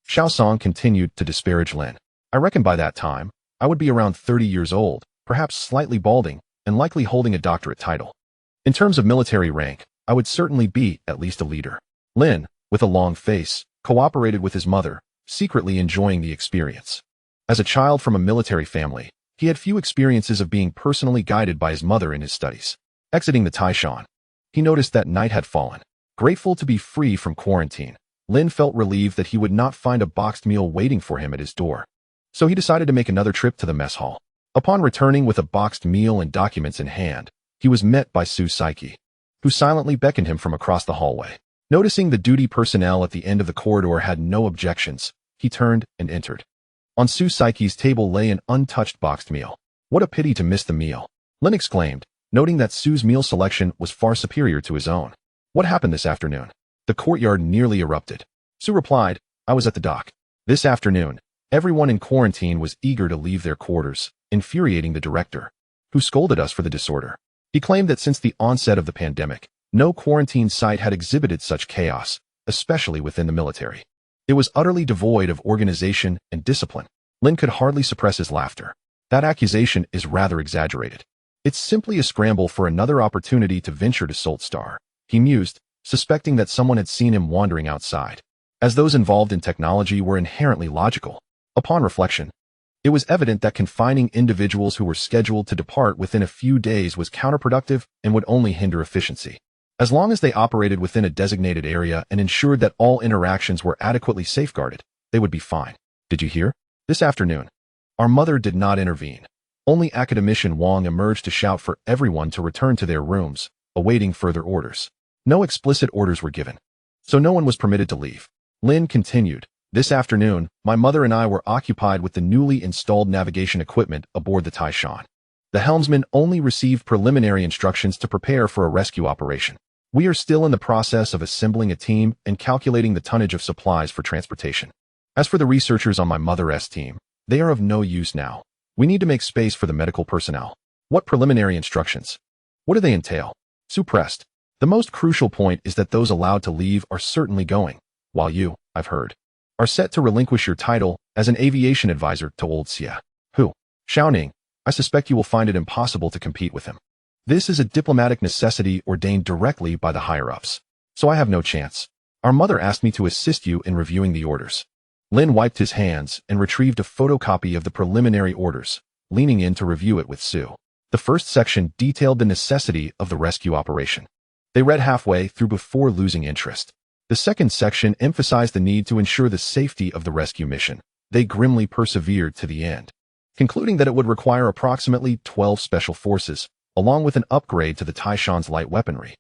Xiaosong continued to disparage Lin. I reckon by that time, I would be around 30 years old, perhaps slightly balding, and likely holding a doctorate title. In terms of military rank, I would certainly be at least a leader. Lin, with a long face, cooperated with his mother, secretly enjoying the experience. As a child from a military family, he had few experiences of being personally guided by his mother in his studies. Exiting the Taishan, he noticed that night had fallen. Grateful to be free from quarantine, Lin felt relieved that he would not find a boxed meal waiting for him at his door. So he decided to make another trip to the mess hall. Upon returning with a boxed meal and documents in hand, he was met by Su Saiki, who silently beckoned him from across the hallway. Noticing the duty personnel at the end of the corridor had no objections, he turned and entered. On Su Saiki's table lay an untouched boxed meal. What a pity to miss the meal, Lin exclaimed, noting that Su's meal selection was far superior to his own. What happened this afternoon? The courtyard nearly erupted. Su replied, I was at the dock. This afternoon, everyone in quarantine was eager to leave their quarters, infuriating the director, who scolded us for the disorder. He claimed that since the onset of the pandemic, no quarantine site had exhibited such chaos, especially within the military. It was utterly devoid of organization and discipline. Lin could hardly suppress his laughter. That accusation is rather exaggerated. It's simply a scramble for another opportunity to venture to Salt Star, he mused, suspecting that someone had seen him wandering outside, as those involved in technology were inherently logical. Upon reflection, it was evident that confining individuals who were scheduled to depart within a few days was counterproductive and would only hinder efficiency. As long as they operated within a designated area and ensured that all interactions were adequately safeguarded, they would be fine. Did you hear? This afternoon, our mother did not intervene. Only Academician Wang emerged to shout for everyone to return to their rooms, awaiting further orders. No explicit orders were given, so no one was permitted to leave. Lin continued, this afternoon, my mother and I were occupied with the newly installed navigation equipment aboard the Taishan. The helmsman only received preliminary instructions to prepare for a rescue operation. We are still in the process of assembling a team and calculating the tonnage of supplies for transportation. As for the researchers on my mother's team, they are of no use now. We need to make space for the medical personnel. What preliminary instructions? What do they entail? Zhou pressed. The most crucial point is that those allowed to leave are certainly going, while you, I've heard, are set to relinquish your title as an aviation advisor to old Xie. Who? Xiaoning. I suspect you will find it impossible to compete with him. This is a diplomatic necessity ordained directly by the higher-ups. So I have no chance. Our mother asked me to assist you in reviewing the orders. Lin wiped his hands and retrieved a photocopy of the preliminary orders, leaning in to review it with Zhou. The first section detailed the necessity of the rescue operation. They read halfway through before losing interest. The second section emphasized the need to ensure the safety of the rescue mission. They grimly persevered to the end, concluding that it would require approximately 12 special forces, along with an upgrade to the Taishan's light weaponry.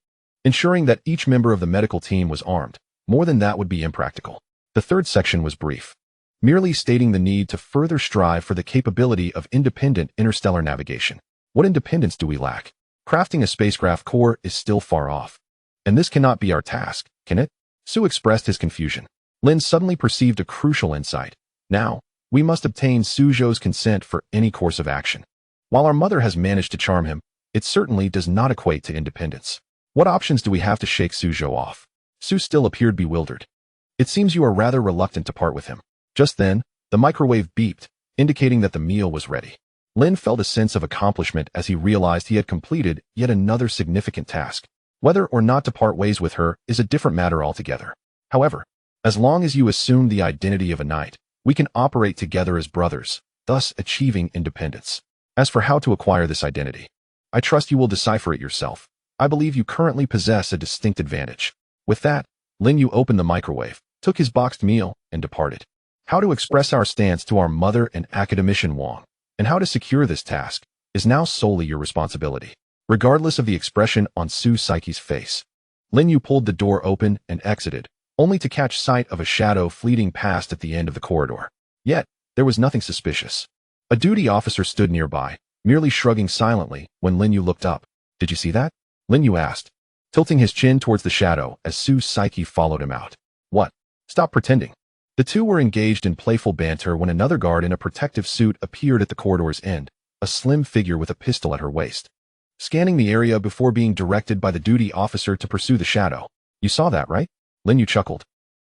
Ensuring that each member of the medical team was armed, more than that would be impractical. The third section was brief, merely stating the need to further strive for the capability of independent interstellar navigation. What independence do we lack? Crafting a spacecraft core is still far off. And this cannot be our task, can it? Zhou expressed his confusion. Lin suddenly perceived a crucial insight. Now, we must obtain Suzhou's consent for any course of action. While our mother has managed to charm him, it certainly does not equate to independence. What options do we have to shake Suzhou off? Zhou still appeared bewildered. It seems you are rather reluctant to part with him. Just then, the microwave beeped, indicating that the meal was ready. Lin felt a sense of accomplishment as he realized he had completed yet another significant task. Whether or not to part ways with her is a different matter altogether. However, as long as you assume the identity of a knight, we can operate together as brothers, thus achieving independence. As for how to acquire this identity, I trust you will decipher it yourself. I believe you currently possess a distinct advantage. With that, Lin Yu opened the microwave, took his boxed meal, and departed. How to express our stance to our mother and academician Wang, and how to secure this task, is now solely your responsibility. Regardless of the expression on Su Saiki's face, Lin Yu pulled the door open and exited, only to catch sight of a shadow fleeting past at the end of the corridor. Yet, there was nothing suspicious. A duty officer stood nearby, merely shrugging silently when Lin Yu looked up. Did you see that? Lin Yu asked, tilting his chin towards the shadow as Su Saiki followed him out. What? Stop pretending. The two were engaged in playful banter when another guard in a protective suit appeared at the corridor's end, a slim figure with a pistol at her waist, scanning the area before being directed by the duty officer to pursue the shadow. You saw that, right? Lin Yu chuckled,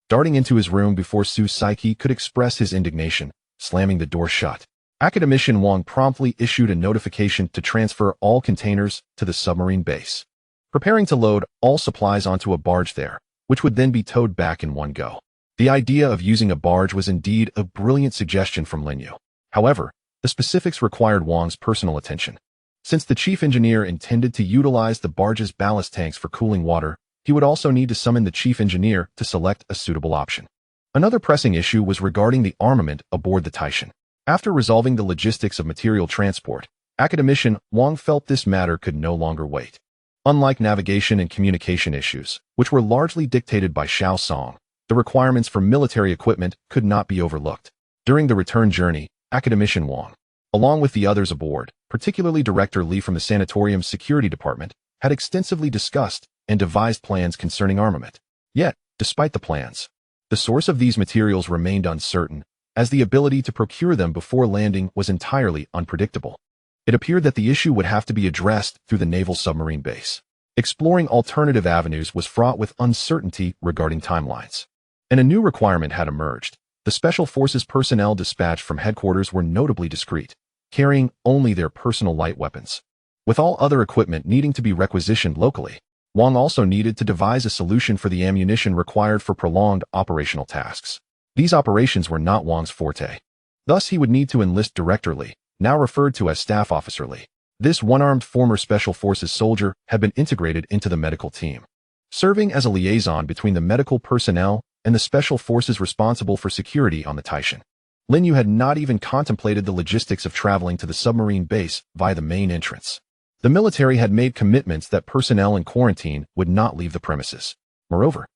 darting into his room before Su Saiki could express his indignation, slamming the door shut. Academician Wang promptly issued a notification to transfer all containers to the submarine base, preparing to load all supplies onto a barge there, which would then be towed back in one go. The idea of using a barge was indeed a brilliant suggestion from Lin Yu. However, the specifics required Wang's personal attention. Since the chief engineer intended to utilize the barge's ballast tanks for cooling water, he would also need to summon the chief engineer to select a suitable option. Another pressing issue was regarding the armament aboard the Taishan. After resolving the logistics of material transport, academician Wang felt this matter could no longer wait. Unlike navigation and communication issues, which were largely dictated by Xiao Song, the requirements for military equipment could not be overlooked. During the return journey, academician Wang, along with the others aboard, particularly Director Li from the sanatorium's security department, had extensively discussed and devised plans concerning armament. Yet, despite the plans, the source of these materials remained uncertain, as the ability to procure them before landing was entirely unpredictable. It appeared that the issue would have to be addressed through the naval submarine base. Exploring alternative avenues was fraught with uncertainty regarding timelines. And a new requirement had emerged. The Special Forces personnel dispatched from headquarters were notably discreet, carrying only their personal light weapons, with all other equipment needing to be requisitioned locally. Wang also needed to devise a solution for the ammunition required for prolonged operational tasks. These operations were not Wang's forte. Thus, he would need to enlist Director Li, now referred to as Staff Officer Li. This one-armed former Special Forces soldier had been integrated into the medical team, serving as a liaison between the medical personnel and the Special Forces responsible for security on the Taishan. Lin Yu had not even contemplated the logistics of traveling to the submarine base via the main entrance. The military had made commitments that personnel in quarantine would not leave the premises. Moreover,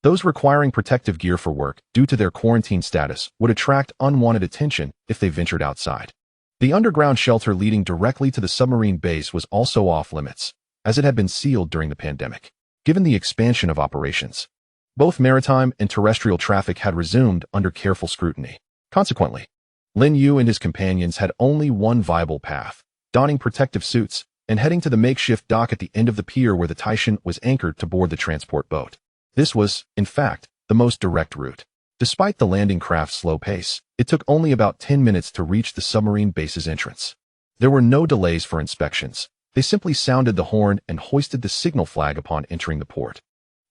those requiring protective gear for work due to their quarantine status would attract unwanted attention if they ventured outside. The underground shelter leading directly to the submarine base was also off limits, as it had been sealed during the pandemic. given the expansion of operations. Both maritime and terrestrial traffic had resumed under careful scrutiny. Consequently, Lin Yu and his companions had only one viable path, donning protective suits and heading to the makeshift dock at the end of the pier where the Taishan was anchored to board the transport boat. This was, in fact, the most direct route. Despite the landing craft's slow pace, it took only about 10 minutes to reach the submarine base's entrance. There were no delays for inspections. They simply sounded the horn and hoisted the signal flag upon entering the port.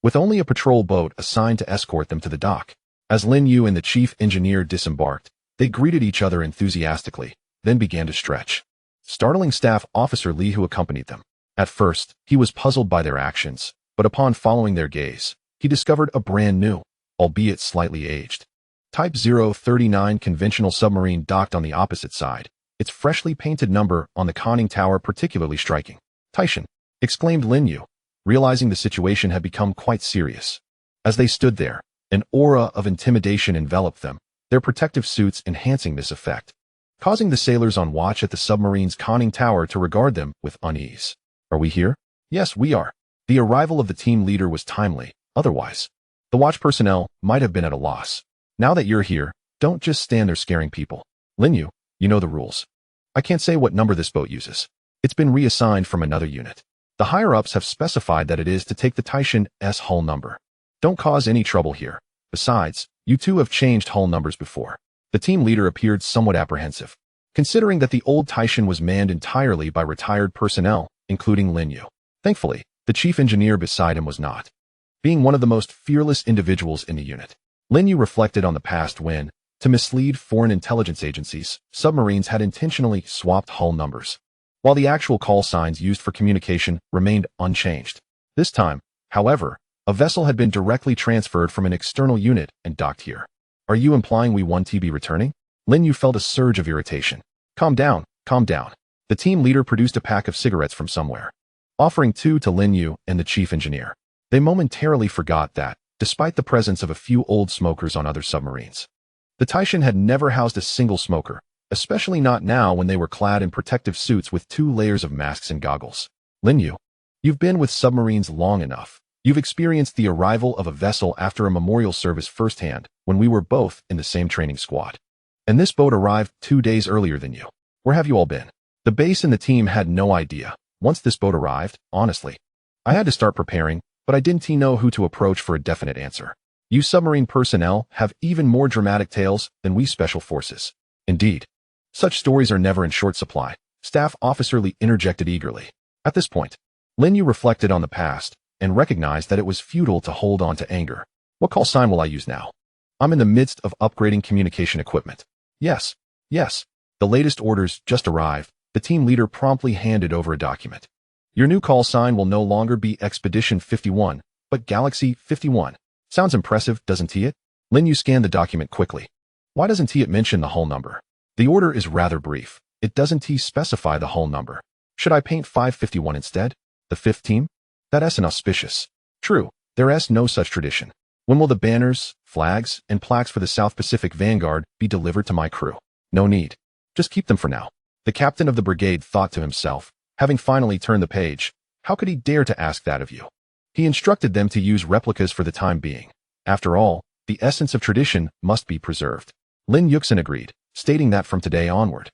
With only a patrol boat assigned to escort them to the dock, as Lin Yu and the chief engineer disembarked, they greeted each other enthusiastically, then began to stretch. Startling Staff Officer Li, who accompanied them. At first, he was puzzled by their actions, but upon following their gaze, he discovered a brand new, albeit slightly aged, Type 039 conventional submarine docked on the opposite side, its freshly painted number on the conning tower particularly striking. "Taishan!" exclaimed Lin Yu, realizing the situation had become quite serious. As they stood there, an aura of intimidation enveloped them, their protective suits enhancing this effect, causing the sailors on watch at the submarine's conning tower to regard them with unease. "Are we here?" "Yes, we are." The arrival of the team leader was timely, otherwise, the watch personnel might have been at a loss. "Now that you're here, don't just stand there scaring people. Lin Yu, you know the rules. I can't say what number this boat uses. It's been reassigned from another unit. The higher-ups have specified that it is to take the Taishan's hull number. Don't cause any trouble here. Besides, you two have changed hull numbers before." The team leader appeared somewhat apprehensive, considering that the old Taishan was manned entirely by retired personnel, including Lin Yu. Thankfully, the chief engineer beside him was not. Being one of the most fearless individuals in the unit, Lin Yu reflected on the past when, to mislead foreign intelligence agencies, submarines had intentionally swapped hull numbers, while the actual call signs used for communication remained unchanged. This time, however, a vessel had been directly transferred from an external unit and docked here. "Are you implying we want to be returning?" Lin Yu felt a surge of irritation. Calm down, calm down." The team leader produced a pack of cigarettes from somewhere, offering two to Lin Yu and the chief engineer. They momentarily forgot that, despite the presence of a few old smokers on other submarines, the Taishan had never housed a single smoker, especially not now when they were clad in protective suits with 2 layers of masks and goggles. "Lin Yu, you've been with submarines long enough. You've experienced the arrival of a vessel after a memorial service firsthand when we were both in the same training squad. And this boat arrived 2 days earlier than you. Where have you all been?" The base and the team had no idea. Once this boat arrived, honestly, I had to start preparing, but I didn't know who to approach for a definite answer. You submarine personnel have even more dramatic tales than we special forces. Indeed, such stories are never in short supply. Staff Officer Lee interjected eagerly. At this point, Lin Yu reflected on the past and recognized that it was futile to hold on to anger. "What call sign will I use now?" "I'm in the midst of upgrading communication equipment." Yes. The latest orders just arrived. The team leader promptly handed over a document. "Your new call sign will no longer be Expedition 51, but Galaxy 51. Sounds impressive, doesn't it?" Lin Yu scanned the document quickly. "Why doesn't it mention the hull number?" "The order is rather brief. It doesn't specify the hull number. Should I paint 551 instead? The 5th team? That's inauspicious." "True, there's no such tradition. When will the banners, flags, and plaques for the South Pacific Vanguard be delivered to my crew?" "No need. Just keep them for now." The captain of the brigade thought to himself, having finally turned the page. How could he dare to ask that of you? He instructed them to use replicas for the time being. After all, the essence of tradition must be preserved. Lin Yuxin agreed, stating that from today onward,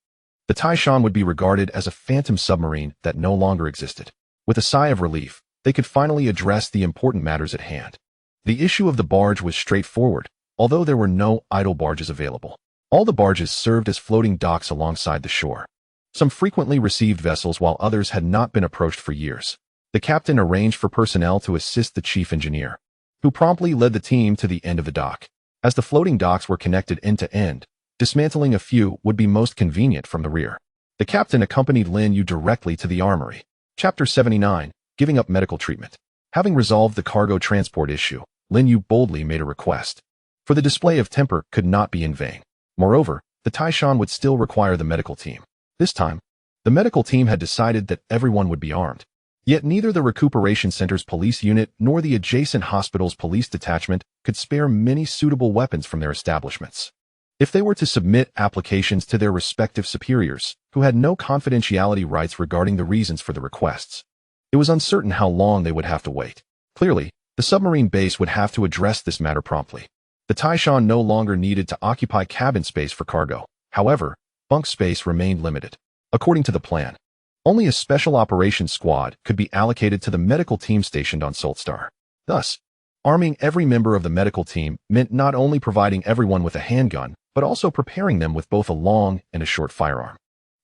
the Taishan would be regarded as a phantom submarine that no longer existed. With a sigh of relief, they could finally address the important matters at hand. The issue of the barge was straightforward, although there were no idle barges available. All the barges served as floating docks alongside the shore. Some frequently received vessels while others had not been approached for years. The captain arranged for personnel to assist the chief engineer, who promptly led the team to the end of the dock. As the floating docks were connected end to end, dismantling a few would be most convenient from the rear. The captain accompanied Lin Yu directly to the armory. Chapter 79, Giving Up Medical Treatment. Having resolved the cargo transport issue, Lin Yu boldly made a request. For the display of temper could not be in vain. Moreover, the Taishan would still require the medical team. This time, the medical team had decided that everyone would be armed. Yet neither the recuperation center's police unit nor the adjacent hospital's police detachment could spare many suitable weapons from their establishments. If they were to submit applications to their respective superiors, who had no confidentiality rights regarding the reasons for the requests, it was uncertain how long they would have to wait. Clearly, the submarine base would have to address this matter promptly. The Taishan no longer needed to occupy cabin space for cargo. However, bunk space remained limited. According to the plan, only a special operations squad could be allocated to the medical team stationed on Solstar. Thus, arming every member of the medical team meant not only providing everyone with a handgun, but also preparing them with both a long and a short firearm.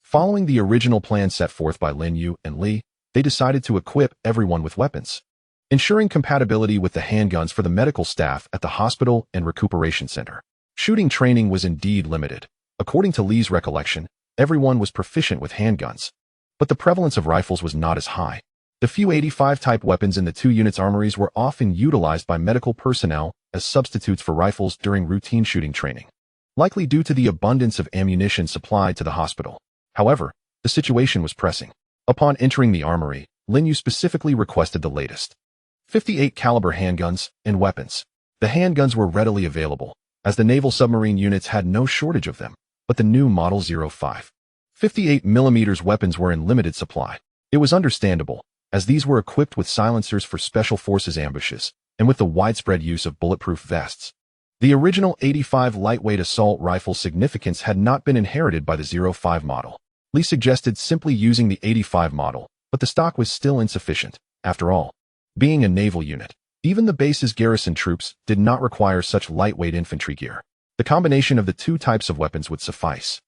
Following the original plan set forth by Lin Yu and Li, they decided to equip everyone with weapons, ensuring compatibility with the handguns for the medical staff at the hospital and recuperation center. Shooting training was indeed limited. According to Li's recollection, everyone was proficient with handguns, but the prevalence of rifles was not as high. The few 85-type weapons in the two units' armories were often utilized by medical personnel as substitutes for rifles during routine shooting training, likely due to the abundance of ammunition supplied to the hospital. However, the situation was pressing. Upon entering the armory, Lin Yu specifically requested the latest 58 caliber handguns and weapons. The handguns were readily available, as the naval submarine units had no shortage of them, but the new Model 05 58mm weapons were in limited supply. It was understandable, as these were equipped with silencers for special forces ambushes, and with the widespread use of bulletproof vests. The original 85 lightweight assault rifle's significance had not been inherited by the 05 model. Li suggested simply using the 85 model, but the stock was still insufficient. After all, being a naval unit, even the base's garrison troops did not require such lightweight infantry gear. The combination of the two types of weapons would suffice.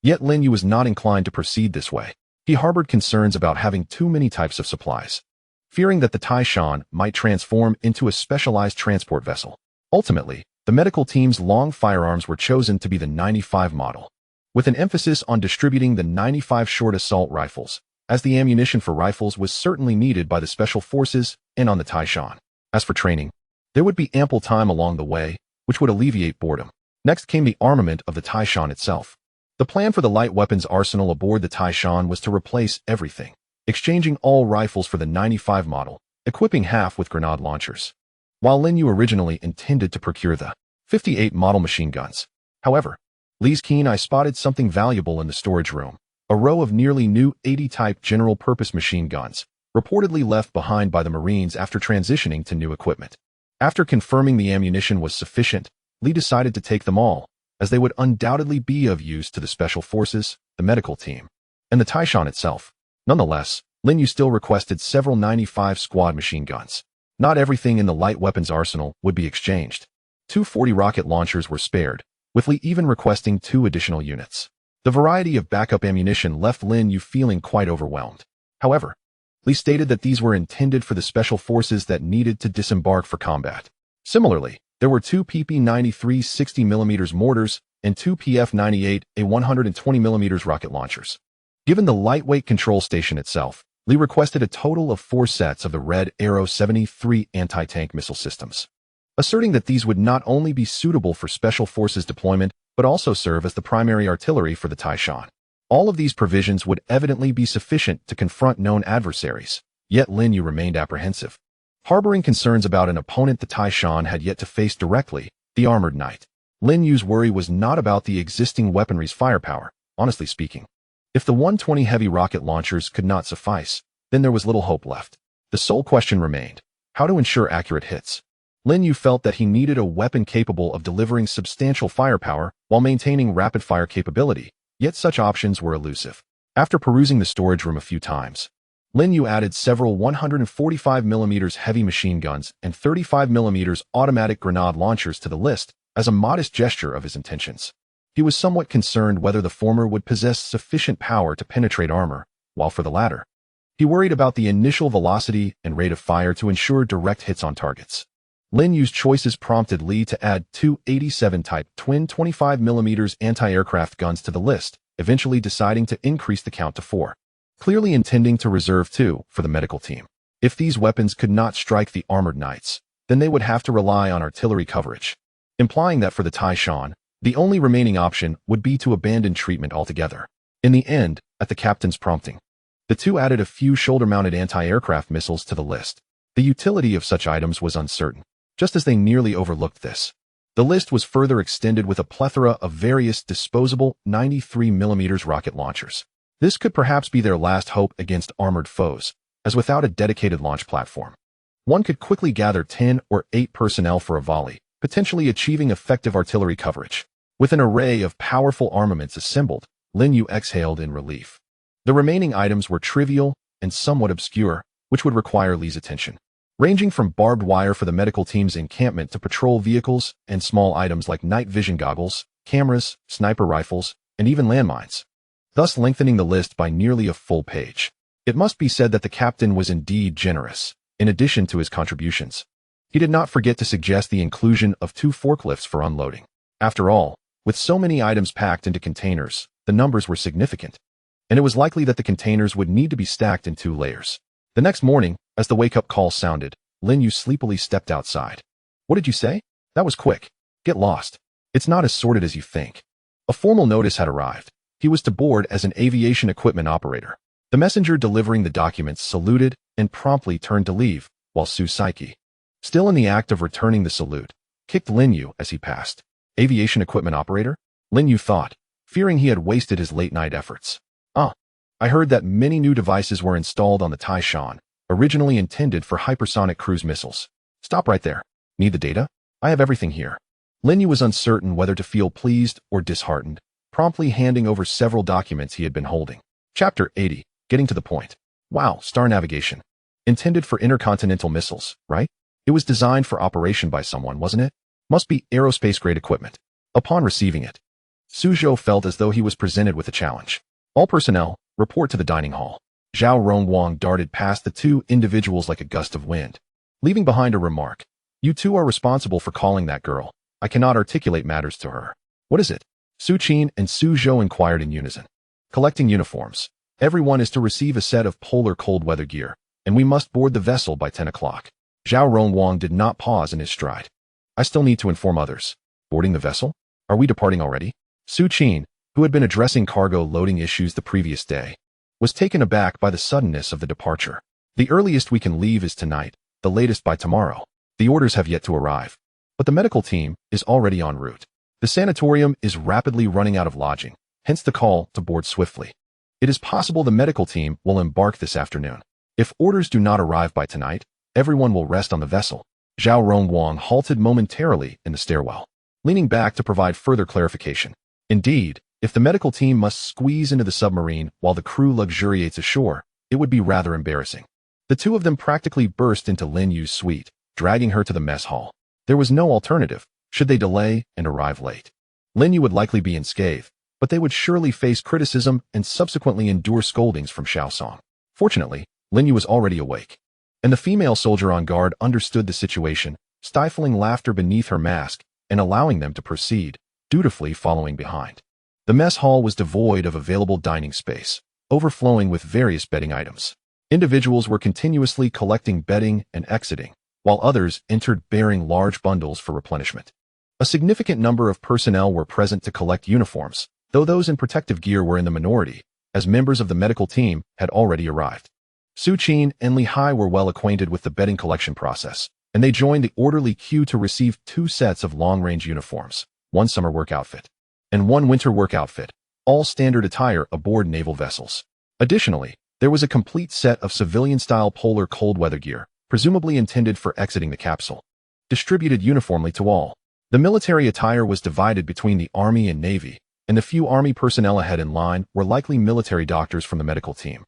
Yet Lin Yu was not inclined to proceed this way. He harbored concerns about having too many types of supplies, fearing that the Taishan might transform into a specialized transport vessel. Ultimately, the medical team's long firearms were chosen to be the 95 model, with an emphasis on distributing the 95 short assault rifles, as the ammunition for rifles was certainly needed by the special forces and on the Taishan. As for training, there would be ample time along the way, which would alleviate boredom. Next came the armament of the Taishan itself. The plan for the light weapons arsenal aboard the Taishan was to replace everything, exchanging all rifles for the 95 model, equipping half with grenade launchers, while Lin Yu originally intended to procure the 58 model machine guns. However, Li's keen eye spotted something valuable in the storage room, a row of nearly new 80-type general-purpose machine guns, reportedly left behind by the Marines after transitioning to new equipment. After confirming the ammunition was sufficient, Li decided to take them all, as they would undoubtedly be of use to the special forces, the medical team, and the Taishan itself. Nonetheless, Lin Yu still requested several 95 squad machine guns. Not everything in the light weapons arsenal would be exchanged. 240 rocket launchers were spared, with Li even requesting 2 additional units. The variety of backup ammunition left Lin Yu feeling quite overwhelmed. However, Li stated that these were intended for the special forces that needed to disembark for combat. Similarly, there were 2 PP-93 60mm mortars and 2 PF-98 A 120mm rocket launchers. Given the lightweight control station itself, Li requested a total of 4 sets of the Red Arrow 73 anti-tank missile systems, asserting that these would not only be suitable for special forces deployment, but also serve as the primary artillery for the Taishan. All of these provisions would evidently be sufficient to confront known adversaries, yet Lin Yu remained apprehensive, harboring concerns about an opponent the Taishan had yet to face directly, the Armored Knight. Lin Yu's worry was not about the existing weaponry's firepower, honestly speaking. If the 120 heavy rocket launchers could not suffice, then there was little hope left. The sole question remained, how to ensure accurate hits. Lin Yu felt that he needed a weapon capable of delivering substantial firepower while maintaining rapid-fire capability, yet such options were elusive. After perusing the storage room a few times, Lin Yu added several 145mm heavy machine guns and 35mm automatic grenade launchers to the list as a modest gesture of his intentions. He was somewhat concerned whether the former would possess sufficient power to penetrate armor, while for the latter, he worried about the initial velocity and rate of fire to ensure direct hits on targets. Lin Yu's choices prompted Li to add 2 87-type twin 25mm anti-aircraft guns to the list, eventually deciding to increase the count to 4. Clearly intending to reserve 2 for the medical team. If these weapons could not strike the Armored Knights, then they would have to rely on artillery coverage, implying that for the Taishan, the only remaining option would be to abandon treatment altogether. In the end, at the captain's prompting, the two added a few shoulder-mounted anti-aircraft missiles to the list. The utility of such items was uncertain, just as they nearly overlooked this. The list was further extended with a plethora of various disposable 93mm rocket launchers. This could perhaps be their last hope against armored foes, as without a dedicated launch platform, One could quickly gather 10 or 8 personnel for a volley, potentially achieving effective artillery coverage. With an array of powerful armaments assembled, Lin Yu exhaled in relief. The remaining items were trivial and somewhat obscure, which would require Li's attention, ranging from barbed wire for the medical team's encampment to patrol vehicles and small items like night vision goggles, cameras, sniper rifles, and even landmines, thus lengthening the list by nearly a full page. It must be said that the captain was indeed generous. In addition to his contributions, he did not forget to suggest the inclusion of 2 forklifts for unloading. After all, with so many items packed into containers, the numbers were significant, and it was likely that the containers would need to be stacked in 2 layers. The next morning, as the wake-up call sounded, Lin Yu sleepily stepped outside. What did you say? That was quick. Get lost. It's not as sorted as you think. A formal notice had arrived. He was to board as an aviation equipment operator. The messenger delivering the documents saluted and promptly turned to leave, while Su Saiki, still in the act of returning the salute, kicked Lin Yu as he passed. Aviation equipment operator? Lin Yu thought, fearing he had wasted his late-night efforts. I heard that many new devices were installed on the Taishan, originally intended for hypersonic cruise missiles. Stop right there. Need the data? I have everything here. Lin Yu was uncertain whether to feel pleased or disheartened, promptly handing over several documents he had been holding. Chapter 80. Getting to the point. Wow, star navigation. Intended for intercontinental missiles, right? It was designed for operation by someone, wasn't it? Must be aerospace-grade equipment. Upon receiving it, Zhou felt as though he was presented with a challenge. All personnel, report to the dining hall. Zhao Rongwang darted past the 2 individuals like a gust of wind, leaving behind a remark. You 2 are responsible for calling that girl. I cannot articulate matters to her. What is it? Su Qin and Zhou inquired in unison. Collecting uniforms. Everyone is to receive a set of polar cold weather gear, and we must board the vessel by 10 o'clock. Zhao Rongwang did not pause in his stride. I still need to inform others. Boarding the vessel? Are we departing already? Su Qin, who had been addressing cargo loading issues the previous day, was taken aback by the suddenness of the departure. The earliest we can leave is tonight, the latest by tomorrow. The orders have yet to arrive, but the medical team is already en route. The sanatorium is rapidly running out of lodging, hence the call to board swiftly. It is possible the medical team will embark this afternoon. If orders do not arrive by tonight, everyone will rest on the vessel. Zhao Rongwang halted momentarily in the stairwell, leaning back to provide further clarification. Indeed, if the medical team must squeeze into the submarine while the crew luxuriates ashore, it would be rather embarrassing. The 2 of them practically burst into Lin Yu's suite, dragging her to the mess hall. There was no alternative, should they delay and arrive late. Lin Yu would likely be unscathed, but they would surely face criticism and subsequently endure scoldings from Xiaosong. Fortunately, Lin Yu was already awake, and the female soldier on guard understood the situation, stifling laughter beneath her mask and allowing them to proceed, dutifully following behind. The mess hall was devoid of available dining space, overflowing with various bedding items. Individuals were continuously collecting bedding and exiting, while others entered bearing large bundles for replenishment. A significant number of personnel were present to collect uniforms, though those in protective gear were in the minority, as members of the medical team had already arrived. Su Qin and Li Hai were well acquainted with the bedding collection process, and they joined the orderly queue to receive 2 sets of long-range uniforms, 1 summer work outfit and 1 winter work outfit, all standard attire aboard naval vessels. Additionally, there was a complete set of civilian-style polar cold weather gear, presumably intended for exiting the capsule, distributed uniformly to all. The military attire was divided between the Army and Navy, and the few Army personnel ahead in line were likely military doctors from the medical team,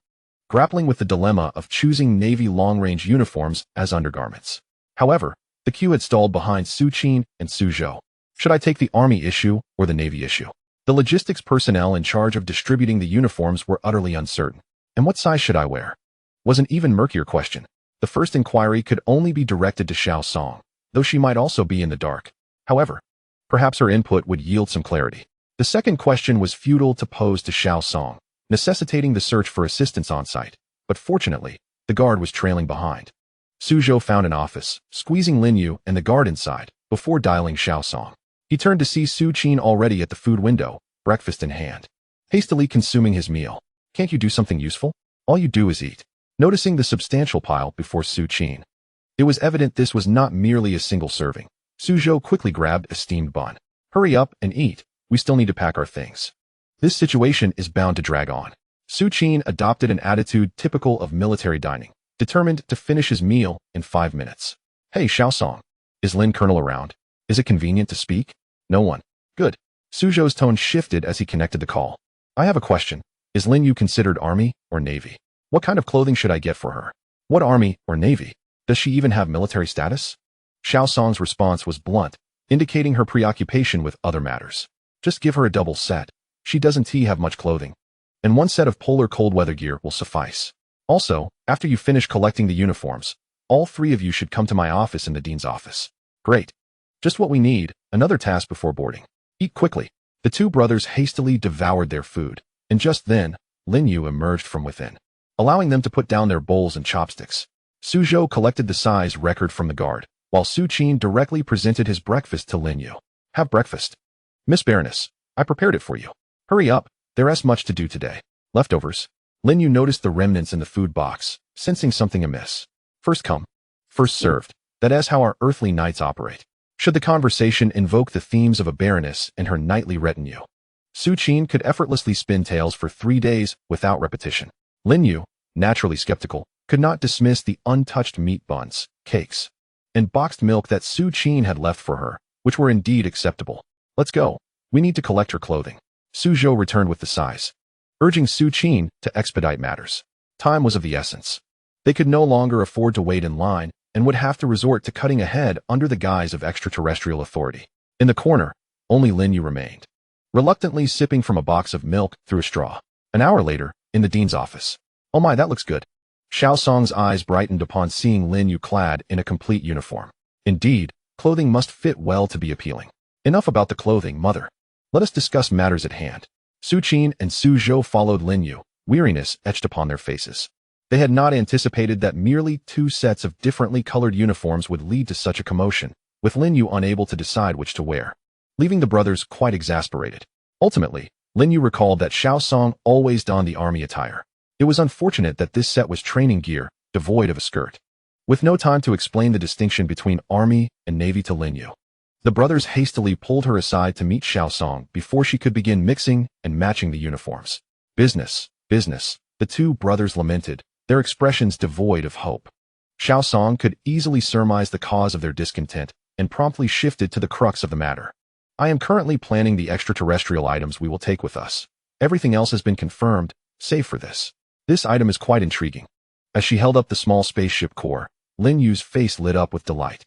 grappling with the dilemma of choosing Navy long-range uniforms as undergarments. However, the queue had stalled behind Su Qin and Zhou. Should I take the Army issue or the Navy issue? The logistics personnel in charge of distributing the uniforms were utterly uncertain. And what size should I wear? Was an even murkier question. The first inquiry could only be directed to Xiaosong, though she might also be in the dark. However, perhaps her input would yield some clarity. The second question was futile to pose to Xiaosong, necessitating the search for assistance on site, but fortunately, the guard was trailing behind. Zhou found an office, squeezing Lin Yu and the guard inside, before dialing Xiaosong. He turned to see Su Qin already at the food window, breakfast in hand, hastily consuming his meal. Can't you do something useful? All you do is eat. Noticing the substantial pile before Su Qin, it was evident this was not merely a single serving. Zhou quickly grabbed a steamed bun. Hurry up and eat. We still need to pack our things. This situation is bound to drag on. Su Qin adopted an attitude typical of military dining, determined to finish his meal in 5 minutes. Hey, Xiaosong. Is Lin Colonel around? Is it convenient to speak? No one. Good. Suzhou's tone shifted as he connected the call. I have a question. Is Lin Yu considered Army or Navy? What kind of clothing should I get for her? What Army or Navy? Does she even have military status? Xiaosong's response was blunt, indicating her preoccupation with other matters. Just give her a double set. She doesn't have much clothing. And 1 set of polar cold weather gear will suffice. Also, after you finish collecting the uniforms, all 3 of you should come to my office in the dean's office. Great. Just what we need, another task before boarding. Eat quickly. The 2 brothers hastily devoured their food, and just then, Lin Yu emerged from within, allowing them to put down their bowls and chopsticks. Suzhou collected the size record from the guard, while Su Qin directly presented his breakfast to Lin Yu. Have breakfast. Miss Baroness, I prepared it for you. Hurry up, there's much to do today. Leftovers. Lin Yu noticed the remnants in the food box, sensing something amiss. First come, first served. That is how our earthly knights operate. Should the conversation invoke the themes of a baroness and her knightly retinue? Su Qin could effortlessly spin tales for 3 days without repetition. Lin Yu, naturally skeptical, could not dismiss the untouched meat buns, cakes, and boxed milk that Su Qin had left for her, which were indeed acceptable. Let's go. We need to collect her clothing. Suzhou returned with the size, urging Su Qin to expedite matters. Time was of the essence. They could no longer afford to wait in line and would have to resort to cutting ahead under the guise of extraterrestrial authority. In the corner, only Lin Yu remained, reluctantly sipping from a box of milk through a straw. An hour later, in the dean's office. Oh my, that looks good. Xiaosong's eyes brightened upon seeing Lin Yu clad in a complete uniform. Indeed, clothing must fit well to be appealing. Enough about the clothing, mother. Let us discuss matters at hand. Su Qin and Suzhou followed Lin Yu, weariness etched upon their faces. They had not anticipated that merely 2 sets of differently colored uniforms would lead to such a commotion, with Lin Yu unable to decide which to wear, leaving the brothers quite exasperated. Ultimately, Lin Yu recalled that Xiaosong always donned the army attire. It was unfortunate that this set was training gear, devoid of a skirt. With no time to explain the distinction between army and navy to Lin Yu, the brothers hastily pulled her aside to meet Xiaosong before she could begin mixing and matching the uniforms. Business, business, the 2 brothers lamented, their expressions devoid of hope. Xiaosong could easily surmise the cause of their discontent and promptly shifted to the crux of the matter. I am currently planning the extraterrestrial items we will take with us. Everything else has been confirmed, save for this. This item is quite intriguing. As she held up the small spaceship core, Lin Yu's face lit up with delight.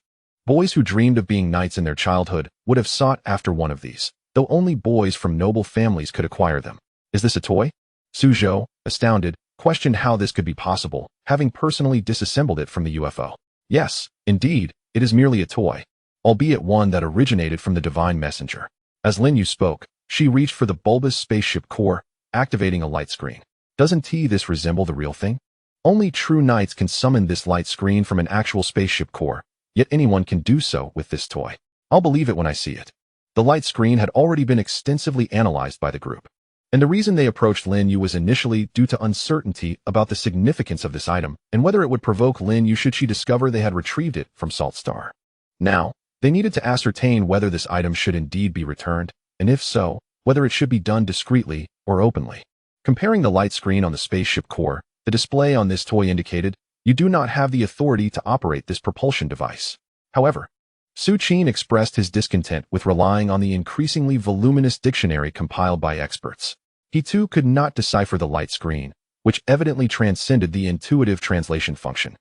Boys who dreamed of being knights in their childhood would have sought after one of these, though only boys from noble families could acquire them. Is this a toy? Suzhou, astounded, questioned how this could be possible, having personally disassembled it from the UFO. Yes, indeed, it is merely a toy, albeit one that originated from the divine messenger. As Lin Yu spoke, she reached for the bulbous spaceship core, activating a light screen. Doesn't this resemble the real thing? Only true knights can summon this light screen from an actual spaceship core, yet anyone can do so with this toy. I'll believe it when I see it. The light screen had already been extensively analyzed by the group, and the reason they approached Lin Yu was initially due to uncertainty about the significance of this item and whether it would provoke Lin Yu should she discover they had retrieved it from Salt Star. Now, they needed to ascertain whether this item should indeed be returned, and if so, whether it should be done discreetly or openly. Comparing the light screen on the spaceship core, the display on this toy indicated, you do not have the authority to operate this propulsion device. However, Su Qin expressed his discontent with relying on the increasingly voluminous dictionary compiled by experts. He too could not decipher the light screen, which evidently transcended the intuitive translation function.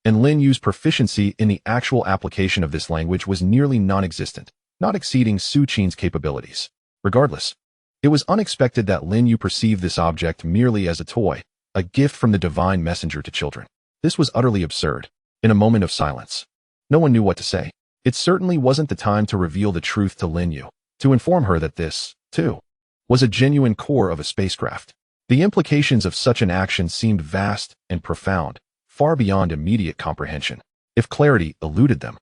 And Lin Yu's proficiency in the actual application of this language was nearly non-existent, not exceeding Su Qin's capabilities. Regardless, it was unexpected that Lin Yu perceived this object merely as a toy, a gift from the divine messenger to children. This was utterly absurd. In a moment of silence, no one knew what to say. It certainly wasn't the time to reveal the truth to Lin Yu, to inform her that this, too, was a genuine core of a spacecraft. The implications of such an action seemed vast and profound, far beyond immediate comprehension. If clarity eluded them,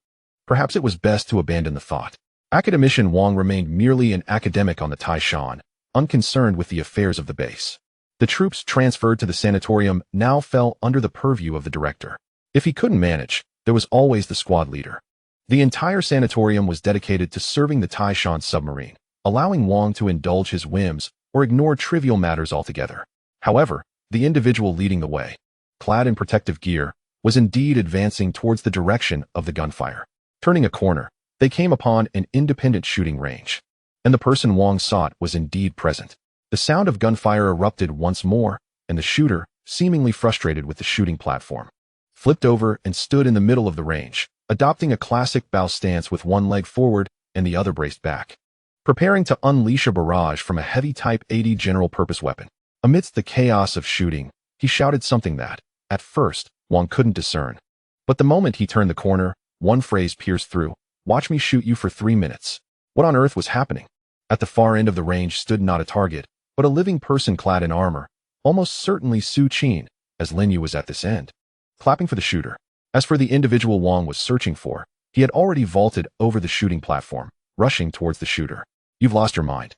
perhaps it was best to abandon the thought. Academician Wang remained merely an academic on the Taishan, unconcerned with the affairs of the base. The troops transferred to the sanatorium now fell under the purview of the director. If he couldn't manage, there was always the squad leader. The entire sanatorium was dedicated to serving the Taishan submarine, allowing Wang to indulge his whims or ignore trivial matters altogether. However, the individual leading the way, clad in protective gear, was indeed advancing towards the direction of the gunfire. Turning a corner, they came upon an independent shooting range. And the person Wang sought was indeed present. The sound of gunfire erupted once more, and the shooter, seemingly frustrated with the shooting platform, flipped over and stood in the middle of the range, adopting a classic bow stance with one leg forward and the other braced back, preparing to unleash a barrage from a heavy Type 80 general-purpose weapon. Amidst the chaos of shooting, he shouted something that, at first, Wang couldn't discern. But the moment he turned the corner, one phrase pierced through: "Watch me shoot you for 3 minutes." What on earth was happening? At the far end of the range stood not a target, but a living person clad in armor, almost certainly Su Qin, as Lin Yu was at this end, clapping for the shooter. As for the individual Wang was searching for, he had already vaulted over the shooting platform, rushing towards the shooter. "You've lost your mind.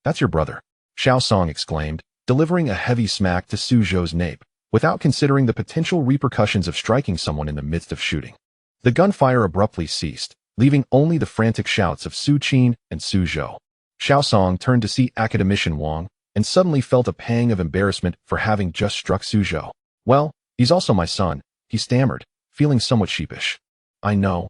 That's your brother," Xiao Song exclaimed, delivering a heavy smack to Su Zhou's nape, without considering the potential repercussions of striking someone in the midst of shooting. The gunfire abruptly ceased, leaving only the frantic shouts of Su Qin and Su Zhou. Xiao Song turned to see academician Wang, and suddenly felt a pang of embarrassment for having just struck Su Zhou. "Well, he's also my son," he stammered, feeling somewhat sheepish. I know.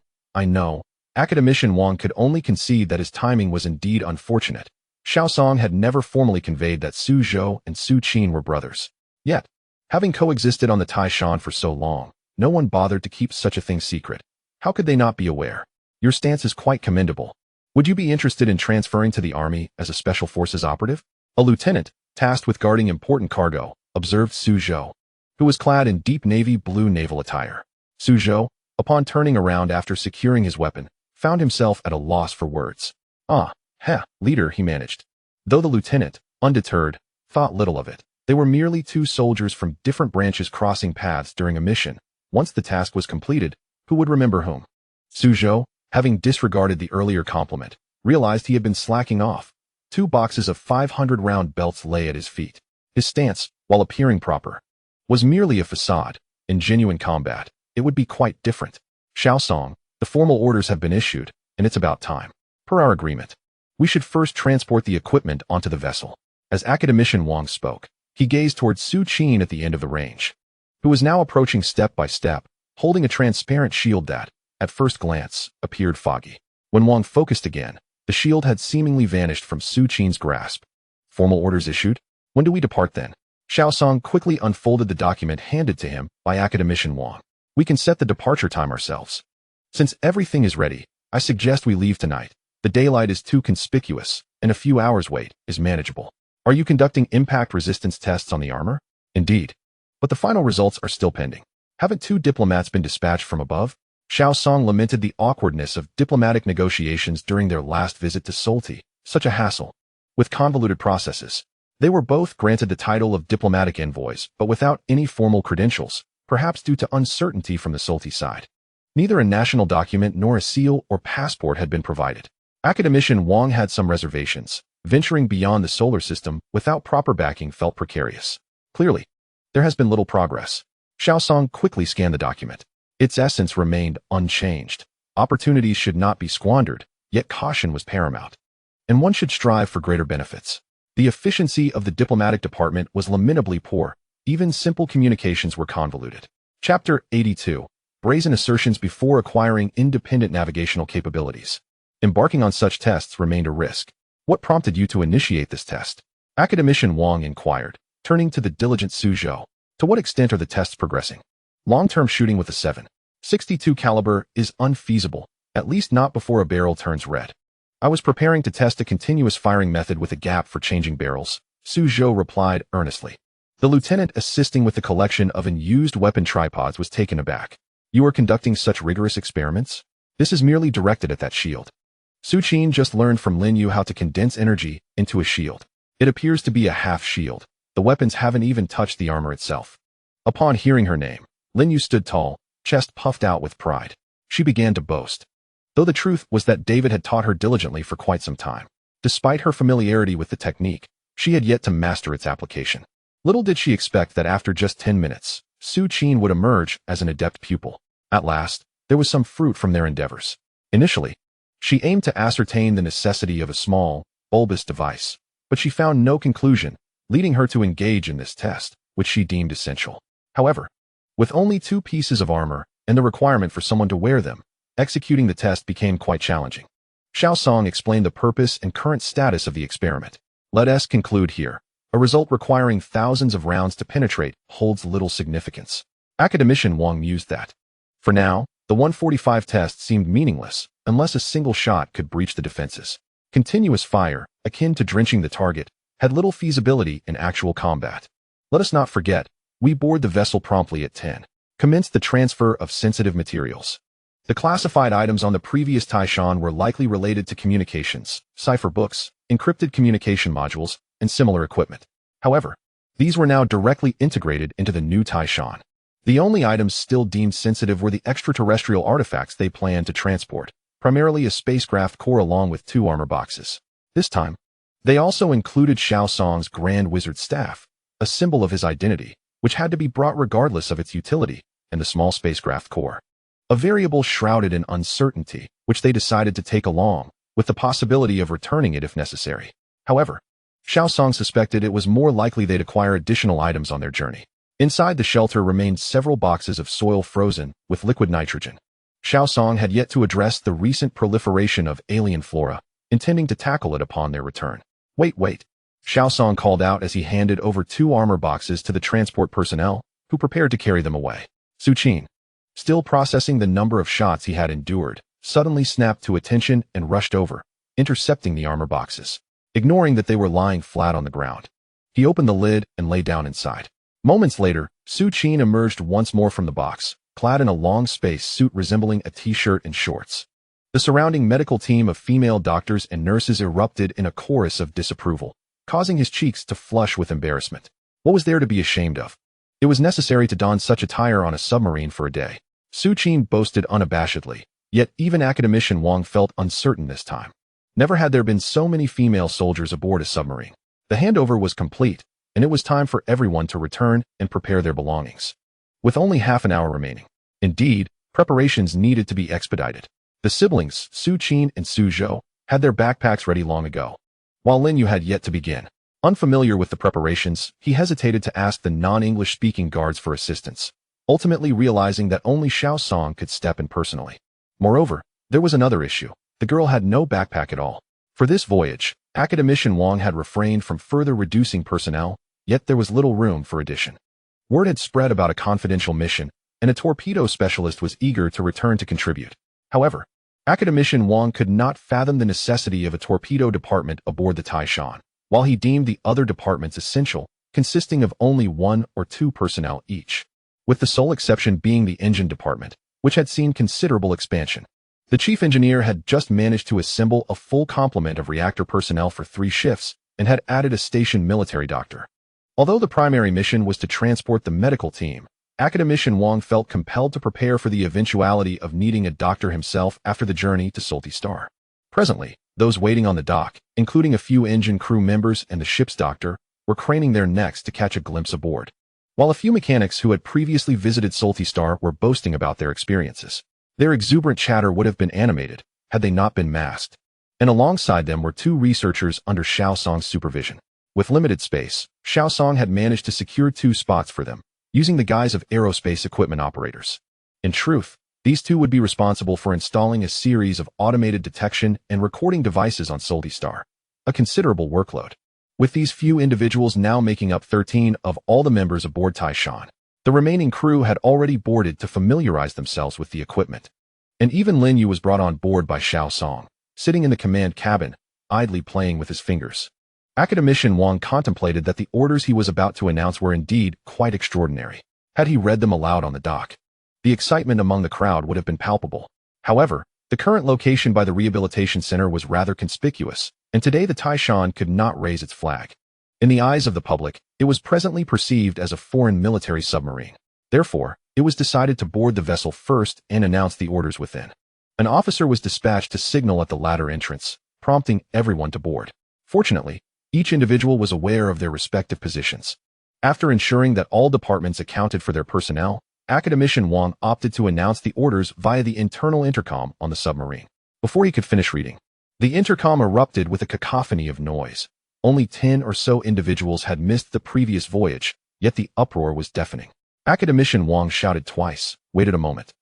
Academician Wang could only concede that his timing was indeed unfortunate. Xiao Song had never formally conveyed that Su Zhou and Su Qin were brothers. Yet, having coexisted on the Taishan for so long, no one bothered to keep such a thing secret. How could they not be aware? Your stance is quite commendable. Would you be interested in transferring to the army as a special forces operative? A lieutenant, tasked with guarding important cargo, observed Su Zhou, who was clad in deep navy blue naval attire. Su Zhou, upon turning around after securing his weapon, found himself at a loss for words. Leader, he managed. Though the lieutenant, undeterred, thought little of it. They were merely two soldiers from different branches crossing paths during a mission. Once the task was completed, who would remember whom? Su Zhou, having disregarded the earlier compliment, realized he had been slacking off. 2 boxes of 500-round belts lay at his feet. His stance, while appearing proper, was merely a facade. In genuine combat, it would be quite different. Xiao Song, the formal orders have been issued, and it's about time. Per our agreement, we should first transport the equipment onto the vessel. As academician Wang spoke, he gazed towards Su Qin at the end of the range, who was now approaching step by step, holding a transparent shield that, at first glance, appeared foggy. When Wang focused again, the shield had seemingly vanished from Su Qin's grasp. Formal orders issued? When do we depart then? Xiao Song quickly unfolded the document handed to him by academician Wang. We can set the departure time ourselves. Since everything is ready, I suggest we leave tonight. The daylight is too conspicuous, and a few hours' wait is manageable. Are you conducting impact resistance tests on the armor? Indeed. But the final results are still pending. Haven't 2 diplomats been dispatched from above? Xiao Song lamented the awkwardness of diplomatic negotiations during their last visit to Solti. Such a hassle. With convoluted processes. They were both granted the title of diplomatic envoys, but without any formal credentials, perhaps due to uncertainty from the Solti side. Neither a national document nor a seal or passport had been provided. Academician Wang had some reservations. Venturing beyond the solar system without proper backing felt precarious. Clearly, there has been little progress. Xiao Song quickly scanned the document. Its essence remained unchanged. Opportunities should not be squandered, yet caution was paramount. And one should strive for greater benefits. The efficiency of the diplomatic department was lamentably poor. Even simple communications were convoluted. Chapter 82. Brazen assertions before acquiring independent navigational capabilities. Embarking on such tests remained a risk. What prompted you to initiate this test? Academician Wang inquired, turning to the diligent Su Zhou. To what extent are the tests progressing? Long-term shooting with a 7.62 caliber is unfeasible, at least not before a barrel turns red. I was preparing to test a continuous firing method with a gap for changing barrels, Su Zhou replied earnestly. The lieutenant assisting with the collection of unused weapon tripods was taken aback. You are conducting such rigorous experiments? This is merely directed at that shield. Su Qin just learned from Lin Yu how to condense energy into a shield. It appears to be a half shield. The weapons haven't even touched the armor itself. Upon hearing her name, Lin Yu stood tall, chest puffed out with pride. She began to boast. Though the truth was that David had taught her diligently for quite some time. Despite her familiarity with the technique, she had yet to master its application. Little did she expect that after just 10 minutes, Su Qin would emerge as an adept pupil. At last, there was some fruit from their endeavors. Initially, she aimed to ascertain the necessity of a small, bulbous device, but she found no conclusion, leading her to engage in this test, which she deemed essential. However, With only 2 pieces of armor and the requirement for someone to wear them, executing the test became quite challenging. Xiao Song explained the purpose and current status of the experiment. Let us conclude here. A result requiring thousands of rounds to penetrate holds little significance. Academician Wang mused that. For now, the 145 test seemed meaningless, unless a single shot could breach the defenses. Continuous fire, akin to drenching the target, had little feasibility in actual combat. Let us not forget, we board the vessel promptly at 10. Commenced the transfer of sensitive materials. The classified items on the previous Taishan were likely related to communications, cipher books, encrypted communication modules, and similar equipment. However, these were now directly integrated into the new Taishan. The only items still deemed sensitive were the extraterrestrial artifacts they planned to transport, primarily a spacecraft core along with 2 armor boxes. This time, they also included Xiao Song's Grand Wizard staff, a symbol of his identity, which had to be brought regardless of its utility, and the small spacecraft core. A variable shrouded in uncertainty, which they decided to take along, with the possibility of returning it if necessary. However, Xiao Song suspected it was more likely they'd acquire additional items on their journey. Inside the shelter remained several boxes of soil frozen with liquid nitrogen. Xiao Song had yet to address the recent proliferation of alien flora, intending to tackle it upon their return. Wait. Xiao Song called out as he handed over 2 armor boxes to the transport personnel, who prepared to carry them away. Su Qin, still processing the number of shots he had endured, suddenly snapped to attention and rushed over, intercepting the armor boxes, ignoring that they were lying flat on the ground. He opened the lid and lay down inside. Moments later, Su Qin emerged once more from the box, clad in a long space suit resembling a t-shirt and shorts. The surrounding medical team of female doctors and nurses erupted in a chorus of disapproval, causing his cheeks to flush with embarrassment. What was there to be ashamed of? It was necessary to don such attire on a submarine for a day. Su Qin boasted unabashedly, yet even Academician Wang felt uncertain this time. Never had there been so many female soldiers aboard a submarine. The handover was complete, and it was time for everyone to return and prepare their belongings. With only half an hour remaining. Indeed, preparations needed to be expedited. The siblings, Su Qin and Su Zhou, had their backpacks ready long ago, while Lin Yu had yet to begin. Unfamiliar with the preparations, he hesitated to ask the non-English-speaking guards for assistance, ultimately realizing that only Xiao Song could step in personally. Moreover, there was another issue. The girl had no backpack at all. For this voyage, Academician Wang had refrained from further reducing personnel, yet there was little room for addition. Word had spread about a confidential mission, and a torpedo specialist was eager to return to contribute. However, Academician Wang could not fathom the necessity of a torpedo department aboard the Taishan, while he deemed the other departments essential, consisting of only 1 or 2 personnel each, with the sole exception being the engine department, which had seen considerable expansion. The chief engineer had just managed to assemble a full complement of reactor personnel for 3 shifts and had added a station military doctor. Although the primary mission was to transport the medical team, Academician Wang felt compelled to prepare for the eventuality of needing a doctor himself after the journey to Salty Star. Presently, those waiting on the dock, including a few engine crew members and the ship's doctor, were craning their necks to catch a glimpse aboard, while a few mechanics who had previously visited Salty Star were boasting about their experiences. Their exuberant chatter would have been animated had they not been masked, and alongside them were 2 researchers under Xiao Song's supervision. With limited space, Xiao Song had managed to secure 2 spots for them, using the guise of aerospace equipment operators. In truth, these 2 would be responsible for installing a series of automated detection and recording devices on Salty Star, a considerable workload. With these few individuals now making up 13 of all the members aboard Taishan, the remaining crew had already boarded to familiarize themselves with the equipment. And even Lin Yu was brought on board by Xiao Song, sitting in the command cabin, idly playing with his fingers. Academician Wang contemplated that the orders he was about to announce were indeed quite extraordinary. Had he read them aloud on the dock, the excitement among the crowd would have been palpable. However, the current location by the rehabilitation center was rather conspicuous, and today the Taishan could not raise its flag. In the eyes of the public, it was presently perceived as a foreign military submarine. Therefore, it was decided to board the vessel first and announce the orders within. An officer was dispatched to signal at the ladder entrance, prompting everyone to board. Fortunately, each individual was aware of their respective positions. After ensuring that all departments accounted for their personnel, Academician Wang opted to announce the orders via the internal intercom on the submarine. Before he could finish reading, the intercom erupted with a cacophony of noise. Only 10 or so individuals had missed the previous voyage, yet the uproar was deafening. Academician Wang shouted twice, waited a moment.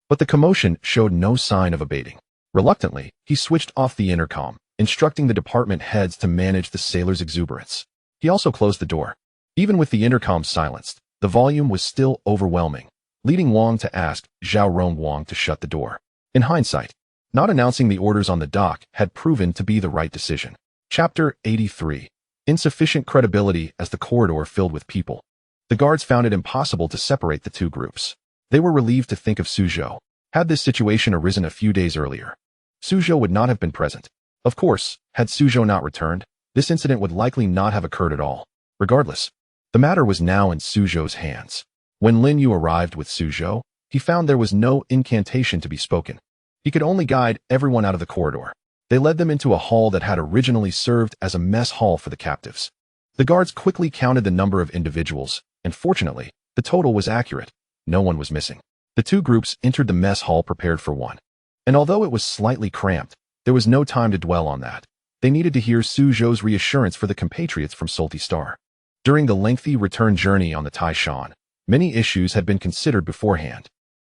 But the commotion showed no sign of abating. Reluctantly, he switched off the intercom, instructing the department heads to manage the sailors' exuberance. He also closed the door. Even with the intercom silenced, the volume was still overwhelming, leading Wang to ask Zhou Wang to shut the door. In hindsight, not announcing the orders on the dock had proven to be the right decision. Chapter 83. Insufficient credibility as the corridor filled with people. The guards found it impossible to separate the two groups. They were relieved to think of Zhou. Had this situation arisen a few days earlier, Zhou would not have been present. Of course, had Zhou not returned, this incident would likely not have occurred at all. Regardless, the matter was now in Zhou's hands. When Lin Yu arrived with Zhou, he found there was no incantation to be spoken. He could only guide everyone out of the corridor. They led them into a hall that had originally served as a mess hall for the captives. The guards quickly counted the number of individuals, and fortunately, the total was accurate. No one was missing. The two groups entered the mess hall prepared for one. And although it was slightly cramped, there was no time to dwell on that. They needed to hear Zhou's reassurance for the compatriots from Salty Star. During the lengthy return journey on the Taishan, many issues had been considered beforehand,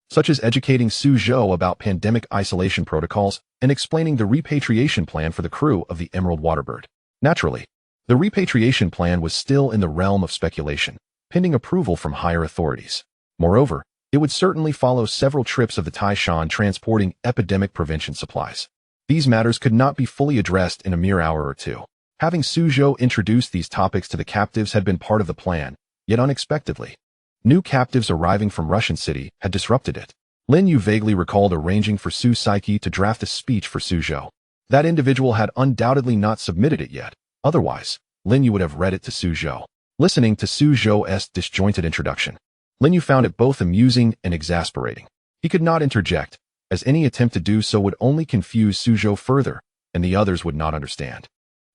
such as educating Zhou about pandemic isolation protocols and explaining the repatriation plan for the crew of the Emerald Waterbird. Naturally, the repatriation plan was still in the realm of speculation, pending approval from higher authorities. Moreover, it would certainly follow several trips of the Taishan transporting epidemic prevention supplies. These matters could not be fully addressed in a mere hour or two. Having Zhou introduce these topics to the captives had been part of the plan, yet unexpectedly, new captives arriving from Russian City had disrupted it. Lin Yu vaguely recalled arranging for Su Saiki to draft a speech for Zhou. That individual had undoubtedly not submitted it yet. Otherwise, Lin Yu would have read it to Zhou. Listening to Zhou's disjointed introduction, Lin Yu found it both amusing and exasperating. He could not interject, as any attempt to do so would only confuse Zhou further, and the others would not understand,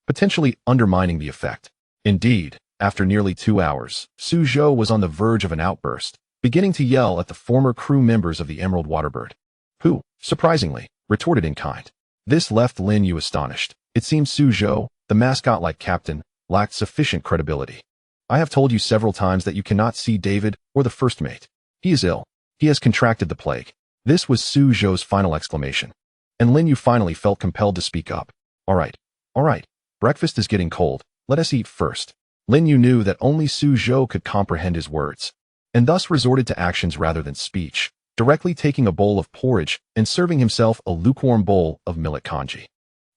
potentially undermining the effect. Indeed, after nearly 2 hours, Zhou was on the verge of an outburst, beginning to yell at the former crew members of the Emerald Waterbird, who, surprisingly, retorted in kind. This left Lin Yu astonished. It seemed Zhou, the mascot-like captain, lacked sufficient credibility. I have told you several times that you cannot see David or the first mate. He is ill. He has contracted the plague. This was Zhou's final exclamation. And Lin Yu finally felt compelled to speak up. All right. Breakfast is getting cold. Let us eat first. Lin Yu knew that only Zhou could comprehend his words, and thus resorted to actions rather than speech, directly taking a bowl of porridge and serving himself a lukewarm bowl of millet congee.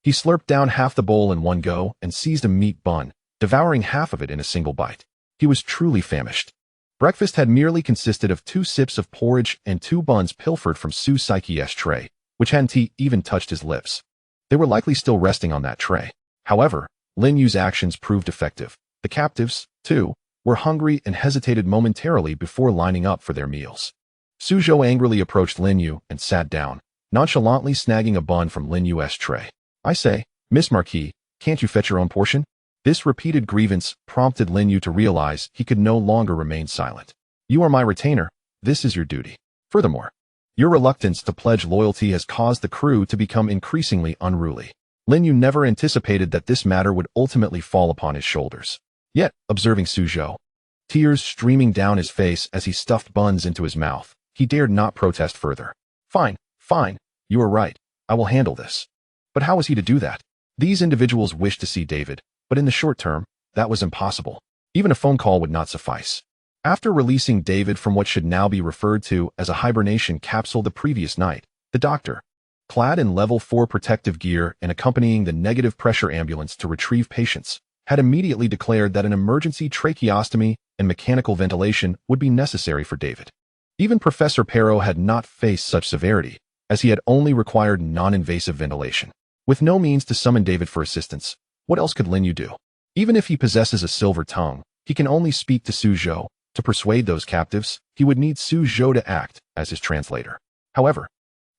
He slurped down half the bowl in one go and seized a meat bun, devouring half of it in a single bite. He was truly famished. Breakfast had merely consisted of 2 sips of porridge and 2 buns pilfered from Su Saiki's tray, which hadn't even touched his lips. They were likely still resting on that tray. However, Lin Yu's actions proved effective. The captives, too, were hungry and hesitated momentarily before lining up for their meals. Zhou angrily approached Lin Yu and sat down, nonchalantly snagging a bun from Lin Yu's tray. I say, Miss Marquis, can't you fetch your own portion? This repeated grievance prompted Lin Yu to realize he could no longer remain silent. You are my retainer. This is your duty. Furthermore, your reluctance to pledge loyalty has caused the crew to become increasingly unruly. Lin Yu never anticipated that this matter would ultimately fall upon his shoulders. Yet, observing Zhou, tears streaming down his face as he stuffed buns into his mouth, he dared not protest further. Fine, you are right. I will handle this. But how was he to do that? These individuals wished to see David, but in the short term, that was impossible. Even a phone call would not suffice. After releasing David from what should now be referred to as a hibernation capsule the previous night, the doctor, clad in level 4 protective gear and accompanying the negative pressure ambulance to retrieve patients, had immediately declared that an emergency tracheostomy and mechanical ventilation would be necessary for David. Even Professor Perro had not faced such severity, as he had only required non-invasive ventilation. With no means to summon David for assistance, what else could Lin Yu do? Even if he possesses a silver tongue, he can only speak to Zhou. To persuade those captives, he would need Zhou to act as his translator. However,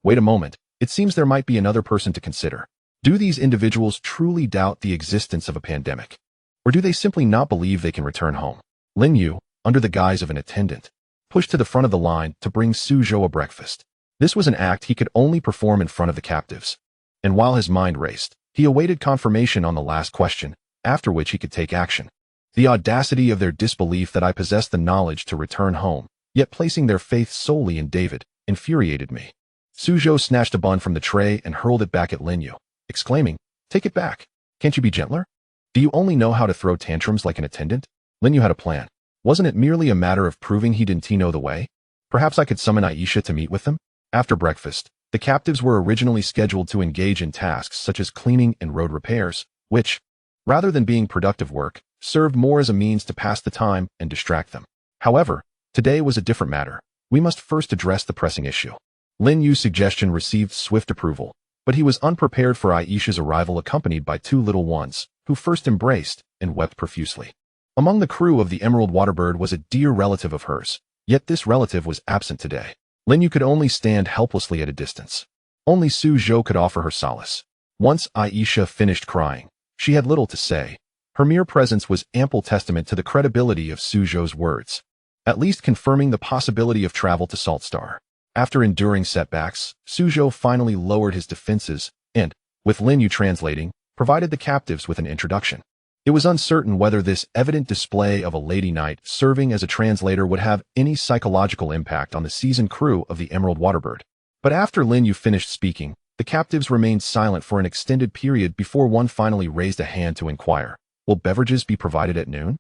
wait a moment, it seems there might be another person to consider. Do these individuals truly doubt the existence of a pandemic? Or do they simply not believe they can return home? Lin Yu, under the guise of an attendant, pushed to the front of the line to bring Zhou a breakfast. This was an act he could only perform in front of the captives. And while his mind raced, he awaited confirmation on the last question, after which he could take action. The audacity of their disbelief that I possessed the knowledge to return home, yet placing their faith solely in David infuriated me. Zhou snatched a bun from the tray and hurled it back at Lin Yu, exclaiming, "Take it back. Can't you be gentler? Do you only know how to throw tantrums like an attendant?" Lin Yu had a plan. Wasn't it merely a matter of proving he didn't know the way? Perhaps I could summon Aisha to meet with them? After breakfast, the captives were originally scheduled to engage in tasks such as cleaning and road repairs, which, rather than being productive work, served more as a means to pass the time and distract them. However, today was a different matter. We must first address the pressing issue. Lin Yu's suggestion received swift approval, but he was unprepared for Aisha's arrival accompanied by two little ones, who first embraced and wept profusely. Among the crew of the Emerald Waterbird was a dear relative of hers, yet this relative was absent today. Lin Yu could only stand helplessly at a distance. Only Zhou could offer her solace. Once Aisha finished crying, she had little to say. Her mere presence was ample testament to the credibility of Zhou's words, at least confirming the possibility of travel to Salt Star. After enduring setbacks, Zhou finally lowered his defenses and, with Lin Yu translating, provided the captives with an introduction. It was uncertain whether this evident display of a lady knight serving as a translator would have any psychological impact on the seasoned crew of the Emerald Waterbird. But after Lin Yu finished speaking, the captives remained silent for an extended period before one finally raised a hand to inquire, "Will beverages be provided at noon?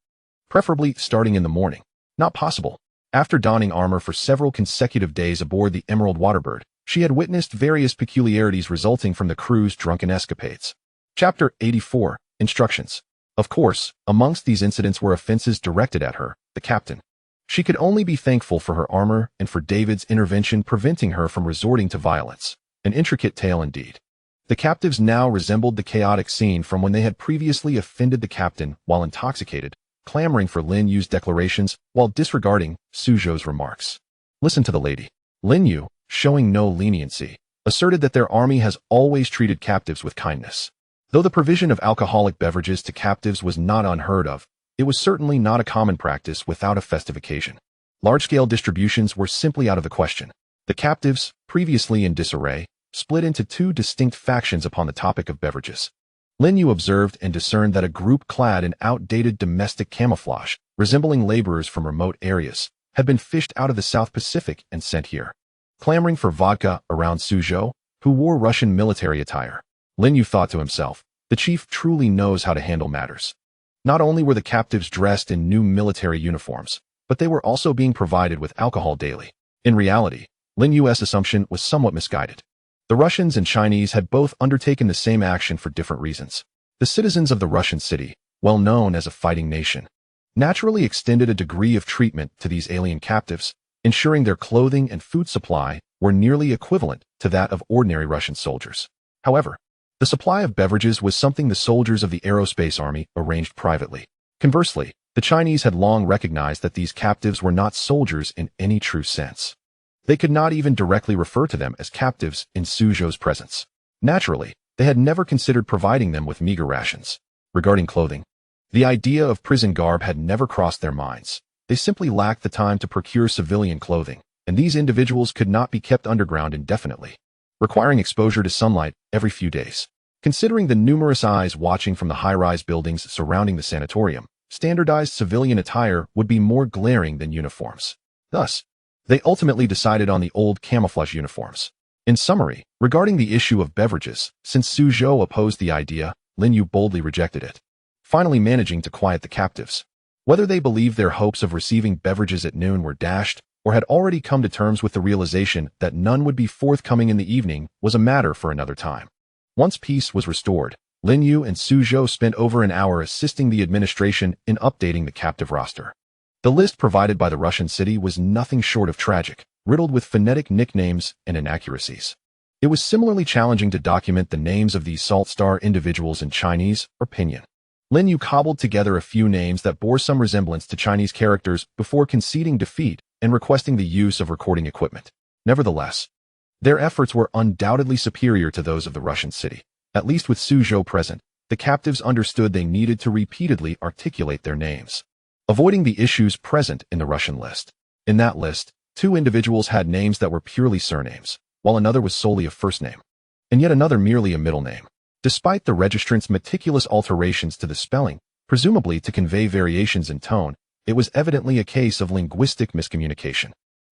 Preferably starting in the morning." Not possible. After donning armor for several consecutive days aboard the Emerald Waterbird, she had witnessed various peculiarities resulting from the crew's drunken escapades. Chapter 84, Instructions. Of course, amongst these incidents were offenses directed at her, the captain. She could only be thankful for her armor and for David's intervention preventing her from resorting to violence. An intricate tale indeed. The captives now resembled the chaotic scene from when they had previously offended the captain while intoxicated, clamoring for Lin Yu's declarations while disregarding Zhou's remarks. Listen to the lady. Lin Yu, showing no leniency, asserted that their army has always treated captives with kindness. Though the provision of alcoholic beverages to captives was not unheard of, it was certainly not a common practice without a festive occasion. Large-scale distributions were simply out of the question. The captives, previously in disarray, split into two distinct factions upon the topic of beverages. Lin Yu observed and discerned that a group clad in outdated domestic camouflage, resembling laborers from remote areas, had been fished out of the South Pacific and sent here. Clamoring for vodka around Zhou, who wore Russian military attire, Lin Yu thought to himself, the chief truly knows how to handle matters. Not only were the captives dressed in new military uniforms, but they were also being provided with alcohol daily. In reality, Lin Yu's assumption was somewhat misguided. The Russians and Chinese had both undertaken the same action for different reasons. The citizens of the Russian city, well known as a fighting nation, naturally extended a degree of treatment to these alien captives, ensuring their clothing and food supply were nearly equivalent to that of ordinary Russian soldiers. However, the supply of beverages was something the soldiers of the Aerospace Army arranged privately. Conversely, the Chinese had long recognized that these captives were not soldiers in any true sense. They could not even directly refer to them as captives in Zhou's presence. Naturally, they had never considered providing them with meager rations. Regarding clothing, the idea of prison garb had never crossed their minds. They simply lacked the time to procure civilian clothing, and these individuals could not be kept underground indefinitely, requiring exposure to sunlight every few days. Considering the numerous eyes watching from the high-rise buildings surrounding the sanatorium, standardized civilian attire would be more glaring than uniforms. Thus, they ultimately decided on the old camouflage uniforms. In summary, regarding the issue of beverages, since Zhou opposed the idea, Lin Yu boldly rejected it, finally managing to quiet the captives. Whether they believed their hopes of receiving beverages at noon were dashed, or had already come to terms with the realization that none would be forthcoming in the evening, was a matter for another time. Once peace was restored, Lin Yu and Zhou spent over an hour assisting the administration in updating the captive roster. The list provided by the Russian city was nothing short of tragic, riddled with phonetic nicknames and inaccuracies. It was similarly challenging to document the names of these Salt Star individuals in Chinese or Pinyin. Lin Yu cobbled together a few names that bore some resemblance to Chinese characters before conceding defeat and requesting the use of recording equipment. Nevertheless, their efforts were undoubtedly superior to those of the Russian city. At least with Zhou present, the captives understood they needed to repeatedly articulate their names, avoiding the issues present in the Russian list. In that list, two individuals had names that were purely surnames, while another was solely a first name, and yet another merely a middle name. Despite the registrant's meticulous alterations to the spelling, presumably to convey variations in tone, It was evidently a case of linguistic miscommunication.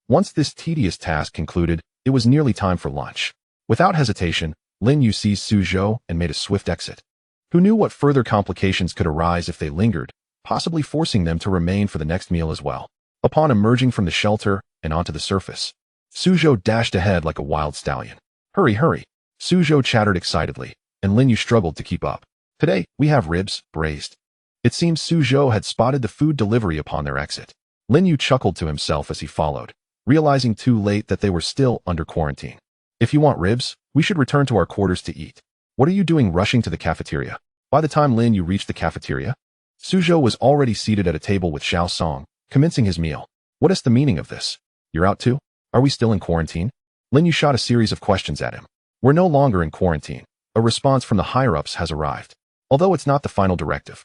Once this tedious task concluded, it was nearly time for lunch. Without hesitation, Lin Yu seized Zhou and made a swift exit. Who knew what further complications could arise if they lingered, possibly forcing them to remain for the next meal as well. Upon emerging from the shelter and onto the surface, Zhou dashed ahead like a wild stallion. Hurry, hurry! Zhou chattered excitedly, and Lin Yu struggled to keep up. Today, we have ribs, braised. It seems Zhou had spotted the food delivery upon their exit. Lin Yu chuckled to himself as he followed, realizing too late that they were still under quarantine. If you want ribs, we should return to our quarters to eat. What are you doing rushing to the cafeteria? By the time Lin Yu reached the cafeteria, Zhou was already seated at a table with Xiao Song, commencing his meal. What is the meaning of this? You're out too? Are we still in quarantine? Lin Yu shot a series of questions at him. We're no longer in quarantine. A response from the higher-ups has arrived. Although it's not the final directive.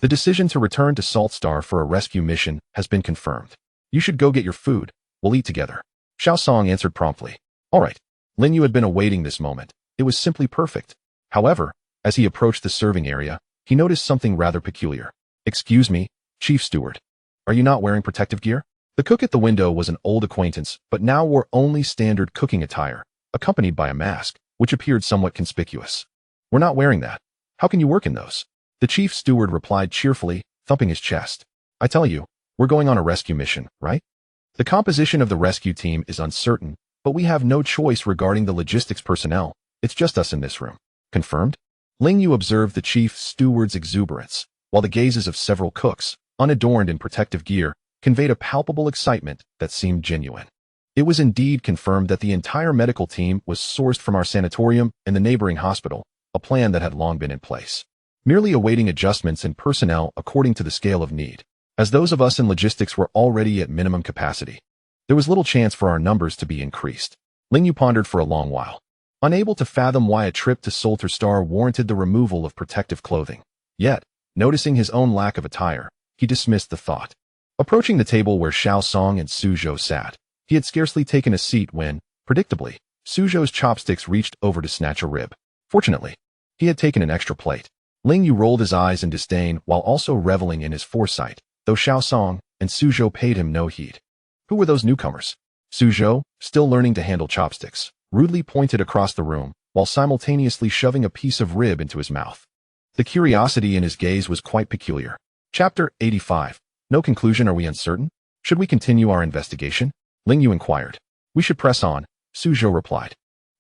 The decision to return to Salt Star for a rescue mission has been confirmed. You should go get your food. We'll eat together. Xiao Song answered promptly. All right. Lin Yu had been awaiting this moment. It was simply perfect. However, as he approached the serving area, he noticed something rather peculiar. Excuse me, Chief Steward. Are you not wearing protective gear? The cook at the window was an old acquaintance, but now wore only standard cooking attire, accompanied by a mask, which appeared somewhat conspicuous. We're not wearing that. How can you work in those? The chief steward replied cheerfully, thumping his chest. I tell you, we're going on a rescue mission, right? The composition of the rescue team is uncertain, but we have no choice regarding the logistics personnel. It's just us in this room. Confirmed? Ling Yu observed the chief steward's exuberance, while the gazes of several cooks, unadorned in protective gear, conveyed a palpable excitement that seemed genuine. It was indeed confirmed that the entire medical team was sourced from our sanatorium and the neighboring hospital, a plan that had long been in place, merely awaiting adjustments in personnel according to the scale of need. As those of us in logistics were already at minimum capacity, there was little chance for our numbers to be increased. Ling Yu pondered for a long while, unable to fathom why a trip to Solter Star warranted the removal of protective clothing. Yet, noticing his own lack of attire, he dismissed the thought. Approaching the table where Xiao Song and Zhou sat, he had scarcely taken a seat when, predictably, Zhou's chopsticks reached over to snatch a rib. Fortunately, he had taken an extra plate. Ling Yu rolled his eyes in disdain while also reveling in his foresight, though Xiao Song and Zhou paid him no heed. Who were those newcomers? Zhou, still learning to handle chopsticks, rudely pointed across the room while simultaneously shoving a piece of rib into his mouth. The curiosity in his gaze was quite peculiar. Chapter 85. No conclusion. Are we uncertain? Should we continue our investigation? Ling Yu inquired. We should press on, Zhou replied.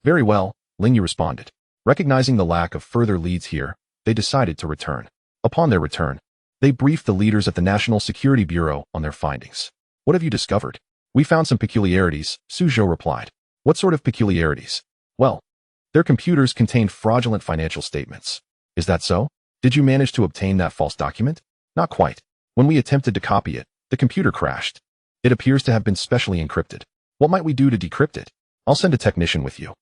Very well, Ling Yu responded. Recognizing the lack of further leads here, they decided to return. Upon their return, they briefed the leaders at the National Security Bureau on their findings. What have you discovered? We found some peculiarities, Zhou replied. What sort of peculiarities? Well, their computers contained fraudulent financial statements. Is that so? Did you manage to obtain that false document? Not quite. When we attempted to copy it, the computer crashed. It appears to have been specially encrypted. What might we do to decrypt it? I'll send a technician with you.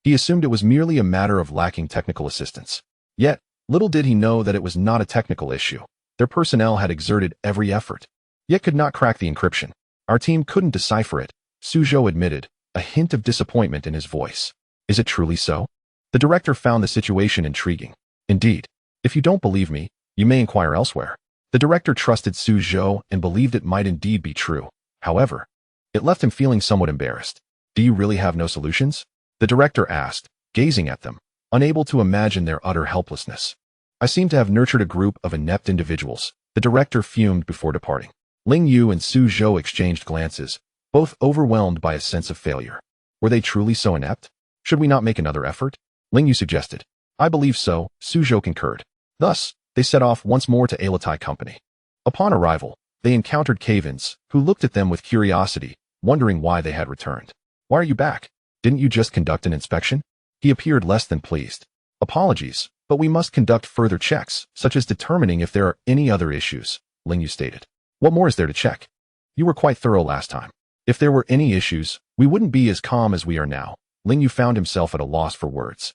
He assumed it was merely a matter of lacking technical assistance. Yet, little did he know that it was not a technical issue. Their personnel had exerted every effort, yet could not crack the encryption. Our team couldn't decipher it, Zhou admitted, a hint of disappointment in his voice. Is it truly so? The director found the situation intriguing. Indeed. If you don't believe me, you may inquire elsewhere. The director trusted Zhou and believed it might indeed be true. However, it left him feeling somewhat embarrassed. Do you really have no solutions? The director asked, gazing at them, unable to imagine their utter helplessness. I seem to have nurtured a group of inept individuals, the director fumed before departing. Ling Yu and Zhou exchanged glances, both overwhelmed by a sense of failure. Were they truly so inept? Should we not make another effort? Ling Yu suggested. I believe so, Zhou concurred. Thus, they set off once more to Alatai Company. Upon arrival, they encountered Cavins, who looked at them with curiosity, wondering why they had returned. Why are you back? Didn't you just conduct an inspection? He appeared less than pleased. Apologies, but we must conduct further checks, such as determining if there are any other issues, Ling Yu stated. What more is there to check? You were quite thorough last time. If there were any issues, we wouldn't be as calm as we are now. Ling Yu found himself at a loss for words.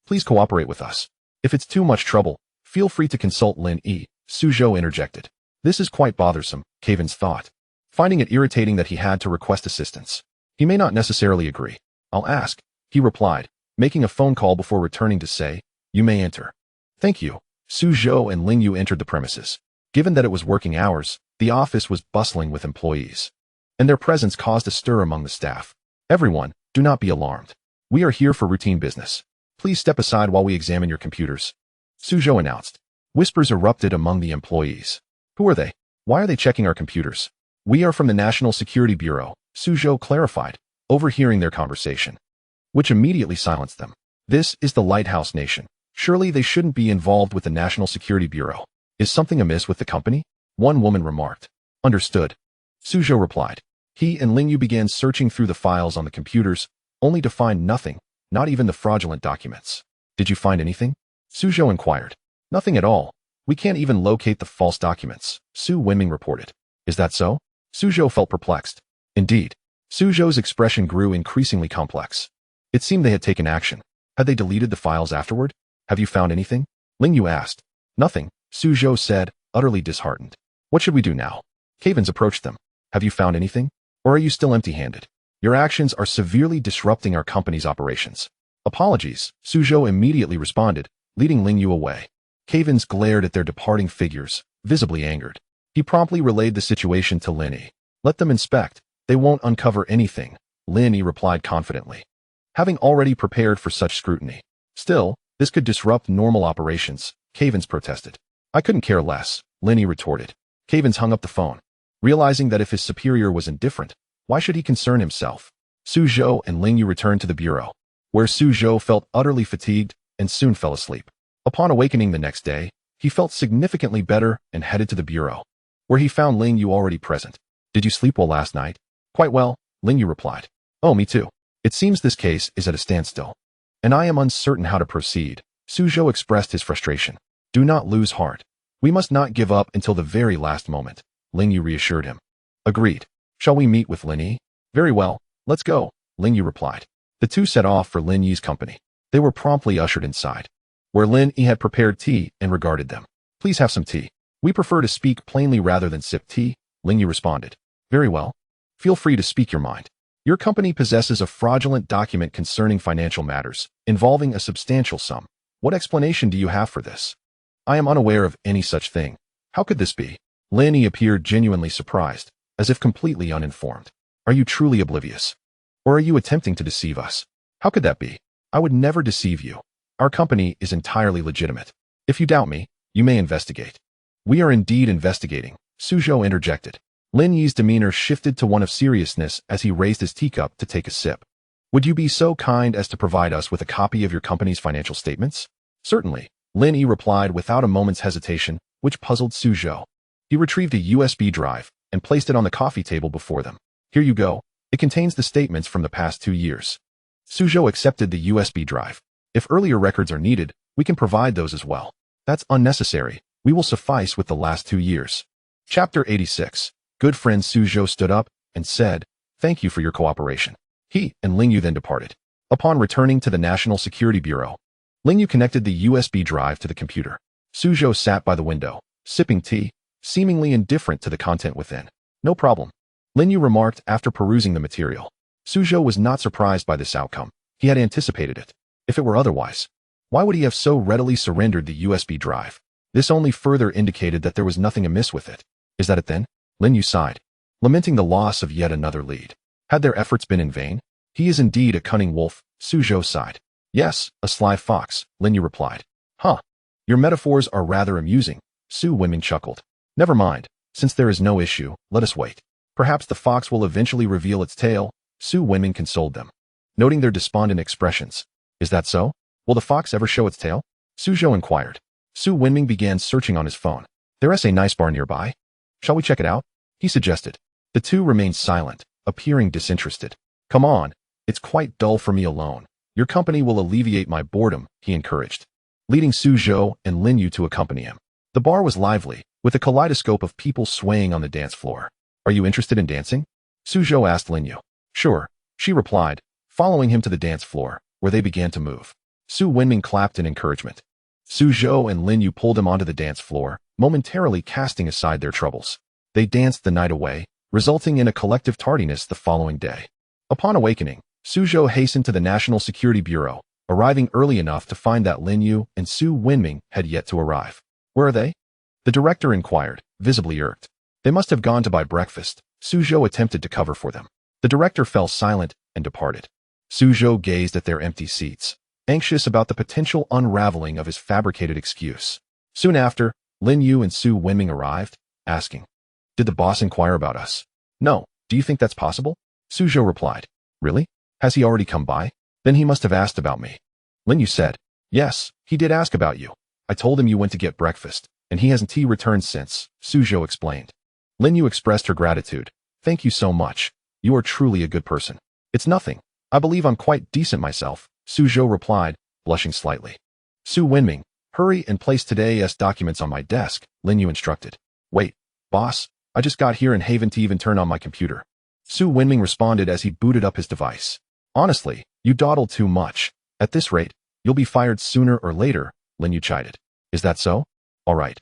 Please cooperate with us. If it's too much trouble, feel free to consult Lin Yi, Zhou interjected. This is quite bothersome, Cavins thought, finding it irritating that he had to request assistance. He may not necessarily agree. I'll ask, he replied, making a phone call before returning to say, you may enter. Thank you. Zhou and Ling Yu entered the premises. Given that it was working hours, The office was bustling with employees, and their presence caused a stir among the staff. Everyone, do not be alarmed. We are here for routine business. Please step aside while we examine your computers, Zhou announced. Whispers erupted among the employees. Who are they? Why are they checking our computers? We are from the National Security Bureau, Zhou clarified, overhearing their conversation, which immediately silenced them. This is the Lighthouse Nation. Surely they shouldn't be involved with the National Security Bureau. Is something amiss with the company? One woman remarked. Understood, Zhou replied. He and Ling Yu began searching through the files on the computers, only to find nothing, not even the fraudulent documents. Did you find anything? Zhou inquired. Nothing at all. We can't even locate the false documents, Su Wenming reported. Is that so? Zhou felt perplexed. Indeed. Zhou's expression grew increasingly complex. It seemed they had taken action. Had they deleted the files afterward? Have you found anything? Ling Yu asked. Nothing, Zhou said, utterly disheartened. What should we do now? Cavens approached them. Have you found anything? Or are you still empty-handed? Your actions are severely disrupting our company's operations. Apologies, Zhou immediately responded, leading Ling Yu away. Cavens glared at their departing figures, visibly angered. He promptly relayed the situation to Lin Yi. Let them inspect. They won't uncover anything, Lin Yi replied confidently, having already prepared for such scrutiny. Still, this could disrupt normal operations, Cavens protested. I couldn't care less, Lin Yi retorted. Cavens hung up the phone, realizing that if his superior was indifferent, why should he concern himself? Zhou and Ling Yu returned to the bureau, where Zhou felt utterly fatigued and soon fell asleep. Upon awakening the next day, he felt significantly better and headed to the bureau, where he found Ling Yu already present. Did you sleep well last night? Quite well, Ling Yu replied. Oh, me too. It seems this case is at a standstill, and I am uncertain how to proceed. Zhou expressed his frustration. Do not lose heart. We must not give up until the very last moment, Ling Yu reassured him. Agreed. Shall we meet with Lin Yi? Very well, let's go, Ling Yu replied. The two set off for Lin Yi's company. They were promptly ushered inside, where Lin Yi had prepared tea and regarded them. Please have some tea. We prefer to speak plainly rather than sip tea, Ling Yu responded. Very well. Feel free to speak your mind. Your company possesses a fraudulent document concerning financial matters, involving a substantial sum. What explanation do you have for this? I am unaware of any such thing. How could this be? Lin Yi appeared genuinely surprised, as if completely uninformed. Are you truly oblivious? Or are you attempting to deceive us? How could that be? I would never deceive you. Our company is entirely legitimate. If you doubt me, you may investigate. We are indeed investigating, Zhou interjected. Lin Yi's demeanor shifted to one of seriousness as he raised his teacup to take a sip. Would you be so kind as to provide us with a copy of your company's financial statements? Certainly, Lin Yi replied without a moment's hesitation, which puzzled Zhou. He retrieved a USB drive and placed it on the coffee table before them. Here you go. It contains the statements from the past 2 years. Zhou accepted the USB drive. If earlier records are needed, we can provide those as well. That's unnecessary. We will suffice with the last 2 years. Chapter 86. Good friend Zhou stood up and said, Thank you for your cooperation. He and Ling Yu then departed. Upon returning to the National Security Bureau, Ling Yu connected the USB drive to the computer. Zhou sat by the window, sipping tea, seemingly indifferent to the content within. No problem, Ling Yu remarked after perusing the material. Zhou was not surprised by this outcome. He had anticipated it. If it were otherwise, why would he have so readily surrendered the USB drive? This only further indicated that there was nothing amiss with it. Is that it then? Ling Yu sighed, lamenting the loss of yet another lead. Had their efforts been in vain? He is indeed a cunning wolf, Zhou sighed. Yes, a sly fox, Ling Yu replied. Huh. Your metaphors are rather amusing, Su Wenming chuckled. Never mind. Since there is no issue, let us wait. Perhaps the fox will eventually reveal its tail, Su Wenming consoled them, noting their despondent expressions. Is that so? Will the fox ever show its tail? Zhou inquired. Su Wenming began searching on his phone. There's a nice bar nearby. Shall we check it out? He suggested. The two remained silent, appearing disinterested. Come on, it's quite dull for me alone. Your company will alleviate my boredom, he encouraged, leading Zhou and Lin Yu to accompany him. The bar was lively, with a kaleidoscope of people swaying on the dance floor. Are you interested in dancing? Zhou asked Lin Yu. Sure, she replied, following him to the dance floor, where they began to move. Su Wenming clapped in encouragement. Zhou and Lin Yu pulled him onto the dance floor, momentarily casting aside their troubles. They danced the night away, resulting in a collective tardiness the following day. Upon awakening, Zhou hastened to the National Security Bureau, arriving early enough to find that Lin Yu and Su Wenming had yet to arrive. Where are they? The director inquired, visibly irked. They must have gone to buy breakfast. Zhou attempted to cover for them. The director fell silent and departed. Zhou gazed at their empty seats, anxious about the potential unraveling of his fabricated excuse. Soon after, Lin Yu and Su Wenming arrived, asking, "Did the boss inquire about us?" "No. Do you think that's possible?" Zhou replied. "Really? Has he already come by? Then he must have asked about me." Lin Yu said, "Yes, he did ask about you. I told him you went to get breakfast, and he hasn't returned since," Zhou explained. Lin Yu expressed her gratitude. "Thank you so much. You are truly a good person." "It's nothing. I believe I'm quite decent myself," Zhou replied, blushing slightly. Su Wenming, "Hurry and place today's documents on my desk," Lin Yu instructed. "Wait, boss, I just got here and haven't even turned on my computer." Su Wenming responded as he booted up his device. "Honestly, you dawdle too much. At this rate, you'll be fired sooner or later," Lin Yu chided. "Is that so? All right.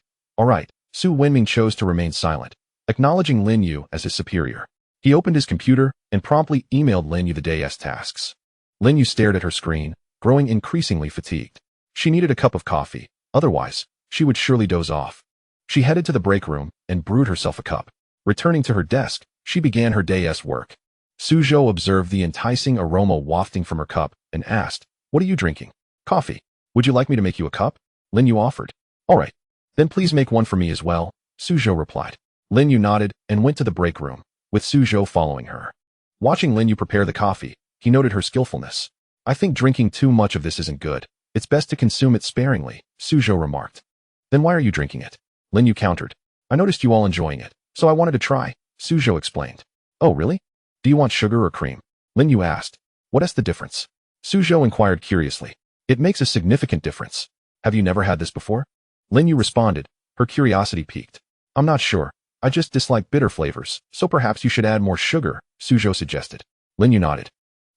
Su Wenming chose to remain silent, acknowledging Lin Yu as his superior. He opened his computer and promptly emailed Lin Yu the day's tasks. Lin Yu stared at her screen, growing increasingly fatigued. She needed a cup of coffee, otherwise, she would surely doze off. She headed to the break room and brewed herself a cup. Returning to her desk, she began her day's work. Zhou observed the enticing aroma wafting from her cup and asked, "What are you drinking?" "Coffee. Would you like me to make you a cup?" Lin Yu offered. "All right. Then please make one for me as well," Zhou replied. Lin Yu nodded and went to the break room, with Zhou following her. Watching Lin Yu prepare the coffee, he noted her skillfulness. "I think drinking too much of this isn't good. It's best to consume it sparingly," Zhou remarked. "Then why are you drinking it?" Lin Yu countered. "I noticed you all enjoying it, so I wanted to try," Zhou explained. "Oh, really? Do you want sugar or cream?" Lin Yu asked. "What is the difference?" Zhou inquired curiously. "It makes a significant difference. Have you never had this before?" Lin Yu responded, her curiosity piqued. "I'm not sure. I just dislike bitter flavors, so perhaps you should add more sugar," Zhou suggested. Lin Yu nodded,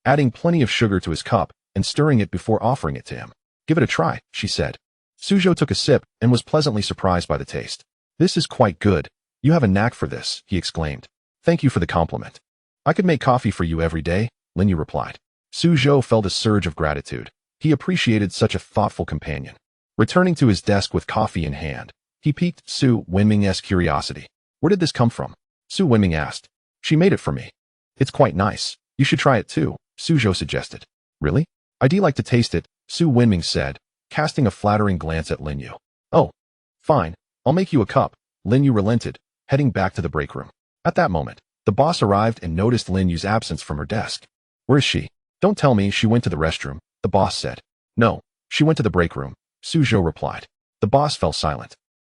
adding plenty of sugar to his cup and stirring it before offering it to him. "Give it a try," she said. Zhou took a sip and was pleasantly surprised by the taste. "This is quite good. You have a knack for this," he exclaimed. "Thank you for the compliment." "I could make coffee for you every day," Lin Yu replied. Zhou felt a surge of gratitude. He appreciated such a thoughtful companion. Returning to his desk with coffee in hand, he piqued Su Wenming's curiosity. "Where did this come from?" Su Wenming asked. "She made it for me." "It's quite nice. You should try it too," Zhou suggested. "Really? I'd like to taste it," Su Wenming said, casting a flattering glance at Lin Yu. "Oh, fine. I'll make you a cup," Lin Yu relented, heading back to the break room. At that moment, the boss arrived and noticed Lin Yu's absence from her desk. "Where is she?" "Don't tell me she went to the restroom," the boss said. "No, she went to the break room," Zhou replied. The boss fell silent.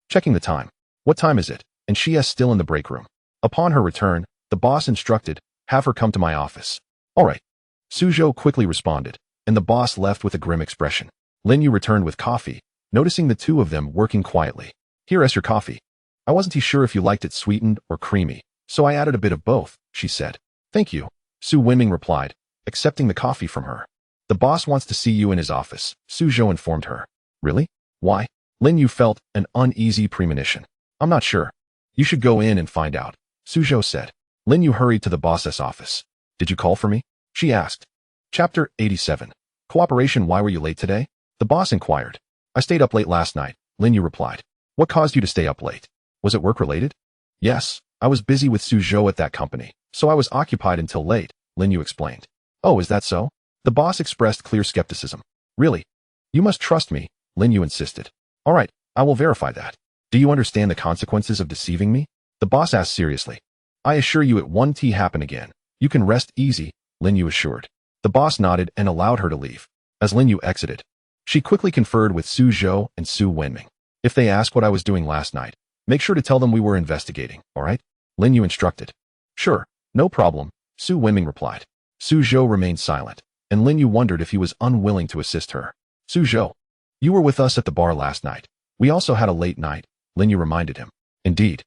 Checking the time. "What time is it? And she is still in the break room." Upon her return, the boss instructed, "Have her come to my office." "All right." Zhou quickly responded, and the boss left with a grim expression. Lin Yu returned with coffee, noticing the two of them working quietly. "Here is your coffee. I wasn't sure if you liked it sweetened or creamy, so I added a bit of both," she said. "Thank you," Su Wenming replied, accepting the coffee from her. "The boss wants to see you in his office," Zhou informed her. "Really? Why?" Lin Yu felt an uneasy premonition. "I'm not sure. You should go in and find out," Zhou said. Lin Yu hurried to the boss's office. "Did you call for me?" she asked. Chapter 87. Cooperation. "Why were you late today?" the boss inquired. "I stayed up late last night," Lin Yu replied. "What caused you to stay up late? Was it work-related?" "Yes, I was busy with Zhou at that company, so I was occupied until late," Lin Yu explained. "Oh, is that so?" The boss expressed clear skepticism. "Really? You must trust me," Lin Yu insisted. "All right, I will verify that. Do you understand the consequences of deceiving me?" the boss asked seriously. "I assure you it won't happen again. You can rest easy," Lin Yu assured. The boss nodded and allowed her to leave. As Lin Yu exited, she quickly conferred with Zhou and Su Wenming. "If they ask what I was doing last night, make sure to tell them we were investigating, all right?" Lin Yu instructed. "Sure, no problem," Su Wenming replied. Zhou remained silent, and Lin Yu wondered if he was unwilling to assist her. "Zhou, you were with us at the bar last night. We also had a late night," Lin Yu reminded him. "Indeed.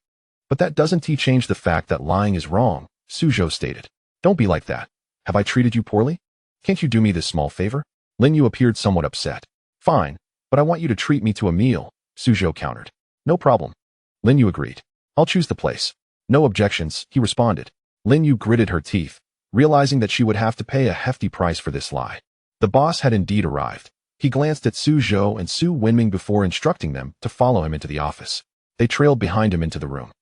But that doesn't change the fact that lying is wrong," Zhou stated. "Don't be like that. Have I treated you poorly? Can't you do me this small favor?" Lin Yu appeared somewhat upset. "Fine, but I want you to treat me to a meal," Zhou countered. "No problem." Lin Yu agreed. "I'll choose the place." "No objections," he responded. Lin Yu gritted her teeth, realizing that she would have to pay a hefty price for this lie. The boss had indeed arrived. He glanced at Zhou and Su Wenming before instructing them to follow him into the office. They trailed behind him into the room.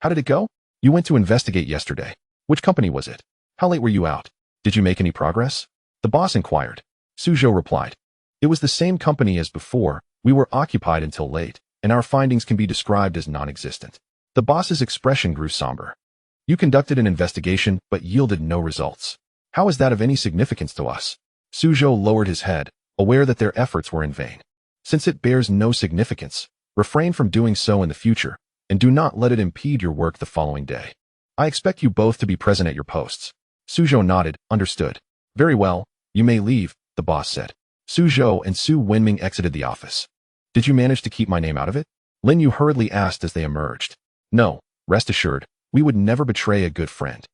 How did it go? You went to investigate yesterday. Which company was it? How late were you out? Did you make any progress? The boss inquired. Zhou replied. It was the same company as before. We were occupied until late, and our findings can be described as non-existent. The boss's expression grew somber. You conducted an investigation, but yielded no results. How is that of any significance to us? Zhou lowered his head, aware that their efforts were in vain. Since it bears no significance, refrain from doing so in the future, and do not let it impede your work the following day. I expect you both to be present at your posts. Zhou nodded, understood. Very well, you may leave, the boss said. Zhou and Su Wenming exited the office. Did you manage to keep my name out of it? Lin Yu hurriedly asked as they emerged. No, rest assured, we would never betray a good friend.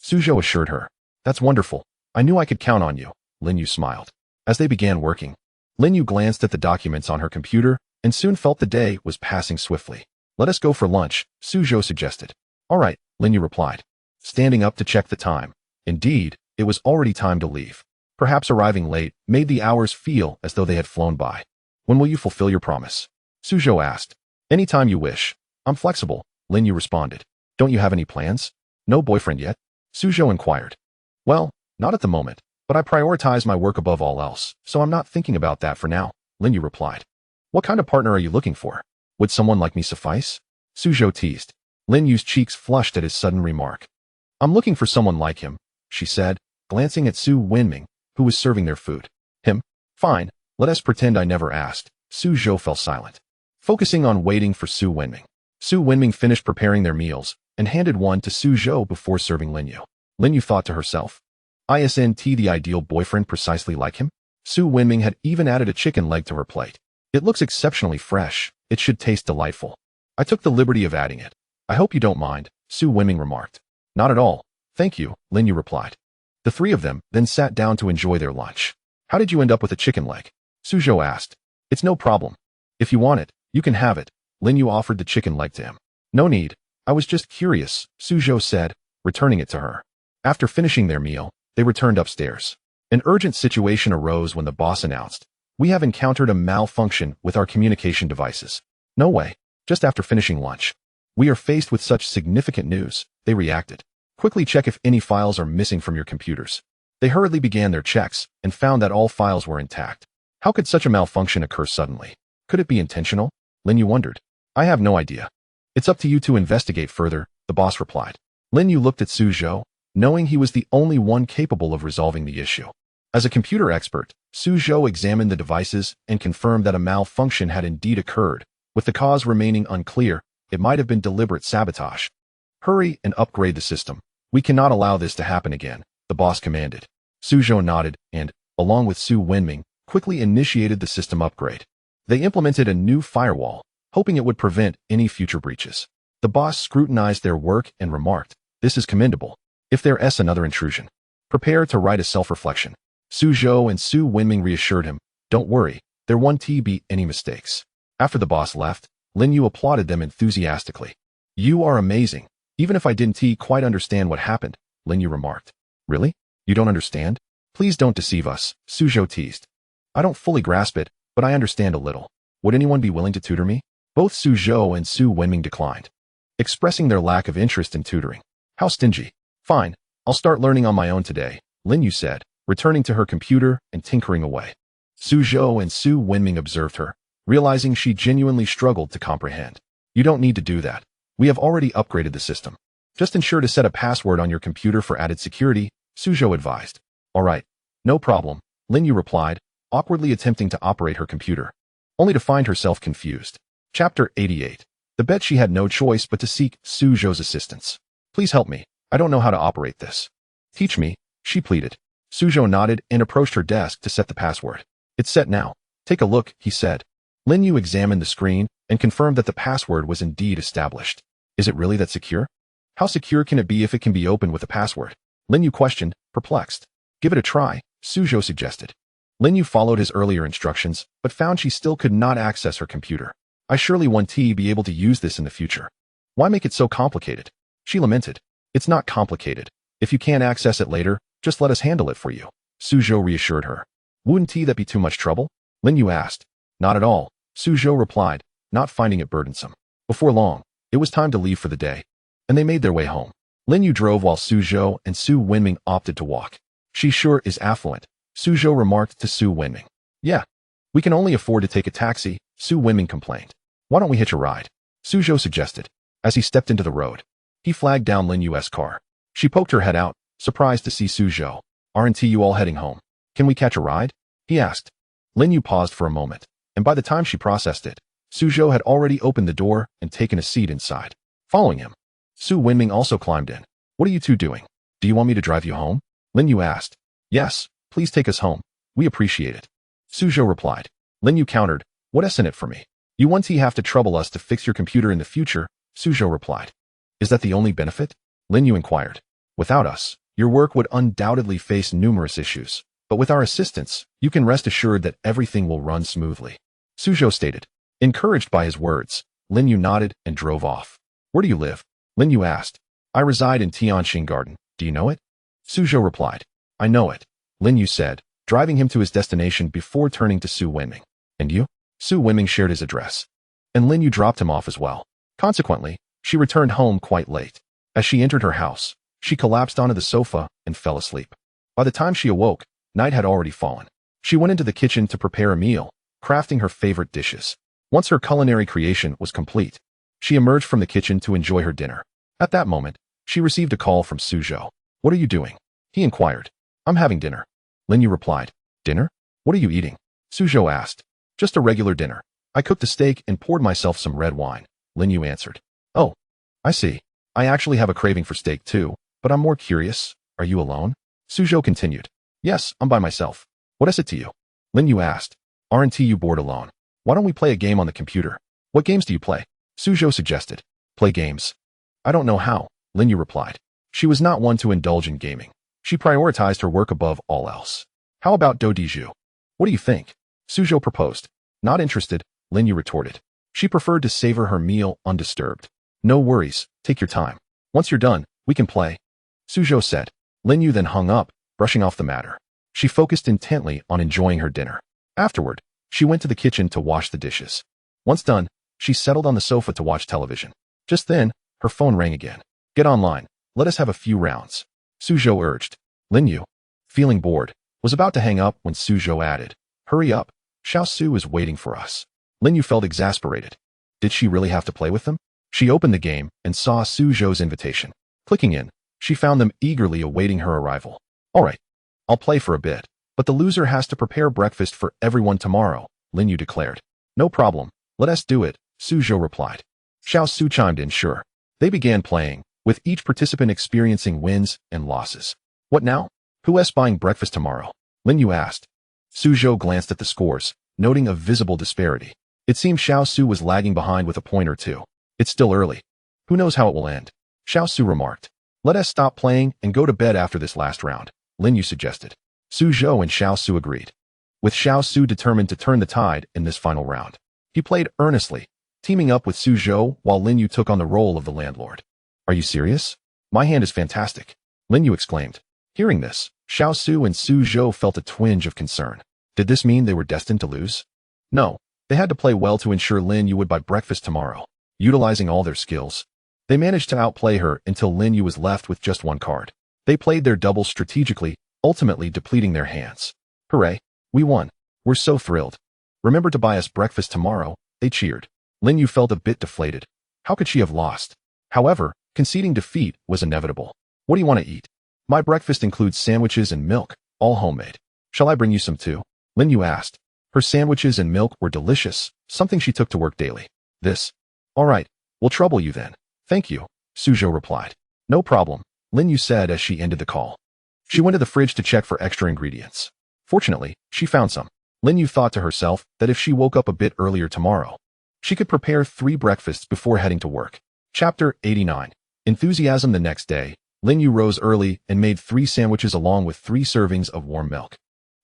Zhou assured her. That's wonderful. I knew I could count on you, Lin Yu smiled. As they began working, Lin Yu glanced at the documents on her computer and soon felt the day was passing swiftly. Let us go for lunch, Zhou suggested. All right, Lin Yu replied, standing up to check the time. Indeed, it was already time to leave. Perhaps arriving late made the hours feel as though they had flown by. When will you fulfill your promise? Zhou asked. Anytime you wish. I'm flexible, Lin Yu responded. Don't you have any plans? No boyfriend yet? Zhou inquired. Well, not at the moment, but I prioritize my work above all else, so I'm not thinking about that for now, Lin Yu replied. What kind of partner are you looking for? Would someone like me suffice? Zhou teased. Lin Yu's cheeks flushed at his sudden remark. I'm looking for someone like him, she said, glancing at Su Wenming, who was serving their food. Him? Fine, let us pretend I never asked. Zhou fell silent, focusing on waiting for Su Wenming. Su Wenming finished preparing their meals and handed one to Zhou before serving Lin Yu. Lin Yu thought to herself, isn't the ideal boyfriend precisely like him? Su Wenming had even added a chicken leg to her plate. It looks exceptionally fresh. It should taste delightful. I took the liberty of adding it. I hope you don't mind, Su Wenming remarked. Not at all. Thank you, Lin Yu replied. The three of them then sat down to enjoy their lunch. How did you end up with a chicken leg? Zhou asked. It's no problem. If you want it, you can have it. Lin Yu offered the chicken leg to him. No need. I was just curious, Zhou said, returning it to her. After finishing their meal, they returned upstairs. An urgent situation arose when the boss announced, we have encountered a malfunction with our communication devices. No way. Just after finishing lunch. We are faced with such significant news, they reacted. Quickly check if any files are missing from your computers. They hurriedly began their checks and found that all files were intact. How could such a malfunction occur suddenly? Could it be intentional? Lin Yu wondered. I have no idea. It's up to you to investigate further, the boss replied. Lin Yu looked at Zhou, knowing he was the only one capable of resolving the issue. As a computer expert, Zhou examined the devices and confirmed that a malfunction had indeed occurred. With the cause remaining unclear, it might have been deliberate sabotage. Hurry and upgrade the system. We cannot allow this to happen again, the boss commanded. Zhou nodded and, along with Su Wenming, quickly initiated the system upgrade. They implemented a new firewall, hoping it would prevent any future breaches. The boss scrutinized their work and remarked, this is commendable. If there's another intrusion, prepare to write a self-reflection. Zhou and Su Wenming reassured him, don't worry, there won't be any mistakes. After the boss left, Lin Yu applauded them enthusiastically. You are amazing. Even if I didn't quite understand what happened, Lin Yu remarked. Really? You don't understand? Please don't deceive us, Zhou teased. I don't fully grasp it, but I understand a little. Would anyone be willing to tutor me? Both Zhou and Su Wenming declined, expressing their lack of interest in tutoring. How stingy. Fine, I'll start learning on my own today, Lin Yu said, returning to her computer and tinkering away. Zhou and Su Wenming observed her, realizing she genuinely struggled to comprehend. You don't need to do that. We have already upgraded the system. Just ensure to set a password on your computer for added security, Zhou advised. All right, no problem, Lin Yu replied, awkwardly attempting to operate her computer, only to find herself confused. Chapter 88. The bet she had no choice but to seek Zhou's assistance. Please help me. I don't know how to operate this. Teach me, she pleaded. Zhou nodded and approached her desk to set the password. It's set now. Take a look, he said. Lin Yu examined the screen and confirmed that the password was indeed established. Is it really that secure? How secure can it be if it can be opened with a password? Lin Yu questioned, perplexed. Give it a try, Zhou suggested. Lin Yu followed his earlier instructions, but found she still could not access her computer. I surely won't be able to use this in the future. Why make it so complicated? She lamented. It's not complicated. If you can't access it later, just let us handle it for you, Zhou reassured her. Wouldn't that be too much trouble? Lin Yu asked. Not at all, Zhou replied, not finding it burdensome. Before long, it was time to leave for the day. and they made their way home. Lin Yu drove while Su Zhou and Su Wenming opted to walk. She sure is affluent, Su Zhou remarked to Su Wenming. Yeah, we can only afford to take a taxi, Su Wenming complained. Why don't we hitch a ride? Su Zhou suggested. As he stepped into the road, he flagged down Lin Yu's car. She poked her head out, surprised to see Su Zhou. Aren't you all heading home? Can we catch a ride? He asked. Lin Yu paused for a moment, and by the time she processed it, Su Zhou had already opened the door and taken a seat inside. Following him, Su Wenming also climbed in. What are you two doing? Do you want me to drive you home? Lin Yu asked. Yes, please take us home. We appreciate it. Su Zhou replied. Lin Yu countered. What's in it for me? You won't have to trouble us to fix your computer in the future, Su Zhou replied. Is that the only benefit? Lin Yu inquired. Without us, your work would undoubtedly face numerous issues, but with our assistance, you can rest assured that everything will run smoothly. Su Zhou stated. Encouraged by his words, Lin Yu nodded and drove off. Where do you live? Lin Yu asked. I reside in Tianxing Garden. Do you know it? Su Zhou replied. I know it, Lin Yu said, driving him to his destination before turning to Su Wenming. And you? Su Wenming shared his address. And Lin Yu dropped him off as well. Consequently, she returned home quite late. As she entered her house, she collapsed onto the sofa and fell asleep. By the time she awoke, night had already fallen. She went into the kitchen to prepare a meal, crafting her favorite dishes. Once her culinary creation was complete, she emerged from the kitchen to enjoy her dinner. At that moment, she received a call from Su Zhou. What are you doing? He inquired. I'm having dinner. Lin Yu replied. Dinner? What are you eating? Su Zhou asked. Just a regular dinner. I cooked a steak and poured myself some red wine, Lin Yu answered. Oh, I see. I actually have a craving for steak too, but I'm more curious. Are you alone? Su Zhou continued. Yes, I'm by myself. What is it to you? Lin Yu asked. Aren't you bored alone? Why don't we play a game on the computer? What games do you play? Su Zhou suggested. Play games. I don't know how, Lin Yu replied. She was not one to indulge in gaming. She prioritized her work above all else. How about Do Di Zhu? What do you think? Su Zhou proposed. Not interested, Lin Yu retorted. She preferred to savor her meal undisturbed. No worries, take your time. Once you're done, we can play. Su Zhou said. Lin Yu then hung up, brushing off the matter. She focused intently on enjoying her dinner. Afterward, she went to the kitchen to wash the dishes. Once done, she settled on the sofa to watch television. Just then, her phone rang again. Get online. Let us have a few rounds. Su Zhou urged. Lin Yu, feeling bored, was about to hang up when Su Zhou added. Hurry up. Xiao Su is waiting for us. Lin Yu felt exasperated. Did she really have to play with them? She opened the game and saw Su Zhou's invitation. Clicking in, she found them eagerly awaiting her arrival. All right, I'll play for a bit, but the loser has to prepare breakfast for everyone tomorrow, Lin Yu declared. No problem. Let us do it, Su Zhou replied. Xiao Su chimed in sure. They began playing, with each participant experiencing wins and losses. What now? Who's buying breakfast tomorrow? Lin Yu asked. Su Zhou glanced at the scores, noting a visible disparity. It seemed Xiao Su was lagging behind with a point or two. It's still early. Who knows how it will end? Xiao Su remarked. Let us stop playing and go to bed after this last round, Lin Yu suggested. Su Zhou and Xiao Su agreed. With Xiao Su determined to turn the tide in this final round. He played earnestly, teaming up with Su Zhou while Lin Yu took on the role of the landlord. Are you serious? My hand is fantastic, Lin Yu exclaimed. Hearing this, Xiao Su and Su Zhou felt a twinge of concern. Did this mean they were destined to lose? No, they had to play well to ensure Lin Yu would buy breakfast tomorrow. Utilizing all their skills, they managed to outplay her until Lin Yu was left with just one card. They played their doubles strategically, ultimately depleting their hands. Hooray, we won. We're so thrilled. Remember to buy us breakfast tomorrow, they cheered. Lin Yu felt a bit deflated. How could she have lost? However, conceding defeat was inevitable. What do you want to eat? My breakfast includes sandwiches and milk, all homemade. Shall I bring you some too? Lin Yu asked. Her sandwiches and milk were delicious, something she took to work daily. This. All right, we'll trouble you then. Thank you, Su Zhou replied. No problem, Lin Yu said as she ended the call. She went to the fridge to check for extra ingredients. Fortunately, she found some. Lin Yu thought to herself that if she woke up a bit earlier tomorrow, she could prepare 3 breakfasts before heading to work. Chapter 89. Enthusiasm. The next day, Lin Yu rose early and made 3 sandwiches along with 3 servings of warm milk,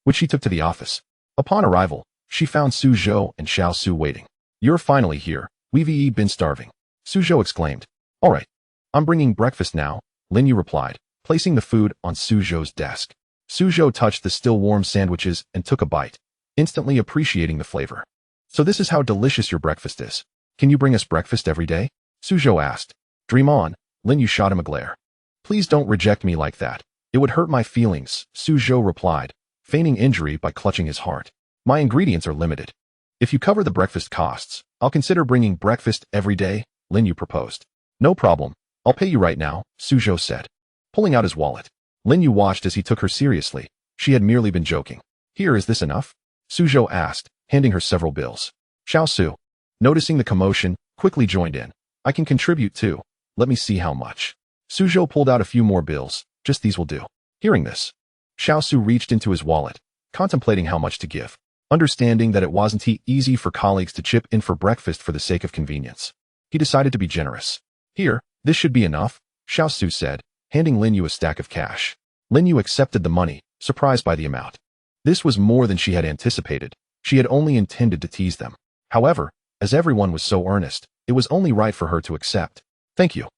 which she took to the office. Upon arrival, she found Su Zhou and Xiao Su waiting. You're finally here. We've been starving, Su Zhou exclaimed. All right, I'm bringing breakfast now, Lin Yu replied, placing the food on Su Zhou's desk. Su Zhou touched the still warm sandwiches and took a bite, instantly appreciating the flavor. So this is how delicious your breakfast is. Can you bring us breakfast every day? Su Zhou asked. Dream on, Lin Yu shot him a glare. Please don't reject me like that. It would hurt my feelings, Zhou replied, feigning injury by clutching his heart. My ingredients are limited. If you cover the breakfast costs, I'll consider bringing breakfast every day, Lin Yu proposed. No problem. I'll pay you right now, Zhou said, pulling out his wallet. Lin Yu watched as he took her seriously. She had merely been joking. Here, is this enough? Zhou asked, handing her several bills. Xiaosu, noticing the commotion, quickly joined in. I can contribute too. Let me see how much. Zhou pulled out a few more bills. Just these will do. Hearing this, Xiaosu reached into his wallet, contemplating how much to give. Understanding that it wasn't easy for colleagues to chip in for breakfast for the sake of convenience, he decided to be generous. Here, this should be enough, Xiaosu said, handing Lin Yu a stack of cash. Lin Yu accepted the money, surprised by the amount. This was more than she had anticipated. She had only intended to tease them. However, as everyone was so earnest, it was only right for her to accept. Thank you.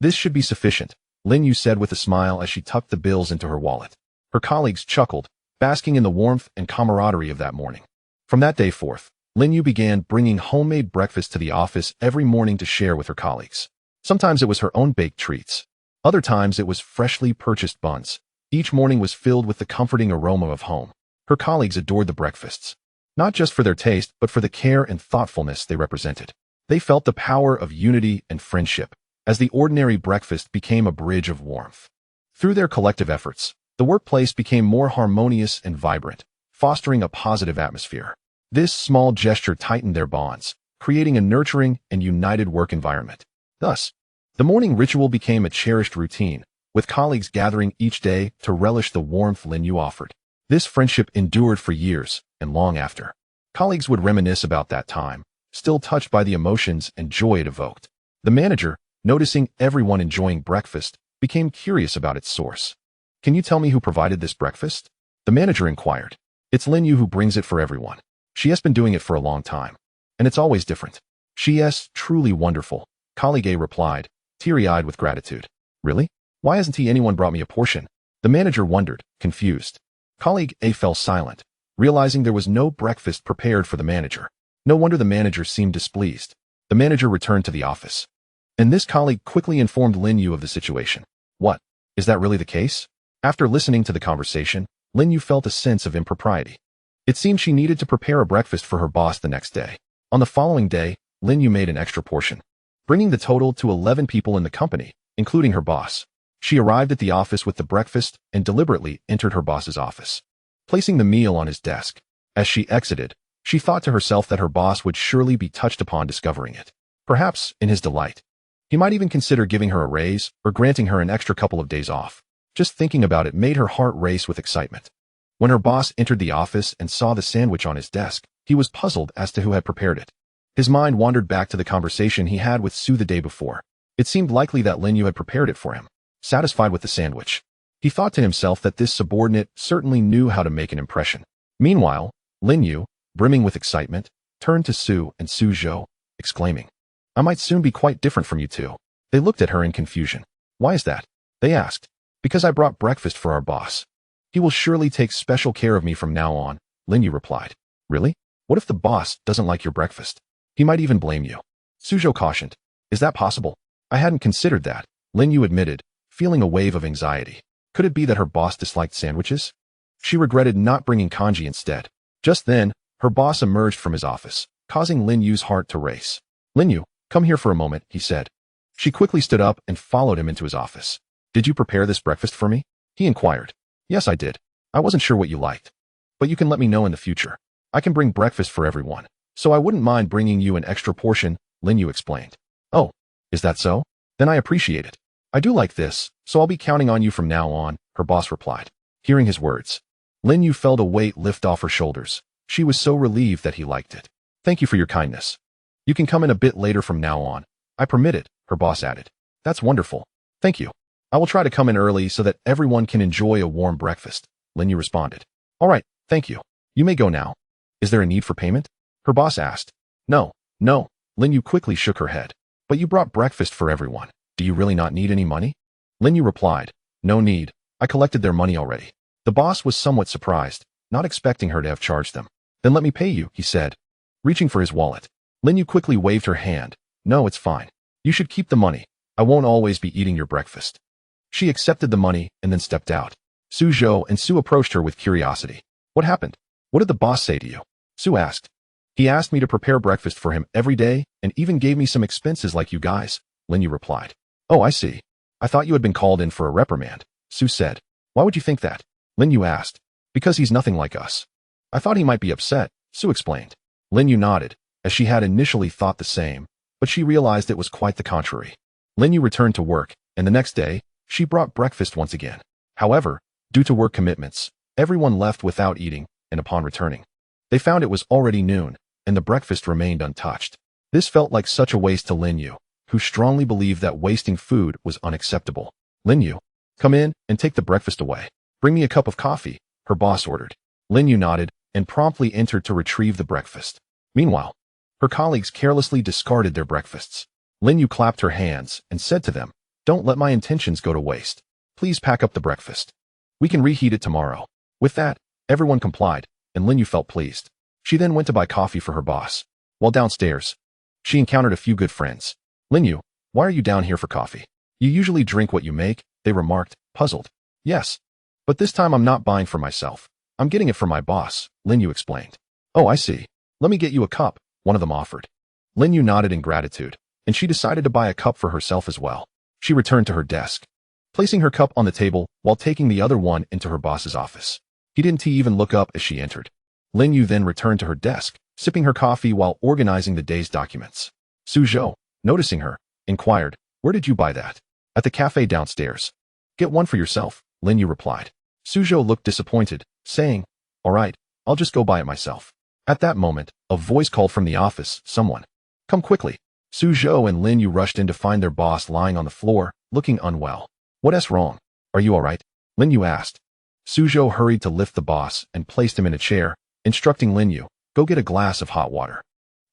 This should be sufficient, Lin Yu said with a smile as she tucked the bills into her wallet. Her colleagues chuckled, basking in the warmth and camaraderie of that morning. From that day forth, Lin Yu began bringing homemade breakfast to the office every morning to share with her colleagues. Sometimes it was her own baked treats. Other times it was freshly purchased buns. Each morning was filled with the comforting aroma of home. Her colleagues adored the breakfasts, not just for their taste, but for the care and thoughtfulness they represented. They felt the power of unity and friendship, as the ordinary breakfast became a bridge of warmth. Through their collective efforts, the workplace became more harmonious and vibrant, fostering a positive atmosphere. This small gesture tightened their bonds, creating a nurturing and united work environment. Thus, the morning ritual became a cherished routine, with colleagues gathering each day to relish the warmth Lin Yu offered. This friendship endured for years and long after. Colleagues would reminisce about that time, still touched by the emotions and joy it evoked. The manager, noticing everyone enjoying breakfast, became curious about its source. Can you tell me who provided this breakfast? The manager inquired. It's Lin Yu who brings it for everyone. She has been doing it for a long time. And it's always different. She is truly wonderful, colleague A replied, teary-eyed with gratitude. Really? Why hasn't anyone brought me a portion? The manager wondered, confused. Colleague A fell silent, realizing there was no breakfast prepared for the manager. No wonder the manager seemed displeased. The manager returned to the office. And this colleague quickly informed Lin Yu of the situation. What? Is that really the case? After listening to the conversation, Lin Yu felt a sense of impropriety. It seemed she needed to prepare a breakfast for her boss the next day. On the following day, Lin Yu made an extra portion, bringing the total to 11 people in the company, including her boss. She arrived at the office with the breakfast and deliberately entered her boss's office, placing the meal on his desk. As she exited, she thought to herself that her boss would surely be touched upon discovering it. Perhaps, in his delight, he might even consider giving her a raise or granting her an extra couple of days off. Just thinking about it made her heart race with excitement. When her boss entered the office and saw the sandwich on his desk, he was puzzled as to who had prepared it. His mind wandered back to the conversation he had with Zhou the day before. It seemed likely that Lin Yu had prepared it for him. Satisfied with the sandwich, he thought to himself that this subordinate certainly knew how to make an impression. Meanwhile, Lin Yu, brimming with excitement, turned to Zhou and Zhou, exclaiming, I might soon be quite different from you two. They looked at her in confusion. Why is that? They asked. Because I brought breakfast for our boss. He will surely take special care of me from now on, Lin Yu replied. Really? What if the boss doesn't like your breakfast? He might even blame you. Zhou cautioned. Is that possible? I hadn't considered that, Lin Yu admitted, feeling a wave of anxiety. Could it be that her boss disliked sandwiches? She regretted not bringing kanji instead. Just then, her boss emerged from his office, causing Lin Yu's heart to race. Lin Yu, come here for a moment, he said. She quickly stood up and followed him into his office. Did you prepare this breakfast for me? He inquired. Yes, I did. I wasn't sure what you liked. But you can let me know in the future. I can bring breakfast for everyone, so I wouldn't mind bringing you an extra portion, Lin Yu explained. Oh, is that so? Then I appreciate it. I do like this, so I'll be counting on you from now on, her boss replied. Hearing his words, Lin Yu felt a weight lift off her shoulders. She was so relieved that he liked it. Thank you for your kindness. You can come in a bit later from now on. I permit it, her boss added. That's wonderful. Thank you. I will try to come in early so that everyone can enjoy a warm breakfast, Lin Yu responded. All right, thank you. You may go now. Is there a need for payment? Her boss asked. No, Lin Yu quickly shook her head. But you brought breakfast for everyone. Do you really not need any money? Lin Yu replied. No need. I collected their money already. The boss was somewhat surprised, not expecting her to have charged them. Then let me pay you, he said, reaching for his wallet. Lin Yu quickly waved her hand. No, it's fine. You should keep the money. I won't always be eating your breakfast. She accepted the money and then stepped out. Zhou and Sue approached her with curiosity. What happened? What did the boss say to you? Sue asked. He asked me to prepare breakfast for him every day and even gave me some expenses like you guys, Linyu replied. Oh, I see. I thought you had been called in for a reprimand, Sue said. Why would you think that? Linyu asked. Because he's nothing like us. I thought he might be upset, Sue explained. Linyu nodded, as she had initially thought the same, but she realized it was quite the contrary. Linyu returned to work, and the next day, she brought breakfast once again. However, due to work commitments, everyone left without eating, and upon returning, they found it was already noon, and the breakfast remained untouched. This felt like such a waste to Linyu, who strongly believed that wasting food was unacceptable. Linyu, come in and take the breakfast away. Bring me a cup of coffee, her boss ordered. Linyu nodded and promptly entered to retrieve the breakfast. Meanwhile, her colleagues carelessly discarded their breakfasts. Linyu clapped her hands and said to them, Don't let my intentions go to waste. Please pack up the breakfast. We can reheat it tomorrow. With that, everyone complied, and Linyu felt pleased. She then went to buy coffee for her boss. While downstairs, she encountered a few good friends. Linyu, why are you down here for coffee? You usually drink what you make, they remarked, puzzled. Yes. But this time I'm not buying for myself. I'm getting it for my boss, Linyu explained. Oh, I see. Let me get you a cup, one of them offered. Linyu nodded in gratitude, and she decided to buy a cup for herself as well. She returned to her desk, placing her cup on the table while taking the other one into her boss's office. He didn't even look up as she entered. Linyu then returned to her desk, sipping her coffee while organizing the day's documents. Zhou, noticing her, inquired, Where did you buy that? At the cafe downstairs. Get one for yourself, Linyu replied. Zhou looked disappointed, saying, All right, I'll just go buy it myself. At that moment, a voice called from the office, Someone. Come quickly. Zhou and Linyu rushed in to find their boss lying on the floor, looking unwell. What's wrong? Are you all right? Linyu asked. Zhou hurried to lift the boss and placed him in a chair, instructing Linyu, Go get a glass of hot water.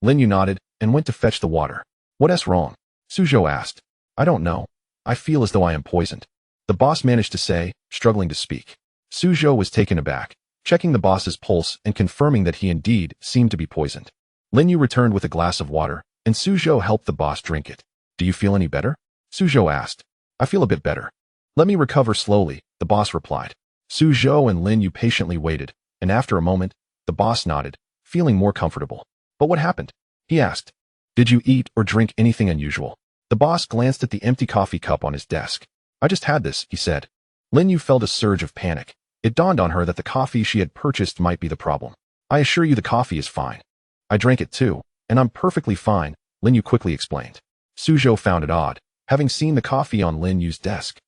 Linyu nodded and went to fetch the water. What's wrong? Zhou asked. I don't know. I feel as though I am poisoned. The boss managed to say, struggling to speak. Zhou was taken aback, checking the boss's pulse and confirming that he indeed seemed to be poisoned. Linyu returned with a glass of water, and Zhou helped the boss drink it. Do you feel any better? Zhou asked. I feel a bit better. Let me recover slowly, the boss replied. Zhou and Linyu patiently waited, and after a moment, the boss nodded, feeling more comfortable. But what happened? He asked. Did you eat or drink anything unusual? The boss glanced at the empty coffee cup on his desk. I just had this, he said. Linyu felt a surge of panic. It dawned on her that the coffee she had purchased might be the problem. I assure you the coffee is fine. I drank it too, and I'm perfectly fine, Linyu quickly explained. Zhou found it odd, having seen the coffee on Linyu's desk.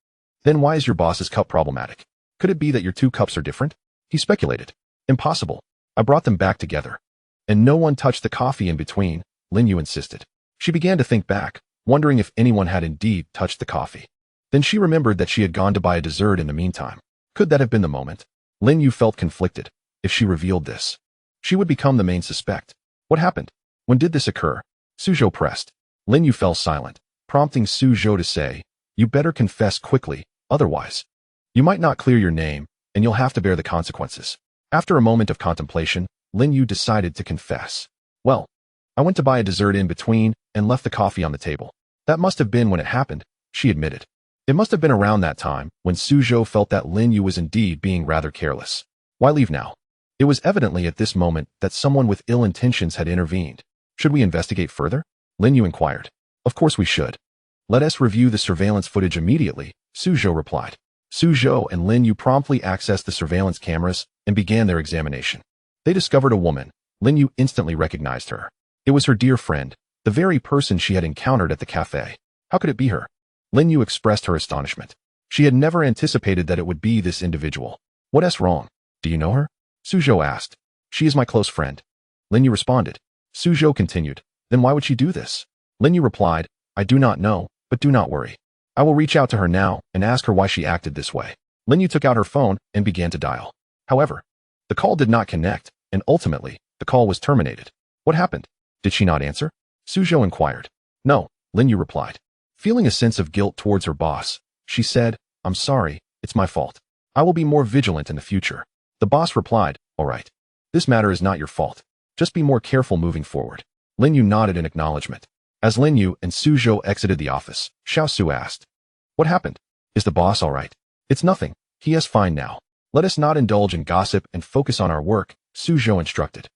Then why is your boss's cup problematic? Could it be that your two cups are different? He speculated. Impossible. I brought them back together. And no one touched the coffee in between, Linyu insisted. She began to think back, wondering if anyone had indeed touched the coffee. Then she remembered that she had gone to buy a dessert in the meantime. Could that have been the moment? Linyu felt conflicted. If she revealed this, she would become the main suspect. What happened? When did this occur? Zhou pressed. Linyu fell silent, prompting Zhou to say, You better confess quickly, otherwise, you might not clear your name, and you'll have to bear the consequences. After a moment of contemplation, Linyu decided to confess. Well, I went to buy a dessert in between and left the coffee on the table. That must have been when it happened, she admitted. It must have been around that time when Zhou felt that Linyu was indeed being rather careless. Why leave now? It was evidently at this moment that someone with ill intentions had intervened. Should we investigate further? Linyu inquired. Of course we should. Let us review the surveillance footage immediately, Zhou replied. Zhou and Linyu promptly accessed the surveillance cameras and began their examination. They discovered a woman. Linyu instantly recognized her. It was her dear friend, the very person she had encountered at the cafe. How could it be her? Linyu expressed her astonishment. She had never anticipated that it would be this individual. What's wrong? Do you know her? Zhou asked. She is my close friend. Linyu responded. Zhou continued. Then why would she do this? Linyu replied, I do not know, but do not worry. I will reach out to her now and ask her why she acted this way. Linyu took out her phone and began to dial. However, the call did not connect, and ultimately, the call was terminated. What happened? Did she not answer? Zhou inquired. No, Linyu replied. Feeling a sense of guilt towards her boss, she said, I'm sorry, it's my fault. I will be more vigilant in the future. The boss replied, All right. This matter is not your fault. Just be more careful moving forward. Linyu nodded in acknowledgement. As Lin Yu and Zhou exited the office, Xiaosu asked, "What happened? Is the boss all right?" "It's nothing. He is fine now. Let us not indulge in gossip and focus on our work," Zhou instructed.